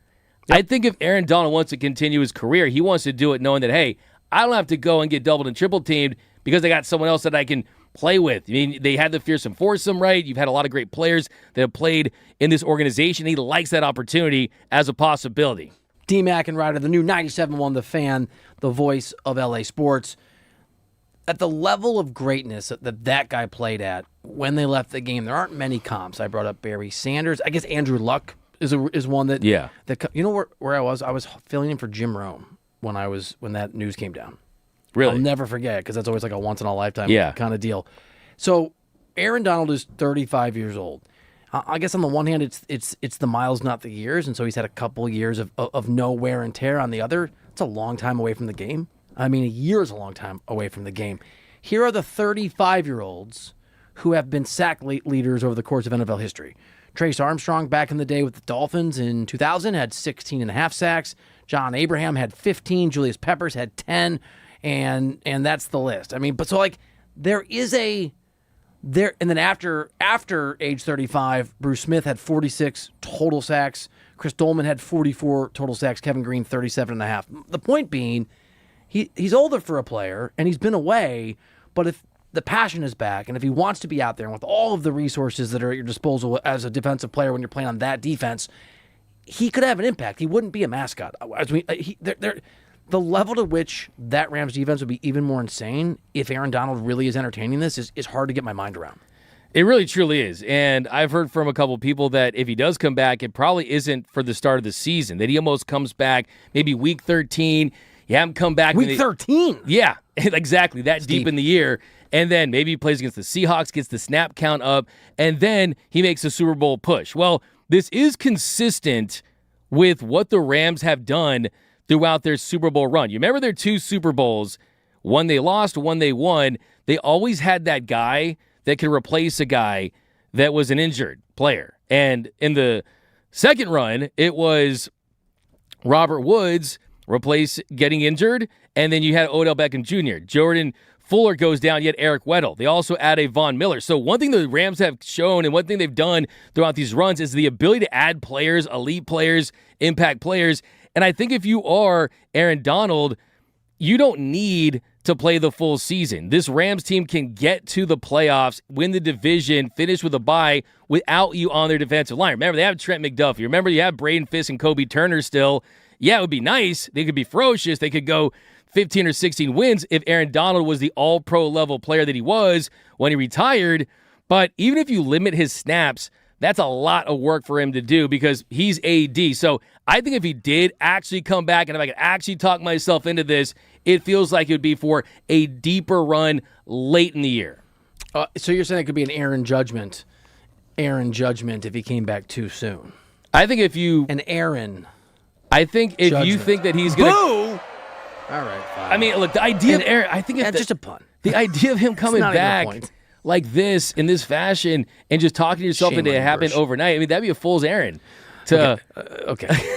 Yep. I think if Aaron Donald wants to continue his career, he wants to do it knowing that, hey, I don't have to go and get doubled and triple teamed because I got someone else that I can play with. I mean, they had the fearsome foursome, right? You've had a lot of great players that have played in this organization. He likes that opportunity as a possibility. DMAC and Reiter, the new 97.1 The Fan, the voice of LA sports. At the level of greatness that guy played at when they left the game, there aren't many comps. I brought up Barry Sanders. I guess Andrew Luck is one that. Yeah. That, you know where I was? I was filling in for Jim Rome when that news came down. Really? I'll never forget it because that's always like a once in a lifetime kind of deal. So Aaron Donald is 35 years old. I guess on the one hand, it's the miles, not the years, and so he's had a couple years of no wear and tear. On the other, it's a long time away from the game. I mean, a year is a long time away from the game. Here are the 35-year-olds who have been sack leaders over the course of NFL history. Trace Armstrong, back in the day with the Dolphins in 2000, had 16 and a half sacks. John Abraham had 15. Julius Peppers had 10. And that's the list. I mean, but so like there is and then after age 35, Bruce Smith had 46 total sacks. Chris Dolman had 44 total sacks. Kevin Green, 37 and a half. The point being, he's older for a player, and he's been away, but if the passion is back, and if he wants to be out there, and with all of the resources that are at your disposal as a defensive player when you're playing on that defense, he could have an impact. He wouldn't be a mascot. The level to which that Rams defense would be even more insane if Aaron Donald really is entertaining this is hard to get my mind around. It really, truly is. And I've heard from a couple of people that if he does come back, it probably isn't for the start of the season, that he almost comes back maybe week 13. You have him come back. Week 13? Yeah, exactly. That deep in the year. And then maybe he plays against the Seahawks, gets the snap count up, and then he makes a Super Bowl push. Well, this is consistent with what the Rams have done throughout their Super Bowl run. You remember their two Super Bowls, one they lost, one they won. They always had that guy that could replace a guy that was an injured player. And in the Second run, it was Robert Woods getting injured, and then you had Odell Beckham Jr. Jordan Fuller goes down, yet Eric Weddle. They also add a Von Miller. So one thing the Rams have shown and one thing they've done throughout these runs is the ability to add players, elite players, impact players. And I think if you are Aaron Donald, you don't need to play the full season. This Rams team can get to the playoffs, win the division, finish with a bye without you on their defensive line. Remember, they have Trent McDuffie. Remember, you have Braden Fisk and Kobe Turner still. Yeah, it would be nice. They could be ferocious. They could go 15 or 16 wins if Aaron Donald was the all-pro level player that he was when he retired. But even if you limit his snaps, that's a lot of work for him to do because he's AD. So I think if he did actually come back and if I could actually talk myself into this, it feels like it would be for a deeper run late in the year. So you're saying it could be an Aaron Judgment if he came back too soon? I think if you... An Aaron I think if Judgment. you think that he's going to... All right, fine. I mean, look, the idea of Aaron, I think that's just a pun. The idea of him coming not even a back point. like this, in this fashion, and just talking yourself Shame into on it you, happening Bursch. overnight, I mean, that'd be a fool's errand. To, Okay. okay.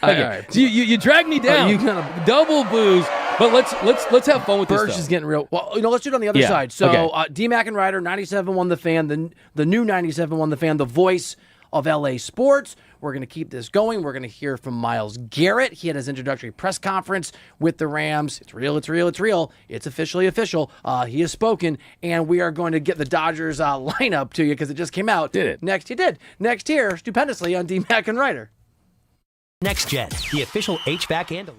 All right. So you drag me down. You kind of double booze, but let's have fun with Bursch this. is getting real. Well, let's do it on the other Yeah, side. So okay. D-Mac and Reiter, 97.1 The Fan, the new 97.1 The Fan, the voice of LA sports. We're going to keep this going. We're going to hear from Myles Garrett. He had his introductory press conference with the Rams. It's real, it's real, it's real. It's officially official. He has spoken, and we are going to get the Dodgers lineup to you because it just came out. Did it? Next here, stupendously on D-Mac and Reiter. Next Gen, the official HVAC and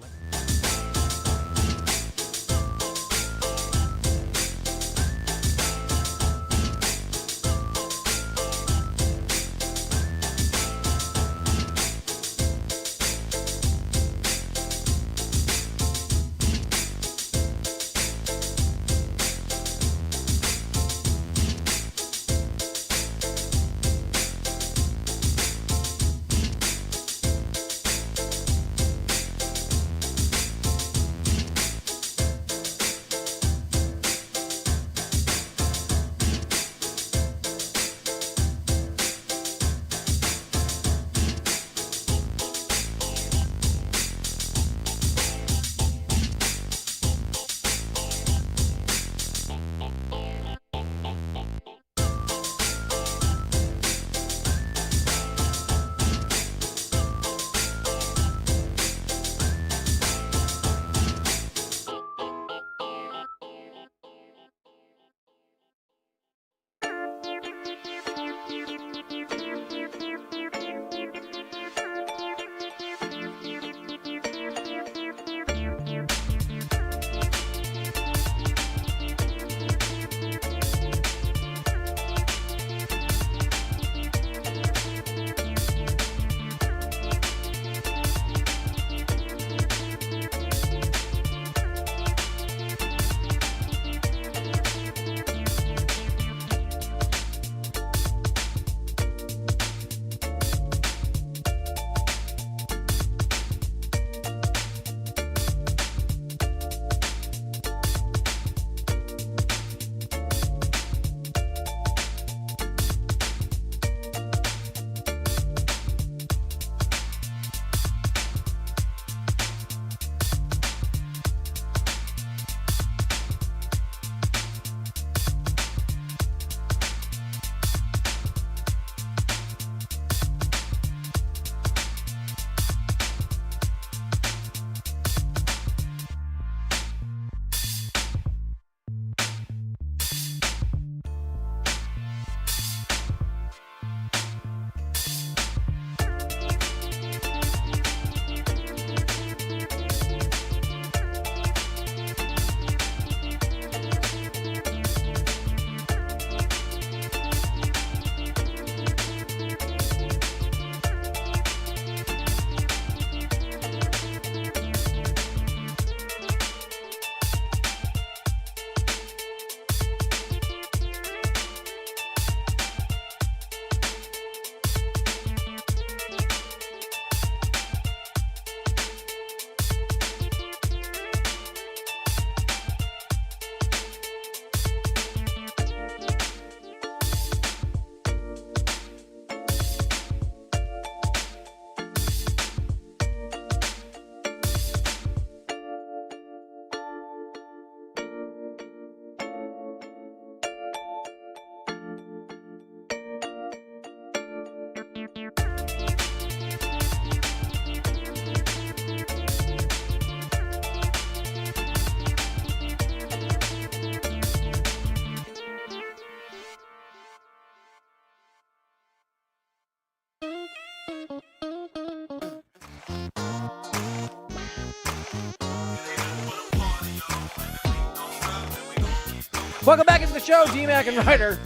Welcome back into the show, D-Mac and Reiter.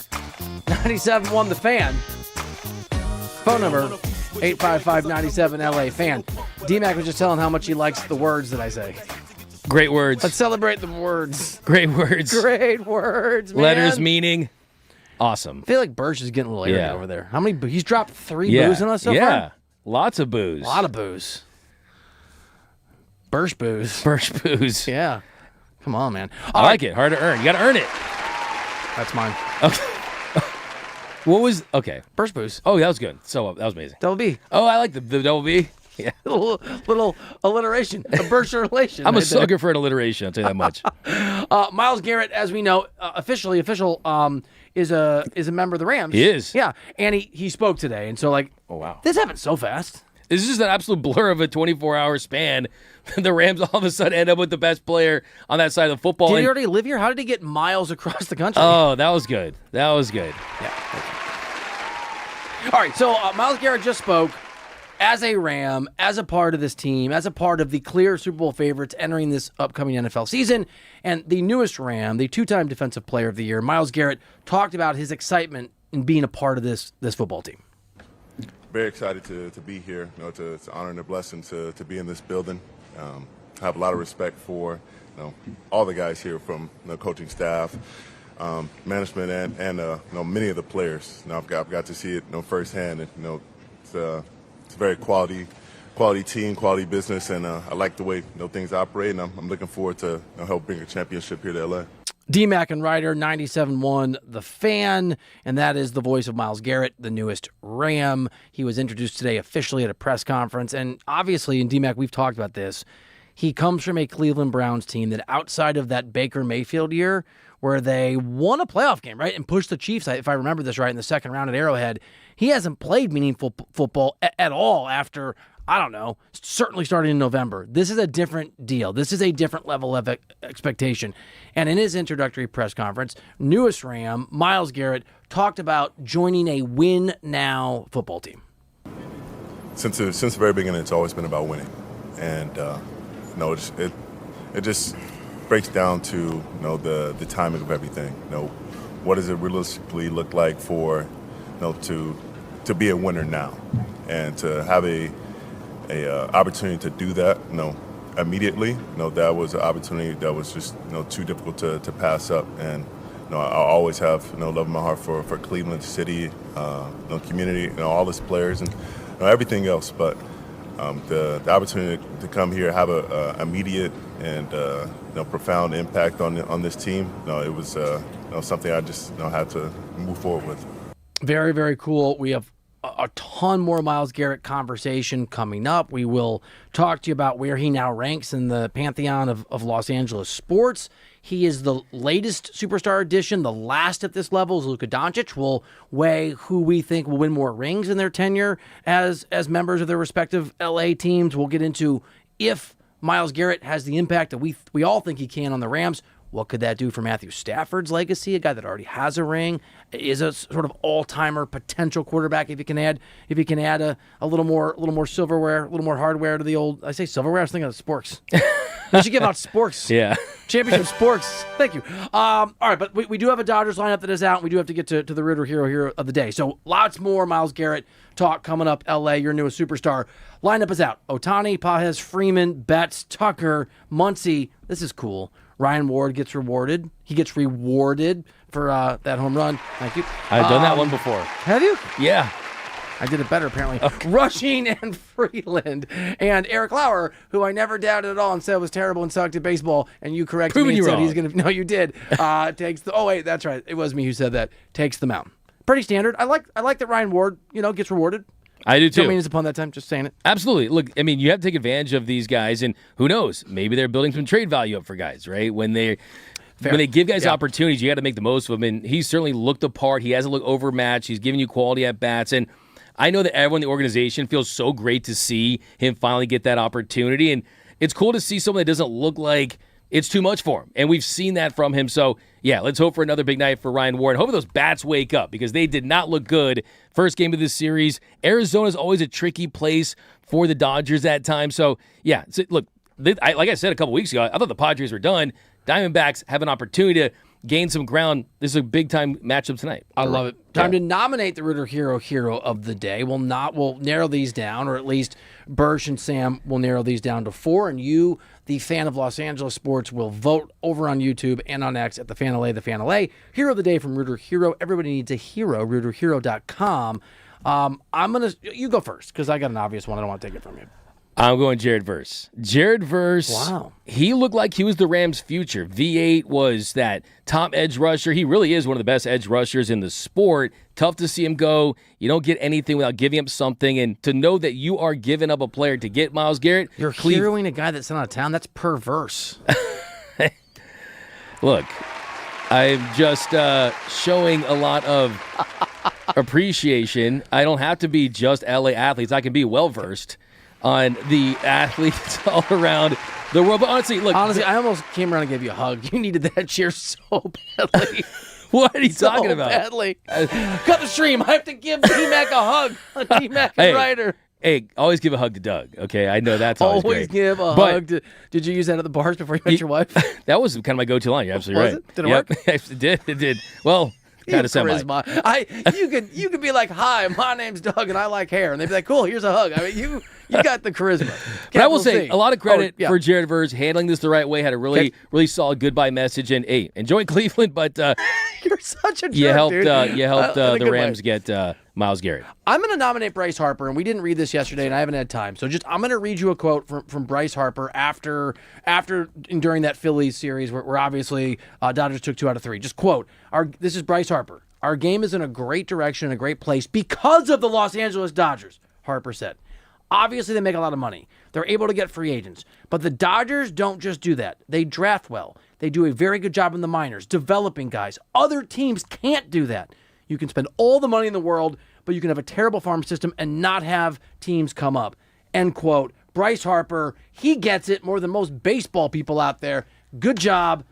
97.1 The Fan. Phone number, 855-97-LA Fan. D-Mac was just telling how much he likes the words that I say. Great words. Let's celebrate the words. Great words. Great words, man. Letters, meaning. Awesome. I feel like Bursch is getting a little arrogant over there. How many? He's dropped 3 Yeah. boos on us so far? Yeah. Lots of booze. A lot of booze. Bursch booze. Bursch booze. Yeah. Come on, man. I like it. Hard to earn. You got to earn it. That's mine. What was okay? Bursch booze. Oh, that was good. So that was amazing. Double B. Oh, I like the double B. Yeah. little alliteration. A Bursch relation. I'm a right there. sucker for an alliteration. I'll tell you that much. Myles Garrett, as we know, official, is a member of the Rams. He is. Yeah, and he spoke today, and so oh wow, this happened so fast. This is just an absolute blur of a 24-hour span. The Rams all of a sudden end up with the best player on that side of the football. Did he already live here? How did he get miles across the country? Oh, that was good. That was good. Yeah. All right, so Myles Garrett just spoke as a Ram, as a part of this team, as a part of the clear Super Bowl favorites entering this upcoming NFL season, and the newest Ram, the 2-time Defensive Player of the Year, Myles Garrett, talked about his excitement in being a part of this football team. Very excited to be here. It's an honor and a blessing to be in this building. I have a lot of respect for all the guys here, from the coaching staff, management, and many of the players. I've got to see it firsthand. And, it's a very quality team, quality business, and I like the way things operate. And I'm looking forward to help bring a championship here to LA. D-Mac and Reiter, 97.1 The Fan, and that is the voice of Myles Garrett, the newest Ram. He was introduced today officially at a press conference, and obviously, in D-Mac, we've talked about this, he comes from a Cleveland Browns team that outside of that Baker Mayfield year, where they won a playoff game, right, and pushed the Chiefs, if I remember this right, in the second round at Arrowhead, he hasn't played meaningful football at all after, I don't know, certainly starting in November. This is a different deal. This is a different level of expectation. And in his introductory press conference, newest Ram, Myles Garrett, talked about joining a win-now football team. Since the very beginning, it's always been about winning. And, it just breaks down to, the timing of everything. What does it realistically look like for, to be a winner now? And to have a opportunity to do that, immediately. That was an opportunity that was just too difficult to pass up. And I always have love in my heart for Cleveland City, community, all its players and everything else. But the opportunity to come here, have a immediate and profound impact on this team, it was something I just had to move forward with. Very, very cool. We have a ton more Myles Garrett conversation coming up. We will talk to you about where he now ranks in the pantheon of Los Angeles sports. He is the latest superstar addition. The last at this level is Luka Doncic. We'll weigh who we think will win more rings in their tenure as members of their respective LA teams. We'll get into if Myles Garrett has the impact that we all think he can on the Rams. What could that do for Matthew Stafford's legacy? A guy that already has a ring, is a sort of all-timer potential quarterback. If you can add a little more silverware, a little more hardware to the old. I say silverware. I was thinking of sporks. We should give out sporks. Yeah, championship sporks. Thank you. All right, but we do have a Dodgers lineup that is out. And we do have to get to the Ritter hero of the day. So lots more Myles Garrett talk coming up. LA, your newest superstar. Lineup is out. Ohtani, Pages, Freeman, Betts, Tucker, Muncy. This is cool. Ryan Ward gets rewarded. He gets rewarded for that home run. Thank you. I've done that one before. Have you? Yeah. I did it better, apparently. Okay. Rushing and Freeland. And Eric Lauer, who I never doubted at all and said was terrible and sucked at baseball, and you corrected me and said he's going to... No, you did. Takes the... Oh, wait, that's right. It was me who said that. Takes the mound. Pretty standard. I like that Ryan Ward, gets rewarded. I do too. Don't mean it's upon that time, just saying it. Absolutely. Look, I mean, you have to take advantage of these guys, and who knows? Maybe they're building some trade value up for guys, right? When they give guys opportunities, you got to make the most of them. And he's certainly looked the part. He hasn't looked overmatched. He's giving you quality at bats, and I know that everyone in the organization feels so great to see him finally get that opportunity. And it's cool to see someone that doesn't look like it's too much for him. And we've seen that from him. So, yeah, let's hope for another big night for Ryan Ward. Hopefully those bats wake up because they did not look good first game of this series. Arizona's always a tricky place for the Dodgers at times. So, yeah, look, like I said a couple weeks ago, I thought the Padres were done. Diamondbacks have an opportunity to gain some ground. This is a big-time matchup tonight. I love it. Time to nominate the Rooter Hero of the day. We'll narrow these down, or at least Bursch and Sam will narrow these down to 4, and you, the fan of Los Angeles sports, will vote over on YouTube and on X at the Fan LA, the Fan LA. Hero of the day from Rooter Hero. Everybody needs a hero, rooterhero.com. You go first, because I got an obvious one. I don't want to take it from you. I'm going Jared Verse. Jared Verse, wow. He looked like he was the Rams' future. V8 was that top edge rusher. He really is one of the best edge rushers in the sport. Tough to see him go. You don't get anything without giving up something. And to know that you are giving up a player to get Myles Garrett. You're heroing a guy that's sent out of town? That's perverse. Look, I'm just showing a lot of appreciation. I don't have to be just LA athletes. I can be well-versed on the athletes all around the world. But honestly, I almost came around and gave you a hug. You needed that cheer so badly. What are you talking about? Badly. Cut the stream. I have to give D-Mac a hug. D-Mac and Reiter. Hey, always give a hug to Doug, okay? I know that's always great. Give a hug to... Did you use that at the bars before you met your wife? That was kind of my go-to line. You're absolutely right. It? Did it work? It did. Well... Kind of charisma. You could be like, "Hi, my name's Doug, and I like hair," and they'd be like, "Cool, here's a hug." I mean, you got the charisma. But I will say a lot of credit for Jared Verse handling this the right way. Had a really solid goodbye message, and hey, enjoying Cleveland, but you're such a jerk, you helped dude. the Rams get Myles Garrett. I'm going to nominate Bryce Harper, and we didn't read this yesterday, and I haven't had time. So I'm going to read you a quote from Bryce Harper after and during that Phillies series where obviously Dodgers took 2 out of 3. Just quote. This is Bryce Harper. "Our game is in a great direction, a great place because of the Los Angeles Dodgers," Harper said. "Obviously, they make a lot of money. They're able to get free agents. But the Dodgers don't just do that. They draft well. They do a very good job in the minors, developing guys. Other teams can't do that. You can spend all the money in the world, but you can have a terrible farm system and not have teams come up." End quote. Bryce Harper, he gets it more than most baseball people out there. Good job.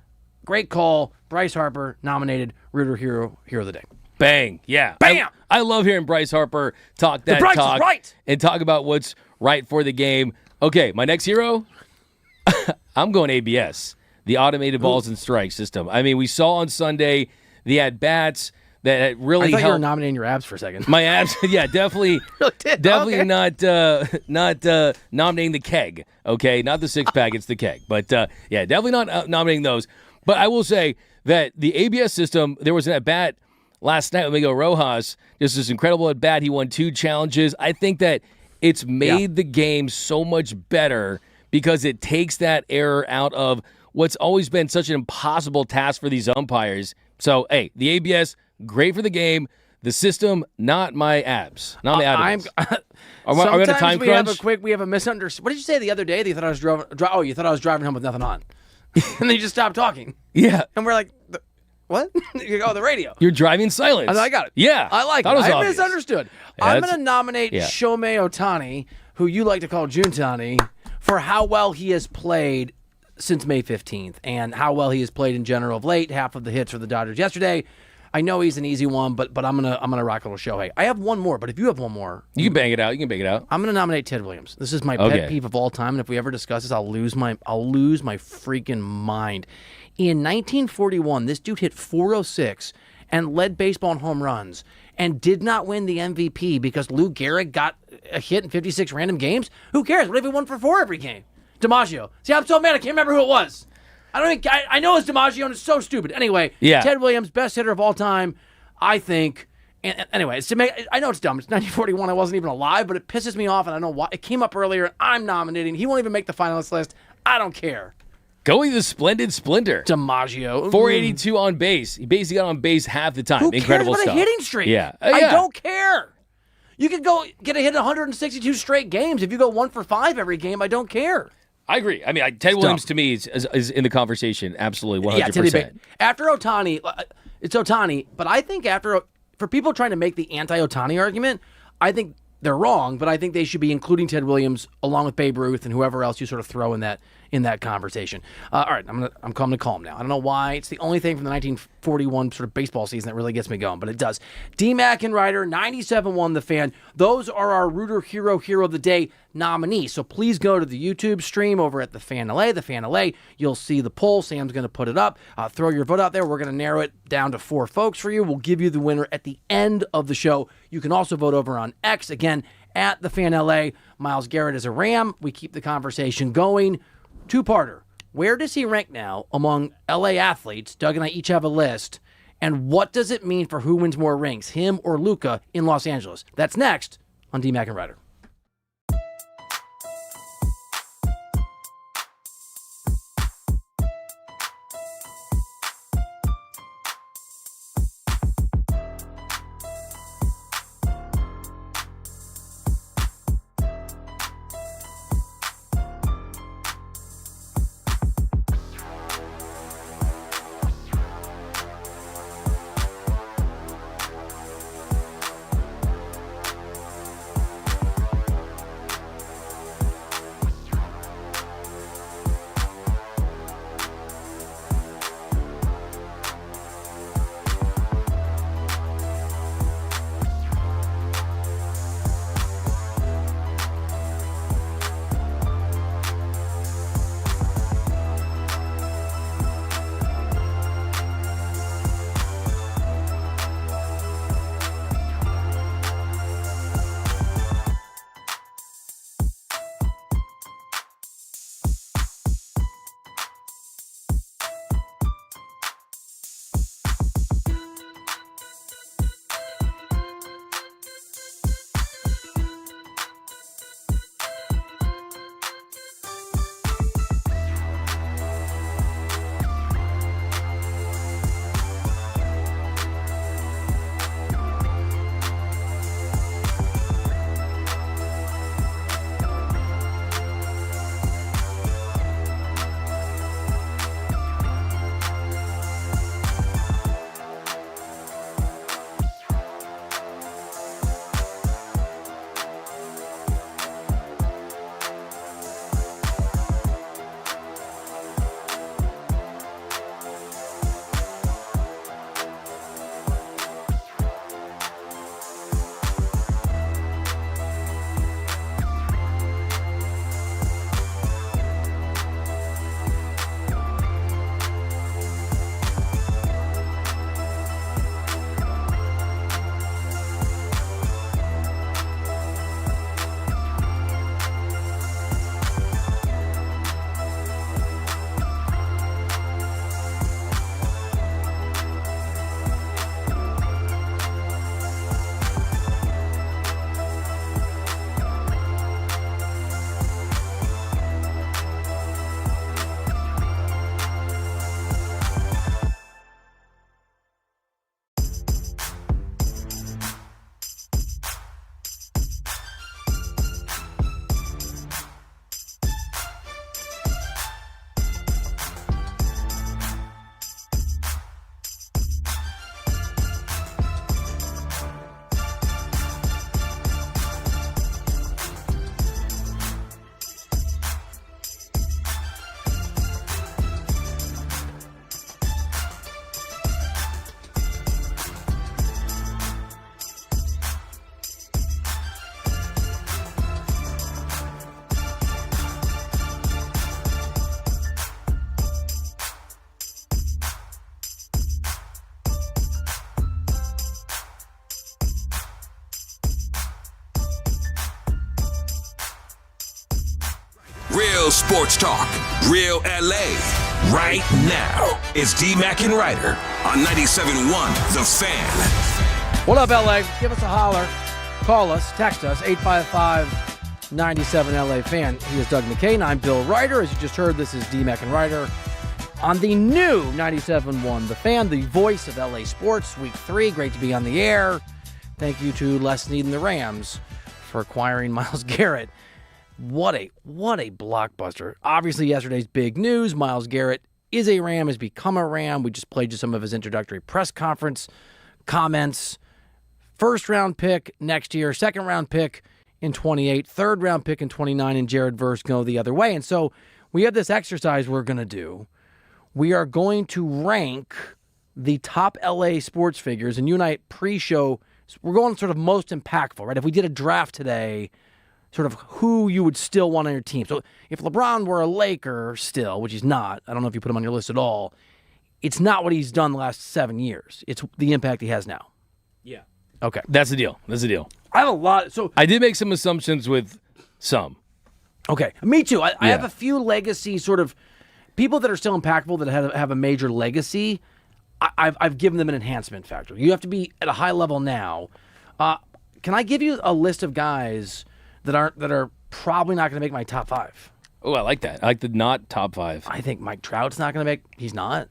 Great call. Bryce Harper nominated Rooter Hero of the Day. Bang. Yeah. Bam. I love hearing Bryce Harper talk that Bryce talk is right. and talk about what's right for the game. Okay, my next hero, I'm going ABS, the automated balls and strike system. I mean, we saw on Sunday the at-bats that really I thought helped. You were nominating your abs for a second. My abs, yeah, definitely. Really did. Definitely Okay. not nominating the keg, okay? Not the six-pack, it's the keg. But, yeah, definitely not nominating those. But I will say that the ABS system, there was an at-bat last night with Miguel Rojas, just this incredible at-bat. He won 2 challenges. I think that it's made the game so much better because it takes that error out of what's always been such an impossible task for these umpires. So, hey, the ABS, great for the game. The system, not my abs. Not my abs. Are we on a time crunch? We have a misunderstanding. What did you say the other day that you thought I was you thought I was driving home with nothing on? And then you just stopped talking. Yeah. And we're like, what? You go, the radio. You're driving silence. I got it. Yeah. I like it. I misunderstood. Yeah, I'm going to nominate Shohei Ohtani, who you like to call Juntani, for how well he has played since May 15th and how well he has played in general of late. Half of the hits for the Dodgers yesterday. I know he's an easy one, but I'm gonna rock a little Shohei. I have one more, but if you have one more, you can bang it out. I'm gonna nominate Ted Williams. This is my pet peeve of all time, and if we ever discuss this, I'll lose my freaking mind. In 1941, this dude hit .406 and led baseball in home runs and did not win the MVP because Lou Gehrig got a hit in 56 random games. Who cares? What if he won for 4 every game? DiMaggio. See, I'm so mad I can't remember who it was. I know it's DiMaggio, and it's so stupid. Anyway, Ted Williams, best hitter of all time, I think. And anyway, I know it's dumb. It's 1941. I wasn't even alive, but it pisses me off, and I know why. It came up earlier, and I'm nominating. He won't even make the finalist list. I don't care. Going the splendid splinter. DiMaggio. 482 on base. He basically got on base half the time. Who Incredible cares stuff. What a hitting streak. Yeah. I don't care. You could go get a hit 162 straight games. If you go 1 for 5 every game, I don't care. I agree. I mean, Ted Williams to me is in the conversation. Absolutely, 100%. Yeah, after Ohtani, it's Ohtani. But I think for people trying to make the anti-Ohtani argument, I think they're wrong. But I think they should be including Ted Williams along with Babe Ruth and whoever else you sort of throw in that in that conversation. All right, I'm calm to calm now. I don't know why. It's the only thing from the 1941 sort of baseball season that really gets me going, but it does. D-Mac and Reiter, 97.1 The Fan. Those are our Rooter Hero of the Day nominees. So please go to the YouTube stream over at The Fan LA. You'll see the poll. Sam's going to put it up. Throw your vote out there. We're going to narrow it down to 4 folks for you. We'll give you the winner at the end of the show. You can also vote over on X, again, at The Fan LA. Myles Garrett is a Ram. We keep the conversation going. Two-parter. Where does he rank now among LA athletes? Doug and I each have a list. And what does it mean for who wins more rings, him or Luka in Los Angeles? That's next on D-Mac and Reiter. Real sports talk, real LA. Right now, it's D-Mac and Reiter on 97.1 The Fan. What up, LA? Give us a holler. Call us, text us, 855-97-LA Fan. He is Doug McCain. I'm Bill Reiter. As you just heard, this is D-Mac and Reiter on the new 97.1 The Fan, the voice of LA sports. Week 3, great to be on the air. Thank you to Les Snead and the Rams for acquiring Myles Garrett. What a blockbuster. Obviously, yesterday's big news. Myles Garrett is a Ram, has become a Ram. We just played you some of his introductory press conference comments. First-round pick next year, second-round pick in 28, third-round pick in 29, and Jared Verse go the other way. And so we have this exercise we're going to do. We are going to rank the top LA sports figures, and you and I pre-show, we're going sort of most impactful, right? If we did a draft today, sort of who you would still want on your team. So if LeBron were a Laker still, which he's not, I don't know if you put him on your list at all, it's not what he's done the last 7 years. It's the impact he has now. Yeah. Okay. That's the deal. I have a lot. So I did make some assumptions with some. Okay. Me too. I have a few legacy sort of people that are still impactful that have a major legacy. I've given them an enhancement factor. You have to be at a high level now. Can I give you a list of guys that are probably not going to make my top 5? Oh, I like that. I like the not top 5. I think Mike Trout's not going to make. He's not.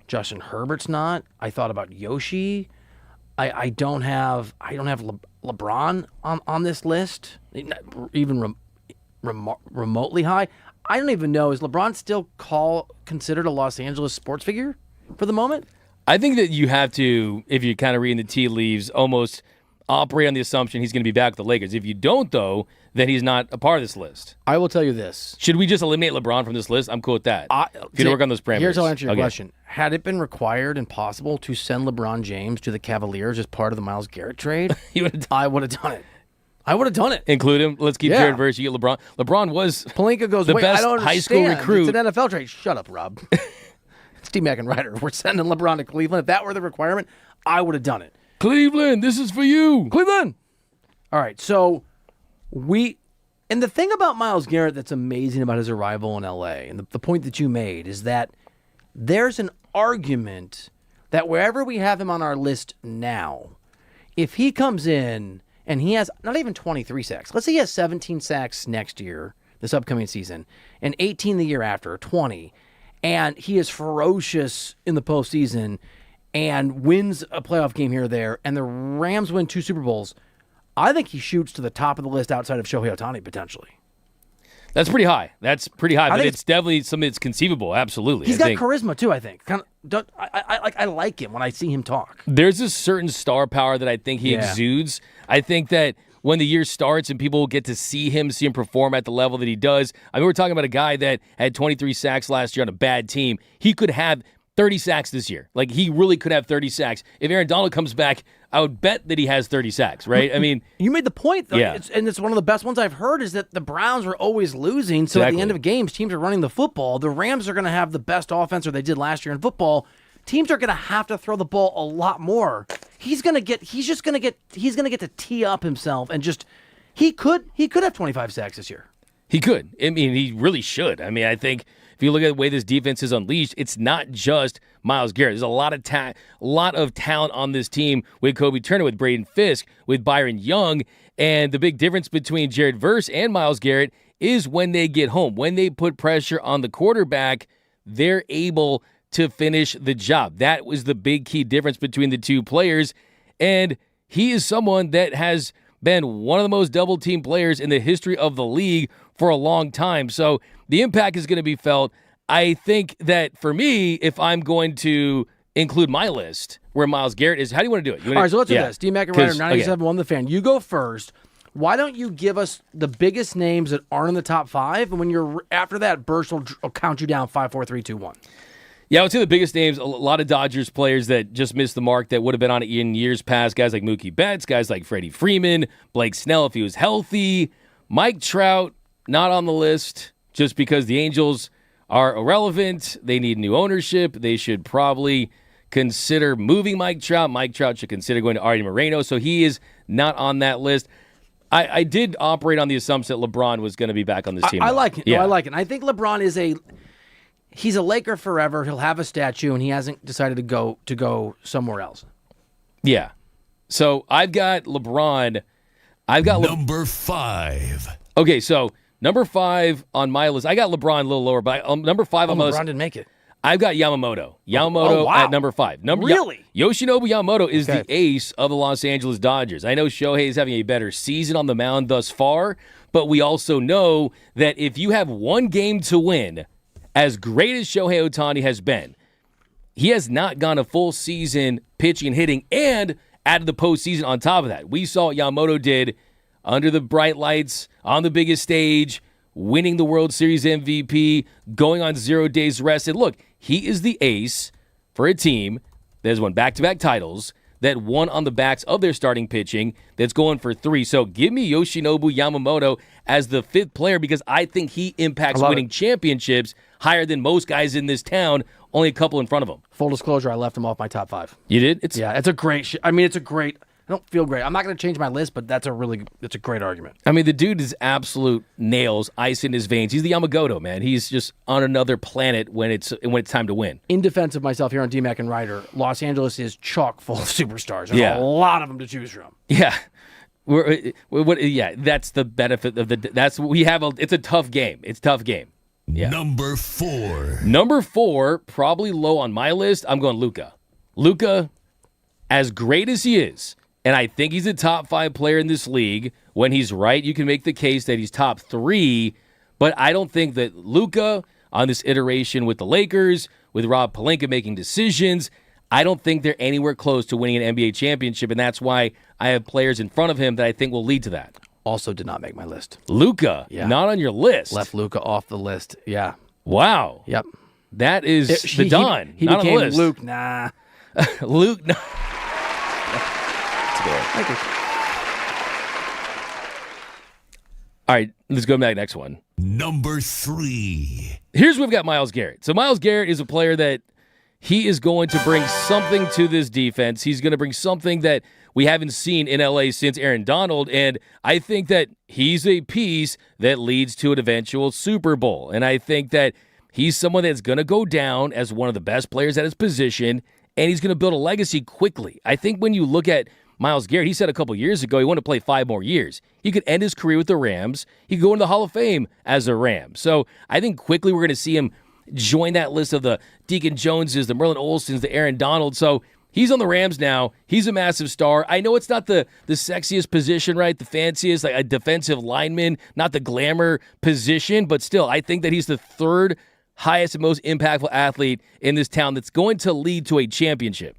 Justin Herbert's not. I thought about Yoshi. I don't have LeBron on this list, even remotely high. I don't even know. Is LeBron still considered a Los Angeles sports figure for the moment? I think that you have to, if you're kind of reading the tea leaves, almost operate on the assumption he's going to be back with the Lakers. If you don't, though, then he's not a part of this list. I will tell you this. Should we just eliminate LeBron from this list? I'm cool with that. If you work on those parameters. Here's how I'll answer your question. Had it been required and possible to send LeBron James to the Cavaliers as part of the Myles Garrett trade, I would have done it. I would have done it. Include him. Let's keep Jared Verse. You get LeBron. LeBron was Pelinka goes, the wait, best I don't high school understand. recruit. It's an NFL trade. Shut up, Rob. It's D-Mac and Reiter. We're sending LeBron to Cleveland. If that were the requirement, I would have done it. Cleveland, this is for you. Cleveland. All right, so and the thing about Myles Garrett that's amazing about his arrival in L.A., and the point that you made, is that there's an argument that wherever we have him on our list now, if he comes in and he has not even 23 sacks, let's say he has 17 sacks next year, this upcoming season, and 18 the year after, 20, and he is ferocious in the postseason and wins a playoff game here or there, and the Rams win 2 Super Bowls, I think he shoots to the top of the list outside of Shohei Ohtani, potentially. That's pretty high. But it's definitely something that's conceivable. Absolutely. He's got charisma, too, I think. I like him when I see him talk. There's a certain star power that I think he exudes. I think that when the year starts and people get to see him perform at the level that he does. I mean, we're talking about a guy that had 23 sacks last year on a bad team. He could have 30 sacks this year. Like, he really could have 30 sacks. If Aaron Donald comes back, I would bet that he has 30 sacks, right? I mean, you made the point, though. Yeah. It's one of the best ones I've heard is that the Browns were always losing. So at the end of games, teams are running the football. The Rams are going to have the best offense, or they did last year in football. Teams are going to have to throw the ball a lot more. He's going to get to tee up himself and just he could have 25 sacks this year. He could. I mean, he really should. I mean, I think if you look at the way this defense is unleashed, it's not just Myles Garrett. There's a lot of talent on this team with Kobe Turner, with Braden Fisk, with Byron Young. And the big difference between Jared Verse and Myles Garrett is when they get home. When they put pressure on the quarterback, they're able to finish the job. That was the big key difference between the two players. And he is someone that has been one of the most double-team players in the history of the league for a long time. So the impact is going to be felt. I think that for me, if I'm going to include my list where Myles Garrett is, how do you want to do it? All right, so let's do this. D-Mac and Reiter, 97.1 The Fan. You go first. Why don't you give us the biggest names that aren't in the top 5, and when you're after that, Burst will count you down 5, 4, 3, 2, 1. Yeah, I would say the biggest names, a lot of Dodgers players that just missed the mark that would have been on it in years past. Guys like Mookie Betts, guys like Freddie Freeman, Blake Snell if he was healthy. Mike Trout, not on the list just because the Angels are irrelevant. They need new ownership. They should probably consider moving Mike Trout. Mike Trout should consider going to Artie Moreno, so he is not on that list. I did operate on the assumption that LeBron was going to be back on this team. I like it. Yeah. No, I like it. I think LeBron he's a Laker forever. He'll have a statue, and he hasn't decided to go somewhere else. Yeah. So I've got LeBron. Number 5. Okay, so number 5 on my list. I got LeBron a little lower, but number 5 on my list. LeBron didn't make it. I've got Yamamoto. Yamamoto at number 5. Really? Yoshinobu Yamamoto is the ace of the Los Angeles Dodgers. I know Shohei is having a better season on the mound thus far, but we also know that if you have one game to win, as great as Shohei Ohtani has been, he has not gone a full season pitching and hitting and added the postseason on top of that. We saw what Yamamoto did under the bright lights, on the biggest stage, winning the World Series MVP, going on 0 days rest. And look, he is the ace for a team that has won back-to-back titles, that won on the backs of their starting pitching, that's going for 3. So give me Yoshinobu Yamamoto as the 5th player because I think he impacts winning championships higher than most guys in this town, only a couple in front of him. Full disclosure, I left him off my top 5. You did? It's a great it's a great I don't feel great. I'm not going to change my list, but it's a great argument. I mean, the dude is absolute nails, ice in his veins. He's the Yamamoto, man. He's just on another planet when it's time to win. In defense of myself here on DMAC and Reiter, Los Angeles is chock full of superstars. There's a lot of them to choose from. Yeah. That's the benefit of it's a tough game. It's a tough game. Yeah. Number 4. Number 4, probably low on my list. I'm going Luka. Luka, as great as he is, and I think he's a top 5 player in this league. When he's right, you can make the case that he's top 3, but I don't think that Luka, on this iteration with the Lakers, with Rob Pelinka making decisions, I don't think they're anywhere close to winning an NBA championship, and that's why I have players in front of him that I think will lead to that. Also did not make my list. Luka, not on your list. Left Luka off the list, yeah. Wow. Yep. That is the Don. He not became on the list. Luke, nah. Luke, no. Thank you. All right, let's go back to the next one. Number 3. Here's where we've got Myles Garrett. So Myles Garrett is a player that he is going to bring something to this defense. He's going to bring something that we haven't seen in LA since Aaron Donald, and I think that he's a piece that leads to an eventual Super Bowl. And I think that he's someone that's going to go down as one of the best players at his position, and he's going to build a legacy quickly. I think when you look at Myles Garrett, he said a couple years ago he wanted to play 5 more years. He could end his career with the Rams. He could go into the Hall of Fame as a Ram. So I think quickly we're going to see him join that list of the Deacon Joneses, the Merlin Olsons, the Aaron Donald. So he's on the Rams now. He's a massive star. I know it's not the sexiest position, right? The fanciest, like a defensive lineman, not the glamour position, but still, I think that he's the 3rd highest and most impactful athlete in this town that's going to lead to a championship.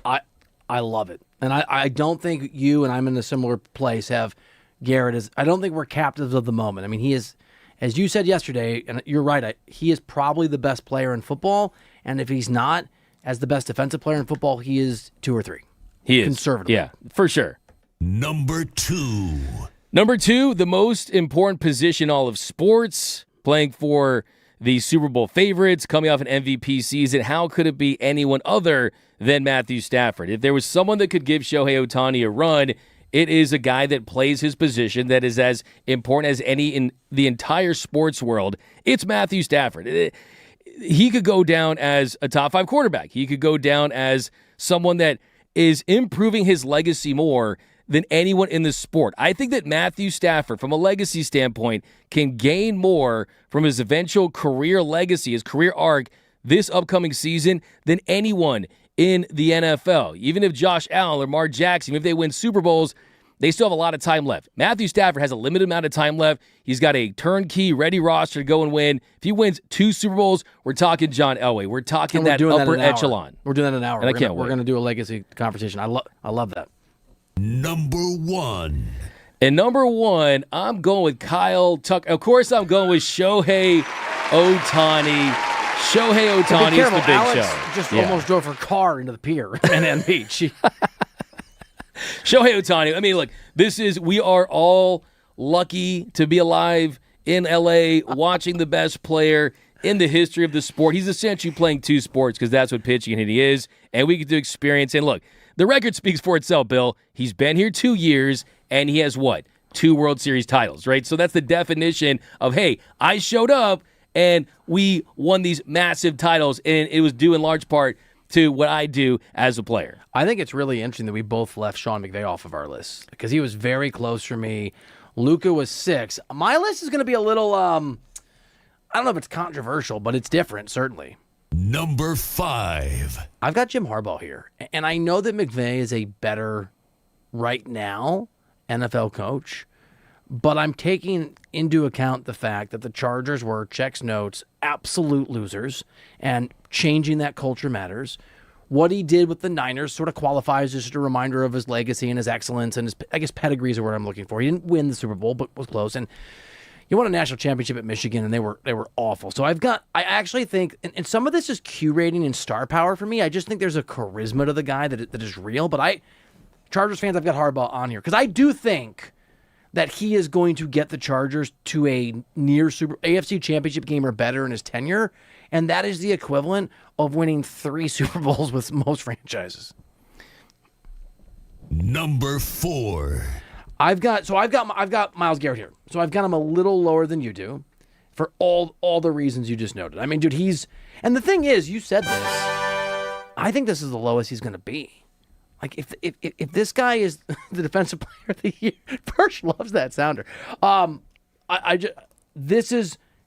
I love it. And I don't think you and I'm in a similar place have Garrett as I don't think we're captives of the moment. I mean, he is, as you said yesterday, and you're right, he is probably the best player in football. And if he's not, as the best defensive player in football, he is 2 or 3. He is. Conservatively. Yeah, for sure. Number 2. Number 2, the most important position in all of sports, playing for the Super Bowl favorites, coming off an MVP season. How could it be anyone other than Matthew Stafford? If there was someone that could give Shohei Ohtani a run, it is a guy that plays his position that is as important as any in the entire sports world. It's Matthew Stafford. He could go down as a top 5 quarterback. He could go down as someone that is improving his legacy more than anyone in the sport. I think that Matthew Stafford, from a legacy standpoint, can gain more from his eventual career legacy, his career arc this upcoming season than anyone in the NFL. Even if Josh Allen, Lamar Jackson, if they win Super Bowls, they still have a lot of time left. Matthew Stafford has a limited amount of time left. He's got a turnkey, ready roster to go and win. If he wins 2 Super Bowls, we're talking John Elway. We're talking that upper echelon. We're doing that in an hour. And I can't wait. We're going to do a legacy conversation. I love that. Number 1. And number 1, I'm going with Kyle Tucker. Of course, I'm going with Shohei Ohtani. Shohei Ohtani is the big Alex show. Just almost drove her car into the pier in Manhattan Beach. Shohei Ohtani. I mean, look, we are all lucky to be alive in LA watching the best player in the history of the sport. He's essentially playing 2 sports because that's what pitching and hitting is. And we get to experience. And look, the record speaks for itself, Bill. He's been here 2 years, and he has what? 2 World Series titles, right? So that's the definition of, hey, I showed up, and we won these massive titles, and it was due in large part to what I do as a player. I think it's really interesting that we both left Sean McVay off of our list because he was very close for me. Luka was 6. My list is going to be a little, I don't know if it's controversial, but it's different, certainly. Number 5. I've got Jim Harbaugh here, and I know that McVay is a better, right now, NFL coach, but I'm taking into account the fact that the Chargers were, checks notes, absolute losers, and changing that culture matters. What he did with the Niners sort of qualifies as just a reminder of his legacy and his excellence and his, I guess, pedigree is the word I'm looking for. He didn't win the Super Bowl, but was close. And He won a national championship at Michigan, and they were awful. So I actually think, and some of this is Q rating and star power for me. I just think there's a charisma to the guy that is real. But Chargers fans, I've got Harbaugh on here because I do think that he is going to get the Chargers to a near AFC championship game or better in his tenure, and that is the equivalent of winning 3 Super Bowls with most franchises. Number 4. I've got Myles Garrett here. So I've got him a little lower than you do for all the reasons you just noted. I mean, dude, and the thing is, you said this. I think this is the lowest he's going to be. Like if this guy is the defensive player of the year, Persh loves that sounder.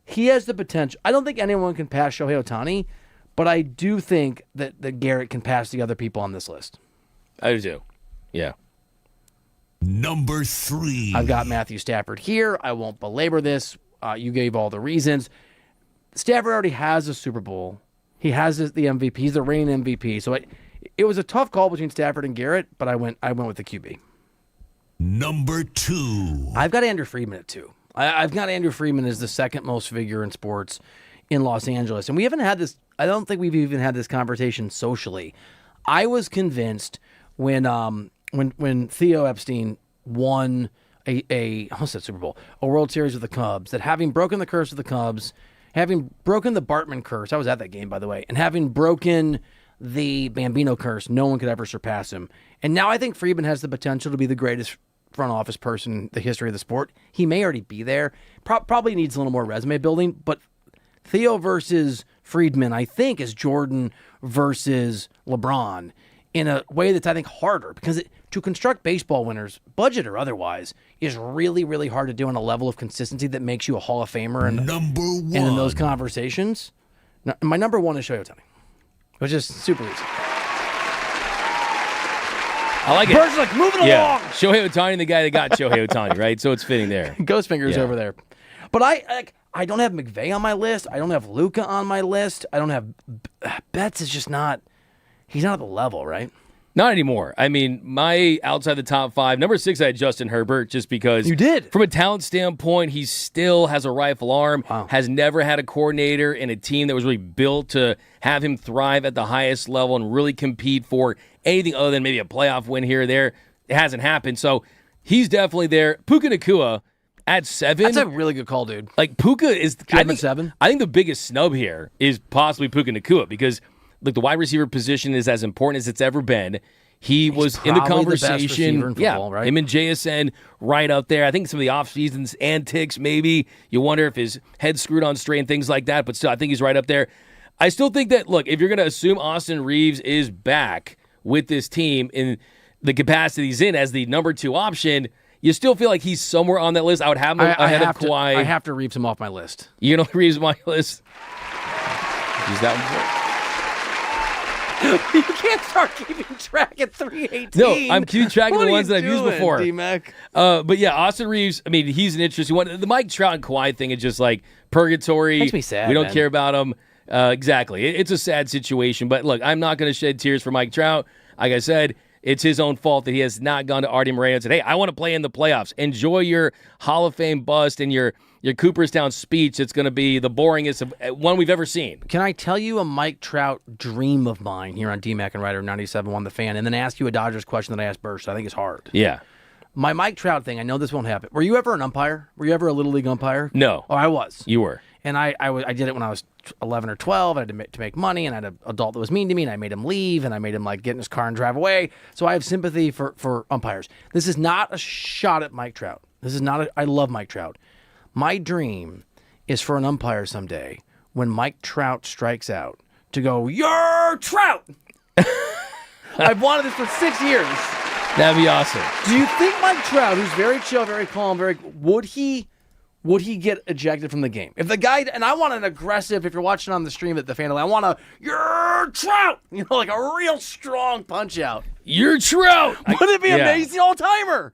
He has the potential. I don't think anyone can pass Shohei Ohtani, but I do think that Garrett can pass the other people on this list. I do too. Yeah. Number 3. I've got Matthew Stafford here. I won't belabor this. You gave all the reasons. Stafford already has a Super Bowl. He has the MVP. He's the reigning MVP. So it was a tough call between Stafford and Garrett, but I went with the QB. Number 2. I've got Andrew Friedman at 2. I've got Andrew Friedman as the second most figure in sports in Los Angeles. And we haven't had this, I don't think we've even had this conversation socially. I was convinced when Theo Epstein won I almost said Super Bowl, a World Series with the Cubs, that having broken the curse of the Cubs, having broken the Bartman curse, I was at that game, by the way, and having broken the Bambino curse, no one could ever surpass him. And now I think Friedman has the potential to be the greatest front office person in the history of the sport. He may already be there. Probably needs a little more resume building, but Theo versus Friedman, I think, is Jordan versus LeBron in a way that's, I think, harder because to construct baseball winners, budget or otherwise, is really, really hard to do on a level of consistency that makes you a Hall of Famer. And number 1. And in those conversations, my number 1 is Shohei Ohtani, which is super easy. I like it. Bird's like moving along. Shohei Ohtani, the guy that got Shohei Ohtani, right? So it's fitting there. Ghost fingers over there. But I don't have McVay on my list. I don't have Luka on my list. I don't have Betts. Is just not. He's not at the level, right? Not anymore. I mean, my outside the top 5, number 6, I had Justin Herbert just because. You did. From a talent standpoint, he still has a rifle arm, has never had a coordinator in a team that was really built to have him thrive at the highest level and really compete for anything other than maybe a playoff win here or there. It hasn't happened. So he's definitely there. Puka Nacua at 7. That's a really good call, dude. Like, Puka is. I think 7. I think the biggest snub here is possibly Puka Nacua because. Look, the wide receiver position is as important as it's ever been. He's was in the conversation. The football, right? Him and JSN right up there. I think some of the off-season antics, maybe. You wonder if his head's screwed on straight and things like that, but still, I think he's right up there. I still think that, look, if you're going to assume Austin Reeves is back with this team in the capacity he's in as the number 2 option, you still feel like he's somewhere on that list. I would have him ahead of Kawhi. I have to Reeves him off my list. You know, Reeves my list. Use that one for it. You can't start keeping track at 318. No, I'm keeping track of the ones that I've used doing, before. D-Mac? But yeah, Austin Reeves, I mean, he's an interesting one. The Mike Trout and Kawhi thing is just like purgatory. Makes me sad, We don't man. care about him. Exactly. It's a sad situation. But look, I'm not going to shed tears for Mike Trout. Like I said, it's his own fault that he has not gone to Artie Moreno and said, hey, I want to play in the playoffs. Enjoy your Hall of Fame bust and your Cooperstown speech. It's going to be the boringest one we've ever seen. Can I tell you a Mike Trout dream of mine here on D-Mac and Reiter 97.1 The Fan, and then ask you a Dodgers question that I asked Burst? I think it's hard. Yeah. My Mike Trout thing, I know this won't happen. Were you ever an umpire? Were you ever a Little League umpire? No. Oh, I was. You were. And I did it when I was 11 or 12. I had to make money, and I had an adult that was mean to me, and I made him leave, and I made him like get in his car and drive away. So I have sympathy for umpires. This is not a shot at Mike Trout. This is not I love Mike Trout. My dream is for an umpire someday when Mike Trout strikes out to go, "You're Trout." I've wanted this for 6 years. That'd be awesome. Do you think Mike Trout, who's very chill, very calm, would he get ejected from the game? If the guy, and I want an aggressive, if you're watching on the stream at the Fan, I want "You're Trout," like a real strong punch out. You're Trout. Wouldn't it be amazing? All-timer.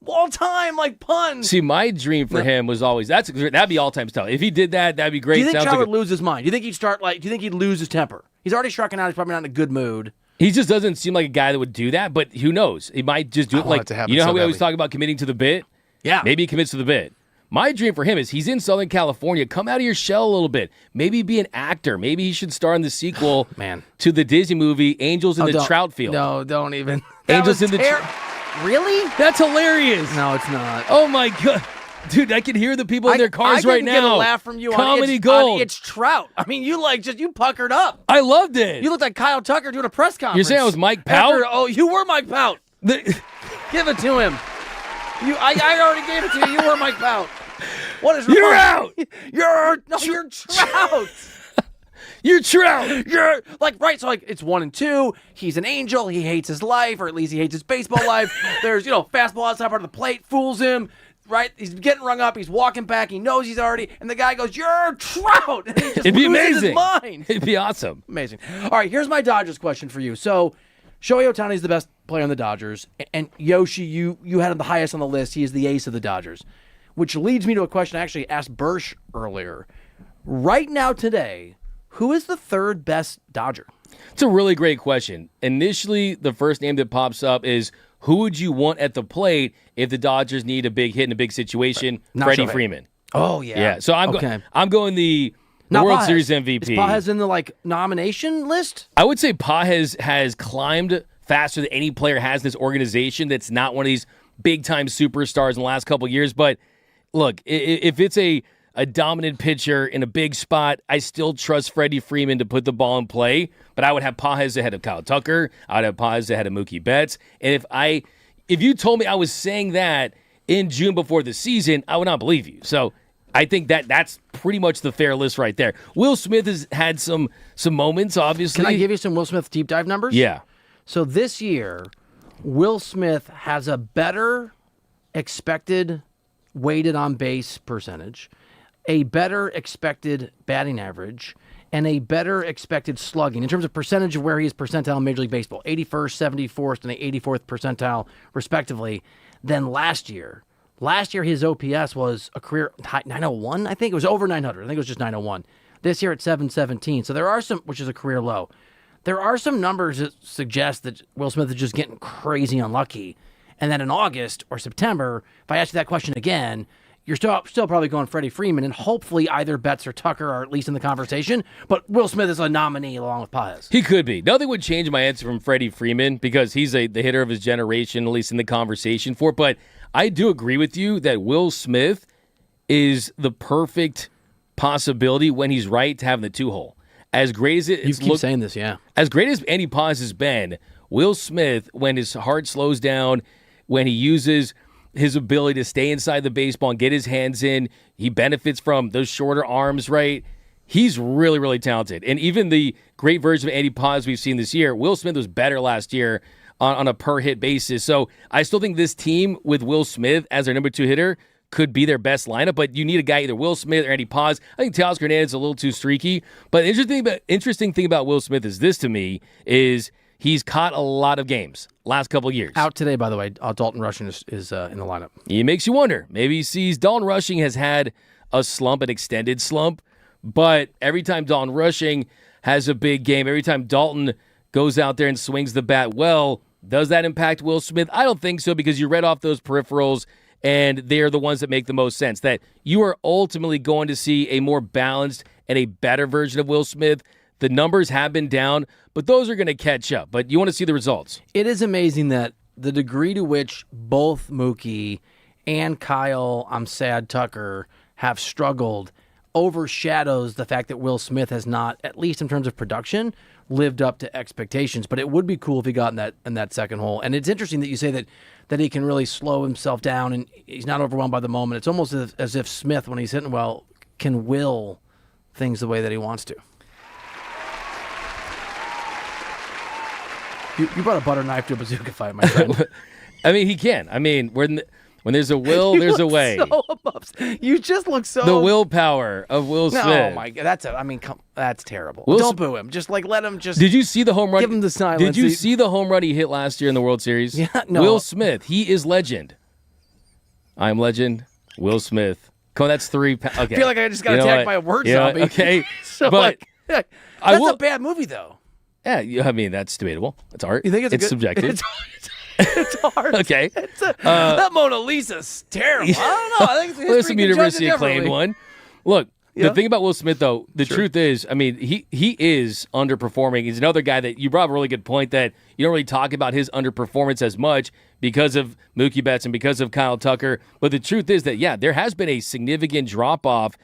All-time, like, pun. See, my dream for him was always, that'd be all-time style. If he did that, that'd be great. Do you think Sounds Trout like would lose his mind? Do you think he'd lose his temper? He's already striking out. He's probably not in a good mood. He just doesn't seem like a guy that would do that, but who knows? He might just do it like, want it to happen you know so how we always badly. talk about committing to the bit? Yeah. Maybe he commits to the bit. My dream for him is he's in Southern California. Come out of your shell a little bit. Maybe be an actor. Maybe he should star in the sequel to the Disney movie Angels in the Trout Field. No, don't even. Angels in the Really? That's hilarious. No, it's not. Oh my god. Dude, I can hear the people in their cars right now. I get a laugh from you Comedy on gold. It's Trout. I mean, you puckered up. I loved it. You looked like Kyle Tucker doing a press conference. You're saying I was Mike Pout? You were Mike Pout. Give it to him. I already gave it to you. You were Mike Pout. What is wrong? You're out. You're Trout. You're Trout. You're right. So it's 1 and 2. He's an angel. He hates his life, or at least he hates his baseball life. There's fastball outside part of the plate fools him. Right, he's getting rung up. He's walking back. He knows he's already, and the guy goes, "You're Trout." And he just It'd be loses amazing. His mind. It'd be awesome. Amazing. All right, here's my Dodgers question for you. So, Shohei Ohtani is the best player on the Dodgers, and Yoshi, you had him the highest on the list. He is the ace of the Dodgers, which leads me to a question I actually asked Bursch earlier. Right now, today, who is the third best Dodger? It's a really great question. Initially, the first name that pops up is who would you want at the plate if the Dodgers need a big hit in a big situation? Not Freddie Shohei. Freeman. Oh yeah. Yeah. So I'm going the Not World Pages. Series MVP. Is Pages in the nomination list? I would say Pages has climbed faster than any player has in this organization that's not one of these big-time superstars in the last couple of years. But look, if it's a dominant pitcher in a big spot, I still trust Freddie Freeman to put the ball in play, but I would have Pages ahead of Kyle Tucker. I would have Pages ahead of Mookie Betts. And if you told me I was saying that in June before the season, I would not believe you. So I think that's pretty much the fair list right there. Will Smith has had some moments, obviously. Can I give you some Will Smith deep dive numbers? Yeah. So this year, Will Smith has a better expected weighted on base percentage, a better expected batting average, and a better expected slugging in terms of percentage of where he is percentile in Major League Baseball, 81st, 74th, and the 84th percentile, respectively, than last year. Last year, his OPS was a career high, 901, I think. It was over 900. I think it was just 901. This year, it's 717. So there are some, which is a career low. There are some numbers that suggest that Will Smith is just getting crazy unlucky. And then in August or September, if I ask you that question again, you're still probably going Freddie Freeman, and hopefully either Betts or Tucker are at least in the conversation. But Will Smith is a nominee along with Pages. He could be. Nothing would change my answer from Freddie Freeman because he's the hitter of his generation, at least in the conversation for it. But I do agree with you that Will Smith is the perfect possibility when he's right to have the 2-hole. As great as You keep saying this, yeah. As great as Andy Pages has been, Will Smith, when his heart slows down, when he uses his ability to stay inside the baseball and get his hands in, he benefits from those shorter arms, right? He's really, really talented. And even the great version of Andy Pages we've seen this year, Will Smith was better last year on a per-hit basis. So I still think this team with Will Smith as their number 2 hitter could be their best lineup, but you need a guy either Will Smith or Andy Pages. I think Teoscar Hernandez is a little too streaky. But the interesting thing about Will Smith is this to me is he's caught a lot of games last couple of years. Out today, by the way, Dalton Rushing is in the lineup. It makes you wonder. Maybe he sees Dalton Rushing has had a slump, an extended slump, but every time Dalton Rushing has a big game, every time Dalton goes out there and swings the bat well, does that impact Will Smith? I don't think so because you read off those peripherals and they're the ones that make the most sense. That you are ultimately going to see a more balanced and a better version of Will Smith. The numbers have been down, but those are going to catch up. But you want to see the results. It is amazing that the degree to which both Mookie and Kyle, I'm sad, Tucker, have struggled overshadows the fact that Will Smith has not, at least in terms of production, lived up to expectations. But it would be cool if he got in that second hole. And it's interesting that you say that he can really slow himself down and he's not overwhelmed by the moment. It's almost as if Smith, when he's hitting well, can will things the way that he wants to. You brought a butter knife to a bazooka fight, my friend. I mean, he can. I mean, when there's a will, there's a way. You just look so. The willpower of Will Smith. Oh my God, that's terrible. Don't boo him. Just let him. Just. Did you see the home run? Give him the silence. Did you see the home run he hit last year in the World Series? Yeah, no. Will Smith, he is legend. I'm legend. Will Smith. Come on, that's 3. Okay. I feel like I just got attacked by a word zombie. Okay, so but that's a bad movie though. Yeah, I mean that's debatable. It's art. You think it's subjective. It's hard. Okay. That Mona Lisa's terrible. I don't know. I think Well, there's some university acclaimed one. Look, the thing about Will Smith, though, the truth is, I mean, he is underperforming. He's another guy that you brought up a really good point that you don't really talk about his underperformance as much because of Mookie Betts and because of Kyle Tucker. But the truth is that, yeah, there has been a significant drop-off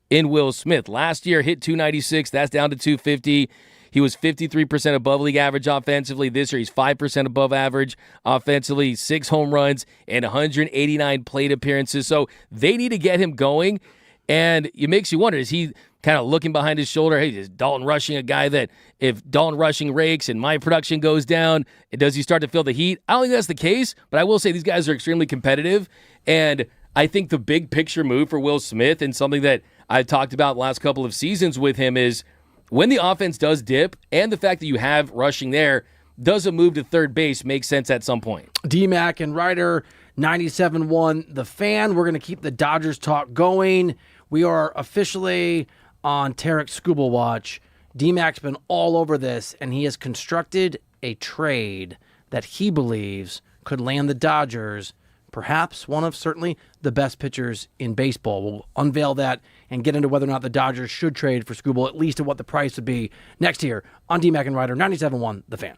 in Will Smith. Last year, hit 296. That's down to 250. He was 53% above league average offensively. This year, he's 5% above average offensively, 6 home runs, and 189 plate appearances. So they need to get him going. And it makes you wonder, is he kind of looking behind his shoulder? Hey, is Dalton Rushing a guy that if Dalton Rushing rakes and my production goes down, does he start to feel the heat? I don't think that's the case, but I will say these guys are extremely competitive. And I think the big picture move for Will Smith and something that I've talked about the last couple of seasons with him is when the offense does dip and the fact that you have Rushing there, does a move to third base make sense at some point? D-Mac and Reiter, 97.1 The Fan. We're going to keep the Dodgers talk going. We are officially on Tarek Scuba Watch. D-Mac's been all over this, and he has constructed a trade that he believes could land the Dodgers perhaps one of certainly the best pitchers in baseball. We'll unveil that and get into whether or not the Dodgers should trade for Scuba, at least at what the price would be next year on D-Mac and Reiter, 97.1 The Fan.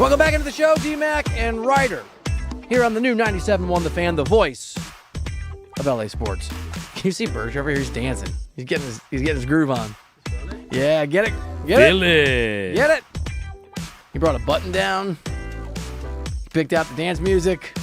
Welcome back into the show, D-Mac and Reiter. Here on the new 97.1 The Fan, the voice of LA Sports. Can you see Berger over here? He's dancing. He's getting his groove on. Yeah, get it. Feel it. Get it. He brought a button down. He picked out the dance music.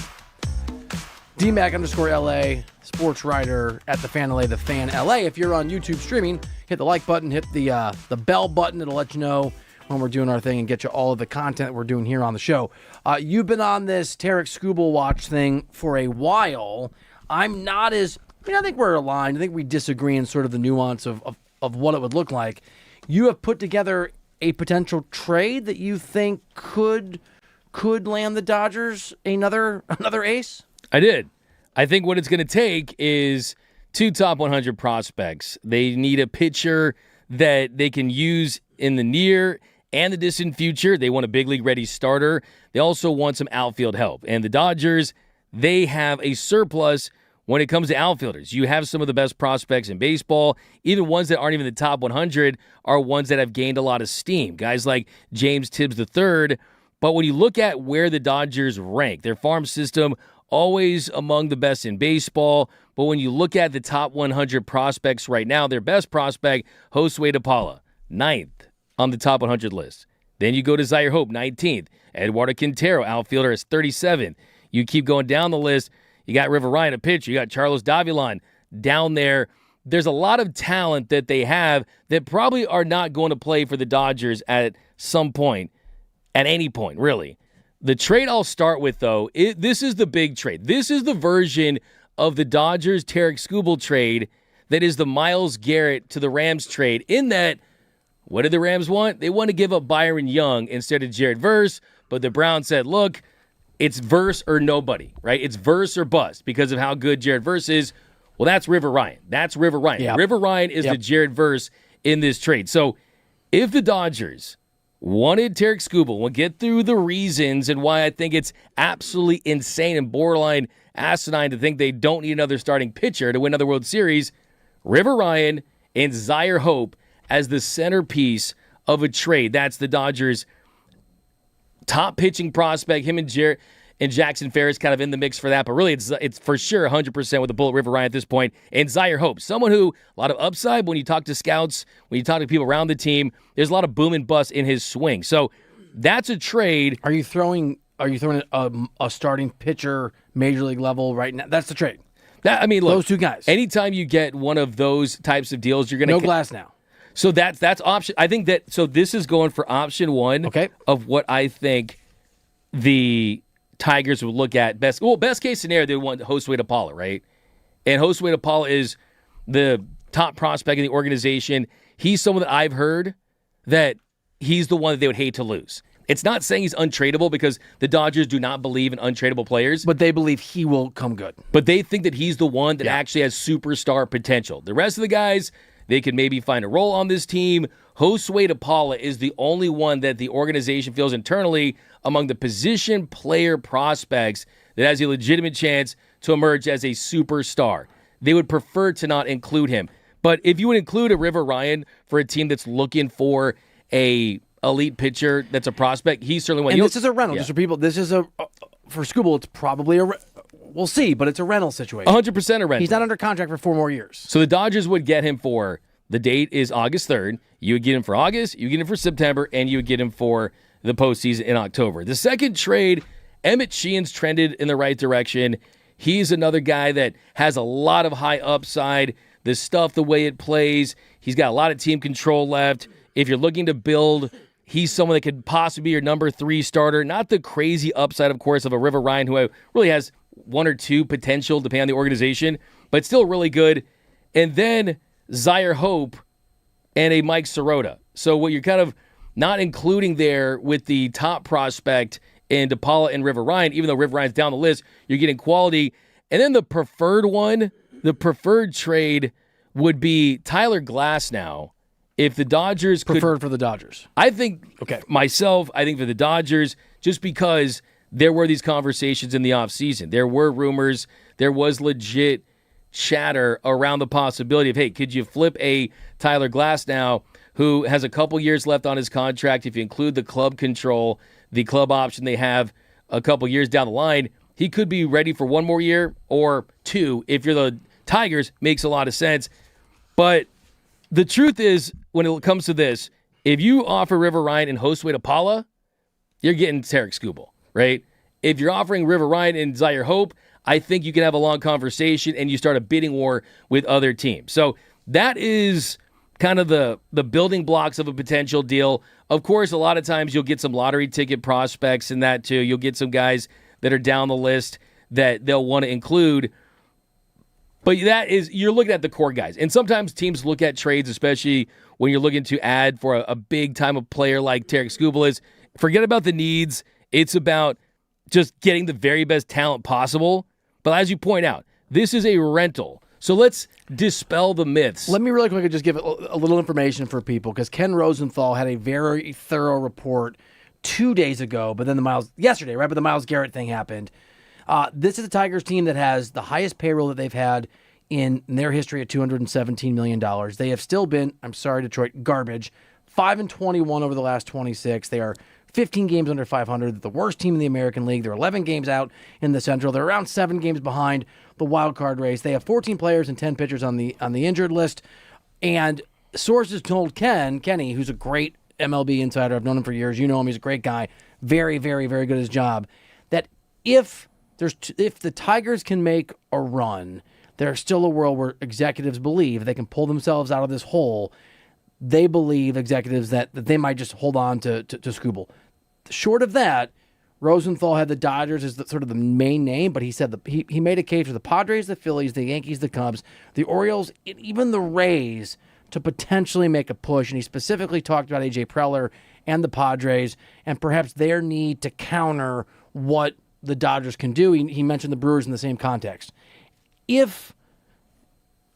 DMac_LA, sports writer at The Fan LA, The Fan LA. If you're on YouTube streaming, hit the like button, hit the bell button. It'll let you know when we're doing our thing and get you all of the content we're doing here on the show. You've been on this Tarek Skubal watch thing for a while. I'm not as... I think we're aligned. I think we disagree in sort of the nuance of what it would look like. You have put together a potential trade that you think could land the Dodgers another ace? I did. I think what it's going to take is 2 top 100 prospects. They need a pitcher that they can use in the near and the distant future. They want a big league ready starter. They also want some outfield help. And the Dodgers, they have a surplus when it comes to outfielders. You have some of the best prospects in baseball. Even ones that aren't even the top 100 are ones that have gained a lot of steam. Guys like James Tibbs III. But when you look at where the Dodgers rank, their farm system always among the best in baseball. But when you look at the top 100 prospects right now, their best prospect, Josue DePaula, 9th on the top 100 list. Then you go to Zaire Hope, 19th. Eduardo Quintero, outfielder, is 37th. You keep going down the list. You got River Ryan, a pitcher. You got Carlos Davilan down there. There's a lot of talent that they have that probably are not going to play for the Dodgers at some point, at any point, really. The trade I'll start with, though, this is the big trade. This is the version of the Dodgers Tarek Skubal trade that is the Myles Garrett to the Rams trade, in that, what did the Rams want? They want to give up Byron Young instead of Jared Verse, but the Browns said, look, it's Verse or nobody, right? It's Verse or bust because of how good Jared Verse is. Well, that's River Ryan. That's River Ryan. Yep. River Ryan is the Jared Verse in this trade. So if the Dodgers wanted Tarek Skubal, we'll get through the reasons and why I think it's absolutely insane and borderline asinine to think they don't need another starting pitcher to win another World Series. River Ryan and Zaire Hope as the centerpiece of a trade. That's the Dodgers' top pitching prospect. Him and Jackson Ferris kind of in the mix for that, but really it's for sure 100% with the Bullet River Ryan at this point. And Zaire Hope, someone who, a lot of upside when you talk to scouts, when you talk to people around the team, there's a lot of boom and bust in his swing. So that's a trade. Are you throwing a starting pitcher major league level right now? That's the trade. Look, those two guys. Anytime you get one of those types of deals, you're going to... No Glass now. So that's option. I think that, so this is going for option one of what I think the Tigers would look at best. Well, best case scenario, they want Josue DePaula, right? And Josue DePaula is the top prospect in the organization. He's someone that I've heard that he's the one that they would hate to lose. It's not saying he's untradeable, because the Dodgers do not believe in untradeable players. But they believe he will come good. But they think that he's the one that actually has superstar potential. The rest of the guys, they could maybe find a role on this team. Josue DePaula is the only one that the organization feels internally among the position player prospects that has a legitimate chance to emerge as a superstar. They would prefer to not include him. But if you would include a River Ryan for a team that's looking for a elite pitcher that's a prospect, he's certainly one. And this is a rental. Just for people, this is for Skubal, it's probably we'll see, but it's a rental situation. 100% a rental. He's not under contract for 4 more years. So the Dodgers would get him for, the date is August 3rd. You would get him for August, you would get him for September, and you would get him for the postseason in October. The second trade, Emmett Sheehan's trended in the right direction. He's another guy that has a lot of high upside. The stuff, the way it plays, he's got a lot of team control left. If you're looking to build, he's someone that could possibly be your number 3 starter. Not the crazy upside, of course, of a River Ryan, who really has 1 or 2 potential, depending on the organization, but still really good. And then Zaire Hope and a Mike Sirota. So what you're kind of not including there with the top prospect in DePaula and River Ryan, even though River Ryan's down the list, you're getting quality. And then the preferred one, the preferred trade would be Tyler Glasnow. If the Dodgers preferred for the Dodgers. I think, I think for the Dodgers, just because there were these conversations in the offseason. There were rumors. There was legit chatter around the possibility of, hey, could you flip a Tyler Glasnow who has a couple years left on his contract? If you include the club control, the club option they have a couple years down the line, he could be ready for one more year or two. If you're the Tigers, makes a lot of sense. But the truth is, when it comes to this, if you offer River Ryan and Josue Tapala, you're getting Tarek Skubal, right? If you're offering River Ryan and Zaire Hope, I think you can have a long conversation and you start a bidding war with other teams. So that is kind of the building blocks of a potential deal. Of course, a lot of times you'll get some lottery ticket prospects in that too. You'll get some guys that are down the list that they'll want to include. But that is, you're looking at the core guys. And sometimes teams look at trades, especially when you're looking to add for a big time of player like Tarek Skubal is. Forget about the needs. It's about just getting the very best talent possible. But as you point out, this is a rental. So let's dispel the myths. Let me really quickly just give a little information for people, because Ken Rosenthal had a very thorough report 2 days ago, but then yesterday, right? But the Myles Garrett thing happened. This is a Tigers team that has the highest payroll that they've had in their history at $217 million. They have still been, I'm sorry, Detroit, garbage. 5-21 over the last 26. They are 15 games under 500. They're the worst team in the American League. They're 11 games out in the Central. They're around 7 games behind the wild card race. They have 14 players and 10 pitchers on the injured list. And sources told Kenny, who's a great MLB insider, I've known him for years. You know him. He's a great guy. Very, very, very good at his job. That if the Tigers can make a run, there's still a world where executives believe they can pull themselves out of this hole. They believe, executives, that they might just hold on to Skubal. Short of that, Rosenthal had the Dodgers as sort of the main name, but he said he made a case for the Padres, the Phillies, the Yankees, the Cubs, the Orioles, and even the Rays to potentially make a push. And he specifically talked about A.J. Preller and the Padres and perhaps their need to counter what the Dodgers can do. He mentioned the Brewers in the same context. If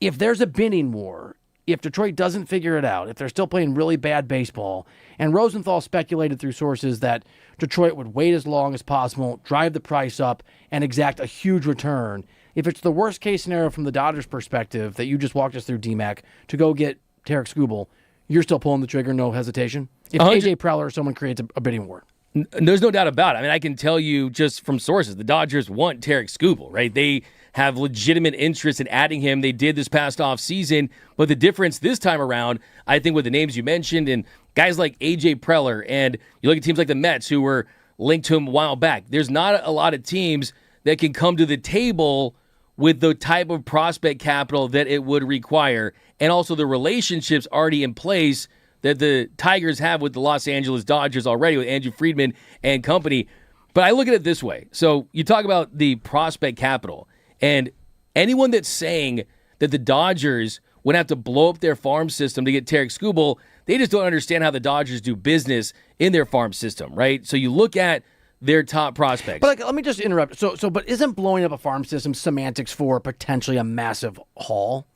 there's a bidding war, if Detroit doesn't figure it out, if they're still playing really bad baseball, and Rosenthal speculated through sources that Detroit would wait as long as possible, drive the price up, and exact a huge return. If it's the worst case scenario from the Dodgers' perspective that you just walked us through, D-Mac, to go get Tarek Skubal, you're still pulling the trigger, no hesitation? If A.J. Preller or someone creates a bidding war. There's no doubt about it. I mean, I can tell you just from sources, the Dodgers want Tarek Skubal, right? They have legitimate interest in adding him. They did this past offseason, but the difference this time around, I think with the names you mentioned and guys like A.J. Preller, and you look at teams like the Mets who were linked to him a while back, there's not a lot of teams that can come to the table with the type of prospect capital that it would require, and also the relationships already in place that the Tigers have with the Los Angeles Dodgers already, with Andrew Friedman and company. But I look at it this way. So you talk about the prospect capital, and anyone that's saying that the Dodgers would have to blow up their farm system to get Tarek Skubal, they just don't understand how the Dodgers do business in their farm system, right? So you look at their top prospects. But let me just interrupt. But isn't blowing up a farm system semantics for potentially a massive haul?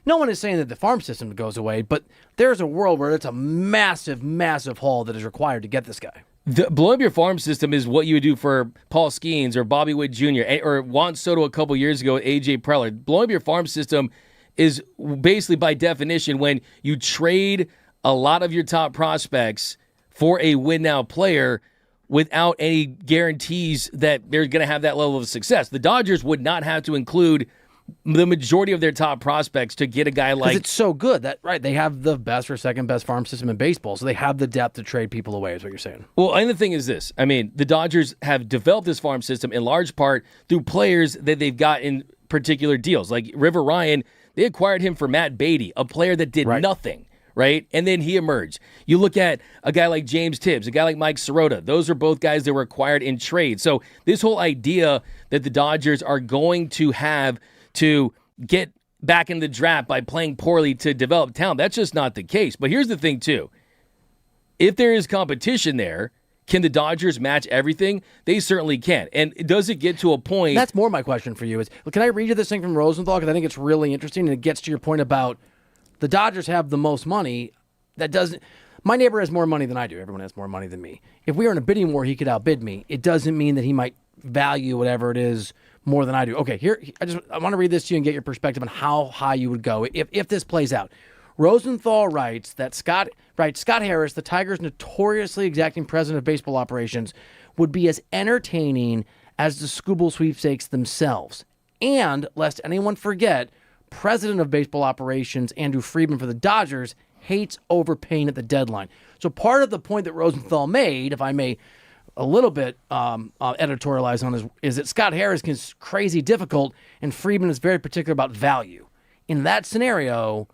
No one is saying that the farm system goes away, but there's a world where it's a massive, massive haul that is required to get this guy. Blowing up your farm system is what you would do for Paul Skeens or Bobby Witt Jr. or Juan Soto a couple years ago with A.J. Preller. Blowing up your farm system is basically, by definition, when you trade a lot of your top prospects for a win-now player without any guarantees that they're going to have that level of success. The Dodgers would not have to include the majority of their top prospects to get a guy like... Because it's so good that, right, they have the best or second best farm system in baseball, so they have the depth to trade people away, is what you're saying. Well, and the thing is this. I mean, the Dodgers have developed this farm system in large part through players that they've got in particular deals. Like River Ryan, they acquired him for Matt Beatty, a player that did nothing, right? And then he emerged. You look at a guy like James Tibbs, a guy like Mike Sirota. Those are both guys that were acquired in trade. So this whole idea that the Dodgers are going to have to get back in the draft by playing poorly to develop talent, that's just not the case. But here's the thing, too. If there is competition there, can the Dodgers match everything? They certainly can. And does it get to a point... That's more my question for you. Is can I read you this thing from Rosenthal? Because I think it's really interesting, and it gets to your point about the Dodgers have the most money. That doesn't... My neighbor has more money than I do. Everyone has more money than me. If we were in a bidding war, he could outbid me. It doesn't mean that he might value whatever it is more than I do. Okay, here, I want to read this to you and get your perspective on how high you would go if this plays out. Rosenthal writes that Scott Harris, the Tigers' notoriously exacting president of baseball operations, would be as entertaining as the Scooble sweepstakes themselves. And, lest anyone forget, president of baseball operations, Andrew Friedman for the Dodgers, hates overpaying at the deadline. So part of the point that Rosenthal made, if I may a little bit editorialize on this, is that Scott Harris is crazy difficult and Friedman is very particular about value. In that scenario,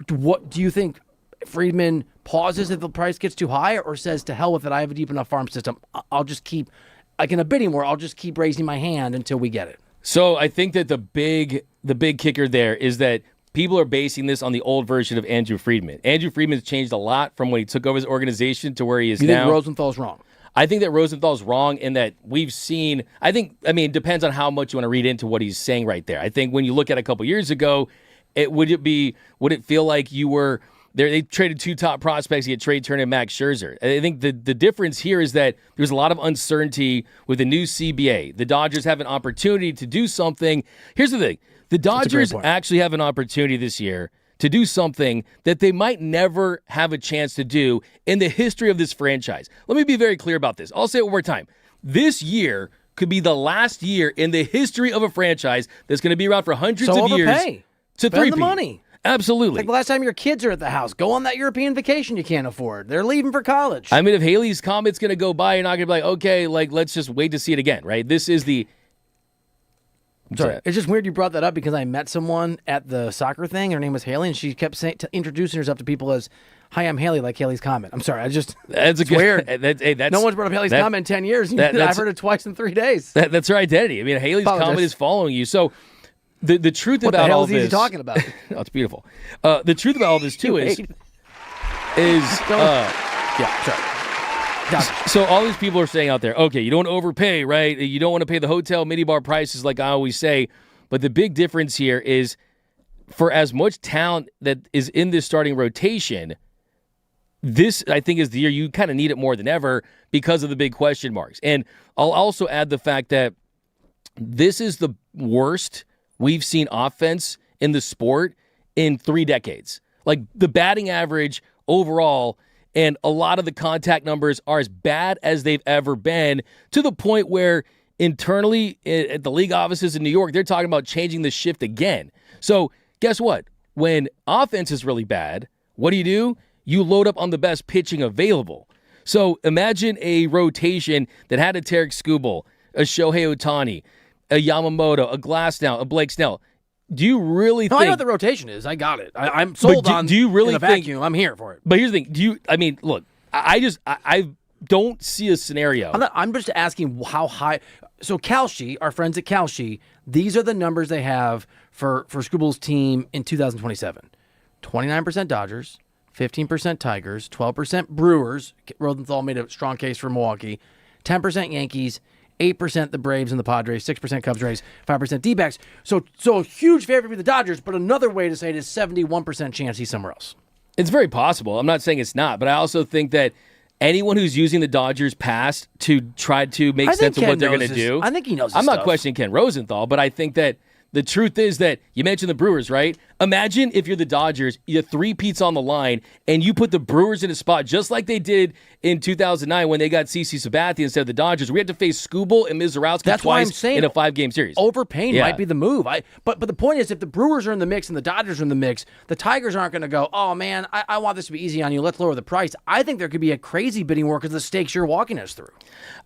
what do you think? Friedman pauses if the price gets too high or says, to hell with it, I have a deep enough farm system. I'll just keep, like in a bidding war, I'll just keep raising my hand until we get it. So I think that the big kicker there is that people are basing this on the old version of Andrew Friedman. Andrew Friedman's changed a lot from when he took over his organization to where he is now. You think Rosenthal's wrong? I think that Rosenthal's wrong in that we've seen, it depends on how much you want to read into what he's saying right there. I think when you look at a couple years ago, would it feel like you were there? They traded 2 top prospects, you get Trey Turner and Max Scherzer. I think the difference here is that there's a lot of uncertainty with the new CBA. The Dodgers have an opportunity to do something. Here's the thing. The Dodgers actually have an opportunity this year to do something that they might never have a chance to do in the history of this franchise. Let me be very clear about this. I'll say it one more time. This year could be the last year in the history of a franchise that's going to be around for hundreds of years. To spend the money. Absolutely. Like the last time your kids are at the house, go on that European vacation you can't afford. They're leaving for college. I mean, if Haley's Comet's going to go by, you're not going to be like, okay, let's just wait to see it again, right? This is the... Sorry, it's just weird you brought that up because I met someone at the soccer thing. Her name was Haley, and she kept introducing herself to people as, "Hi, I'm Haley," like Haley's Comet. I'm sorry, it's weird. No one's brought up Haley's Comet in 10 years. I've heard it twice in 3 days. That's her identity. I mean, Haley's Comet is following you. So the truth what about the hell all is this... he talking about? Oh, it's beautiful. The truth about all this, too, is... Yeah, sorry. So all these people are saying out there, okay, you don't overpay, right? You don't want to pay the hotel minibar prices like I always say. But the big difference here is for as much talent that is in this starting rotation, this, I think, is the year you kind of need it more than ever because of the big question marks. And I'll also add the fact that this is the worst we've seen offense in the sport in 3 decades. Like the batting average overall and a lot of the contact numbers are as bad as they've ever been, to the point where internally at the league offices in New York, they're talking about changing the shift again. So guess what? When offense is really bad, what do? You load up on the best pitching available. So imagine a rotation that had a Tarek Skubal, a Shohei Ohtani, a Yamamoto, a Glasnow, a Blake Snell. Do you really think... I know what the rotation is. I got it. I'm sold on do you really in a think, vacuum. I'm here for it. But here's the thing. Look, I don't see a scenario. I'm just asking how high... So Kalshi, our friends at Kalshi, these are the numbers they have for Scubal's team in 2027. 29% Dodgers, 15% Tigers, 12% Brewers. Rosenthal made a strong case for Milwaukee. 10% Yankees, 8% the Braves and the Padres, 6% Cubs, Rays, 5% D-backs. So a huge favorite for the Dodgers, but another way to say it is 71% chance he's somewhere else. It's very possible. I'm not saying it's not, but I also think that anyone who's using the Dodgers past to try to make sense of what they're going to do. I think he knows his I'm not stuff. questioning Ken Rosenthal, but I think that the truth is that you mentioned the Brewers, right? Imagine if you're the Dodgers, you have 3 peats on the line, and you put the Brewers in a spot just like they did in 2009 when they got CC Sabathia instead of the Dodgers. We had to face Skubal and Mizorowski twice in a 5-game series. Overpaying might be the move. But the point is, if the Brewers are in the mix and the Dodgers are in the mix, the Tigers aren't going to go, oh, man, I want this to be easy on you. Let's lower the price. I think there could be a crazy bidding war because of the stakes you're walking us through.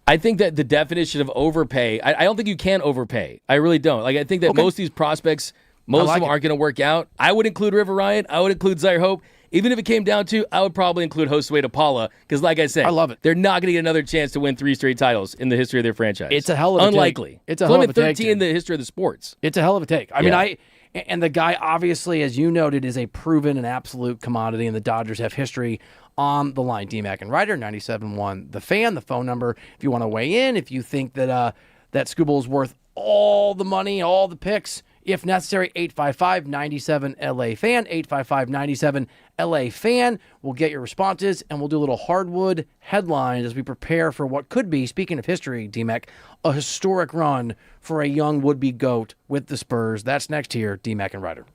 I think that the definition of overpay, I don't think you can overpay. I really don't. I think that most of these prospects, most of them aren't going to work out. I would include River Ryan. I would include Zaire Hope. Even if it came down to, I would probably include Josue DePaula because, like I said, I love it. They're not going to get another chance to win 3 straight titles in the history of their franchise. It's a hell of a unlikely. Take. It's a hell of a take. 13 in the history of the sports. It's a hell of a take. I mean, and the guy, obviously, as you noted, is a proven and absolute commodity, and the Dodgers have history on the line. D-Mac and Reiter, 97.1 The Fan, the phone number, if you want to weigh in, if you think that that Skubal is worth all the money, all the picks, if necessary, 855-97-LA-FAN, 855-97-LA-FAN. We'll get your responses, and we'll do a little hardwood headlines as we prepare for what could be, speaking of history, D-Mac, a historic run for a young would-be GOAT with the Spurs. That's next here, D-Mac and Reiter.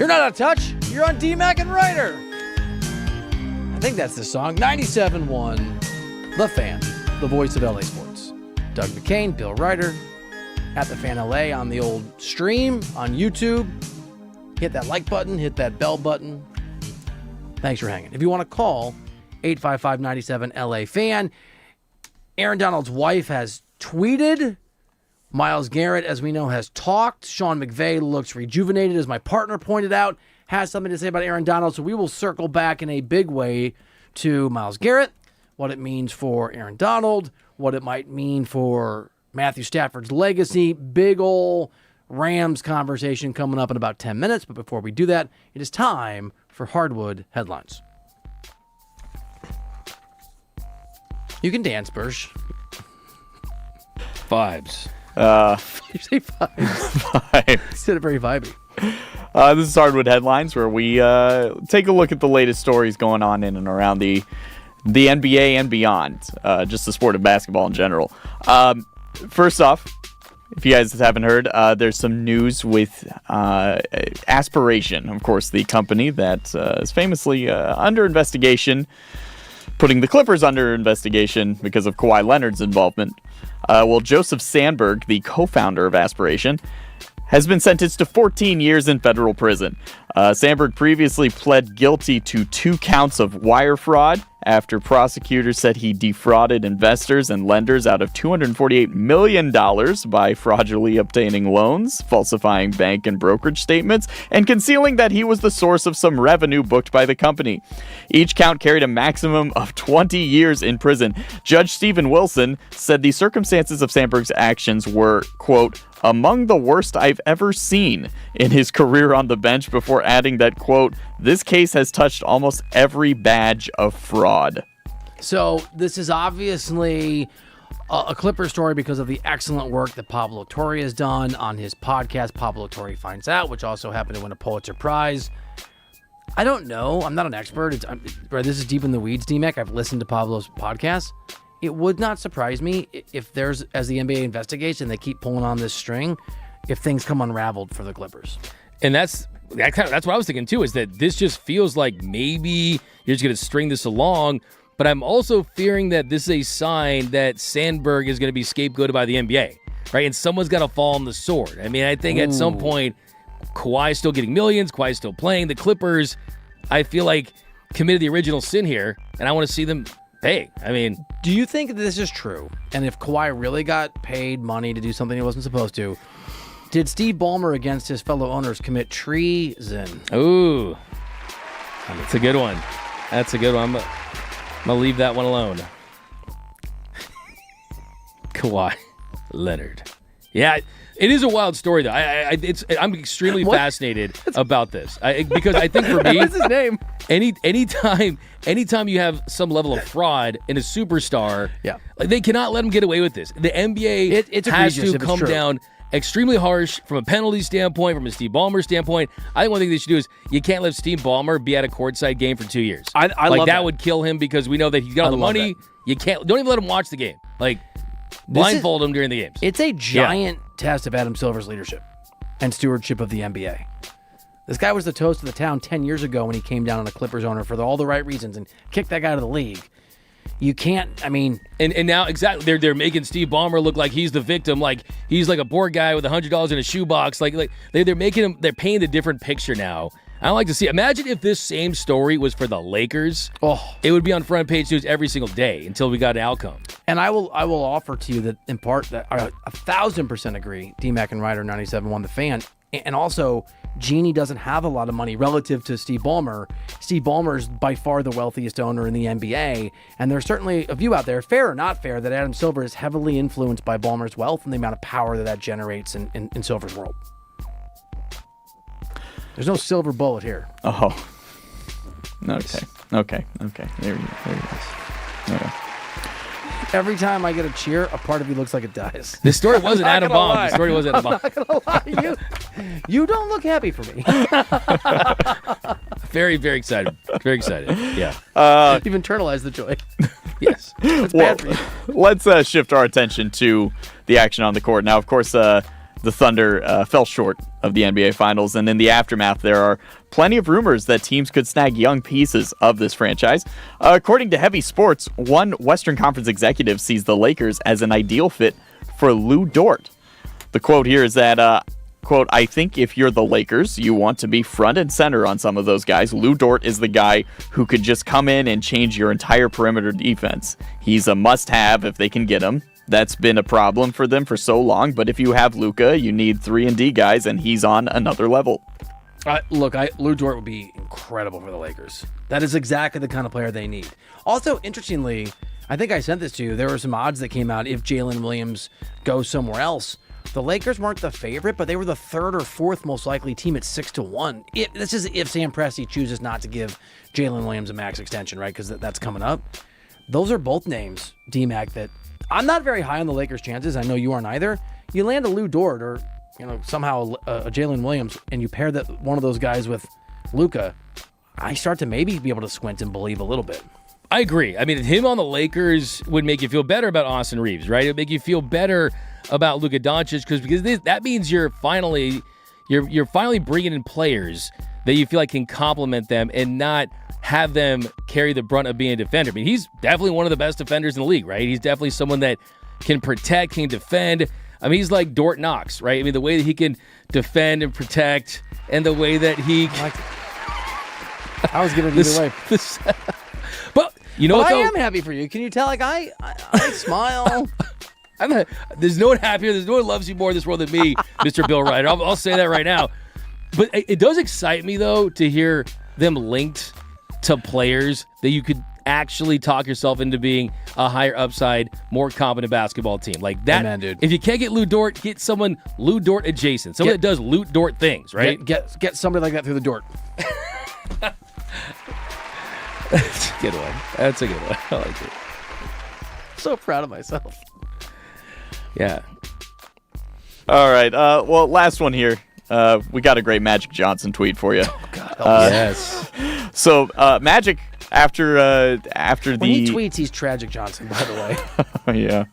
You're not out of touch. You're on D-Mac and Reiter. I think that's the song. 97.1, The Fan, the voice of LA Sports. Doug McCain, Bill Reiter, at The Fan LA on the old stream on YouTube. Hit that like button, hit that bell button. Thanks for hanging. If you want to call, 855-97-LA-FAN. Aaron Donald's wife has tweeted. Myles Garrett, as we know, has talked. Sean McVay looks rejuvenated, as my partner pointed out, has something to say about Aaron Donald. So we will circle back in a big way to Myles Garrett, what it means for Aaron Donald, what it might mean for Matthew Stafford's legacy. Big ol' Rams conversation coming up in about 10 minutes. But before we do that, it is time for Hardwood Headlines. You can dance, Bersh. Vibes. You say vibes. You said it very vibey. This is Hardwood Headlines, where we take a look at the latest stories going on in and around the NBA and beyond, just the sport of basketball in general. First off, if you guys haven't heard, there's some news with Aspiration, of course, the company that is famously under investigation, putting the Clippers under investigation because of Kawhi Leonard's involvement. Joseph Sandberg, the co-founder of Aspiration, has been sentenced to 14 years in federal prison. Sandberg previously pled guilty to 2 counts of wire fraud after prosecutors said he defrauded investors and lenders out of $248 million by fraudulently obtaining loans, falsifying bank and brokerage statements, and concealing that he was the source of some revenue booked by the company. Each count carried a maximum of 20 years in prison. Judge Stephen Wilson said the circumstances of Sandberg's actions were, quote, among the worst I've ever seen in his career on the bench, before adding that, quote, this case has touched almost every badge of fraud. So this is obviously a Clipper story because of the excellent work that Pablo Torre has done on his podcast, Pablo Torre Finds Out, which also happened to win a Pulitzer Prize. I don't know. I'm not an expert. This is deep in the weeds, D-Mac. I've listened to Pablo's podcast. It would not surprise me if there's, as the NBA investigates and they keep pulling on this string, if things come unraveled for the Clippers. And that's what I was thinking too, is that this just feels like maybe you're just going to string this along. But I'm also fearing that this is a sign that Sandberg is going to be scapegoated by the NBA, right? And someone's got to fall on the sword. I mean, I think at some point, Kawhi's still getting millions, Kawhi's still playing. The Clippers, I feel like, committed the original sin here, and I want to see them pay. I mean, do you think that this is true? And if Kawhi really got paid money to do something he wasn't supposed to, did Steve Ballmer against his fellow owners commit treason? Ooh, that's a good one. That's a good one. I'm going to leave that one alone. Kawhi Leonard. Yeah, it is a wild story, though. I'm extremely fascinated about this because I think for me, what's his name? Anytime you have some level of fraud in a superstar, like they cannot let him get away with this. The NBA it's has to come down extremely harsh from a penalty standpoint, from a Steve Ballmer standpoint. I think one thing they should do is you can't let Steve Ballmer be at a courtside game for 2 years. I like love that would kill him because we know that he's got all the money. You can't. Don't even let him watch the game. Like blindfold him during the games. It's a giant test of Adam Silver's leadership and stewardship of the NBA. This guy was the toast of the town 10 years ago when he came down on a Clippers owner for all the right reasons and kicked that guy out of the league. You can't, I mean... And now, exactly, they're making Steve Ballmer look like he's the victim, like he's like a poor guy with $100 in a shoebox. Like they're making him, they're painting a different picture now. I don't like to see. Imagine if this same story was for the Lakers. Oh, it would be on front page news every single day until we got an outcome. And I will offer to you that in part that I 1,000% agree. D-Mac and Reiter 97.1 The Fan, and also Genie doesn't have a lot of money relative to Steve Ballmer. Steve Ballmer's by far the wealthiest owner in the NBA, and there's certainly a view out there, fair or not fair, that Adam Silver is heavily influenced by Ballmer's wealth and the amount of power that generates in Silver's world. There's no silver bullet here. Oh. Okay. There you go. Okay. Every time I get a cheer, a part of you looks like it dies. This story wasn't Adam Bomb. The story wasn't Adam Bomb. I'm not going to lie. You don't look happy for me. Very, very excited. Very excited. Yeah. You've internalized the joy. Yes. It's bad for you. Let's shift our attention to the action on the court. Now, of course, the Thunder fell short of the NBA Finals, and in the aftermath, there are plenty of rumors that teams could snag young pieces of this franchise. According to Heavy Sports, one Western Conference executive sees the Lakers as an ideal fit for Lou Dort. The quote here is that, quote, "I think if you're the Lakers, you want to be front and center on some of those guys. Lou Dort is the guy who could just come in and change your entire perimeter defense. He's a must-have if they can get him. That's been a problem for them for so long, but if you have Luka, you need 3-and-D guys, and he's on another level." Look, Lou Dort would be incredible for the Lakers. That is exactly the kind of player they need. Also, interestingly, I think I sent this to you. There were some odds that came out if Jalen Williams goes somewhere else. The Lakers weren't the favorite, but they were the third or fourth most likely team at 6-1. This is if Sam Presti chooses not to give Jalen Williams a max extension, right? Because that's coming up. Those are both names, D-Mac, that I'm not very high on the Lakers' chances. I know you aren't either. You land a Lou Dort or somehow a Jalen Williams, and you pair that one of those guys with Luka, I start to maybe be able to squint and believe a little bit. I agree. I mean, him on the Lakers would make you feel better about Austin Reeves, right? It would make you feel better about Luka Doncic because that means you're finally bringing in players that you feel like can complement them and not have them carry the brunt of being a defender. I mean, he's definitely one of the best defenders in the league, right? He's definitely someone that can protect, can defend. I mean, he's like Dort Knox, right? I mean, the way that he can defend and protect and the way that he... I was giving it either way. But you know what, though? I am happy for you. Can you tell? Like, I smile. There's no one happier. There's no one loves you more in this world than me, Mr. Bill Reiter. I'll say that right now. But it does excite me, though, to hear them linked to players that you could actually talk yourself into being a higher upside, more competent basketball team. Like that, Amen, dude. If you can't get Lou Dort, get someone Lou Dort adjacent. Someone that does Lou Dort things, right? Get somebody like that through the Dort. That's a good one. That's a good one. I like it. So proud of myself. Yeah. All right. Well, last one here. We got a great Magic Johnson tweet for you. Oh, God. Yes. So, Magic, after when the... he tweets, he's Tragic Johnson, by the way. Yeah.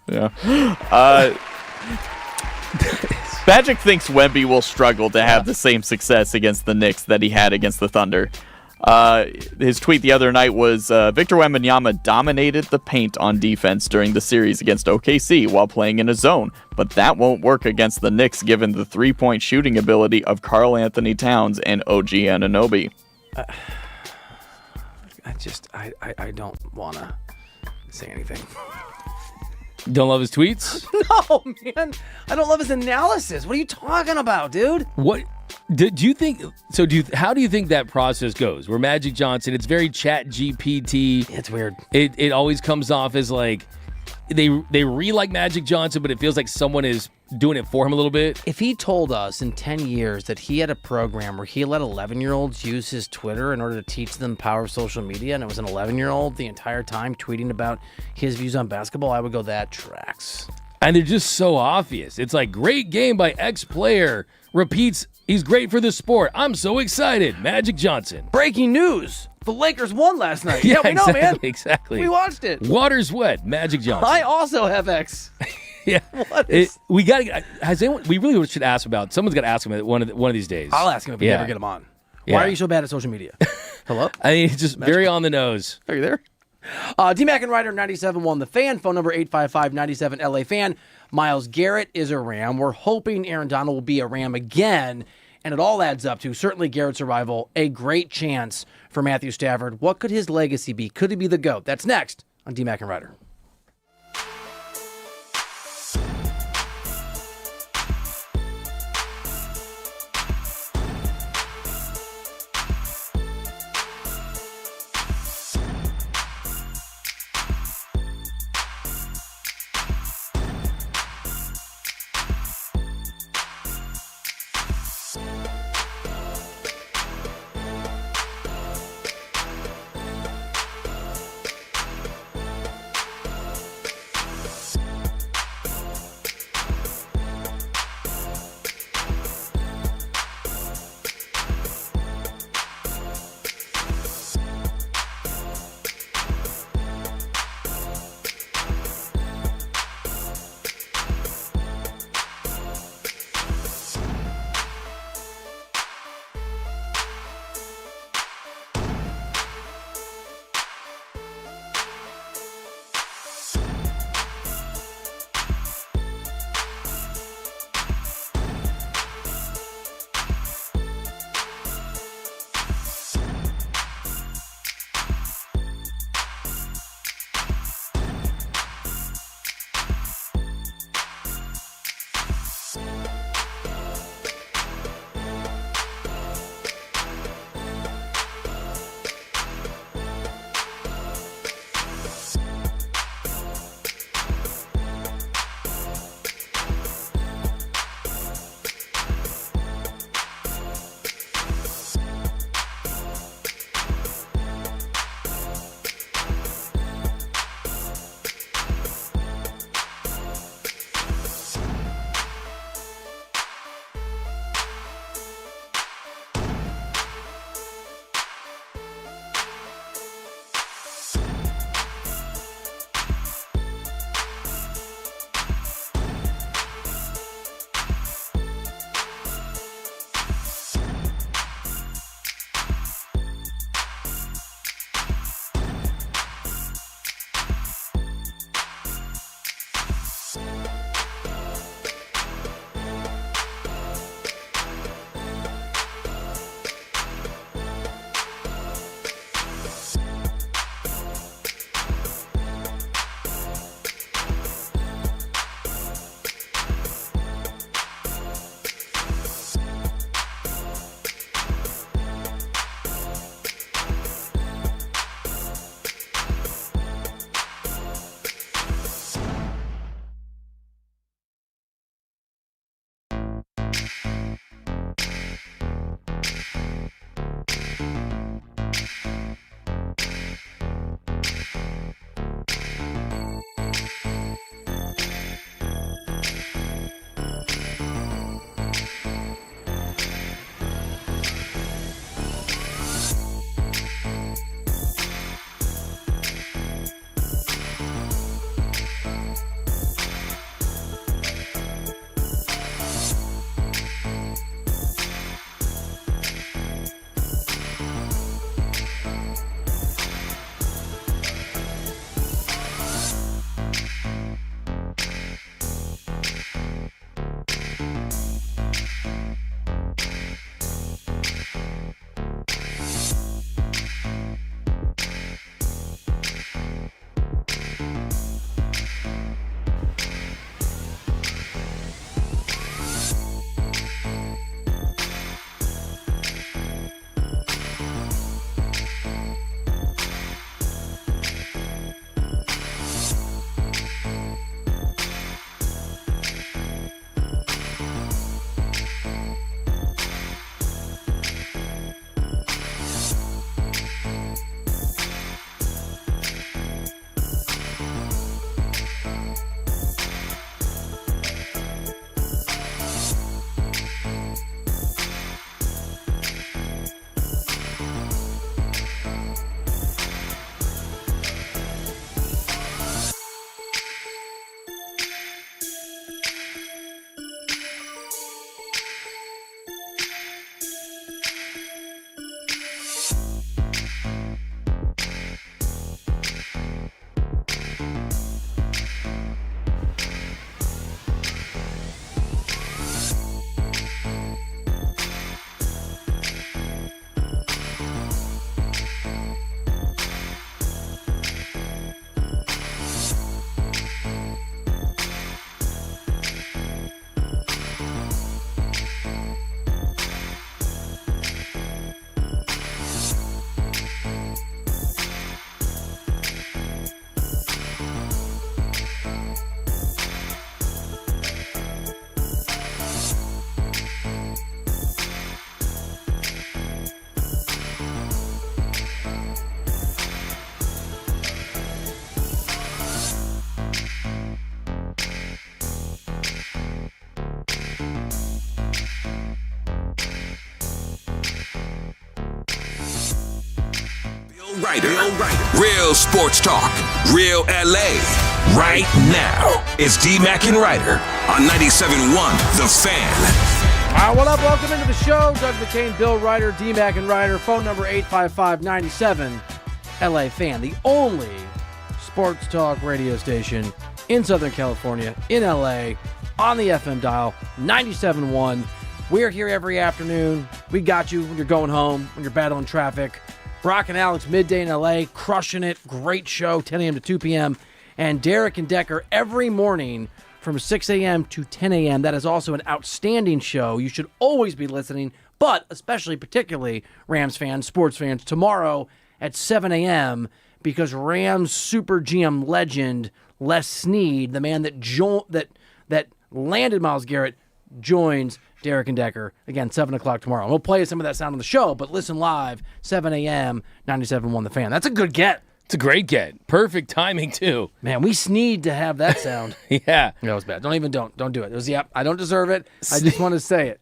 Magic thinks Wemby will struggle to have the same success against the Knicks that he had against the Thunder. His tweet the other night was, Victor Wembanyama dominated the paint on defense during the series against OKC while playing in a zone, but that won't work against the Knicks given the three-point shooting ability of Karl Anthony Towns and OG Anunoby. I don't want to say anything. Don't love his tweets? No, man. I don't love his analysis. What are you talking about, dude? What do you think? So how do you think that process goes? Where Magic Johnson, it's very Chat GPT. It's weird. It always comes off as like they like Magic Johnson, but it feels like someone is doing it for him a little bit. If he told us in 10 years that he had a program where he let 11-year-olds use his Twitter in order to teach them power of social media, and it was an 11-year-old the entire time tweeting about his views on basketball, I would go, that tracks. And they're just so obvious. It's like, great game by X player. Repeats, he's great for the sport. I'm so excited. Magic Johnson. Breaking news. The Lakers won last night. Yeah, we know, man. Exactly. We watched it. Water's wet. Magic Johnson. I also have X. Yeah. We got to. Has anyone? We really should ask about. Someone's got to ask him one of these days. I'll ask him if we ever get him on. Yeah. Why are you so bad at social media? Hello? I mean, it's just very on the nose. Are you there? D-Mac and Reiter, 97.1 The Fan. Phone number 855-97-LA-FAN. Myles Garrett is a Ram. We're hoping Aaron Donald will be a Ram again. And it all adds up to, certainly Garrett's arrival, a great chance for Matthew Stafford. What could his legacy be? Could he be the GOAT? That's next on D-Mac and Reiter. Reiter. Real sports talk. Real LA. Right now. It's D-Mac and Reiter on 97.1 The Fan. All right, what up? Welcome into the show. Doug McCain, Bill Reiter, D-Mac and Reiter. Phone number 855-97 LA Fan. The only sports talk radio station in Southern California, in LA, on the FM dial, 97.1. We're here every afternoon. We got you when you're going home, when you're battling traffic. Brock and Alex, midday in LA, crushing it. Great show, 10 a.m. to 2 p.m. And Derek and Decker every morning from 6 a.m. to 10 a.m. That is also an outstanding show. You should always be listening, but especially, particularly, Rams fans, sports fans, tomorrow at 7 a.m. because Rams super GM legend Les Snead, the man that landed Myles Garrett, joins Derek and Decker, again, 7 o'clock tomorrow. We'll play some of that sound on the show, but listen live, 7 a.m., 97.1 The Fan. That's a good get. It's a great get. Perfect timing, too. Man, we need to have that sound. Yeah. That was bad. Don't do it. It was, I don't deserve it. I just want to say it.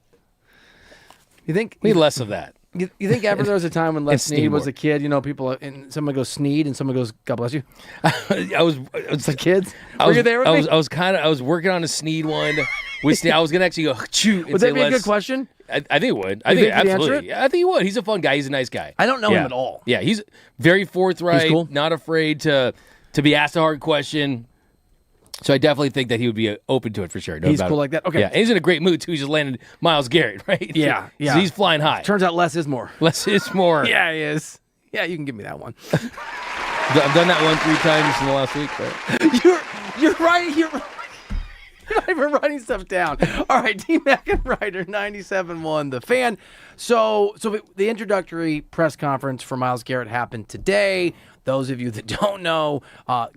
You think? We need less of that. You think ever there was a time when Les Snead was a kid, people, and someone goes Snead and someone goes, God bless you? It's like kids? Were you there with me? I was working on a Snead one. With Snead, I was going to actually go, shoot. Would that be a good question? I think it would. I think absolutely. I think he would. He's a fun guy. He's a nice guy. I don't know him at all. Yeah, he's very forthright, He's cool. not afraid to be asked a hard question. So I definitely think that he would be open to it for sure. No He's doubt cool it. like that? Okay. Yeah, and he's in a great mood, too. He just landed Myles Garrett, right? Yeah. So he's flying high. Turns out less is more. Less is more. Yeah, he is. Yeah, you can give me that one. I've done that one 3 times in the last week. But You're right. You're not even writing stuff down. All right, D-Mac and Reiter, 97.1 The Fan. So the introductory press conference for Myles Garrett happened today. Those of you that don't know,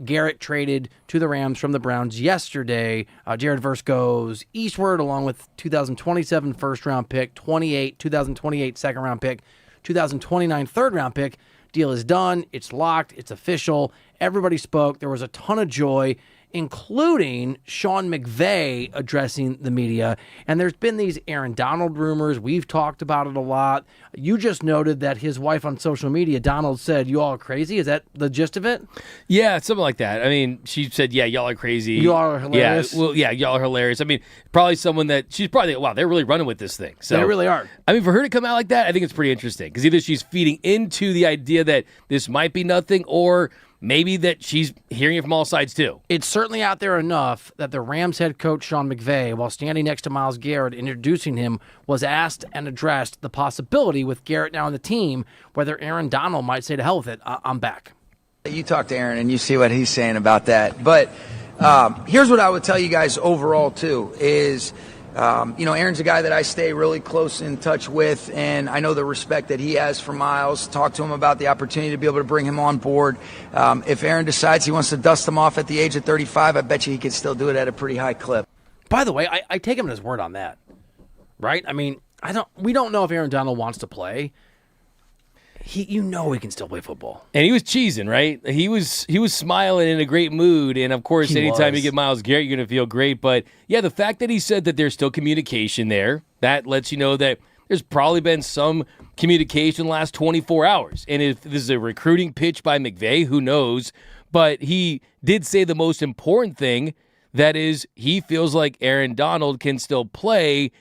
Garrett traded to the Rams from the Browns yesterday. Jared Verse goes eastward along with 2027 first-round pick, 2028 second-round pick, 2029 third-round pick. Deal is done. It's locked. It's official. Everybody spoke. There was a ton of joy, including Sean McVay addressing the media. And there's been these Aaron Donald rumors. We've talked about it a lot. You just noted that his wife on social media, Donald, said, "You all are crazy." Is that the gist of it? yeah, something like that. I mean, she said, yeah, y'all are crazy. You all are hilarious. Yeah, well, yeah, y'all are hilarious. I mean, probably someone that she's probably, wow, they're really running with this thing. So They really are. I mean, for her to come out like that, I think it's pretty interesting because either she's feeding into the idea that this might be nothing or maybe that she's hearing it from all sides too. It's certainly out there enough that the Rams head coach, Sean McVay, while standing next to Myles Garrett introducing him, was asked and addressed the possibility with Garrett now on the team, whether Aaron Donald might say to hell with it, I'm back. You talk to Aaron and you see what he's saying about that. But here's what I would tell you guys overall too is, Aaron's a guy that I stay really close in touch with, and I know the respect that he has for Myles. Talk to him about the opportunity to be able to bring him on board. If Aaron decides he wants to dust him off at the age of 35, I bet you he could still do it at a pretty high clip. By the way, I take him at his word on that, right? I mean, we don't know if Aaron Donald wants to play. He can still play football. And he was cheesing, right? He was smiling in a great mood. And of course, anytime you get Myles Garrett, you're going to feel great. But yeah, the fact that he said that there's still communication there, that lets you know that there's probably been some communication the last 24 hours. And if this is a recruiting pitch by McVay, who knows? But he did say the most important thing, that is, he feels like Aaron Donald can still play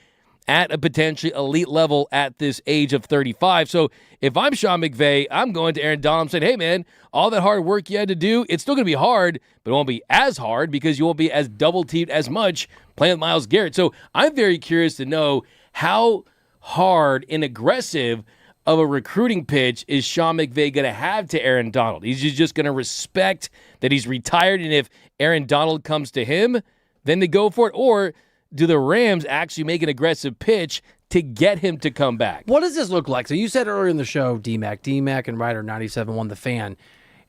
at a potentially elite level at this age of 35. So if I'm Sean McVay, I'm going to Aaron Donald and saying, hey, man, all that hard work you had to do, it's still going to be hard, but it won't be as hard because you won't be as double-teamed as much playing with Myles Garrett. So I'm very curious to know how hard and aggressive of a recruiting pitch is Sean McVay going to have to Aaron Donald. He's just going to respect that he's retired, and if Aaron Donald comes to him, then they go for it, or do the Rams actually make an aggressive pitch to get him to come back? What does this look like? So you said earlier in the show, D-Mac and Reiter, 97.1 The Fan,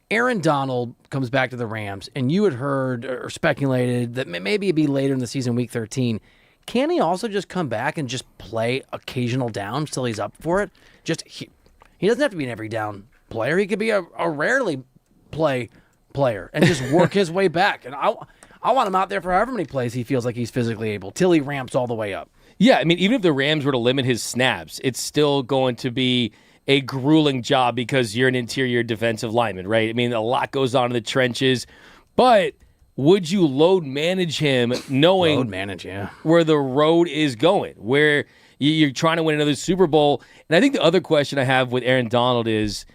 Aaron Donald comes back to the Rams, and you had heard or speculated that maybe it'd be later in the season, week 13. Can he also just come back and just play occasional downs till he's up for it? He doesn't have to be an every down player. He could be a rarely play player and just work his way back. And I want him out there for however many plays he feels like he's physically able, till he ramps all the way up. Yeah, I mean, even if the Rams were to limit his snaps, it's still going to be a grueling job because you're an interior defensive lineman, right? I mean, a lot goes on in the trenches, but would you load manage him knowing where the road is going, where you're trying to win another Super Bowl? And I think the other question I have with Aaron Donald is,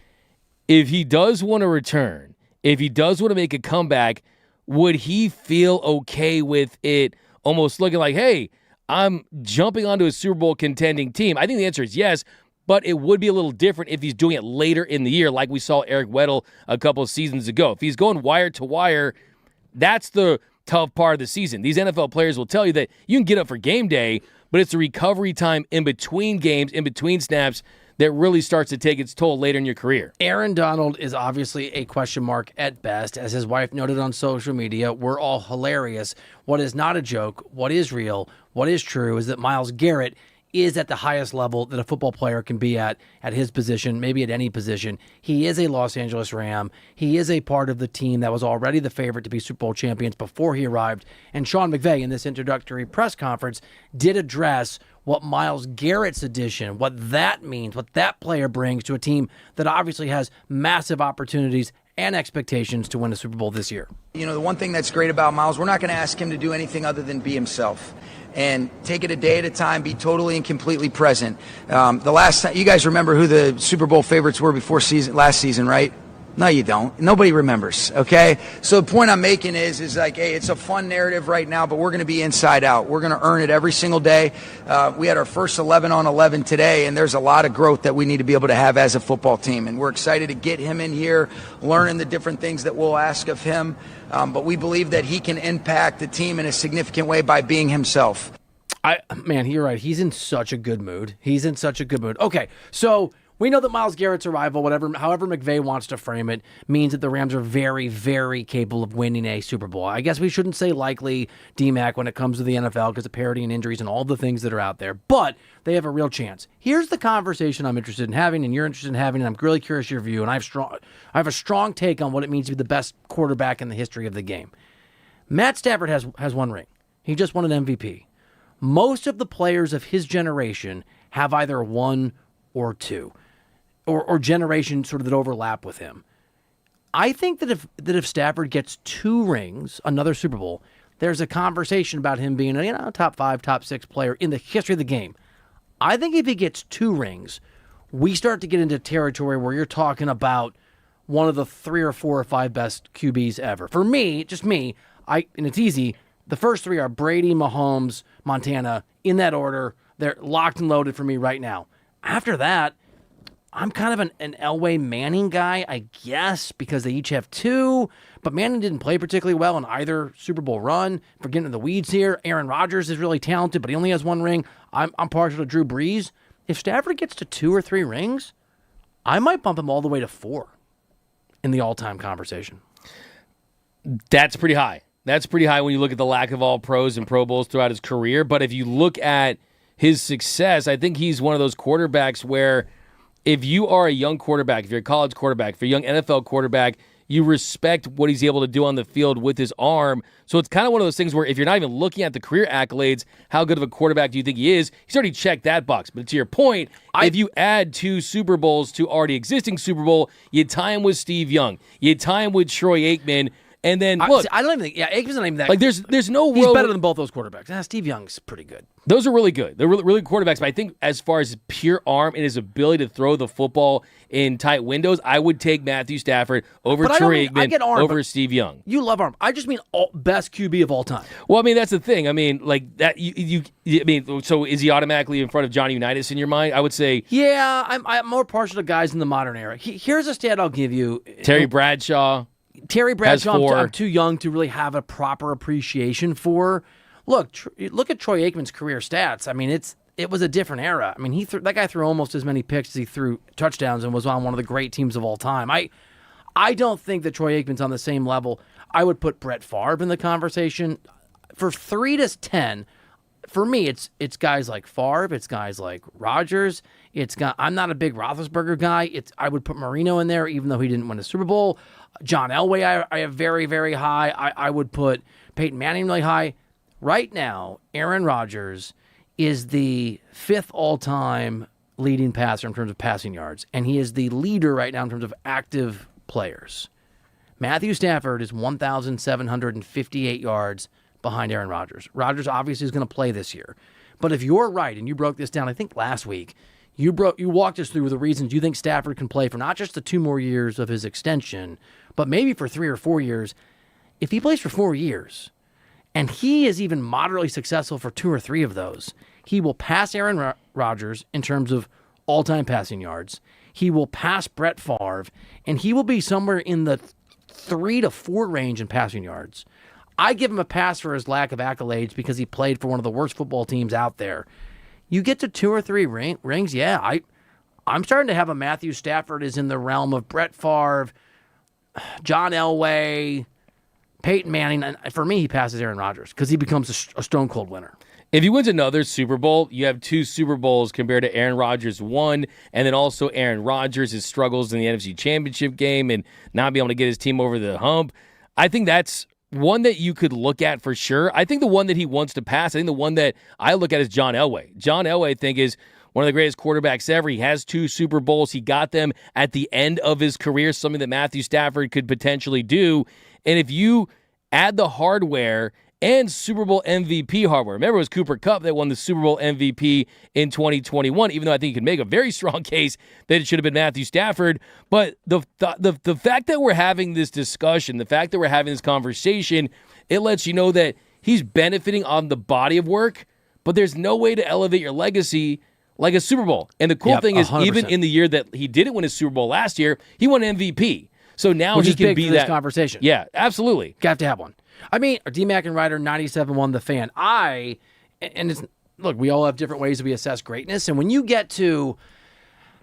if he does want to return, if he does want to make a comeback, would he feel okay with it almost looking like, hey, I'm jumping onto a Super Bowl contending team? I think the answer is yes, but it would be a little different if he's doing it later in the year like we saw Eric Weddle a couple of seasons ago. If he's going wire to wire, that's the tough part of the season. These NFL players will tell you that you can get up for game day, but it's the recovery time in between games, in between snaps, that really starts to take its toll later in your career. Aaron Donald is obviously a question mark at best. As his wife noted on social media, we're all hilarious. What is not a joke, what is real, what is true is that Myles Garrett is at the highest level that a football player can be at his position, maybe at any position. He is a Los Angeles Ram. He is a part of the team that was already the favorite to be Super Bowl champions before he arrived. And Sean McVay, in this introductory press conference, did address what Myles Garrett's addition, what that means, what that player brings to a team that obviously has massive opportunities and expectations to win a Super Bowl this year. You know, the one thing that's great about Myles, we're not going to ask him to do anything other than be himself and take it a day at a time, be totally and completely present. The last time, you guys remember who the Super Bowl favorites were last season, right? No, you don't. Nobody remembers, okay? So the point I'm making is like, hey, it's a fun narrative right now, but we're going to be inside out. We're going to earn it every single day. We had our first 11 on 11 today, and there's a lot of growth that we need to be able to have as a football team. And we're excited to get him in here, learning the different things that we'll ask of him. But we believe that he can impact the team in a significant way by being himself. Man, you're right. He's in such a good mood. Okay, so we know that Myles Garrett's arrival, however McVay wants to frame it, means that the Rams are very, very capable of winning a Super Bowl. I guess we shouldn't say likely, D-Mac, when it comes to the NFL because of parity and injuries and all the things that are out there, but they have a real chance. Here's the conversation I'm interested in having and you're interested in having, and I'm really curious your view, and I have a strong take on what it means to be the best quarterback in the history of the game. Matt Stafford has one ring. He just won an MVP. Most of the players of his generation have either one or two. Or generation sort of that overlap with him. I think that if Stafford gets 2 rings, another Super Bowl, there's a conversation about him being a top 5, top 6 player in the history of the game. I think if he gets 2 rings, we start to get into territory where you're talking about one of the 3 or 4 or 5 best QBs ever. For me, just me, and it's easy, the first 3 are Brady, Mahomes, Montana, in that order. They're locked and loaded for me right now. After that, I'm kind of an Elway Manning guy, I guess, because they each have 2. But Manning didn't play particularly well in either Super Bowl run. If we're getting into the weeds here, Aaron Rodgers is really talented, but he only has 1 ring. I'm partial to Drew Brees. If Stafford gets to 2 or 3 rings, I might bump him all the way to 4 in the all-time conversation. That's pretty high. That's pretty high when you look at the lack of all pros and Pro Bowls throughout his career. But if you look at his success, I think he's one of those quarterbacks where if you are a young quarterback, if you're a college quarterback, if you're a young NFL quarterback, you respect what he's able to do on the field with his arm. So it's kind of one of those things where if you're not even looking at the career accolades, how good of a quarterback do you think he is? He's already checked that box. But to your point, if you add 2 Super Bowls to already existing Super Bowl, you tie him with Steve Young, you tie him with Troy Aikman, and then look, I don't even think. Yeah, Aikman's not even that. Like there's no world. He's better than both those quarterbacks. Steve Young's pretty good. Those are really good. They're really good quarterbacks. But I think as far as pure arm and his ability to throw the football in tight windows, I would take Matthew Stafford over Troy Aikman over Steve Young. You love arm. I just mean best QB of all time. Well, I mean that's the thing. I mean like that. I mean, so is he automatically in front of Johnny Unitas in your mind? I would say. Yeah, I'm more partial to guys in the modern era. Here's a stat I'll give you. Terry Bradshaw, I'm too young to really have a proper appreciation for. Look at Troy Aikman's career stats. I mean, it was a different era. I mean, that guy threw almost as many picks as he threw touchdowns and was on one of the great teams of all time. I don't think that Troy Aikman's on the same level. I would put Brett Favre in the conversation. For 3 to 10, for me, it's guys like Favre, it's guys like Rodgers. I'm not a big Roethlisberger guy. I would put Marino in there, even though he didn't win a Super Bowl. John Elway, I have very, very high. I would put Peyton Manning really high. Right now, Aaron Rodgers is the 5th all-time leading passer in terms of passing yards, and he is the leader right now in terms of active players. Matthew Stafford is 1,758 yards behind Aaron Rodgers. Rodgers obviously is going to play this year. But if you're right, and you broke this down, I think last week, you walked us through the reasons you think Stafford can play for not just the 2 more years of his extension, but maybe for 3 or 4 years. If he plays for 4 years, and he is even moderately successful for 2 or 3 of those, he will pass Aaron Rodgers in terms of all-time passing yards. He will pass Brett Favre, and he will be somewhere in the 3 to 4 range in passing yards. I give him a pass for his lack of accolades because he played for one of the worst football teams out there. You get to 2 or 3 rings, yeah, I'm starting to have a Matthew Stafford is in the realm of Brett Favre, John Elway, Peyton Manning. And for me, he passes Aaron Rodgers because he becomes a stone-cold winner. If he wins another Super Bowl, you have 2 Super Bowls compared to Aaron Rodgers' 1, and then also Aaron Rodgers' his struggles in the NFC Championship game and not being able to get his team over the hump. I think that's one that you could look at for sure. I think the one that he wants to pass, I think the one that I look at is John Elway. John Elway, I think, is one of the greatest quarterbacks ever. He has 2 Super Bowls. He got them at the end of his career, something that Matthew Stafford could potentially do. And if you add the hardware and Super Bowl MVP hardware. Remember, it was Cooper Kupp that won the Super Bowl MVP in 2021, even though I think you can make a very strong case that it should have been Matthew Stafford. But the fact that we're having this discussion, the fact that we're having this conversation, it lets you know that he's benefiting on the body of work, but there's no way to elevate your legacy like a Super Bowl. And the cool thing is, 100%. even in the year that he didn't win his Super Bowl last year, he won MVP. So now Which he is can big be for this that conversation. Yeah, absolutely. Got to have one. I mean, D-Mac and Reiter, 97-1 the fan. Look, we all have different ways that we assess greatness. And when you get to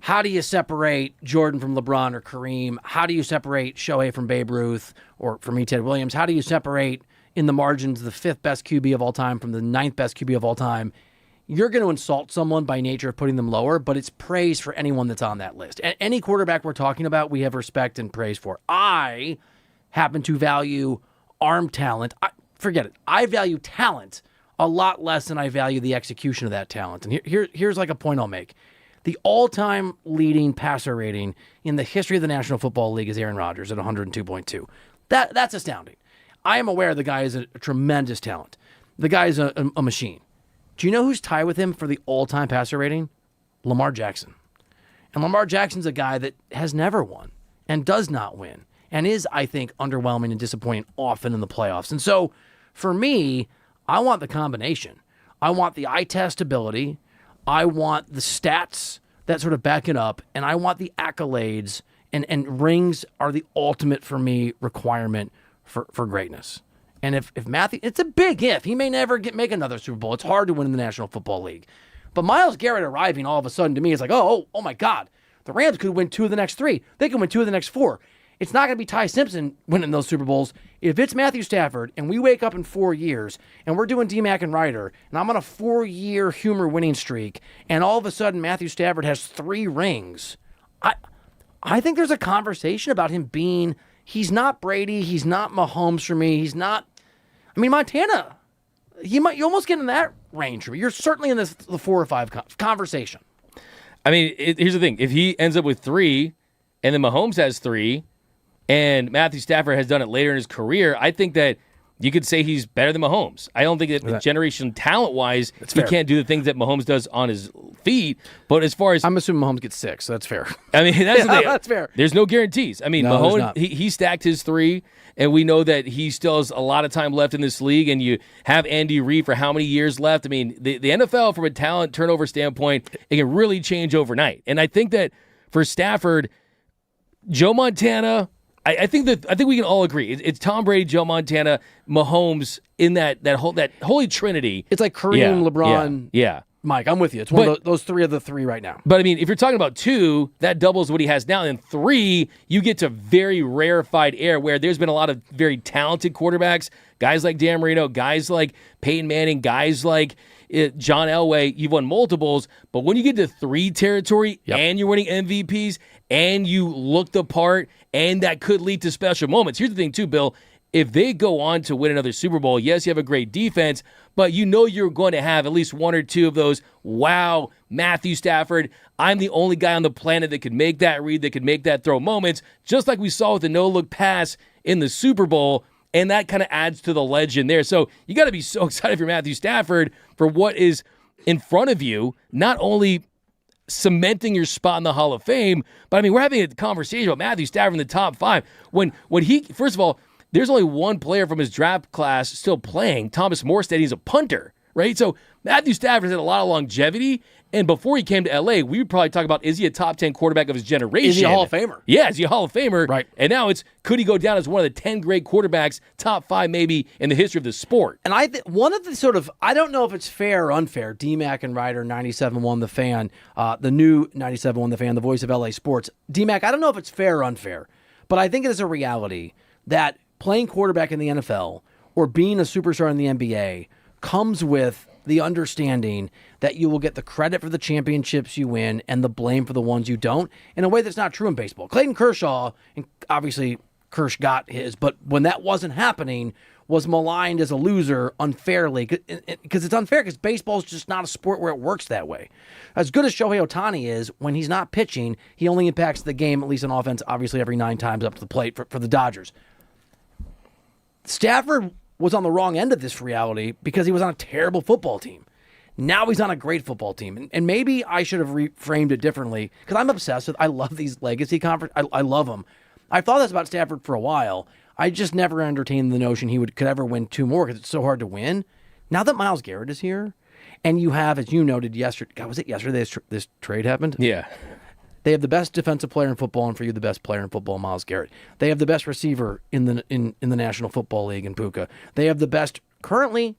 how do you separate Jordan from LeBron or Kareem? How do you separate Shohei from Babe Ruth? Or for me, Ted Williams? How do you separate in the margins the 5th best QB of all time from the 9th best QB of all time? You're going to insult someone by nature of putting them lower, but it's praise for anyone that's on that list. Any quarterback we're talking about, we have respect and praise for. I happen to value arm talent. Forget it. I value talent a lot less than I value the execution of that talent. And here's like a point I'll make. The all-time leading passer rating in the history of the National Football League is Aaron Rodgers at 102.2. That's astounding. I am aware the guy is a tremendous talent. The guy is a machine. Do you know who's tied with him for the all-time passer rating? Lamar Jackson. And Lamar Jackson's a guy that has never won and does not win and is, I think, underwhelming and disappointing often in the playoffs. And so, for me, I want the combination. I want the eye test ability. I want the stats that sort of back it up. And I want the accolades. And rings are the ultimate, for me, requirement for greatness. And if Matthew, it's a big if. He may never make another Super Bowl. It's hard to win in the National Football League. But Myles Garrett arriving all of a sudden to me is like, oh my God. The Rams could win 2 of the next 3. They could win 2 of the next 4. It's not going to be Ty Simpson winning those Super Bowls. If it's Matthew Stafford and we wake up in 4 years and we're doing D-Mac and Reiter and I'm on a 4-year humor winning streak and all of a sudden Matthew Stafford has 3 rings, I think there's a conversation about him being, he's not Brady, he's not Mahomes for me, he's not, Montana. You almost get in that range for me. You're certainly in the 4 or 5 conversation. Here's the thing. If he ends up with 3 and then Mahomes has 3, and Matthew Stafford has done it later in his career, I think that you could say he's better than Mahomes. I don't think that generation talent-wise, he can't do the things that Mahomes does on his feet. But as far as... I'm assuming Mahomes gets 6, so that's fair. That's the thing. That's fair. There's no guarantees. No, Mahomes, he stacked his 3, and we know that he still has a lot of time left in this league, and you have Andy Reid for how many years left? The NFL, from a talent turnover standpoint, it can really change overnight. And I think that for Stafford, Joe Montana... I think we can all agree it's Tom Brady, Joe Montana, Mahomes in that holy trinity. It's like Kareem, LeBron, yeah. Mike. I'm with you. It's one of those 3 of the 3 right now. But if you're talking about 2, that doubles what he has now. And 3, you get to very rarefied air where there's been a lot of very talented quarterbacks, guys like Dan Marino, guys like Peyton Manning, guys like John Elway. You've won multiples, but when you get to 3 territory and you're winning MVPs and you look the part, and that could lead to special moments. Here's the thing too, Bill. if they go on to win another Super Bowl, yes, you have a great defense, but you know you're going to have at least one or two of those, wow, Matthew Stafford, I'm the only guy on the planet that could make that read, that could make that throw moments, just like we saw with the no-look pass in the Super Bowl, and that kind of adds to the legend there. So you got to be so excited for Matthew Stafford for what is in front of you, not only cementing your spot in the Hall of Fame, but I mean, we're having a conversation about Matthew Stafford in the top 5. When he, first of all, there's only one player from his draft class still playing, Thomas Morstead. He's a punter, right? So Matthew Stafford's had a lot of longevity, and before he came to L.A., we would probably talk about, is he a top 10 quarterback of his generation? Is he a Hall of Famer? Yeah, is he a Hall of Famer? Right. And now it's, could he go down as one of the 10 great quarterbacks, top 5 maybe, in the history of the sport? And one of the sort of, I don't know if it's fair or unfair, D-Mac and Reiter, 97.1 The Fan, the new 97.1 The Fan, the voice of LA Sports. D-Mac, I don't know if it's fair or unfair, but I think it is a reality that playing quarterback in the NFL or being a superstar in the NBA comes with the understanding that you will get the credit for the championships you win and the blame for the ones you don't, in a way that's not true in baseball. Clayton Kershaw, and obviously Kersh got his, but when that wasn't happening, was maligned as a loser unfairly, because it's unfair because baseball's just not a sport where it works that way. As good as Shohei Ohtani is, when he's not pitching, he only impacts the game, at least on offense, obviously every 9 times up to the plate for the Dodgers. Stafford was on the wrong end of this reality because he was on a terrible football team. Now he's on a great football team. And maybe I should have reframed it differently, because I'm obsessed with, I love these legacy conference. I love them. I've thought this about Stafford for a while. I just never entertained the notion he could ever win 2 more because it's so hard to win. Now that Myles Garrett is here, and you have, as you noted yesterday, God, was it yesterday this trade happened? Yeah. They have the best defensive player in football, and for you, the best player in football, Myles Garrett. They have the best receiver in the National Football League in Puka. They have the best currently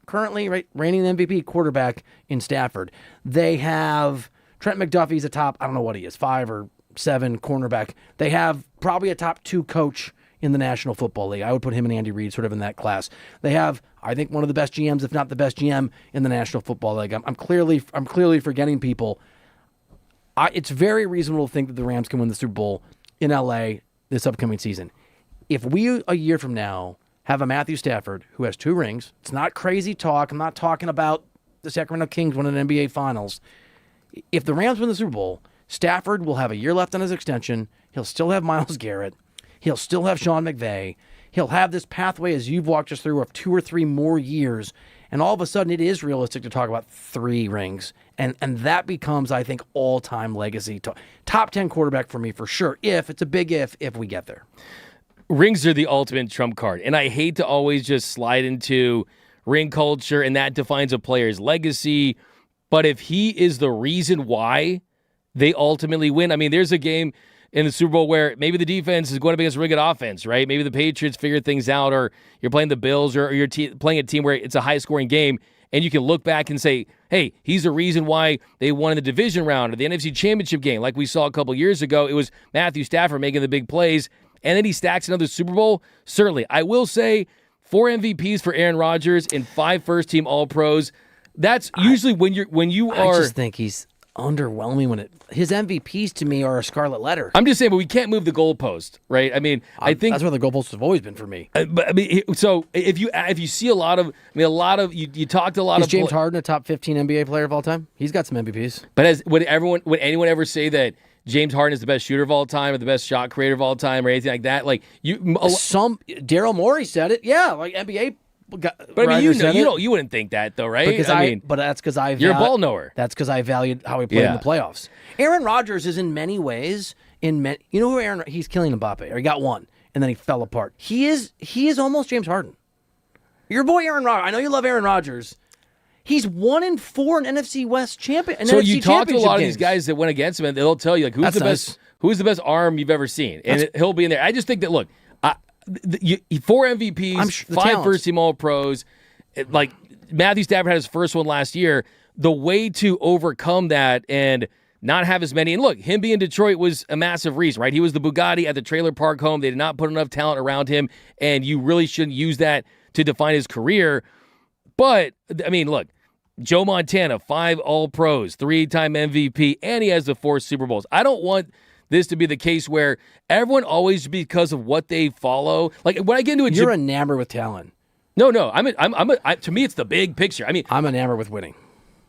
right, reigning MVP quarterback in Stafford. They have Trent McDuffie's a top, I don't know what he is, 5 or 7 cornerback. They have probably a top 2 coach in the National Football League. I would put him and Andy Reid sort of in that class. They have, I think, one of the best GMs, if not the best GM in the National Football League. I'm clearly forgetting people. It's very reasonable to think that the Rams can win the Super Bowl in LA this upcoming season. If we, a year from now, have a Matthew Stafford who has 2 rings, it's not crazy talk. I'm not talking about the Sacramento Kings winning an NBA Finals. If the Rams win the Super Bowl, Stafford will have a year left on his extension. He'll still have Myles Garrett. He'll still have Sean McVay. He'll have this pathway, as you've walked us through, of 2 or 3 more years. And all of a sudden, it is realistic to talk about 3 rings. And that becomes, I think, all-time legacy. Top 10 quarterback for me, for sure. It's a big if we get there. Rings are the ultimate trump card. And I hate to always just slide into ring culture, and that defines a player's legacy. But if he is the reason why they ultimately win, I mean, there's a game in the Super Bowl where maybe the defense is going up against a really good offense, right? Maybe the Patriots figure things out, or you're playing the Bills, or you're playing a team where it's a high-scoring game, and you can look back and say, hey, he's the reason why they won in the division round or the NFC Championship game. Like we saw a couple years ago, it was Matthew Stafford making the big plays, and then he stacks another Super Bowl. Certainly. I will say 4 MVPs for Aaron Rodgers and 5 first-team All-Pros. That's usually when you are... I just think he's underwhelming when his MVPs to me are a scarlet letter. I'm just saying, but we can't move the goalpost, right? I mean, I think that's where the goalposts have always been for me. But I mean, so if you see a lot of, you talked to a lot of. Is James Harden a top 15 NBA player of all time? He's got some MVPs. But would anyone ever say that James Harden is the best shooter of all time, or the best shot creator of all time, or anything like that? Like Daryl Morey said it. Yeah, like NBA. But I mean, you wouldn't think that though, right? But that's because you're a ball knower. That's because I valued how he played in the playoffs. Aaron Rodgers is in many ways you know who he's killing Mbappe, or he got one and then he fell apart. He is almost James Harden. Your boy Aaron Rodgers. I know you love Aaron Rodgers. He's 1-4 in NFC West champion. So you talk to a lot of these guys that went against him, and they'll tell you like who's the best arm you've ever seen, and he'll be in there. I just think that 4 MVPs, 5 first-team All-Pros. Like Matthew Stafford had his first one last year. The way to overcome that and not have as many, and look, him being in Detroit was a massive reason, right? He was the Bugatti at the trailer park home. They did not put enough talent around him, and you really shouldn't use that to define his career. But, I mean, look, Joe Montana, 5 All-Pros, 3-time MVP, and he has the 4 Super Bowls. I don't want this to be the case where everyone always, because of what they follow, like when I get into You're enamored with talent. No, to me, it's the big picture. I mean, I'm enamored with winning.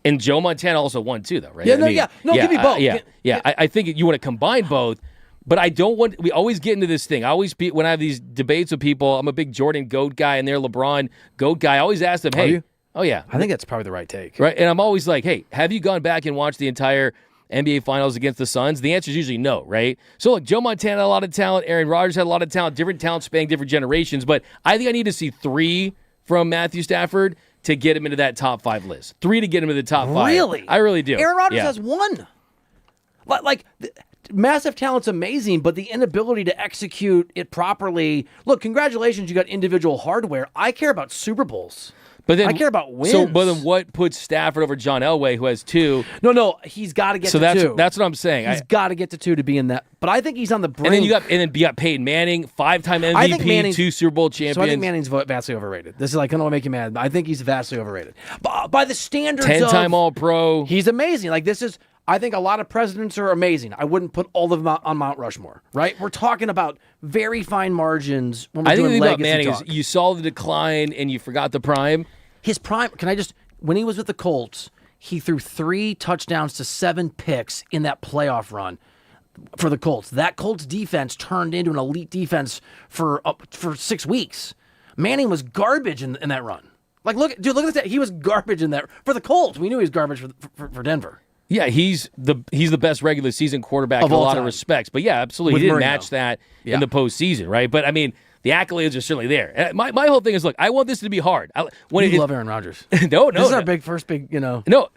And Joe Montana also won too, though, right? Yeah, give me both. I think you want to combine both, but I don't want. We always get into this thing. When I have these debates with people, I'm a big Jordan GOAT guy, and they're LeBron GOAT guy. I always ask them, "Hey, oh yeah," I think that's probably the right take, right? And I'm always like, "Hey, have you gone back and watched the entire NBA Finals against the Suns?" The answer is usually no, right? So look, Joe Montana had a lot of talent. Aaron Rodgers had a lot of talent. Different talent spanning different generations. But I think I need to see 3 from Matthew Stafford to get him into that top 5 list. 3 to get him into the top 5. Really? I really do. Aaron Rodgers has 1. Massive talent's amazing, but the inability to execute it properly. Look, congratulations, you got individual hardware. I care about Super Bowls. But then I care about wins. But then what puts Stafford over John Elway, who has 2? No, he's got to get to 2. That's what I'm saying. He's got to get to 2 to be in that. But I think he's on the brink. And then you got Peyton Manning, 5-time MVP, 2 Super Bowl champions. So I think Manning's vastly overrated. This is like, I don't want to make you mad, but I think he's vastly overrated. By the standards 10-time All-Pro. He's amazing. Like, this is, I think a lot of presidents are amazing. I wouldn't put all of them on Mount Rushmore, right? We're talking about very fine margins when we're doing legacy about Manning talk. is you saw the decline and you forgot the prime. His prime, when he was with the Colts, he threw 3 touchdowns to 7 picks in that playoff run for the Colts. That Colts defense turned into an elite defense for 6 weeks. Manning was garbage in that run. Like, look at that. He was garbage in that for the Colts. We knew he was garbage for Denver. Yeah, he's the best regular season quarterback in a lot of respects. But yeah, absolutely, he didn't match that in the postseason, right? But I mean, the accolades are certainly there. My whole thing is, look, I want this to be hard. You love Aaron Rodgers. No. This is our first big. No,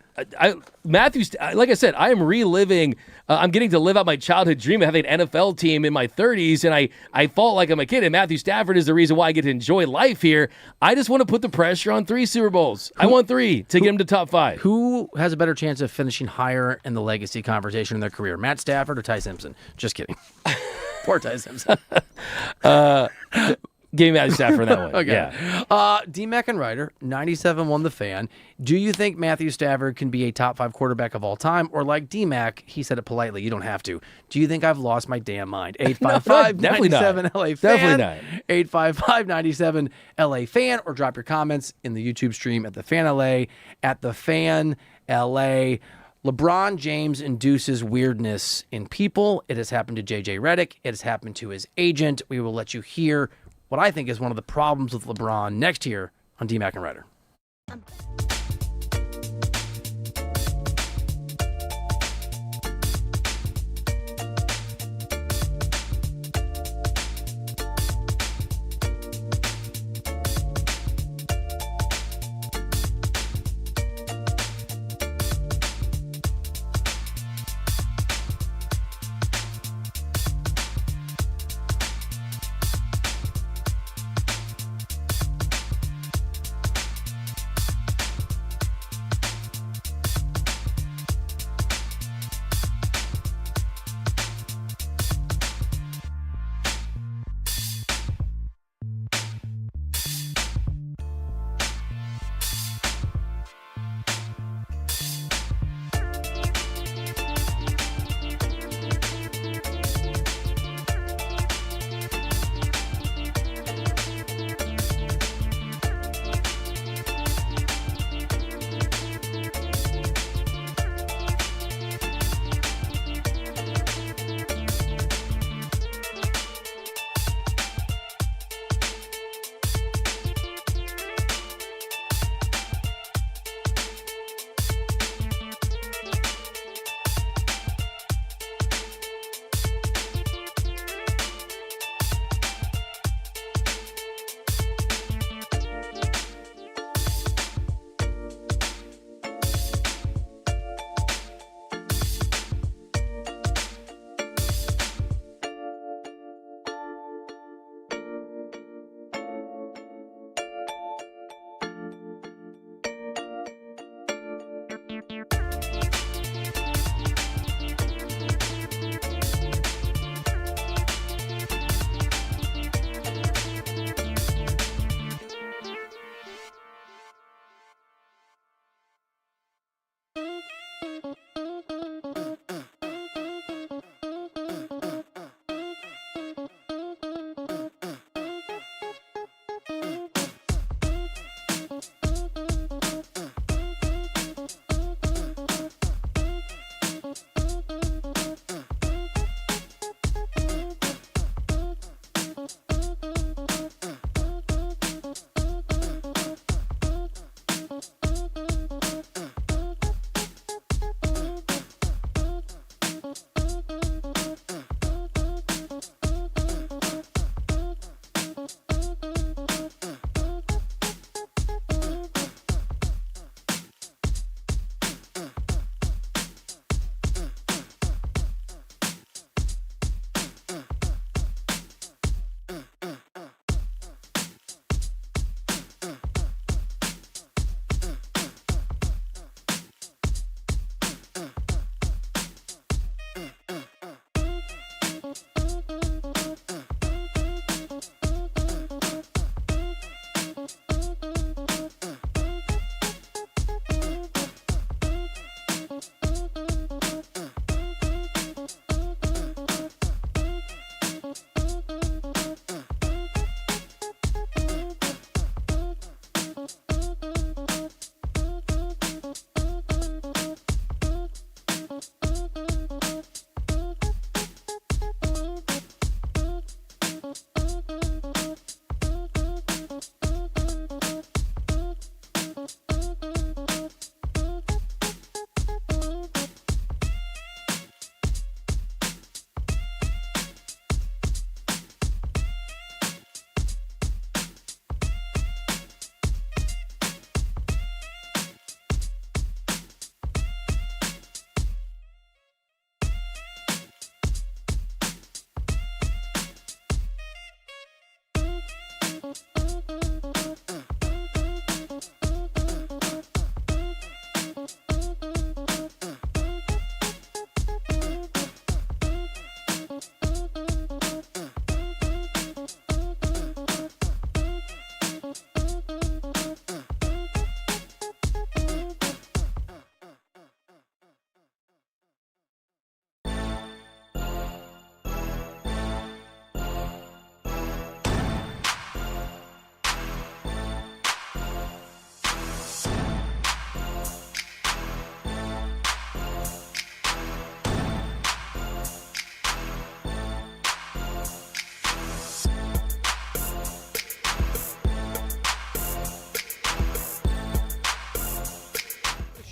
Matthews, like I said, I am reliving, I'm getting to live out my childhood dream of having an NFL team in my 30s, and I fought like I'm a kid, and Matthew Stafford is the reason why I get to enjoy life here. I just want to put the pressure on 3 Super Bowls. I want 3 to get him to top 5. Who has a better chance of finishing higher in the legacy conversation in their career, Matt Stafford or Ty Simpson? Just kidding. Poor Ty Simpson. Give me Matthew Stafford for that one. Okay. Yeah. D-Mac and Reiter, 97 won the fan. Do you think Matthew Stafford can be a top 5 quarterback of all time? Or like D-Mac, he said it politely, you don't have to. Do you think I've lost my damn mind? 855-97 LA fan. Definitely not. 855-97 LA fan. Or drop your comments in the YouTube stream at The Fan LA, at The Fan LA. LeBron James induces weirdness in people. It has happened to JJ Redick. It has happened to his agent. We will let you hear what I think is one of the problems with LeBron next year on D-Mac and Reiter.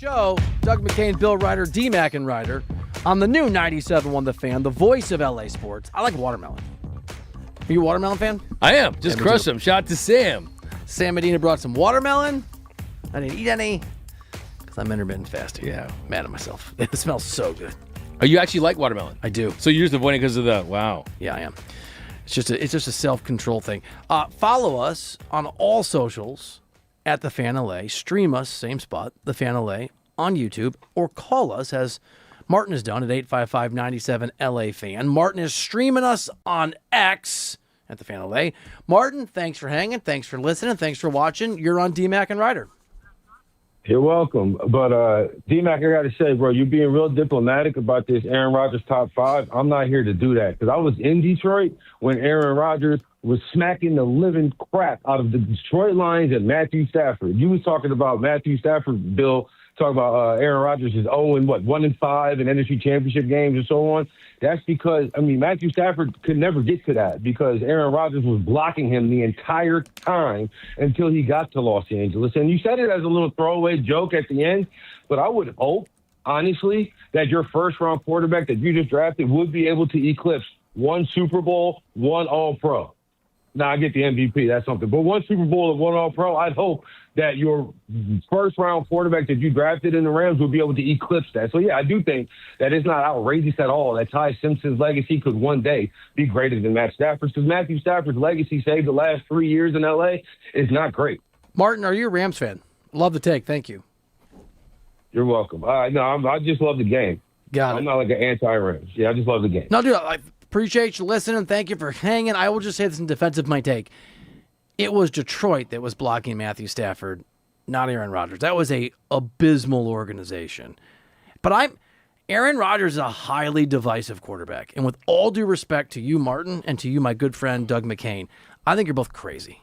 show. Doug McCain, Bill Reiter, D-Mac and Reiter on the new 97.1 The Fan, the voice of LA sports. I like watermelon. Are you a watermelon fan? I am. Just crush them. Shout out to Sam. Sam Medina brought some watermelon. I didn't eat any because I'm intermittent fasting. Yeah, mad at myself. It smells so good. Oh, you actually like watermelon? I do. So you're just avoiding because of the wow. Yeah, I am. It's just a self-control thing. Follow us on all socials at The Fan LA. Stream us, same spot, The Fan LA on YouTube, or call us as Martin has done at 855-97 LA Fan. Martin is streaming us on X at The Fan LA. Martin, thanks for hanging. Thanks for listening. Thanks for watching. You're on D-Mac and Reiter. You're welcome. But D-Mac, I got to say, bro, you're being real diplomatic about this Aaron Rodgers top 5. I'm not here to do that because I was in Detroit when Aaron Rodgers was smacking the living crap out of the Detroit Lions and Matthew Stafford. You was talking about Matthew Stafford, Bill, talking about Aaron Rodgers is 1-5 in NFC Championship games and so on. That's because, Matthew Stafford could never get to that because Aaron Rodgers was blocking him the entire time until he got to Los Angeles. And you said it as a little throwaway joke at the end, but I would hope, honestly, that your first-round quarterback that you just drafted would be able to eclipse one Super Bowl, one All-Pro. Now, I get the MVP, that's something. But one Super Bowl and one All-Pro, I'd hope that your first-round quarterback that you drafted in the Rams would be able to eclipse that. So, yeah, I do think that it's not outrageous at all that Ty Simpson's legacy could one day be greater than Matt Stafford's because Matthew Stafford's legacy, saved the last 3 years in L.A., is not great. Martin, are you a Rams fan? Love the take. Thank you. You're welcome. No, I just love the game. Got it. I'm not like an anti-Rams. Yeah, I just love the game. No, dude, I appreciate you listening. Thank you for hanging. I will just say this in defense of my take. It was Detroit that was blocking Matthew Stafford, not Aaron Rodgers. That was a abysmal organization. But Aaron Rodgers is a highly divisive quarterback. And with all due respect to you, Martin, and to you, my good friend, Doug McCain, I think you're both crazy.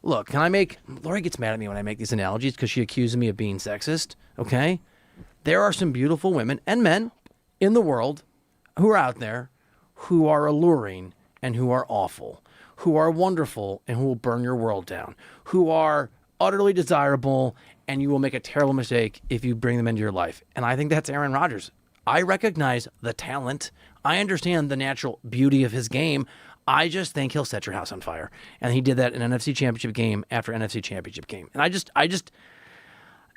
Look, Lori gets mad at me when I make these analogies because she accuses me of being sexist, okay? There are some beautiful women and men in the world who are out there who are alluring and who are awful, who are wonderful and who will burn your world down, who are utterly desirable and you will make a terrible mistake if you bring them into your life. And I think that's Aaron Rodgers. I recognize the talent. I understand the natural beauty of his game. I just think he'll set your house on fire. And he did that in NFC Championship game after NFC Championship game. And I just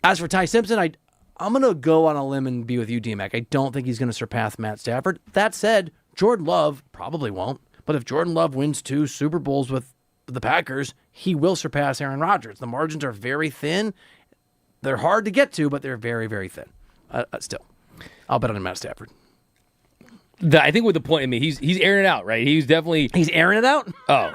as for Ty Simpson, I'm going to go on a limb and be with you, D-Mac. I don't think he's going to surpass Matt Stafford. That said, Jordan Love probably won't. But if Jordan Love wins 2 Super Bowls with the Packers, he will surpass Aaron Rodgers. The margins are very thin. They're hard to get to, but they're very, very thin. Still, I'll bet on Matt Stafford. I think with the point, he's airing it out, right? He's airing it out. Oh,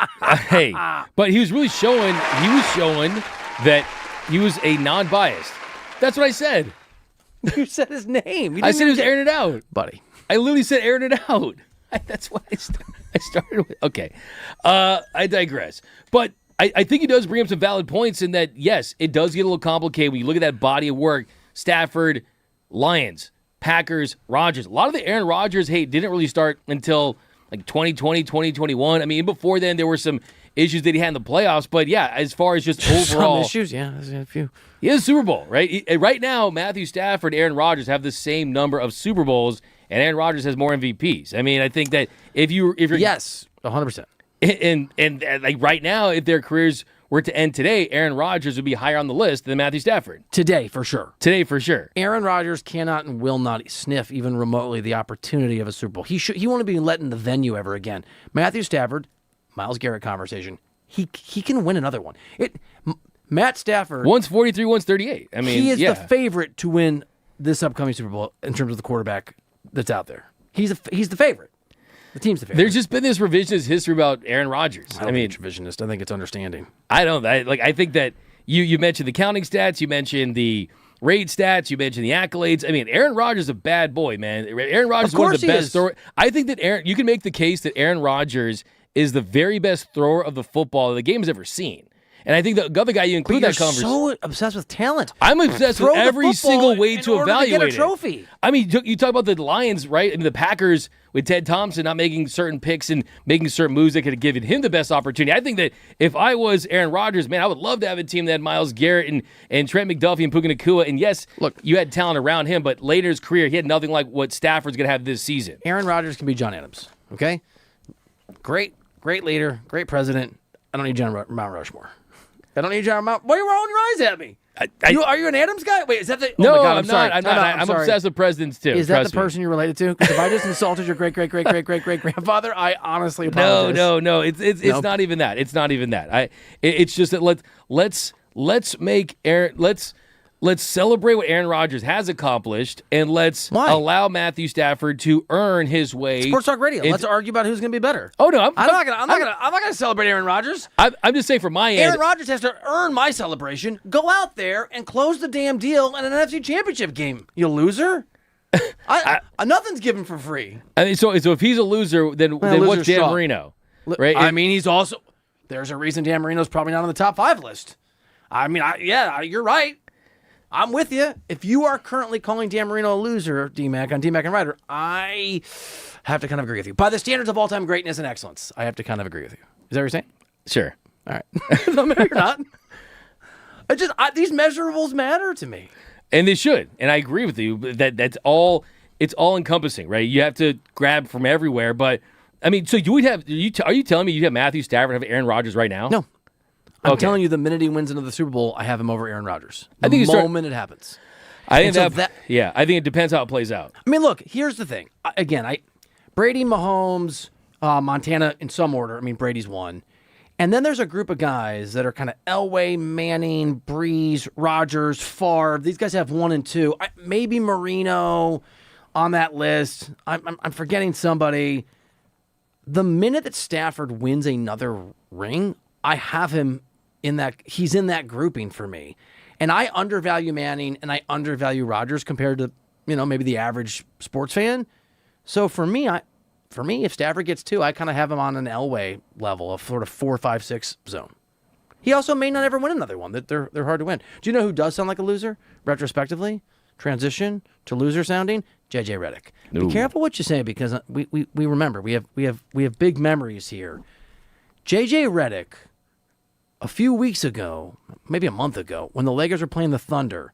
hey, but he was really showing that he was a non-biased. That's what I said. You said his name. I said he was airing it out, buddy. I literally said airing it out. That's what I started with. Okay, I digress. But I think he does bring up some valid points in that, yes, it does get a little complicated when you look at that body of work. Stafford, Lions, Packers, Rodgers. A lot of the Aaron Rodgers hate didn't really start until like 2020, 2021. Before then, there were some issues that he had in the playoffs. But, yeah, as far as just overall. Some issues, yeah. There's a few. He has a Super Bowl, right? Right now, Matthew Stafford, Aaron Rodgers have the same number of Super Bowls, and Aaron Rodgers has more MVPs. I think that if you're yes, 100%. And like right now, if their careers were to end today, Aaron Rodgers would be higher on the list than Matthew Stafford. Today, for sure. Aaron Rodgers cannot and will not sniff even remotely the opportunity of a Super Bowl. He won't be let in the venue ever again. Matthew Stafford, Myles Garrett conversation. He can win another one. Matt Stafford. One's 43, one's 38. He is the favorite to win this upcoming Super Bowl in terms of the quarterback that's out there. He's the favorite. The team's the favorite. There's just been this revisionist history about Aaron Rodgers. I don't think it's revisionist. I think it's understanding. I don't. I think that you mentioned the counting stats. You mentioned the raid stats. You mentioned the accolades. Aaron Rodgers is a bad boy, man. Aaron Rodgers is one of the best throwers. I think that you can make the case that Aaron Rodgers is the very best thrower of the football that the game has ever seen. And I think the other guy you include But that you're conversation. so obsessed with talent. I'm obsessed Throw with the every football single way in to order evaluate get a it. trophy. I mean, you talk about the Lions, right? I mean, the Packers with Ted Thompson not making certain picks and making certain moves that could have given him the best opportunity. I think that if I was Aaron Rodgers, man, I would love to have a team that had Myles Garrett and Trent McDuffie and Puka Nacua. And yes, look, you had talent around him, but later in his career, he had nothing like what Stafford's going to have this season. Aaron Rodgers can be John Adams, okay? Great leader, great president. I don't need Mount Rushmore. I don't need John Mount. Why are you rolling your eyes at me? Are you an Adams guy? Wait, is that the? Oh No, my God, I'm sorry. not. I'm not. I'm sorry. obsessed with presidents too. Is that Trust the person you're related to? Because if I just insulted your great grandfather, I honestly apologize. No. It's Nope. not even that. It's not even that. It's just that let's make Aaron. Let's celebrate what Aaron Rodgers has accomplished, and let's allow Matthew Stafford to earn his way. Sports Talk Radio. Let's argue about who's going to be better. Oh no, I'm not gonna celebrate Aaron Rodgers. I'm just saying from my end. Aaron Rodgers has to earn my celebration. Go out there and close the damn deal in an NFC Championship game. You loser. Nothing's given for free. I mean, so if he's a loser, then what's Dan Marino? Right? I mean, he's also. There's a reason Dan Marino's probably not on the top 5 list. I mean, you're right. I'm with you. If you are currently calling Dan Marino a loser, D-Mac, on D-Mac and Reiter, I have to kind of agree with you. By the standards of all-time greatness and excellence, I have to kind of agree with you. Is that what you're saying? Sure. All right. No, maybe you're not. These measurables matter to me. And they should. And I agree with you. That's all. It's all encompassing, right? You have to grab from everywhere. But I mean, so you would have. Are you telling me you have Matthew Stafford, have Aaron Rodgers right now? No. I'm telling you, the minute he wins into the Super Bowl, I have him over Aaron Rodgers. The moment it happens. I think it depends how it plays out. I mean, look, here's the thing. Brady, Mahomes, Montana in some order. I mean, Brady's one. And then there's a group of guys that are kind of Elway, Manning, Breeze, Rodgers, Favre. These guys have 1 and 2. Maybe Marino on that list. I'm forgetting somebody. The minute that Stafford wins another ring, I have him in that. He's in that grouping for me. And I undervalue Manning and I undervalue Rodgers compared to, maybe the average sports fan. So for me, if Stafford gets 2, I kind of have him on an Elway level of sort of 4, 5, 6 zone. He also may not ever win another one. They're hard to win. Do you know who does sound like a loser retrospectively? Transition to loser sounding? JJ Redick. Be careful what you say because we remember we have big memories here. JJ Redick, a few weeks ago, maybe a month ago, when the Lakers were playing the Thunder,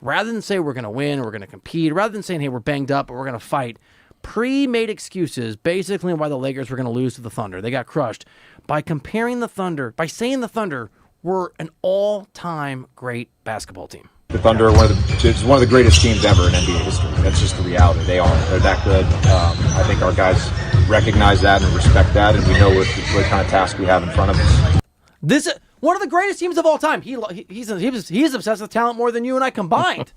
rather than say we're going to win, we're going to compete, rather than saying, hey, we're banged up, but we're going to fight, pre-made excuses basically why the Lakers were going to lose to the Thunder. They got crushed by comparing the Thunder, by saying the Thunder were an all-time great basketball team. The Thunder are one of the greatest teams ever in NBA history. That's just the reality. They're that good. I think our guys recognize that and respect that, and we know what kind of task we have in front of us. This is one of the greatest teams of all time. He's obsessed with talent more than you and I combined.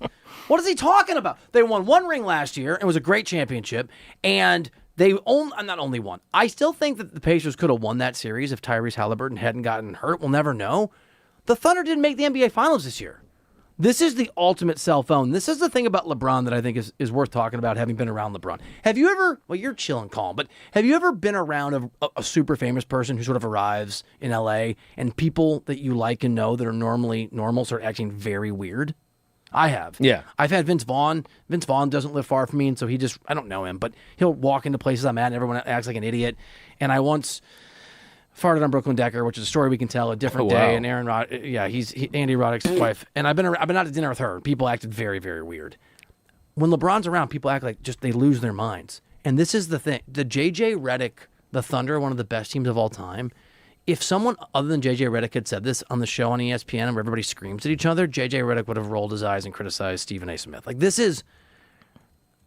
What is he talking about? They won 1 ring last year. It was a great championship, and they not only won. I still think that the Pacers could have won that series if Tyrese Halliburton hadn't gotten hurt. We'll never know. The Thunder didn't make the NBA Finals this year. This is the ultimate cell phone. This is the thing about LeBron that I think is worth talking about, having been around LeBron. Have you ever, well, you're chill and calm, but have you ever been around a super famous person who sort of arrives in LA and people that you like and know that are normally normal start acting very weird? I have. Yeah. I've had Vince Vaughn. Vince Vaughn doesn't live far from me, and so I don't know him, but he'll walk into places I'm at and everyone acts like an idiot. And I once farted on Brooklyn Decker, which is a story we can tell a different day. And Aaron Andy Roddick's wife. And I've been out to dinner with her. People acted very, very weird. When LeBron's around, people act like they lose their minds. And this is the thing. The JJ Redick, the Thunder, one of the best teams of all time. If someone other than JJ Redick had said this on the show on ESPN where everybody screams at each other, JJ Redick would have rolled his eyes and criticized Stephen A. Smith.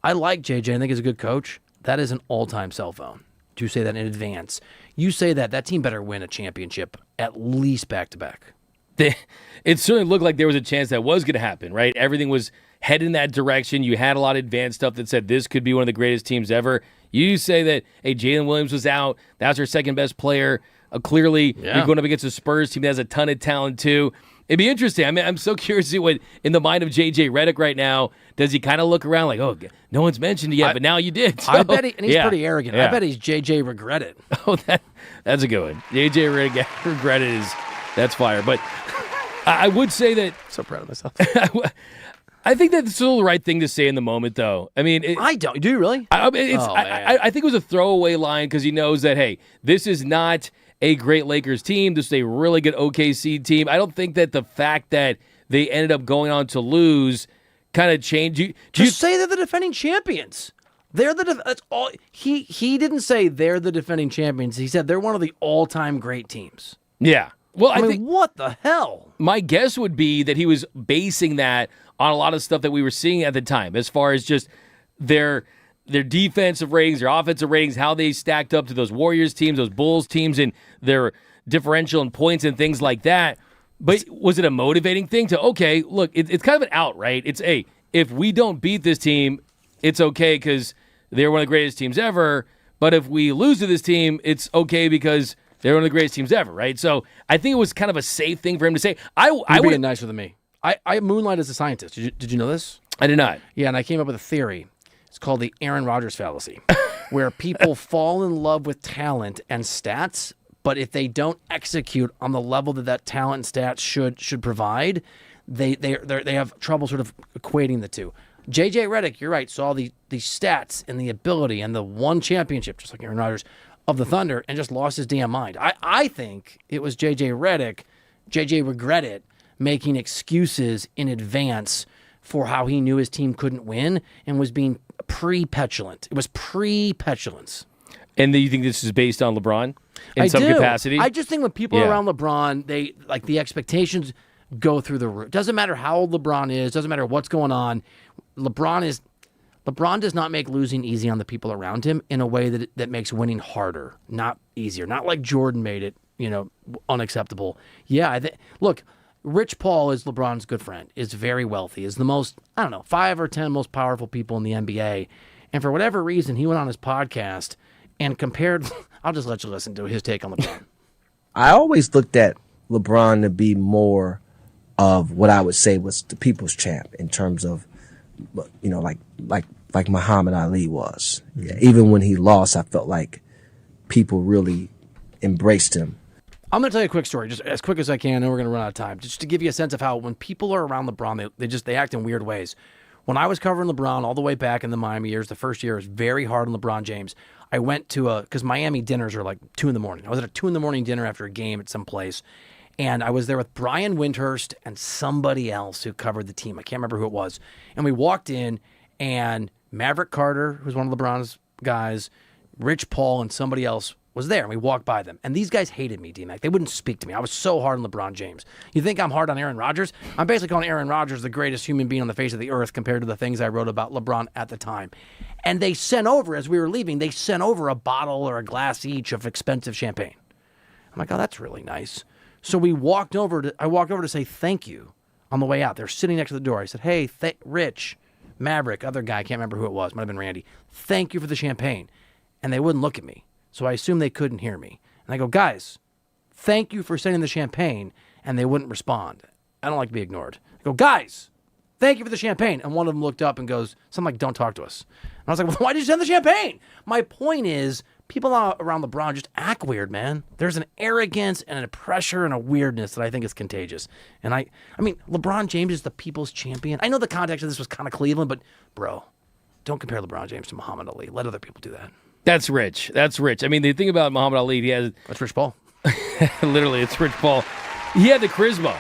I like JJ. I think he's a good coach. That is an all-time cell phone. To say that in advance. You say that team better win a championship at least back-to-back. It certainly looked like there was a chance that was going to happen, right? Everything was heading in that direction. You had a lot of advanced stuff that said this could be one of the greatest teams ever. You say that, hey, Jalen Williams was out. That's our second best player. Clearly, you're going up against a Spurs team that has a ton of talent, too. It'd be interesting. I mean, I'm so curious to see what, in the mind of J.J. Redick right now, does he kind of look around like, oh, no one's mentioned it yet, but now you did. So, I bet he's pretty arrogant. Yeah. I bet he's J.J. regretted. Oh, that's a good one. J.J. regretted That's fire. But I would say that so proud of myself. I think that's still the right thing to say in the moment, though. I mean, I don't. Do you really? I think it was a throwaway line because he knows that, hey, this is not a great Lakers team. This is a really good OKC team. I don't think that the fact that they ended up going on to lose kind of changed. Just say they're the defending champions. They're that's all. He didn't say they're the defending champions. He said they're one of the all-time great teams. Yeah. Well, I mean, think what the hell? My guess would be that he was basing that on a lot of stuff that we were seeing at the time, as far as just their defensive ratings, their offensive ratings, how they stacked up to those Warriors teams, those Bulls teams, and their differential in points and things like that. But was it a motivating thing to, okay, look, it's kind of an out, right? It's, hey, if we don't beat this team, it's okay because they're one of the greatest teams ever. But if we lose to this team, it's okay because they're one of the greatest teams ever, right? So I think it was kind of a safe thing for him to say. You're being nicer than me. I moonlight as a scientist. Did you know this? I did not. Yeah, and I came up with a theory. It's called the Aaron Rodgers fallacy, where people fall in love with talent and stats, but if they don't execute on the level that talent and stats should provide, they have trouble sort of equating the two. J.J. Redick, you're right, saw the stats and the ability and the one championship, just like Aaron Rodgers, of the Thunder, and just lost his damn mind. I think it was J.J. Redick. J.J. regretted making excuses in advance for how he knew his team couldn't win and was being pre-petulant. It was pre-petulance. And do you think this is based on LeBron in some capacity? I just think when people are around LeBron, they like the expectations go through the roof. Doesn't matter how old LeBron is, doesn't matter what's going on. LeBron does not make losing easy on the people around him in a way that makes winning harder, not easier. Not like Jordan made it, unacceptable. Yeah, look, Rich Paul is LeBron's good friend, is very wealthy, is the most, 5 or 10 most powerful people in the NBA. And for whatever reason, he went on his podcast and compared, I'll just let you listen to his take on LeBron. I always looked at LeBron to be more of what I would say was the people's champ in terms of, like Muhammad Ali was. Yeah, even when he lost, I felt like people really embraced him. I'm going to tell you a quick story, just as quick as I can, and we're going to run out of time, just to give you a sense of how when people are around LeBron, they act in weird ways. When I was covering LeBron all the way back in the Miami years, the first year was very hard on LeBron James. I went to because Miami dinners are like 2 a.m. I was at a 2 a.m. dinner after a game at some place, and I was there with Brian Windhurst and somebody else who covered the team. I can't remember who it was. And we walked in, and Maverick Carter, who's one of LeBron's guys, Rich Paul, and somebody else was there, and we walked by them. And these guys hated me, D-Mac. They wouldn't speak to me. I was so hard on LeBron James. You think I'm hard on Aaron Rodgers? I'm basically calling Aaron Rodgers the greatest human being on the face of the earth compared to the things I wrote about LeBron at the time. And they sent over, as we were leaving, a bottle or a glass each of expensive champagne. I'm like, oh, that's really nice. So I walked over to say thank you on the way out. They're sitting next to the door. I said, hey, Rich, Maverick, other guy, I can't remember who it was, might have been Randy. Thank you for the champagne. And they wouldn't look at me. So I assumed they couldn't hear me. And I go, guys, thank you for sending the champagne. And they wouldn't respond. I don't like to be ignored. I go, guys, thank you for the champagne. And one of them looked up and goes, something like, don't talk to us. And I was like, well, why did you send the champagne? My point is, people around LeBron just act weird, man. There's an arrogance and a pressure and a weirdness that I think is contagious. And I mean, LeBron James is the people's champion. I know the context of this was kind of Cleveland, but bro, don't compare LeBron James to Muhammad Ali. Let other people do that. That's rich. That's rich. I mean, the thing about Muhammad Ali, that's Rich Paul. Literally, it's Rich Paul. He had the charisma.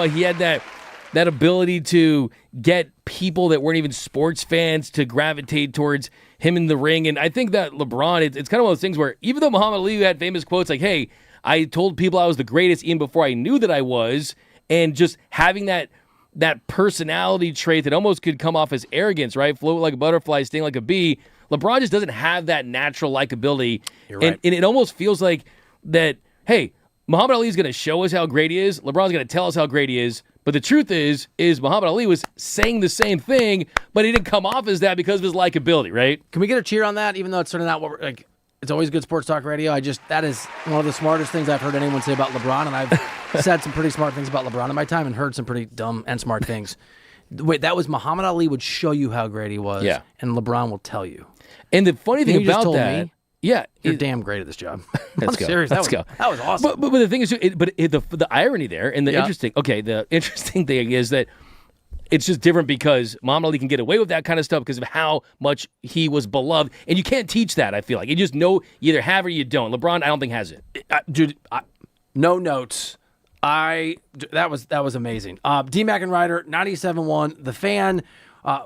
He had that ability to get people that weren't even sports fans to gravitate towards him in the ring. And I think that LeBron, it's kind of one of those things where even though Muhammad Ali had famous quotes like, hey, I told people I was the greatest even before I knew that I was, and just having that personality trait that almost could come off as arrogance, right? Float like a butterfly, sting like a bee. LeBron just doesn't have that natural likability. You're right. And it almost feels like that, hey, Muhammad Ali is going to show us how great he is. LeBron's going to tell us how great he is. But the truth is Muhammad Ali was saying the same thing, but he didn't come off as that because of his likability, right? Can we get a cheer on that, even though it's sort of not what we're like? It's always good sports talk radio. That is one of the smartest things I've heard anyone say about LeBron, and I've said some pretty smart things about LeBron in my time and heard some pretty dumb and smart things. Wait, that was Muhammad Ali would show you how great he was, yeah, and LeBron will tell you. And the funny thing about that, Yeah, You're damn great at this job. Let's I'm go. serious. Let's That was awesome. But the thing is, the irony there, and the Yeah. the interesting thing is that it's just different because Muhammad Ali can get away with that kind of stuff because of how much he was beloved, and you can't teach that. I feel like you just know you either have or you don't. LeBron, I don't think has it. Dude, no notes. That was amazing. D-Mac and Reiter, 97.1, The Fan.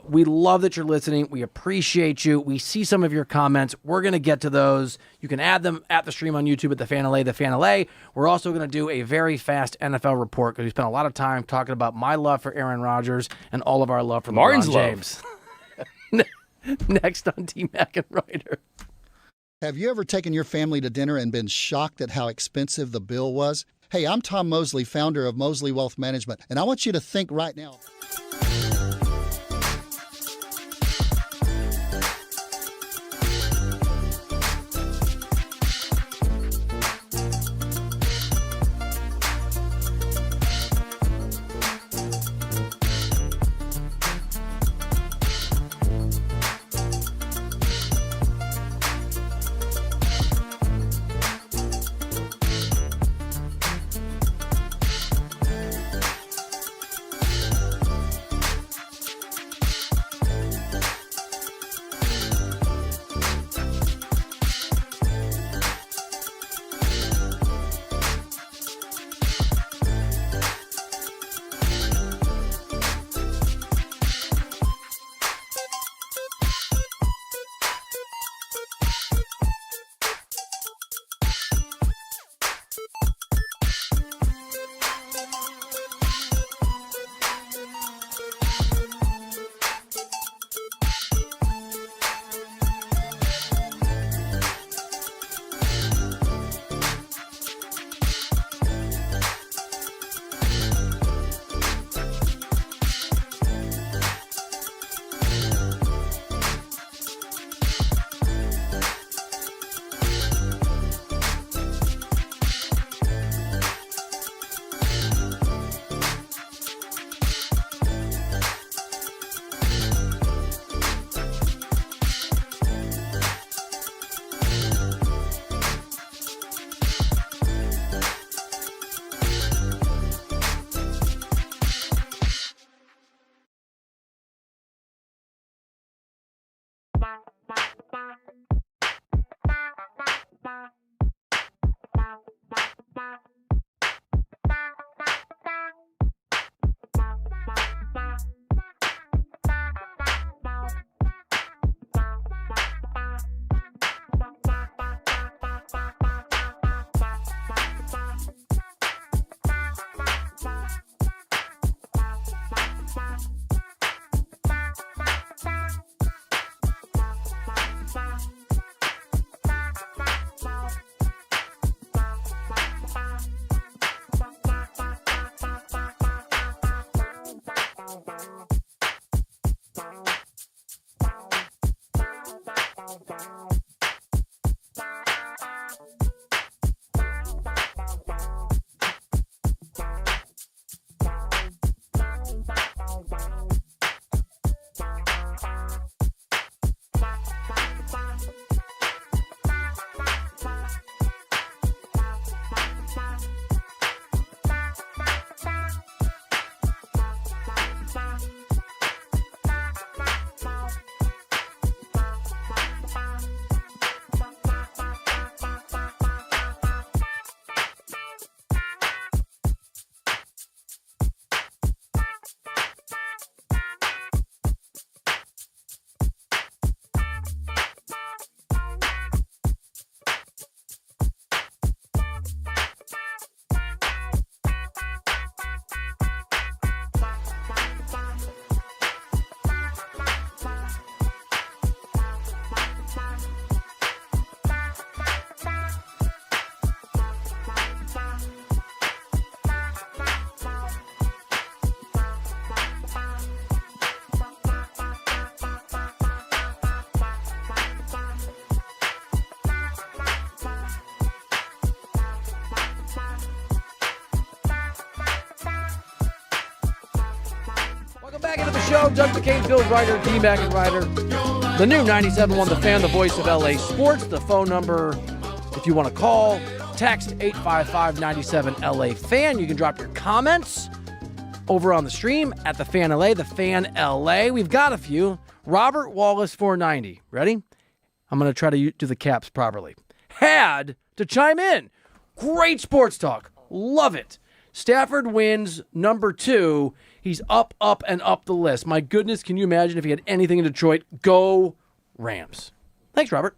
We love that you're listening. We appreciate you. We see some of your comments. We're going to get to those. You can add them at the stream on YouTube at The Fan LA. We're also going to do a very fast NFL report because we spent a lot of time talking about my love for Aaron Rodgers and all of our love for Martin's LeBron James. Next on D-Mac and Reiter. Have you ever taken your family to dinner and been shocked at how expensive the bill was? Hey, I'm Tom Mosley, founder of Mosley Wealth Management, and I want you to think right now. Welcome back into the show. Doug McCain, Bill Reiter, D-Mac and Reiter. The new 97.1 The Fan, the voice of LA Sports. The phone number, if you want to call, text 855-97 LA Fan. You can drop your comments over on the stream at The Fan LA, The Fan LA. We've got a few. Robert Wallace 490. Ready? I'm going to try to do the caps properly. Had to chime in. Great sports talk. Love it. Stafford wins number 2. He's up, and up the list. My goodness, can you imagine if he had anything in Detroit? Go Rams. Thanks, Robert.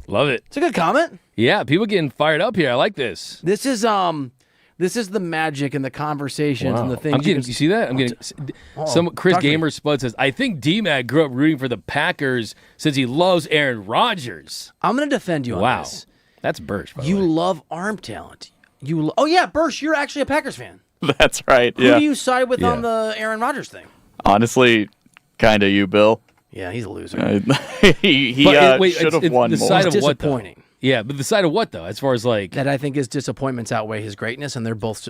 Love it. It's a good comment. Yeah, people getting fired up here. I like this. This is the magic and the conversations and the things. You see that? I'm getting Chris Gamer Spud says, I think D-Mac grew up rooting for the Packers since he loves Aaron Rodgers. I'm going to defend you on this. That's Bursch, by the You way. love arm talent. Oh, yeah, Bursch, you're actually a Packers fan. That's right. Who do you side with on the Aaron Rodgers thing? Honestly, kind of you, Bill. Yeah, he's a loser. He should have won the more. side of what, disappointing. though? Yeah, but the side of what, though? As far as like... That I think his disappointments outweigh his greatness, and they're both,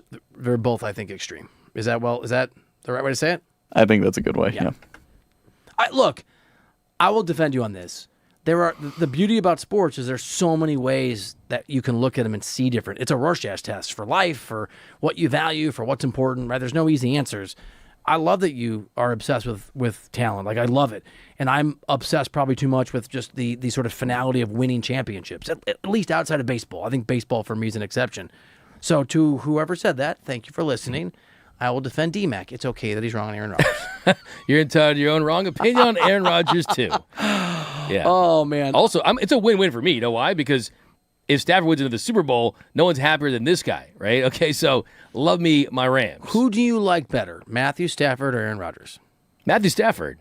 I think, extreme. Is that the right way to say it? I think that's a good way, yeah. Look, I will defend you on this. The beauty about sports is there's so many ways that you can look at them and see different. It's a Rorschach test for life, for what you value, for what's important, right? There's no easy answers. I love that you are obsessed with talent. Like, I love it. And I'm obsessed probably too much with just the sort of finality of winning championships, at least outside of baseball. I think baseball for me is an exception. So to whoever said that, thank you for listening. I will defend D-Mac. It's okay that he's wrong on Aaron Rodgers. You're entitled to your own wrong opinion on Aaron Rodgers, too. Yeah. Oh, man. Also, it's a win-win for me. You know why? Because if Stafford wins into the Super Bowl, no one's happier than this guy, right? Okay, so love me my Rams. Who do you like better, Matthew Stafford or Aaron Rodgers? Matthew Stafford.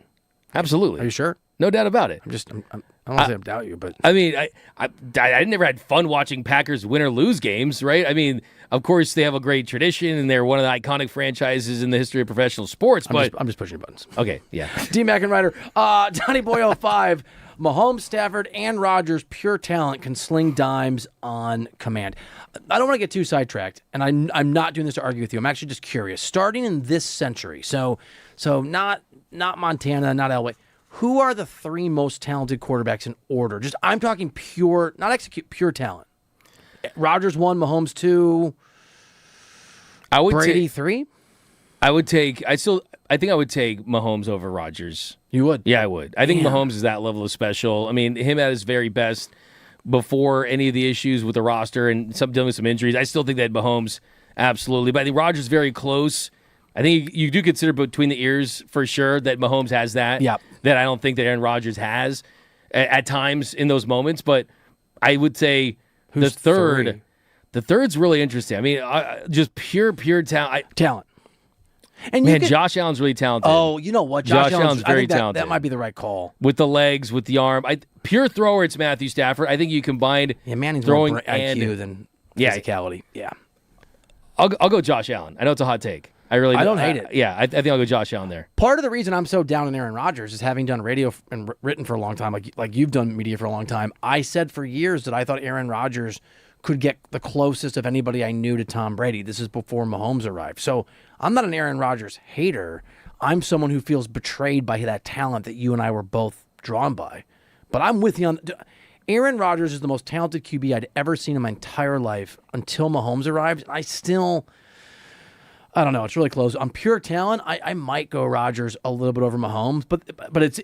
Absolutely. Are you sure? No doubt about it. I don't want to say I doubt you, but... I mean, I never had fun watching Packers win or lose games, right? I mean, of course, they have a great tradition, and they're one of the iconic franchises in the history of professional sports, but... I'm just pushing your buttons. Okay, yeah. D-Mac and Reiter. Donnie Boy 05. Mahomes, Stafford, and Rodgers, pure talent, can sling dimes on command. I don't want to get too sidetracked, and I'm not doing this to argue with you. I'm actually just curious. Starting in this century, so not Montana, not Elway. Who are the 3 most talented quarterbacks in order? Just I'm talking pure, not execute, pure talent. Rodgers 1, Mahomes 2. Brady 3. I think I would take Mahomes over Rodgers. You would? Yeah, I would. I think Mahomes is that level of special. I mean, him at his very best before any of the issues with the roster and dealing with some injuries. I still think that Mahomes, absolutely. But I think Rodgers very close. I think you do consider between the ears for sure that Mahomes has that. Yep. That I don't think that Aaron Rodgers has at times in those moments. But I would say the third's really interesting. I mean, just pure talent. And man, Josh Allen's really talented. Oh, you know what? Josh Allen's very talented. That might be the right call. With the legs, with the arm. Pure thrower, it's Matthew Stafford. I think you combined Manning's throwing more IQ than physicality. Yeah. I'll go Josh Allen. I know it's a hot take. I don't hate it. Yeah, I think I'll go Josh Allen there. Part of the reason I'm so down on Aaron Rodgers is having done radio and written for a long time, like you've done media for a long time. I said for years that I thought Aaron Rodgers could get the closest of anybody I knew to Tom Brady. This is before Mahomes arrived. So I'm not an Aaron Rodgers hater. I'm someone who feels betrayed by that talent that you and I were both drawn by. But I'm with you on... Aaron Rodgers is the most talented QB I'd ever seen in my entire life until Mahomes arrived. I don't know. It's really close. On pure talent, I might go Rodgers a little bit over Mahomes, but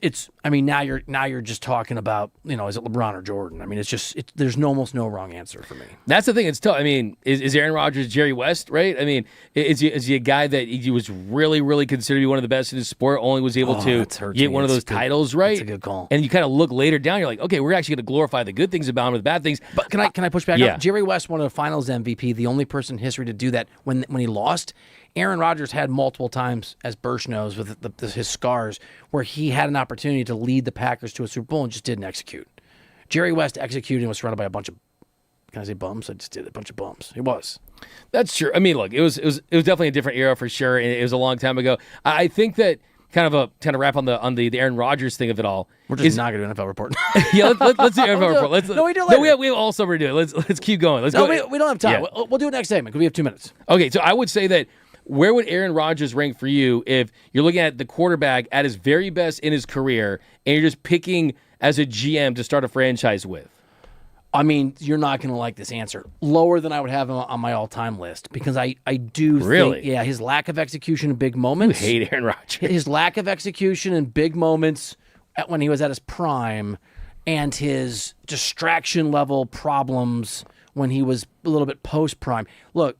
it's. I mean, now you're just talking about, is it LeBron or Jordan? I mean, there's almost no wrong answer for me. That's the thing. It's tough. I mean, is Aaron Rodgers Jerry West, right? I mean, is he a guy that he was really, really considered to be one of the best in his sport? Only was able to get one of those titles, right? That's a good call. And you kind of look later down, you're like, okay, we're actually going to glorify the good things about him, the bad things. But can I push back? Yeah. Jerry West won a Finals MVP, the only person in history to do that when he lost. Aaron Rodgers had multiple times, as Bursch knows, with his scars, where he had an opportunity to lead the Packers to a Super Bowl and just didn't execute. Jerry West executed and was surrounded by a bunch of, can I say bums? I just did a bunch of bums. It was. That's true. I mean, look, it was definitely a different era for sure, and it was a long time ago. I think that kind of wrap on the Aaron Rodgers thing of it all. We're just not going to do an NFL report. Yeah, let's do NFL report. We do it later. No, we have all summer to do it. Let's keep going. We don't have time. Yeah. We'll do it next segment because we have 2 minutes. Okay, so I would say that where would Aaron Rodgers rank for you if you're looking at the quarterback at his very best in his career and you're just picking as a GM to start a franchise with? I mean, you're not going to like this answer. Lower than I would have him on my all-time list because I do Really? think, his lack of execution in big moments. You hate Aaron Rodgers. His lack of execution in big moments when he was at his prime and his distraction level problems when he was a little bit post-prime. Look,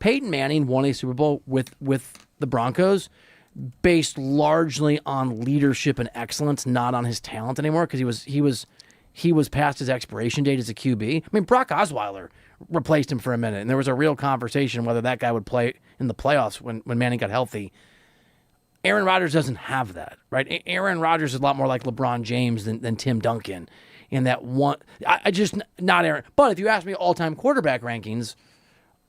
Peyton Manning won a Super Bowl with the Broncos based largely on leadership and excellence, not on his talent anymore because he was past his expiration date as a QB. I mean, Brock Osweiler replaced him for a minute, and there was a real conversation whether that guy would play in the playoffs when Manning got healthy. Aaron Rodgers doesn't have that, right? Aaron Rodgers is a lot more like LeBron James than Tim Duncan in that one. I just, not Aaron. But if you ask me all-time quarterback rankings,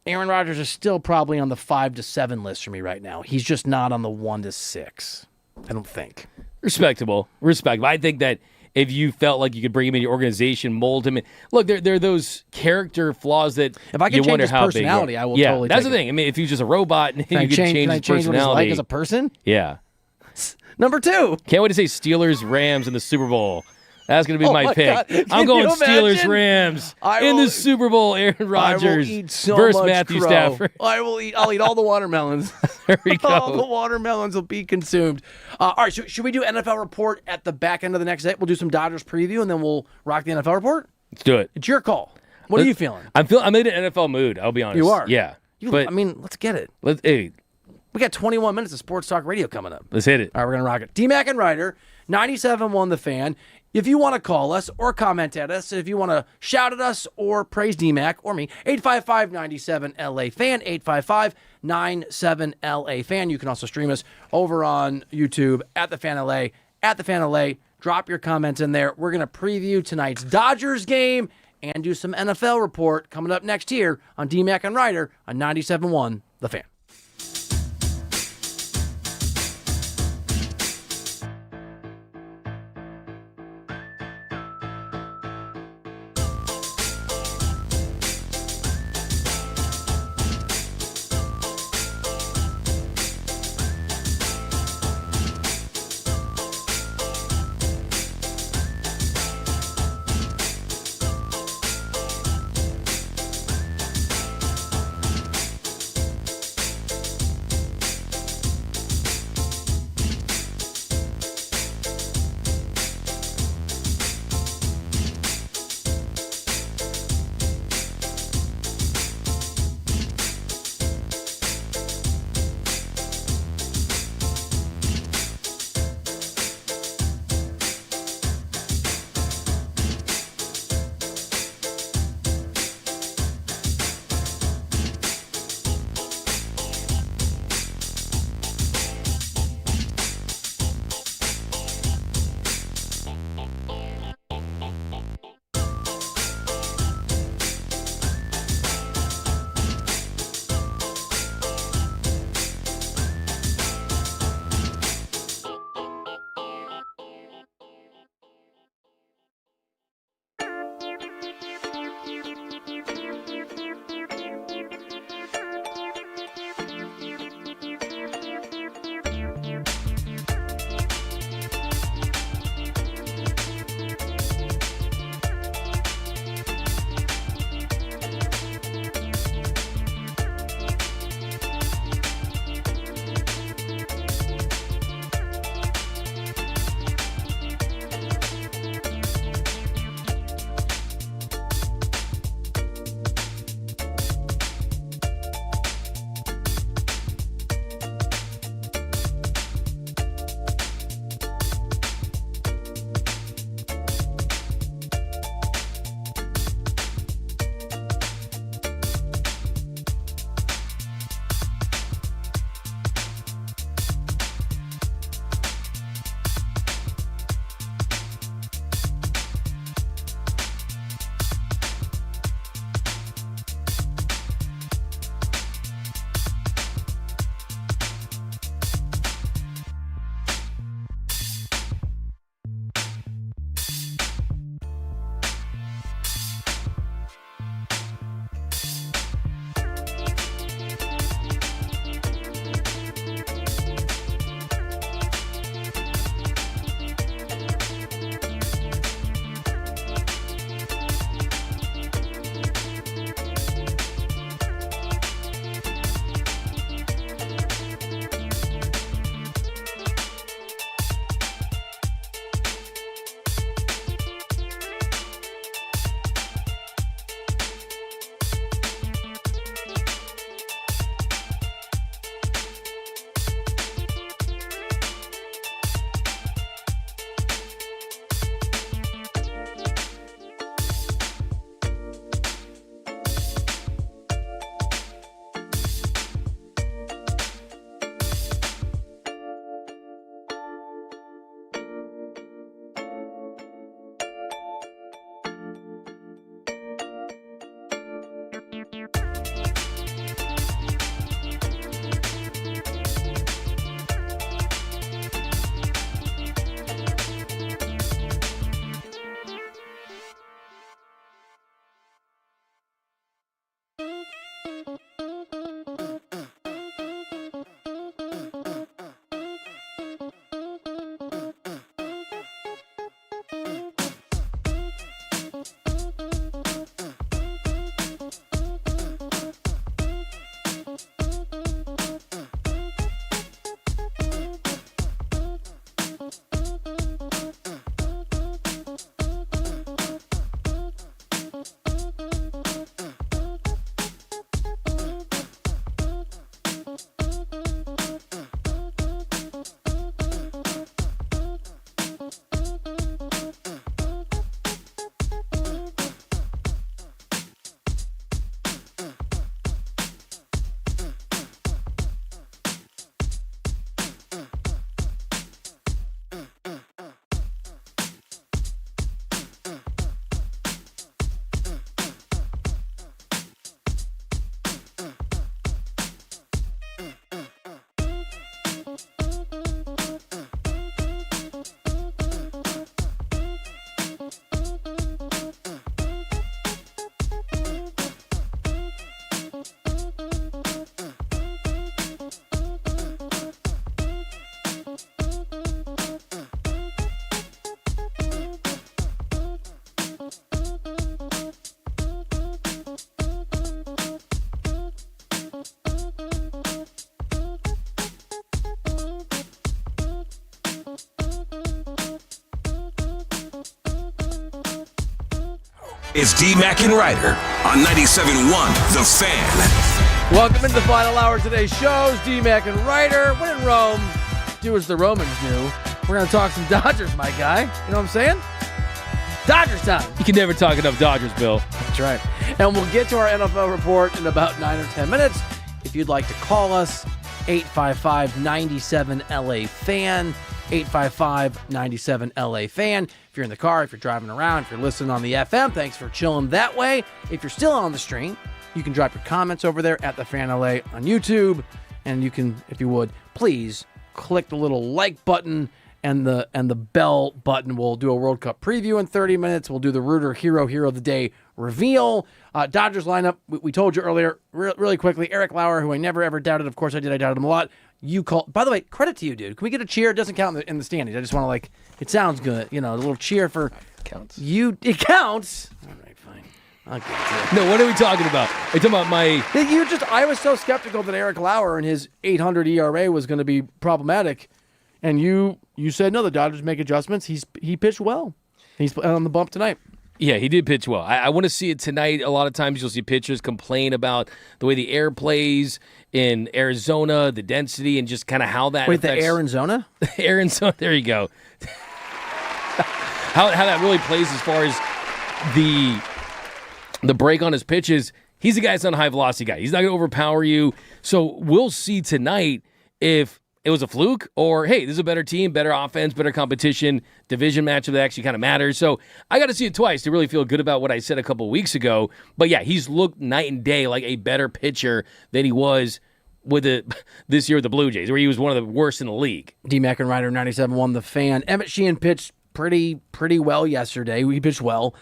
Aaron Rodgers is still probably on the 5 to 7 list for me right now. He's just not on the 1 to 6, I don't think. Respectable. I think that if you felt like you could bring him in your organization, mold him in. Look, there are those character flaws that if I can change his personality, I will totally that's take the thing. I mean, if he's just a robot and you could change his what he's personality. like as a person? Yeah. Number 2. Can't wait to say Steelers Rams in the Super Bowl. That's going to be Oh my my pick. God. I'm Can going you Steelers imagine? Rams I in will- the Super Bowl. Aaron Rodgers I will eat so versus much Matthew crow. Stafford. I'll eat all the watermelons. There we go. All the watermelons will be consumed. All right, should we do NFL report at the back end of the next day? We'll do some Dodgers preview, and then we'll rock the NFL report? Let's do it. It's your call. What are you feeling? I'm in an NFL mood. I'll be honest. You are? Yeah. I mean, let's get it. Hey, We got 21 minutes of Sports Talk Radio coming up. let's hit it. All right, we're going to rock it. D-Mac and Reiter, 97.1 The Fan. If you want to call us or comment at us, if you want to shout at us or praise D-Mac or me, 855-97-LA-FAN, 855-97-LA-FAN. You can also stream us over on YouTube at The Fan LA, at The Fan LA. Drop your comments in there. We're going to preview tonight's Dodgers game and do some NFL report coming up next here on D-Mac and Reiter on 97.1 The Fan. It's D-Mac and Reiter on 97.1 The Fan. Welcome into the final hour of today's shows. D-Mac and Reiter. When in Rome, do as the Romans do. We're going to talk some Dodgers, my guy. You know what I'm saying? Dodgers time. You can never talk enough Dodgers, Bill. That's right. And we'll get to our NFL report in about 9 or 10 minutes. If you'd like to call us, 855-97-LA-FAN. 855-97-LA-FAN. If you're in the car, if you're driving around, if you're listening on the FM, thanks for chilling that way. If you're still on the stream, you can drop your comments over there at the Fan LA on YouTube. And you can, if you would, please click the little like button and the bell button. We'll do a World Cup preview in 30 minutes. We'll do the Reiter Hero of the Day reveal. Dodgers lineup, we told you earlier, really quickly, Eric Lauer, who I never ever doubted. Of course I did. I doubted him a lot. You call. By the way, credit to you, dude. Can we get a cheer? It doesn't count in the standings. I just want to it sounds good. You know, a little cheer for counts. You. It counts. All right, fine. I'll get it. No, what are we talking about? Are you talking about my... I was so skeptical that Eric Lauer and his 800 ERA was going to be problematic. And you said, no, the Dodgers make adjustments. He pitched well. He's on the bump tonight. Yeah, he did pitch well. I want to see it tonight. A lot of times you'll see pitchers complain about the way the air plays in Arizona, the density, and just kind of how that affects... the Arizona? Arizona, there you go. how that really plays as far as the break on his pitches. He's a guy that's not a high-velocity guy. He's not going to overpower you. So we'll see tonight if it was a fluke or, hey, this is a better team, better offense, better competition, division matchup that actually kind of matters. So I got to see it twice to really feel good about what I said a couple of weeks ago. But, yeah, he's looked night and day like a better pitcher than he was with this year with the Blue Jays, where he was one of the worst in the league. D-Mac and Reiter, 97-1 The Fan. Emmett Sheehan pitched pretty well yesterday. He pitched well.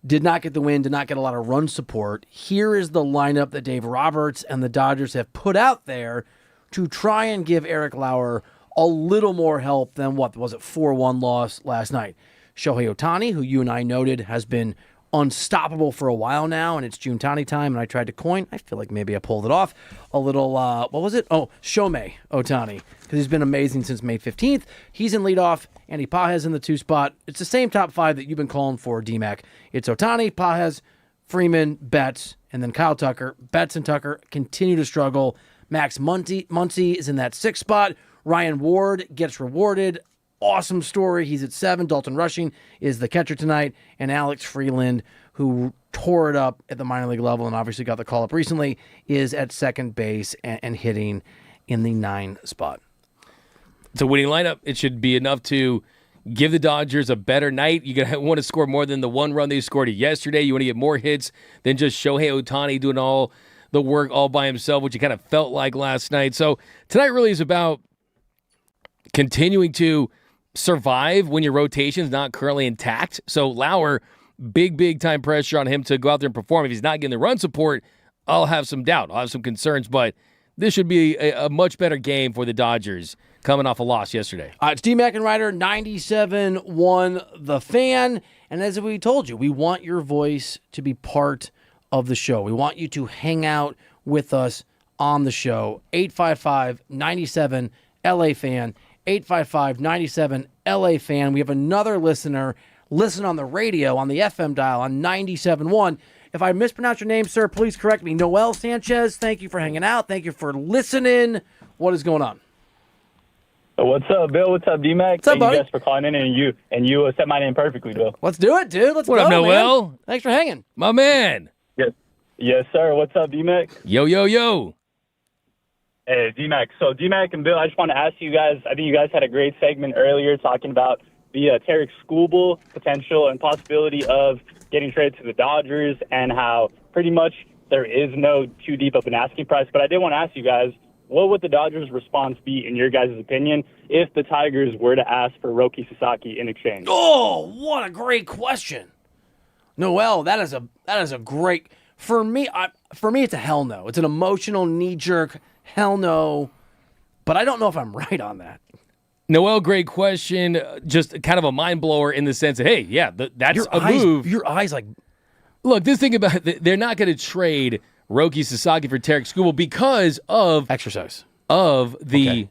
Did not get the win, did not get a lot of run support. Here is the lineup that Dave Roberts and the Dodgers have put out there to try and give Eric Lauer a little more help than, 4-1 loss last night. Shohei Ohtani, who you and I noted has been unstoppable for a while now, and it's June-Tani time, and I tried to coin, I feel like maybe I pulled it off, a little, Shohei Ohtani, because he's been amazing since May 15th. He's in leadoff, Andy Pages in the 2 spot. It's the same top 5 that you've been calling for, D-Mac. It's Ohtani, Pages, Freeman, Betts, and then Kyle Tucker. Betts and Tucker continue to struggle. Max Muncy is in that 6th spot. Ryan Ward gets rewarded. Awesome story. He's at 7. Dalton Rushing is the catcher tonight. And Alex Freeland, who tore it up at the minor league level and obviously got the call-up recently, is at second base and hitting in the 9 spot. It's a winning lineup. It should be enough to give the Dodgers a better night. You're going to want to score more than the 1 run they scored yesterday. You want to get more hits than just Shohei Ohtani doing all the work all by himself, which you kind of felt like last night. So tonight really is about continuing to survive when your rotation's not currently intact. So Lauer, big time pressure on him to go out there and perform. If he's not getting the run support, I'll have some doubt. I'll have some concerns, but this should be a much better game for the Dodgers coming off a loss yesterday. It's D-Mac and Reiter, 97-1 The Fan. And as we told you, we want your voice to be part of the show. We want you to hang out with us on the show. 855-97-LA-FAN. 855-97-LA-FAN. We have another listener listen on the radio on the FM dial on 97.1. If I mispronounce your name, sir, please correct me. Noel Sanchez, thank you for hanging out. Thank you for listening. What is going on? What's up, Bill? What's up, D-Mac? What's up, buddy? Thank you guys for calling in, and you said my name perfectly, Bill. Let's do it, dude. Let's what go, up, Noel? Man. Thanks for hanging. My man. Yes, sir. What's up, D-Mac? Yo. Hey, D-Mac. So, D-Mac and Bill, I just want to ask you guys, I think you guys had a great segment earlier talking about the Tarek Skubal potential and possibility of getting traded to the Dodgers and how pretty much there is no too deep of an asking price. But I did want to ask you guys, what would the Dodgers' response be, in your guys' opinion, if the Tigers were to ask for Roki Sasaki in exchange? Oh, what a great question. Noel, that is a great... For me, it's a hell no. It's an emotional knee-jerk hell no, but I don't know if I'm right on that. Noel, great question. Just kind of a mind blower in the sense that, hey, yeah, that's move. Your eyes like... Look, this thing about it, they're not going to trade Roki Sasaki for Tarek Skubal because of... Exercise. Of the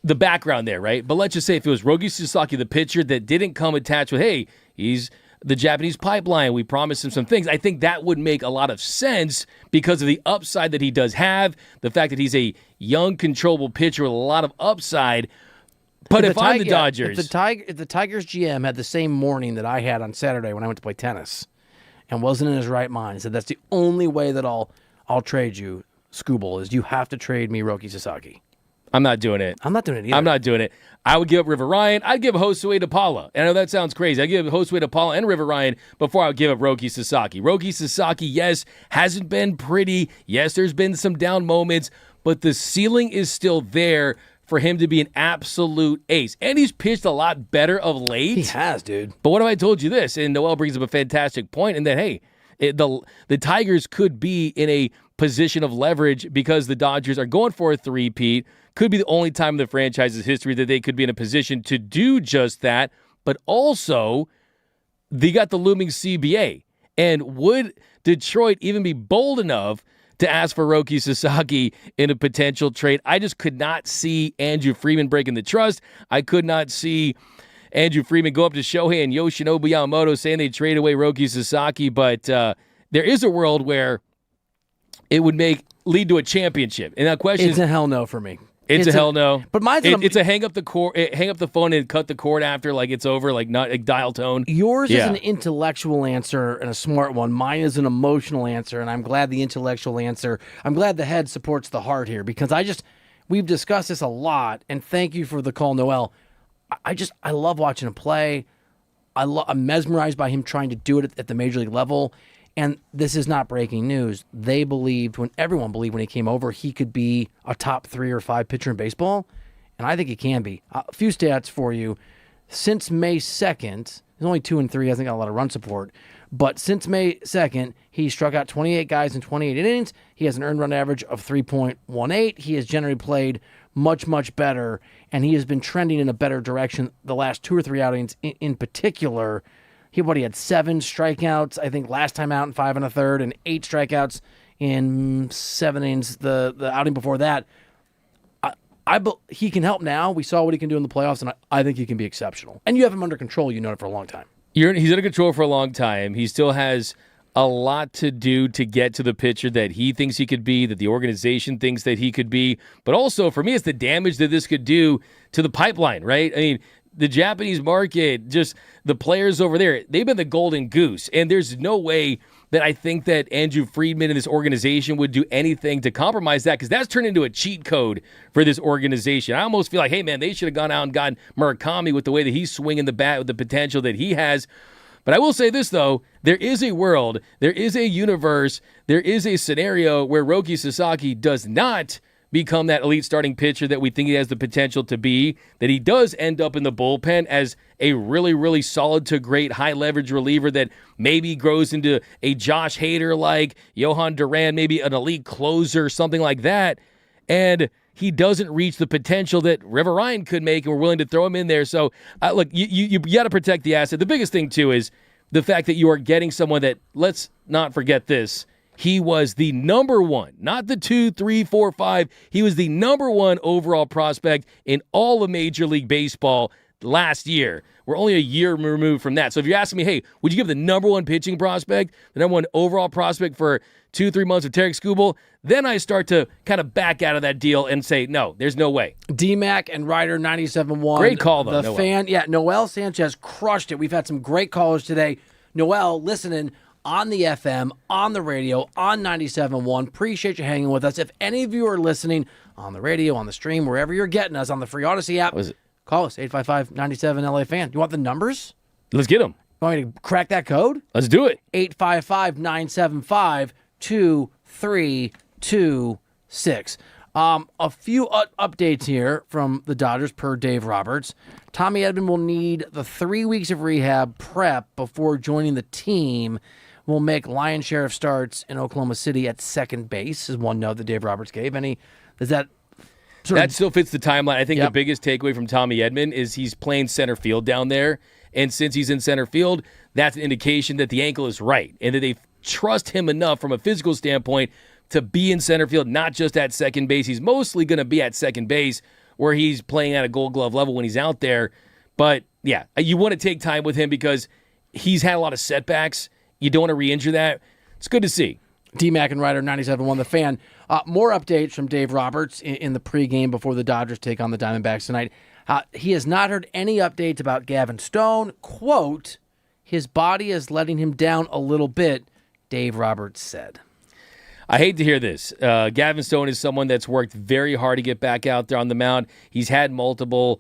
background there, right? But let's just say if it was Roki Sasaki, the pitcher that didn't come attached with, hey, he's the Japanese pipeline. We promised him some things. I think that would make a lot of sense because of the upside that he does have, the fact that he's a young, controllable pitcher with a lot of upside. But if I'm the Dodgers... If the Tigers GM had the same morning that I had on Saturday when I went to play tennis and wasn't in his right mind, he said, that's the only way that I'll trade you, Scooble, is you have to trade me Roki Sasaki. I'm not doing it. I'm not doing it either. I'm not doing it. I would give up River Ryan. I'd give Josue DePaula. I know that sounds crazy. I'd give Josue DePaula and River Ryan before I would give up Roki Sasaki. Roki Sasaki, yes, hasn't been pretty. Yes, there's been some down moments, but the ceiling is still there for him to be an absolute ace. And he's pitched a lot better of late. He has, dude. But what if I told you this? And Noel brings up a fantastic point, and that, hey, the Tigers could be in a position of leverage because the Dodgers are going for a three-peat. Could be the only time in the franchise's history that they could be in a position to do just that. But also, they got the looming CBA. And would Detroit even be bold enough to ask for Roki Sasaki in a potential trade? I just could not see Andrew Friedman breaking the trust. I could not see Andrew Friedman go up to Shohei and Yoshinobu Yamamoto saying they trade away Roki Sasaki. But there is a world where it would lead to a championship. And that question It's a hell no for me. It's a hell no. But mine's it's a hang up the phone and cut the cord after, like it's over, like not like dial tone. Yours is an intellectual answer and a smart one. Mine is an emotional answer, and I'm glad the intellectual answer. I'm glad the head supports the heart here because we've discussed this a lot. And thank you for the call, Noel. I love watching him play. I'm mesmerized by him trying to do it at the major league level. And this is not breaking news. Everyone believed when he came over, he could be a top 3 or 5 pitcher in baseball. And I think he can be. A few stats for you. Since May 2nd, he's only 2-3, hasn't got a lot of run support. But since May 2nd, he struck out 28 guys in 28 innings. He has an earned run average of 3.18. He has generally played much, much better. And he has been trending in a better direction the last 2 or 3 outings in particular. He had 7 strikeouts, I think, last time out in 5 1/3, and 8 strikeouts in 7 innings the outing before that. He can help now. We saw what he can do in the playoffs, and I think he can be exceptional. And you have him under control. You know it for a long time. He's under control for a long time. He still has a lot to do to get to the pitcher that he thinks he could be, that the organization thinks that he could be. But also, for me, it's the damage that this could do to the pipeline, right? I mean, the Japanese market, just the players over there, they've been the golden goose. And there's no way that I think that Andrew Friedman and this organization would do anything to compromise that, because that's turned into a cheat code for this organization. I almost feel like, hey, man, they should have gone out and gotten Murakami with the way that he's swinging the bat, with the potential that he has. But I will say this, though. There is a world, there is a universe, there is a scenario where Roki Sasaki does not become that elite starting pitcher that we think he has the potential to be, that he does end up in the bullpen as a really, really solid to great high-leverage reliever that maybe grows into a Josh Hader like Johan Duran, maybe an elite closer, something like that, and he doesn't reach the potential that River Ryan could make, and we're willing to throw him in there. So, look, you got to protect the asset. The biggest thing, too, is the fact that you are getting someone that, let's not forget this, he was the number 1, not the 2, 3, 4, 5. He was the number 1 overall prospect in all of Major League Baseball last year. We're only a year removed from that. So if you're asking me, hey, would you give the number 1 pitching prospect, the number 1 overall prospect for 2-3 months of Tarek Skubal, then I start to kind of back out of that deal and say, no, there's no way. D-Mac and Reiter 97.1. Great call, though. The fan, Noel Sanchez crushed it. We've had some great callers today. Noel, listening on the FM, on the radio, on 97.1. Appreciate you hanging with us. If any of you are listening on the radio, on the stream, wherever you're getting us, on the free Odyssey app, call us, 855-97-LA-FAN. You want the numbers? Let's get them. You want me to crack that code? Let's do it. 855-975-2326. A few updates here from the Dodgers per Dave Roberts. Tommy Edman will need the 3 weeks of rehab prep before joining the team. Will make lion's share of starts in Oklahoma City at second base, is one note that Dave Roberts gave. That still fits the timeline. I think the biggest takeaway from Tommy Edman is he's playing center field down there. And since he's in center field, that's an indication that the ankle is right and that they trust him enough from a physical standpoint to be in center field, not just at second base. He's mostly going to be at second base where he's playing at a Gold Glove level when he's out there. But, yeah, you want to take time with him because he's had a lot of setbacks. You don't want to re-injure that. It's good to see. D-Mac and Reiter 97.1 The Fan. More updates from Dave Roberts in the pregame before the Dodgers take on the Diamondbacks tonight. He has not heard any updates about Gavin Stone. Quote, his body is letting him down a little bit, Dave Roberts said. I hate to hear this. Gavin Stone is someone that's worked very hard to get back out there on the mound. He's had multiple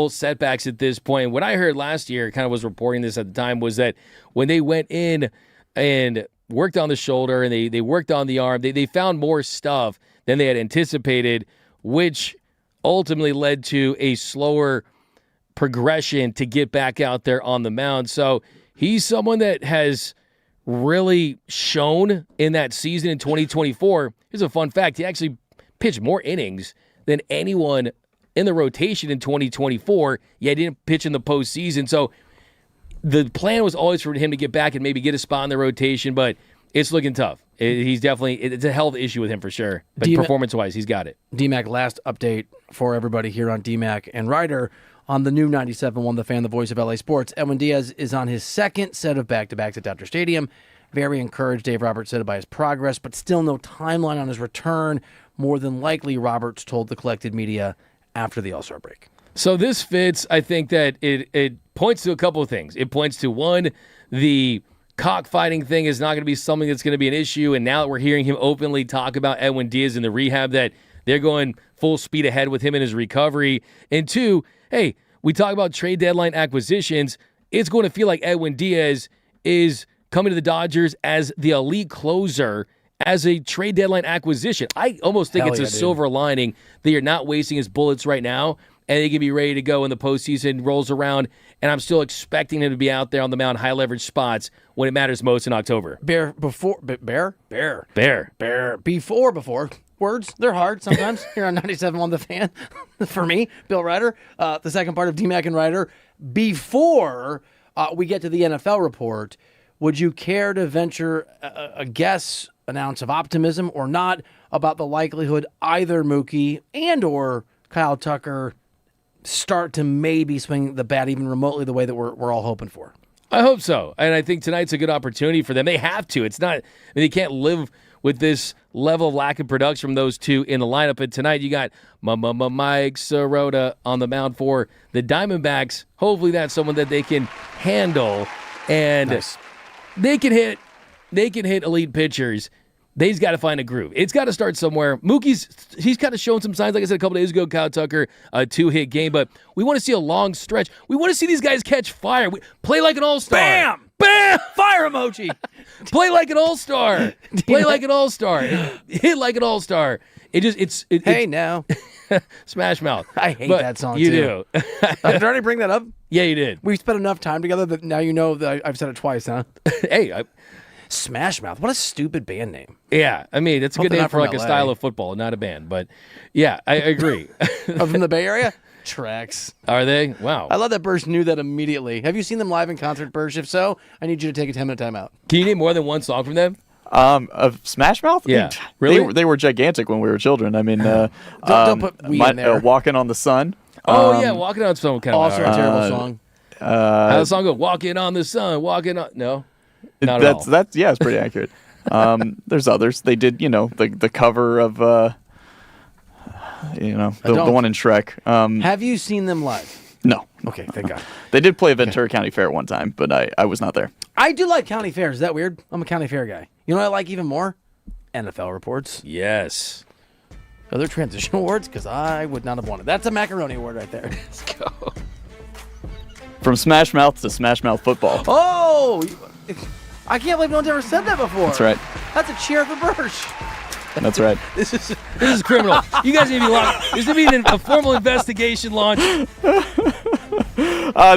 setbacks at this point. What I heard last year, kind of was reporting this at the time, was that when they went in and worked on the shoulder and they worked on the arm, they found more stuff than they had anticipated, which ultimately led to a slower progression to get back out there on the mound. So he's someone that has really shown in that season in 2024. Here's a fun fact. He actually pitched more innings than anyone in the rotation in 2024, yet he didn't pitch in the postseason. So the plan was always for him to get back and maybe get a spot in the rotation, but it's looking tough. It's a health issue with him for sure. But performance-wise, he's got it. D-Mac, last update for everybody here on D-Mac and Reiter on the new 97.1 The Fan, the voice of LA Sports. Edwin Diaz is on his second set of back-to-backs at Dodger Stadium. Very encouraged, Dave Roberts said, by his progress, but still no timeline on his return. More than likely, Roberts told the collected media after the All-Star break. So this fits. I think that it points to a couple of things. It points to, one, the cockfighting thing is not going to be something that's going to be an issue, and now that we're hearing him openly talk about Edwin Diaz in the rehab, that they're going full speed ahead with him in his recovery. And two, hey, we talk about trade deadline acquisitions. It's going to feel like Edwin Diaz is coming to the Dodgers as the elite closer as a trade deadline acquisition. I almost think it's a silver lining that you're not wasting his bullets right now, and they can be ready to go when the postseason rolls around. And I'm still expecting him to be out there on the mound, high leverage spots when it matters most in October. Before. Words, they're hard sometimes here on 97.1 The Fan. For me, Bill Reiter, the second part of D-Mac and Reiter. Before we get to the NFL report, would you care to venture a guess, an ounce of optimism or not, about the likelihood either Mookie and or Kyle Tucker start to maybe swing the bat even remotely the way that we're all hoping for? I hope so. And I think tonight's a good opportunity for them. They have to. It's not, they can't live with this level of lack of production from those two in the lineup. And tonight you got Mike Sirota on the mound for the Diamondbacks. Hopefully that's someone that they can handle. And nice. They can hit elite pitchers. They've got to find a groove. It's got to start somewhere. He's kind of shown some signs, like I said a couple days ago, Kyle Tucker, a 2-hit game, but we want to see a long stretch. We want to see these guys catch fire. Play like an all-star. Bam! Bam! Fire emoji. Play like an all-star. Play like an all-star. Hit like an all-star. Hey, now. Smash Mouth. I hate that song, you too. You do. Did I already bring that up? Yeah, you did. We've spent enough time together that now you know that I've said it twice, huh? Hey, Smash Mouth. What a stupid band name. Yeah, I mean, it's a good name for like a style of football, not a band. But yeah, I agree. From the Bay Area? Tracks. Are they? Wow. I love that Bursch knew that immediately. Have you seen them live in concert, Bursch? If so, I need you to take a 10-minute timeout. Can you name more than one song from them? Of Smash Mouth? Yeah. Really? They were gigantic when we were children. I mean, don't put we in there. Walking on the Sun. Oh, yeah, Walking on the Sun. Kind also a terrible song. How does the song go? Walking on the Sun, walking on... No? Not at all. Yeah, it's pretty accurate. There's others. They did, the cover of, the one in Shrek. Have you seen them live? No. Okay, thank God. They did play Ventura County Fair one time, but I was not there. I do like county fairs. Is that weird? I'm a county fair guy. You know what I like even more? NFL reports. Yes. Other transition awards? Because I would not have wanted. That's a macaroni award right there. Let's go. From Smash Mouth to Smash Mouth football. Oh! I can't believe no one's ever said that before. That's right. That's a cheer for Bursch. That's right. This is criminal. You guys need to be locked. This is going to be a formal investigation launch. This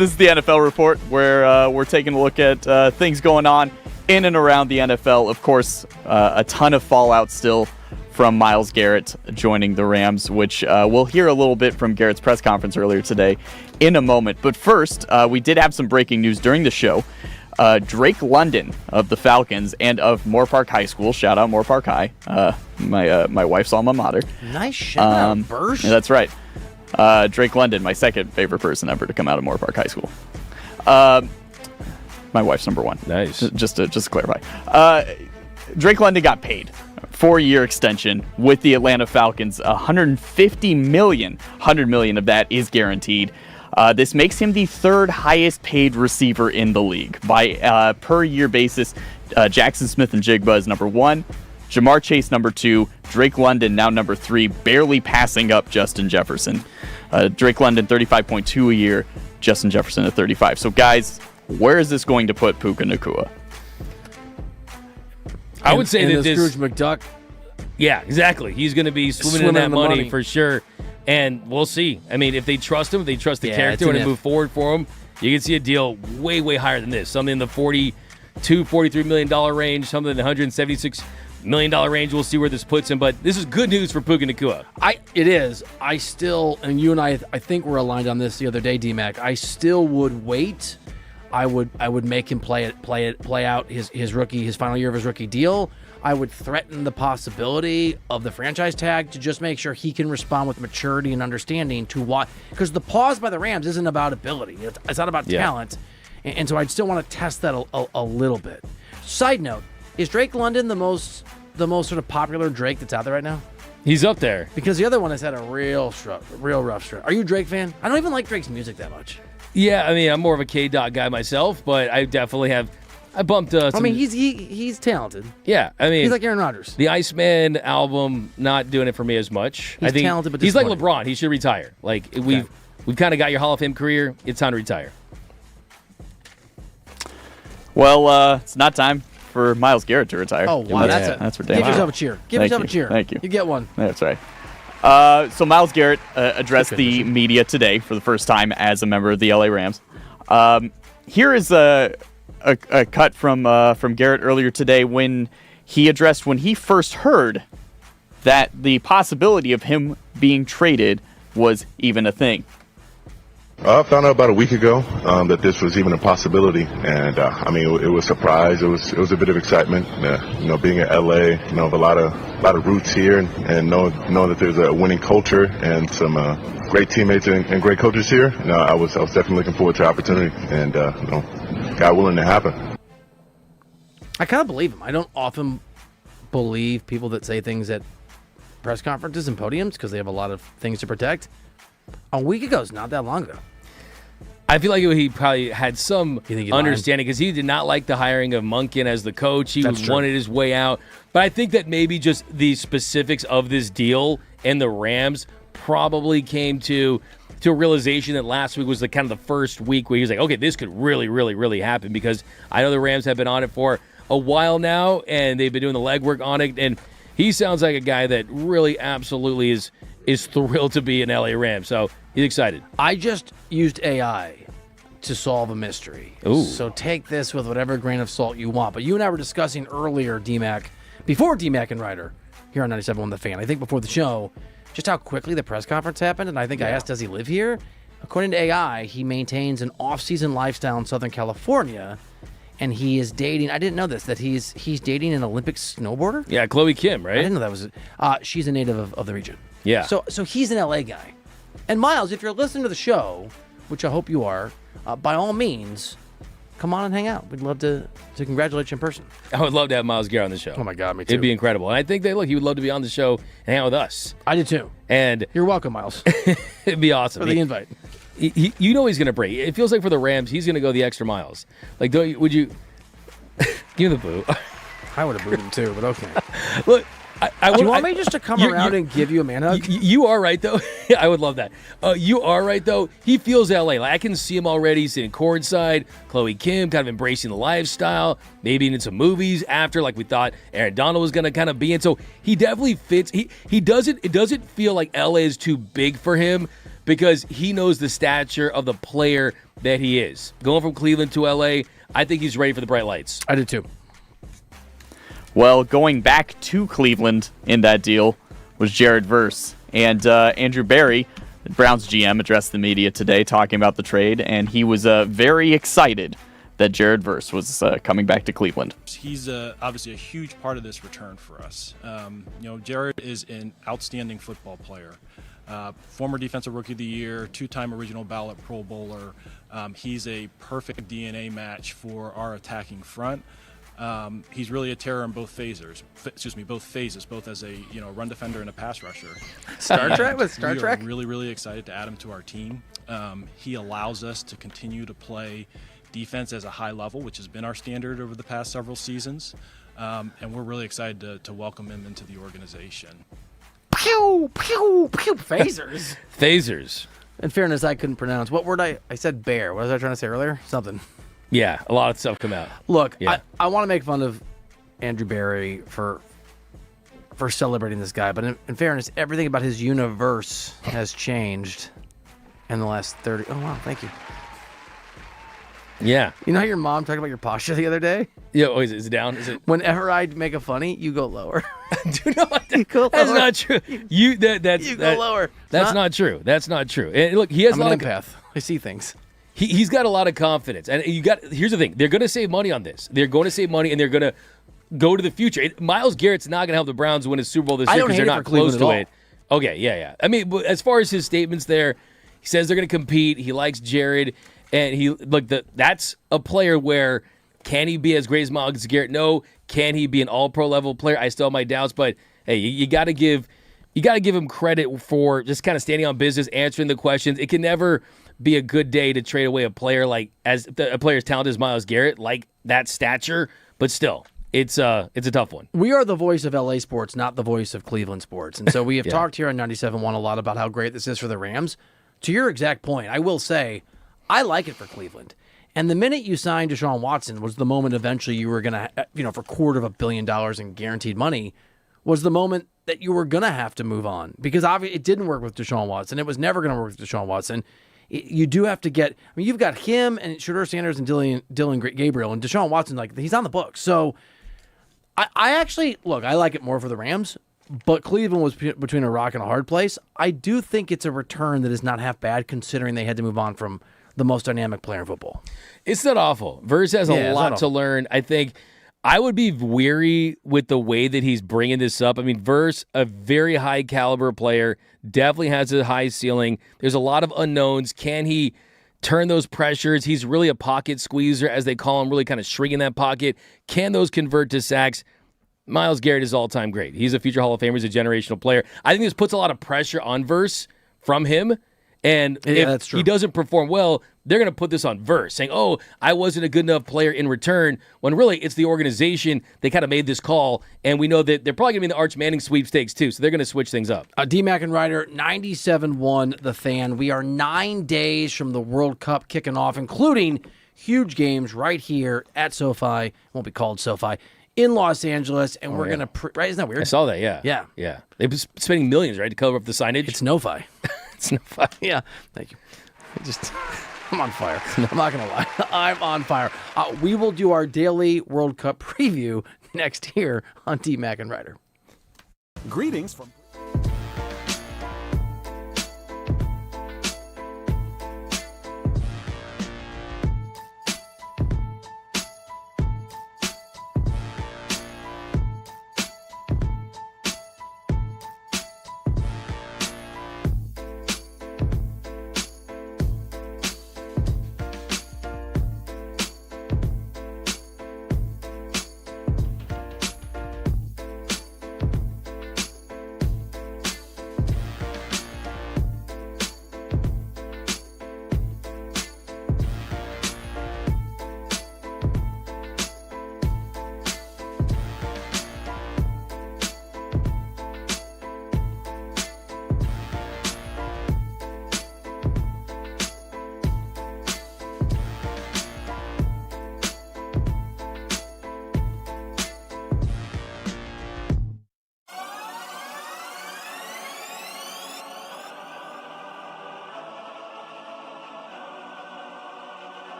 is the NFL report, where we're taking a look at things going on in and around the NFL. Of course, a ton of fallout still from Myles Garrett joining the Rams, which we'll hear a little bit from Garrett's press conference earlier today in a moment. But first, we did have some breaking news during the show. Drake London of the Falcons and of Moore Park High School, shout out Moore Park High, my wife's alma mater. Nice shout out, Bursch. Yeah, that's right. Drake London, my second favorite person ever to come out of Moore Park High School. My wife's number one. Nice. Just to clarify. Drake London got paid. 4-year extension with the Atlanta Falcons. $150 million. $100 million of that is guaranteed. This makes him the third highest paid receiver in the league. By per year basis, Jackson Smith and Jigba is number 1. Jamar Chase number 2. Drake London now number 3, barely passing up Justin Jefferson. Drake London 35.2 a year. Justin Jefferson at 35. So guys, where is this going to put Puka Nacua? I would say that this Scrooge McDuck. Yeah, exactly. He's going to be swimming in that money for sure, and we'll see. I mean, if they trust him, if they trust the character, and move forward for him, you can see a deal way, way higher than this. Something in the $42-43 million range, something in the $176 million range. We'll see where this puts him, but this is good news for Puka Nacua. It is. I still, and you and I think we're aligned on this the other day, D-Mac. I still would wait. I would make him play out his final year of his rookie deal. I would threaten the possibility of the franchise tag to just make sure he can respond with maturity and understanding to what, because the pause by the Rams isn't about ability. It's not about talent. And so I'd still want to test that a little bit. Side note, is Drake London the most sort of popular Drake that's out there right now? He's up there. Because the other one has had a real rough stretch. Are you a Drake fan? I don't even like Drake's music that much. Yeah, I mean, I'm more of a K-Dot guy myself, but I definitely have. I bumped. He's talented. Yeah, I mean, he's like Aaron Rodgers. The Iceman album not doing it for me as much. He's I think talented, but he's like LeBron. He should retire. Like we've kind of got your Hall of Fame career. It's time to retire. Well, it's not time for Myles Garrett to retire. Oh wow, that's ridiculous. Give yourself a cheer. Give yourself a cheer. Thank you. You get one. That's right. So Myles Garrett addressed the media today for the first time as a member of the LA Rams. Here is a cut from Garrett earlier today when he first heard that the possibility of him being traded was even a thing. I found out about a week ago that this was even a possibility, and I mean it was a surprise. It was a bit of excitement, being in LA, have a lot of roots here, and know that there's a winning culture and some great teammates and great coaches here. I was definitely looking forward to the opportunity, and God willing to happen. I kind of believe him. I don't often believe people that say things at press conferences and podiums because they have a lot of things to protect. A week ago is not that long ago. I feel like he probably had some understanding because he did not like the hiring of Monken as the coach. He wanted his way out. But I think that maybe just the specifics of this deal and the Rams probably came to a realization that last week was the kind of the first week where he was like, okay, this could really, really, really happen because I know the Rams have been on it for a while now and they've been doing the legwork on it. And he sounds like a guy that really absolutely is thrilled to be an LA Ram. So he's excited. I just used AI to solve a mystery. Ooh. So take this with whatever grain of salt you want. But you and I were discussing earlier, D-Mac, before D-Mac and Reiter, here on 97.1 The Fan, I think before the show, just how quickly the press conference happened. And I think I asked, does he live here? According to AI, he maintains an off-season lifestyle in Southern California. And he is dating, I didn't know this, that he's dating an Olympic snowboarder? Yeah, Chloe Kim, right? I didn't know that was she's a native of the region. Yeah. So he's an LA guy. And Myles, if you're listening to the show, which I hope you are, by all means, come on and hang out. We'd love to congratulate you in person. I would love to have Myles Garrett on the show. Oh my God, me too. It'd be incredible. And I think that he would love to be on the show and hang out with us. I did too. And you're welcome, Myles. It'd be awesome. For the invite. He's going to break. It feels like for the Rams, he's going to go the extra miles. Like, would you give him the boo? I would have booed him too, but okay. Look, do you want me just to come around and give you a man hug? You are right, though. I would love that. You are right, though. He feels LA. Like, I can see him already sitting courtside. Chloe Kim kind of embracing the lifestyle. Maybe in some movies after, like we thought Aaron Donald was going to kind of be in. So he definitely fits. He doesn't. It doesn't feel like LA is too big for him because he knows the stature of the player that he is. Going from Cleveland to LA, I think he's ready for the bright lights. I did too. Well, going back to Cleveland in that deal was Jared Verse. And Andrew Berry, the Browns GM, addressed the media today talking about the trade, and he was very excited that Jared Verse was coming back to Cleveland. He's obviously a huge part of this return for us. Jared is an outstanding football player. former Defensive Rookie of the Year, 2-time original ballot Pro Bowler. He's a perfect DNA match for our attacking front. He's really a terror in both phases, both as a run defender and a pass rusher. Star Trek? We are really, really excited to add him to our team. He allows us to continue to play defense as a high level, which has been our standard over the past several seasons. And we're really excited to welcome him into the organization. Pew, pew, pew. Phasers. Phasers. In fairness, I couldn't pronounce. What word I said bear. What was I trying to say earlier? Something. Yeah, a lot of stuff come out. Look, Yeah. I want to make fun of Andrew Berry for celebrating this guy, but in fairness, everything about his universe has changed in the last 30. Oh, wow, thank you. Yeah. You know how your mom talked about your posture the other day? Yeah, is it down? Is it? Whenever I make a funny, you go lower. You go That's lower. not true. You go lower. That's not true. That's not true. And look, he has I'm a lot an of empath. I see things. He's got a lot of confidence, and here's the thing: they're going to save money on this. They're going to save money, and they're going to go to the future. Myles Garrett's not going to help the Browns win a Super Bowl this year because they're not close to it. Okay, yeah. I mean, as far as his statements there, he says they're going to compete. He likes Jared, and that's a player where can he be as great as Myles Garrett? No. Can he be an All-Pro level player? I still have my doubts, but hey, you got to give him credit for just kind of standing on business, answering the questions. It can never be a good day to trade away a player a player as talented as Myles Garrett, like that stature, but still, it's a tough one. We are the voice of LA sports, not the voice of Cleveland sports. And so we have talked here on 97.1 a lot about how great this is for the Rams. To your exact point, I will say, I like it for Cleveland. And the minute you signed Deshaun Watson was the moment eventually you were going to, for $250 million in guaranteed money, was the moment that you were going to have to move on. Because obviously it didn't work with Deshaun Watson. It was never going to work with Deshaun Watson. You do have to get, you've got him and Shedeur Sanders and Dylan Gabriel, and Deshaun Watson, he's on the books. So I actually, I like it more for the Rams, but Cleveland was between a rock and a hard place. I do think it's a return that is not half bad considering they had to move on from the most dynamic player in football. It's not awful. Verse has a lot to learn. I think I would be weary with the way that he's bringing this up. I mean, Verse, a very high caliber player, definitely has a high ceiling. There's a lot of unknowns. Can he turn those pressures? He's really a pocket squeezer, as they call him, really kind of shrinking that pocket. Can those convert to sacks? Myles Garrett is all-time great. He's a future Hall of Famer. He's a generational player. I think this puts a lot of pressure on Verse from him. And if he doesn't perform well, they're going to put this on Verse, saying, oh, I wasn't a good enough player in return, when really it's the organization. They kind of made this call, and we know that they're probably going to be in the Arch Manning sweepstakes too, so they're going to switch things up. D-Mac and Reiter, 97.1 The Fan. We are 9 days from the World Cup kicking off, including huge games right here at SoFi. It won't be called SoFi. In Los Angeles, and we're going to... Right? Isn't that weird? I saw that, yeah. Yeah. They've been spending millions, right, to cover up the signage. It's NoFi. It's NoFi. Yeah, thank you. I'm on fire. I'm not going to lie. I'm on fire. We will do our daily World Cup preview next here on D-Mac and Reiter. Greetings from...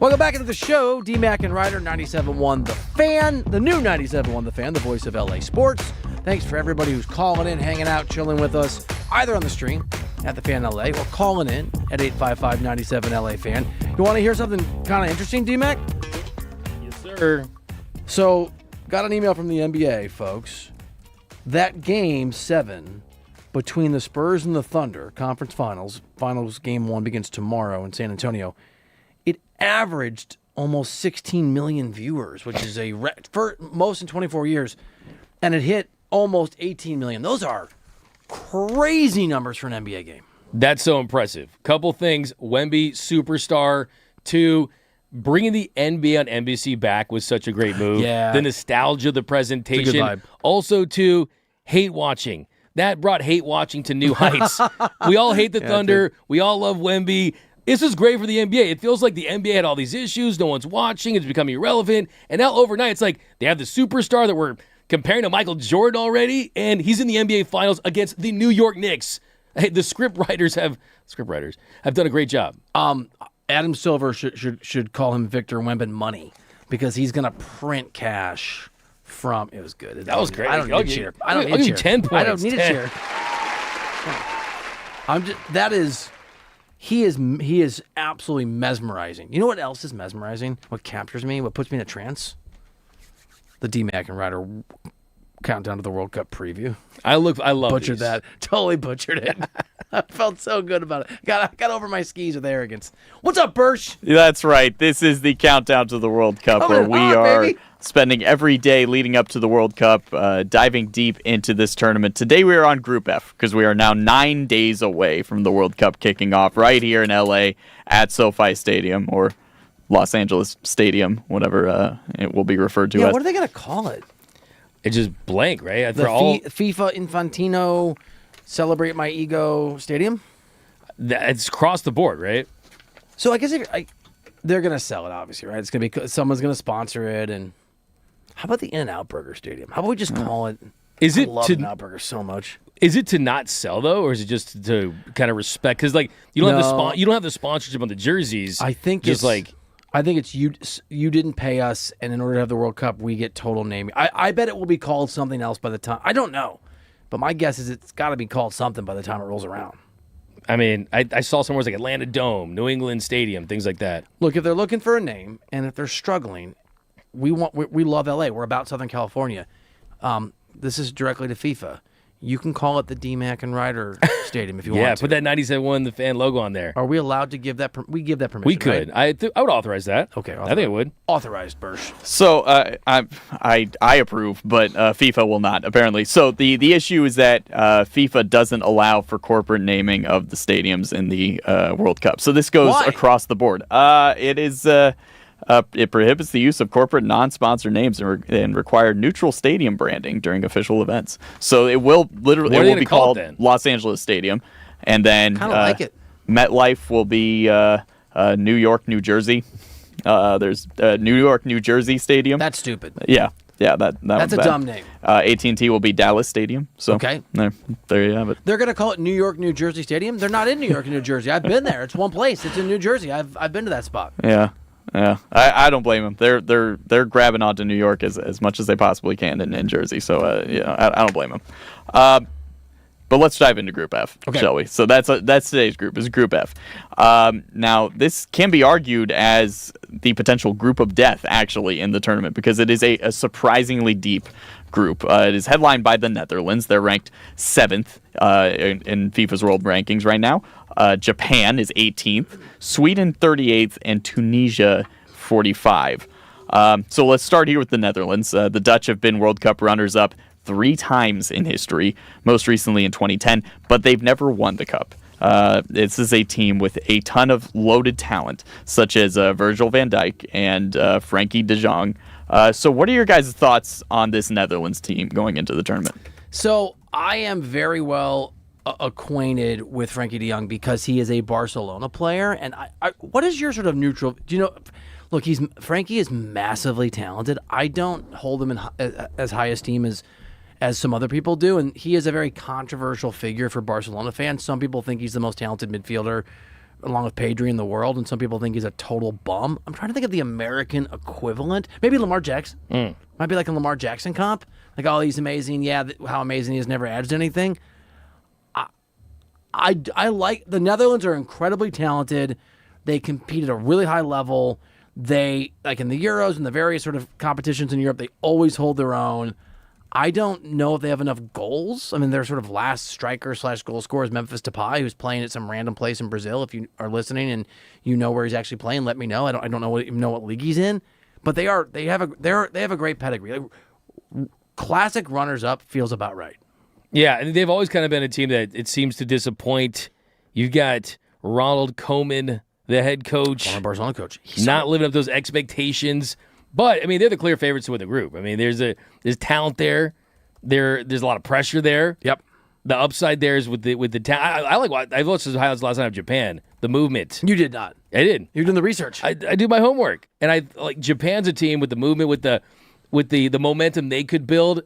Welcome back into the show. D-Mac and Reiter, 97.1 The Fan, the new 97.1 The Fan, the voice of LA Sports. Thanks for everybody who's calling in, hanging out, chilling with us, either on the stream at The Fan LA or calling in at 855-97 LA Fan. You want to hear something kind of interesting, D-Mac? Yes, sir. So, got an email from the NBA, folks. That game 7 between the Spurs and the Thunder, conference finals game 1 begins tomorrow in San Antonio. It averaged almost 16 million viewers, which is a for most in 24 years, and it hit almost 18 million. Those are crazy numbers for an NBA game. That's so impressive. Couple things. Wemby, superstar. 2, bringing the NBA on NBC back was such a great move. Yeah. The nostalgia, the presentation. It's a good vibe. Also, 2, hate watching. That brought hate watching to new heights. We all hate the Thunder. We all love Wemby. This is great for the NBA. It feels like the NBA had all these issues. No one's watching. It's becoming irrelevant. And now overnight, it's like they have the superstar that we're comparing to Michael Jordan already, and he's in the NBA Finals against the New York Knicks. Hey, the script writers have done a great job. Adam Silver should call him Victor Wembanyama because he's going to print cash from. It was good. That was great. I don't need a cheer. I don't I'll need a give you cheer. 10 points. I don't need a cheer. He is absolutely mesmerizing. You know what else is mesmerizing? What captures me? What puts me in a trance? The D-Mac and Reiter countdown to the World Cup preview. I love butchered these. that. Totally butchered it. I felt so good about it. Got over my skis with arrogance. What's up, Birch? That's right. This is the countdown to the World Cup where we are spending every day leading up to the World Cup, diving deep into this tournament. Today we are on Group F because we are now 9 days away from the World Cup kicking off right here in LA at SoFi Stadium, or Los Angeles Stadium, whatever it will be referred to as. What are they going to call it? It's just blank, right? The FIFA Infantino Celebrate My Ego Stadium? It's across the board, right? So I guess they're going to sell it, obviously, right? It's going to be someone's going to sponsor it. And how about the In-N-Out Burger Stadium? How about we just call it? I love In-N-Out Burger so much. Is it to not sell though, or is it just to kind of respect? Because like you don't have the sponsorship on the jerseys. I think just I think it's you didn't pay us, and in order to have the World Cup, we get total naming. I bet it will be called something else by the time. I don't know, but my guess is it's got to be called something by the time it rolls around. I mean, I saw somewhere like Atlanta Dome, New England Stadium, things like that. Look, if they're looking for a name, and if they're struggling, we love LA. We're about Southern California. This is directly to FIFA. You can call it the D-Mac and Reiter Stadium if you want to. Yeah, put that 97.1 The Fan logo on there. Are we allowed to give that? We give that permission. We could. Right? I would authorize that. Okay, I think I would. Authorized, Bursch. So I approve, but FIFA will not apparently. So the issue is that FIFA doesn't allow for corporate naming of the stadiums in the World Cup. So this goes across the board. It prohibits the use of corporate non-sponsor names and require neutral stadium branding during official events. So it will be called Los Angeles Stadium, and then like it. MetLife will be New York, New Jersey. There's New York, New Jersey Stadium. That's stupid. Yeah, that's a dumb name. AT&T will be Dallas Stadium. So okay, there you have it. They're gonna call it New York, New Jersey Stadium. They're not in New York, New Jersey. I've been there. It's one place. It's in New Jersey. I've been to that spot. Yeah. I don't blame them. They're grabbing onto New York as much as they possibly can in Jersey. So I don't blame them. But let's dive into Group F, shall we? So that's today's group, is Group F. Now, this can be argued as the potential group of death, actually, in the tournament, because it is a surprisingly deep group. It is headlined by the Netherlands. They're ranked 7th in FIFA's world rankings right now. Japan is 18th, Sweden 38th, and Tunisia 45. So let's start here with the Netherlands. The Dutch have been World Cup runners-up 3 times in history, most recently in 2010, but they've never won the Cup. This is a team with a ton of loaded talent, such as Virgil van Dijk and Frankie de Jong. So what are your guys' thoughts on this Netherlands team going into the tournament? So I am very well acquainted with Frankie de Jong because he is a Barcelona player. And what is your sort of neutral? Do you know? Look, Frankie is massively talented. I don't hold him in as high esteem as some other people do, and he is a very controversial figure for Barcelona fans. Some people think he's the most talented midfielder along with Pedri, in the world, and some people think he's a total bum. I'm trying to think of the American equivalent. Maybe Lamar Jackson. Might be like a Lamar Jackson comp. Like, oh, he's amazing. Yeah, how amazing he is, never adds anything. I like the Netherlands are incredibly talented. They compete at a really high level. They, like in the Euros and the various sort of competitions in Europe, they always hold their own. I don't know if they have enough goals. I mean, their sort of last striker / goal scorer is Memphis Depay, who's playing at some random place in Brazil. If you are listening and you know where he's actually playing, let me know. I don't know what league he's in, but they have a great pedigree. Like, classic runners up feels about right. Yeah, and they've always kind of been a team that it seems to disappoint. You've got Ronald Koeman, the head coach, former Barcelona coach, not living up to those expectations. But I mean, they're the clear favorites to win the group. I mean, there's talent there. There's a lot of pressure there. Yep. The upside there is with the talent. I watched the highlights last night of Japan. The movement. You did not. I did. You're doing the research. I do my homework, and I like Japan's a team with the movement, with the momentum they could build.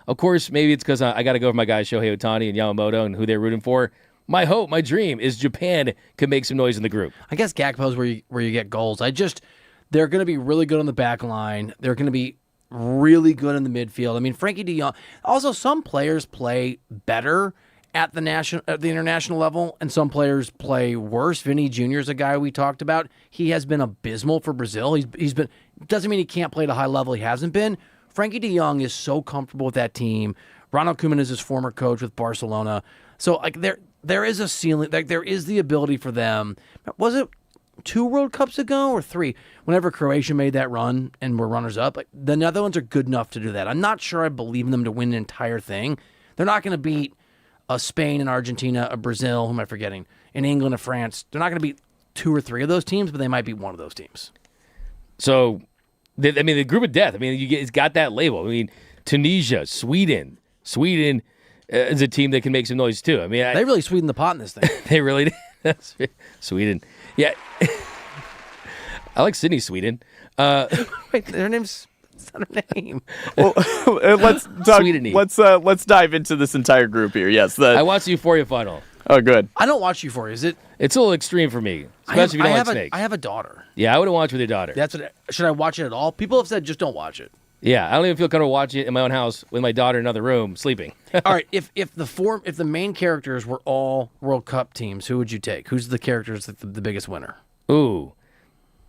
Of course, maybe it's because I got to go with my guys Shohei Ohtani and Yamamoto and who they're rooting for. My hope, my dream is Japan can make some noise in the group. I guess Gakpo's where you get goals. They're going to be really good on the back line. They're going to be really good in the midfield. I mean, Frankie de Jong. Also, some players play better at the international level, and some players play worse. Vinny Jr. is a guy we talked about. He has been abysmal for Brazil. He's been, doesn't mean he can't play at a high level. He hasn't been. Frankie de Jong is so comfortable with that team. Ronald Koeman is his former coach with Barcelona. So like there is a ceiling. Like there is the ability for them. Was it 2 World Cups ago or 3? Whenever Croatia made that run and were runners up, like the Netherlands are good enough to do that. I'm not sure I believe in them to win an entire thing. They're not going to beat a Spain and Argentina, a Brazil, who am I forgetting, in England and France. They're not going to beat 2 or 3 of those teams, but they might beat one of those teams. So, the group of death. I mean, it's got that label. I mean, Tunisia, Sweden. Sweden is a team that can make some noise too. I mean, they really sweetened the pot in this thing. They really did. Sweden, yeah. I like Sydney, Sweden. Wait, their name's. That's not her name. Well, let's dive into this entire group here. Yes, I watched Euphoria final. Oh, good. I don't watch Euphoria. Is it? It's a little extreme for me, especially if you don't like snakes. I have a daughter. Yeah, I wouldn't watch with your daughter. Should I watch it at all? People have said just don't watch it. Yeah, I don't even feel comfortable watching it in my own house with my daughter in another room sleeping. All right, if the main characters were all World Cup teams, who would you take? Who's the characters that's the biggest winner? Ooh,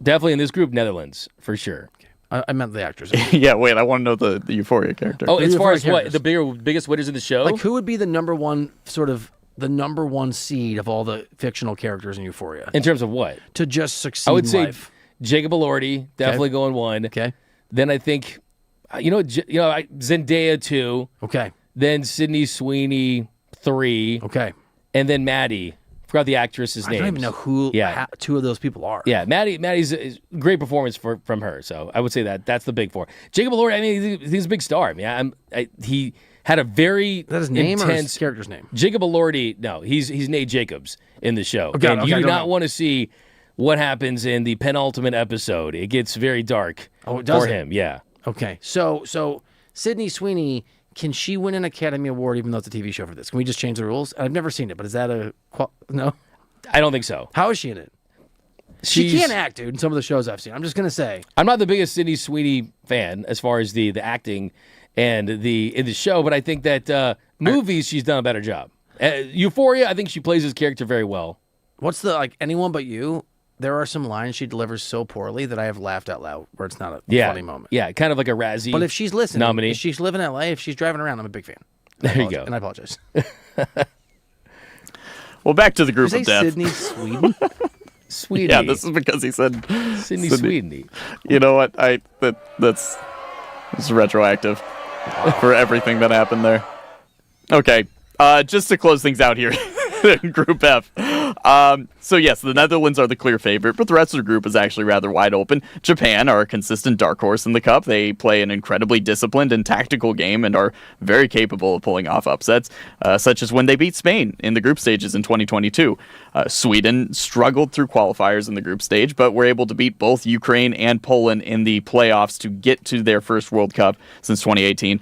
definitely in this group, Netherlands for sure. Okay. I meant the actors. Yeah, wait, I want to know the Euphoria character. Oh, as far as what the biggest winners in the show? Like who would be the number one seed of all the fictional characters in Euphoria? In terms of what? To just succeed. I would in say life. Jacob Elordi definitely going 1. Okay. Then I think, Zendaya 2. Okay. Then Sydney Sweeney 3. Okay. And then Maddie. Forgot the actress's name. I don't even know who 2 of those people are. Yeah, Maddie's a great performance from her. So I would say that's the big 4. Jacob Elordi, I mean, he's a big star. I mean, he had a very is that his name or his character's name? Jacob Elordi. No, he's Nate Jacobs in the show. Okay, and you do not want to see what happens in the penultimate episode. It gets very dark for him. Yeah. Okay. So Sydney Sweeney, can she win an Academy Award even though it's a TV show for this? Can we just change the rules? I've never seen it, but is that no? I don't think so. How is she in it? She can't act, dude, in some of the shows I've seen. I'm just going to say. I'm not the biggest Sydney Sweeney fan as far as the acting and in the show, but I think that movies, she's done a better job. Euphoria, I think she plays this character very well. What's Anyone But You? There are some lines she delivers so poorly that I have laughed out loud where it's not a funny moment. Yeah, kind of like a Razzie But if she's listening, nominee. if she's living in L.A., if she's driving around, I'm a big fan. There you go. And I apologize. Well, back to the group of death. Sydney, Sweden? Sweden. Yeah, this is because he said Sydney, Sweden. You know what? That's retroactive for everything that happened there. Okay, just to close things out here, Group F. So yes, the Netherlands are the clear favorite, but the rest of the group is actually rather wide open. Japan are a consistent dark horse in the cup. They play an incredibly disciplined and tactical game and are very capable of pulling off upsets, such as when they beat Spain in the group stages in 2022. Sweden struggled through qualifiers in the group stage, but were able to beat both Ukraine and Poland in the playoffs to get to their first World Cup since 2018.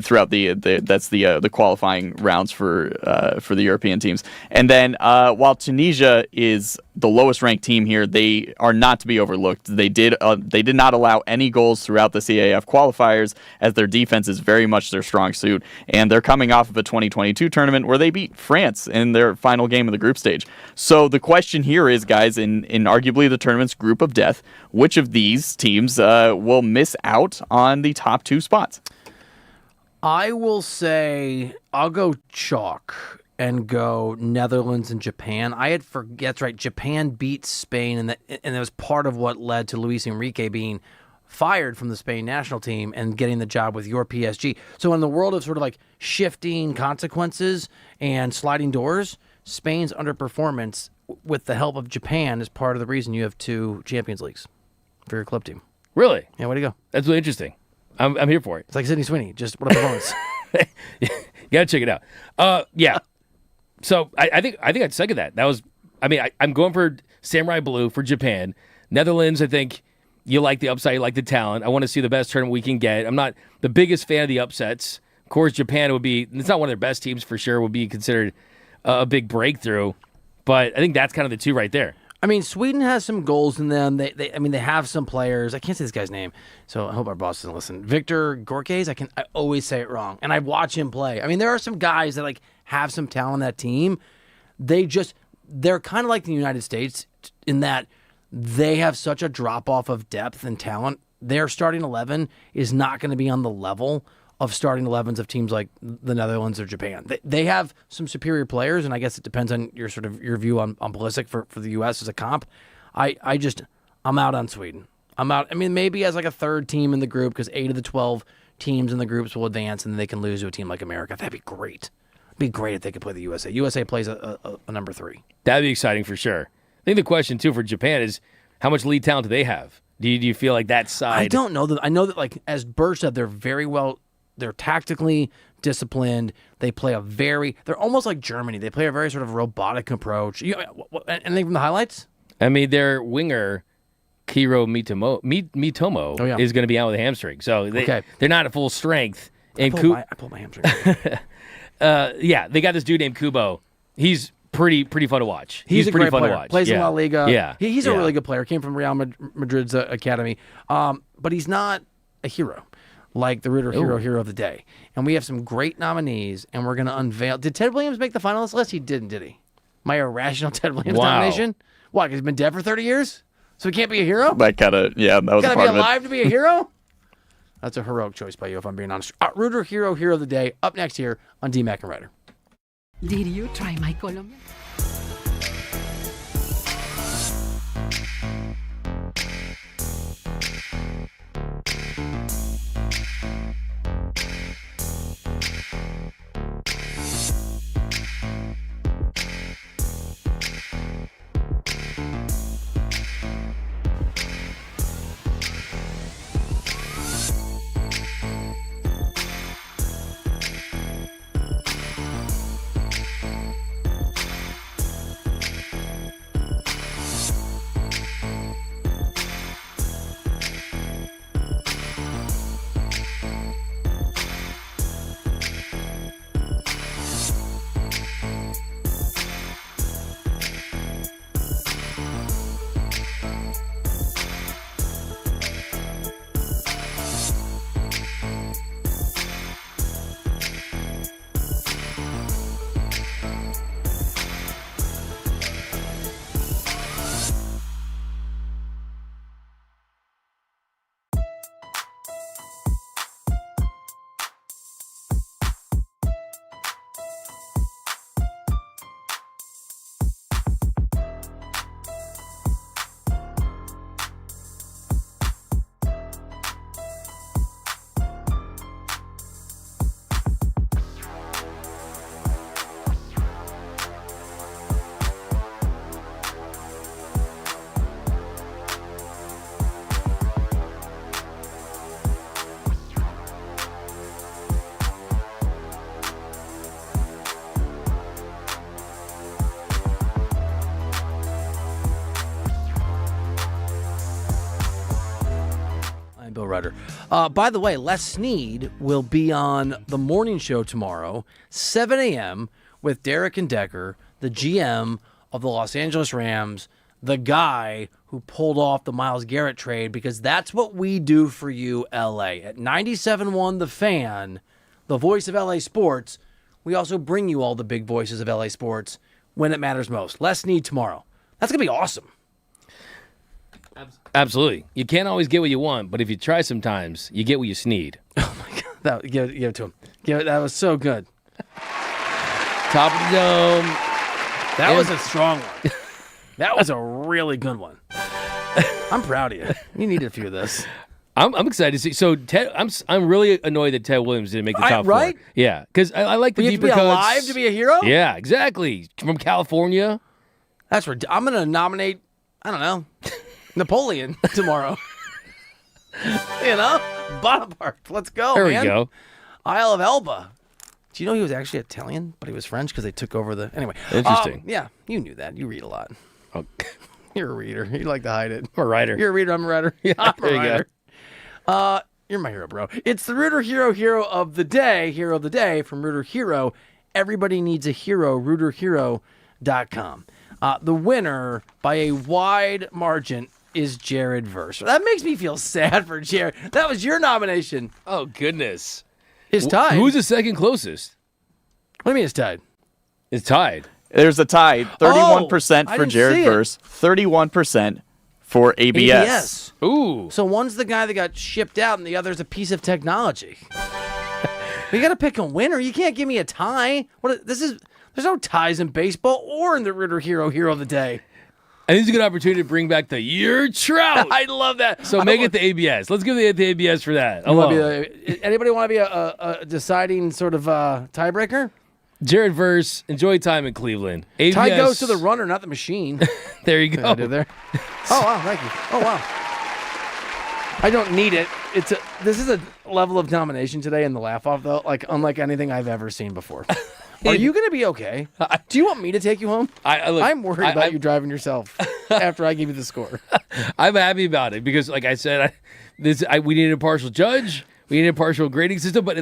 Throughout the qualifying rounds for the European teams. And then while Tunisia is the lowest ranked team here, they are not to be overlooked. They did not allow any goals throughout the CAF qualifiers, as their defense is very much their strong suit. And they're coming off of a 2022 tournament where they beat France in their final game of the group stage. So the question here is, guys, in arguably the tournament's group of death, which of these teams will miss out on the top 2 spots? I will say I'll go chalk and go Netherlands and Japan. That's right. Japan beat Spain, and that was part of what led to Luis Enrique being fired from the Spain national team and getting the job with your PSG. So in the world of sort of like shifting consequences and sliding doors, Spain's underperformance with the help of Japan is part of the reason you have 2 Champions Leagues for your club team. Really? Yeah, way to go. That's really interesting. I'm here for it. It's like Sydney Sweeney, just what a performance. You gotta check it out. Yeah. So I think I'd second that. That was, I'm going for Samurai Blue for Japan. Netherlands, I think you like the upside, you like the talent. I want to see the best tournament we can get. I'm not the biggest fan of the upsets. Of course, Japan it's not one of their best teams for sure, would be considered a big breakthrough. But I think that's kind of the 2 right there. I mean, Sweden has some goals in them. They have some players. I can't say this guy's name, so I hope our boss doesn't listen. Victor Gorkes. I always say it wrong, and I watch him play. I mean, there are some guys that like have some talent on that team. They're kind of like the United States in that they have such a drop off of depth and talent. Their starting 11 is not going to be on the level of starting 11s of teams like the Netherlands or Japan. They have some superior players, and I guess it depends on your view on Pulisic for the U.S. as a comp. I'm out on Sweden. I'm out. I mean, maybe as like a third team in the group, because 8 of the 12 teams in the groups will advance, and then they can lose to a team like America. That'd be great. It'd be great if they could play the USA. USA plays a number 3. That'd be exciting for sure. I think the question too for Japan is how much lead talent do they have? Do you feel like that side? I don't know that. I know that, like as Bert said, they're very well. They're tactically disciplined. They play they're almost like Germany. They play a very sort of robotic approach. Anything from the highlights? I mean, their winger, Kiro Mitomo is going to be out with a hamstring. So they're not at full strength. I pulled my hamstring. Yeah, they got this dude named Kubo. He's pretty fun to watch. He's a pretty great fun player. to watch. Plays in La Liga. Yeah. He's a really good player. Came from Real Madrid's academy. But he's not a hero like the Reiter Hero of the Day. And we have some great nominees, and we're going to unveil. Did Ted Williams make the finalist list? He didn't, did he? My irrational Ted Williams nomination? Why, because he's been dead for 30 years? So he can't be a hero? That kind of, that was part of it. Gotta be alive to be a hero? That's a heroic choice by you, if I'm being honest. Reiter Hero of the Day, up next here on DMAC and Reiter. Did you try my Colombian? Bill Reiter. By the way, Les Snead will be on the morning show tomorrow, 7 a.m., with Derek and Decker, the GM of the Los Angeles Rams, the guy who pulled off the Myles Garrett trade, because that's what we do for you, LA. At 97.1 The Fan, the voice of LA sports, we also bring you all the big voices of LA sports when it matters most. Les Snead tomorrow. That's going to be awesome. Absolutely. You can't always get what you want, but if you try sometimes, you get what you sneed. Oh, my God. Give it to him. That was so good. Top of the dome. That was a strong one. That was a really good one. I'm proud of you. You needed a few of this. I'm excited to see. So Ted, I'm really annoyed that Ted Williams didn't make the top right? 4. Yeah, because I like the deeper cuts. You have to be cuts. alive to be a hero? Yeah, exactly. From California. That's I'm going to nominate, I don't know, Napoleon tomorrow. Bonaparte. Let's go, There man. we go. Isle of Elba. Do you know he was actually Italian, but he was French because they took over the... Anyway. Interesting. Yeah, you knew that. You read a lot. Oh. You're a reader. You like to hide it. I'm a writer. You're a reader. I'm a writer. Yeah, I'm a there you writer. You're my hero, bro. It's the Rooter Hero of the Day. Hero of the Day from Rooter Hero. Everybody needs a hero. RooterHero.com. The winner by a wide margin is Jared Verse. That makes me feel sad for Jared. That was your nomination. Oh, goodness. It's tied. Who's the second closest? What do you mean it's tied? It's tied. There's a tie. 31% for Jared Verse, 31% for ABS. Ooh. So one's the guy that got shipped out and the other's a piece of technology. You got to pick a winner. You can't give me a tie. There's no ties in baseball or in the Rooter Hero of the Day. I think it's a good opportunity to bring back the Year Trout. I love that. So make it the ABS. Let's give it the ABS for that. Anybody want to be a deciding sort of tiebreaker? Jared Verse, enjoy time in Cleveland. ABS. Tie goes to the runner, not the machine. There you go. I did there. Oh, wow. Thank you. Oh, wow. I don't need it. This is a level of domination today in the laugh-off, though, like unlike anything I've ever seen before. Are you going to be okay? Do you want me to take you home? I'm worried about you driving yourself after I give you the score. I'm happy about it because, like I said, we needed a partial judge. We needed a partial grading system. But